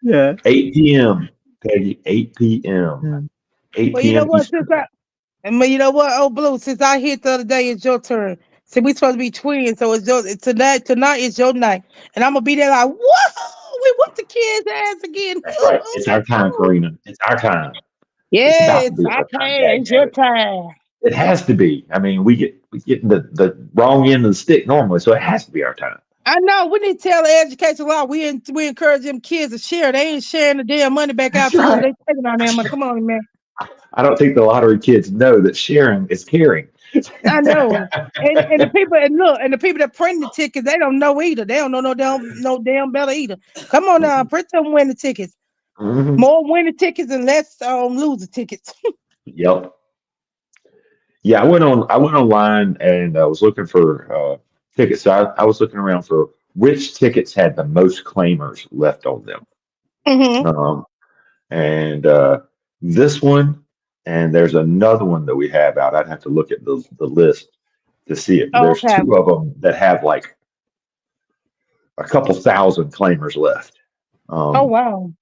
Yeah. 8 p.m. Peggy, 8 p.m. 8 Well, you know p.m. what? Eastern. You know what? Oh, Blue. Since I hit the other day, it's your turn. See, we supposed to be twins, so it's your tonight. Tonight is your night, and I'm gonna be there like, whoa, we whoop the kids' ass again. That's right. It's our time, Karina. It's our time. It's about to Yes, be I our time, can. dag It's your nabbit. time. It has to be. I mean, we get the wrong end of the stick normally, so it has to be our time. I know. We need to tell the education law. We encourage them kids to share. They ain't sharing the damn money back That's out to us. right. They taking our damn money. Come on, man. I don't think the lottery kids know that sharing is caring. I know. And the people and the people that print the tickets, they don't know either. They don't know no damn better either. Come on now, print them winning tickets. Hmm. More winning tickets and less loser tickets. Yep. Yeah, I went online and I was looking for tickets. So I was looking around for which tickets had the most claimers left on them. Mm-hmm. Um, and this one, and there's another one that we have out. I'd have to look at the list to see it. But there's Okay. two of them that have like a couple thousand claimers left. Oh Um, wow.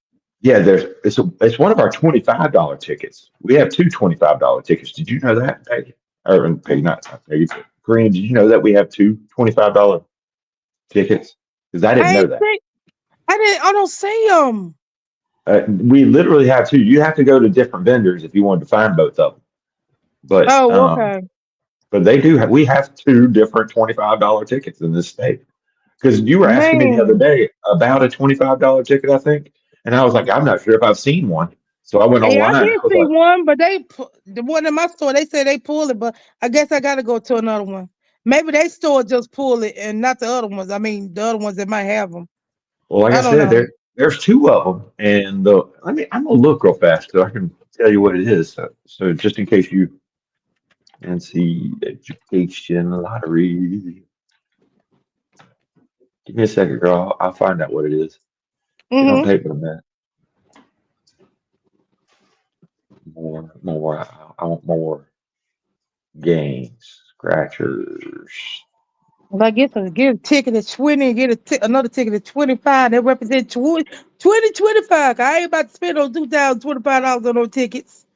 yeah, it's one of our $25 tickets. We have two $25 tickets. Did you know that, Peggy? Or Peggy, not Peggy, but Corinne, did you know that we have two $25 tickets? Because I didn't I know ain't that. see. I don't see them. We literally have two. You have to go to different vendors if you wanted to find both of them. But Oh, okay. they do have, we have two different $25 tickets in this state. Because you were asking me the other Man. day about a $25 ticket, I think, and I was like, I'm not sure if I've seen one. So I went Hey, I online. I did was see like, one, but the one in my store, they said they pulled it, but I guess I gotta go to another one. Maybe they store just pull it and not the other ones. I mean, the other ones that might have them. well, like I I don't said, know. there's two of them, and I'm gonna look real fast so I can tell you what it is. So just in case you and see education lottery. Give me a second, girl. I'll find out what it is. It don't Mm-hmm. take but a minute. More. I want more games, scratchers. Well, I guess I get a ticket at 20 and get another ticket at 25. That represents 20, 25. I ain't about to spend those $2,025 on those tickets.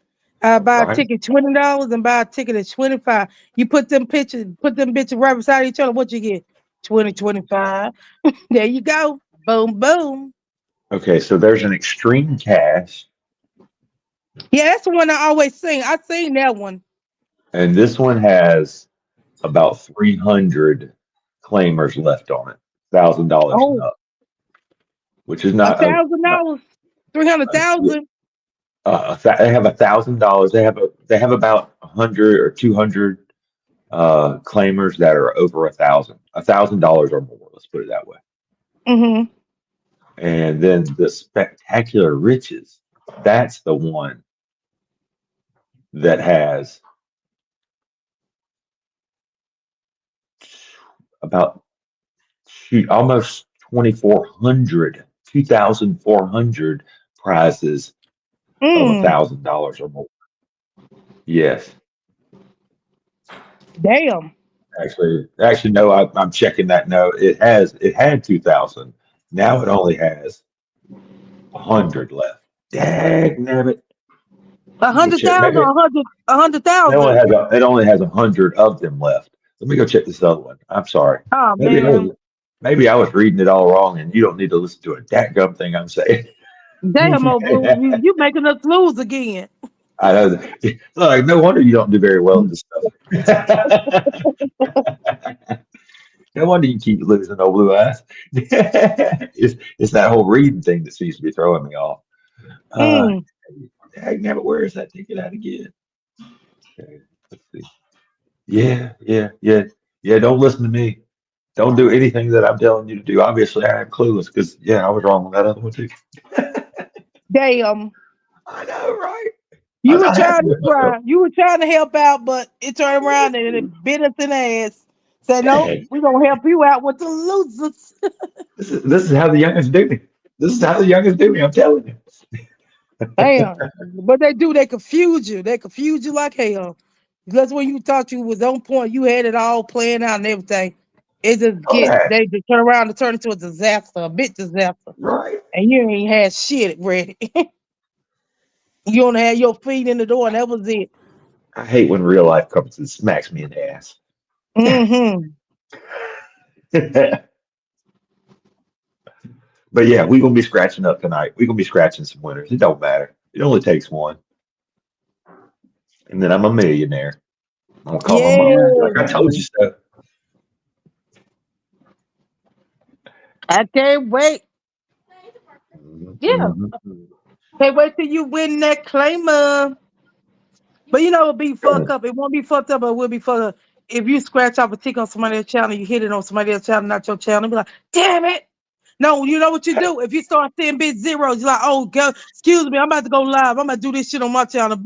I All buy a right. ticket $20 and buy a ticket at 25. You put them bitches right beside each other. What you get? 20, 25. There you go. Boom, boom. Okay, so there's an extreme cash, Yeah, that's the one I always sing. I sing that one. and this one has about 300 claimers left on it, $1,000 and Oh, up, which is a not thousand not dollars, three hundred yeah, thousand. they have $1,000. They have about 100 or 200 claimers that are over $1,000 or more. Let's put it that way. Mm-hmm. And then the spectacular riches, that's the one that has about almost 2,400 prizes of Mm. $1,000 or more. Yes, Damn. actually, no. I'm checking that. No, it had 2,000. Now it only has 100 left. Dang nabbit. A Let me go hundred check. thousand, a hundred thousand. It only has 100 of them left. Let me go check this other one. I'm sorry. Oh Maybe I man. was maybe I was reading it all wrong, and you don't need to listen to a dadgum thing I'm saying. Damn, old blue, you making us lose again. I know. Like, no wonder you don't do very well at this stuff. No wonder you keep losing, old blue eyes. It's that whole reading thing that seems to be throwing me off. Uh, Mm. Dang, yeah, but where is that ticket at again? Okay, let's see. Yeah. Don't listen to me. Don't do anything that I'm telling you to do. Obviously, I am clueless because, yeah, I was wrong on that other one too. Damn. I know, right? You I'm were not happy trying to with myself. try. You were trying to help out, but it turned around and it bit us in the ass. Said, nope, Dang, we're gonna help you out with the losers. this is how the youngest do me. This is how the youngest do me. I'm telling you. Damn. But they do, they confuse you. They confuse you like hell. Because when you thought you was on point, you had it all planned out and everything. It just Correct. they just turn around and turn into a disaster, a bit disaster. Right. And you ain't had shit ready. You only had your feet in the door and that was it. I hate when real life comes and smacks me in the ass. Mm-hmm. But yeah, we're gonna be scratching up tonight. We're gonna be scratching some winners. It don't matter. It only takes one. And then I'm a millionaire. I'm gonna call my mom and be like, Yes. I told you so. I can't wait. Yeah. Mhm. Can't wait till you win that claimer. But you know, it'll be fucked up. It won't be fucked up, but it will be fucked up. If you scratch off a tick on somebody else's channel, you hit it on somebody else's channel, not your channel, be like, damn it. No, you know what you do? If you start seeing big zeros, you're like, oh, God, excuse me, I'm about to go live. I'm about to do this shit on my channel.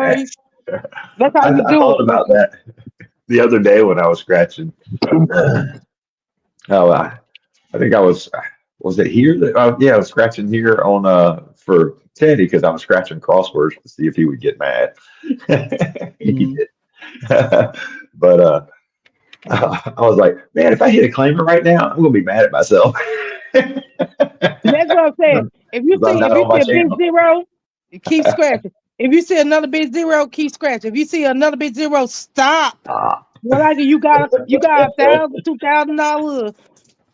Hey, Bye. That's how you I do thought it. about that the other day when I was scratching. Oh, I think I was it here that yeah, I was scratching here on for Teddy because I was scratching crosswords to see if he would get mad. He Mm. did. But I was like, man, if I hit a claimer right now, I'm gonna be mad at myself. That's what I'm saying. Because I'm If not you on my see a big channel. zero, you keep scratching. If you see another big zero, keep scratching. If you see another big zero, stop. Ah, Well, like you got $1,000, $2,000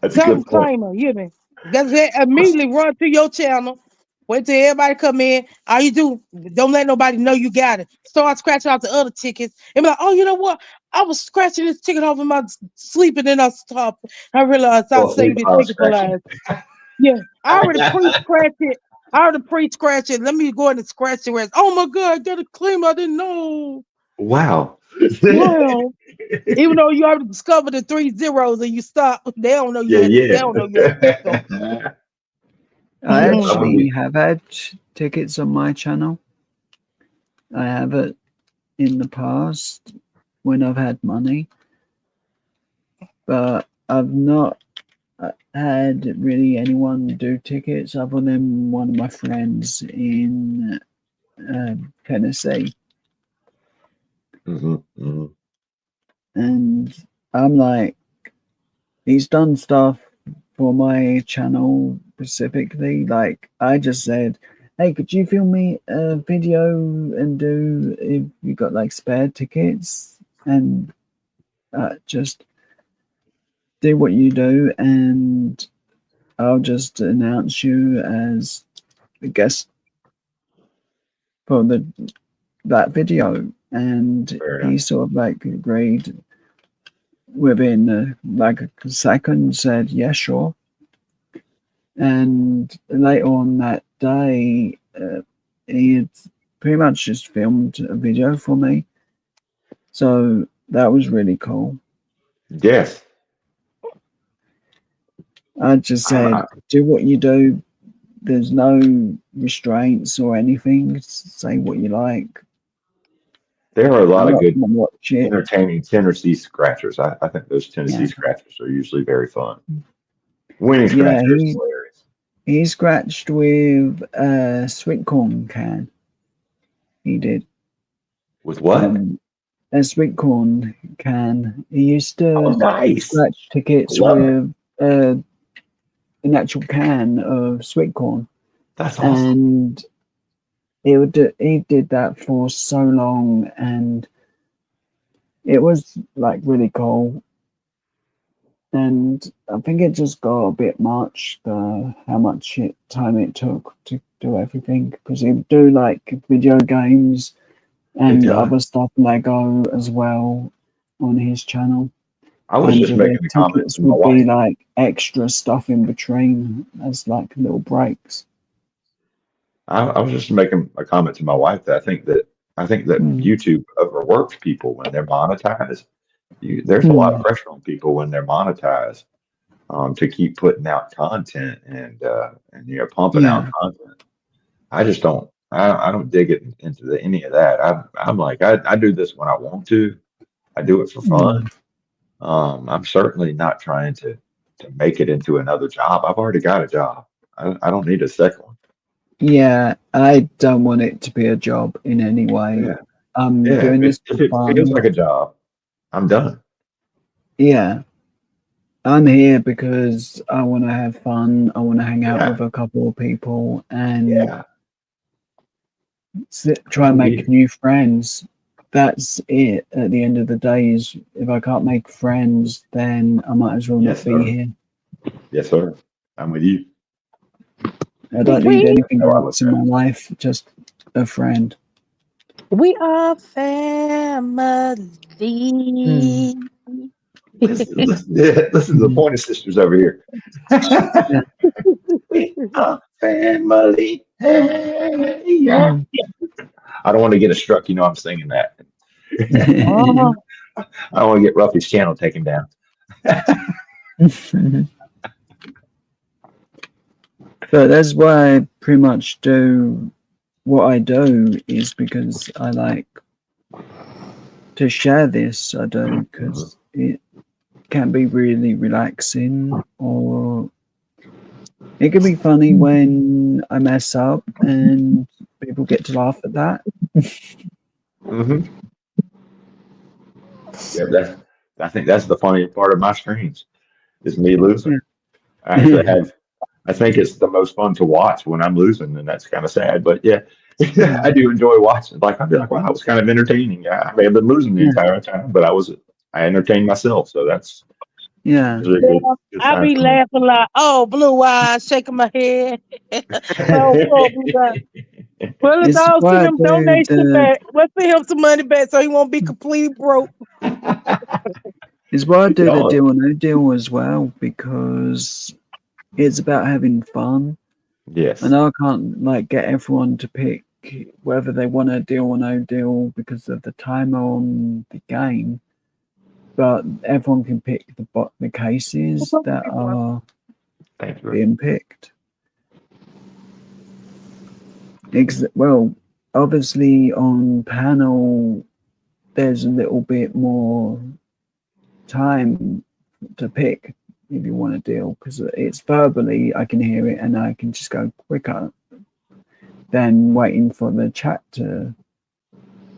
that's a something good point. claimer, you know. That's it. Immediately run to your channel. Wait till everybody come in. All you do, don't let nobody know you got it. Start scratching out the other tickets and be like, oh, you know what? I was scratching this ticket off in my sleep and then I stopped. I realized I Well, saved sleep this while I was ticket for scratching. life. Yeah, I already pre-scratched it. I already pre-scratched it. Let me go ahead and scratch the rest. Oh my God, I got a claim. I didn't know. Wow. Wow. Even though you already discovered the 3 zeros and you stop, they don't know you Yeah, had they don't know you had to keep going. yeah. I I'm gonna actually be have had tickets on my channel. I have it in the past when I've had money, but I've not had really anyone do tickets other than one of my friends in Tennessee. hmm. And I'm like, he's done stuff for my channel specifically. Like, I just said, hey, could you film me a video and do if you got like spare tickets and just do what you do, and I'll just announce you as a guest for that video. And Fair enough. he sort of like agreed within like a second, said yeah, sure. And later on that day, he had pretty much just filmed a video for me, so that was really cool. Yes. I just said, I, do what you do. There's no restraints or anything. Say what you like. there are a lot I'm of not good, gonna watch it. entertaining Tennessee scratchers. I think those Tennessee Yeah, scratchers are usually very fun. Winning yeah. scratcher is hilarious. He scratched with a sweet corn can. He did. With what? A sweet corn can. He used Oh, to nice. scratch I tickets love it. with an actual can of sweet corn, That's awesome. and he did that for so long, and it was like really cool. And I think it just got a bit much, how much time it took to do everything, because he would do like video games It and does. other stuff, Lego as well, on his channel. I was And just the making a comment tickets to my would be wife. like extra stuff in between as like little breaks. I was just making a comment to my wife that I think that Mm. YouTube overworks people when they're monetized. There's a lot of Mm. pressure on people when they're monetized to keep putting out content and pumping out Yeah. content. I just don't. I don't dig it into any of that. I'm like I do this when I want to. I do it for fun. Mm. I'm certainly not trying to make it into another job. I've already got a job. I don't need a second one. Yeah, I don't want it to be a job in any way. Yeah, I'm yeah. doing this If for it feels fun. like a job, I'm done. Yeah, I'm here because I want to have fun. I want to hang out with Yeah, a couple of people and yeah. try I'm and with make you. new friends. That's it. At the end of the day, is if I can't make friends, then I might as well not Yes, be sir. here. Yes, sir. I'm with you. I don't need We anything How I look else in at my life, just a friend. we are Mm. family. listen to the Mhm. Pointer Sisters over here. Yeah. We are family. Hey, yeah. Mm. I don't want to get a struck. I'm singing that. Uh-huh. I don't want to get Ruffy's channel taken down. But that's why I pretty much do what I do, is because I like to share this. I do, because it can be really relaxing, or it can be funny when I mess up and people get to laugh at that. Mm-hmm. Yeah, I think that's the funniest part of my streams is me losing. I actually have. I think it's the most fun to watch when I'm losing, and that's kind of sad. But yeah, I do enjoy watching. Like I'd be like, wow, it was kind of entertaining. I may have been losing the entire time, but I entertained myself. So that's Yeah. really good I time be for me. laughing like, oh, blue eyes, shaking my head. Oh, blue eyes. Well, It's dog, send why I him do donation back. Let's send him some money back so he won't be completely broke. it's why I do the Oh, deal or no deal as well, because it's about having fun. I yes. know I can't like get everyone to pick whether they want a deal or no deal because of the timer on the game, but everyone can pick the cases that are Thank you. being picked. Well, obviously on panel there's a little bit more time to pick if you want a deal, because it's verbally I can hear it and I can just go quicker than waiting for the chat to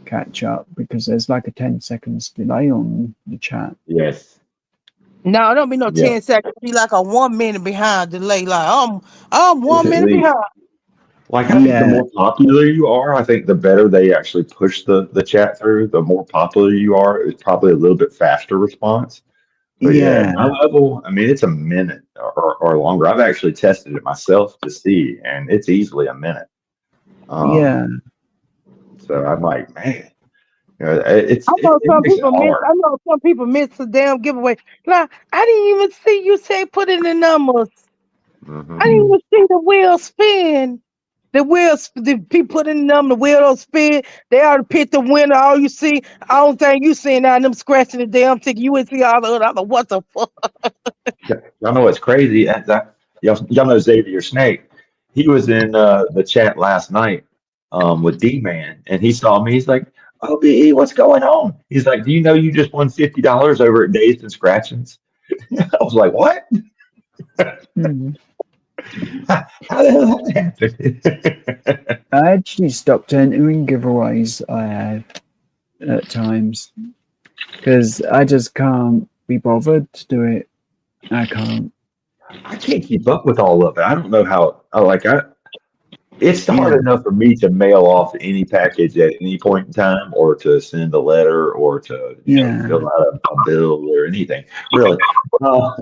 catch up, because there's like a 10 seconds delay on the chat. Yes. No, it don't be no Yeah. 10 seconds. It be like a 1 minute behind delay. Like I'm It's 1 at minute least. behind. Like I think the Yeah, more popular you are, I think the better they actually push the chat through. The more popular you are, it's probably a little bit faster response. But yeah, at yeah, my level, I mean, it's a minute or longer. I've actually tested it myself to see, and it's easily a minute. yeah, So I'm like, man, you know, it makes it hard. I know some people miss the damn giveaway. Like I didn't even see you say put in the numbers. I Hmm. didn't even see the wheel spin. The people put in the number, the wheel don't spin. They already picked the winner. All you see, I don't think you seeing now them scratching the damn ticket. You would see all the other. I don't know what the fuck. Y'all know what's crazy? Y'all know Xavier Snake. He was in the chat last night with D-Man, and he saw me. He's like, "Oh, BE, what's going on?" He's like, "Do you know you just won $50 over at Dazed and Scratchings?" I was like, "What? Mhm. How the hell that happened?" I actually stopped entering giveaways I had at times because I just can't be bothered to do it. I can't. I can't keep up with all of it. I don't know how. It's Yeah, hard enough for me to mail off any package at any point in time, or to send a letter, or to yeah, fill out a bill or anything. Really. Uh,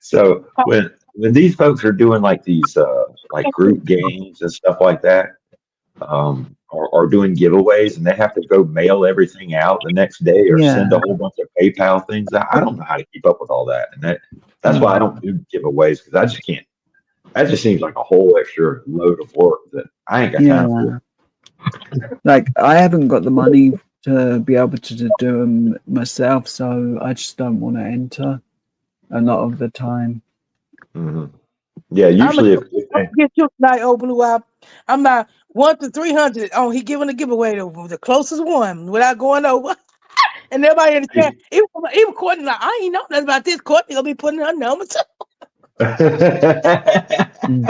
so when these folks are doing like these like group games and stuff like that, or doing giveaways, and they have to go mail everything out the next day or yeah. send a whole bunch of PayPal things. I don't know how to keep up with all that, and that's why I don't do giveaways, because I just can't. That just seems like a whole extra load of work that I ain't got time Yeah. for. Like I haven't got the money to be able to do them myself, so I just don't want to enter a lot of the time. Hmm. Yeah, I'm usually if gonna get you tonight, old blue eye. I'm not 1 to 300. Oh, he giving a giveaway to the closest one without going over. And everybody in the chat, even Courtney, like, I ain't know nothing about this. Courtney gonna be putting her number too. Mm.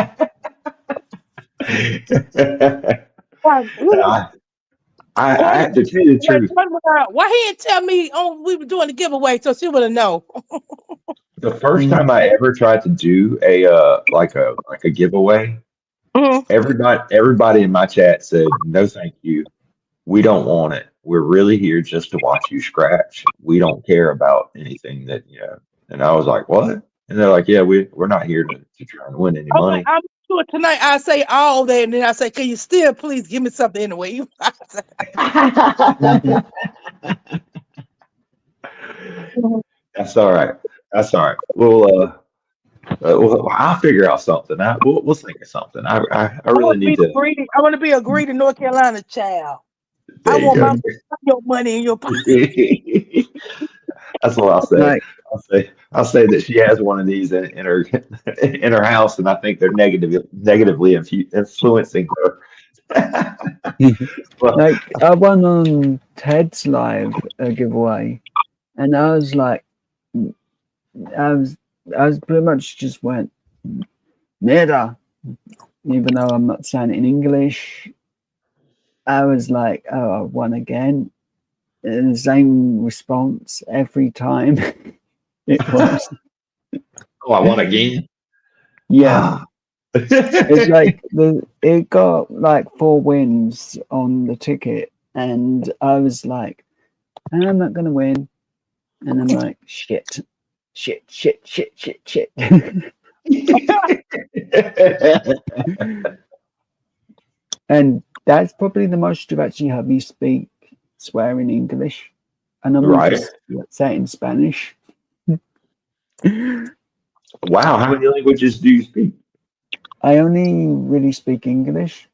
I have to tell you the truth. Why he didn't tell me we were doing the giveaway so she would have known? The first Mm. time I ever tried to do a like a giveaway, Mhm. everybody in my chat said, "No, thank you. We don't want it. We're really here just to watch you scratch. We don't care about anything that." And I was like, "What?" And they're like, "Yeah, we're not here to try and win any money." I'm sure tonight I say all that, and then I say, can you still please give me something anyway? That's all right. That's all right. I'll figure out something. We'll think of something. I really need to. I want to be a greedy North Carolina child. I There you want go. your money in your pocket. That's what I'll say. Like, I'll say that she has one of these in her in her house, and I think they're negatively influencing her. Well, Like I won on Ted's live giveaway, and I was like, I was pretty much just went Neda, even though I'm not saying it in English. I was like, oh, I won again. And the same response every time. It was, oh, I won again. yeah. Ah. It's like it got like 4 wins on the ticket, and I was like, I'm not gonna win, and I'm like, shit. And that's probably the most you've actually heard me speak swear in English. I normally Right. just say it in Spanish. Wow. How many languages do you speak? I only really speak English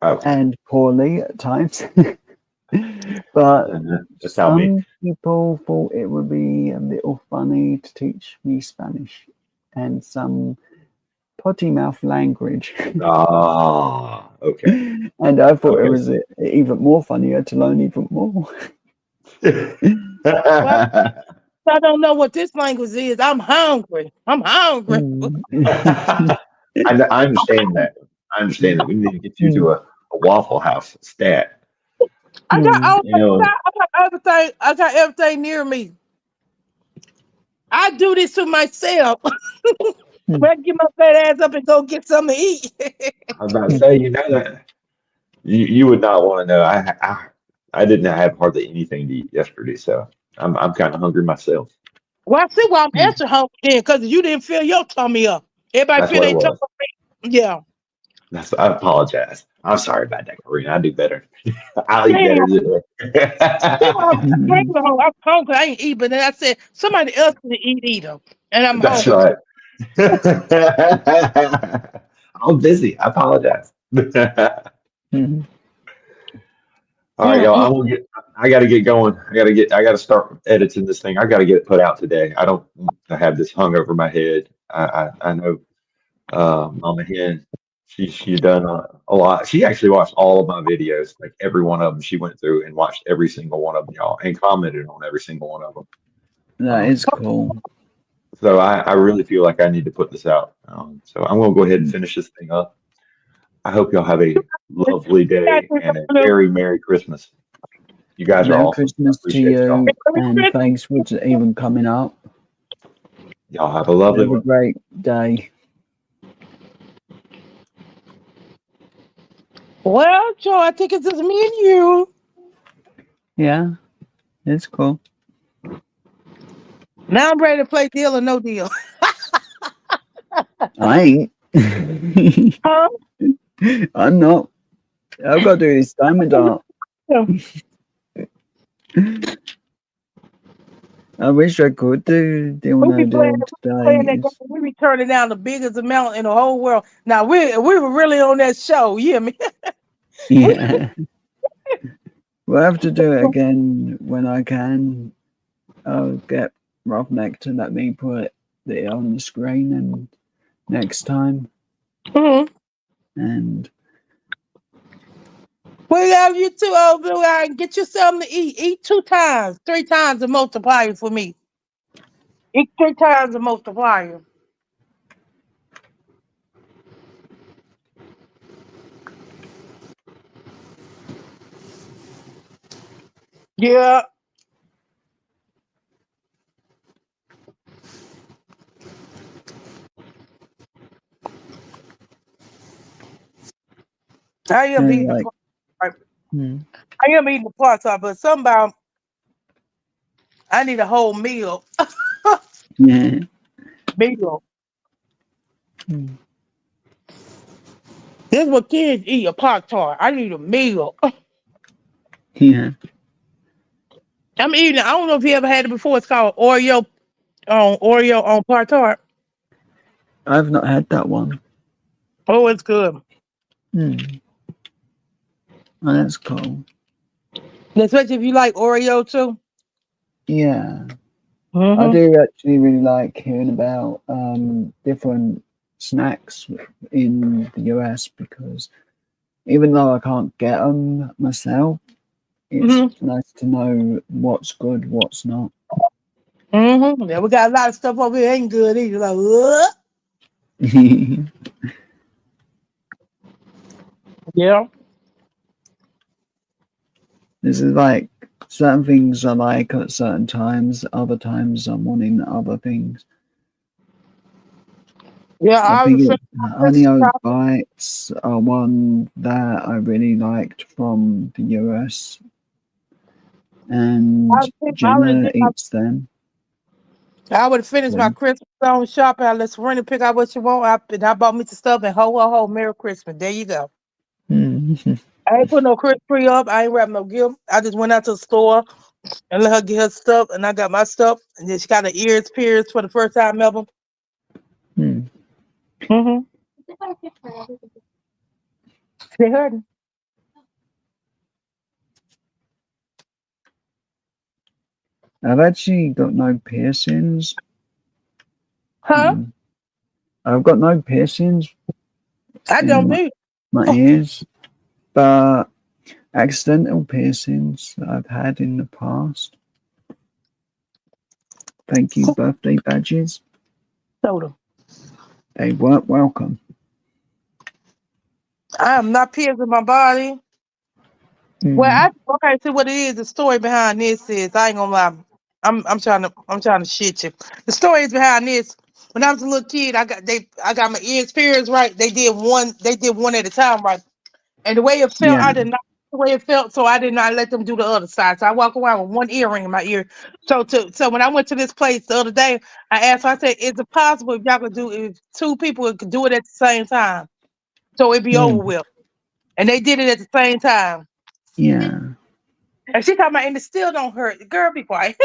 Okay. and poorly at times. But Just tell me. some people thought it would be a little funny to teach me Spanish and some potty mouth language. Ah, okay. And I thought it Okay. was even more funnier to learn even more. Well, I don't know what this language is. I'm hungry. I'm hungry. I understand that. I understand that. We need to get you to a Waffle House stat. I got all You know, I got everything. I got everything near me. I do this to myself. Well, get my fat ass up and go get something to eat. I was about to say, you know that you would not want to know. I didn't have hardly anything to eat yesterday, so I'm kind of hungry myself. Well, I see why I'm extra hungry then, because you didn't fill your tummy up. Everybody That's feel what it their tummy was. up. Yeah. I apologize. I'm sorry about that, Karina. I do better. I'll eat Damn. better than See why I'm hungry. I'm hungry. I ain't eat, but then I said somebody else can eat either. And I'm That's hungry. right. I'm busy. I apologize. All right, y'all. I gotta get going. I gotta start editing this thing. I gotta get it put out today. I don't want to have this hung over my head. I know Mama Hen, she done a lot. She actually watched all of my videos, like every one of them. She went through and watched every single one of them, y'all, and commented on every single one of them. That is cool. So I really feel like I need to put this out. So I'm gonna go ahead and finish this thing up. I hope y'all have a lovely day and a very Merry Christmas. You guys are Merry awesome. I Christmas to appreciate y'all. you, and thanks for even coming up. Y'all have a lovely Have a one. great day. Well, Joe, I think it's just me and you. Yeah, it's cool. Now I'm ready to play Deal or No Deal. I ain't. Huh? I'm not. I've got to do this diamond art. I wish I could do Deal We No be Deal playing that today. game. We be turning down the biggest amount in the whole world. Now we were really on that show. You hear me? Yeah. We'll have to do it again when I can. I'll get Roughneck to let me put it on the screen and next time. And We love you too, old blue eye. Get you something to eat. Eat 2 times, 3 times the multiplier for me. Eat 3 times the multiplier. Yeah. I am eating the part. I am eating the parts off, but somehow I need a whole meal. yeah. Meal. This is what kids eat, a Pop Tart. I need a meal. Yeah. I'm eating it. I don't know if you ever had it before. It's called Oreo on Pop Tart. I've not had that one. Oh, it's good. Oh, that's cool. Especially if you like Oreo too. Yeah. I do actually really like hearing about different snacks in the US because even though I can't get them myself, it's nice to know what's good, what's not. Yeah, we got a lot of stuff over here ain't good either. Like, yeah. This is like certain things I like at certain times, other times I'm wanting other things. Yeah, I I think was it's Honey Oat Bites are one that I really liked from the US, and Jenna eats them. I would have finished my Christmas zone shopping. I let Serena pick out what she want. And I bought me some stuff and ho, Merry Christmas. There you go. I ain't put no Christmas tree up. I ain't wrapped no gift. I just went out to the store and let her get her stuff, and I got my stuff. And then she got her ears pierced for the first time ever. They heard. I've actually got no piercings. Huh? I've got no piercings. I don't in need my ears, but accidental piercings that I've had in the past. Thank you, birthday badges. soda. They weren't welcome. I am not piercing my body. Well, okay, see what it is. The story behind this is I ain't gonna lie. I'm trying to shit you. The story is behind this. When I was a little kid, I got my ears pierced, right. They did one at a time, right. And the way it felt, I did not the way it felt, so I did not let them do the other side. So I walk around with one earring in my ear. So when I went to this place the other day, I asked, I said, is it possible if y'all could do if two people could do it at the same time? So it'd be over with. And they did it at the same time. Yeah. And she talking about, and it still don't hurt. Girl, be quiet.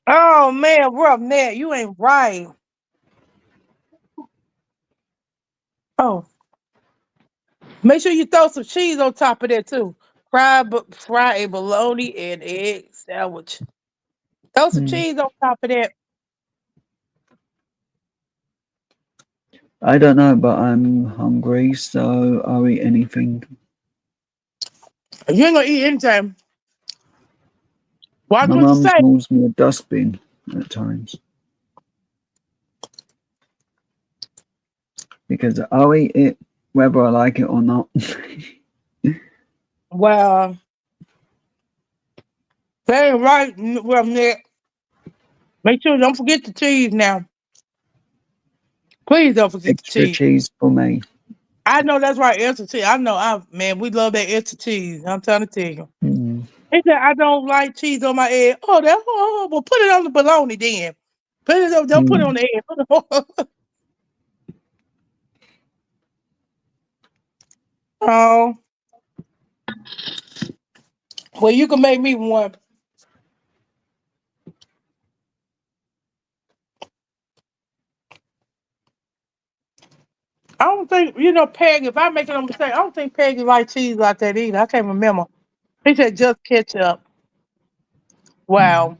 Oh man, rough net. You ain't right. Oh. Make sure you throw some cheese on top of that too. Fry a bologna and egg sandwich. Throw some cheese on top of that. I don't know, but I'm hungry, so I'll eat anything. You ain't gonna eat anything. Watch My what you mum say. calls me a dustbin at times. Because I'll eat it whether I like it or not. Well, that ain't right, rough net. Make sure don't forget the cheese now. Please don't forget the Extra cheese. cheese for me. I know that's right, extra cheese. I know, man, we love that extra cheese. I'm trying to tell you. He said, I don't like cheese on my egg. Oh, that's horrible. Put it on the bologna then. Don't put it on the egg. Put it on. Oh. Well, you can make me one. I don't think, Peggy, if I make a mistake, I don't think Peggy like cheese like that either. I can't remember. He said just ketchup. Wow.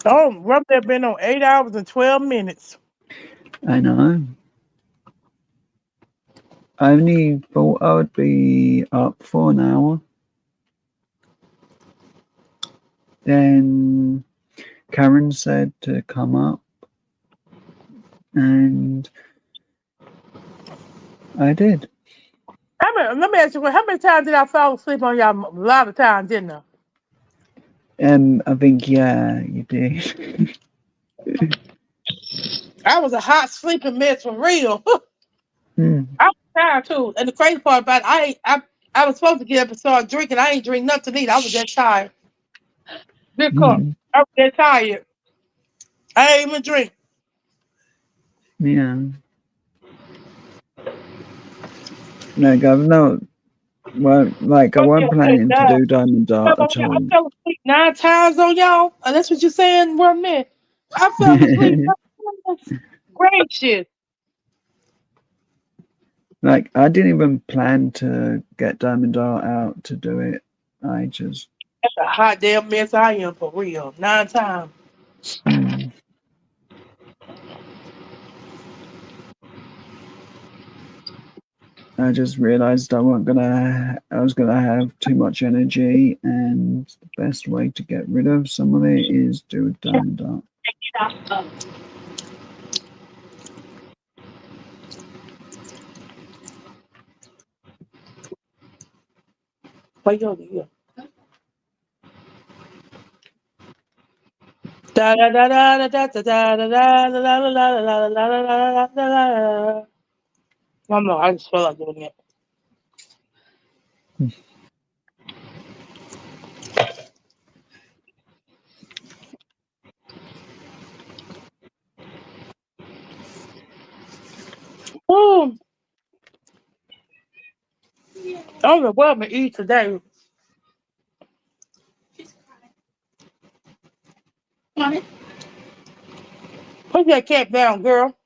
Oh, rub that been on 8 hours and 12 minutes. I know. I only thought I would be up for an hour. Then Karen said to come up, and I did. Let me ask you, how many times did I fall asleep on y'all? A lot of times, didn't I? I think, yeah, you did. I was a hot sleeping mess for real. Hmm. I was tired too. And the crazy part about it, I was supposed to get up and start drinking. I ain't drink nothing to eat. I was that tired. Good cup. I was that tired. I ain't even drink. Yeah. Like, I've Well, like I But yeah, wasn't planning to do diamond dart at I all. fell asleep 9 times on y'all. That's what you're saying, Roman. I fell asleep 9 times. Gracious. Like I didn't even plan to get diamond dart out to do it. I just That's a hot damn mess I am for real. 9 times. mm, I just realized I was gonna have too much energy, and the best way to get rid of some of it is do a diamond dart. Wait, yo, yeah. Da da da da da da da da da da da da da da da da da. No, I just feel like doing it. Oh, I don't know what I'm gonna eat today. Put that cat down, girl.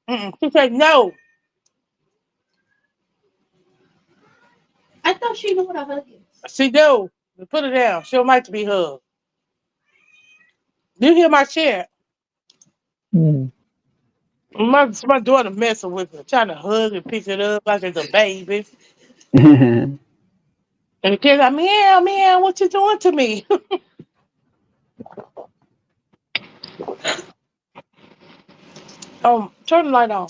Mm-mm. She said no. I thought she knew what I was. She do. Put it down. She don't like to be hugged. You hear my chat? Mm. My daughter messing with her, trying to hug and pick it up like it's a baby. And the kid's like, meow, meow, what you doing to me? Turn the light on.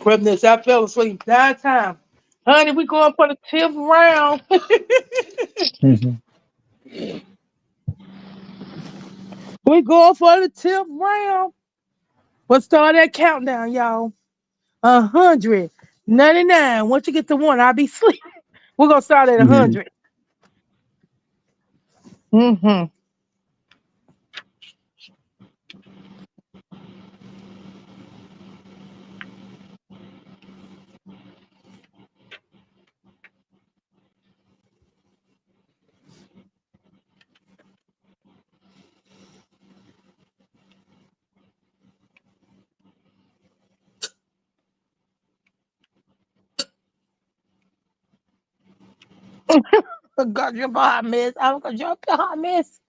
Goodness, I fell asleep 9 times. Honey, we going for the 10th round. We going for the 10th round. Let's start that countdown, y'all. 199. Once you get to 1, I'll be asleep. We're gonna start at 100. Mm-hmm. I got your behind, miss. I got your behind, miss.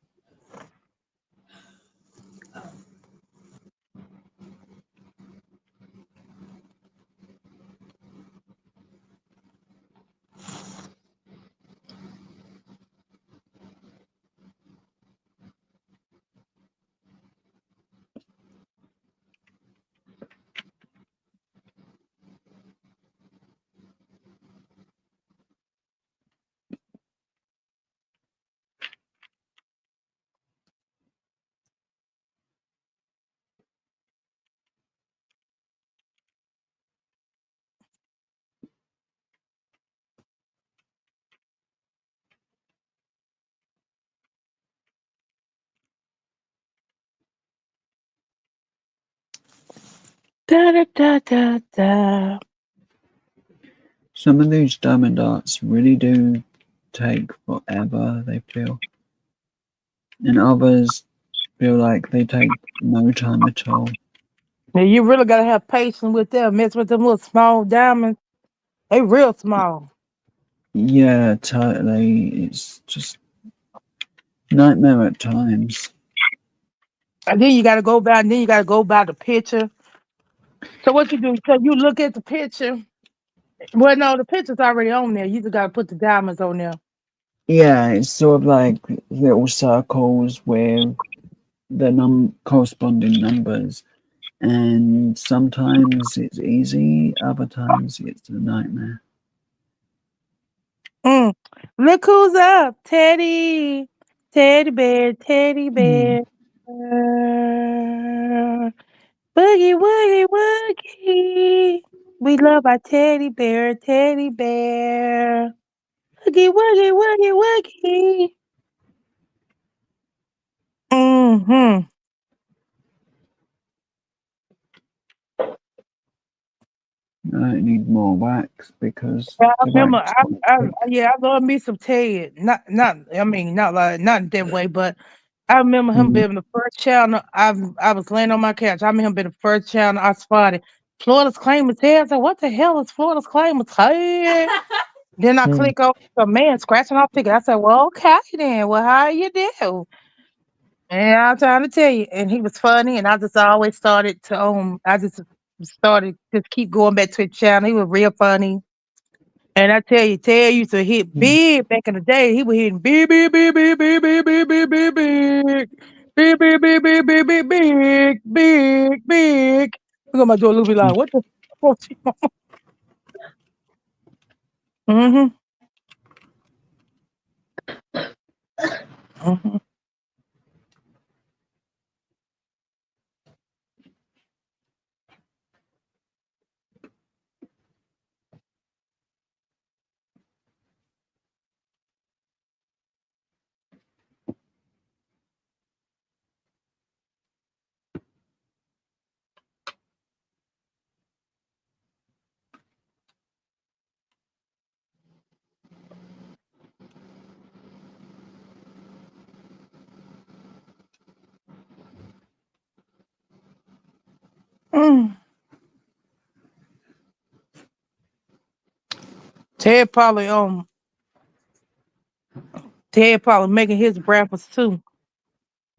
Da da da da da. Some of these diamond darts really do take forever, they feel. And others feel like they take no time at all. Now you really gotta have patience with them. Mess with them little small diamonds. They real small. Yeah, totally. It's just nightmare at times. And then you gotta go by. And then you gotta go by the picture. So what you do? So you look at the picture. Well, no, the picture's already on there. You just gotta put the diamonds on there. Yeah, it's sort of like little circles with the corresponding numbers. And sometimes it's easy, other times it's a nightmare. Mm. Look who's up, Teddy, Teddy bear, Teddy Mm. bear. Boogie woogie woogie. We love our teddy bear, Teddy bear. Woogie woogie woogie woogie. Mm-hmm. I need more wax because Yeah, I the remember. wax Yeah, I love me some Ted. Not. I mean, not like not that way, but I remember him mm, being the first child. I was laying on my couch. I remember him being the first child I spotted. Florida's claim is Ted. I said, "What the hell is Florida's claim is Ted?" Then I mm, click on a man scratching off ticket. I said, "Well, okay then. Well, how you do?" And I'm trying to tell you, and he was funny, and I just always started to I just started just keep going back to his channel. He was real funny. And I tell you, Ted used to hit mm, big back in the day. He was hitting big, big, big, big, big, big, big, big, big, big, big, big, big, big, big, big, big, big, big. Look at my door, Luby, like, mm. what the fuck? Mm-hmm. Mm-hmm. Mm. Ted probably Ted probably making his breakfast too.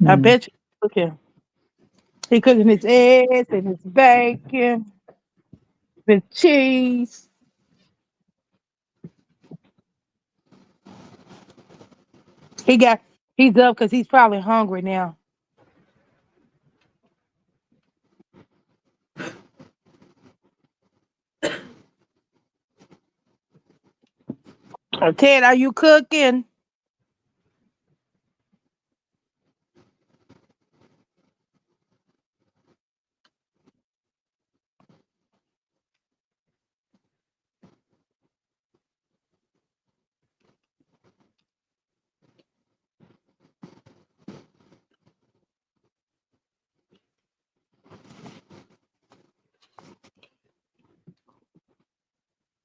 I Mm. bet you. Look at him. He cooking his eggs and his bacon, his cheese. He got he's up because he's probably hungry now. Ted, are you cooking?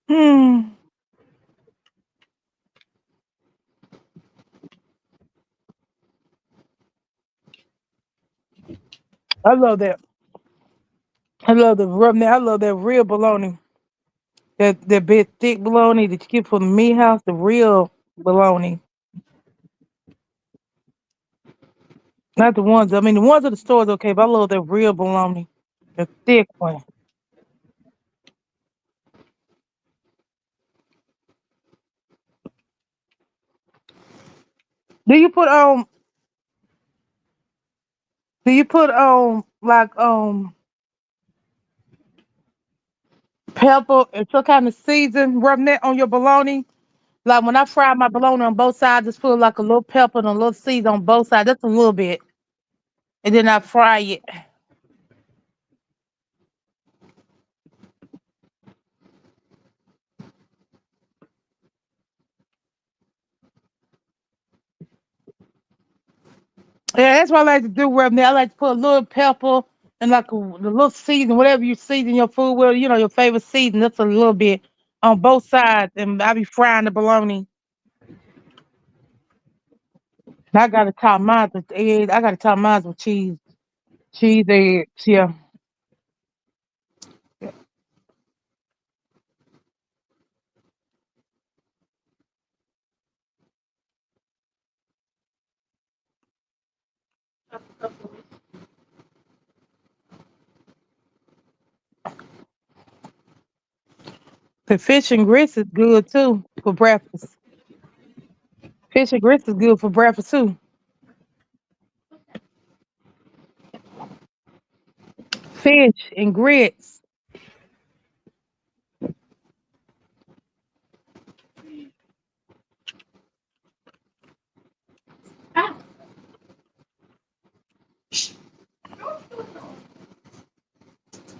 Hmm. I love that. I love the rub. I love that real bologna. That big thick bologna that you get from the meat house. The real bologna, not the ones. I mean, the ones at the stores okay, but I love that real bologna, the thick one. Do you put Do you put like pepper and some kind of season rubbing that on your bologna? Like when I fry my bologna on both sides, just put like a little pepper and a little season on both sides. Just a little bit, and then I fry it. Yeah, that's what I like to do rub now. I like to put a little pepper and like the little season, whatever you season your food with, your favorite season. That's a little bit on both sides, and I be frying the bologna. And I gotta top mine with eggs. I gotta top mine with cheese eggs. Yeah, the fish and grits is good too for breakfast. Fish and grits is good for breakfast too. Fish and grits.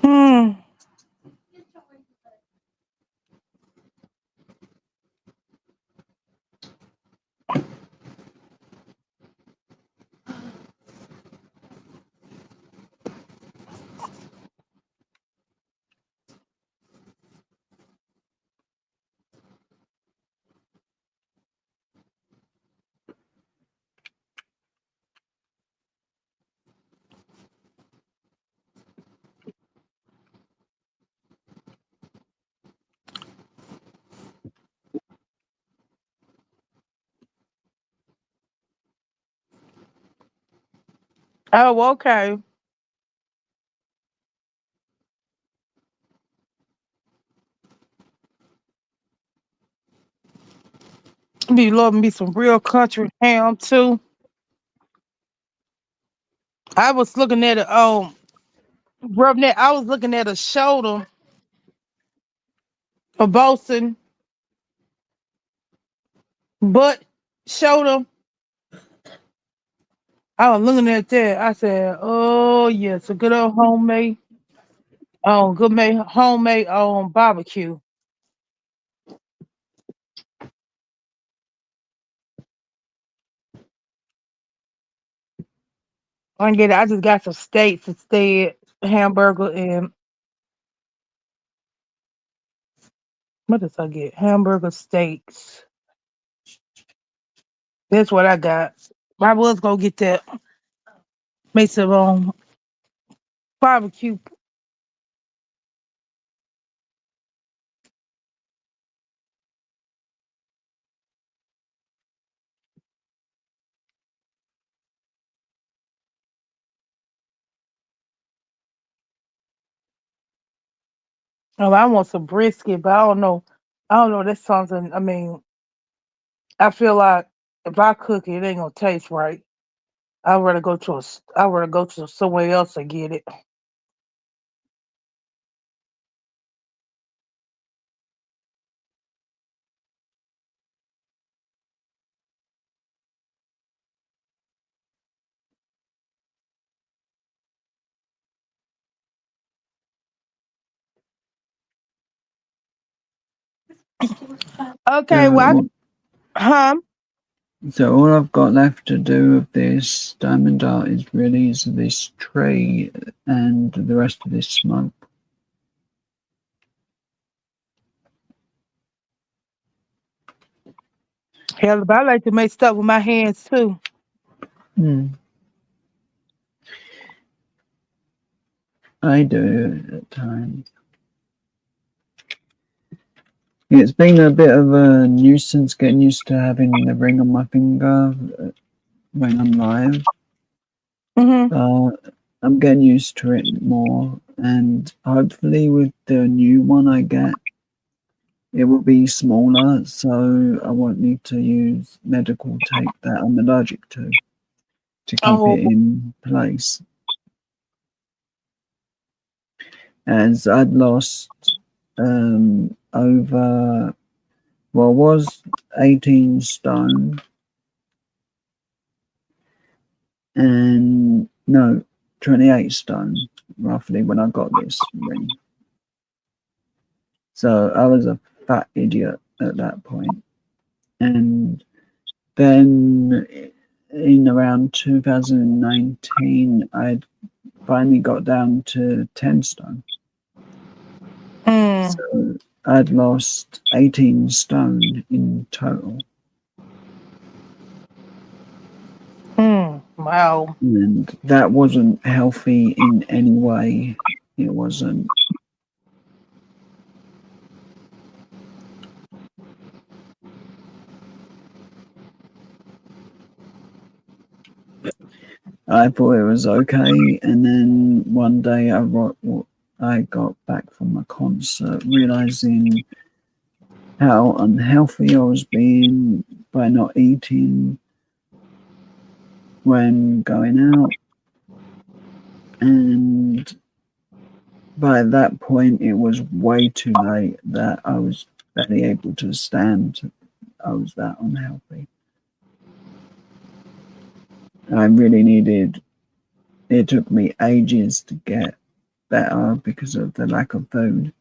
Hmm. Oh, okay. Be loving me some real country ham too. I was looking at a I was looking at a shoulder for Bosun, but shoulder. I was looking at that. I said, "Oh yes, a good old homemade, good made homemade barbecue." I can get it. I just got some steaks instead, hamburger and what did I get? Hamburger steaks. That's what I got. I was gonna get that. Make some barbecue. Oh, I want some brisket, but I don't know. I don't know. That's something. I mean, I feel like if I cook it, it ain't gonna taste right. I'd rather go to somewhere else and get it. Okay, well, So, huh? so all I've got left to do with this diamond art is release this tree and the rest of this smoke. Hell, but I like to make stuff with my hands too. Hmm. I do at times. It's been a bit of a nuisance getting used to having the ring on my finger when I'm live. Hmm. I'm getting used to it more, and hopefully with the new one I get, it will be smaller, so I won't need to use medical tape that I'm allergic to keep Oh, it in place. As I'd lost over, well, was 18 stone, and no, 28 stone roughly when I got this ring. So I was a fat idiot at that point. And then in around 2019, I finally got down to 10 stone. mm, So I'd lost 18 stone in total. wow. And that wasn't healthy in any way. It wasn't. I thought it was okay. And then one day I got back from a concert realizing how unhealthy I was being by not eating when going out. And by that point, it was way too late that I was barely able to stand. I was that unhealthy. I really needed, it took me ages to get better because of the lack of food.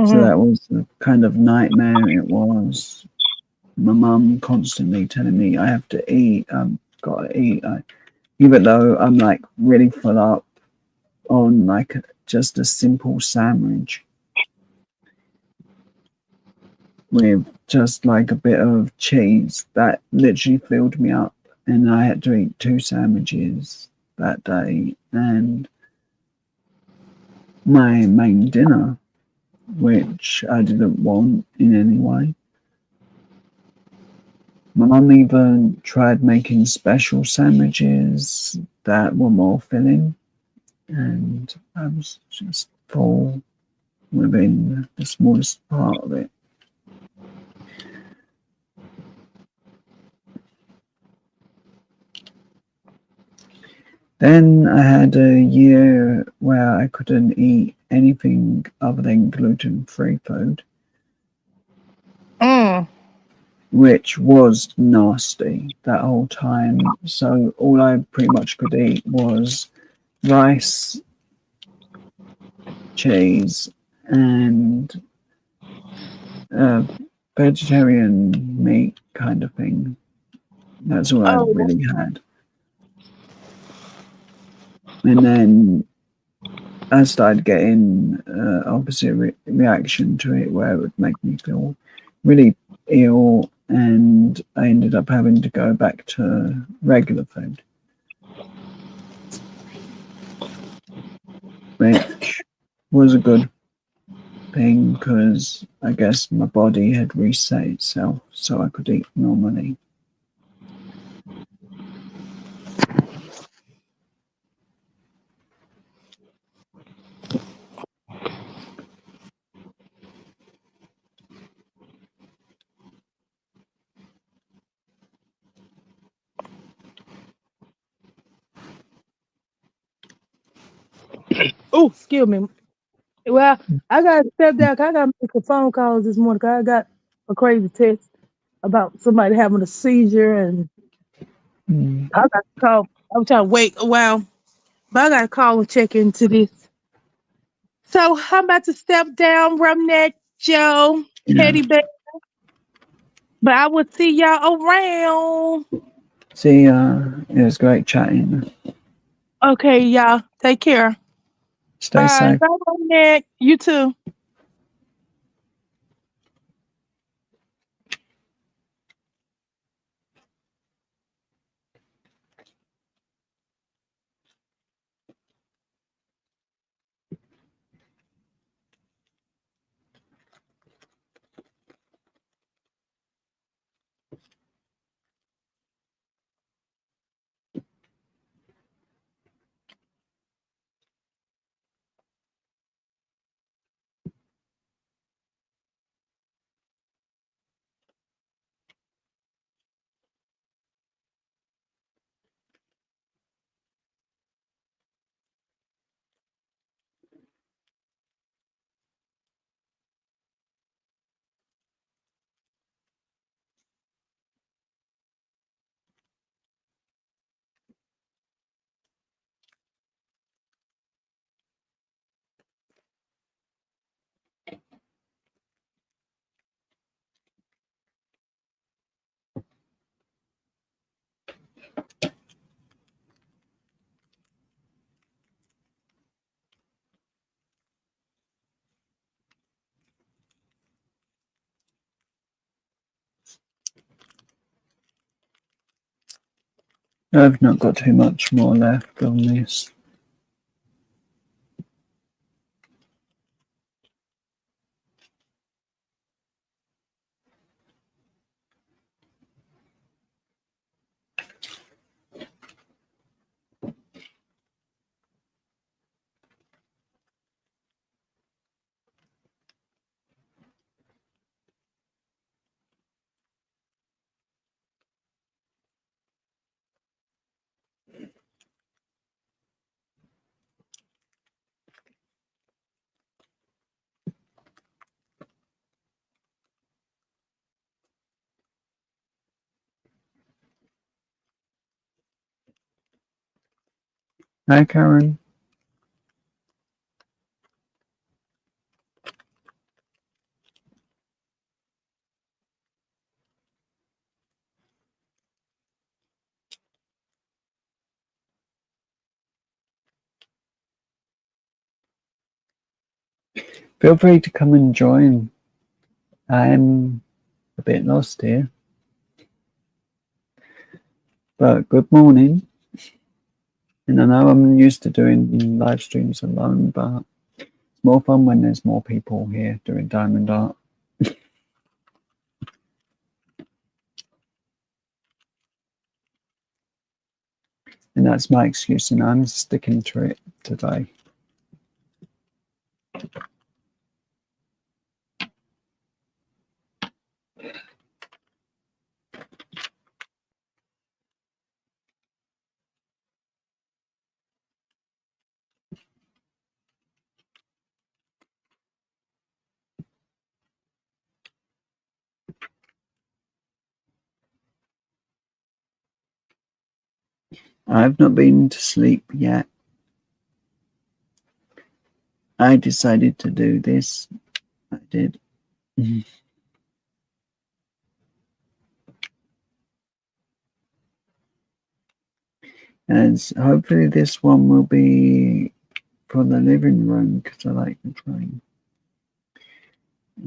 So Hmm. that was the kind of nightmare it was. My mum constantly telling me I have to eat, I've got to eat. Even though I'm like really full up on like just a simple sandwich with just like a bit of cheese, that literally filled me up. And I had to eat 2 sandwiches that day and my main dinner, which I didn't want in any way. My mum even tried making special sandwiches that were more filling, and I was just full within the smallest part of it. Then I had a year where I couldn't eat anything other than gluten-free food, which was nasty that whole time. So all I pretty much could eat was rice, cheese, and vegetarian meat kind of thing. That's all I Oh, really had. And then I started getting opposite reaction to it, where it would make me feel really ill, and I ended up having to go back to regular food, which was a good thing because I guess my body had reset itself so I could eat normally. oh, excuse me. Well, I got to step down. 'Cause I got to make a phone calls this morning. 'Cause I got a crazy text about somebody having a seizure, and Mm. I got to call. I'm trying to wait a while, but I got to call and check into this. So I'm about to step down, Rumneck Joe, Yeah. Teddy Bear. But I will see y'all around. See, it was great chatting. Okay, y'all. Take care. Stay Bye. safe. Bye, Rumneck. You too. I've not got too much more left on this. Hi, Karen. Feel free to come and join. I'm a bit lost here. But good morning. And I know I'm used to doing live streams alone, but it's more fun when there's more people here doing diamond art. And that's my excuse, and I'm sticking to it today. I've not been to sleep yet. I decided to do this. I did. And hopefully this one will be for the living room because I like the train.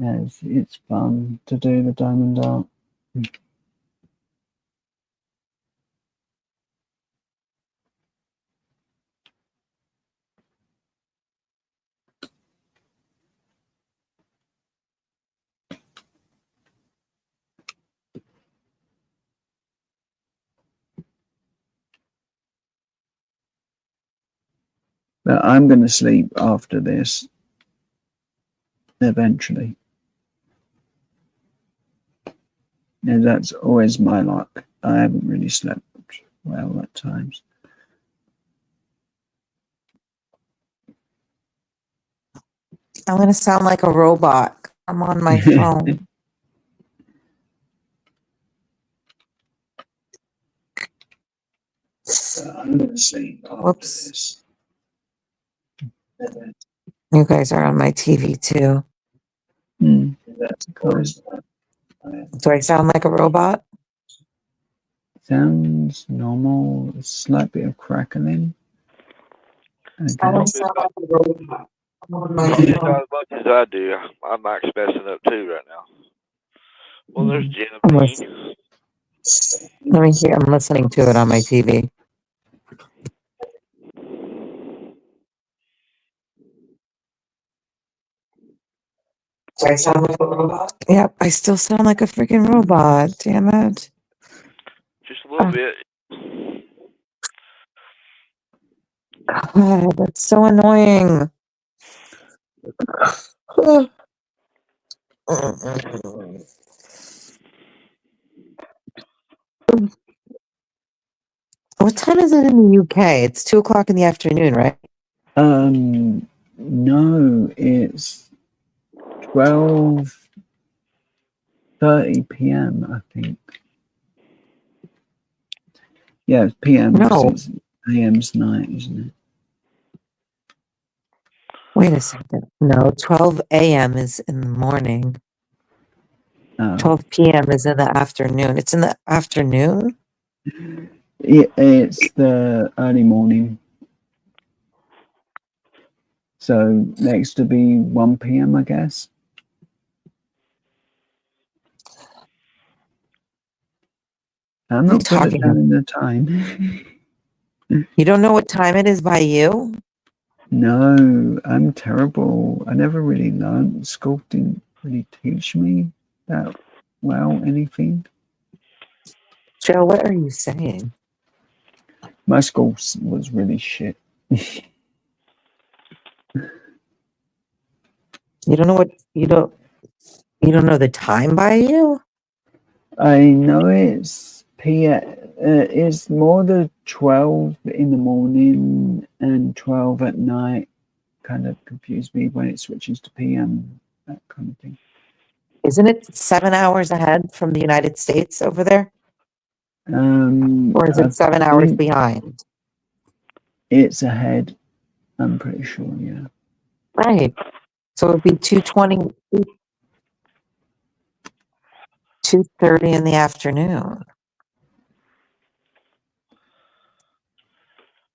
As it's fun to do the diamond art. But I'm going to sleep after this, eventually. And that's always my luck. I haven't really slept well at times. I'm going to sound like a robot. I'm on my phone. I'm going to sleep after Whoops. this. You guys are on my TV too. That's close. Do I sound like a robot? Sounds normal. A slight bit of crackling. I sound like a robot. I'm on my It's phone. not as much as I do. I'm Max messing up too right now. Well, there's I'm Genevieve. Let me hear. I'm listening to it on my TV. Do I sound like a robot? Yep, I still sound like a freaking robot. Damn it. Just a little bit. God, that's so annoying. What time is it in the UK? It's 2:00 in the afternoon, right? No, it's 12:30 p.m. I think. Yeah, it's p.m. No. It's a.m.'s night, isn't it? Wait a second. No, 12 a.m. is in the morning. 12 p.m. is in the afternoon. It's in the afternoon? It's the early morning. So next to be 1 p.m. I guess. I'm not good at telling the time. You don't know what time it is by you? No, I'm terrible. I never really learned. School didn't really teach me that well anything. Joe, what are you saying? My school was really shit. You don't know what you don't know the time by you? I know it's it's more the 12 in the morning and 12 at night kind of confused me when it switches to PM, that kind of thing. Isn't it 7 hours ahead from the United States over there? Or is it 7 hours behind? It's ahead, I'm pretty sure, yeah. Right. So it would be 2:20, 2:30 in the afternoon.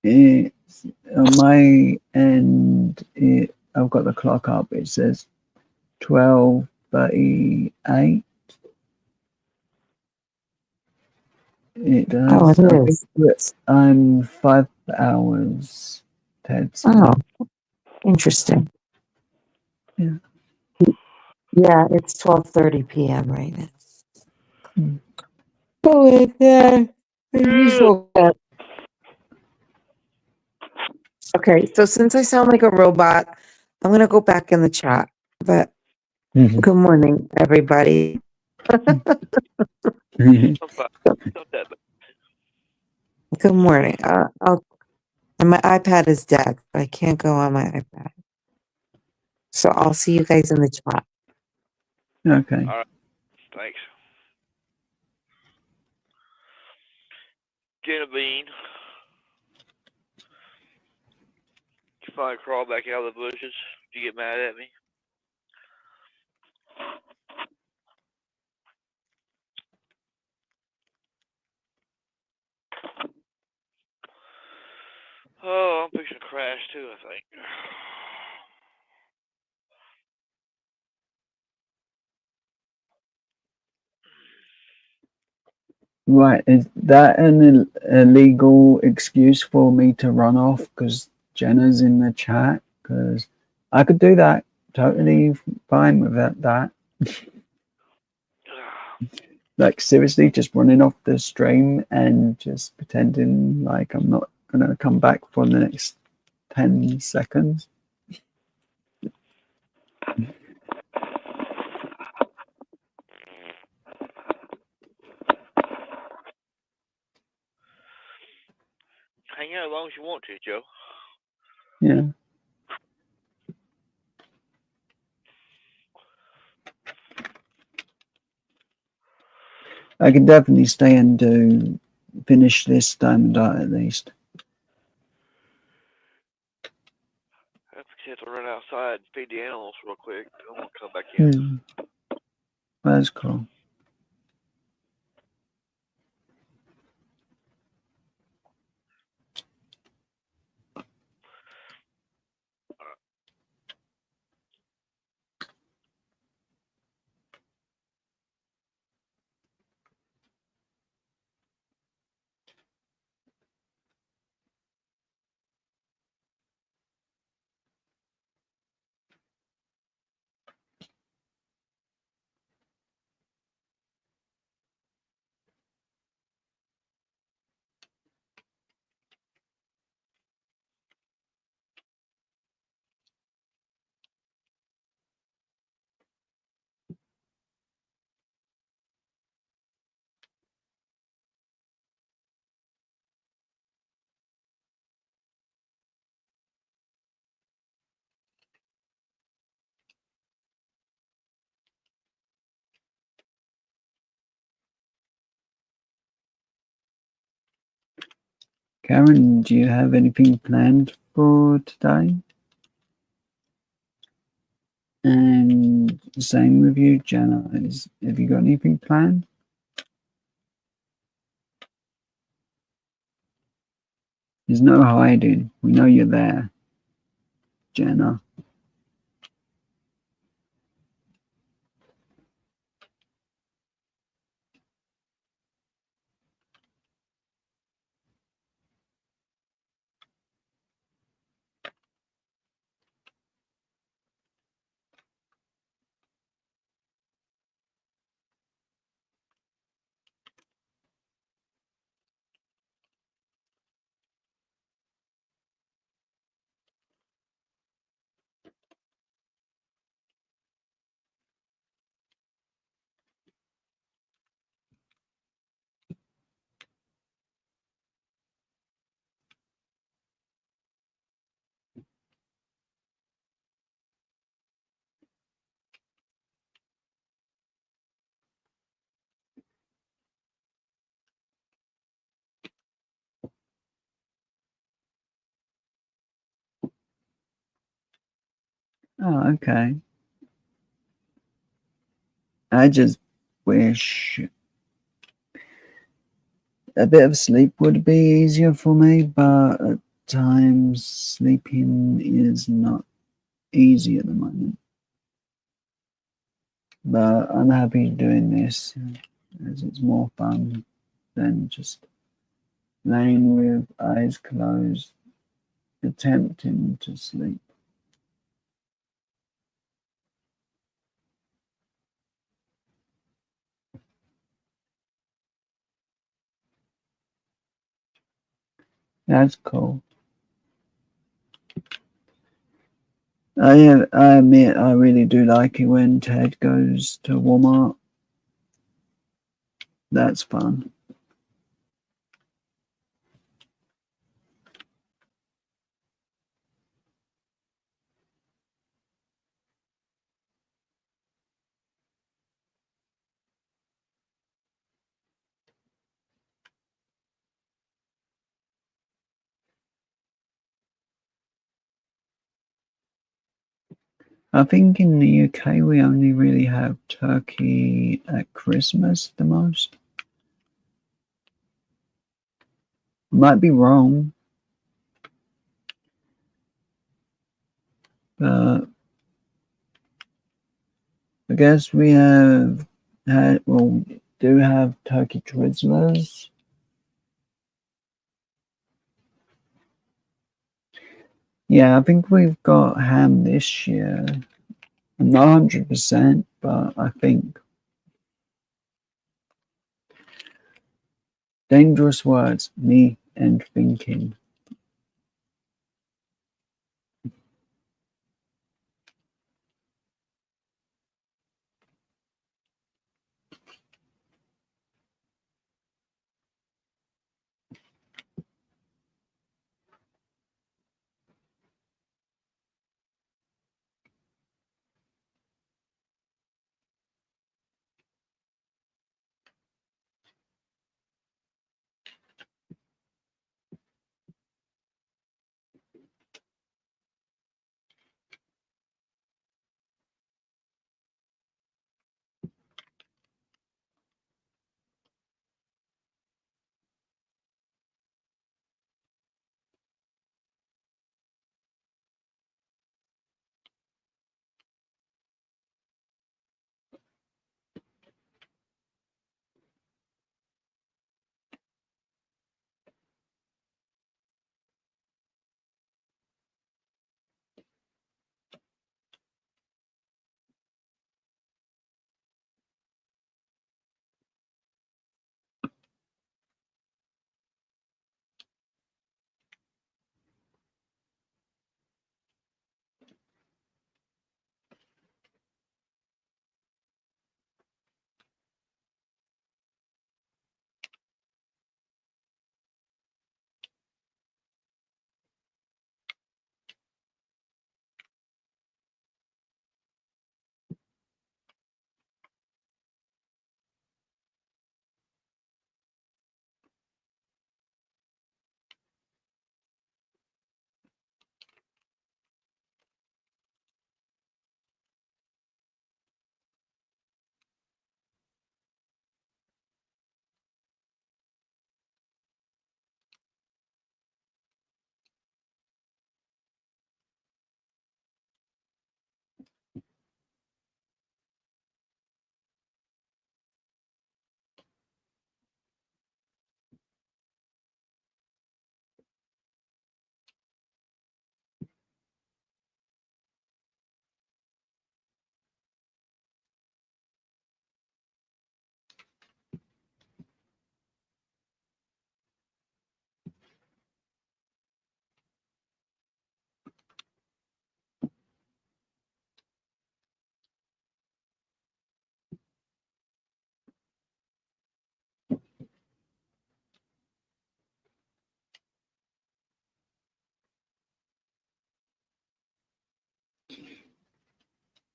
It's on my end. I've got the clock up. It says 12:38. It does. Oh, it is. I'm 5 hours ahead. Oh, interesting. Yeah. Yeah, it's 12:30 p.m. right now. Oh, yeah. I just woke up. Okay, so since I sound like a robot, I'm gonna go back in the chat. But good morning, everybody. Not that bad. Good morning. And my iPad is dead. I can't go on my iPad. So I'll see you guys in the chat. Okay. All right. Thanks. Genevieve. You finally crawl back out of the bushes. Did you get mad at me? Oh, I'm fixing to crash too, I think. Right, is that an illegal excuse for me to run off because Jenna's in the chat? Because I could do that. Totally fine with that. Like, seriously, just running off the stream and just pretending like I'm not going to come back for the next 10 seconds. Hang out as long as you want to, Joe. Yeah. I can definitely stay and finish this diamond art at least. I have to run outside and feed the animals real quick. I won't come back in. That's cool. Karen, do you have anything planned for today? And same with you, Jenna. Have you got anything planned? There's no hiding. We know you're there, Jenna. Oh, okay. I just wish a bit of sleep would be easier for me, but at times sleeping is not easy at the moment. But I'm happy doing this as it's more fun than just laying with eyes closed, attempting to sleep. That's cool. I admit I really do like it when Ted goes to Walmart. That's fun. I think in the UK we only really have turkey at Christmas the most. Might be wrong, but I guess we have do have turkey Twizzlers. Yeah, I think we've got ham this year. I'm not 100%, but I think. Dangerous words, me and thinking.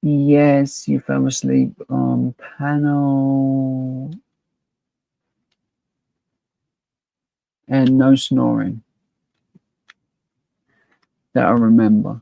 Yes, you fell asleep on panel and no snoring that I remember.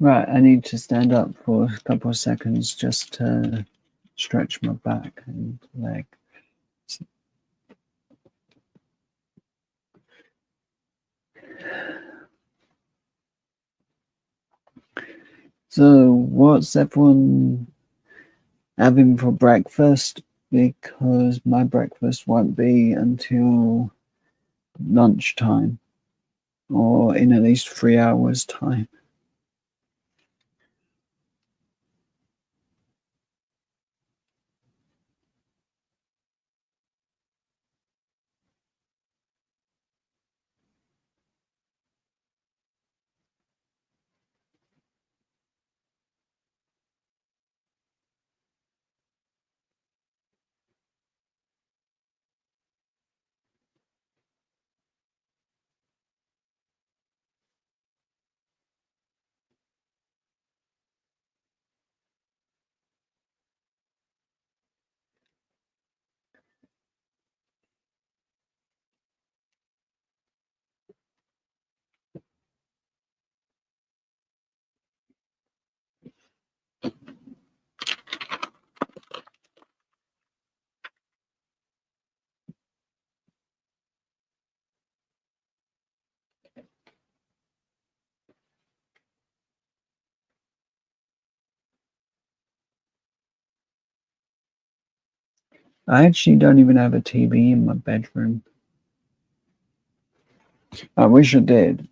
Right, I need to stand up for a couple of seconds just to stretch my back and leg. So, what's everyone having for breakfast? Because my breakfast won't be until lunchtime, or in at least 3 hours' time. I actually don't even have a TV in my bedroom. I wish I did.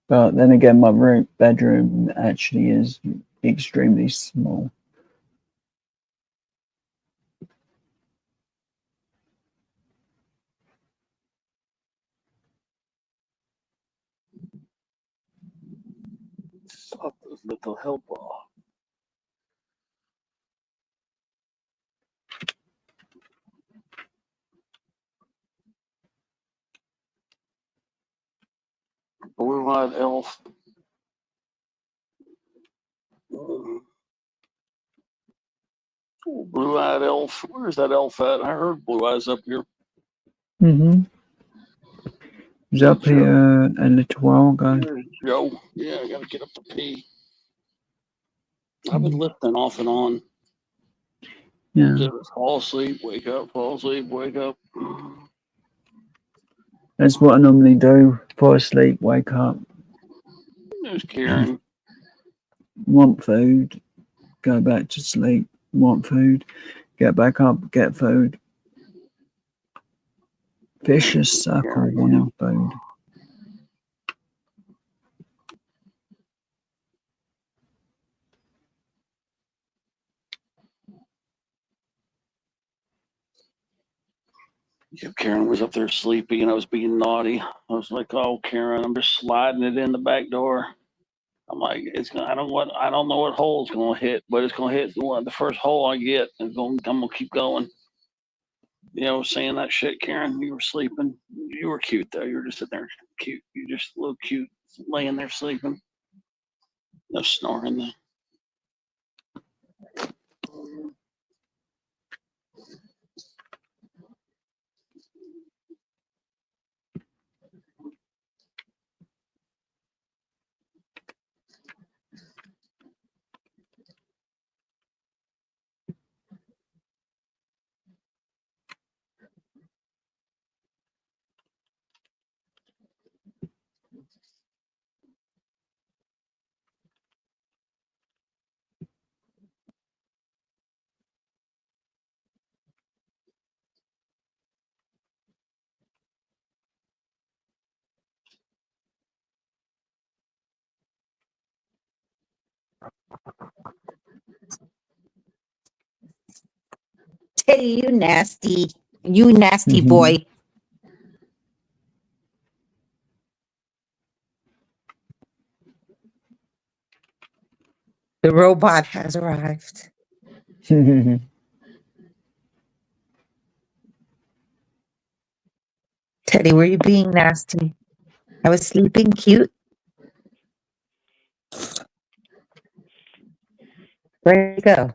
But then again, my bedroom actually is extremely small. Stop this little helper. Blue-eyed elf. Blue-eyed elf. Where's that elf at? I heard Blue Eyes up here. Mm-hmm. He was up here a little while ago. There's Joe. Yeah, I gotta get up to pee. I've been lifting off and on. Yeah. Just fall asleep, wake up, fall asleep, wake up. That's what I normally do. Fall asleep, wake up, There's Karen. want food, go back to sleep, want food, get back up, get food. Vicious circle, wanting food. Yeah, Karen was up there sleepy and I was being naughty. I was like, "Oh, Karen, I'm just sliding it in the back door." I'm like, "It's gonna. I don't know what hole it's gonna hit, but it's gonna hit the first hole I get. And I'm gonna keep going." You know, saying that shit, Karen. You were sleeping. You were cute though. You were just sitting there, cute. You just look cute, laying there sleeping. No snoring though. Teddy, you nasty. You nasty boy. The robot has arrived. Teddy, were you being nasty? I was sleeping cute. Where'd you go?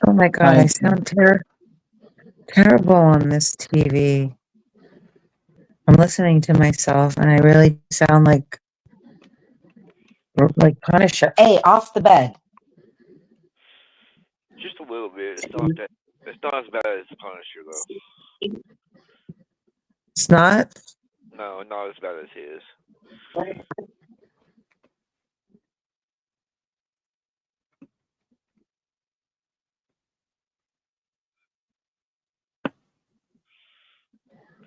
Oh my God, I sound terrible on this TV. I'm listening to myself, and I really sound like Punisher. Hey, off the bed. Just a little bit. It's not that. It's not as bad as Punisher though. It's not. No, not as bad as his.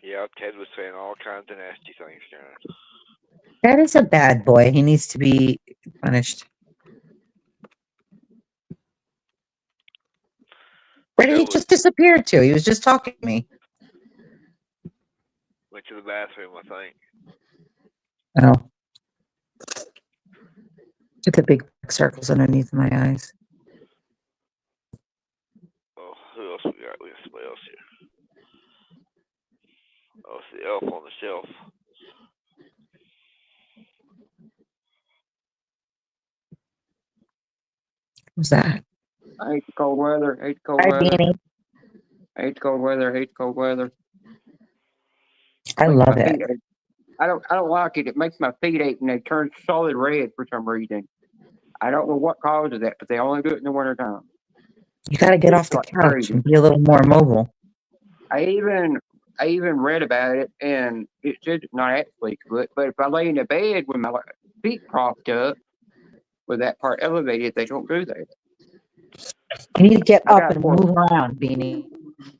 Yeah, Ted was saying all kinds of nasty things, Karen. That is a bad boy. He needs to be punished. Where did he just disappear to? He was just talking to me. Went to the bathroom, I think. Oh. Get the big circles underneath my eyes. Oh, who else we got? We got somebody else here. Oh, it's the elf on the shelf. Who's that? I hate the cold weather. Hate the cold Hi, weather. Beanie. Hate the cold weather. Hate the cold weather. I Makes love my it. feet ache. I don't like it. It makes my feet ache and they turn solid red for some reason. I don't know what causes that, but they only do it in the wintertime. You got to get off the Like couch crazy. and be a little more mobile. I even read about it, and it said it's not actually good, but if I lay in the bed with my feet propped up with that part elevated, they don't do that. You need to get I up got and more. move around, Beanie.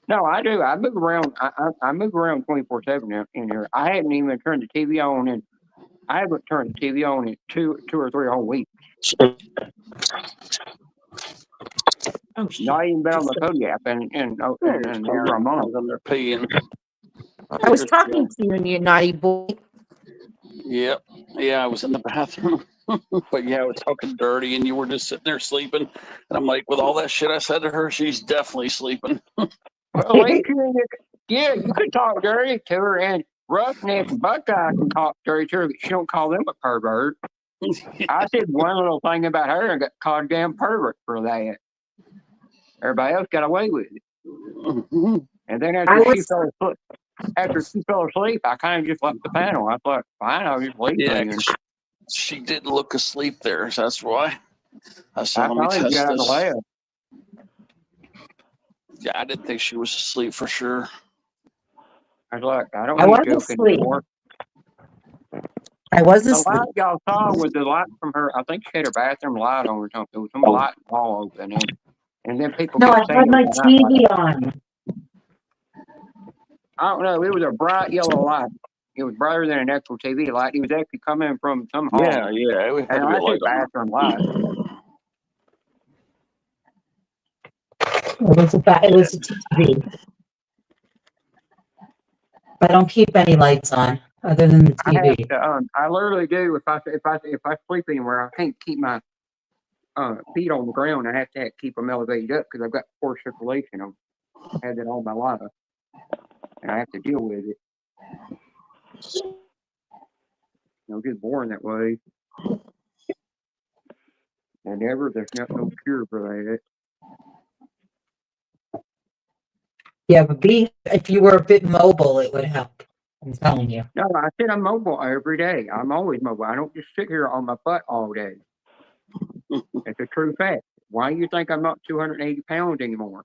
No, I do. I move around. I move around 24/7 in here. I haven't even turned the TV on, and I haven't turned the TV on in two or three whole weeks. Oh, shit. Not even been on the Kodiak in over a month. I'm there peeing. I was talking to you, and you naughty boy. Yep. Yeah, I was in the bathroom. But yeah, I was talking dirty and you were just sitting there sleeping. And I'm like, with all that shit I said to her, she's definitely sleeping. Well, at least yeah, you can talk dirty to her, and Roughneck and Buckeye can talk dirty to her, but she don't call them a pervert. I said one little thing about her and got called damn pervert for that. Everybody else got away with it. And then after she fell asleep, I kind of just left the panel. I thought, fine, I'll just leave Yeah, then. she did look asleep there. So that's why I said, I let me finally test got out of the this. lab. Yeah, I didn't think she was asleep for sure. I was like, I don't I need wasn't joking asleep. anymore. I was The asleep. light y'all saw was the light from her. I think she had her bathroom light on or something. There was some light all open, and then people No, I kept saying had it my was a night light. TV on. I don't know. It was a bright yellow light. It was brighter than an actual TV light. It was actually coming from some hall. Yeah, it had And to be I a light said bathroom light. It was a TV. I don't keep any lights on other than the I have TV. to. I literally do. If I sleep anywhere, I can't keep my feet on the ground. I have to keep them elevated up because I've got poor circulation. I've had that all my life, and I have to deal with it. Just born that way. And there's no cure for that. Yeah, but if you were a bit mobile, it would help. I'm telling you. No, I said I'm mobile every day. I'm always mobile. I don't just sit here on my butt all day. It's a true fact. Why do you think I'm not 280 pounds anymore?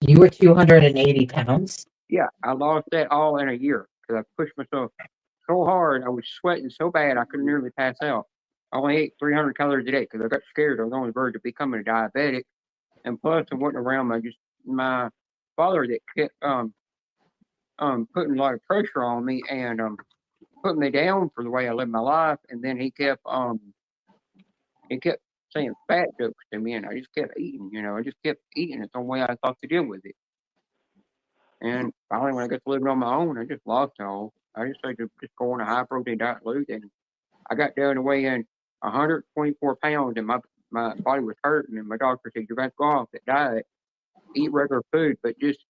You were 280 pounds? Yeah, I lost that all in a year because I pushed myself so hard. I was sweating so bad I could nearly pass out. I only ate 300 calories a day because I got scared. I was on the verge of becoming a diabetic. And plus, I wasn't around my father that kept putting a lot of pressure on me and putting me down for the way I lived my life. And then he kept saying fat jokes to me, and I just kept eating. I just kept eating. It's the only way I thought to deal with it. And finally, when I got to living on my own, I just lost it all. I just started to just go on a high protein diet, lose it. And I got down to weighing 124 pounds, and my body was hurting. And my doctor said, "You're going to go off that diet, eat regular food, but just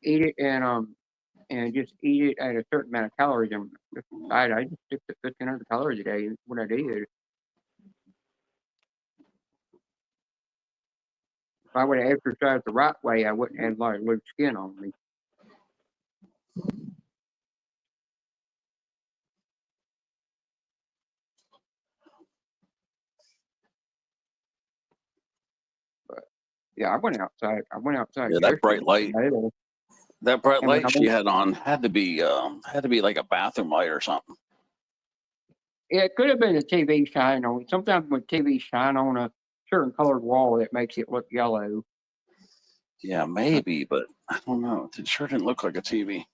eat it and just eat it at a certain amount of calories." And I just stick to 1,500 calories a day. That's what I did. If I would have exercised the right way, I wouldn't have a lot of loose skin on me. Yeah, I went outside. Yeah, that bright light. yesterday. That bright And when I light she went, had on had to be like a bathroom light or something. yeah, it could have been a TV shine on it. Sometimes when TV shine on a certain colored wall, it makes it look yellow. Yeah, maybe, but I don't know. It sure didn't look like a TV.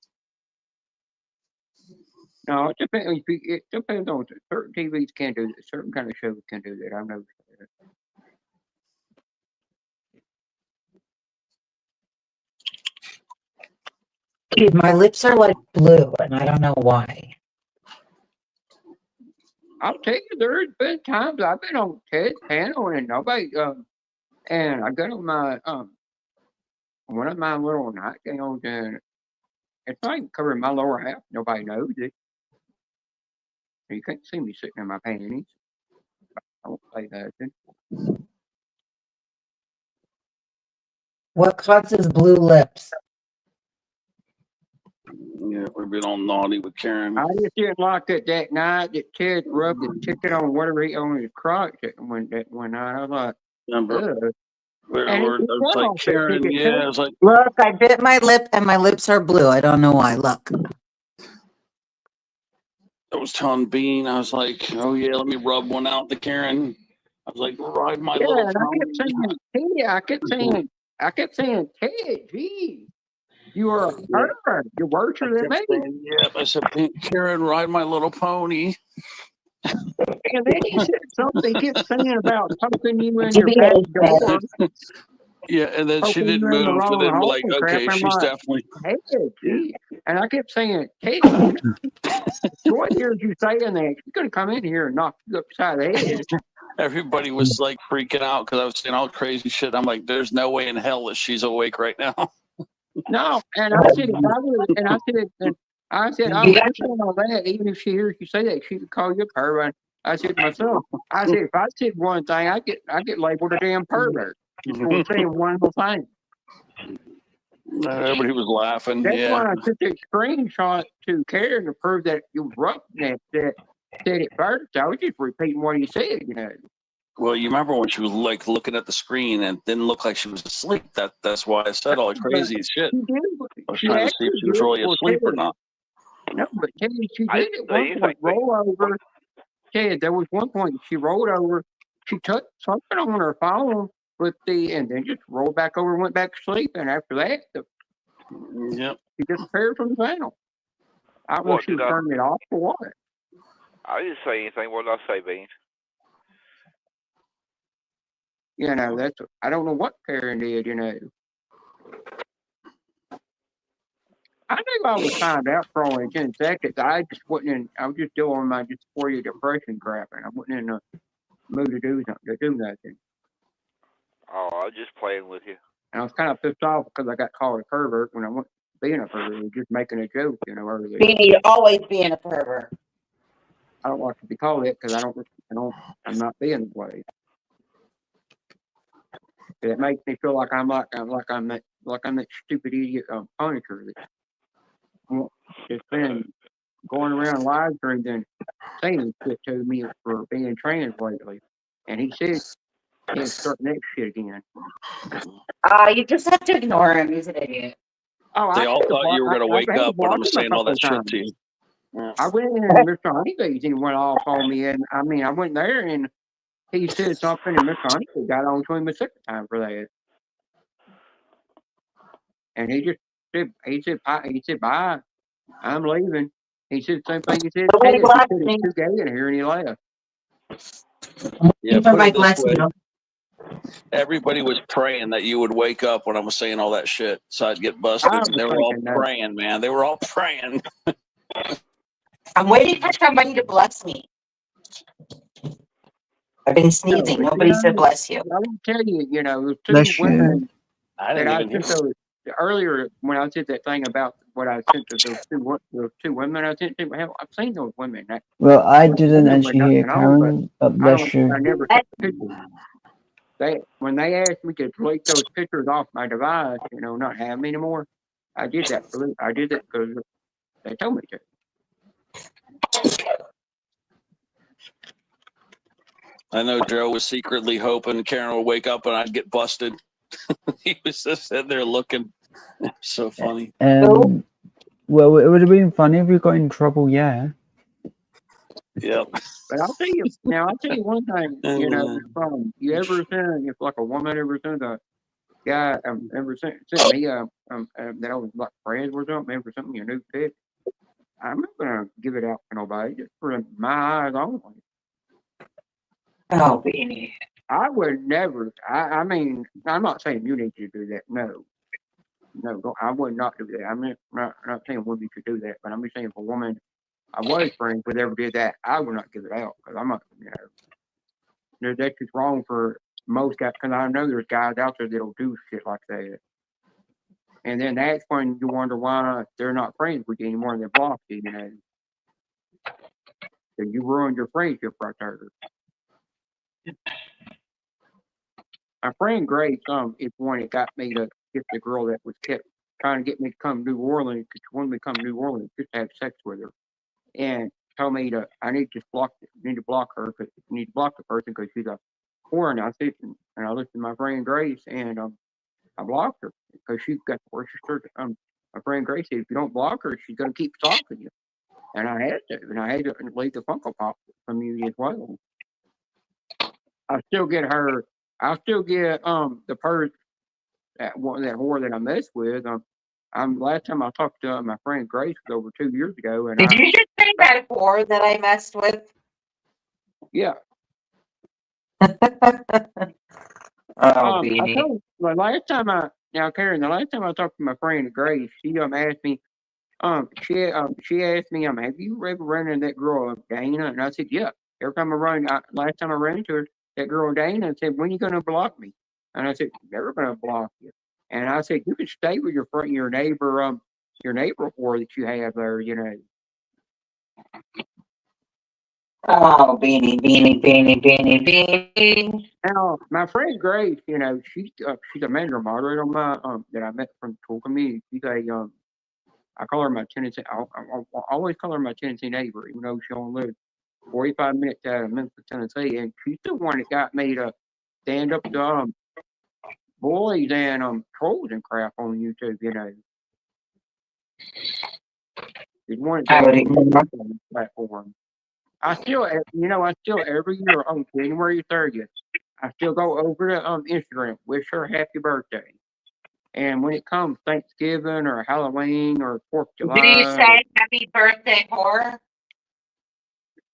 No, it depends. It depends on certain TVs can do that. Certain kind of shows can do that. I've noticed that. Dude, my lips are like blue, and I don't know why. I'll tell you, there's been times I've been on Ted's panel and nobody, and I got on my one of my little nightgowns, and it's not even covering my lower half. Nobody knows it. You can't see me sitting in my panties. I won't say that. What causes blue lips? Yeah, we've been all naughty with Karen. I just didn't like it that night that Ted rubbed the ticket on whatever he on his crotch that one night. I was like, Remember? ugh. Where And it was like Karen, yeah, it was like, Look, I bit my lip, and my lips are blue. I don't know why. Look. I was telling Bean, I was like, oh yeah, let me rub one out to Karen. I was like, ride my yeah, little and I kept saying, Ted, I kept saying, Ted, gee, you are a pervert. You're worse than me. Yeah, I said, Karen, ride my little pony. And then he said something, he kept saying about poking you in your back door. Yeah, and then she Poking didn't you in the move, and wrong then we're hole like, and crap. okay, I'm she's like, definitely. hey, gee. And I kept saying, Ted, Joy hears you saying that. She's going to come in here and knock you upside the head. Everybody was like freaking out because I was saying all crazy shit. I'm like, there's no way in hell that she's awake right now. No, and I said, if I was, and I said, I understand all that. Even if she hears you say that, she could call you a pervert. I said to myself, I said, if I said one thing, I get labeled a damn pervert just for saying one little thing. Everybody was laughing. That's Yeah. why I took that screenshot to Karen to prove that you roughneck that said it first. I was just repeating what he said, you know. Well, you remember when she was like looking at the screen and it didn't look like she was asleep. That's why I said all the crazy shit. She did. I was She trying to see if she was really asleep or not. No, but Ted, she I did didn't at say one anything. point roll over. Ted, there was one point she rolled over. She touched something on her phone and then just rolled back over and went back to sleep. And after that, Yep. she disappeared from the panel. I don't know if she was turning it off or what. I didn't say anything. What did I say, Bean? You know, I don't know what Karen did, you know. I knew I would find out for only 10 seconds. I was just doing my dysphoria depression crap, and I wasn't in the mood to do nothing. Oh, I was just playing with you. And I was kind of pissed off because I got called a pervert when I wasn't being a pervert. I was just making a joke, you know, earlier. Beanie, always being a pervert. I don't like to be called it because I'm not being that way. It makes me feel like I'm that stupid idiot Punisher that's just been going around live streams and saying shit to me for being trans lately. And he said he'd start that shit again. You just have to ignore him. He's an idiot. Oh, they all thought you were going to wake up when I was saying all that shit to you. Yeah. I went in and Mr. Honeybees and went off on me, and I mean, I went there and he said something, and Mr. Honeybees got on to him a second time for that. And he said, bye, I'm leaving. He said the same thing he said. It's too gay in here, and he left. Yeah, put it this way. Everybody was praying that you would wake up when I was saying all that shit, so I'd get busted. They were all praying, man. They were all praying. I'm waiting for somebody to bless me. I've been sneezing. Nobody said bless you. I will tell you, you know, two women I that didn't I even sent hear. earlier when I said that thing about what I sent to those two women I sent to. Hell, I've seen those women. Well, I didn't actually hear Karen, but bless you. I never took pictures. When they asked me to delete those pictures off my device, you know, not have them anymore, I did that because they told me to. I know Joe was secretly hoping Karen would wake up and I'd get busted. He was just sitting there looking. So funny. Well, it would have been funny if we got in trouble, yeah. Yep. But I'll tell you now. I'll tell you one thing. You know, you ever send if like a woman ever sent a guy ever sent me that I was like friends with something ever sent me a new pic, I'm not gonna give it out to nobody just for my eyes only. Oh, Beanie. I would never. I mean, I'm not saying you need to do that. No, I would not do that. I'm not saying women should do that, but I'm just saying if a woman I was friends with ever did that, I would not give it out because I'm not. That's just wrong for most guys. Because I know there's guys out there that'll do shit like that, and then that's when you wonder why they're not friends with you anymore and they block you. So you ruined your friendship right there. My friend Grace is the one that got me to get the girl that was kept trying to get me to come to New Orleans because she wanted me to come to New Orleans just to have sex with her, and told me I need to block her because you need to block the person because she's a whore. And I said, and I listened to my friend Grace, and I blocked her because she got registered. My friend Grace said if you don't block her, she's gonna keep stalking you, and I had to leave the Funko Pop from you as well. I still get her. I still get the person that whore that I messed with. Last time I talked to my friend Grace was over 2 years ago, and Did you just say that whore that I messed with? Yeah. Beanie. I told the last time Karen, the last time I talked to my friend Grace, she asked me, she asked me, have you ever run into that girl Dana? And I said, yeah. Every time last time I ran into her, that girl Dana said, when are you gonna block me? And I said, never gonna block you. And I said, you can stay with your neighbor whore that you have there, Oh, Beanie, Beanie, Beanie, Beanie, Beanie. Now, my friend Grace, she's a manager moderator on my that I met from the tool community. She's I call her my Tennessee. I always call her my Tennessee neighbor, even though she only lives 45 minutes out of Memphis, Tennessee, and she's the one that got me to stand up to boys and trolls and crap on YouTube. She's one that gave me on the platform. I still every year on January 30th, I still go over to Instagram, wish her happy birthday. And when it comes Thanksgiving or Halloween or 4th of July. Do you say happy birthday, whore?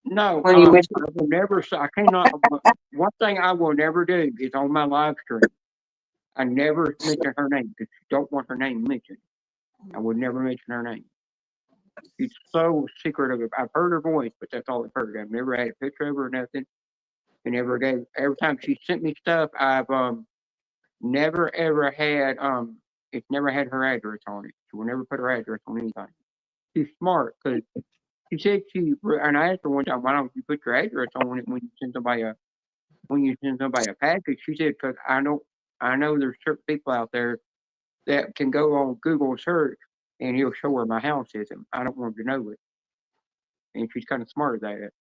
No, I will never say. I cannot. One thing I will never do is on my live stream. I never mention her name because I don't want her name mentioned. I would never mention her name. She's so secretive. I've heard her voice, but that's all I've heard. I've never had a picture of her or nothing. And every time she sent me stuff, I've never ever had it's never had her address on it. She will never put her address on anything. She's smart because she said and I asked her one time, why don't you put your address on it when you send somebody a package? She said, because I know there's certain people out there that can go on Google search and he'll show where my house is, and I don't want to know it. And she's kind of smart at it.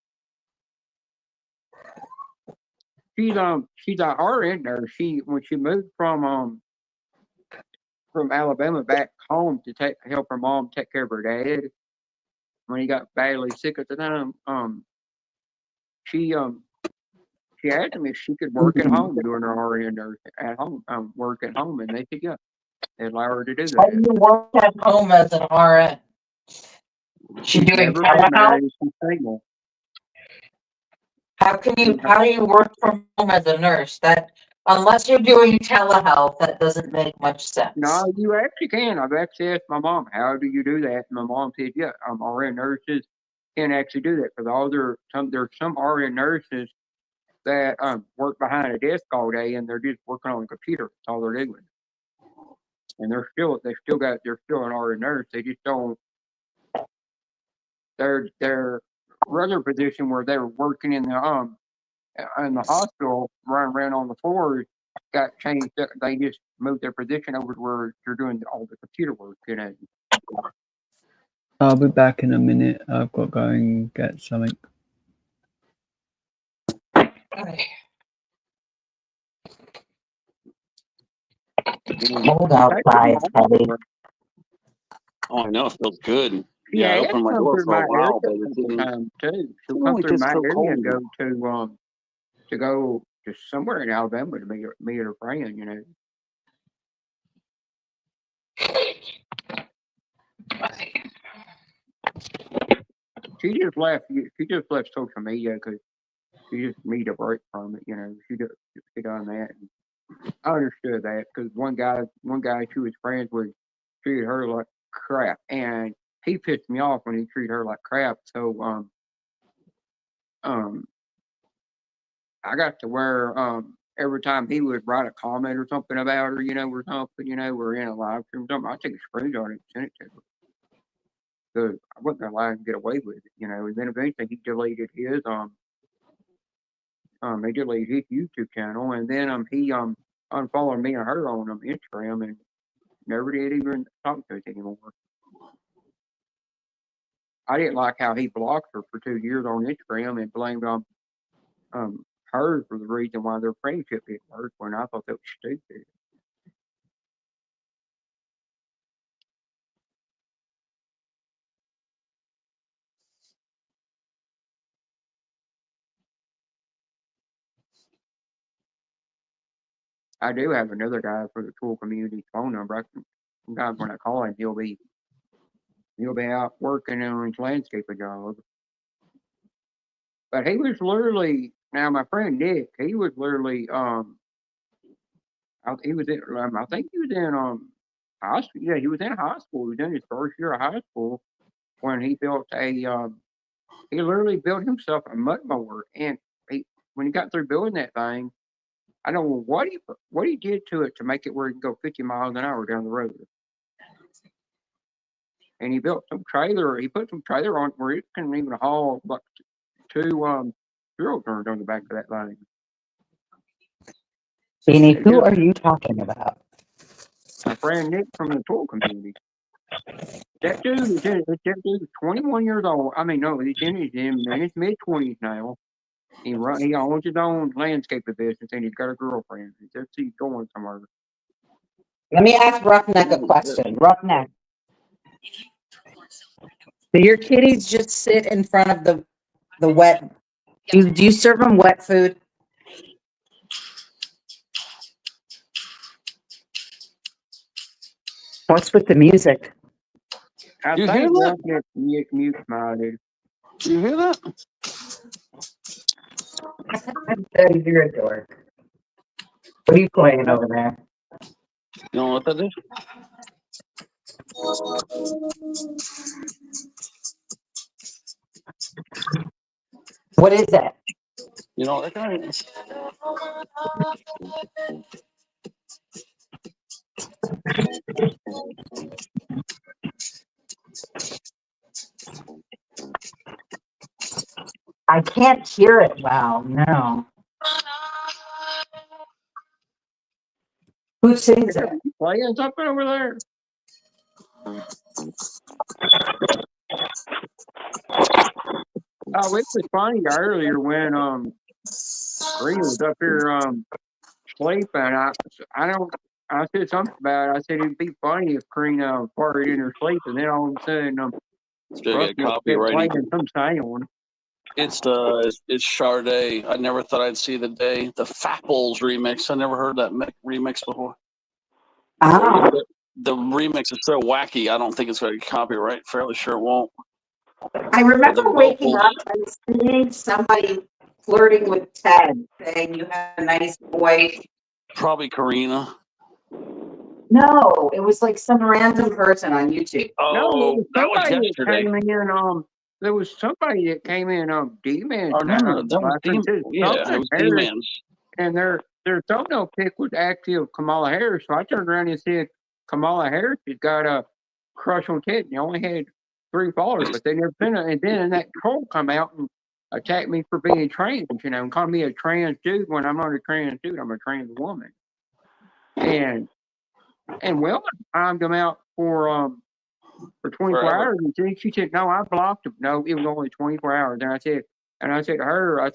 She's an RN nurse. When she moved from Alabama back home to help her mom take care of her dad when he got badly sick at the time, she asked me if she could work at home doing her RN nurse at home, work at home, and they said yeah, they allow her to do that. How do you work at home as an RN? She doing telehealth? She's single. How do you work from home as a nurse? That unless you're doing telehealth, that doesn't make much sense. No, you actually can. I've actually asked my mom, how do you do that? And my mom said, yeah, RN nurses can actually do that because there's some RN nurses that work behind a desk all day and they're just working on a computer. That's all they're doing. And they're still an RN nurse. They just don't. Their other position where they were working in the hospital, running around on the floor, got changed. They just moved their position over to where they're doing all the computer work. I'll be back in a minute. I've got to go and get something. You know, Cold you take them outside, Teddy. off. Oh, I know it feels good. Yeah, Yeah, I it's opened my come door through for a my area while, but a it couple didn't. times too. She'll Oh, come it through gets my so area cold. and go to somewhere in Alabama to meet her friend. You know. She just left. She just left social media because she just need a break from it. You know, she done that. And I understood that because one guy she was friends with treated her like crap, and he pissed me off when he treated her like crap. So um, I got to where every time he would write a comment or something about her, you know, or something, you know, or in a live stream or something, I take a screenshot and send it to her. So I wasn't gonna lie and get away with it, you know. And then eventually he deleted his YouTube channel, and then he unfollowed me and her on Instagram, and never did even talk to us anymore. I didn't like how he blocked her for 2 years on Instagram and blamed her for the reason why their friendship didn't work. When I thought that was stupid. I do have another guy for the tool community phone number. Sometimes when I call him, he'll be out working on his landscaping job. But he was literally now my friend Nick. He was literally he was in I think he was in high school. Yeah, he was in high school. He was in his first year of high school when he built he literally built himself a mud mower, and when he got through building that thing, I don't know what he did to it to make it where it can go 50 miles an hour down the road. And he built some trailer. He put some trailer on where it couldn't even haul like 2 drill turns on the back of that thing. Beanie, who are you talking about? My friend Nick from the tool community. That dude is 21 years old. I mean, no, he's in his mid-20s now. He owns his own landscaping business, and he's got a girlfriend. He's going somewhere. Let me ask Roughneck a question. Roughneck, do your kitties just sit in front of the wet? Do you serve them wet food? What's with the music? I You think hear that? Roughneck mute modded. You hear that? You're a dork. What are you playing over there? You know what that is? What is that? You know what that guy is? I can't hear it well. No. Who sings it? Playing something over there. Oh, it was funny earlier when Green was up here sleeping. I said something about it. I said it'd be funny if Green farted in her sleep, and then all of a sudden It's gonna get Roughneck kept copyrighted. playing some sound. It's Sade. I never thought I'd see the day. The Fapples remix. I never heard that remix before. Ah. The remix is so wacky. I don't think it's going to copyright. Fairly sure it won't. I remember The waking vocals. up and seeing somebody flirting with Ted, saying you have a nice voice. Probably Karina. No, it was like some random person on YouTube. Oh, that was yesterday. There was somebody that came in D-Man's Oh, no, that was yeah, it was D-Man's. And their thumbnail pic was actually of Kamala Harris. So I turned around and said, Kamala Harris has got a crush on Ted. And he only had 3 followers, but they never sent it. And then that troll come out and attacked me for being trans, you know, and called me a trans dude when I'm not a trans dude. I'm a trans woman. And Wilma timed him out for 24 Forever. hours. And then she said, no, I blocked him. No, it was only 24 hours. And I said to her,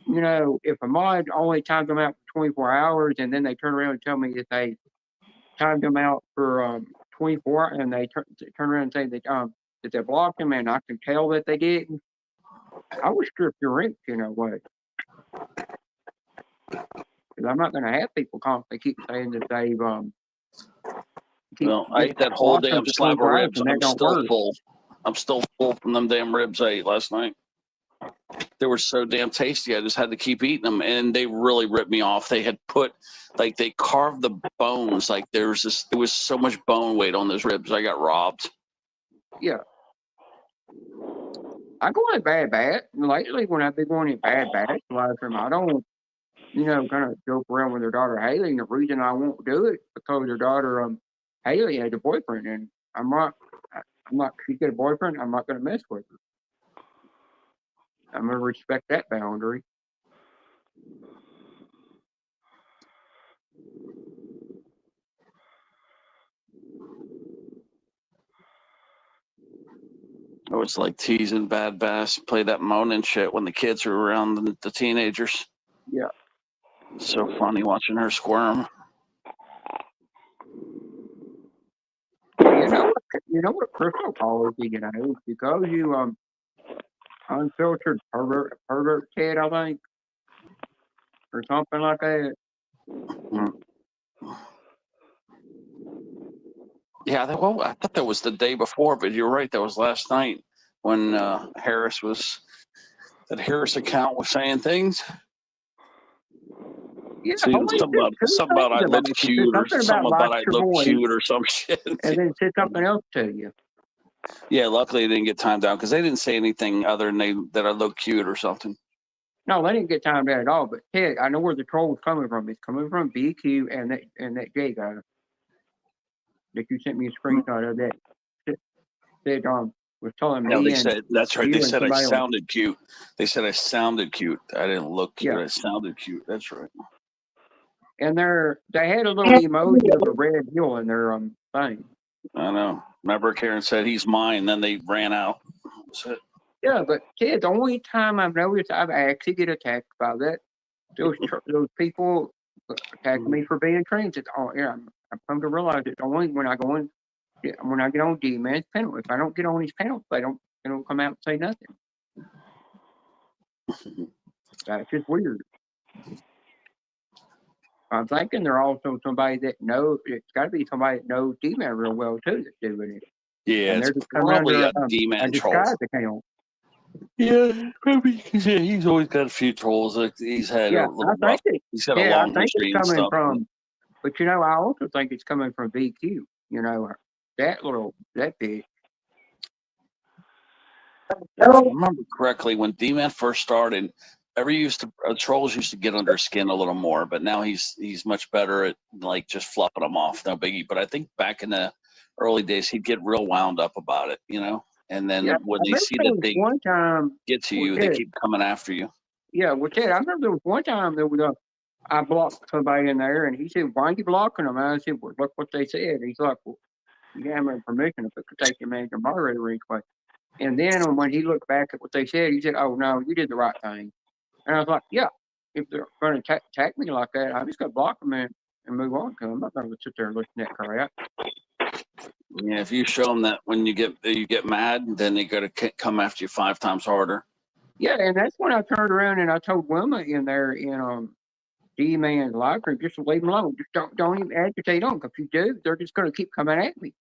you know, if a mod only timed them out for 24 hours and then they turn around and tell me that they timed them out for 24, and they turn around and say that they blocked them, and I can tell that they didn't. I would strip your ink in a way. Because I'm not going to have people constantly keep saying that they've Well, I ate that whole damn slab of ribs. I'm still full. I'm still full from them damn ribs I ate last night. They were so damn tasty. I just had to keep eating them, and they really ripped me off. They had put, like, they carved the bones. Like, there was so much bone weight on those ribs. I got robbed. Yeah. I go in bad bat. Lately, when I've been going in bad bat, I don't, kind of joke around with their daughter Haley. And the reason I won't do it because their daughter Haley had a boyfriend, and I'm not. She's got a boyfriend. I'm not going to mess with her. I'm going to respect that boundary. I was like teasing Bad Bass, play that moaning shit when the kids are around the teenagers. Yeah. So funny watching her squirm. You know what Crystal calls you, because you unfiltered pervert kid, I think, or something like that. Yeah, I thought that was the day before, but you're right. That was last night when that Harris account was saying things. Yeah, something about I look cute, or something about I look cute, or some shit. And then said something else to you. Yeah, luckily they didn't get timed down because they didn't say anything other than that I look cute or something. No, they didn't get timed out at all. But Ted, I know where the troll was coming from. It's coming from BQ and that J guy that you sent me a screenshot of that was telling me. No, they said that's right. They said I sounded cute. They said I sounded cute. I didn't look cute. Yeah. I sounded cute. That's right. And they had a little emoji of a red hill in their thing. I know. Remember, Karen said he's mine. Then they ran out. Yeah, but Ted, the only time I've noticed I've actually get attacked by that, those people attacking me for being trans. I've come to realize it's only when I get on D-Man's panel. If I don't get on his panel, they don't come out and say nothing. That's just weird. I'm thinking they're also somebody that knows. It's got to be somebody that knows D-Man real well too that's doing it. Yeah, and it's probably a D-Man troll. Account. Yeah, probably. He's always got a few trolls. He's had a little rough. He's got a long history and stuff. But I also think it's coming from BQ. That big. If I remember correctly, when D-Man first started, trolls used to get under his skin a little more, but now he's much better at like just fluffing them off. No biggie. But I think back in the early days, he'd get real wound up about it, And then when they see that they get to you, they keep coming after you. Yeah, well, Ted, I remember there was one time I blocked somebody in there, and he said, "Why are you blocking them?" And I said, "Well, look what they said." He's like, "Well, you have my permission to take your man to moderator anyway." And then when he looked back at what they said, he said, "Oh no, you did the right thing." And I was like, "Yeah, if they're going to attack me like that, I just got to block them and move on. Because I'm not going to sit there and listen to that crap." Yeah, if you show them that when you get mad, then they got to come after you 5 times harder. Yeah, and that's when I turned around and I told Wilma in there in D-Man's live room, just leave them alone. Just don't even agitate on. Because if you do, they're just going to keep coming at me.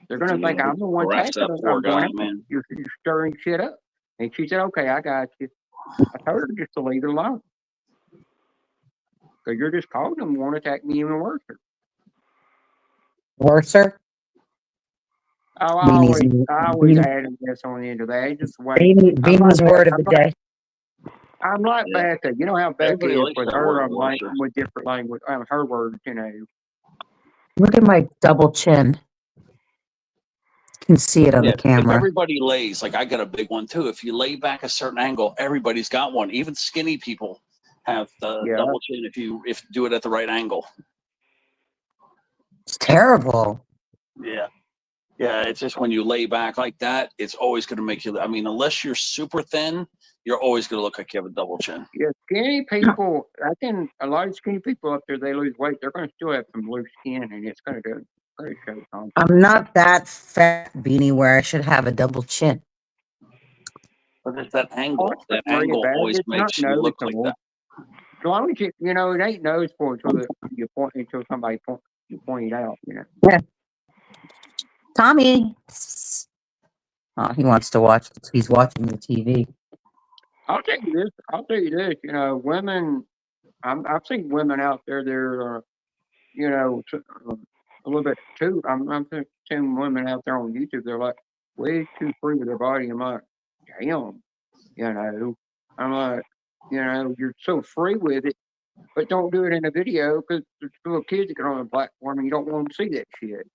They're going to think I'm the one attacking them. Poor guy, man. You're stirring shit up. And she said, "Okay, I got you." I told her just to leave it alone. Because you're just calling them want to attack me even worse. Worser? Oh, I always add this on the end of that. Just wait. Bean's word of the day. I'm like Becca. You know how Becca is with her with different language. Her words, Look at my double chin. You can see it on the camera. If everybody lays, like I got a big one too. If you lay back a certain angle, everybody's got one. Even skinny people have the double chin if you do it at the right angle. It's terrible. Yeah. Yeah, it's just when you lay back like that, it's always going to make you. I mean, unless you're super thin, you're always going to look like you have a double chin. Yeah, skinny people. I can a lot of skinny people up there. They lose weight. They're going to still have some loose skin, and it's going to show. I'm not that fat, Beanie, where I should have a double chin. But it's that angle. Don't That worry angle about it. always It's not makes you look like noticeable. that. As long as it ain't noticeable until somebody you point it out. Yeah. Tommy. Oh, he wants to watch. He's watching the TV. I'll tell you this. Women. I've seen women out there. They're a little bit too. I'm seeing women out there on YouTube. They're like way too free with their body. I'm like, damn. I'm like, you're so free with it, but don't do it in a video because there's little kids that get on the platform and you don't want them to see that shit.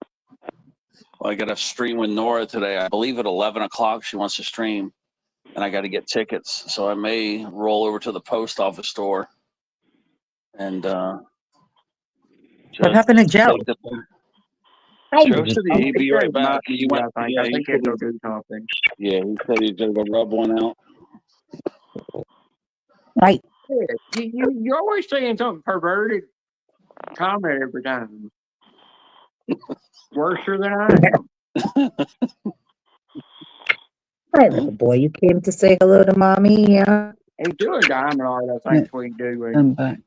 Well, I got to stream with Nora today. I believe at 11 o'clock she wants to stream, and I got to get tickets. So I may roll over to the post office store and What happened to Joe? Joe said he'd be right back. He went. I think he'll go do something. Yeah, he said he's gonna go rub one out. Right. Yeah, you're always saying something perverted. Comment every time. Worser than I am. Hi, little boy. You came to say hello to mommy. Yeah. He's doing diamond art. I think we do. I'm back.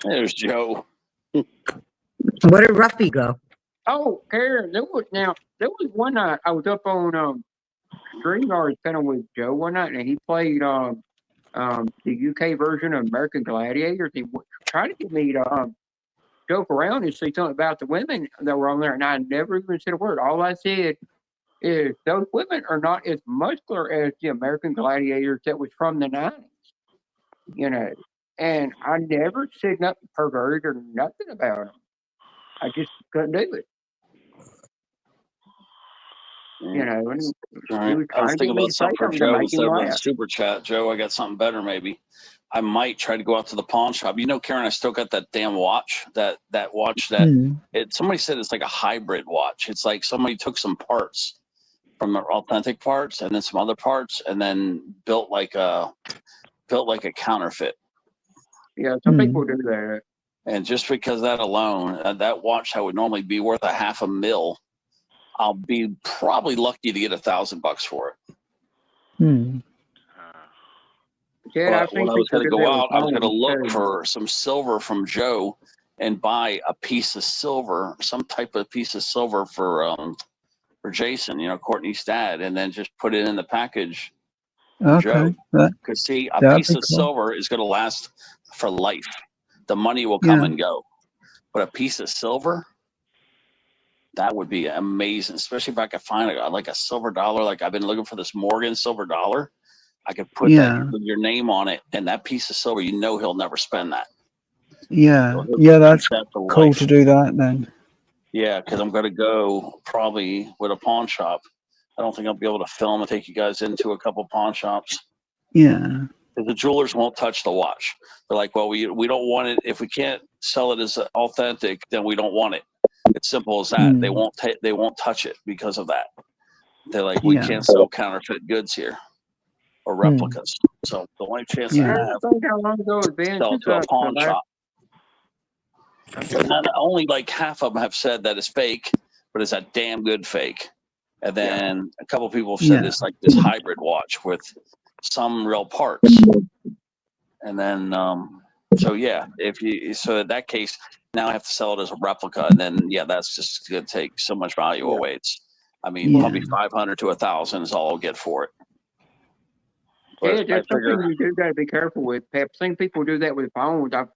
There's Joe. Where did Ruffy go? Oh, Karen, there was one night I was up on StreamYard channel with Joe one night, and he played the UK version of American Gladiators. He tried to get me to joke around and say something about the women that were on there, and I never even said a word. All I said is those women are not as muscular as the American Gladiators that was from the 90s, And I never said nothing perverted or nothing about them. I just couldn't do it. And All right. I was thinking about something for Joe instead of a super chat. Joe, I got something better maybe. I might try to go out to the pawn shop. Karen, I still got that damn watch. That watch that somebody said it's like a hybrid watch. It's like somebody took some parts from the authentic parts and then some other parts and then built like a counterfeit. Yeah, some people do that. And just because that alone, that watch that would normally be worth $500,000, I'll be probably lucky to get $1,000 for it. Yeah, but when I was going to go out, I was going to look for some silver from Joe and buy a piece of silver, some type of piece of silver for Jason, Courtney's dad, and then just put it in the package for Joe. Because see, a piece of silver is going to last for life. The money will come and go, but a piece of silver, that would be amazing. Especially if I could find a silver dollar. Like I've been looking for this Morgan silver dollar. I could put that with your name on it, and that piece of silver, he'll never spend that. Yeah, that's cool to do that then. Yeah, because I'm going to go probably with a pawn shop. I don't think I'll be able to film and take you guys into a couple pawn shops. Yeah. The jewelers won't touch the watch. They're like, well, we don't want it. If we can't sell it as authentic, then we don't want it. It's simple as that. They won't touch it because of that. They're like, we can't sell counterfeit goods here or replicas. So the only chance I have sell it to a pawn shop. And not only like half of them have said that it's fake, but it's a damn good fake. And then a couple people have said it's like this hybrid watch with some real parts. And then so in that case, now I have to sell it as a replica, and then that's just gonna take so much value away. It's probably 500 to 1,000 is all I'll get for it. But that's something you do gotta be careful with. I've seen people do that with phones. I've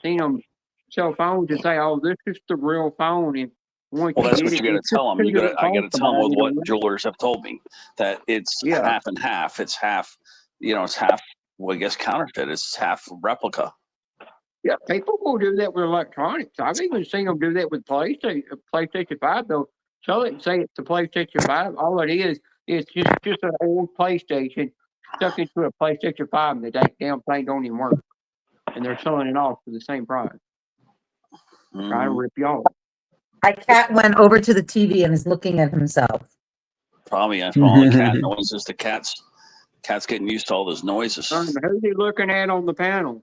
seen them sell phones and say, "Oh, this is the real phone." And well, that's what you got to tell them. I got to tell them with what jewelers have told me, that it's half and half. It's half, it's half. Well, I guess counterfeit. It's half replica. Yeah, people will do that with electronics. I've even seen them do that with PlayStation 5. They'll sell it and say it's the PlayStation 5. All it is just an old PlayStation stuck into a PlayStation 5, and the damn thing don't even work. And they're selling it off for the same price. Trying to rip you off. My cat went over to the TV and is looking at himself. Probably that's all the cat noises. The cat's getting used to all those noises. Who's he looking at on the panel?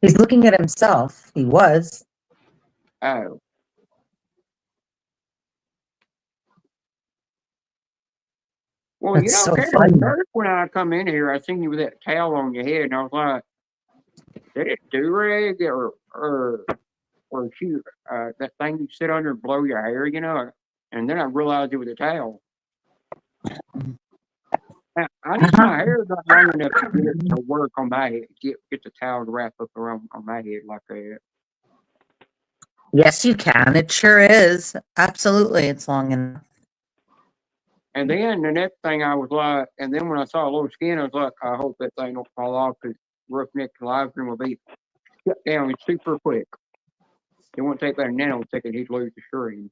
He's looking at himself. He was. Oh. Well, That's you know, so Karen, funny. first when I come in here, I seen you with that towel on your head, and I was like, "Did it do-rag or she that thing you sit under and blow your hair?" You know, and then I realized it was a towel. I just my hair is not long enough to get it to work on my head. Get the towel to wrap up around on my head like that. Yes, you can. It sure is. Absolutely, it's long enough. And then the next thing I was like, and then when I saw a little skin, I was like, I hope that thing don't fall off because Roughneck live stream will be shut down super quick. It won't take about a nanosecond, he'd lose the stream.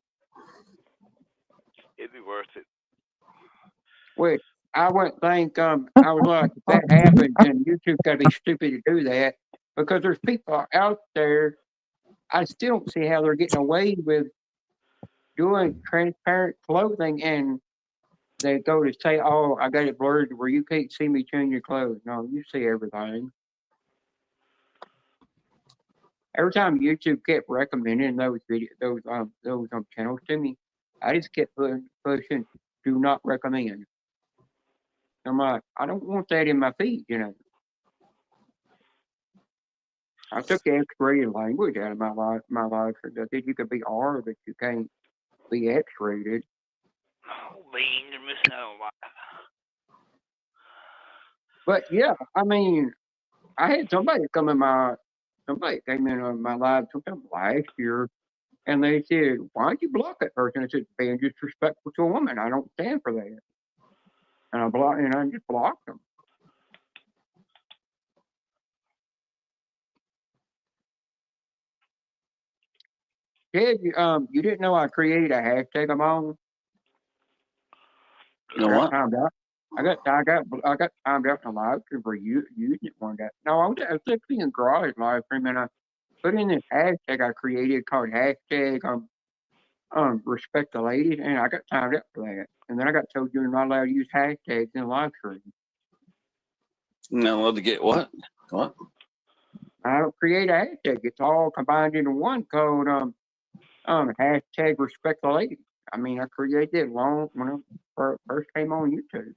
It'd be worth it. Which I wouldn't think, I was like, if that happens, then YouTube got to be stupid to do that because there's people out there. I still don't see how they're getting away with doing transparent clothing and they go to say, "Oh, I got it blurred where you can't see me change your clothes." No, you see everything. Every time YouTube kept recommending those videos, those channels to me, I just kept pushing, "Do not recommend." I'm like, I don't want that in my feed, you know. I took the X-rated language out of my life. I think you could be R, but you can't be X-rated. Oh, Bean, you're missing out on a lot. But yeah, I mean, I had somebody came in on my live sometime last year, and they said, "Why'd you block that person?" I said, "Being disrespectful to a woman. I don't stand for that." And I just blocked them. Ted, you didn't know I created a hashtag of my own? You know what? I got timed out in a live stream for using it one day. No, I was actually in garage live stream and I put in this hashtag I created called hashtag respect the ladies, and I got timed out for that. And then I got told you're not allowed to use hashtags in live stream. Not allowed to get what? What? I don't create a hashtag. It's all combined into one code. Hashtag respect the ladies. I mean, I created it long when I first came on YouTube.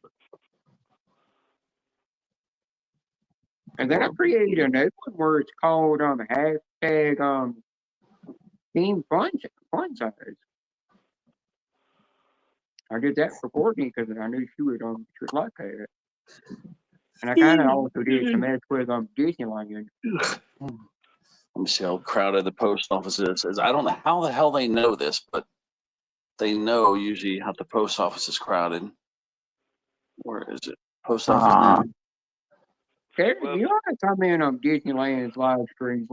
And then I created a new one where it's called hashtag team fun size. I did that for Courtney because I knew she would like that. And I kind of also did it to mess with Disneyland. Let me see how crowded the post office is. I don't know how the hell they know this, but they know usually how the post office is crowded. Where is it? Post office now. Karen, you ought to come in on Disneyland's live stream.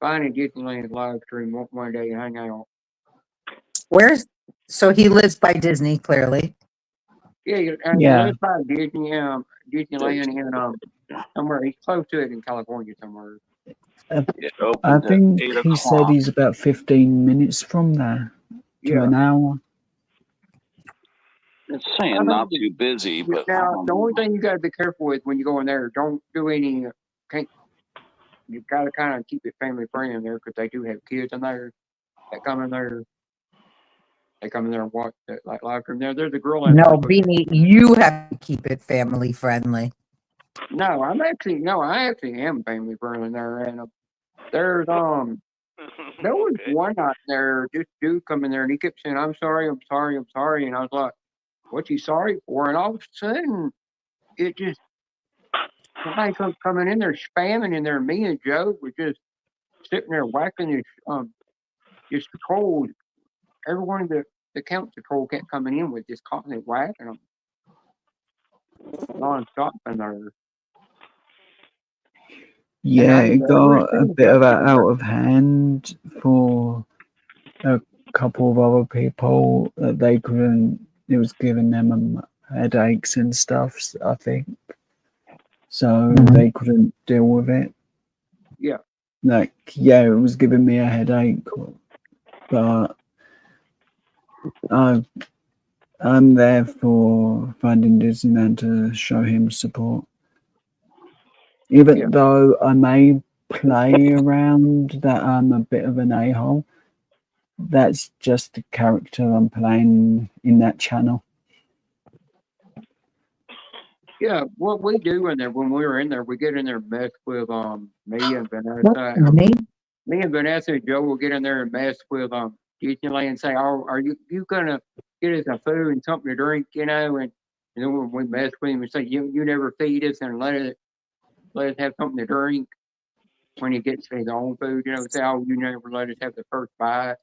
Finding Disneyland's live stream one day and hang out. So he lives by Disney, clearly. Yeah, he lives by Disneyland and somewhere he's close to it in California somewhere. I think he said he's about 15 minutes from there to an hour. It's saying not too busy, but now the only thing you got to be careful with when you go in there, don't do any. You got to kind of keep it family friendly there because they do have kids in there that come in there. They come in there and watch that live stream. There's a girl in there. No, Beanie, you have to keep it family friendly. No, I actually am family friendly there, and there's there was one night there, this dude come in there and he kept saying, I'm sorry, I'm sorry, I'm sorry. And I was like, what you sorry for? And all of a sudden, it just, somebody coming in there spamming in there. Me and Joe were just sitting there whacking this cold. Everyone in the council troll kept coming in with just constantly whacking them. Non-stop in there. Yeah, it got a bit of out of hand for a couple of other people that they couldn't. It was giving them headaches and stuff, I think. So they couldn't deal with it. Yeah. Like, yeah, it was giving me a headache. but I'm there for Finding Disneyland to show him support. Even Yeah. though I may play around that I'm a bit of an a-hole, that's just the character I'm playing in that channel. Yeah, what we do in there when we were in there, we get in there and mess with me and What, Vanessa. honey? Me and Vanessa and Joe will get in there and mess with Disneyland and say, "Oh, are you gonna get us a food and something to drink?" You know, and then when we mess with him, we say, "You never feed us and let us have something to drink." When he gets his own food, you know, say, "Oh, you never let us have the first bite."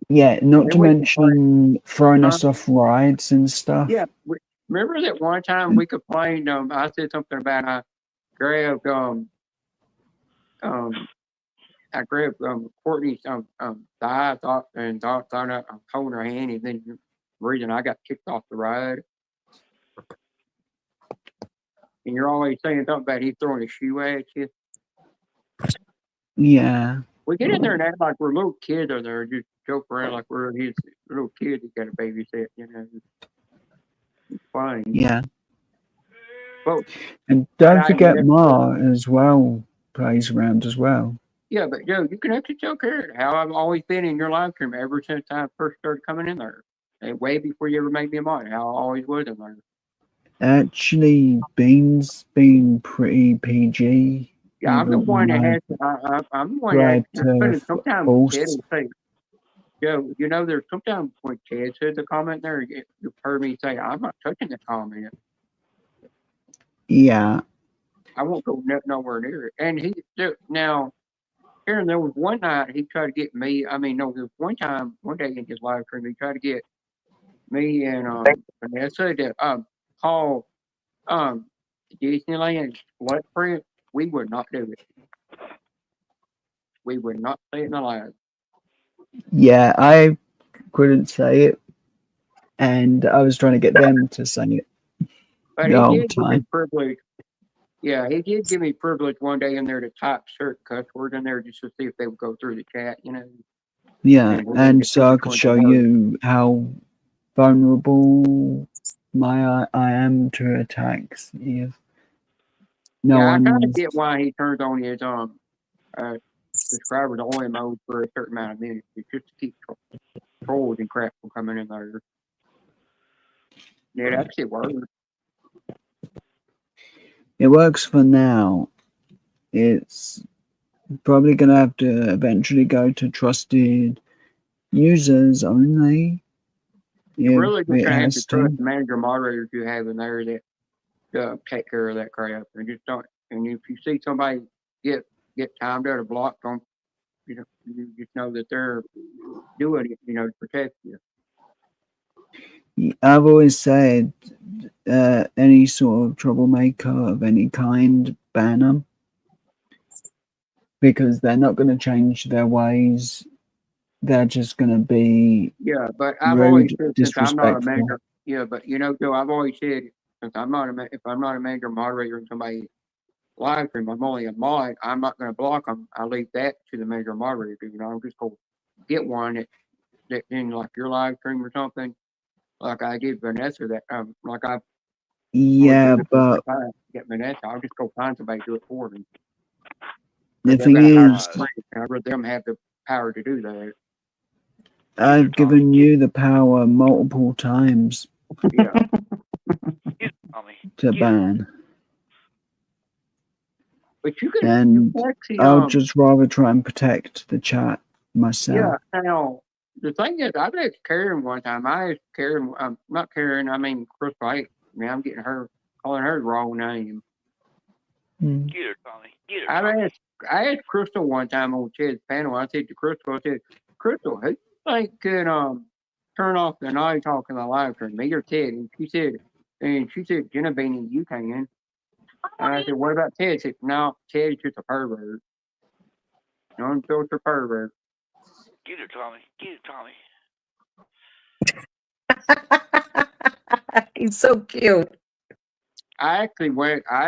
Yeah, not Then to we complain, mention throwing huh? us off rides and stuff. Yeah, remember that one time we complained? I said something about I grabbed um I grabbed Courtney's thigh, thought I holding her hand, and then the reason I got kicked off the ride. And you're always saying something about he throwing a shoe at you. Yeah, We get in there and act like we're little kids over there, just joke around like we're his little kid that got a babysit, you know. It's funny. yeah. But And don't I forget never Ma as well plays around as well. yeah, but Joe, you can actually tell Karen how I've always been in your live stream ever since I first started coming in there. And way before you ever made me a mod, how I always was in there. Actually, Bean's been pretty PG, Yeah, I'm the even one when that I has to, I'm the one that has tried to put to it. Sometimes Ted force. will say, Joe, you know, there's sometimes when Ted says the comment there, you've heard me say, I'm not touching the comment. Yeah, I won't go nowhere near it. And now, Aaron, there was one night he tried to get me. I mean, no, there was one day in his live stream, he tried to get me and Vanessa to call Disneyland blood print. We would not do it. We would not say it in aloud. yeah, I couldn't say it, and I was trying to get them to say it But the he whole did give me time. privilege. Yeah, he did give me privilege one day in there to type certain cuss words in there just to see if they would go through the chat, you know. Yeah, And we're gonna and get through so I which could ones they show were. you how vulnerable I am to attacks. If no Yeah, I kind of one's get why he turns on his uh subscribers only mode for a certain amount of minutes. It's just to keep trolls and crap from coming in there. Yeah, it actually works. it works for now. It's probably gonna have to eventually go to trusted users only You're if really just it gonna have to has trust to. the manager moderators you have in there that take care of that crap, and just don't. And if you see somebody get timed out or blocked, don't you just know that they're doing it, you know, to protect you. I've always said any sort of troublemaker of any kind, ban them because they're not going to change their ways. They're just going to be Yeah, but I've always rude, said since I'm not a disrespectful. manager, yeah, but you know, Joe, I've always said since I'm not if I'm not a manager moderator in somebody live stream, I'm only a mod. I'm not going to block them. I leave that to the manager moderator. You know, I'm just going to get one that in like your live stream or something. Like I did Vanessa that like I would do Yeah, it but get Vanessa. I'll just go find somebody to do it for me. the Because they've thing got higher is, rank, and I'd rather them have the power to do that. I've given you the power multiple times Yeah. to ban, But you can and actually I'll just rather try and protect the chat myself. yeah, now the thing is I've asked Karen one time. I asked Karen not Karen, I mean Crystal. I mean I'm getting her calling her the wrong name. Mm. Get her, Tommy. Get her, Tommy. I asked Crystal one time on Ted's panel. I said to Crystal, I said, Crystal, who do you think could turn off the naughty talk in the live stream, me or Ted? And she said, Jenna Beanie, you can. And I said, what about Ted? She said, no, Ted's just a pervert. Non-filter pervert. Get her, Tommy. Get her, Tommy. He's so cute. I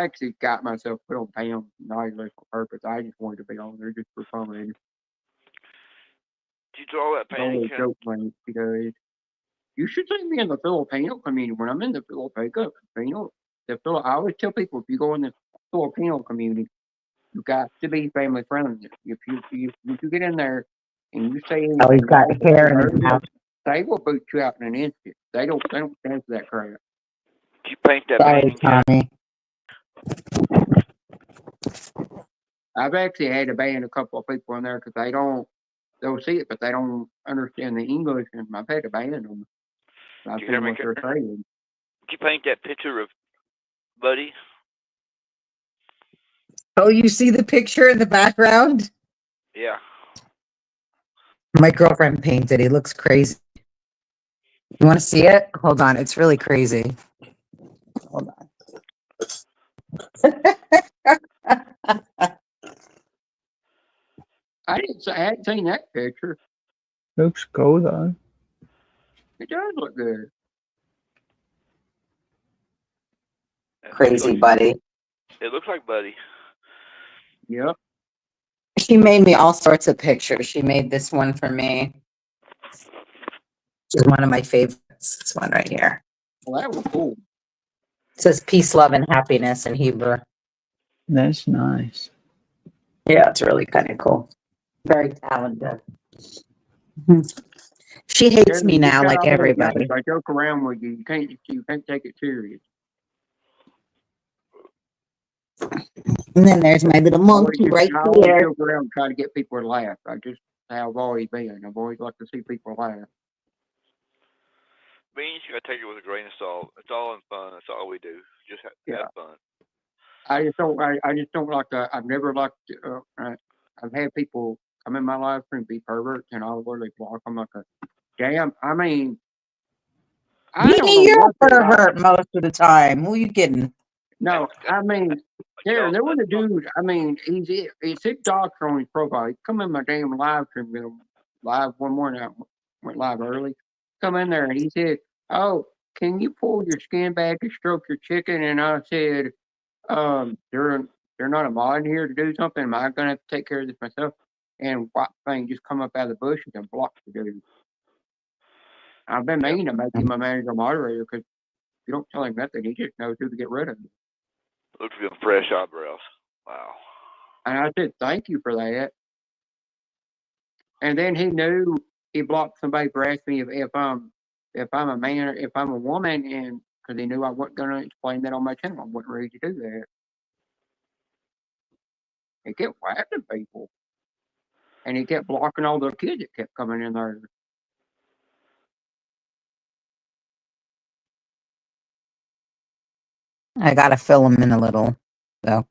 actually got myself put on Pam naughty list on purpose. I just wanted to be on there just for fun. you draw that I always painting? joke when she does. You should see me in the Filipino community. When I'm in the Filipino, I always tell people if you go in the Filipino community, you got to be family friendly. If you get in there and you say Oh, he's anything got bad hair or in his dirty, mouth. they will boot you out in an instant. They don't stand for that crap. Did you paint that Sorry, painting, Ken? Tommy. I've actually had to ban a couple of people in there because they'll see it, but they don't understand the English, and I've had to ban them. I've Did you hear seen me, what Ken? they're saying. Did you paint that picture of Buddy? Oh, you see the picture in the background? Yeah. My girlfriend painted. He looks crazy. You want to see it? Hold on. It's really crazy. Hold on. I hadn't seen that picture. Looks cool though. It does look good. Crazy, buddy. It looks like Buddy. Yep. She made me all sorts of pictures. She made this one for me. Which is one of my favorites. This one right here. Well, that was cool. It says peace, love, and happiness in Hebrew. That's nice. Yeah, it's really kind of cool. Very talented. She hates me now, like everybody. I joke around with you. You can't take it serious. And then there's my little monkey right I always here. joke around trying to get people to laugh. How I've always been. I've always liked to see people laugh. Beans, you gotta take it with a grain of salt. It's all in fun. That's all we do. Just have fun. I just don't like to. I've never liked. I've had people come in my life and be perverts, and I'll literally block them like a damn. I mean, I don't know You're what a they're like. pervert most of the time. Who are you kidding? No, I mean, there was a dude. I mean, it's his doctor on his profile. He come in my damn live stream, live one morning. I went live early. Come in there and he said, "Oh, can you pull your skin back and stroke your chicken?" And I said, they're not a mod here to do something. Am I gonna have to take care of this myself?" And white thing just come up out of the bushes and block the dude. I've been meaning to make him a manager moderator because you don't tell him nothing. He just knows who to get rid of. Looks like fresh eyebrows. Wow. And I said, "Thank you for that." And then he knew he blocked somebody for asking me if I'm a man or if I'm a woman, and because he knew I wasn't going to explain that on my channel, I wasn't ready to do that. He kept whacking people, and he kept blocking all the kids that kept coming in there. I gotta fill them in a little, though.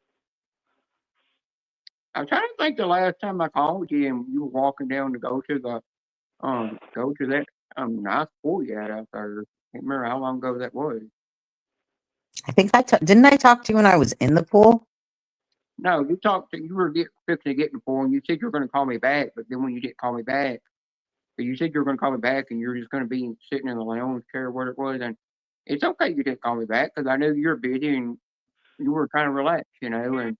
I'm trying to think the last time I called you and you were walking down to go to that nice pool you had out there. Can't remember how long ago that was. I think didn't I talk to you when I was in the pool? No, you were fixing to get in the pool and you said you were going to call me back, but then when you didn't call me back, but you said you were going to call me back and you're just going to be sitting in the lounge chair, what it was, and it's okay you didn't call me back because I knew you're busy and you were trying to relax, and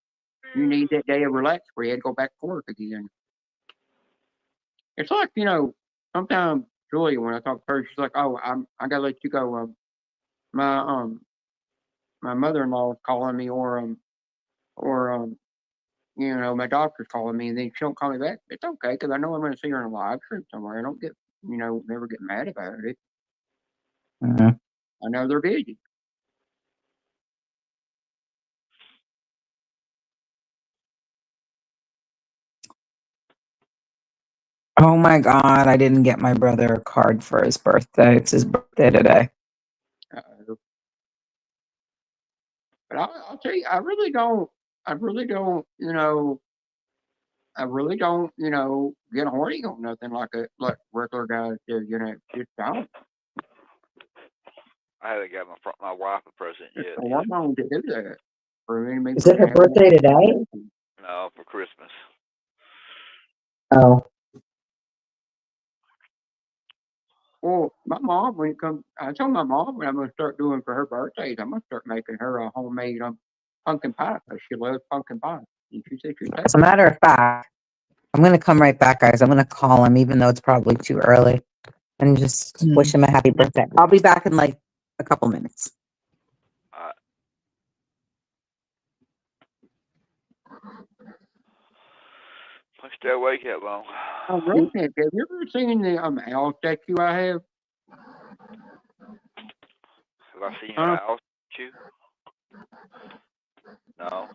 you need that day of relax where you had to go back to work again. It's like, sometimes Julia, when I talk to her, she's like, "Oh, I gotta let you go. My mother-in-law is calling me, or my doctor's calling me, and then she don't call me back. It's okay because I know I'm going to see her in a live stream somewhere. I don't get, never get mad about it. Mm-hmm. I know they're busy." Oh my God, I didn't get my brother a card for his birthday. It's his birthday today. But I'll tell you, I really don't, get horny on nothing like regular guys do, just don't. I haven't got my wife a present It's yet. the hormone to do that. Is it her birthday today? No, for Christmas. Oh. Well, my mom, I told my mom what I'm going to start doing for her birthdays. I'm going to start making her a homemade pumpkin pie because she loves pumpkin pie. And she said, As a matter of fact, I'm gonna come right back, guys. I'm gonna call him, even though it's probably too early, and just wish him a happy birthday. I'll be back in like a couple minutes. I stay awake that long. Redneck, have you ever seen the owl statue I have? Have I seen your owl statue? No.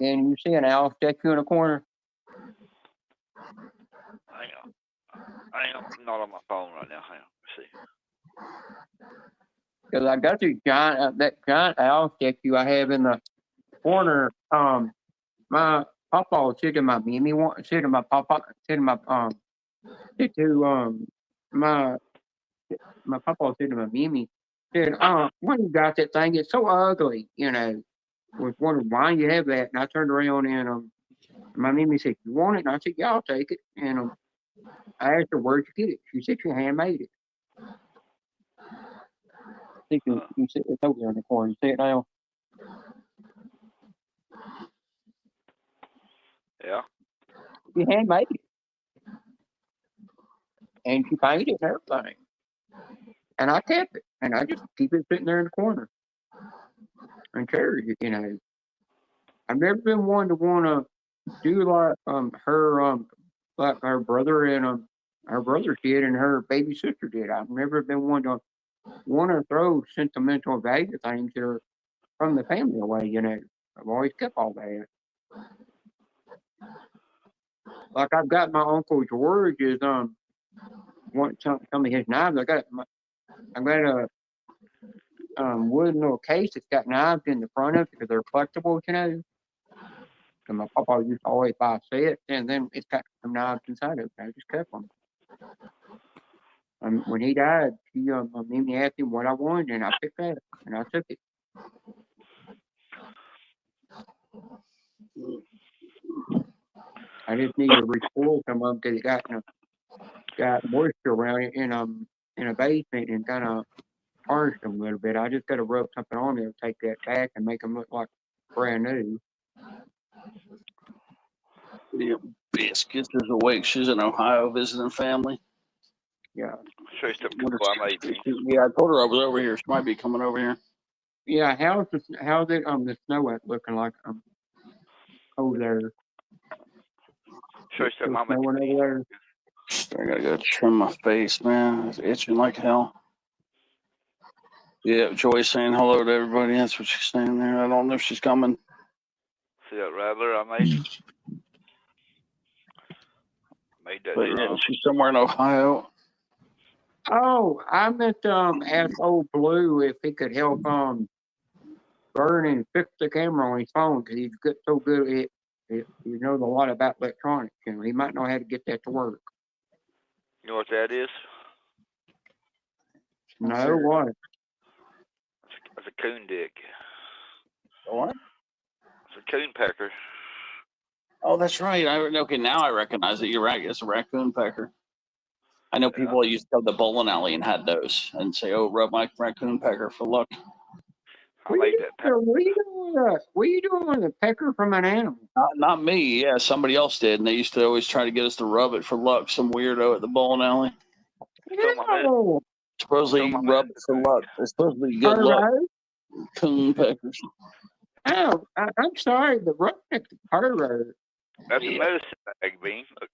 And you see an owl statue in the corner? Hang on. I'm not on my phone right now. Hang on. Let's see. Because I got this giant, that giant owl statue I have in the corner. My papa said to my Mimi, said to my papa, said to my said to my papa said to my Mimi, said, why you got that thing? It's so ugly, you know. Was wondering why you have that, and I turned around and my Mimi said, "You want it?" And I said, "Yeah, I'll take it." And I asked her, "Where'd you get it?" She said, "She handmade it." I think you see it's over there in the corner. You see it now? Yeah. She handmade it, and she painted it and everything. And I kept it, and I just keep it sitting there in the corner and cherish it. You know, I've never been one to want to do like like her brother and her brother did and her baby sister did. I've never been one to want to throw sentimental value things that are from the family away. You know, I've always kept all that. Like I've got my Uncle George's want some of his knives. I've got a wooden little case that's got knives in the front of it because they're collectibles, you know. And my papa used to always buy sets, and then it's got some knives inside of it. I just kept them. When he died, Mimi asked him what I wanted, and I picked that, and I took it. I just need to restore some of them because it got moisture around it in a basement and kind of tarnished them a little bit. I just got to rub something on there, take that back, and make them look like brand new. Yeah, Biscuits is awake. She's in Ohio visiting family. Yeah. Sure, stuff maybe. Yeah, I told her I was over here. She might be coming over here. Yeah, how's it the snow looking like over there? Sure, stuff over there. I gotta go trim my face, man. It's itching like hell. Yeah, Joy's saying hello to everybody. That's what she's saying there. I don't know if she's coming. See that rattler I made? Made that But drum. yeah, she's somewhere in Ohio. Oh, I meant ask old Blue if he could help burn and fix the camera on his phone because he's so good at it. He knows a lot about electronics, and he might know how to get that to work. You know what that is? No, what? That's a coon dick. What? It's a coon pecker. Oh, that's right. Okay, now I recognize it. You're right. It's a raccoon pecker. I know people that used to go to the bowling alley and had those and say, "Oh, rub my raccoon pecker for luck." I made that pecker. What are you doing with a pecker from an animal? Not me. Yeah, somebody else did, and they used to always try to get us to rub it for luck. Some weirdo at the bowling alley. No. Supposedly rub it for luck. It's supposed to be good luck. Coon peckers. Oh, I'm sorry. The roughneck pervert. That's a medicine bag, Bean. Look.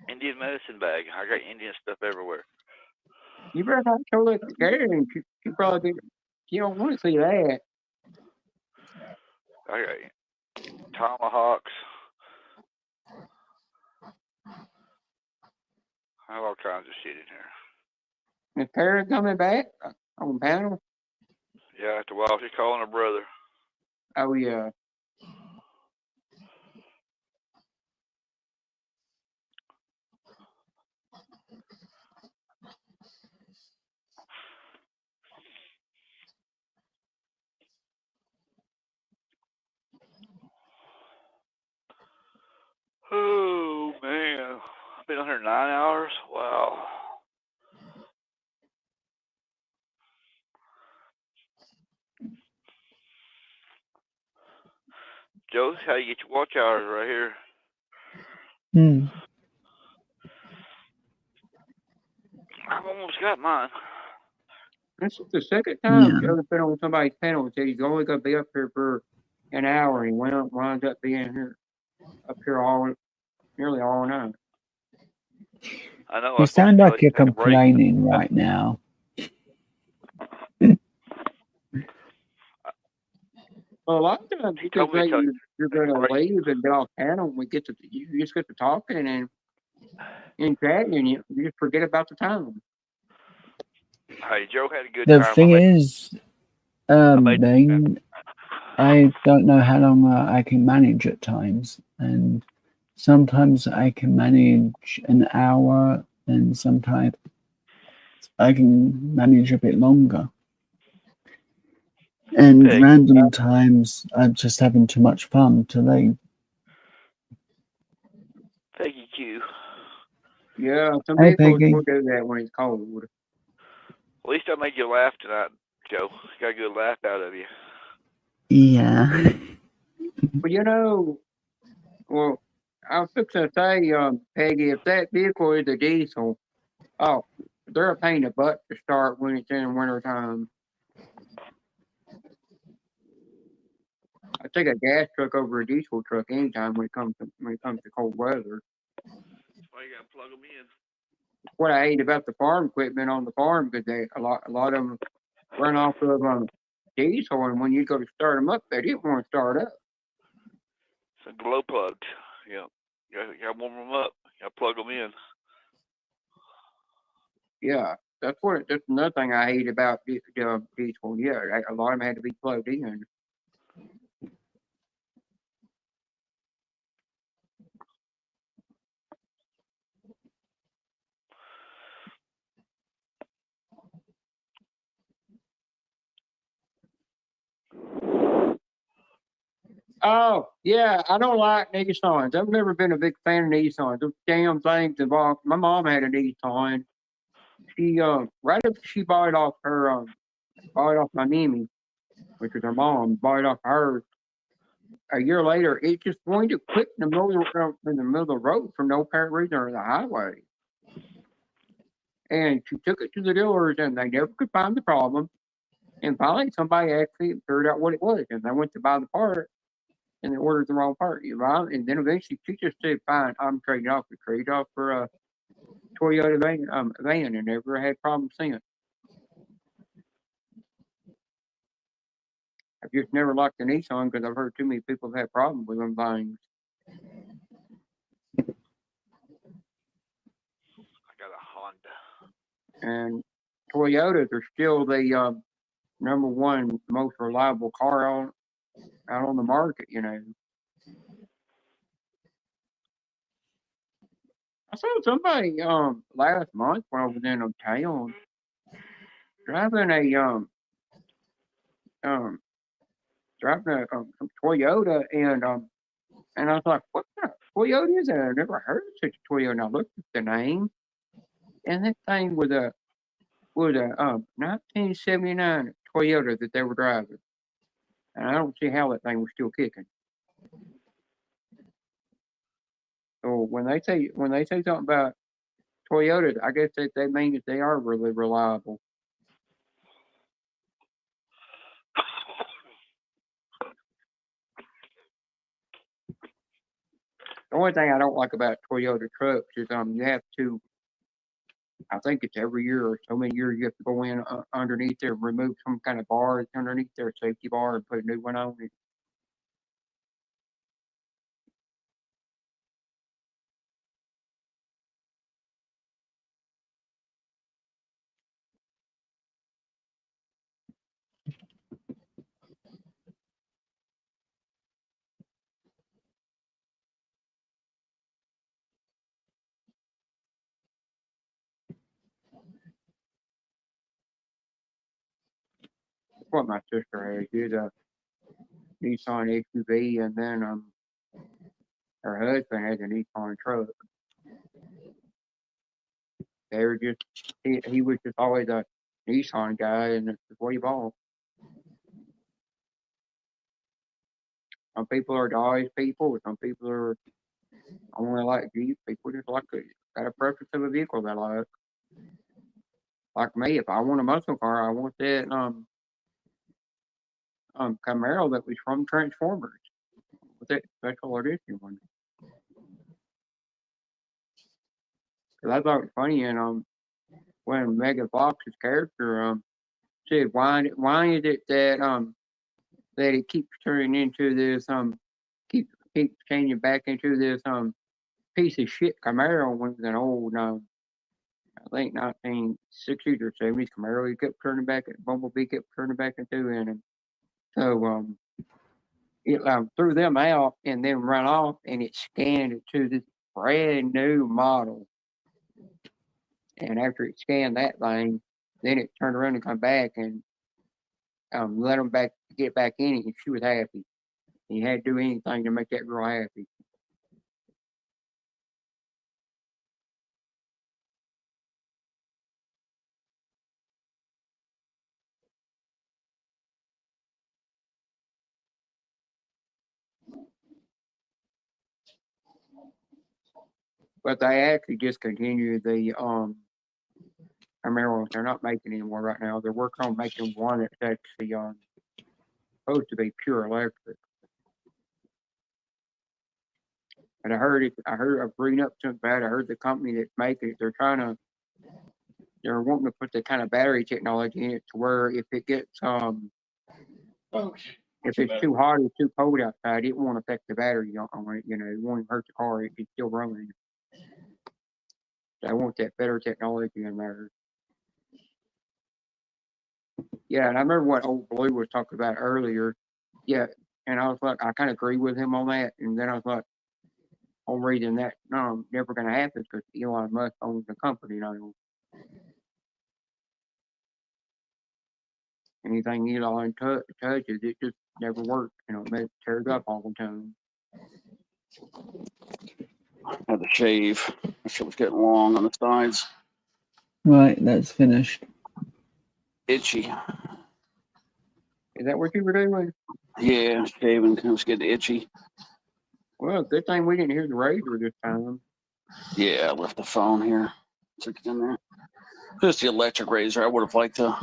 Indian medicine bag. I got Indian stuff everywhere. You better not show that to Karen. She probably did. You don't want to see that. I got tomahawks. I have all kinds of shit in here. Is Karen coming back on panel? Yeah, after a while she's calling her brother. Oh yeah. Oh man, I've been on here 9 hours. Wow. Joe, how you get your watch hours right here? Hmm. I've almost got mine. This is the second time Yeah. Joe's been on somebody's panel and said he's only going to be up here for an hour, and he winds up being here up here nearly all night. I know. I You was supposed sound to like you're take a break. complaining right now. Well, a lot of times He you told just me say to you're take going a to break. leave and get off panel, and you just get to talking and chatting, and you just forget about the time. Hey, Joe had a good The time. thing is, made Bing, I don't know how long I can manage at times, and sometimes I can manage an hour, and sometimes I can manage a bit longer. And Peggy. random times I'm just having too much fun to leave. Peggy Q. Yeah, some Hey, vehicles Peggy. will do that when it's cold. At least I made you laugh tonight, Joe. Got a good laugh out of you. Yeah. But well, I was fixing to say, Peggy, if that vehicle is a diesel, oh, they're a pain in the butt to start when it's in wintertime. I take a gas truck over a diesel truck anytime when it comes to cold weather. That's why you gotta plug them in. What I hate about the farm equipment on the farm, because a lot of them run off of diesel, and when you go to start them up, they didn't want to start up. So glow plugged. Yeah. You gotta warm them up. You gotta plug them in. Yeah, that's another thing I hate about diesel. Yeah, a lot of them had to be plugged in. Oh, yeah, I don't like Nissans. I've never been a big fan of Nissans. Those damn things involved. My mom had a Nissan. She right after she bought it off my Mimi, which is her mom, bought it off her. A year later, it just wanted to quit in the middle of the road for no apparent reason or the highway. And she took it to the dealers, and they never could find the problem. And finally, somebody actually figured out what it was, and they went to buy the part, and they ordered the wrong part. And then eventually, she just said, "Fine, I'm trading off." We trade off for a Toyota van, and never had problems since. I've just never liked the Nissan because I've heard too many people have had problems with them things. I got a Honda. And Toyotas are still the number one most reliable car out on the market. I saw somebody last month when I was in a town driving a Toyota, and I was like, "What kind of Toyota is that? I've never heard of such a Toyota." And I looked at the name, and that thing was a 1979 Toyota that they were driving, and I don't see how that thing was still kicking. So when they say something about Toyotas, I guess that they mean that they are really reliable. The only thing I don't like about Toyota trucks is you have to. I think it's every year or so many years you have to go in underneath there, remove some kind of bar that's underneath their safety bar, and put a new one on it. That's what my sister has. She's a Nissan SUV, and then her husband has a Nissan truck. They were just he was just always a Nissan guy, and that's what he bought. Some people are Dodge people. Some people are only like Jeep. People just got a preference of a vehicle they like. Like me, if I want a muscle car, I want that Camaro that was from Transformers with that special edition one. Cause I thought it was funny, and when Megan Fox's character said, why is it that that it keeps turning into this keeps changing back into this piece of shit Camaro when it's an old I think 1960s or 70s Camaro he kept turning back, Bumblebee kept turning back into, and so it threw them out and then run off, and it scanned it to this brand new model. And after it scanned that thing, then it turned around and come back and let them get back in it, and she was happy. He had to do anything to make that girl happy. But they actually discontinued the Camaros. They're not making anymore right now. They're working on making one that's actually supposed to be pure electric. And I heard I'm reading up something about it. I heard the company that's making it, they're wanting to put the kind of battery technology in it to where if it gets if it's too hot or too cold outside, it won't affect the battery on it. It won't hurt the car. It can still run. So I want that better technology in there. Yeah, and I remember what Old Blue was talking about earlier. Yeah, and I was like, I kind of agree with him on that. And then I was like, only reason that never going to happen is because Elon Musk owns the company now. Anything Elon touches, it just never works. It tears up all the time. I had to shave. That shit was getting long on the sides. Right, that's finished. Itchy. Is that what you were doing? Yeah, shaving. It was getting itchy. Well, good thing we didn't hear the razor this time. Yeah, I left the phone here. Took it in there. Just the electric razor. I would have liked to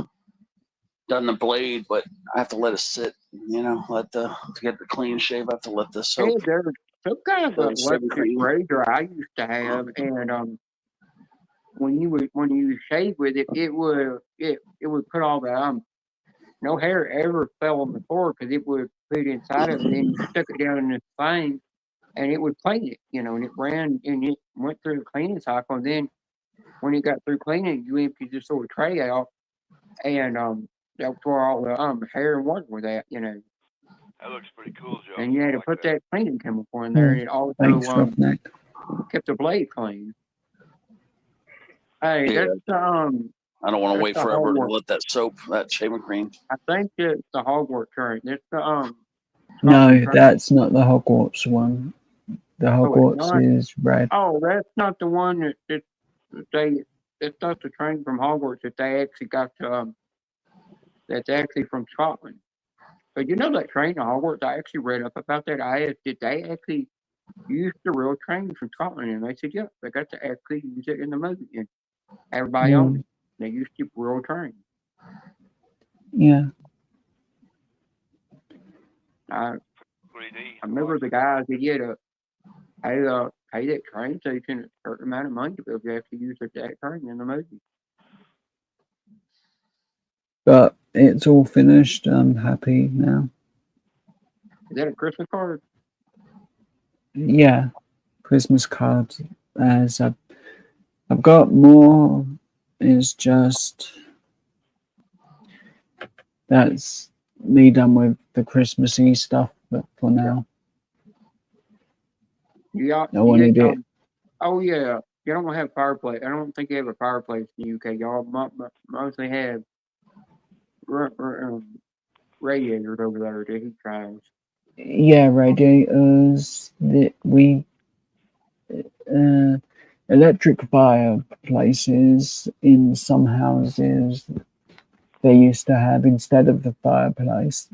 done the blade, but I have to let it sit. To get the clean shave, I have to let the soap. Hey, there's some kind of the shaving electric cream. razor I used to have, and when you shave with it, it would put all the no hair ever fell on the floor because it would put inside of it, and then you stuck it down in this thing, and it would clean it, and it ran and it went through the cleaning cycle, and then when it got through cleaning, you emptied this sort of tray out, and that's where all the hair and water was at, That looks pretty cool, Joe. and you had to put that cleaning chemical in there, and it also Thanks, Roughneck. kept the blade clean. Hey, Yeah. that's I don't want to that's wait the forever to Hogwarts. let that soap, that shaving cream. I think it's the Hogwarts train. That's the No, Scotland train. that's not the Hogwarts one. The Oh, it's Hogwarts not? is red. Oh, that's not the one that's not the train from Hogwarts that they actually got to that's actually from Scotland. But that train to Hogwarts, I actually read up about that. I asked, did they actually use the real train from Scotland? And they said, yeah, they got to actually use it in the movie. And everybody owned it. They used the real train. Yeah. I remember the guys that had to pay that train station a certain amount of money to be able to actually use that train in the movie. But it's all finished. I'm happy now. Is that a Christmas card? Yeah. Christmas cards. As I've got more. It's just that's me done with the Christmassy stuff, but for now. Yeah. I wanted it. Oh yeah. You don't have fireplace. I don't think you have a fireplace in the UK. Y'all mostly have radiators over there to heat drives. Yeah, radiators. Electric fireplaces in some houses they used to have instead of the fireplace.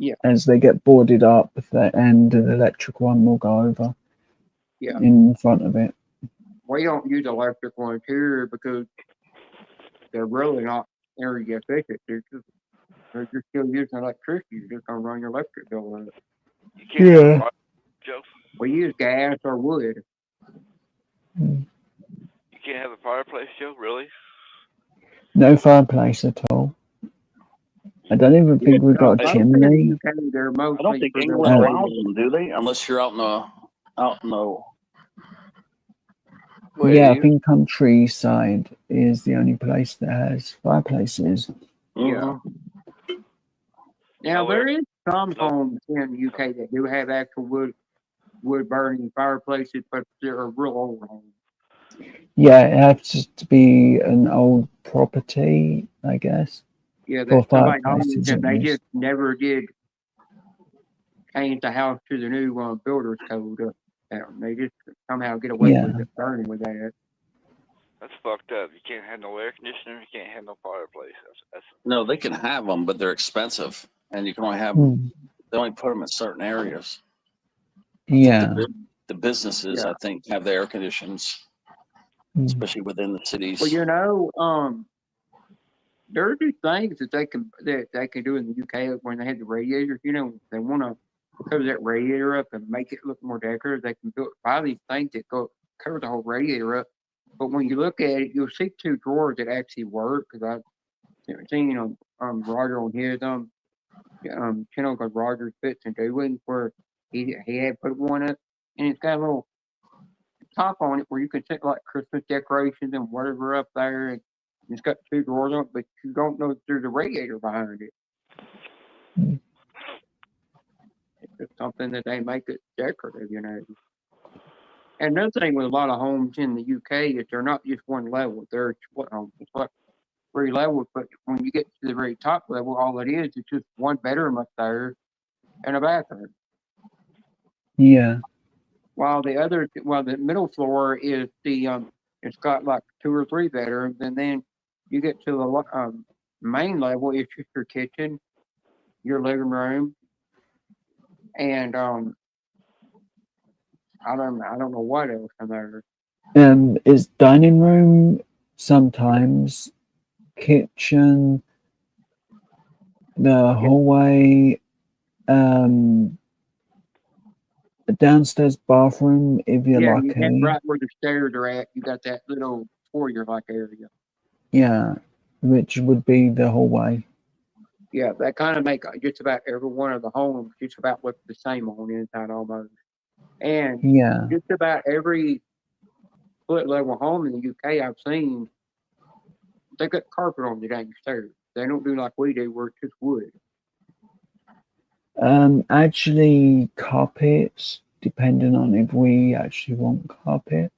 Yeah. As they get boarded up, and the electric one will go over in front of it. We don't use electric ones here because they're really not energy efficient. They're just still using electricity. You're just gonna run your electric bill on it. You can't have a fire, Joe. We use gas or wood. You can't have a fireplace, Joe. Really? No fireplace at all. I don't even think we've got a chimney. I don't think England allows them, do they? Unless you're out in the. Yeah, I think countryside is the only place that has fireplaces. Yeah. Now there is some homes in the UK that do have actual wood burning fireplaces, but they're real old homes. Yeah, it has to be an old property, I guess. Yeah, for that somebody owns fireplaces and at they least. just never did change the house to the new builder's code. They just somehow get away with it, burning with that. That's fucked up. You can't have no air conditioner. You can't have no fireplace. That's No, they can have them, but they're expensive, and you can only have. They only put them in certain areas. Yeah. The businesses, I think, have the air conditions, especially within the cities. Well, there are these things that they can do in the UK when they have the radiators. They want to cover that radiator up and make it look more decorative. They can buy these things that cover the whole radiator up. But when you look at it, you'll see two drawers that actually work. Because I've seen Roger on his channel called Roger's Fits and Doings, where he had put one up, and it's got a little top on it where you can set like Christmas decorations and whatever up there, and it's got two drawers on it, but you don't know there's a radiator behind it. It's just something that they make it decorative, And another thing with a lot of homes in the UK is they're not just one level; they're it's like 3 levels. But when you get to the very top level, all it is just one bedroom up there and a bathroom. Yeah. While the middle floor is it's got like 2 or 3 bedrooms, and then you get to the main level. It's just your kitchen, your living room, and I don't know what else in there. Is dining room, sometimes kitchen, the hallway, downstairs bathroom if you're You lucky. have right where the stairs are at. You got that little foyer-like area. Yeah, which would be the hallway. Yeah, that kind of make just about every one of the homes just about look the same on the inside almost. And just about every split level home in the UK I've seen, they got carpet on the dang stairs. They don't do like we do where it's just wood. Actually, carpets, depending on if we actually want carpet.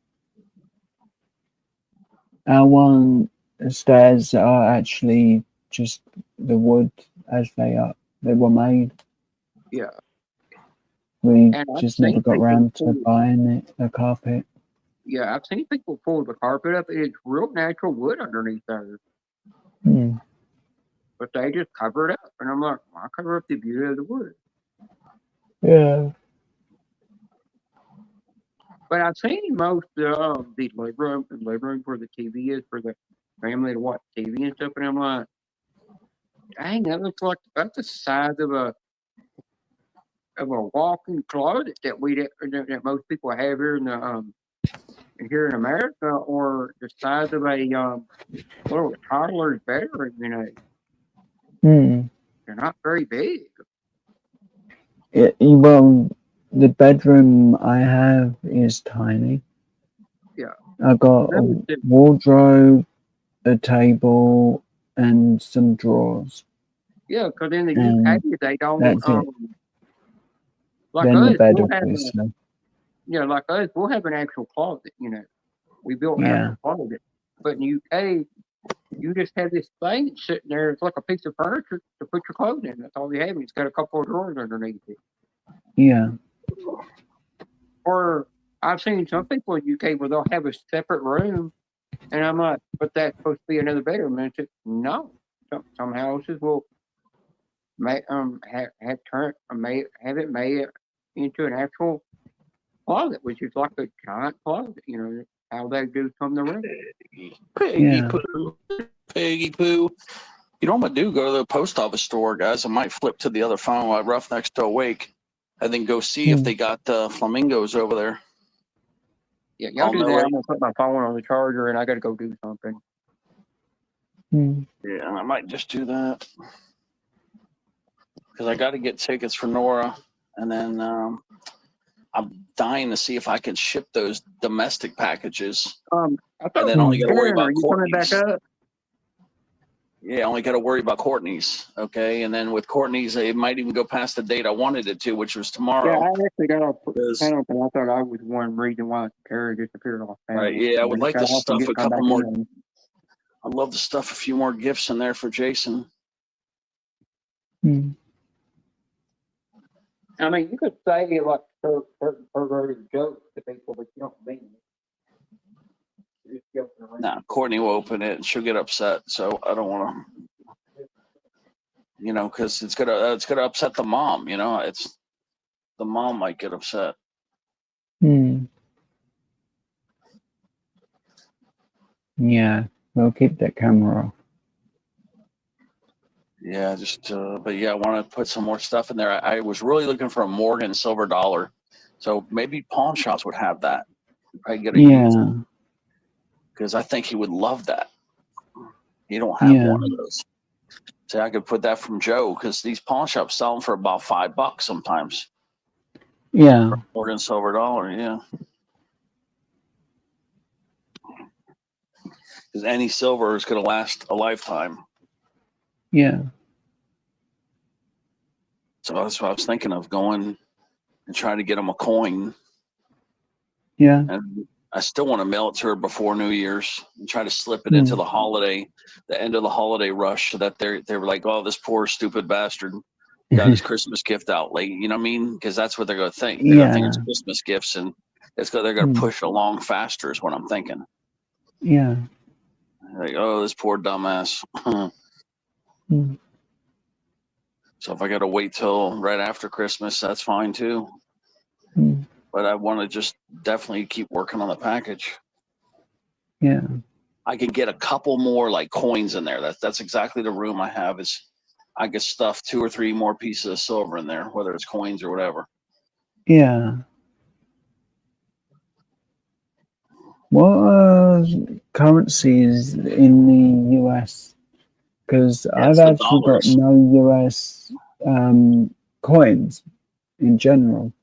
Our stairs are actually just the wood as they were made. Yeah. We just never got around to buying a carpet. Yeah, I've seen people pull the carpet up, and it's real natural wood underneath there. But they just cover it up, and I'm like, why cover up the beauty of the wood? Yeah. But I've seen most of the living room where the TV is for the family to watch TV and stuff, and I'm like, dang, that looks like about the size of a walk-in closet that most people have here in America, or the size of a little toddler's bedroom. They're not very big. Well, the bedroom I have is tiny. Yeah. I got a wardrobe, a table, and some drawers. Yeah, because in the UK they don't. That's it. Like then us, the bed, we'll have obviously. like us, we'll have an actual closet. We built our closet, but in the UK, you just have this thing sitting there. It's like a piece of furniture to put your clothes in. That's all you have. It's got a couple of drawers underneath it. Yeah. Or I've seen some people in UK where they'll have a separate room, and I'm like, but that's supposed to be another bedroom. And it's no. Some houses will have it made into an actual closet, which is like a giant closet. You know how they do from the room. Piggy Yeah. poo. Piggy poo. You know what I'm gonna do? Go to the post office store, guys. I might flip to the other phone while Rough next to Awake, and then go see if they got flamingos over there. Yeah, y'all do know that. it. I'm gonna put my phone on the charger, and I gotta go do something. Yeah, I might just do that because I got to get tickets for Nora, and then I'm dying to see if I can ship those domestic packages. I thought And then only got to worry Karen, are about you coming back Courtney's. up? Yeah, only got to worry about Courtney's. Okay, and then with Courtney's, it might even go past the date I wanted it to, which was Yeah, tomorrow. I actually got off panel because I thought I was one reason why Karen disappeared off panel. Right. Yeah, I would like to stuff a come couple back more. in. I'd love to stuff a few more gifts in there for Jason. I mean, you could say like certain perverted jokes to people, but you don't mean it. You're just joking around. Nah, Courtney will open it and she'll get upset. So I don't want to, because it's gonna upset the mom. The mom might get upset. Yeah, we'll keep that camera off. Yeah, but yeah, I want to put some more stuff in there. I was really looking for a Morgan silver dollar, so maybe pawn shops would have that. I get a used, because I think he would love that. You don't have one of those. So I could put that from Joe, because these pawn shops sell them for about $5 sometimes. Yeah. Morgan silver dollar, yeah. Because any silver is going to last a lifetime. Yeah. So that's what I was thinking of, going and trying to get him a coin. Yeah. And I still want to mail it to her before New Year's and try to slip it into the end of the holiday rush, so that they were like, oh, this poor stupid bastard got his Christmas gift out late. You know what I mean? Because that's what they're going to think. They're going to think it's Christmas gifts, and they're going to push it along faster is what I'm thinking. Yeah. Like, oh, this poor dumbass. So if I got to wait till right after Christmas, that's fine too. But I want to just definitely keep working on the package. Yeah. I can get a couple more like coins in there. That's exactly the room I have. Is I could stuff 2 or 3 more pieces of silver in there, whether it's coins or whatever. Yeah. What currencies in the US? Because I've actually got no US coins in general.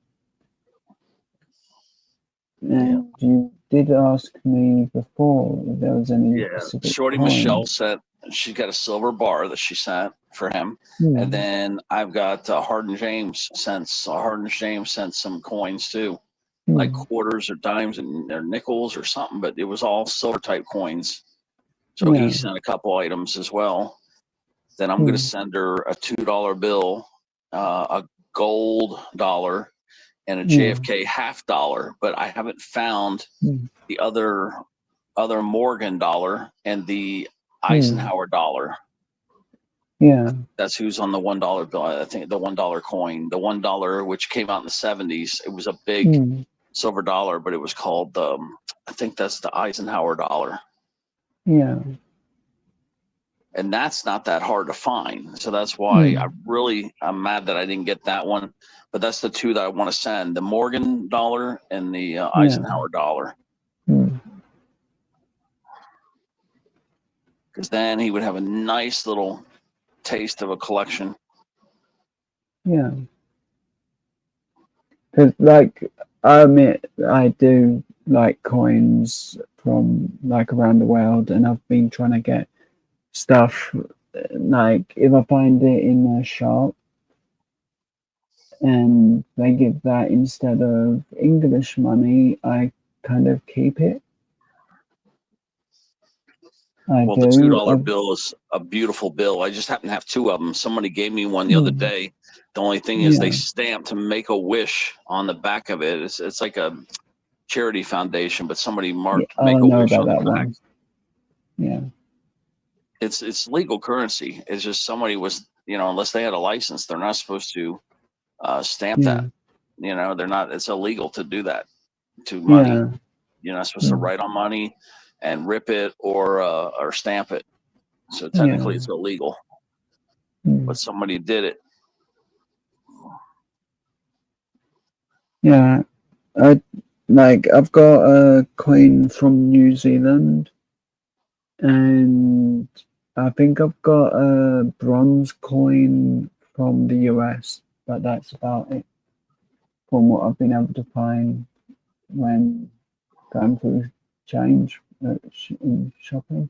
And you did ask me before if there was any specific Shorty coins. Michelle sent. She's got a silver bar that she sent for him, and then I've got Hardin James sent some coins too, like quarters or dimes or nickels or something, but it was all silver type coins. So he sent a couple items as well. Then I'm going to send her a $2 bill, a gold dollar, and a JFK $50, but I haven't found the other Morgan dollar and the Eisenhower dollar. Yeah. That's who's on the $1 bill. I think the $1 coin, the $1 which came out in the 70s. It was a big silver dollar, but it was called I think that's the Eisenhower dollar. Yeah. And that's not that hard to find. So that's why I'm mad that I didn't get that one. But that's the 2 that I want to send: the Morgan dollar and the Eisenhower dollar. Because then he would have a nice little taste of a collection. Yeah. Because, like, I admit I do like coins from like around the world, and I've been trying to get stuff like if I find it in a shop and they give that instead of English money, I kind of keep it. The $2 bill is a beautiful bill. I just happen to have 2 of them. Somebody gave me one the other day. The only thing is they stamped to Make a Wish on the back of it. It's like a charity foundation, but somebody marked Make a Wish on the back. Yeah. It's legal currency. It's just somebody was, unless they had a license, they're not supposed to stamp Yeah. that. They're not. It's illegal to do that to money. Yeah. You're not supposed to write on money and rip it or stamp it. So technically, Yeah. it's illegal. Mm. But somebody did it. Yeah. I've got a coin from New Zealand, and I think I've got a bronze coin from the US, but that's about it from what I've been able to find when going through change in shopping.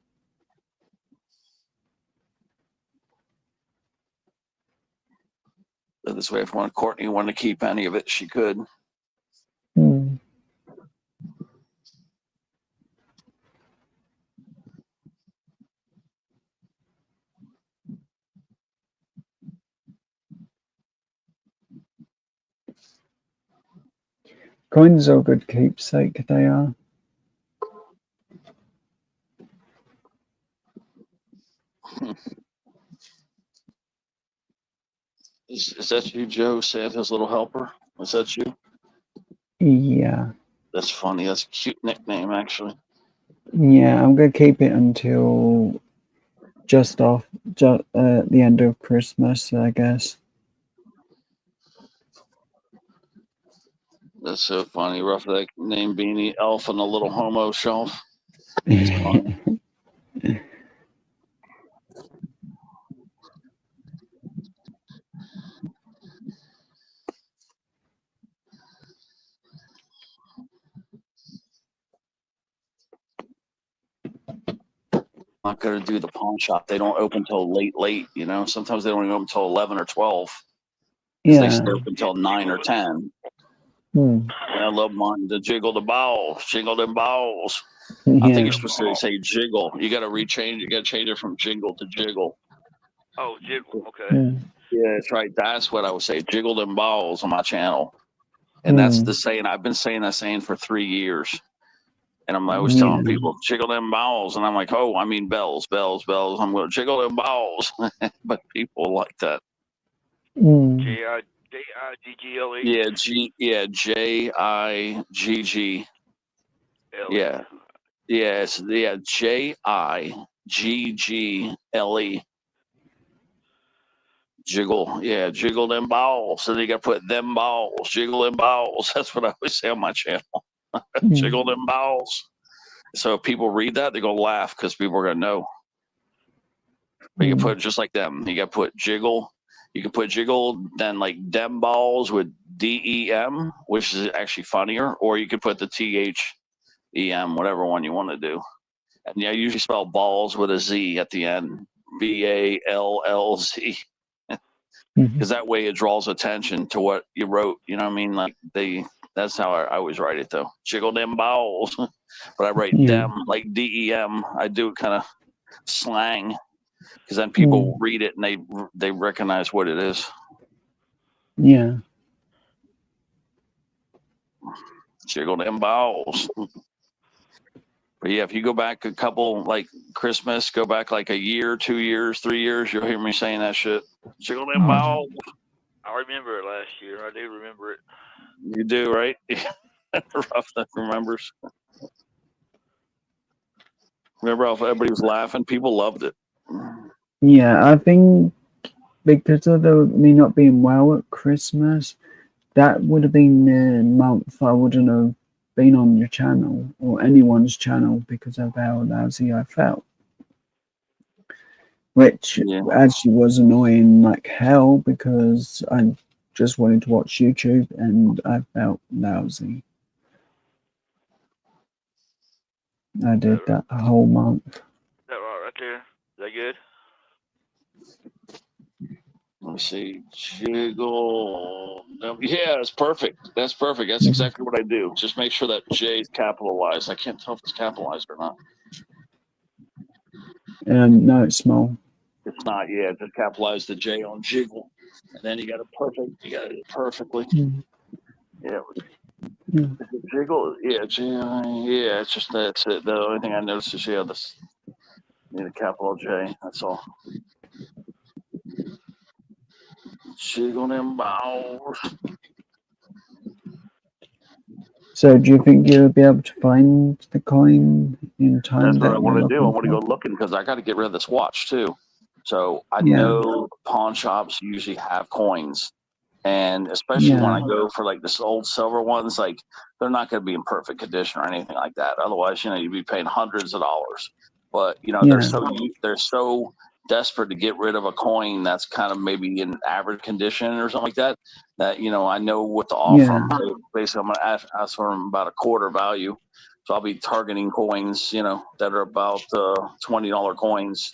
So this way, if Courtney wanted to keep any of it, she could. Hmm. Coins are a good keepsake, they are. Is that you, Joe, Santa's little helper? Is that you? Yeah. That's funny. That's a cute nickname, actually. Yeah, I'm gonna keep it until just the end of Christmas, I guess. That's so funny. Rough that name beanie, elf on the little homo shelf. It's funny. Not going to do the pawn shop. They don't open till late. Sometimes they don't even open till 11 or 12 because they stay open till 9 or 10. Hmm. And I love mine to jiggle the balls, jiggle them balls. Yeah. I think you're supposed to say jiggle. You got to rechange. You got to change it from jingle to jiggle. Oh, jiggle. Okay. Yeah, that's right. That's what I would say. Jiggle them balls on my channel. And that's the saying. I've been saying that saying for 3 years. And I'm always telling people, jiggle them balls. And I'm like, oh, I mean bells. I'm going to jiggle them balls. But people like that. J-I-G-G-L-E? Yeah, J-I-G-G. Yeah. Yes. Yeah, J-I-G-G-L-E. Jiggle. Yeah, jiggle them balls. So you got to put them balls. Jiggle them balls. That's what I always say on my channel. Jiggle them balls. So if people read that, they're going to laugh because people are going to know. But you can put it just like them. You got to put jiggle. You can put jiggle, then like dem balls with D-E-M, which is actually funnier. Or you could put the T-H-E-M, whatever one you want to do. And yeah, I usually spell balls with a Z at the end. B-A-L-L-Z. Because that way it draws attention to what you wrote. You know what I mean? Like that's how I always write it though. Jiggle them balls. But I write dem like D-E-M. I do it kind of slang because then people read it and they recognize what it is. Yeah. Jiggle them balls. But yeah, if you go back a couple, like Christmas, go back like a year, 2 years, 3 years, you'll hear me saying that shit. Jiggle them balls. I remember it last year. I do remember it. You do, right? Rough that remembers. Remember how everybody was laughing? People loved it. Yeah, I think because of me not being well at Christmas, that would have been the month I wouldn't have been on your channel or anyone's channel because of how lousy I felt. Which actually was annoying like hell because I just wanted to watch YouTube and I felt lousy. I did that whole month. Is that right there? Is that good? Let me see. Jiggle. Yeah, it's perfect. That's perfect. That's exactly what I do. Just make sure that J is capitalized. I can't tell if it's capitalized or not. No, it's small. It's not. Yeah, just capitalize the J on jiggle, and then you got it perfect. You got it perfectly. Yeah. Jiggle. Yeah, yeah. It's just that's it. The only thing I noticed is this. Need a capital J. That's all. Jiggle them balls. So do you think you'll be able to find the coin in time That's what I that you're want to do. I looking want to go for? looking because I got to get rid of this watch too. So I Yeah, know pawn shops usually have coins, and especially when I yeah, go for like this old silver ones, like they're not going to be in perfect condition or anything like that. Otherwise, you'd be paying hundreds of dollars. But yeah, they're so desperate to get rid of a coin that's kind of maybe in average condition or something like that. That I know what to offer yeah, them. So basically, I'm going to ask for them about a quarter value. So I'll be targeting coins, that are about $20 coins,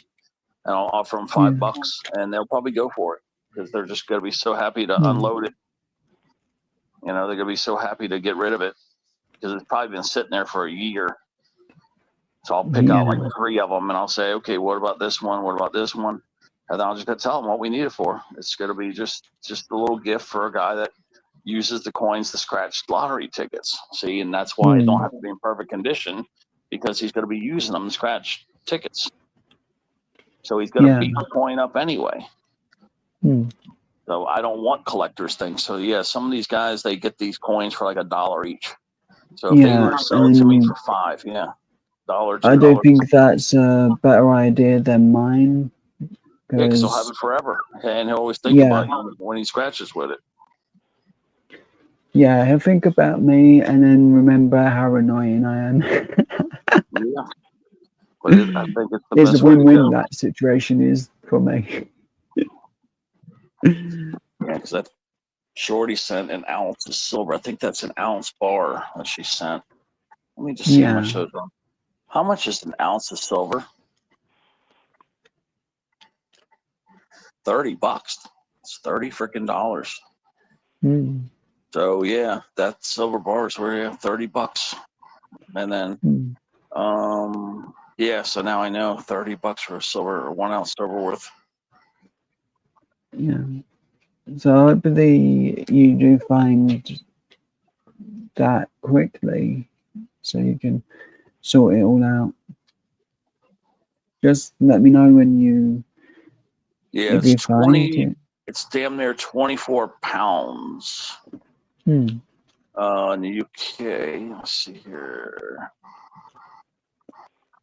and I'll offer them yeah, $5, and they'll probably go for it because they're just going to be so happy to hmm, unload it. They're going to be so happy to get rid of it because it's probably been sitting there for a year. So I'll pick out like yeah, 3 of them, and I'll say, okay, what about this one? What about this one? And then I'll just tell them what we need it for. It's going to be just a little gift for a guy that uses the coins to scratch lottery tickets. See, and that's why it don't hmm, have to be in perfect condition because he's going to be using them to scratch tickets. So he's going to yeah, beat the coin up anyway. hmm, So I don't want collectors things. So yeah, some of these guys, they get these coins for like $1 each. So if they were yeah. to sell it to me And for $5, yeah, $1, I do $2, think that's a better idea than mine yeah, because he'll have because, it forever, and he'll always think yeah, about you when he scratches with it. yeah, he'll think about me and then remember how annoying I am. Yeah, but I think it's the It's a best way to win-win, go. that situation is for me. Yeah, because that Shorty sent an ounce of silver. I think that's an ounce bar that she sent. Let me just see how Yeah. much those are. How much is an ounce of silver? $30. It's $30 freaking dollars. Mm. So yeah, that silver bar is where you have $30. And then yeah, so now I know $30 for a silver or 1 ounce silver worth. Yeah. So hopefully you do find that quickly so you can sort it all out. Just let me know when Yeah, if it's you find it. it's damn near 24 pounds. Hmm. In the UK. Let's see here.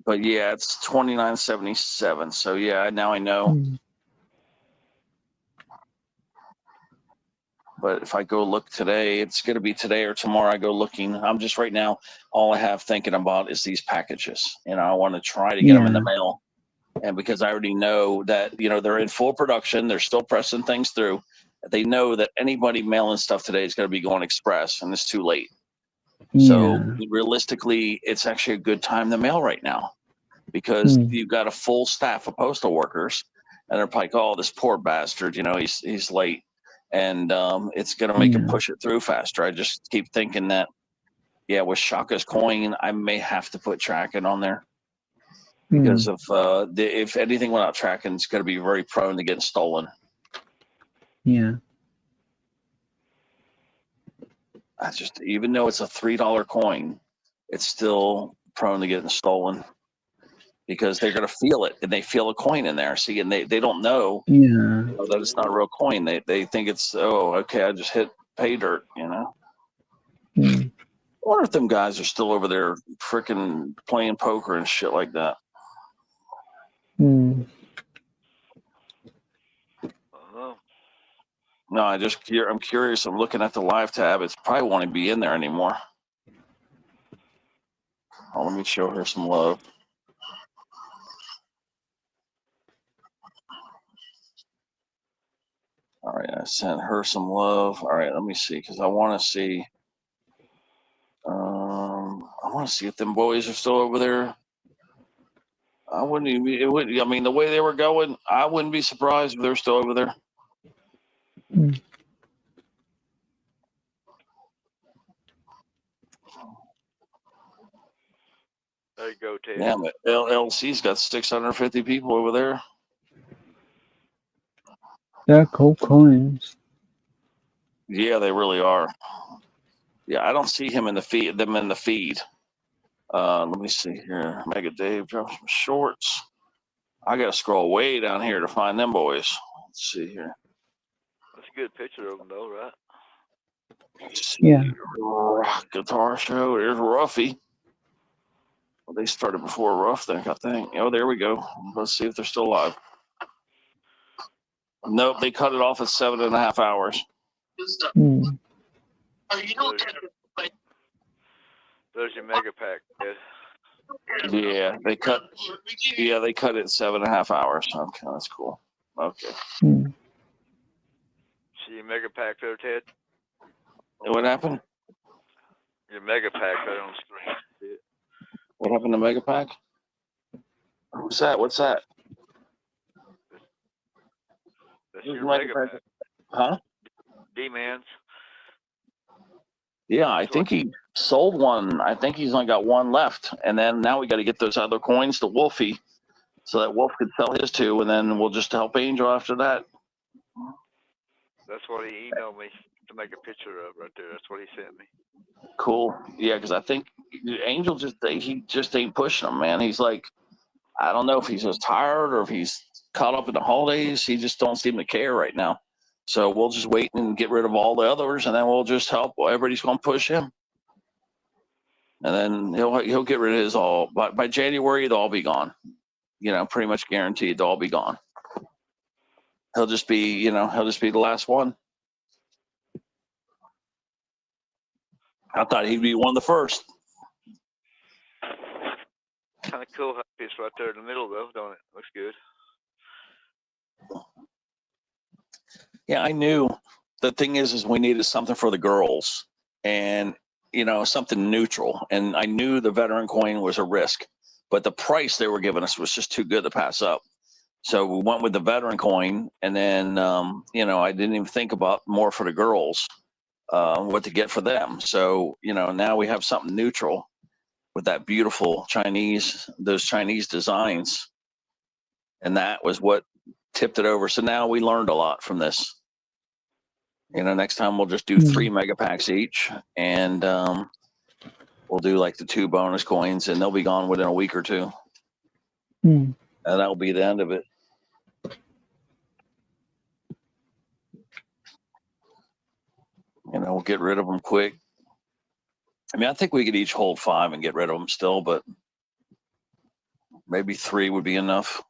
But yeah, it's 29.77. So yeah, now I know. Hmm. But if I go look today, it's going to be today or tomorrow. I go looking. I'm just right now. All I have thinking about is these packages. I want to try to get them in the Yeah. mail, and because I already know that they're in full production, they're still pressing things through. They know that anybody mailing stuff today is going to be going express, and it's too late. So Yeah. realistically, it's actually a good time to mail right now because Hmm. you've got a full staff of postal workers, and they're like, "Oh, this poor bastard, he's late," and it's going to make him Yeah. push it through faster. I just keep thinking that, yeah, with Shaka's coin, I may have to put tracking on there because of if anything without tracking, it's going to be very prone to getting stolen. Yeah. Even though it's a $3 coin, it's still prone to getting stolen because they're going to feel it and they feel a coin in there. See, and they don't know, Yeah. that it's not a real coin. They think it's, oh, okay, I just hit pay dirt. Hmm. I wonder if them guys are still over there freaking playing poker and shit like that. Hmm. No, I'm curious. I'm looking at the live tab. It's probably won't be in there anymore. Oh, let me show her some love. All right, I sent her some love. All right, let me see because I want to see. I want to see if them boys are still over there. I wouldn't even. It would. I mean, the way they were going, I wouldn't be surprised if they're still over there. Hmm. There you go, Ted. Damn it, LLC's got 650 people over there. They're cool coins. Yeah, they really are. Yeah, I don't see him in the feed. Them in the feed. Let me see here. Mega Dave dropped some shorts. I gotta scroll way down here to find them boys. Let's see here. Let's a good picture of them, though, right? Yeah. Rock Guitar Show. There's Ruffy. Well, they started before Ruff, I think. Oh, there we go. Let's see if they're still alive. Nope, they cut it off at 7.5 hours. Mm. There's your mega pack, Ed. Yeah, they cut it at 7.5 hours. Okay, that's cool. Okay. Mm. See your mega pack there, Ted? What happened? Your mega pack right on the screen. See it? What happened to Mega Pack? What's that? What's that? That's Who's your Mega mega Pack? pack. Huh? D-Man's. Yeah, I think he sold one. I think he's only got one left. And then now we got to get those other coins to Wolfie so that Wolf could sell his two, and then we'll just help Angel after that. That's what he emailed me to make a picture of right there. That's what he sent me. Cool. Yeah, because I think Angel just ain't pushing him, man. He's like, I don't know if he's just tired or if he's caught up in the holidays. He just don't seem to care right now. So we'll just wait and get rid of all the others, and then we'll just help. Everybody's going to push him, and then he'll get rid of his all. By January, they'll all be gone. Pretty much guaranteed they'll all be gone. He'll just be the last one. I thought he'd be one of the first. Kind of cool how it's right there in the middle, though, don't it? Looks good. Yeah, I knew. The thing is we needed something for the girls, and something neutral. And I knew the veteran coin was a risk, but the price they were giving us was just too good to pass up. So we went with the veteran coin, and then I didn't even think about more for the girls, what to get for them. So now we have something neutral with that beautiful those Chinese designs, and that was what tipped it over. So now we learned a lot from this. Next time we'll just do 3 mega packs each, and we'll do like the 2 bonus coins, and they'll be gone within a week or 2. Mm. And that'll be the end of it. We'll get rid of them quick. I mean, I think we could each hold 5 and get rid of them still, but maybe 3 would be enough.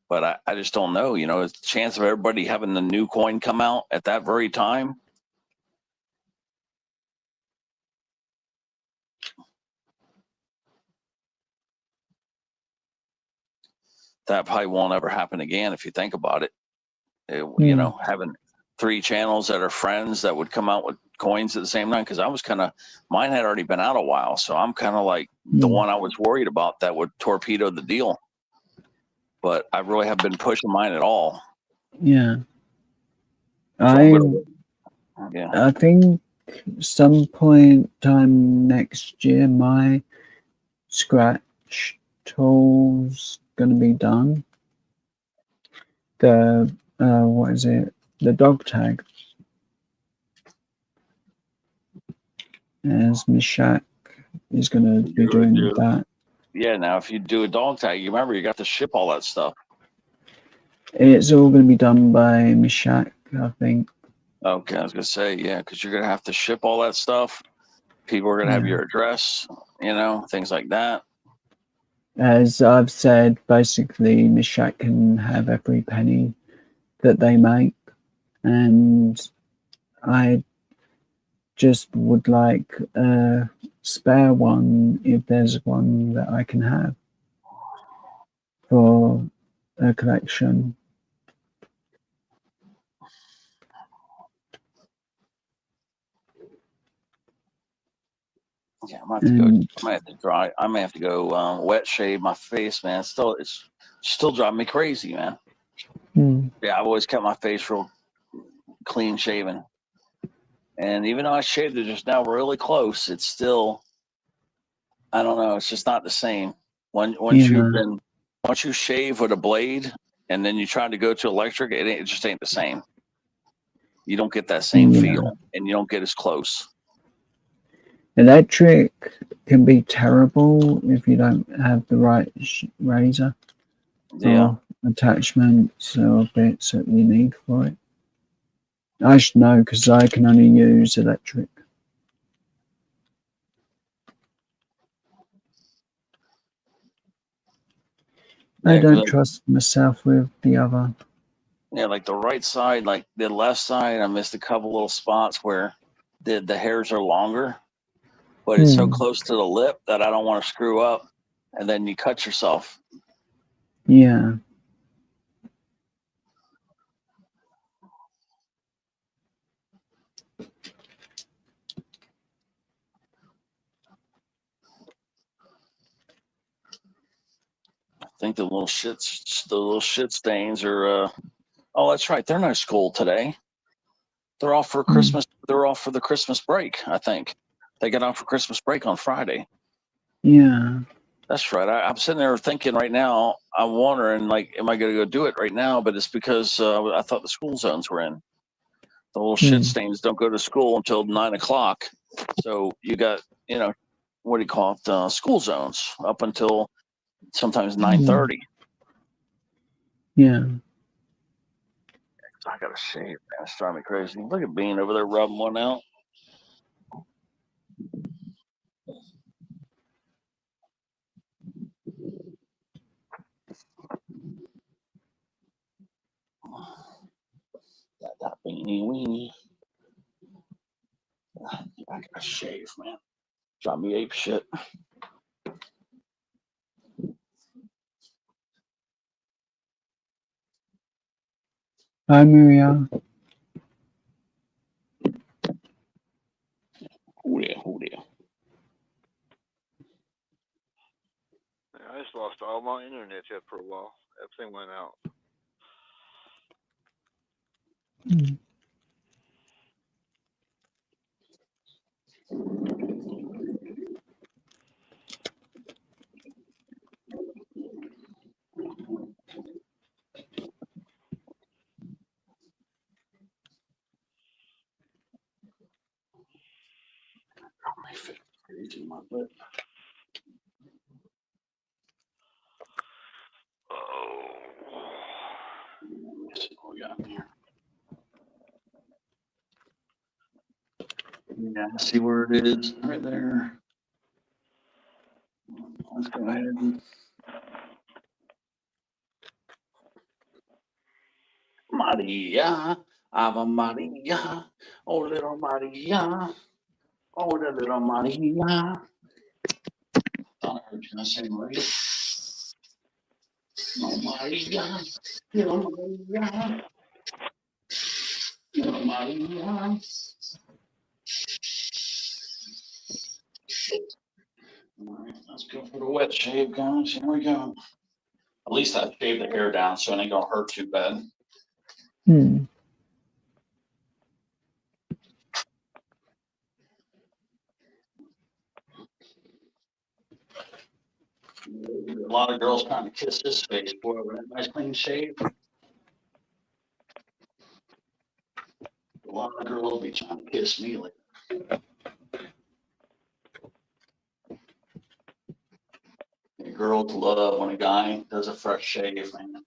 But I just don't know. It's the chance of everybody having the new coin come out at that very time. That probably won't ever happen again if you think about it. Having 3 channels that are friends that would come out with coins at the same time, because mine had already been out a while, so I'm kind of like the one I was worried about that would torpedo the deal. But I really haven't been pushing mine at all. Yeah. So I think some point time next year, my scratch tool's going to be done. The what is it? The dog tag. As Mishak is going to be doing that. Yeah, now if you do a dog tag, you remember you got to ship all that stuff. It's all going to be done by Mishak, I think. Okay, I was going to say, yeah, because you're going to have to ship all that stuff. People are going to have your address, things like that. As I've said, basically, Mishak can have every penny that they make, and I just would like a spare one if there's one that I can have for a collection. Yeah, I might have to go wet shave my face, man. It's still driving me crazy, man. Yeah, I've always kept my face real clean shaven. And even though I shaved it just now really close, it's still, I don't know, it's just not the same. Once you shave with a blade and then you try to go to electric, it just ain't the same. You don't get that same feel, and you don't get as close. Electric can be terrible if you don't have the right razor. Yeah. attachments or bits that you need for it. I should know because I can only use electric. I Yeah, don't trust myself with the other. yeah, like the right side, like the left side, I missed a couple little spots where the hairs are longer, but it's so close to the lip that I don't want to screw up, and then you cut yourself. Yeah. I think the little shit stains are. Oh, that's right. They're no school today. They're off for Christmas. They're off for the Christmas break. I think they get off for Christmas break on Friday. Yeah. That's right. I'm sitting there thinking right now. I'm wondering, like, am I going to go do it right now? But it's because I thought the school zones were in. The little shit stains don't go to school until 9 o'clock. So you got, what do you call it? School zones up until sometimes 9:30. Yeah. I got to shave, man. It's driving me crazy. Look at Bean over there rubbing one out. That beanie weenie. I gotta shave, man. Drive me ape shit. Hi, Maria. Who there? I just lost all my internet yet for a while. Everything went out. My foot crazy, my lip. Oh. Let's see what we got in here. Yeah, see where it is right there. Let's go ahead and Maria, Ave Maria, oh little Maria, oh the little Maria. I heard you say Maria. Oh Maria, little Maria, little Maria. All right, let's go for the wet shave, guys. Here we go. At least I shaved the hair down so it ain't gonna hurt too bad. A lot of girls trying to kiss his face, boy, with that nice clean shave. A lot of girls will be trying to kiss me later. Girls love when a guy does a fresh shave, man.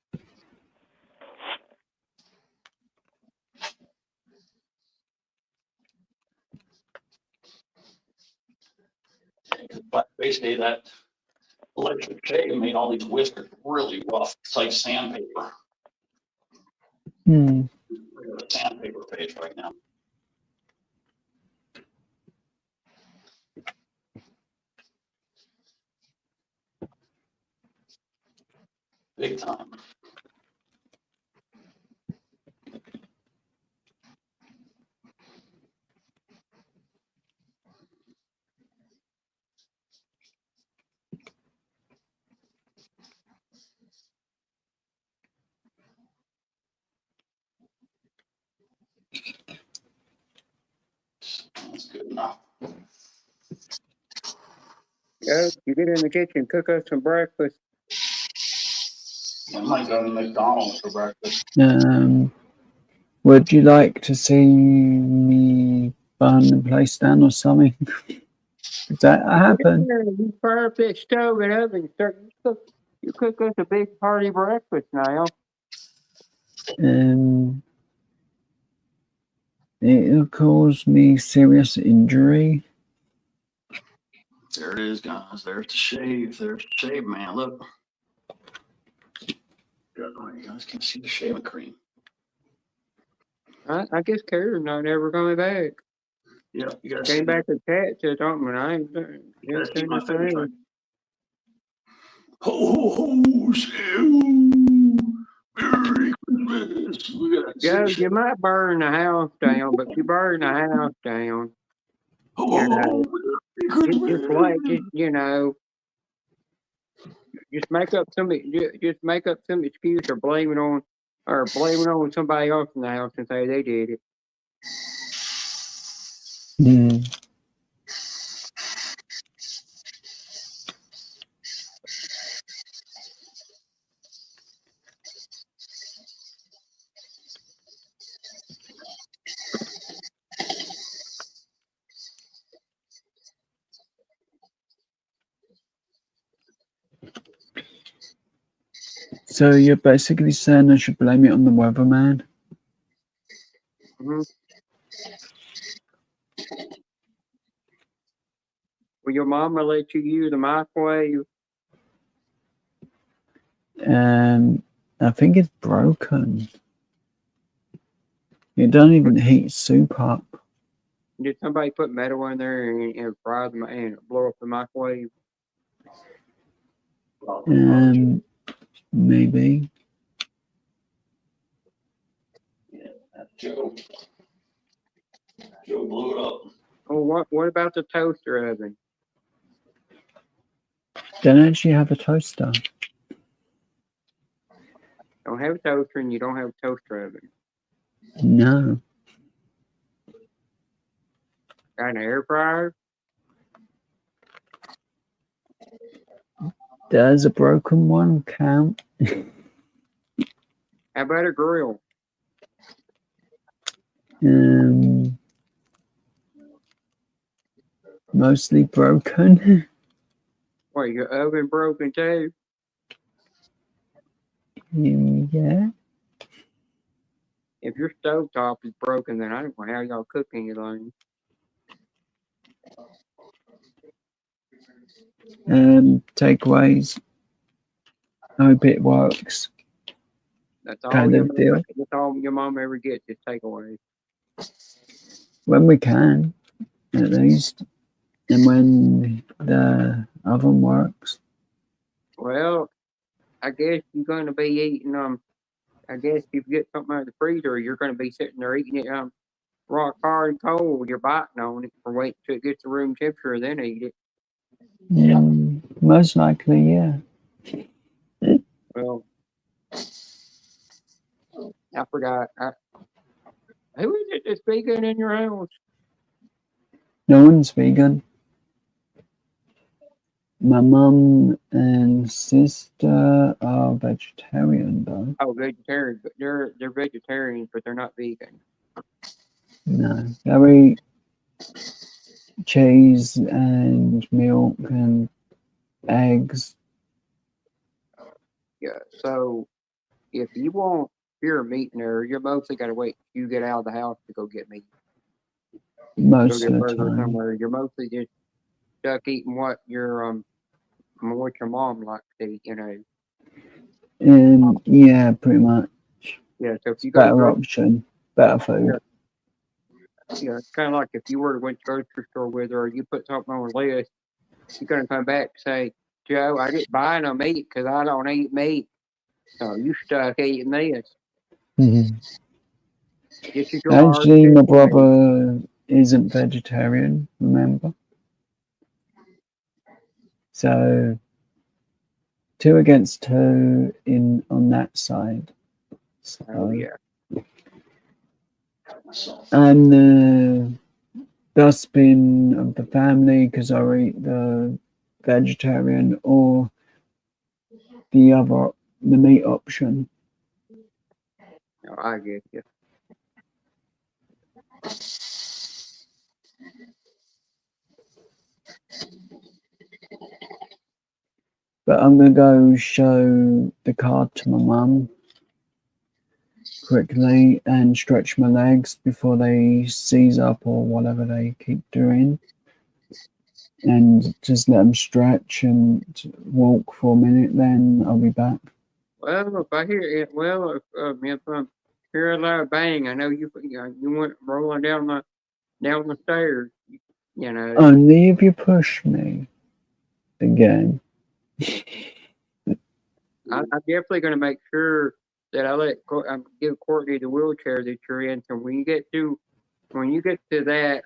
But basically, that electric shave made all these whiskers really rough. It's like sandpaper. Look at the sandpaper page right now. Big time. That's good enough. Yeah, you get in the kitchen, cook us some breakfast. I might go to McDonald's for breakfast. Would you like to see me burn the place down or something? Does that happen? Yeah, you fire up that stove and oven, start cook. You cook us a big hearty breakfast now. It'll cause me serious injury. There it is, guys. There's the shave. There's the shave, man. Look. Oh, you guys can see the shaving cream. I guess Kara's not ever coming back. Yeah, you guys Came see back to chat to something, and I ain't You guys see seen my a face, thing. right? Ho, ho, ho, Sue. Merry Christmas. We got Joe, six. you might burn the house down, but you burn the house down. Ho, You ho, know, ho, Merry Christmas. you know, just make up just make up some excuse or blame it on somebody else in the house and say they did it. Hmm. So you're basically saying I should blame it on the weatherman? Mm-hmm. Will your mama let you use the microwave? I think it's broken. It don't even heat soup up. Did somebody put metal in there and fry them and blow up the microwave? Maybe. Joe blew it up. Oh, what about the toaster oven? Don't actually have a toaster. Don't have a toaster and you don't have a toaster oven. No. Got an air fryer? Does a broken one count? How about a grill? Mostly broken. What, your oven broken too? Yeah. If your stovetop is broken, then I don't know how y'all cook anything. Takeaways. I hope it works. That's all Kind of deal. That's all your mom ever gets is takeaways. When we can, at least. And when the oven works. Well, I guess you're going to be eating I guess if you get something out of the freezer, you're going to be sitting there eating it rock hard and cold. You're biting on it for waiting till it gets to room temperature, then eat it. Most likely, yeah. Well, I forgot. Who is it that's vegan in your house? No one's vegan. My mum and sister are vegetarian, though. Oh, vegetarian, but they're vegetarians, but they're not vegan. No, they eat cheese and milk and eggs. Yeah. So if you want pure meat in there, you're mostly got to wait till you get out of the house to go get meat. Most Go of get the burger time. somewhere. You're mostly just stuck eating what your mom likes to eat. Yeah, pretty much. Yeah. So if you go to the Better option, better food. yeah, it's kind of like if you were to went to the grocery store with her, or you put something on the list, you're gonna come back and say, Joe, I didn't buy no meat because I don't eat meat. So you stuck eating this. This is your Actually, my hardship. brother isn't vegetarian, remember? So 2 against 2 on that side. So, Oh yeah. I'm the dustbin of the family because I eat the vegetarian or the meat option. No, I get you. But I'm gonna go show the card to my mum quickly and stretch my legs before they seize up or whatever they keep doing, and just let them stretch and walk for a minute. Then I'll be back. Well, if I hear it, well, if hear a loud bang, I know you went rolling down the stairs. You know, Only if you push me again. I'm definitely going to make sure that I give Courtney the wheelchair that you're in. So when you get to that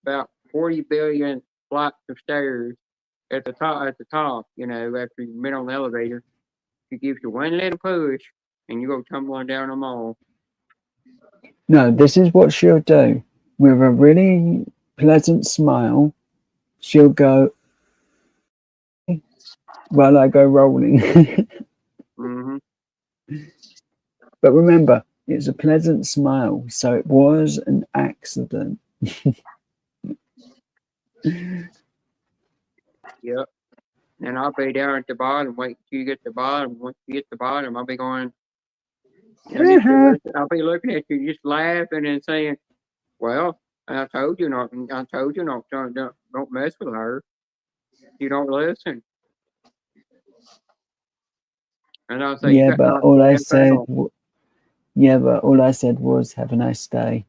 about 40 billion flights of stairs at the top, you know, after you've been on the elevator, she gives you one little push and you go tumbling down them all. No, this is what she'll do. With a really pleasant smile, she'll go while I go rolling. Mm-hmm. But remember, it's a pleasant smile, so it was an accident. Yep. And I'll be down at the bottom, wait till you get to the bottom. Once you get to the bottom, I'll be going, I'll be looking at you, just laughing and saying, well, I told you not, don't mess with her. You don't listen. And I'll say, you Yeah, got but knocked all I the said, out. yeah, but all I said was, "Have a nice day,"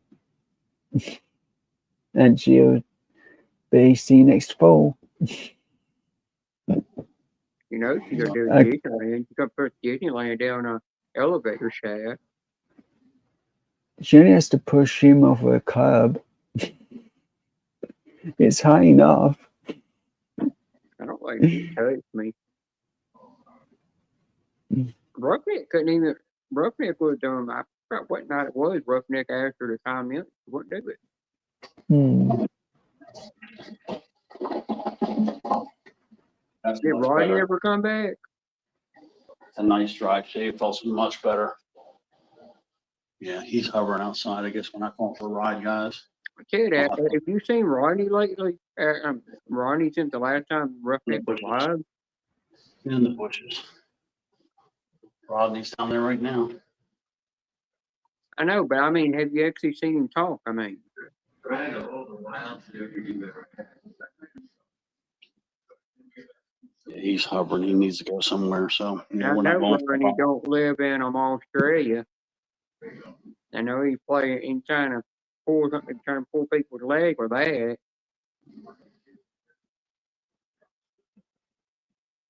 and she'll be see you next fall. You know, she's going to do Disneyland. She's going to put Disneyland down an elevator shaft. She only has to push him off a curb. It's high enough. I don't like she touched me. Roughneck was I forgot what night it was. Roughneck asked her to time in. She wouldn't do it. Did Rodney ever come back? A nice drive. Shave felt much better. Yeah, he's hovering outside. I guess when I call for a ride, guys. I tell you that. Have you seen Rodney lately? Rodney since the last time Roughneck was live? In the bushes. Rodney's down there right now. I know, but I mean, have you actually seen him talk? I mean, Yeah, he's hovering. He needs to go somewhere. So I know Rodney don't live in Australia. I know he's trying to pull people's leg with that.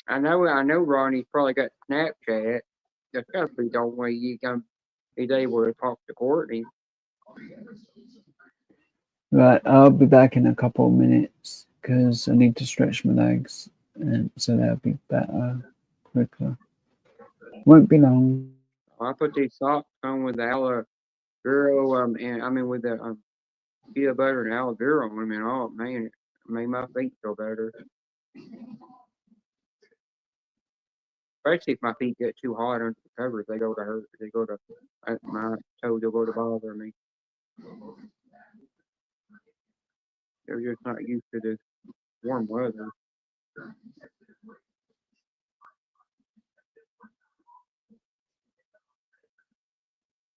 I know Ronnie's probably got Snapchat. That's got to be the only way he's able to talk to Courtney. Right, I'll be back in a couple of minutes because I need to stretch my legs, and so that'll be better, quicker. Won't be long. I put these socks on with the aloe vera, with the peanut butter and aloe vera on them, and oh man, it made my feet feel better. Especially if my feet get too hot under the covers, they go to hurt. My toes will go to bother me. They're just not used to this warm weather.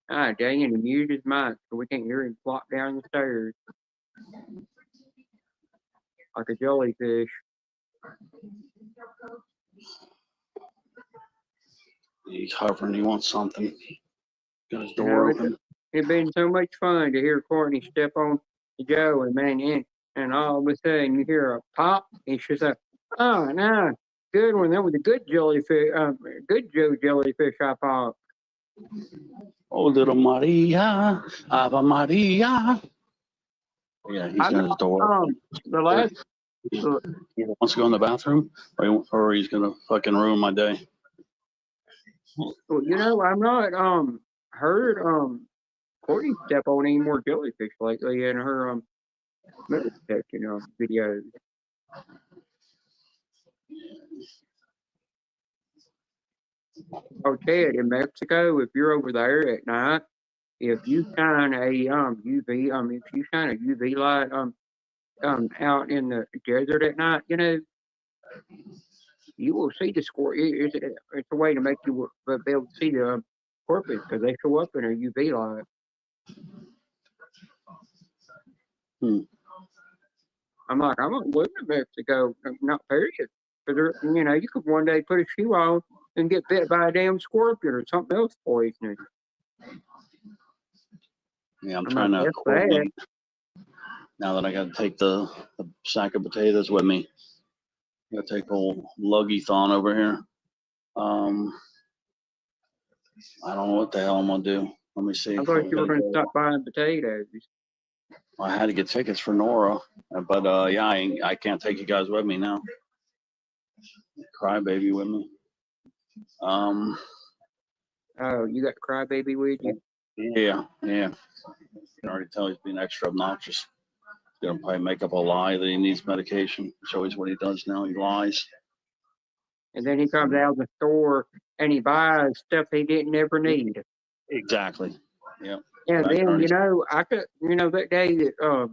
Ah, dang it, he muted his mic so we can't hear him flop down the stairs like a jellyfish. He's hovering. He wants something. Got his door open. It's been so much fun to hear Courtney step on Joe, and all of a sudden you hear a pop. And she's like, "Oh no, good one! That was a good jellyfish, good Joe jellyfish I popped." Oh, little Maria, Ave Maria. Yeah, he's got his door. The last. He wants to go in the bathroom, or he's gonna fucking ruin my day. Well, you know, I'm not heard Courtney step on any more jellyfish lately in her metal detecting videos. Oh, Ted, in Mexico, if you're over there at night, if you shine a UV light out in the desert at night, you know, you will see the scorpion. It's a way to make you be able to see the scorpions because they show up in a UV light. I'm like, I'm not living in Mexico, not period. Because you could one day put a shoe on and get bit by a damn scorpion or something else poisoning. Yeah, I'm trying to coordinate. Now that I got to take the sack of potatoes with me, I got to take old Luggy-thon over here. I don't know what the hell I'm gonna do. Let me see. I thought you were going to stop buying potatoes. I had to get tickets for Nora, but yeah, I can't take you guys with me now. Crybaby with me. Oh, you got Crybaby with you? Yeah. I can already tell he's being extra obnoxious. He's gonna probably make up a lie that he needs medication. It's always what he does now. He lies. And then he comes out of the store and he buys stuff he didn't ever need. Exactly. Yep. And then I could, that day that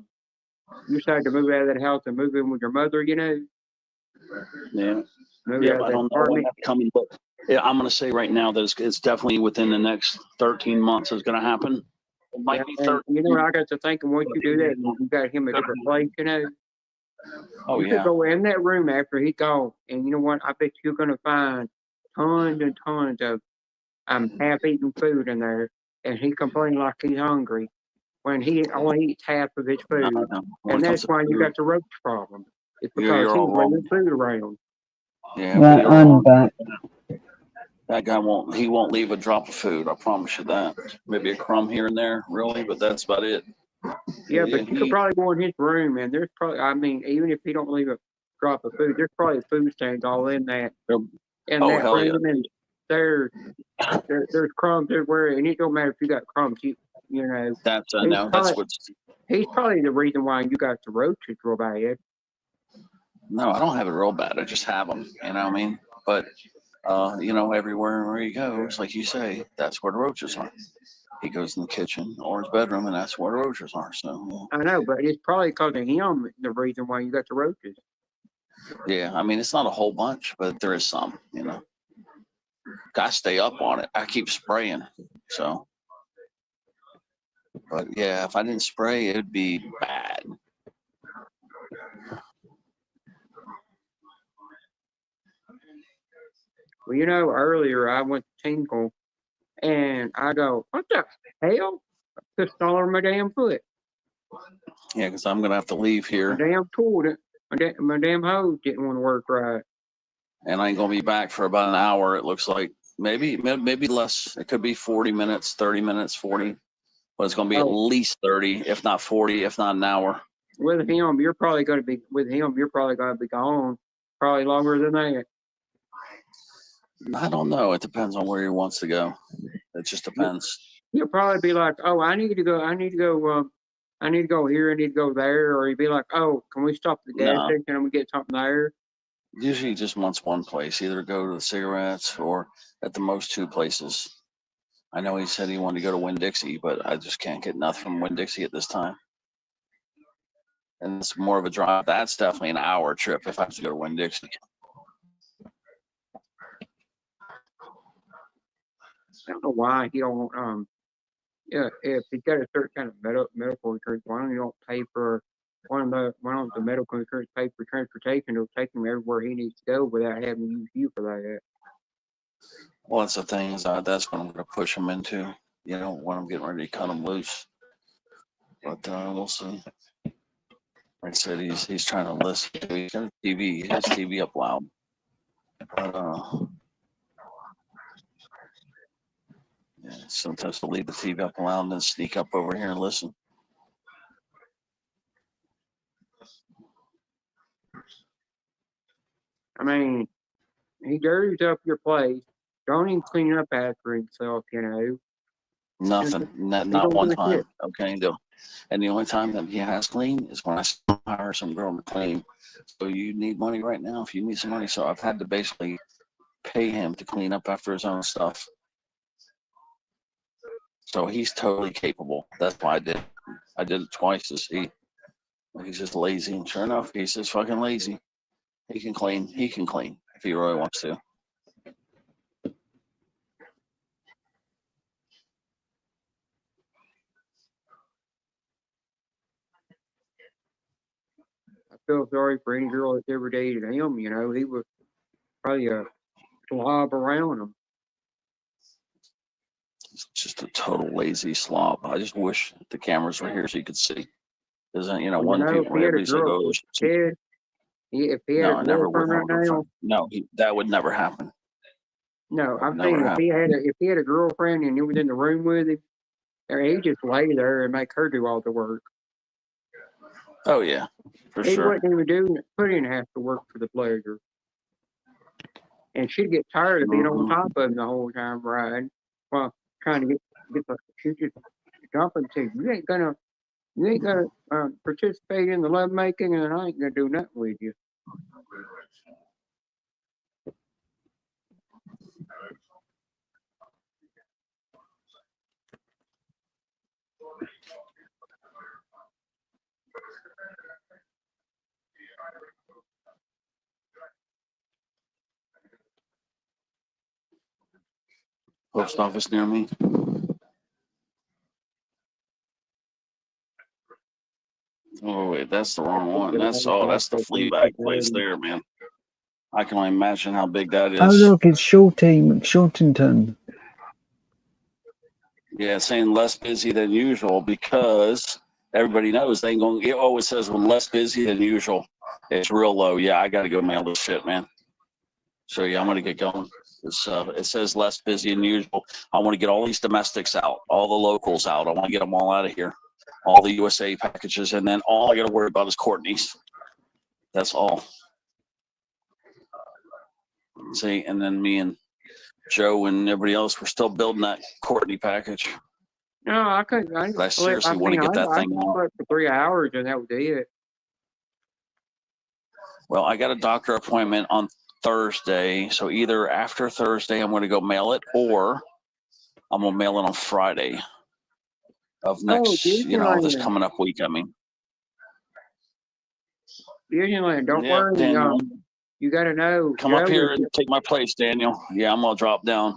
you decided to move out of that house and move in with your mother, Yeah. Move Yeah, out of I that don't know when apartment. that's coming, but yeah, I'm gonna say right now that it's definitely within the next 13 months is gonna happen. It might be 13. I got to thinking once you do that, you got him a different place, Oh you yeah. could go in that room after he's gone, and you know what? I bet you're gonna find tons and tons of half-eaten food in there, and he complains like he's hungry when he only eats half of his food, and that's why you got the roach problem. It's because You're he's all wrong. leaving food around. Yeah, Right, but you're wrong. I'm back. That guy won't leave a drop of food. I promise you that. Maybe a crumb here and there, really, but that's about it. Yeah, but you could probably go in his room, and there's probably, even if he don't leave a drop of food, there's probably food stains all in that hell room, yeah. and there's crumbs everywhere, and it don't matter if you got crumbs, That's no, that's what's. He's probably the reason why you got the roaches real bad. No, I don't have it real bad. I just have them. You know what I mean? But everywhere where he goes, like you say, that's where the roaches are. He goes in the kitchen or his bedroom, and that's where the roaches are. So I know, but it's probably because of him the reason why you got the roaches. yeah, I mean it's not a whole bunch, but there is some. Gotta stay up on it. I keep spraying. So, but yeah, if I didn't spray, it'd be bad. Well, earlier I went to Tinkle, and I go, what the hell? I pissed all over my damn foot. Yeah, because I'm gonna have to leave here. My damn tool, my damn hose didn't want to work right. And I ain't gonna be back for about an hour. It looks like maybe less. It could be 40 minutes, 30 minutes, 40, but it's gonna be at least 30, if not 40, if not an hour. With him, you're probably gonna be gone probably longer than that. I don't know. It depends on where he wants to go. It just depends. He'll probably be like, "Oh, I need to go here, I need to go there," or he'd be like, "Oh, can we stop at the gas station and we get something there?" Usually he just wants one place, either go to the cigarettes or at the most 2 places. I know he said he wanted to go to Winn-Dixie, but I just can't get nothing from Winn-Dixie at this time. And it's more of a drive. That's definitely an hour trip if I have to go to Winn-Dixie. I don't know why he don't. If he's got a certain kind of medical insurance, why don't you don't pay for why don't the medical insurance pay for transportation? It'll take him everywhere he needs to go without having to use you for that. Well, that's the thing is that's what I'm going to push him into. When I'm getting ready to cut him loose. But we'll see. Like I said, he's trying to listen. He's got TV. He has TV up loud. But yeah, sometimes he'll leave the TV up loud and then sneak up over here and listen. I mean, he dirties up your place. Don't even clean up after himself, Nothing. Not one time. Okay, no. And the only time that he has clean is when I hire some girl to clean. So you need money right now if you need some money. So I've had to basically pay him to clean up after his own stuff. So he's totally capable. That's why I did it twice to see. He's just lazy. And sure enough, he's just fucking lazy. He can clean. He can clean if he really wants to. I feel sorry for any girl that's ever dated him. You know, he was probably a slob around him. It's just a total lazy slob. I just wish the cameras were here so you could see. Isn't you know Well, you one know, if people he had a everybody say, girl, "Oh, if he had no, a I never would girlfriend have right a now, girlfriend." No, that would never happen. no, That would I'm never saying happen. if he had a girlfriend and he was in the room with him, or he just lay there and make her do all the work. Oh yeah, for He sure. wouldn't even put in half the work for the pleasure. And she'd get tired of being on top of him the whole time riding, while trying to get the she just jump and say, you ain't gonna participate in the love making, and I ain't gonna do nothing with you. Post office near me. Oh wait, that's the wrong one. That's the flea bag place there, man. I can only imagine how big that Oh, is. look, it's Shorty McShortington. Yeah, it's saying less busy than usual because everybody knows they ain't going. It always says when less busy than usual, it's real low. Yeah, I got to go mail this shit, man. So yeah, I'm gonna get going. It says less busy than usual. I want to get all these domestics out, all the locals out. I want to get them all out of here, all the USA packages, and then all I got to worry about is Courtney's. That's all. See, and then me and Joe and everybody else, we're still building that Courtney package. No, I couldn't. I seriously want to get that thing out. Slept for 3 hours and that was it. Well, I got a doctor appointment on Thursday, so either after Thursday I'm going to go mail it, or I'm going to mail it on Friday of next, this coming up week. I mean, Disneyland, don't yep, worry. Daniel. You got to know. Come up here and take my place, Daniel. Yeah, I'm going to drop down,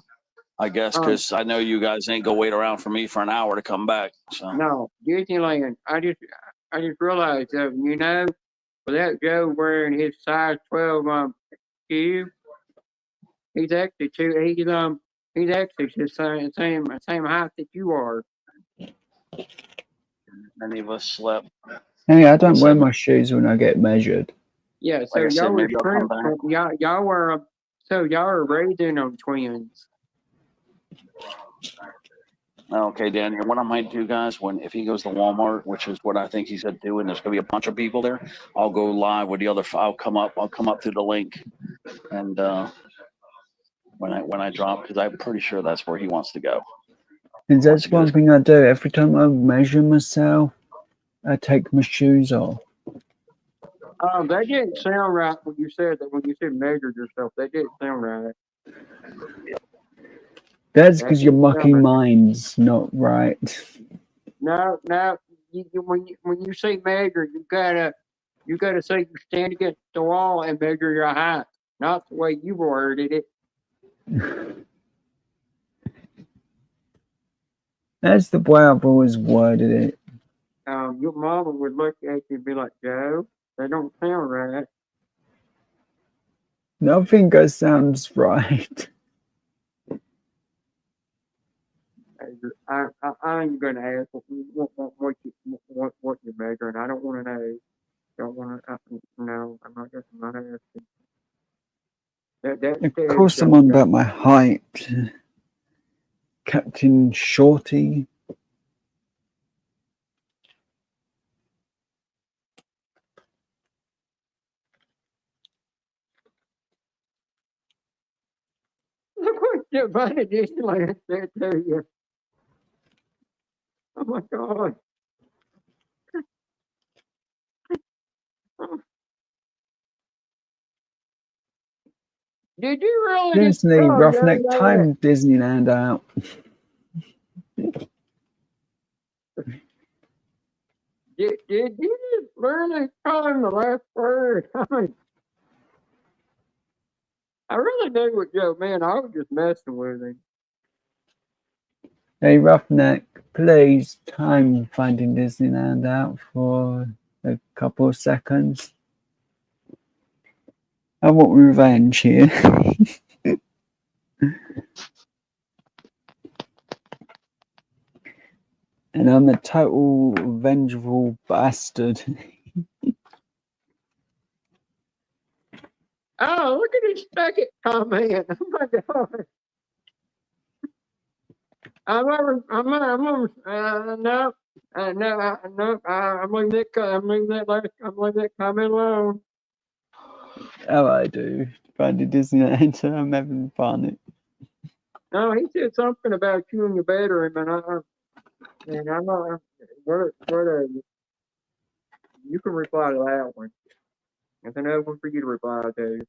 I guess, because I know you guys ain't going to wait around for me for an hour to come back. So. No, Disneyland. I just realized, without Joe wearing his size 12 shoe, he's actually he's actually the same height that you are. Many of us slept. Hey, I don't wear my shoes when I get measured. Yeah, so Like I said, y'all were maybe I'll come back. y'all were y'all are raising them twins. Okay, Daniel. What I might do, guys, if he goes to Walmart, which is what I think he's gonna do, and there's gonna be a bunch of people there, I'll go live with the other. I'll come up through the link, and when I drop, because I'm pretty sure that's where he wants to go. And that's one thing I do. Every time I measure myself, I take my shoes off. That didn't sound right when you said that. When you said measured yourself, that didn't sound right. That's because your mucky mind's not right. No. When you say measure, you gotta say you stand against the wall and measure your height, not the way you worded it. That's the way I've always worded it. Your mama would look at you and be like, Joe, that don't sound right. Nothing sounds right. I ain't gonna ask what you're measuring. I don't want to know. Don't want to. No, I'm not asking. Of course, I'm on about my height, Captain Shorty. Look what Giovanni Disneyland said to you. Oh my God. Did you really Disney Roughneck time Disneyland out. Did you just really call him the last word? I mean, I really knew what Joe meant. I was just messing with him. Hey, Roughneck, please time Finding Disneyland out for a couple of seconds. I want revenge here. And I'm a total vengeful bastard. Oh, look at his second comment. Oh my God. No, I'm leaving that comment alone. How I do. Finding Disneyland, so I'm having fun. No, he said something about you in your bedroom, and I'm not. You can reply to that one. That's another one for you to reply to.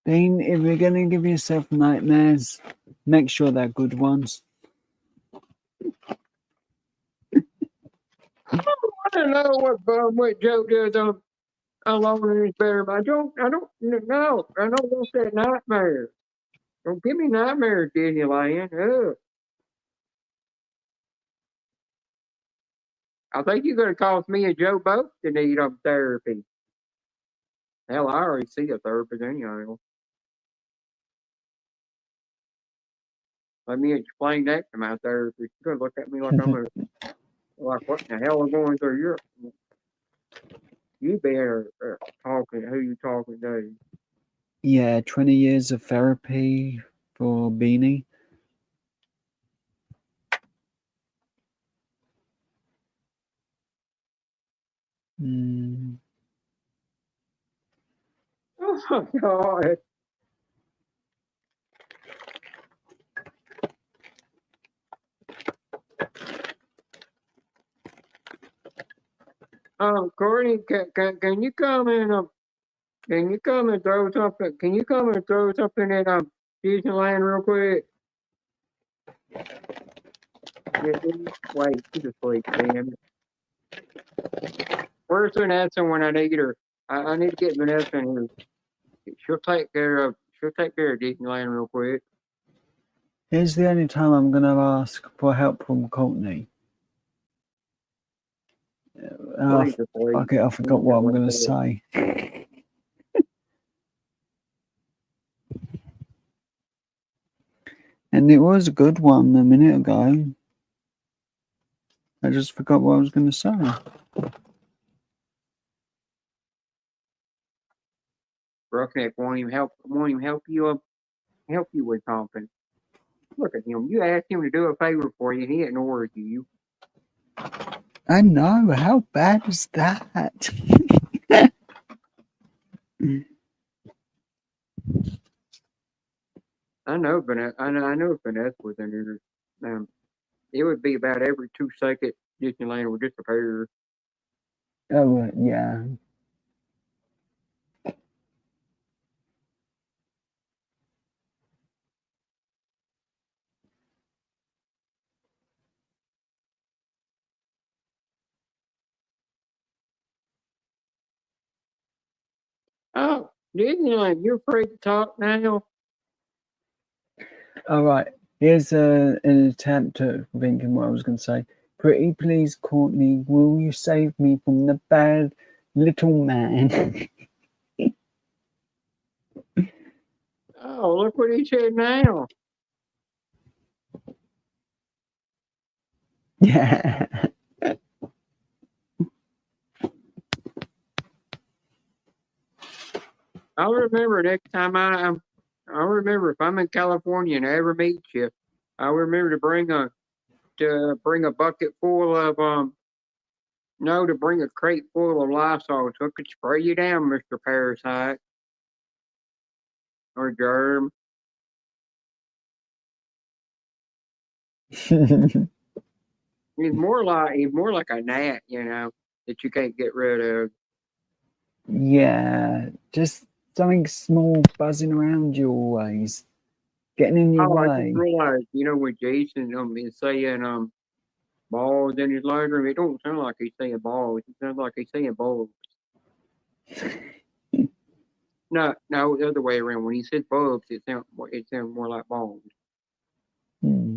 Dean, if you're going to give yourself nightmares, make sure they're good ones. I don't know what Joe does alone in his bedroom. I don't know. I don't want that nightmare. Don't give me nightmares, Disneyland. Ugh. I think you're going to cause me and Joe both to need therapy. Hell, I already see a therapist anyhow. Let me explain that to my therapist. She's going to look at me like like, what in the hell is going through your... You better talking, who you talking to? Yeah, 20 years of therapy for Beanie. Oh my God. Courtney, can you come and throw something? Can you come and throw something at Disneyland real quick? Wait, she's asleep, damn it. Where's Vanessa when I need her? I need to get Vanessa in here. She'll take care of Disneyland real quick. Here's the only time I'm going to ask for help from Courtney. Oh, fuck it, I forgot what I'm going to say. And it was a good one a minute ago. I just forgot what I was going to say. Roughneck won't even help you with something. Look at him. You asked him to do a favor for you, and he ignores you. I know. How bad is that? I know Vanessa. I know if Vanessa was in here. It would be about every 2 seconds Disneyland would disappear. Oh, yeah. Oh, Disneyland, you're afraid to talk now? All right. Here's an attempt at thinking what I was going to say. Pretty please, Courtney, will you save me from the bad little man? Oh, look what he said now. Yeah. I'll remember next time I'll remember if I'm in California and I ever meet you, I'll remember to bring a bucket full of to bring a crate full of Lysol so I could spray you down, Mr. Parasite. Or germ. He's more like a gnat, that you can't get rid of. Yeah. Just something small buzzing around you always. Getting in your I way. just realized, when Jason is saying balls in his laundry room. It don't sound like he's saying balls. It sounds like he's saying bulbs. No, the other way around. When he says bulbs, it sounds more like balls. Hmm.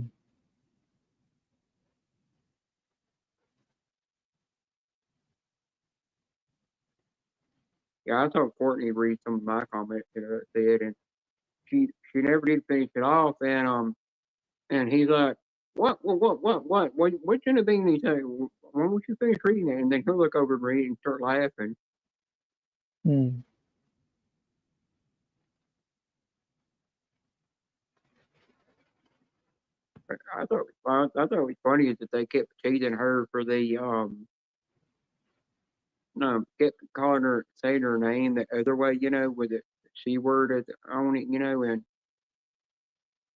Yeah, I thought Courtney read some of my comments that I said, and she never did finish it off, and he's like, what's in the bean? He said, when would you finish reading it? And then he'll look over and read it and start laughing. Hmm. I thought it was funny is that they kept teasing her for the no, kept calling her saying her name the other way, with the C word on it, and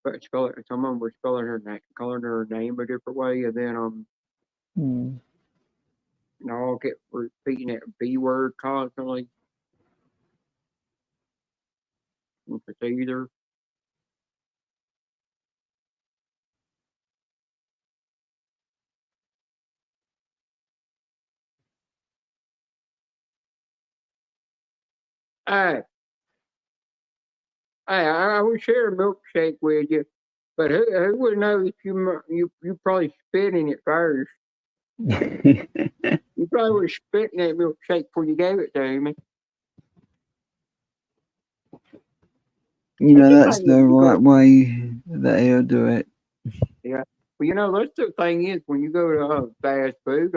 but some of them were spelling her name, calling her name a different way, and then Hmm. and all kept repeating that B word constantly. It's either. Hey, I would share a milkshake with you, but who would know that you probably spit in it first? You probably would spit in that milkshake before you gave it to me. That's the right way that he'll do it. Yeah. Well, that's the thing is when you go to fast food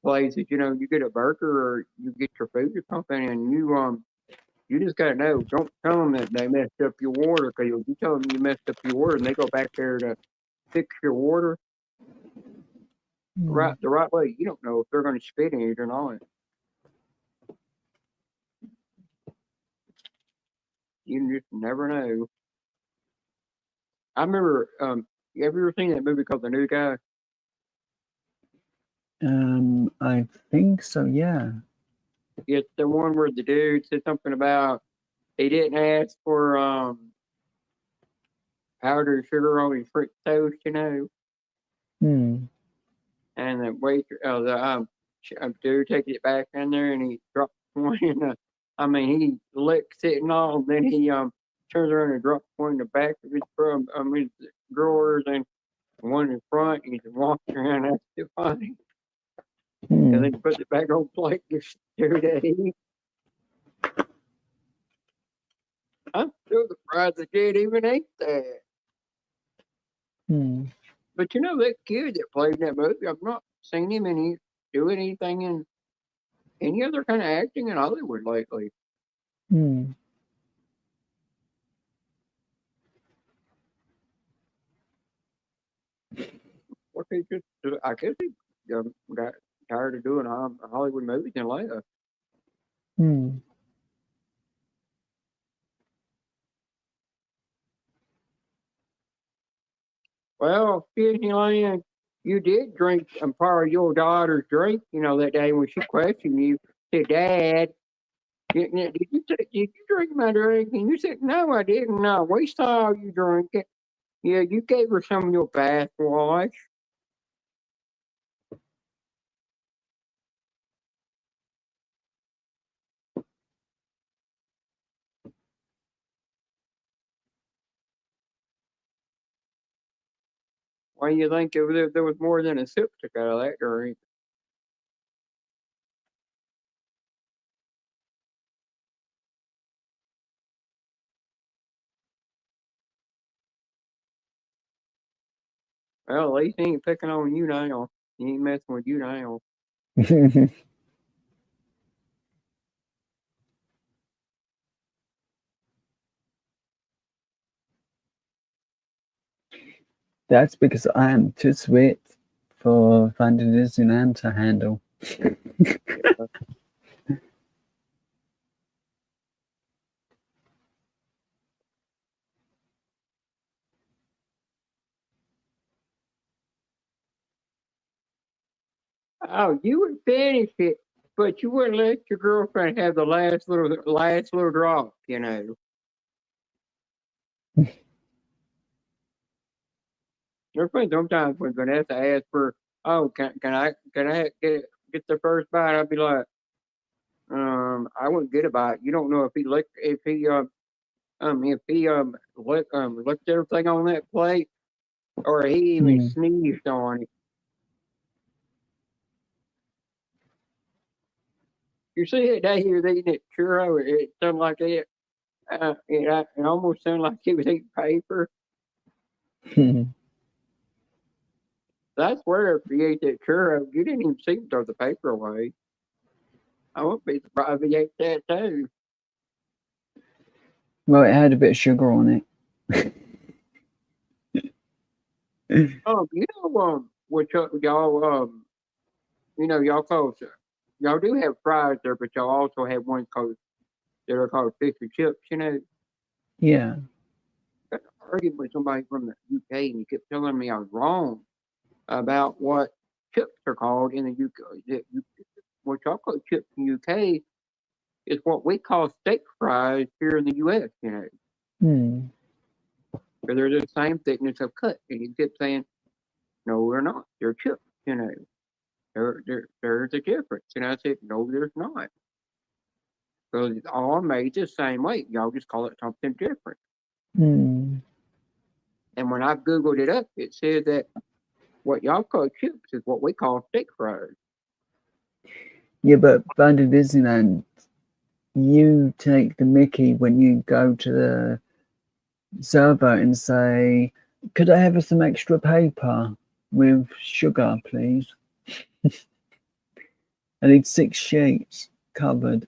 places, you get a burger or you get your food or something, and you just gotta know. Don't tell them that they messed up your order, because if you tell them you messed up your order and they go back there to fix your order the right way, you don't know if they're going to spit in it or not. You just never know. I remember. Have you ever seen that movie called The New Guy? I think so, yeah. It's the one where the dude said something about he didn't ask for powdered sugar on his French toast, Hmm. and the waiter, the dude takes it back in there and he drops one in the. I mean, he licks it and all, then he turns around and drops one in the back of his his drawers and one in front. He's walking around. That's too funny. And then he puts it back on plate. Just do that. I'm still surprised they did even eat that. Hmm. But that kid that played in that movie, I've not seen him doing anything in any other kind of acting in Hollywood lately. Hmm. What they just, I guess he got tired of doing Hollywood movies and left. Hmm. Well, Disneyland, you did drink part of your daughter's drink, that day when she questioned you. Said, Dad, did you drink my drink? And you said, no, I didn't. No, we saw you drink it. Yeah, you gave her some of your bathwash. Why do you think there was more than a sip to out of that drink? Well, at least he ain't picking on you now. He ain't messing with you now. That's because I am too sweet for finding Disneyland to handle. Oh, you would finish it, but you wouldn't let your girlfriend have the last little drop. There's been sometimes when Vanessa asks for, oh, can I get the first bite? I'd be like, I wouldn't get a bite. You don't know if he licked licked everything on that plate or he even sneezed on it. You see it day he was eating that churro, it sounded like it. It almost sounded like he was eating paper. That's where if you ate that churro, you didn't even see him throw the paper away. I wouldn't be surprised if he ate that too. Well, it had a bit of sugar on it. What y'all y'all call y'all do have fries there, but y'all also have ones that are called fish and chips. Yeah. I argued with somebody from the UK, and he kept telling me I was wrong about what chips are called in the UK. What y'all call chips in the UK is what we call steak fries here in the US. Because they're the same thickness of cut, and he kept saying, "No, they're not. They're chips." There's a difference. And I said, no, there's not. Because it's all made the same way. Y'all just call it something different. And when I Googled it up, it said that what y'all call chips is what we call steak fries. Yeah, but under Disneyland, you take the mickey when you go to the server and say, could I have some extra paper with sugar, please? I need 6 sheets covered.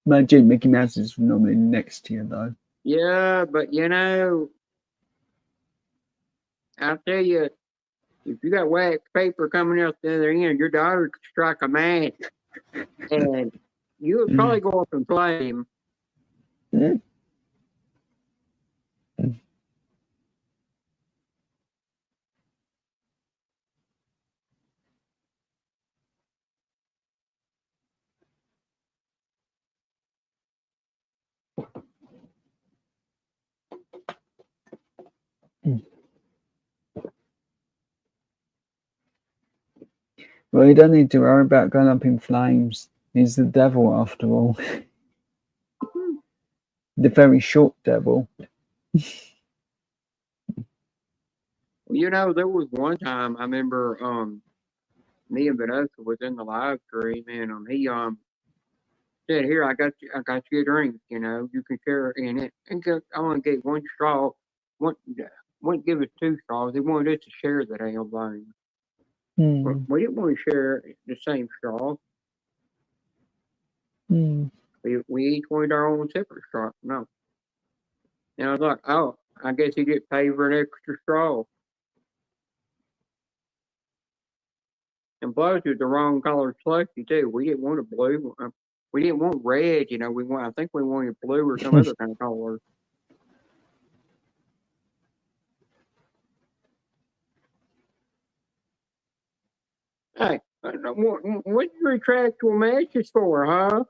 Imagine Mickey Mouse is normally next to you, though. Yeah, but I'll tell you, if you got wax paper coming out the other end, your daughter could strike a match, and you would probably go up in flame. Well, you don't need to worry about going up in flames. He's the devil, after all. The very short devil. There was one time I remember me and Vanessa was in the live stream, and he said, "Here, I got you a drink. You can share in it." And I only gave one straw. Wouldn't give us 2 straws. He wanted us to share the damn thing. We didn't want to share the same straw. We each wanted our own separate straw. No. And I was like, oh, I guess he get paid for an extra straw. And plus, it was the wrong color slushy too. We didn't want a blue. We didn't want red. I think we wanted blue or some other kind of color. Hey, what's your retractable matches for, huh?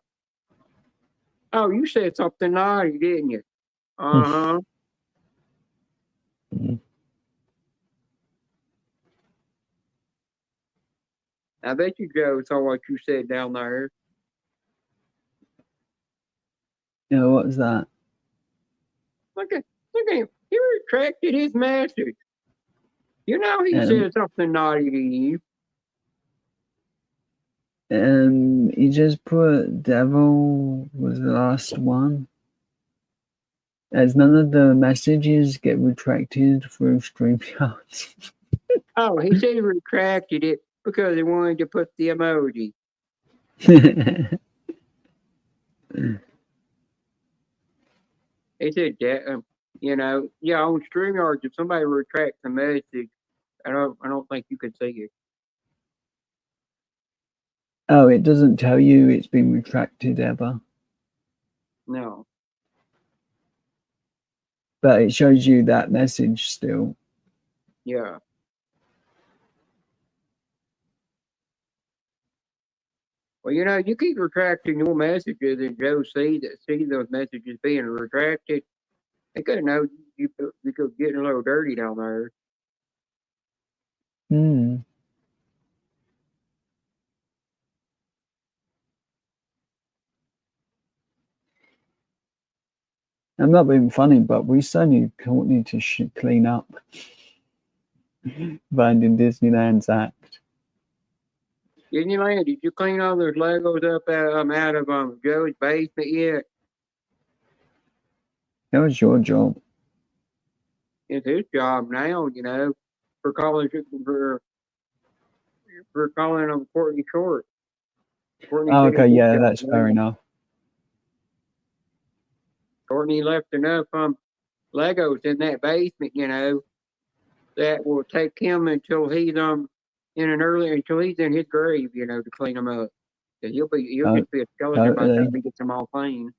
Oh, you said something naughty, didn't you? Uh-huh. I bet you Joe saw what you said down there. Yeah, what was that? Look at him. He retracted his message. He said something naughty to you. He just put devil was the last one. As none of the messages get retracted through StreamYard. Oh, he said he retracted it because he wanted to put the emoji. He said that, on StreamYard, if somebody retracts a message, I don't think you can see it. Oh, it doesn't tell you it's been retracted ever. No. But it shows you that message still. Yeah. Well, you keep retracting your messages, and Joe see those messages being retracted. They could know you could getting a little dirty down there. Hmm. I'm not being funny, but we certainly need to clean up Finding Disneyland's act. Disneyland, did you clean all those Legos up out of Joe's basement yet? That was your job. It's his job now, for calling for calling him Courtney short. Courtney Oh, said okay, it's his yeah, job that's fair now. enough. Courtney left enough Legos in that basement, that will take him until he's until he's in his grave, to clean them up. So he'll just be a skeleton by the time Totally. he gets them all clean.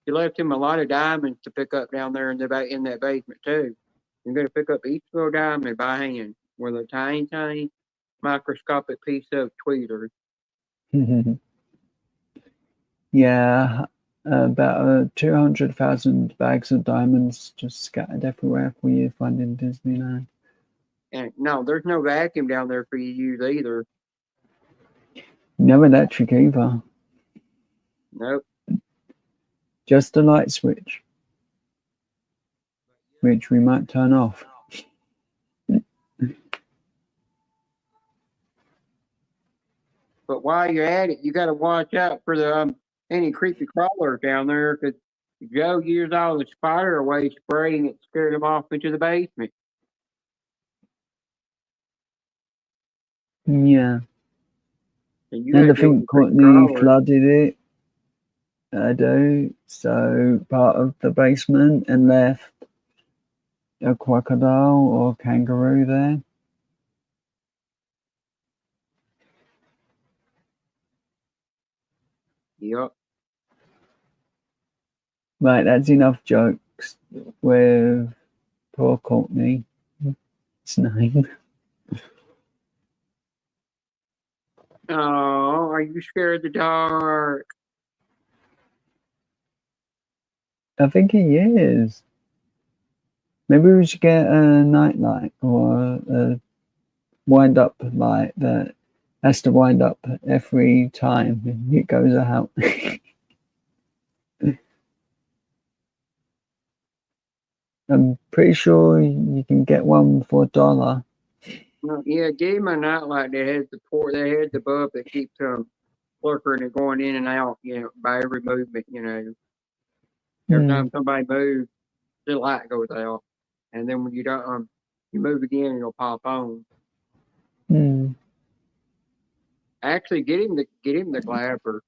He left him a lot of diamonds to pick up down there in that basement too. You're gonna pick up each little diamond by hand with a tiny microscopic piece of tweezer. Yeah, about 200,000 bags of diamonds just scattered everywhere for you finding Disneyland. And no, there's no vacuum down there for you to use either. No electric either, Nope. just a light switch, which we might turn off. But while you're at it, you got to watch out for the any creepy crawlers down there, because Joe used all the spider away spray and it scared him off into the basement. Yeah. And you got And to I deal with think the creepy Courtney crawlers. flooded it. I do. So part of the basement and left a crocodile or kangaroo there. Yep. Right, that's enough jokes with poor Courtney. It's name. Oh, are you scared of the dark? I think he is. Maybe we should get a night light or a wind up light that has to wind up every time it goes out. I'm pretty sure you can get one for $1. No, yeah, gave him a nightlight that has the bulb that keeps flickering and going in and out, by every movement, Every time somebody moves, the light goes out. And then when you don't you move again, it'll pop on. Actually, get him the clapper.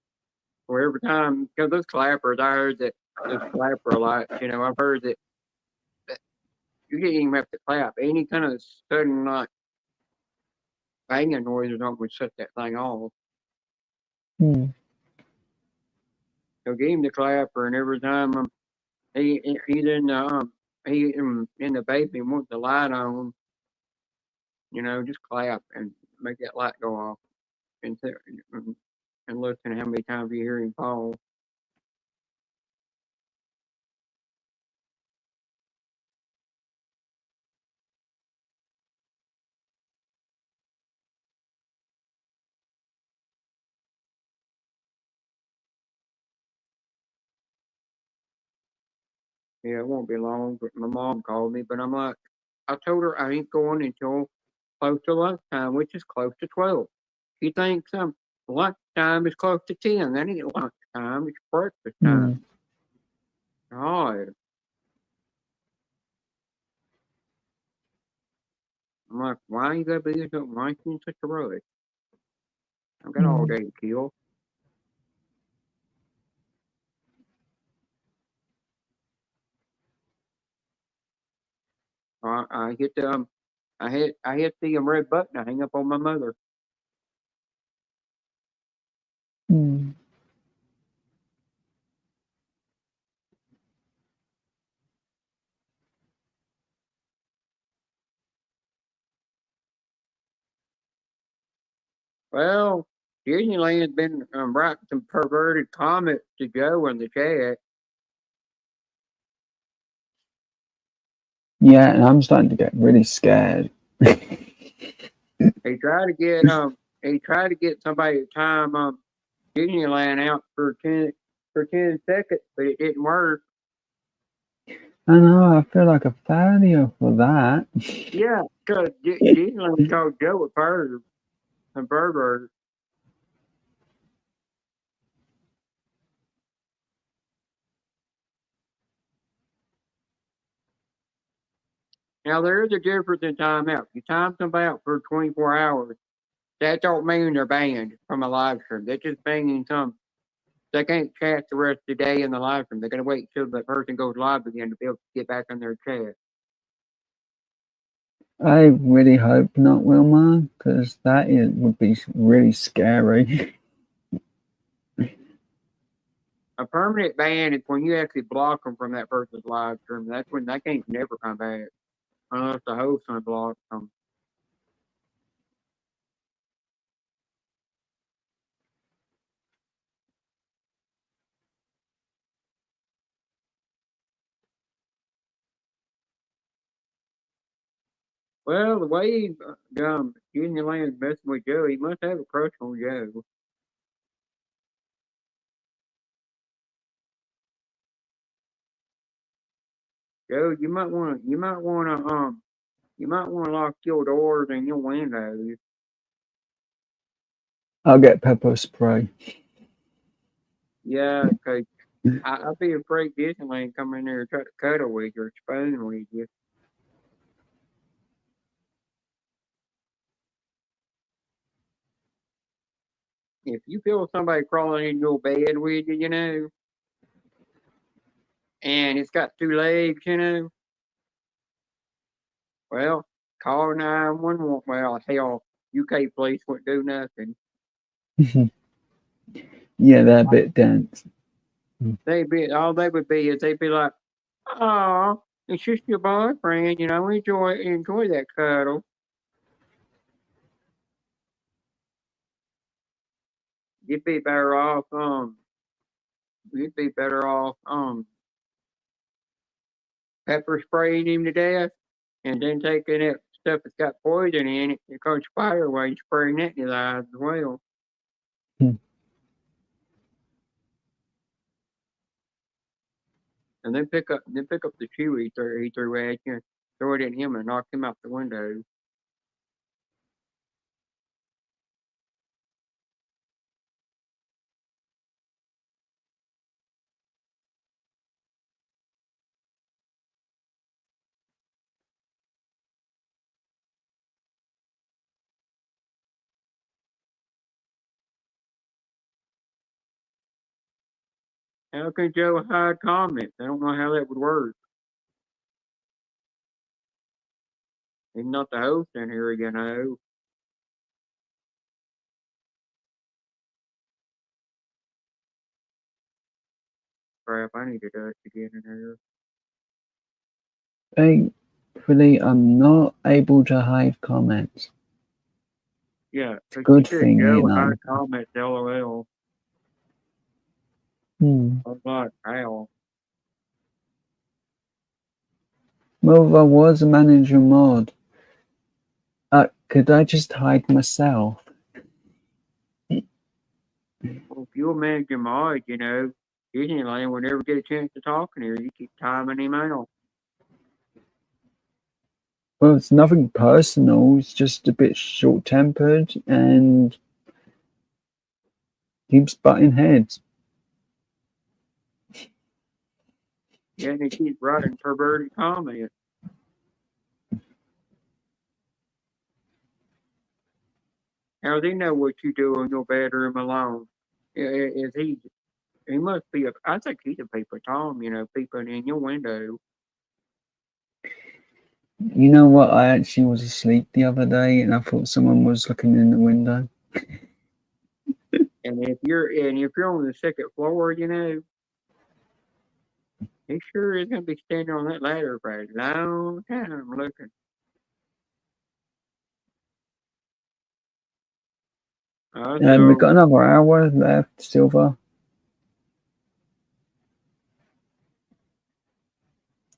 Or every time, because those clappers, I heard that those clapper lights, I've heard that you didn't even have to clap. Any kind of sudden like banging noise or something would shut that thing off. So get him the clapper, and every time he's in the basement, wants the light on, just clap and make that light go off, and listen to how many times you hear him fall. Yeah, it won't be long, but my mom called me, but I'm like, I told her I ain't going until close to lunchtime, which is close to 12. She thinks lunchtime is close to 10. That ain't lunchtime, it's breakfast time. Oh, I'm like, why you gotta be so, why you in such a rush? I've got all day to kill. I hit the I hit the red button. I hang up on my mother. Well, Disneyland's been writing some perverted comments to Joe in the chat. Yeah, and I'm starting to get really scared. He tried to get somebody to time Disneyland out for 10 seconds, but it didn't work. I know, I feel like a failure for that. Yeah, because Disneyland called Joe a pervert. Now there is a difference in timeout. You time somebody out for 24 hours. That don't mean they're banned from a live stream. They're just banning some. They can't chat the rest of the day in the live stream. They're gonna wait till the person goes live again to be able to get back on their chat. I really hope not, Wilma, because would be really scary. A permanent ban is when you actually block them from that person's live stream. That's when they can't never come back unless the host unblocks them. Well, the way Disneyland's messing with Joe, he must have a crush on Joe. Joe, you might want to lock your doors and your windows. I'll get pepper spray. Yeah, 'cause I'd be afraid Disneyland come in there and try to cuddle with you or spoon with you. If you feel somebody crawling in your bed with you, and it's got 2 legs, well, call 911. Well, hell, UK police wouldn't do nothing. Yeah, they're a bit dense. All they would be is they'd be like, "Oh, it's just your boyfriend, enjoy that cuddle." You'd be better off, pepper spraying him to death, and then taking that stuff that's got poison in it, it goes fire away, spraying that in his eyes as well. And then pick up the shoe he threw at you, throw it at him, and knock him out the window. How can Joe hide comments? I don't know how that would work. He's not the host in here, Crap, I need to dust again in here. Thankfully, I'm not able to hide comments. Yeah, It's a good said thing, Joe hide comments, LOL. Hmm. I'm like, how? Well, if I was a manager mod, could I just hide myself? Well, if you're a manager mod, Disneyland will never get a chance to talk in here. You keep timing him out. Well, it's nothing personal. It's just a bit short-tempered and keeps butting heads. Yeah, and he keeps writing perverted comments. How does he know what you do in your bedroom alone? Is he must be I think he's a peeper Tom, peeping in your window. You know what? I actually was asleep the other day and I thought someone was looking in the window. And if you're on the second floor, he sure is gonna be standing on that ladder for a long time looking. We've got another hour left, Silver.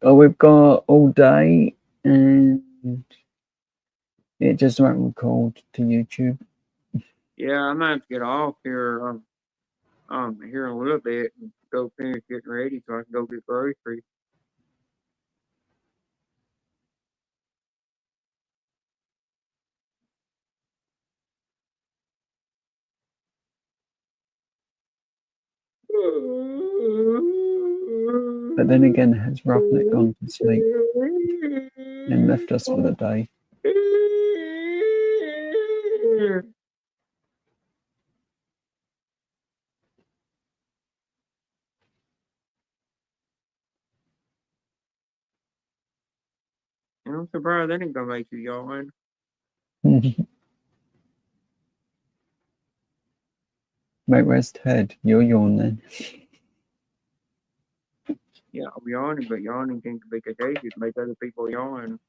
Oh, we've got all day, and it just won't record to YouTube. Yeah, I might have to get off here here in a little bit and go finish getting ready so I can go get groceries. But then again, has Roughneck gone to sleep and left us for the day? And I'm surprised that ain't gonna make you yawn. Mate, where's Ted? You're yawning. Yeah, I'm yawning, but yawning can be contagious, make other people yawn.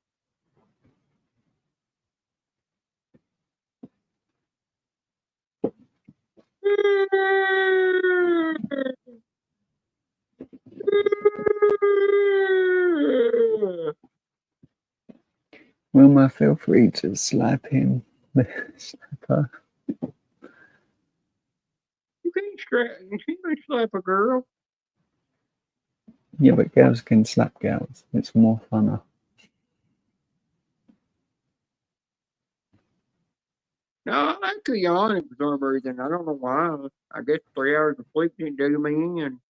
Wilma, feel free to slap him. Slap her. You can't slap a girl. Yeah, but girls can slap girls. It's more funner. No, I like to yawn for some reason. I don't know why. I guess 3 hours of sleep didn't do me in.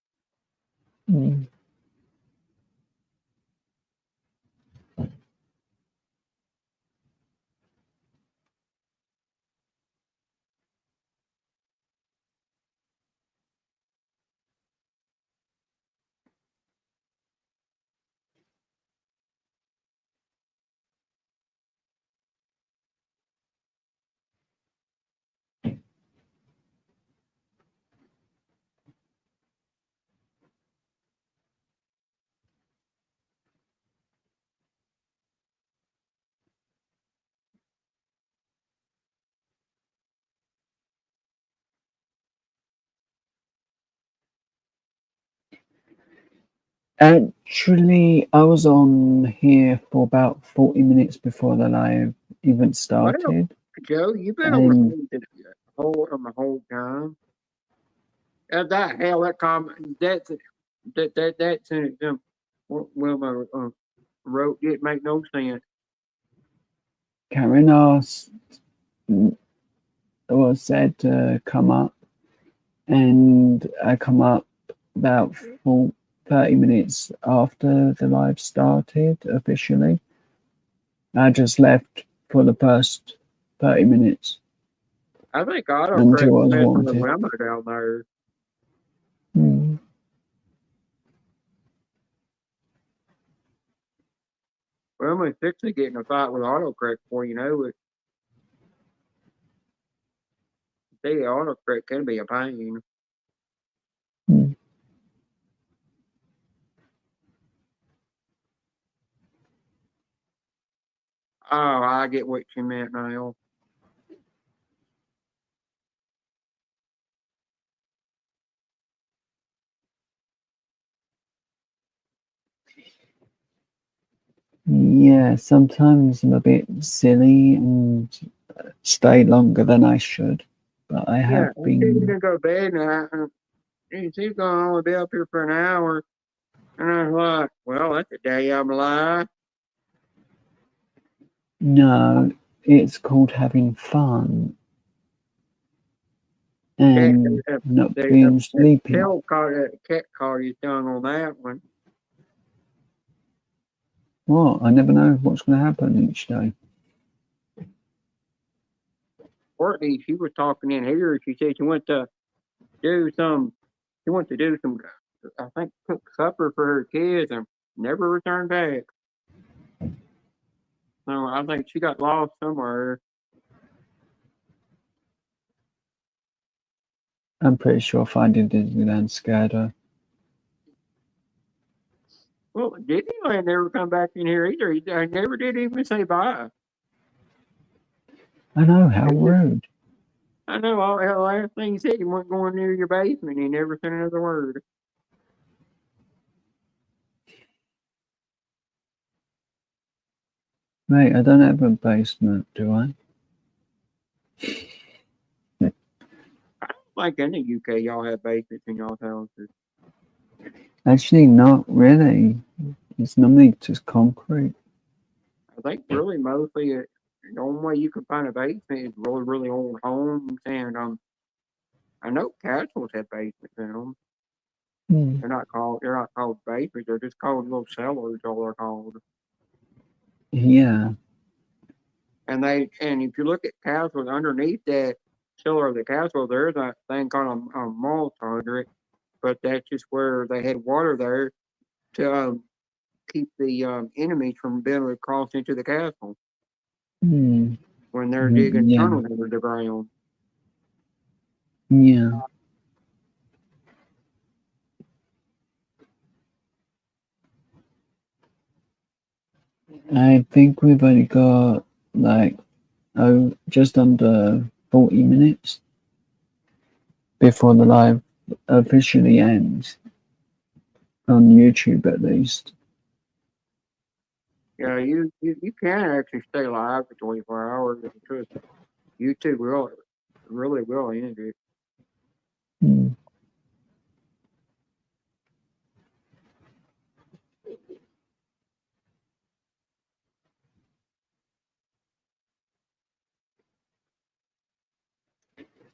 Actually, I was on here for about 40 minutes before the live even Well, started. Joe, you've been And on the whole time. That hell, that comment, that sentence, Wilma wrote didn't make no sense. Karen asked, or said to come up, and I come up about 30 minutes after the live started officially. I just left for the first 30 minutes. I think autocorrect Until I was messing with wanted. Wilma down there. Wilma's fixing to get in a fight with autocorrect before you know it. See, autocorrect can be a pain. Oh, I get what you meant now. Yeah, sometimes I'm a bit silly and stay longer than I should, but I Yeah, have he said he's been. gonna go to bed now. He's gonna only be up here for an hour. And I was like, well, that's a day I'm alive. No, it's called having fun and not being sleepy. Cat caught his tongue on that one. What? I never know what's going to happen each day. Courtney, she was talking in here. She said she went to do some, I think, cook supper for her kids and never returned back. So I think she got lost somewhere. I'm pretty sure finding Disneyland scared her. Well, Disneyland never come back in here either. He never did even say bye. I know, how rude. I know. All the last thing he said, he wasn't going near your basement. He never said another word. Mate, I don't have a basement, do I? Like in the UK, y'all have basements in y'all's houses. Actually, not really. It's normally just concrete. I think really mostly the only way you can find a basement is really, really old homes, and I know castles have basements in them. Hmm. They're not called basements. They're just called little cellars. All they're called. Yeah. And if you look at castles underneath that cellar of the castle, there's a thing called a moat under it, but that's just where they had water there to keep the enemies from being able to cross into the castle Hmm. when they're digging Yeah. tunnels under the ground. Yeah. I think we've only got like just under 40 minutes before the live officially ends on YouTube, at least. Yeah, you can actually stay live for 24 hours because YouTube really will end it. Hmm.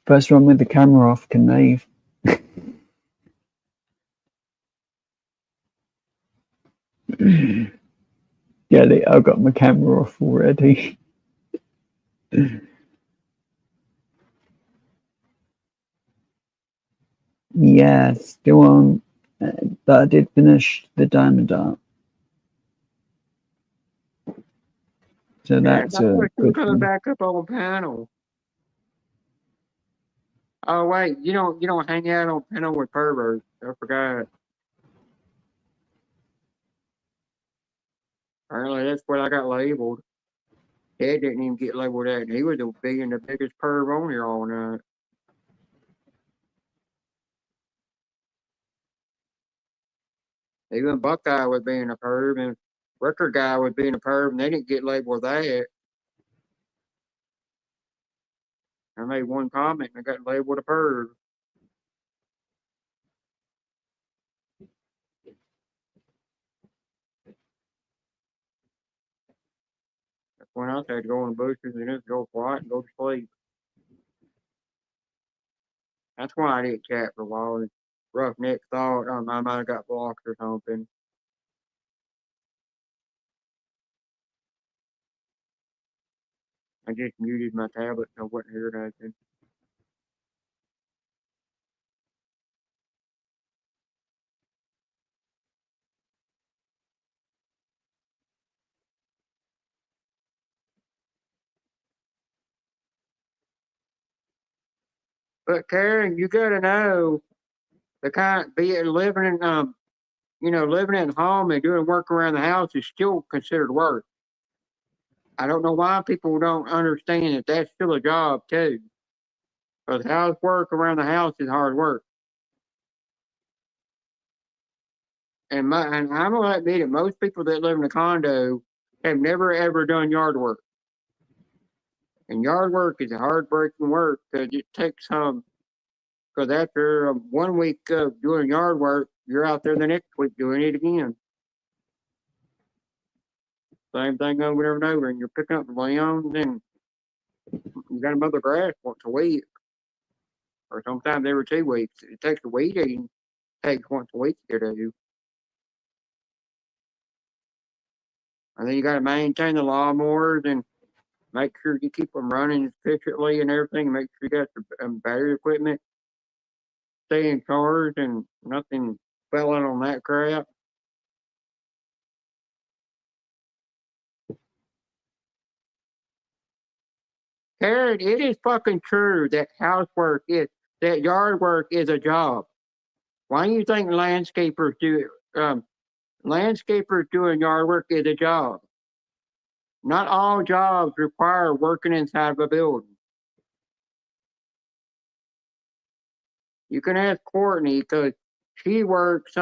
First one with the camera off can leave. Get it? I've got my camera off already. Yeah, still on. But I did finish the diamond art. So that's I a was still good coming thing. back up on the panel. Oh wait, you don't hang out on panel with perverts. I forgot. Apparently that's what I got labeled. Dad didn't even get labeled that, and he was being the biggest perv on here all night. Even Buckeye was being a perv, and Record Guy was being a perv, and they didn't get labeled that. I made one comment, and I got labeled a perv. That's when I had to go in the bushes and just go quiet and go to sleep. That's why I didn't chat for a while. Roughneck thought I might have got blocked or something. I just muted my tablet so I wouldn't hear nothing. But Karen, you gotta know the kind be it living in living at home and doing work around the house is still considered work. I don't know why people don't understand that that's still a job too. Because housework around the house is hard work. And I'm gonna admit it, most people that live in a condo have never ever done yard work. And yard work is hard breaking work because it takes because after 1 week of doing yard work, you're out there the next week doing it again. Same thing over and over, and you're picking up the limbs and you got to mow the grass once a week, or sometimes every 2 weeks. It takes a weed eating, takes once a week to do. And then you got to maintain the lawnmowers and make sure you keep them running efficiently and everything. Make sure you got the battery equipment, stay in cars, and nothing failing on that crap. Karen, it is fucking true that that yard work is a job. Why do you think landscapers doing yard work is a job? Not all jobs require working inside of a building. You can ask Courtney because she works.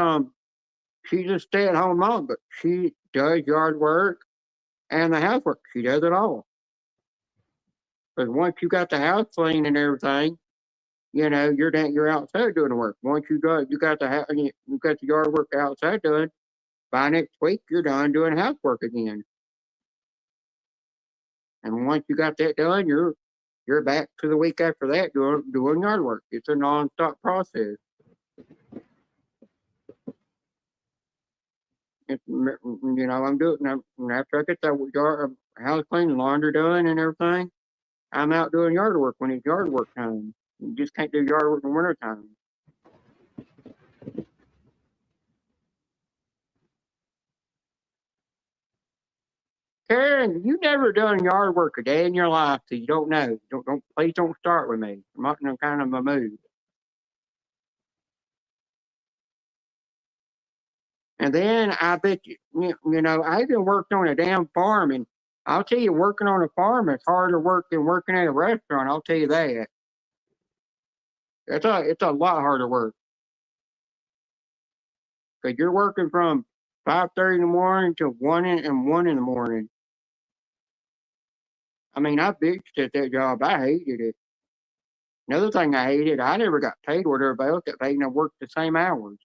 She's a stay-at-home mom, but she does yard work and the housework. She does it all. Because once you got the house clean and everything, you're outside doing the work. Once you got the yard work outside done, by next week you're done doing housework again. And once you got that done, you're back to the week after that doing yard work. It's a non-stop process. I'm doing after I get that yard house clean, and laundry done, and everything. I'm out doing yard work when it's yard work time. You just can't do yard work in the winter time. Karen, you never done yard work a day in your life, so you don't know. Please don't start with me. I'm not in a kind of a mood. And then I bet I even worked on a damn farm, and I'll tell you, working on a farm is harder work than working at a restaurant. I'll tell you that. It's a lot harder work because you're working from 5:30 in the morning to 1 in the morning. I mean, I bitched at that job. I hated it. Another thing I hated, I never got paid what everybody else got paid, and I worked the same hours.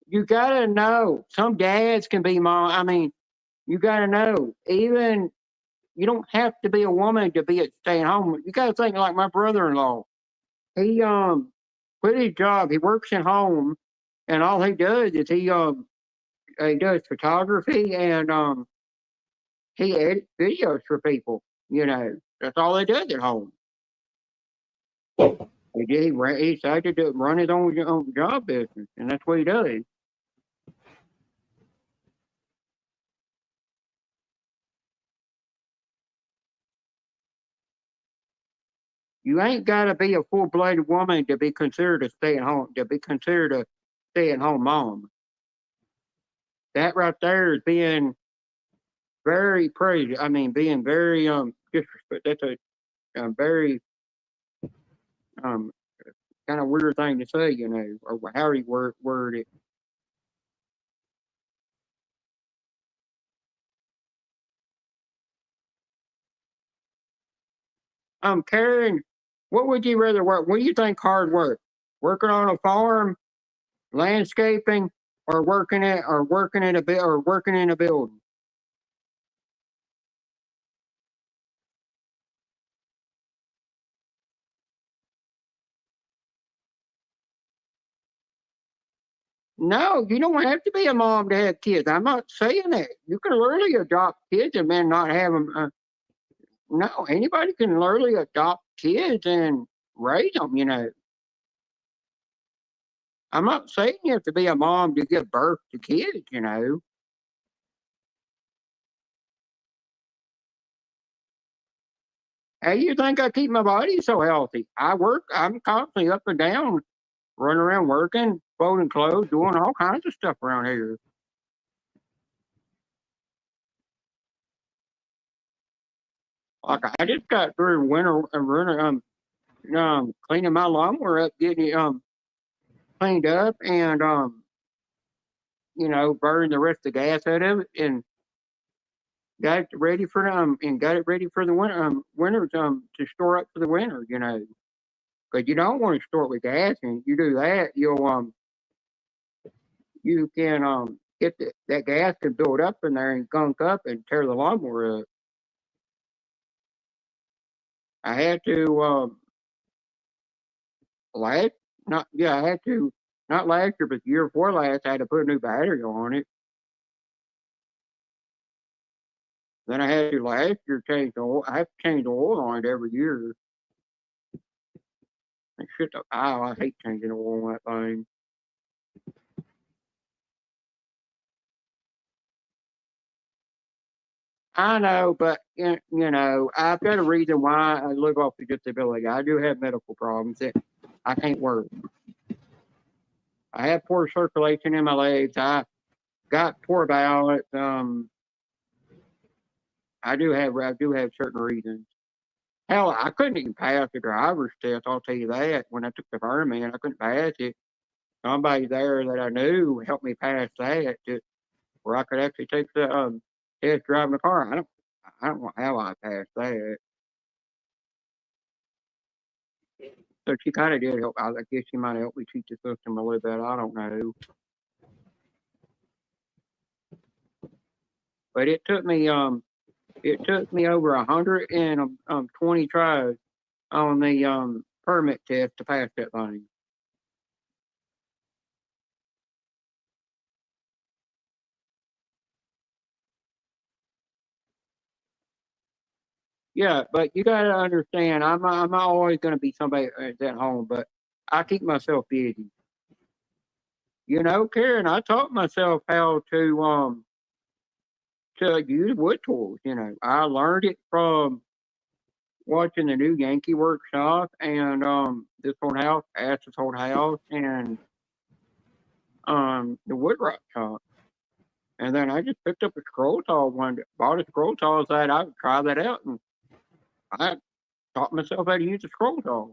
You gotta know. Some dads can be mom. I mean, you gotta know. Even you don't have to be a woman to be at staying home. You gotta think like my brother-in-law. He quit his job. He works at home, and all he does is he does photography and he edits videos for people. That's all he does at home. He decided to run his own job business, and that's what he does. You ain't got to be a full-blooded woman to be considered a stay-at-home mom. That right there is being very praised. I mean, being very disrespect. That's a very kind of weird thing to say, or how he word it. Karen, what would you rather work? What do you think hard work? Working on a farm, landscaping, or working in a building? No, you don't have to be a mom to have kids. I'm not saying that. You can literally adopt kids and then not have them. No, anybody can literally adopt kids and raise them. I'm not saying you have to be a mom to give birth to kids. How you think I keep my body so healthy? I work. I'm constantly up and down, running around working, folding clothes, doing all kinds of stuff around here. Like I just got through cleaning my lawnmower up, getting it cleaned up, and burning the rest of the gas out of it, and got it ready for the winter to store up for the winter. Because you don't want to store it with gas, and you do that, you can get that gas can build up in there and gunk up and tear the lawnmower up. I had to last not yeah I had to not last year, but the year before last, I had to put a new battery on it. Then I had to last year change the oil. I have to change the oil on it every year. And shit, I hate changing the oil on that thing. I know, but I've got a reason why I live off the disability. I do have medical problems that I can't work. I have poor circulation in my legs. I got poor balance. I do have certain reasons. Hell, I couldn't even pass the driver's test. I'll tell you that. When I took the fireman, I couldn't pass it. Somebody there that I knew helped me pass that, where I could actually take the test driving the car. I don't know how I passed that. So she kind of did help. I guess she might have helped me teach the system a little bit. I don't know. But it took me over 120 tries on the permit test to pass that thing. Yeah, but you gotta understand, I'm not always gonna be somebody that's at home, but I keep myself busy. Karen, I taught myself how to use wood tools. I learned it from watching the new Yankee workshop and this old house, Ash's old house, and the woodrock shop. And then I just picked up a scroll saw bought a scroll saw, said I would try that out, and I taught myself how to use a scroll saw.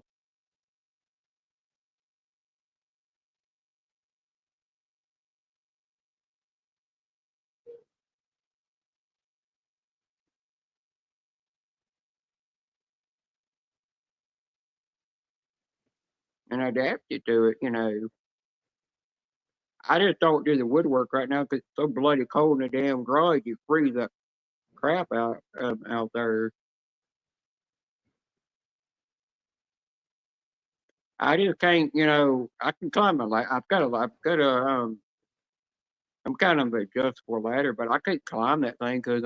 And adapted to it. I just don't do the woodwork right now because it's so bloody cold in the damn garage. You freeze the crap out there. I just can't, I can climb a ladder. I'm kind of adjustable ladder, but I can't climb that thing because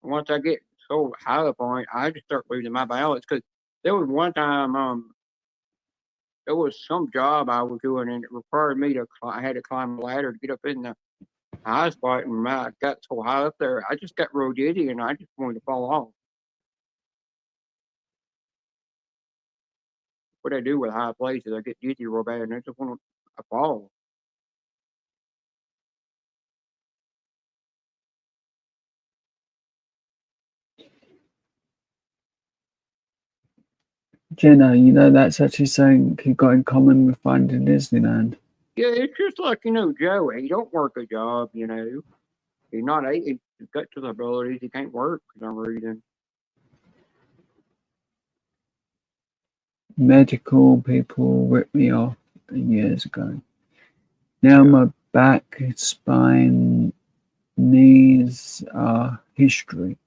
once I get so high up on it, I just start losing my balance. Because there was one time, there was some job I was doing and it required me I had to climb a ladder to get up in the high spot, and I got so high up there, I just got real dizzy and I just wanted to fall off. What I do with high places, I get dizzy real bad and I just want to fall. Jenna, that's actually something you got in common with Finding Disneyland. Yeah, it's just like, Joe, he don't work a job, He's not he's got disabilities, he can't work for some reason. Medical people ripped me off years ago. Now my back, spine, knees are history.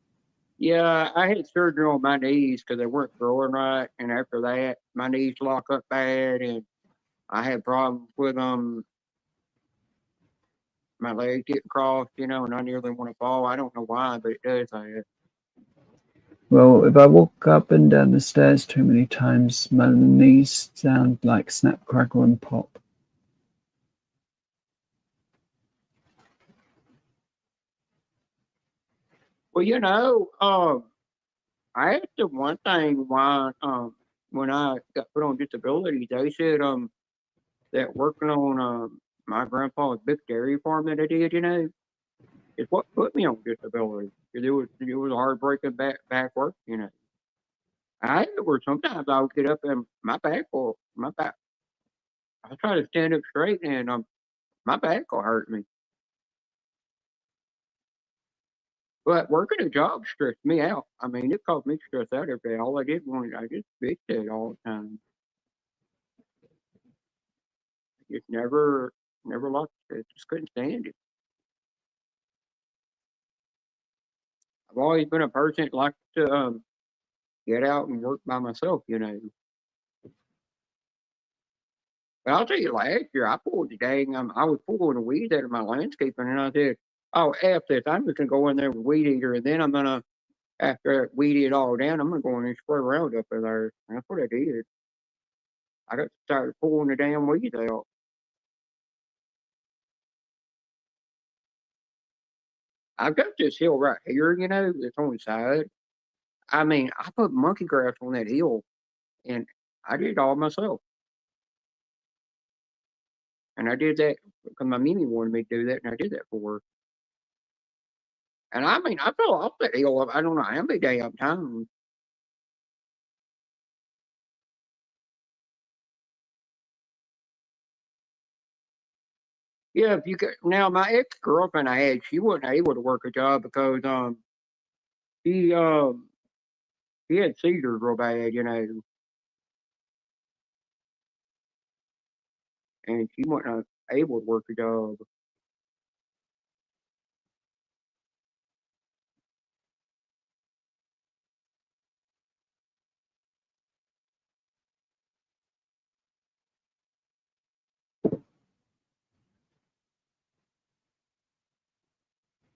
Yeah, I had surgery on my knees because they weren't growing right, and after that, my knees lock up bad, and I had problems with them. My legs get crossed, and I nearly want to fall. I don't know why, but it does that. Well, if I walk up and down the stairs too many times, my knees sound like snap, crackle, and pop. Well, I asked them one thing why when I got put on disability, they said that working on my grandpa's big dairy farm that I did, is what put me on disability. 'Cause it was heartbreaking back work. I where sometimes I would get up and my back. I try to stand up straight and my back will hurt me. But working a job stressed me out. I mean, it caused me stress out every day. All I did was I just bitched it all the time. Just never liked it. Just couldn't stand it. I've always been a person that likes to get out and work by myself. But I'll tell you, last year I pulled the dang. I was pulling the weeds out of my landscaping, and I said, "Oh, F this! I'm just gonna go in there with weed eater, and then I'm gonna after I weed it all down, I'm gonna go in and spray Roundup in there." And that's what I did. I got started pulling the damn weeds out. I've got this hill right here, that's on the side. I mean, I put monkey grass on that hill, and I did it all myself. And I did that because my Mimi wanted me to do that, and I did that for her. And I mean, I fell off that hill. I don't know how many damn times. Yeah, if you could. Now, my ex girlfriend I had, she wasn't able to work a job because she he had seizures real bad, and she wasn't able to work a job.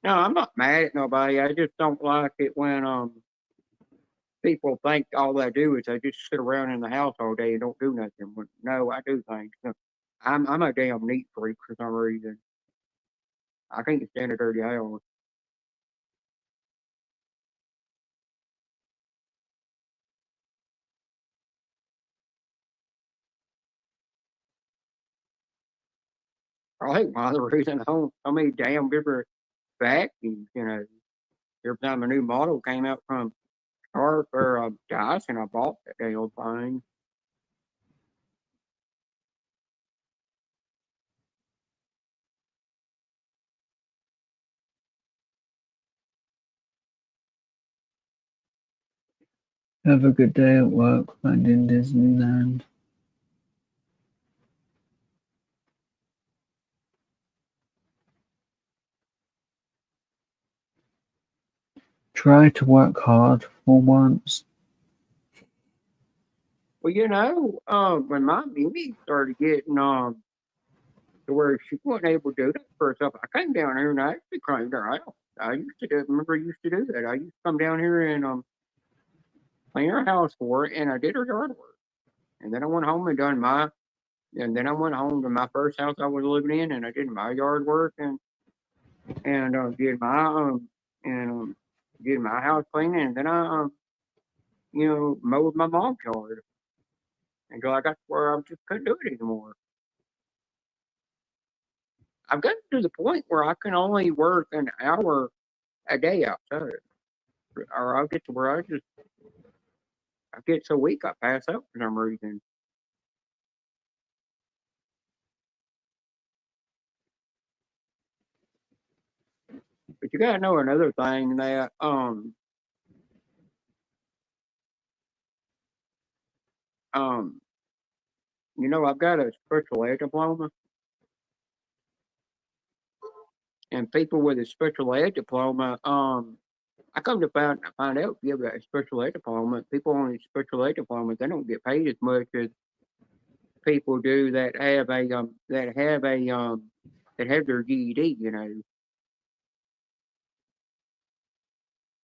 No, I'm not mad at nobody. I just don't like it when people think all I do is I just sit around in the house all day and don't do nothing. But no, I do things. I'm a damn neat freak for some reason. I can't stand a dirty house. I think one of the reasons I don't so many damn different vacuums, every time a new model came out from Sharp or Dyson, I bought that damn thing. Have a good day at work, finding Disneyland. Try to work hard for once. Well, when my Mimi started getting to where she wasn't able to do that for herself, I came down here and I actually cleaned her out. I used to do that. I used to come down here and clean her house for her, and I did her yard work. And then I went home and then I went home to my first house I was living in, and I did my yard work and and did my house cleaning, and then I mowed my mom's yard until I got to where I just couldn't do it anymore. I've gotten to the point where I can only work an hour a day outside, or I'll get to where I get so weak I pass out for some reason. But you gotta know another thing that um I've got a special ed diploma, and people with a special ed diploma, I come to find out, if you have a special ed diploma, people on a special ed diploma, they don't get paid as much as people do that have their GED.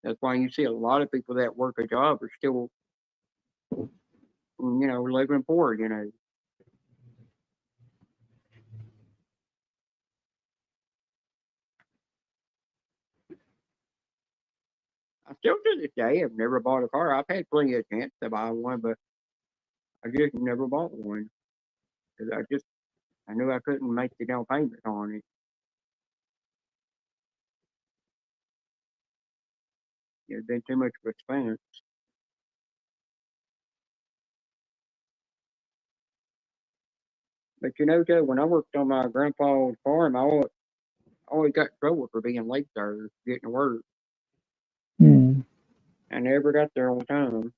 That's why you see a lot of people that work a job are still, living poor. I still to this day have never bought a car. I've had plenty of chance to buy one, but I just never bought one because I knew I couldn't make the down payment on it. It'd been too much of an expense. But Joe, when I worked on my grandpa's farm, I always got in trouble for being late there, getting to work. I never got there on time.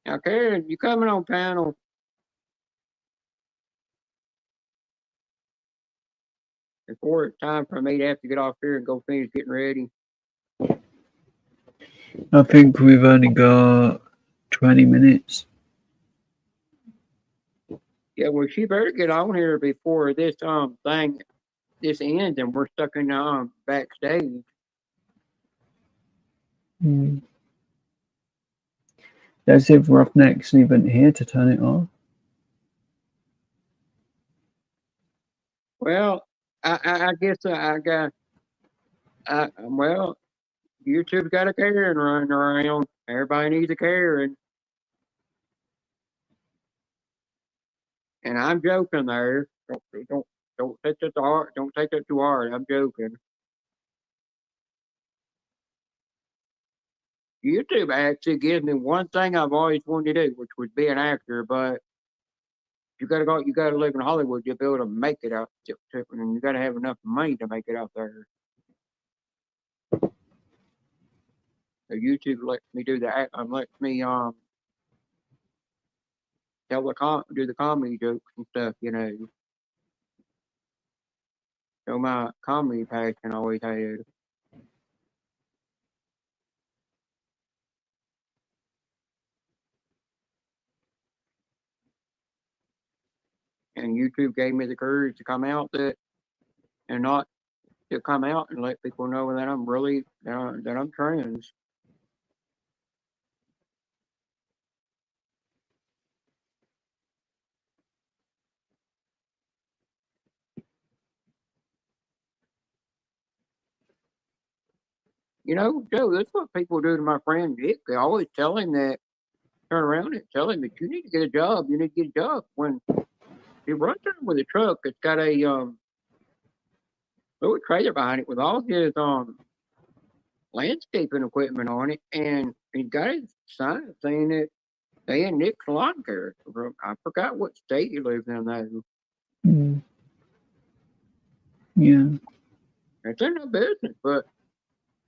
Now, Karen, you coming on panel? Before it's time for me to have to get off here and go finish getting ready. I think we've only got 20 minutes. Yeah, well, she better get on here before this this ends and we're stuck in backstage. As if Roughneck's even here to turn it off. Well, I guess well, YouTube's got a Karen running around. Everybody needs a Karen. And I'm joking there. Don't take that to heart. Don't take that too hard. I'm joking. YouTube actually gives me one thing I've always wanted to do, which was be an actor. But you gotta go. You gotta live in Hollywood to be able to make it out. And you gotta have enough money to make it out there. So YouTube lets me do that. Lets me do the comedy jokes and stuff. You know. So my comedy passion I always had. And YouTube gave me the courage to come out and not to come out and let people know that I'm really that I'm trans. You know, Joe, that's what people do to my friend Dick. They always tell him that, turn around and tell him that you need to get a job. You need to get a job. When he runs in with a truck, it's got a little trailer behind it with all his landscaping equipment on it, and he's got his sign saying that they in Nick's lawn care. I forgot what state he lives in though. Mm. Yeah. It's in no business, but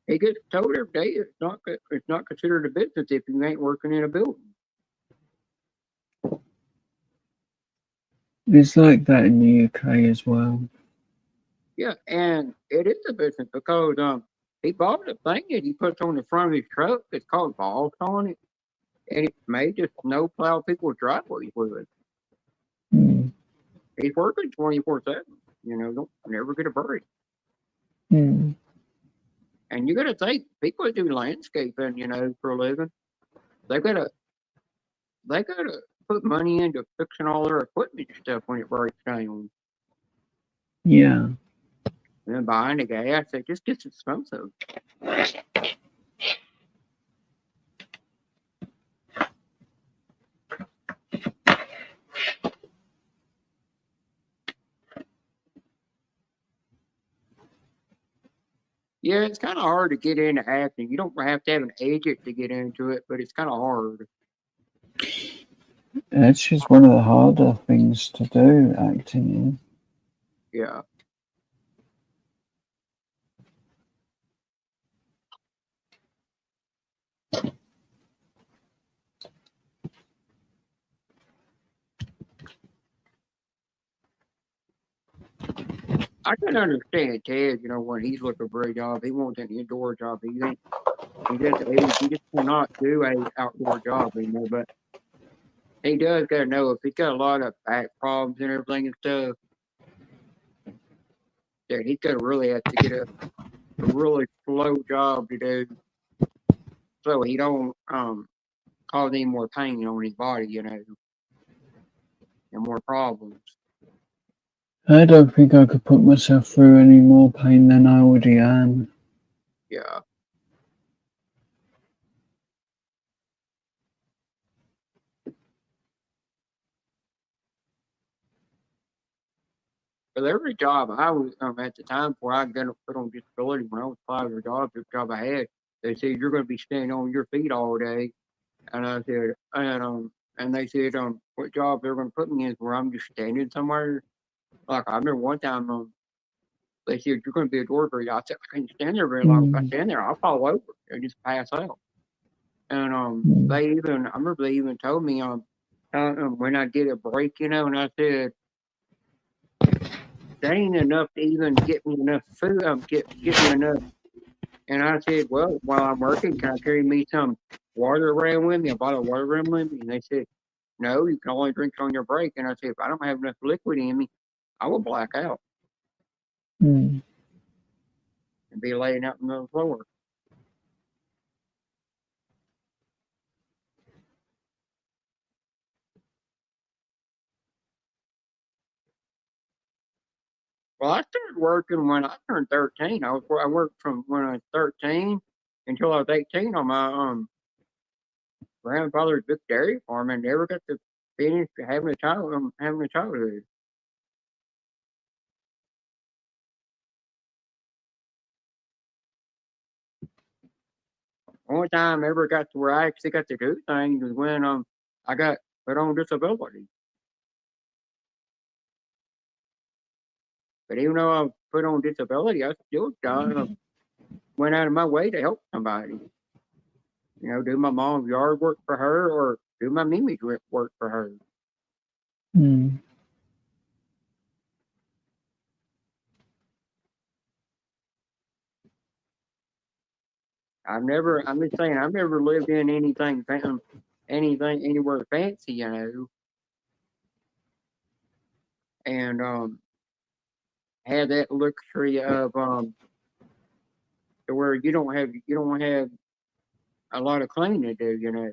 he gets told every day it's not considered a business if you ain't working in a building. It's like that in the UK as well. Yeah, and it is a business because he bought a thing that he puts on the front of his truck. It's called balls on it, and it's made to snow plow people's driveways with it. Mm. He's working 24/7. You know, don't never get a break. Mm. And you got to think, people that do landscaping, you know, for a living, they gotta put money into fixing all their equipment and stuff when it breaks down. Yeah. And then buying the gas, it just gets expensive. Yeah, it's kind of hard to get into acting. You don't have to have an agent to get into it, but it's kind of hard. It's just one of the harder things to do, acting. Yeah. I can understand Ted, you know, when he's looking for a job, he wants an indoor job. He just cannot do a outdoor job anymore. But he does gotta know if he's got a lot of back problems and everything and stuff, that he's gonna really have to get a really slow job to do so he don't cause any more pain on his body, you know, and more problems. I don't think I could put myself through any more pain than I already am. Yeah. But every job I was at the time before I got put on disability, when I was applying for jobs, every job I had, they said you're going to be standing on your feet all day, and I said, and they said what job they're going to put me in where I'm just standing somewhere. Like I remember one time they said you're going to be a door greeter. I said I can't stand there very long. If I stand there, I'll fall over and just pass out. And I remember they even told me when I get a break, you know, and I said that ain't enough to even get me enough food. Get me enough. And I said, well, while I'm working, can I carry me some water around with me, a bottle of water around with me? And they said, no, you can only drink it on your break. And I said, if I don't have enough liquid in me, I will black out Mm. and be laying out on the floor. Well, I started working when I turned 13. I worked from when I was 13 until I was 18 on my grandfather's big dairy farm, and never got to finished having a child. Having a childhood. Only time I ever got to where I actually got to do things was when I got put on disability. But even though I was put on disability, I still went out of my way to help somebody. You know, do my mom's yard work for her or do my Mimi's work for her. Mm. I'm just saying, I've never lived in anything, anywhere fancy, you know, and had that luxury of to where you don't have a lot of cleaning to do, you know.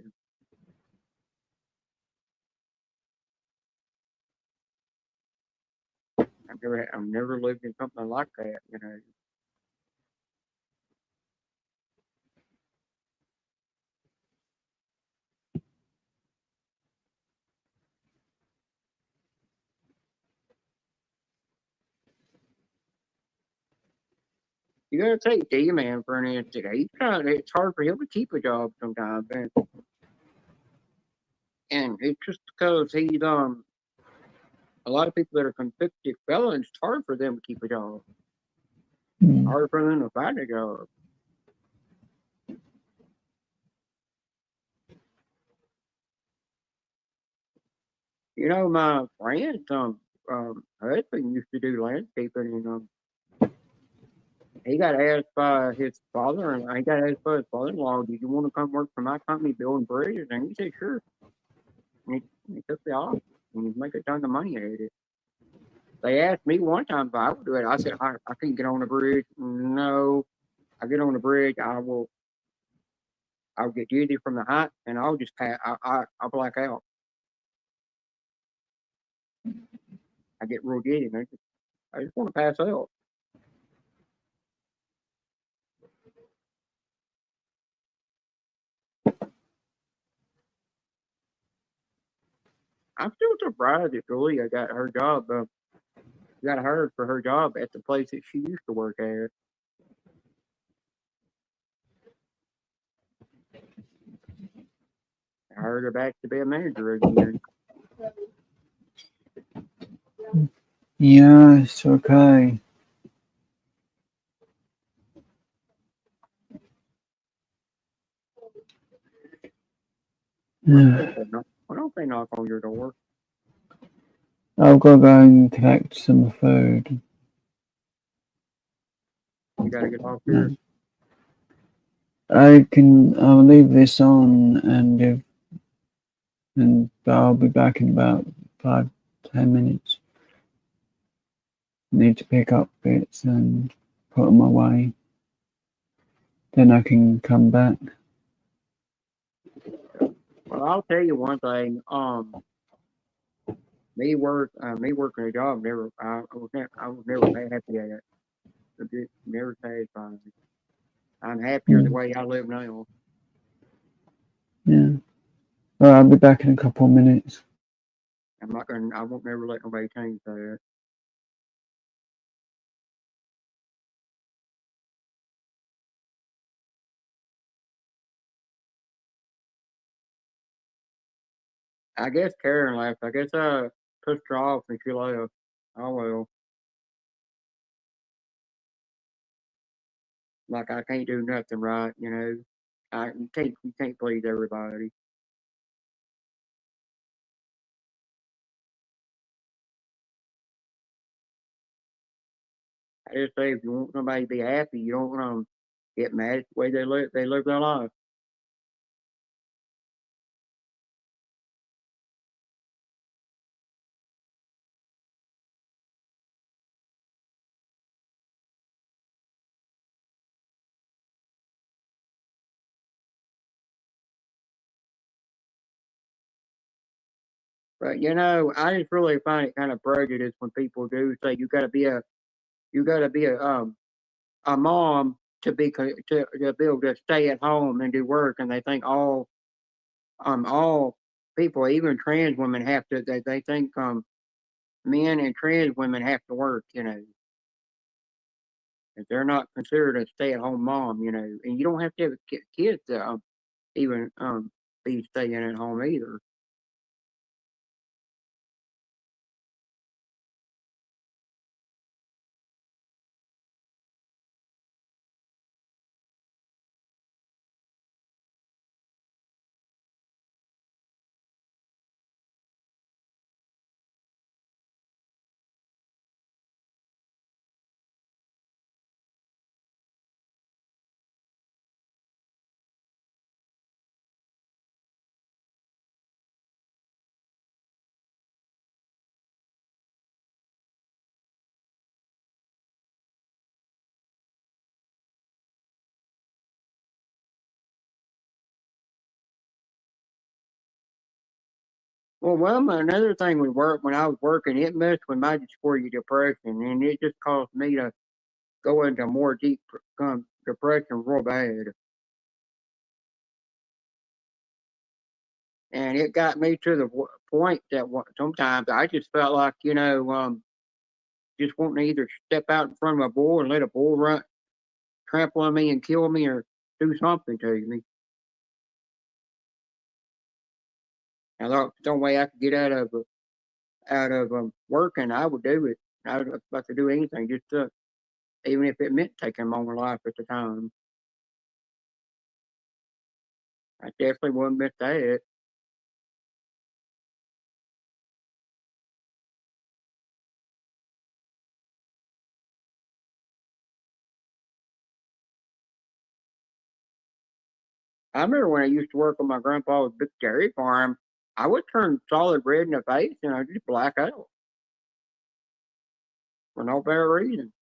I've never lived in something like that, you know. You gotta take D-Man for an instance. It's hard for him to keep a job sometimes, and it's just because he's a lot of people that are convicted felons. It's hard for them to keep a job. Mm. Hard for them to find a job. You know, my friend's husband used to do landscaping, and he got asked by his father, and I got asked by his father-in-law, "Do you want to come work for my company building bridges?" And he said, "Sure." And he took the offer, and he's making a ton of money at it. They asked me one time if I would do it. I said, I can't get on the bridge. No, I get on the bridge, I'll get dizzy from the height, and I'll just pass. I'll black out. I get real dizzy, man. I just want to pass out. I'm still surprised that Julia got her job. Got hired for her job at the place that she used to work at. I hired her back to be a manager again. Yeah, it's okay. Why don't they knock on your door? I've got to go and collect some food. You gotta get off here. I'll leave this on and I'll be back in about 5-10 minutes. Need to pick up bits and put them away. Then I can come back. Well, I'll tell you one thing. Me working a job I was never happy at it. It never satisfied me. I'm happier the way I live now. Yeah. Well, I'll be back in a couple of minutes. I won't never let nobody change that. I guess Karen left. I guess I pushed her off and she left. Oh well. Like I can't do nothing right, you know. You can't please everybody. I just say if you want somebody to be happy, you don't want them to get mad at the way they live their life. But you know, I just really find it kind of prejudice when people do say you gotta be a mom to to be able to stay at home and do work, and they think all people, even trans women, have to. They think men and trans women have to work. If they're not considered a stay-at-home mom. And you don't have to have kids to even be staying at home either. Well, another thing when I was working, it messed with my dysphoria depression, and it just caused me to go into more deep depression real bad. And it got me to the point that sometimes I just felt like, just wanting to either step out in front of a bull and let a bull run, trample on me and kill me, or do something to me. I thought some way I could get out of working, I would do it. I was about to do anything, just even if it meant taking my own life at the time. I definitely wouldn't miss that. I remember when I used to work on my grandpa's big dairy farm, I would turn solid red in the face and I'd just black out for no fair reason.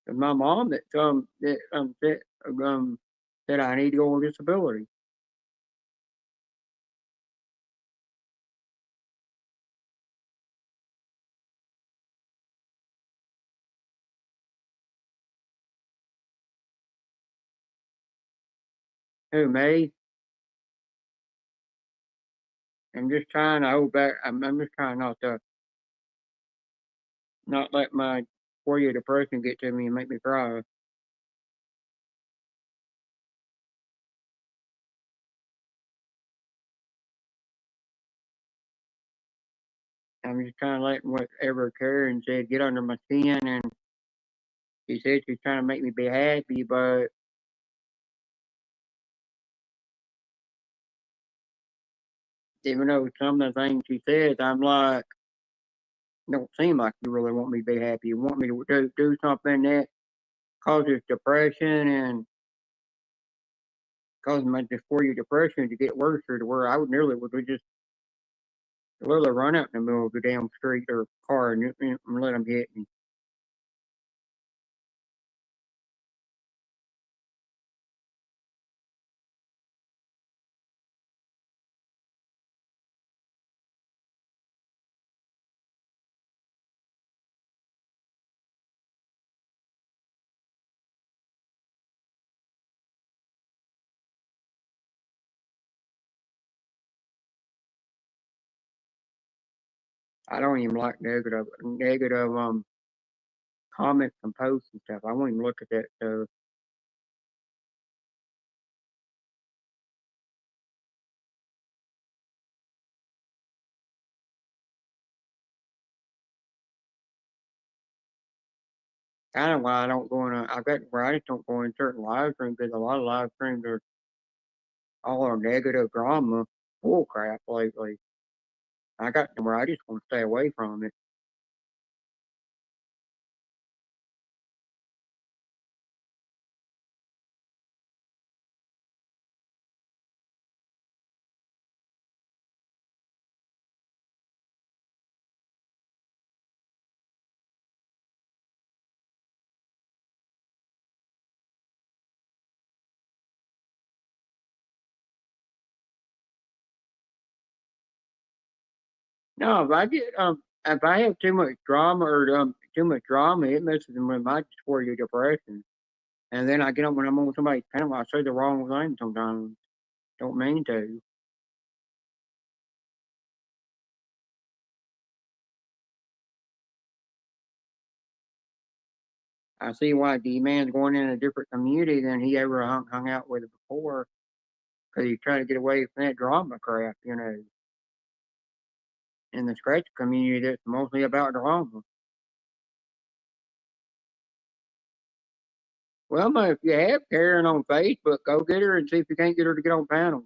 And my mom said I need to go on disability. Who, me? I'm just trying to hold back. I'm just trying not let my 4-year depression get to me and make me cry. I'm just kind of letting whatever Karen said get under my skin, and she said she's trying to make me be happy, but even though some of the things she says, I'm like, don't seem like you really want me to be happy. You want me to do something that causes depression and causes my dysphoria depression to get worse, or to where I would just literally run out in the middle of the damn street or car and let them hit me. I don't even like negative comments and posts and stuff. I won't even look at that stuff. Kind of why I don't go in. I got where I just don't go in certain live streams, because a lot of live streams are all on negative drama, bull crap lately. I got to where I just want to stay away from it. No, if I get if I have too much drama it messes with my disorder depression. And then I get up when I'm on somebody's panel, I say the wrong thing sometimes. Don't mean to. I see why D-Man's going in a different community than he ever hung out with before. Because he's trying to get away from that drama crap, you know. In the scratch community, that's mostly about drama. Well, if you have Karen on Facebook, go get her and see if you can't get her to get on panel.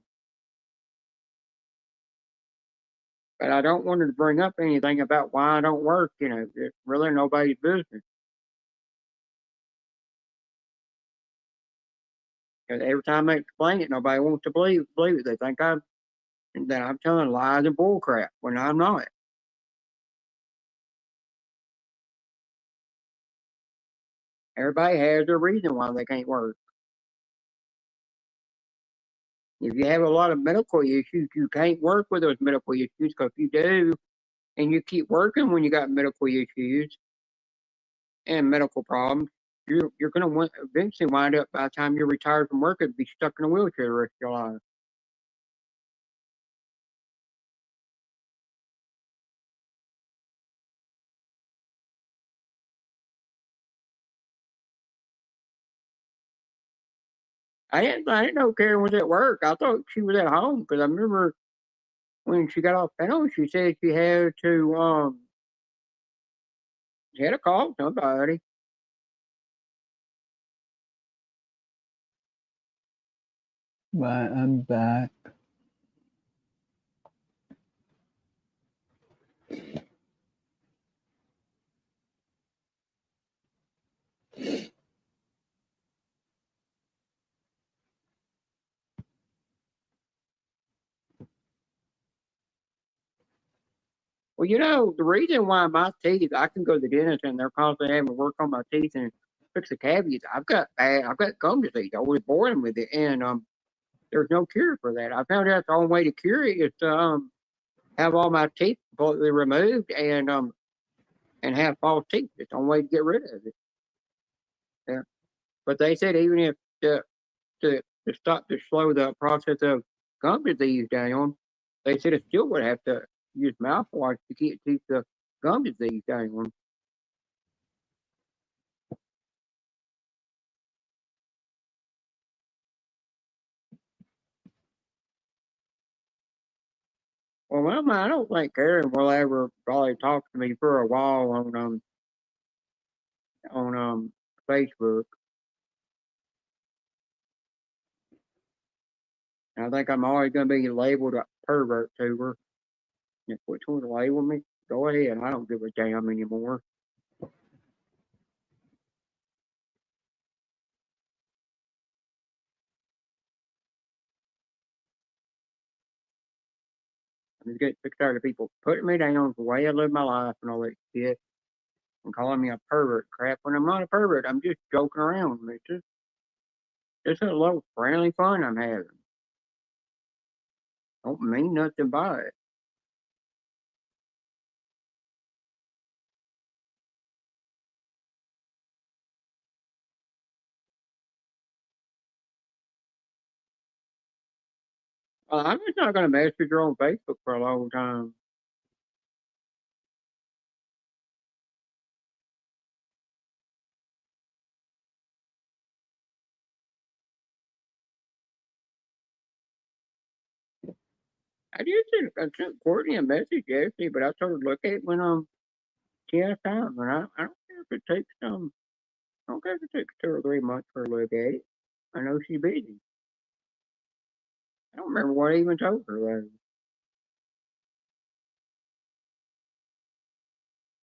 But I don't want her to bring up anything about why I don't work, you know. It's really nobody's business. Because every time I explain it, nobody wants to believe it. They think that I'm telling lies and bull crap when I'm not. Everybody has their reason why they can't work. If you have a lot of medical issues, you can't work with those medical issues, because if you do, and you keep working when you got medical issues and medical problems, you're going to eventually wind up, by the time you're retired from work, be stuck in a wheelchair the rest of your life. I didn't know Karen was at work. I thought she was at home, because I remember when she got off panel, she said she had to call somebody. Right, I'm back. Well, the reason why my teeth, I can go to the dentist and they're constantly having to work on my teeth and fix the cavities. I've got gum disease. I was born with it, and there's no cure for that. I found out the only way to cure it is to have all my teeth completely removed and have false teeth. It's the only way to get rid of it. Yeah. But they said even if to slow the process of gum disease down, they said it still would have to use mouthwash to keep the gum disease down. Well, I don't think Karen will ever probably talk to me for a while on Facebook. I think I'm always going to be labeled a pervert to her. If which one to label me, go ahead. I don't give a damn anymore. I'm just getting sick tired of people putting me down for the way I live my life and all that shit, and calling me a pervert crap when I'm not a pervert. I'm just joking around. It's a little friendly fun I'm having. Don't mean nothing by it. I'm just not going to message her on Facebook for a long time. I sent Courtney a message yesterday, but I told her to look at it when she has time. And I don't care if it takes I don't care if it takes 2 or 3 months for her to look at it. I know she's busy. I don't remember what I even told her though.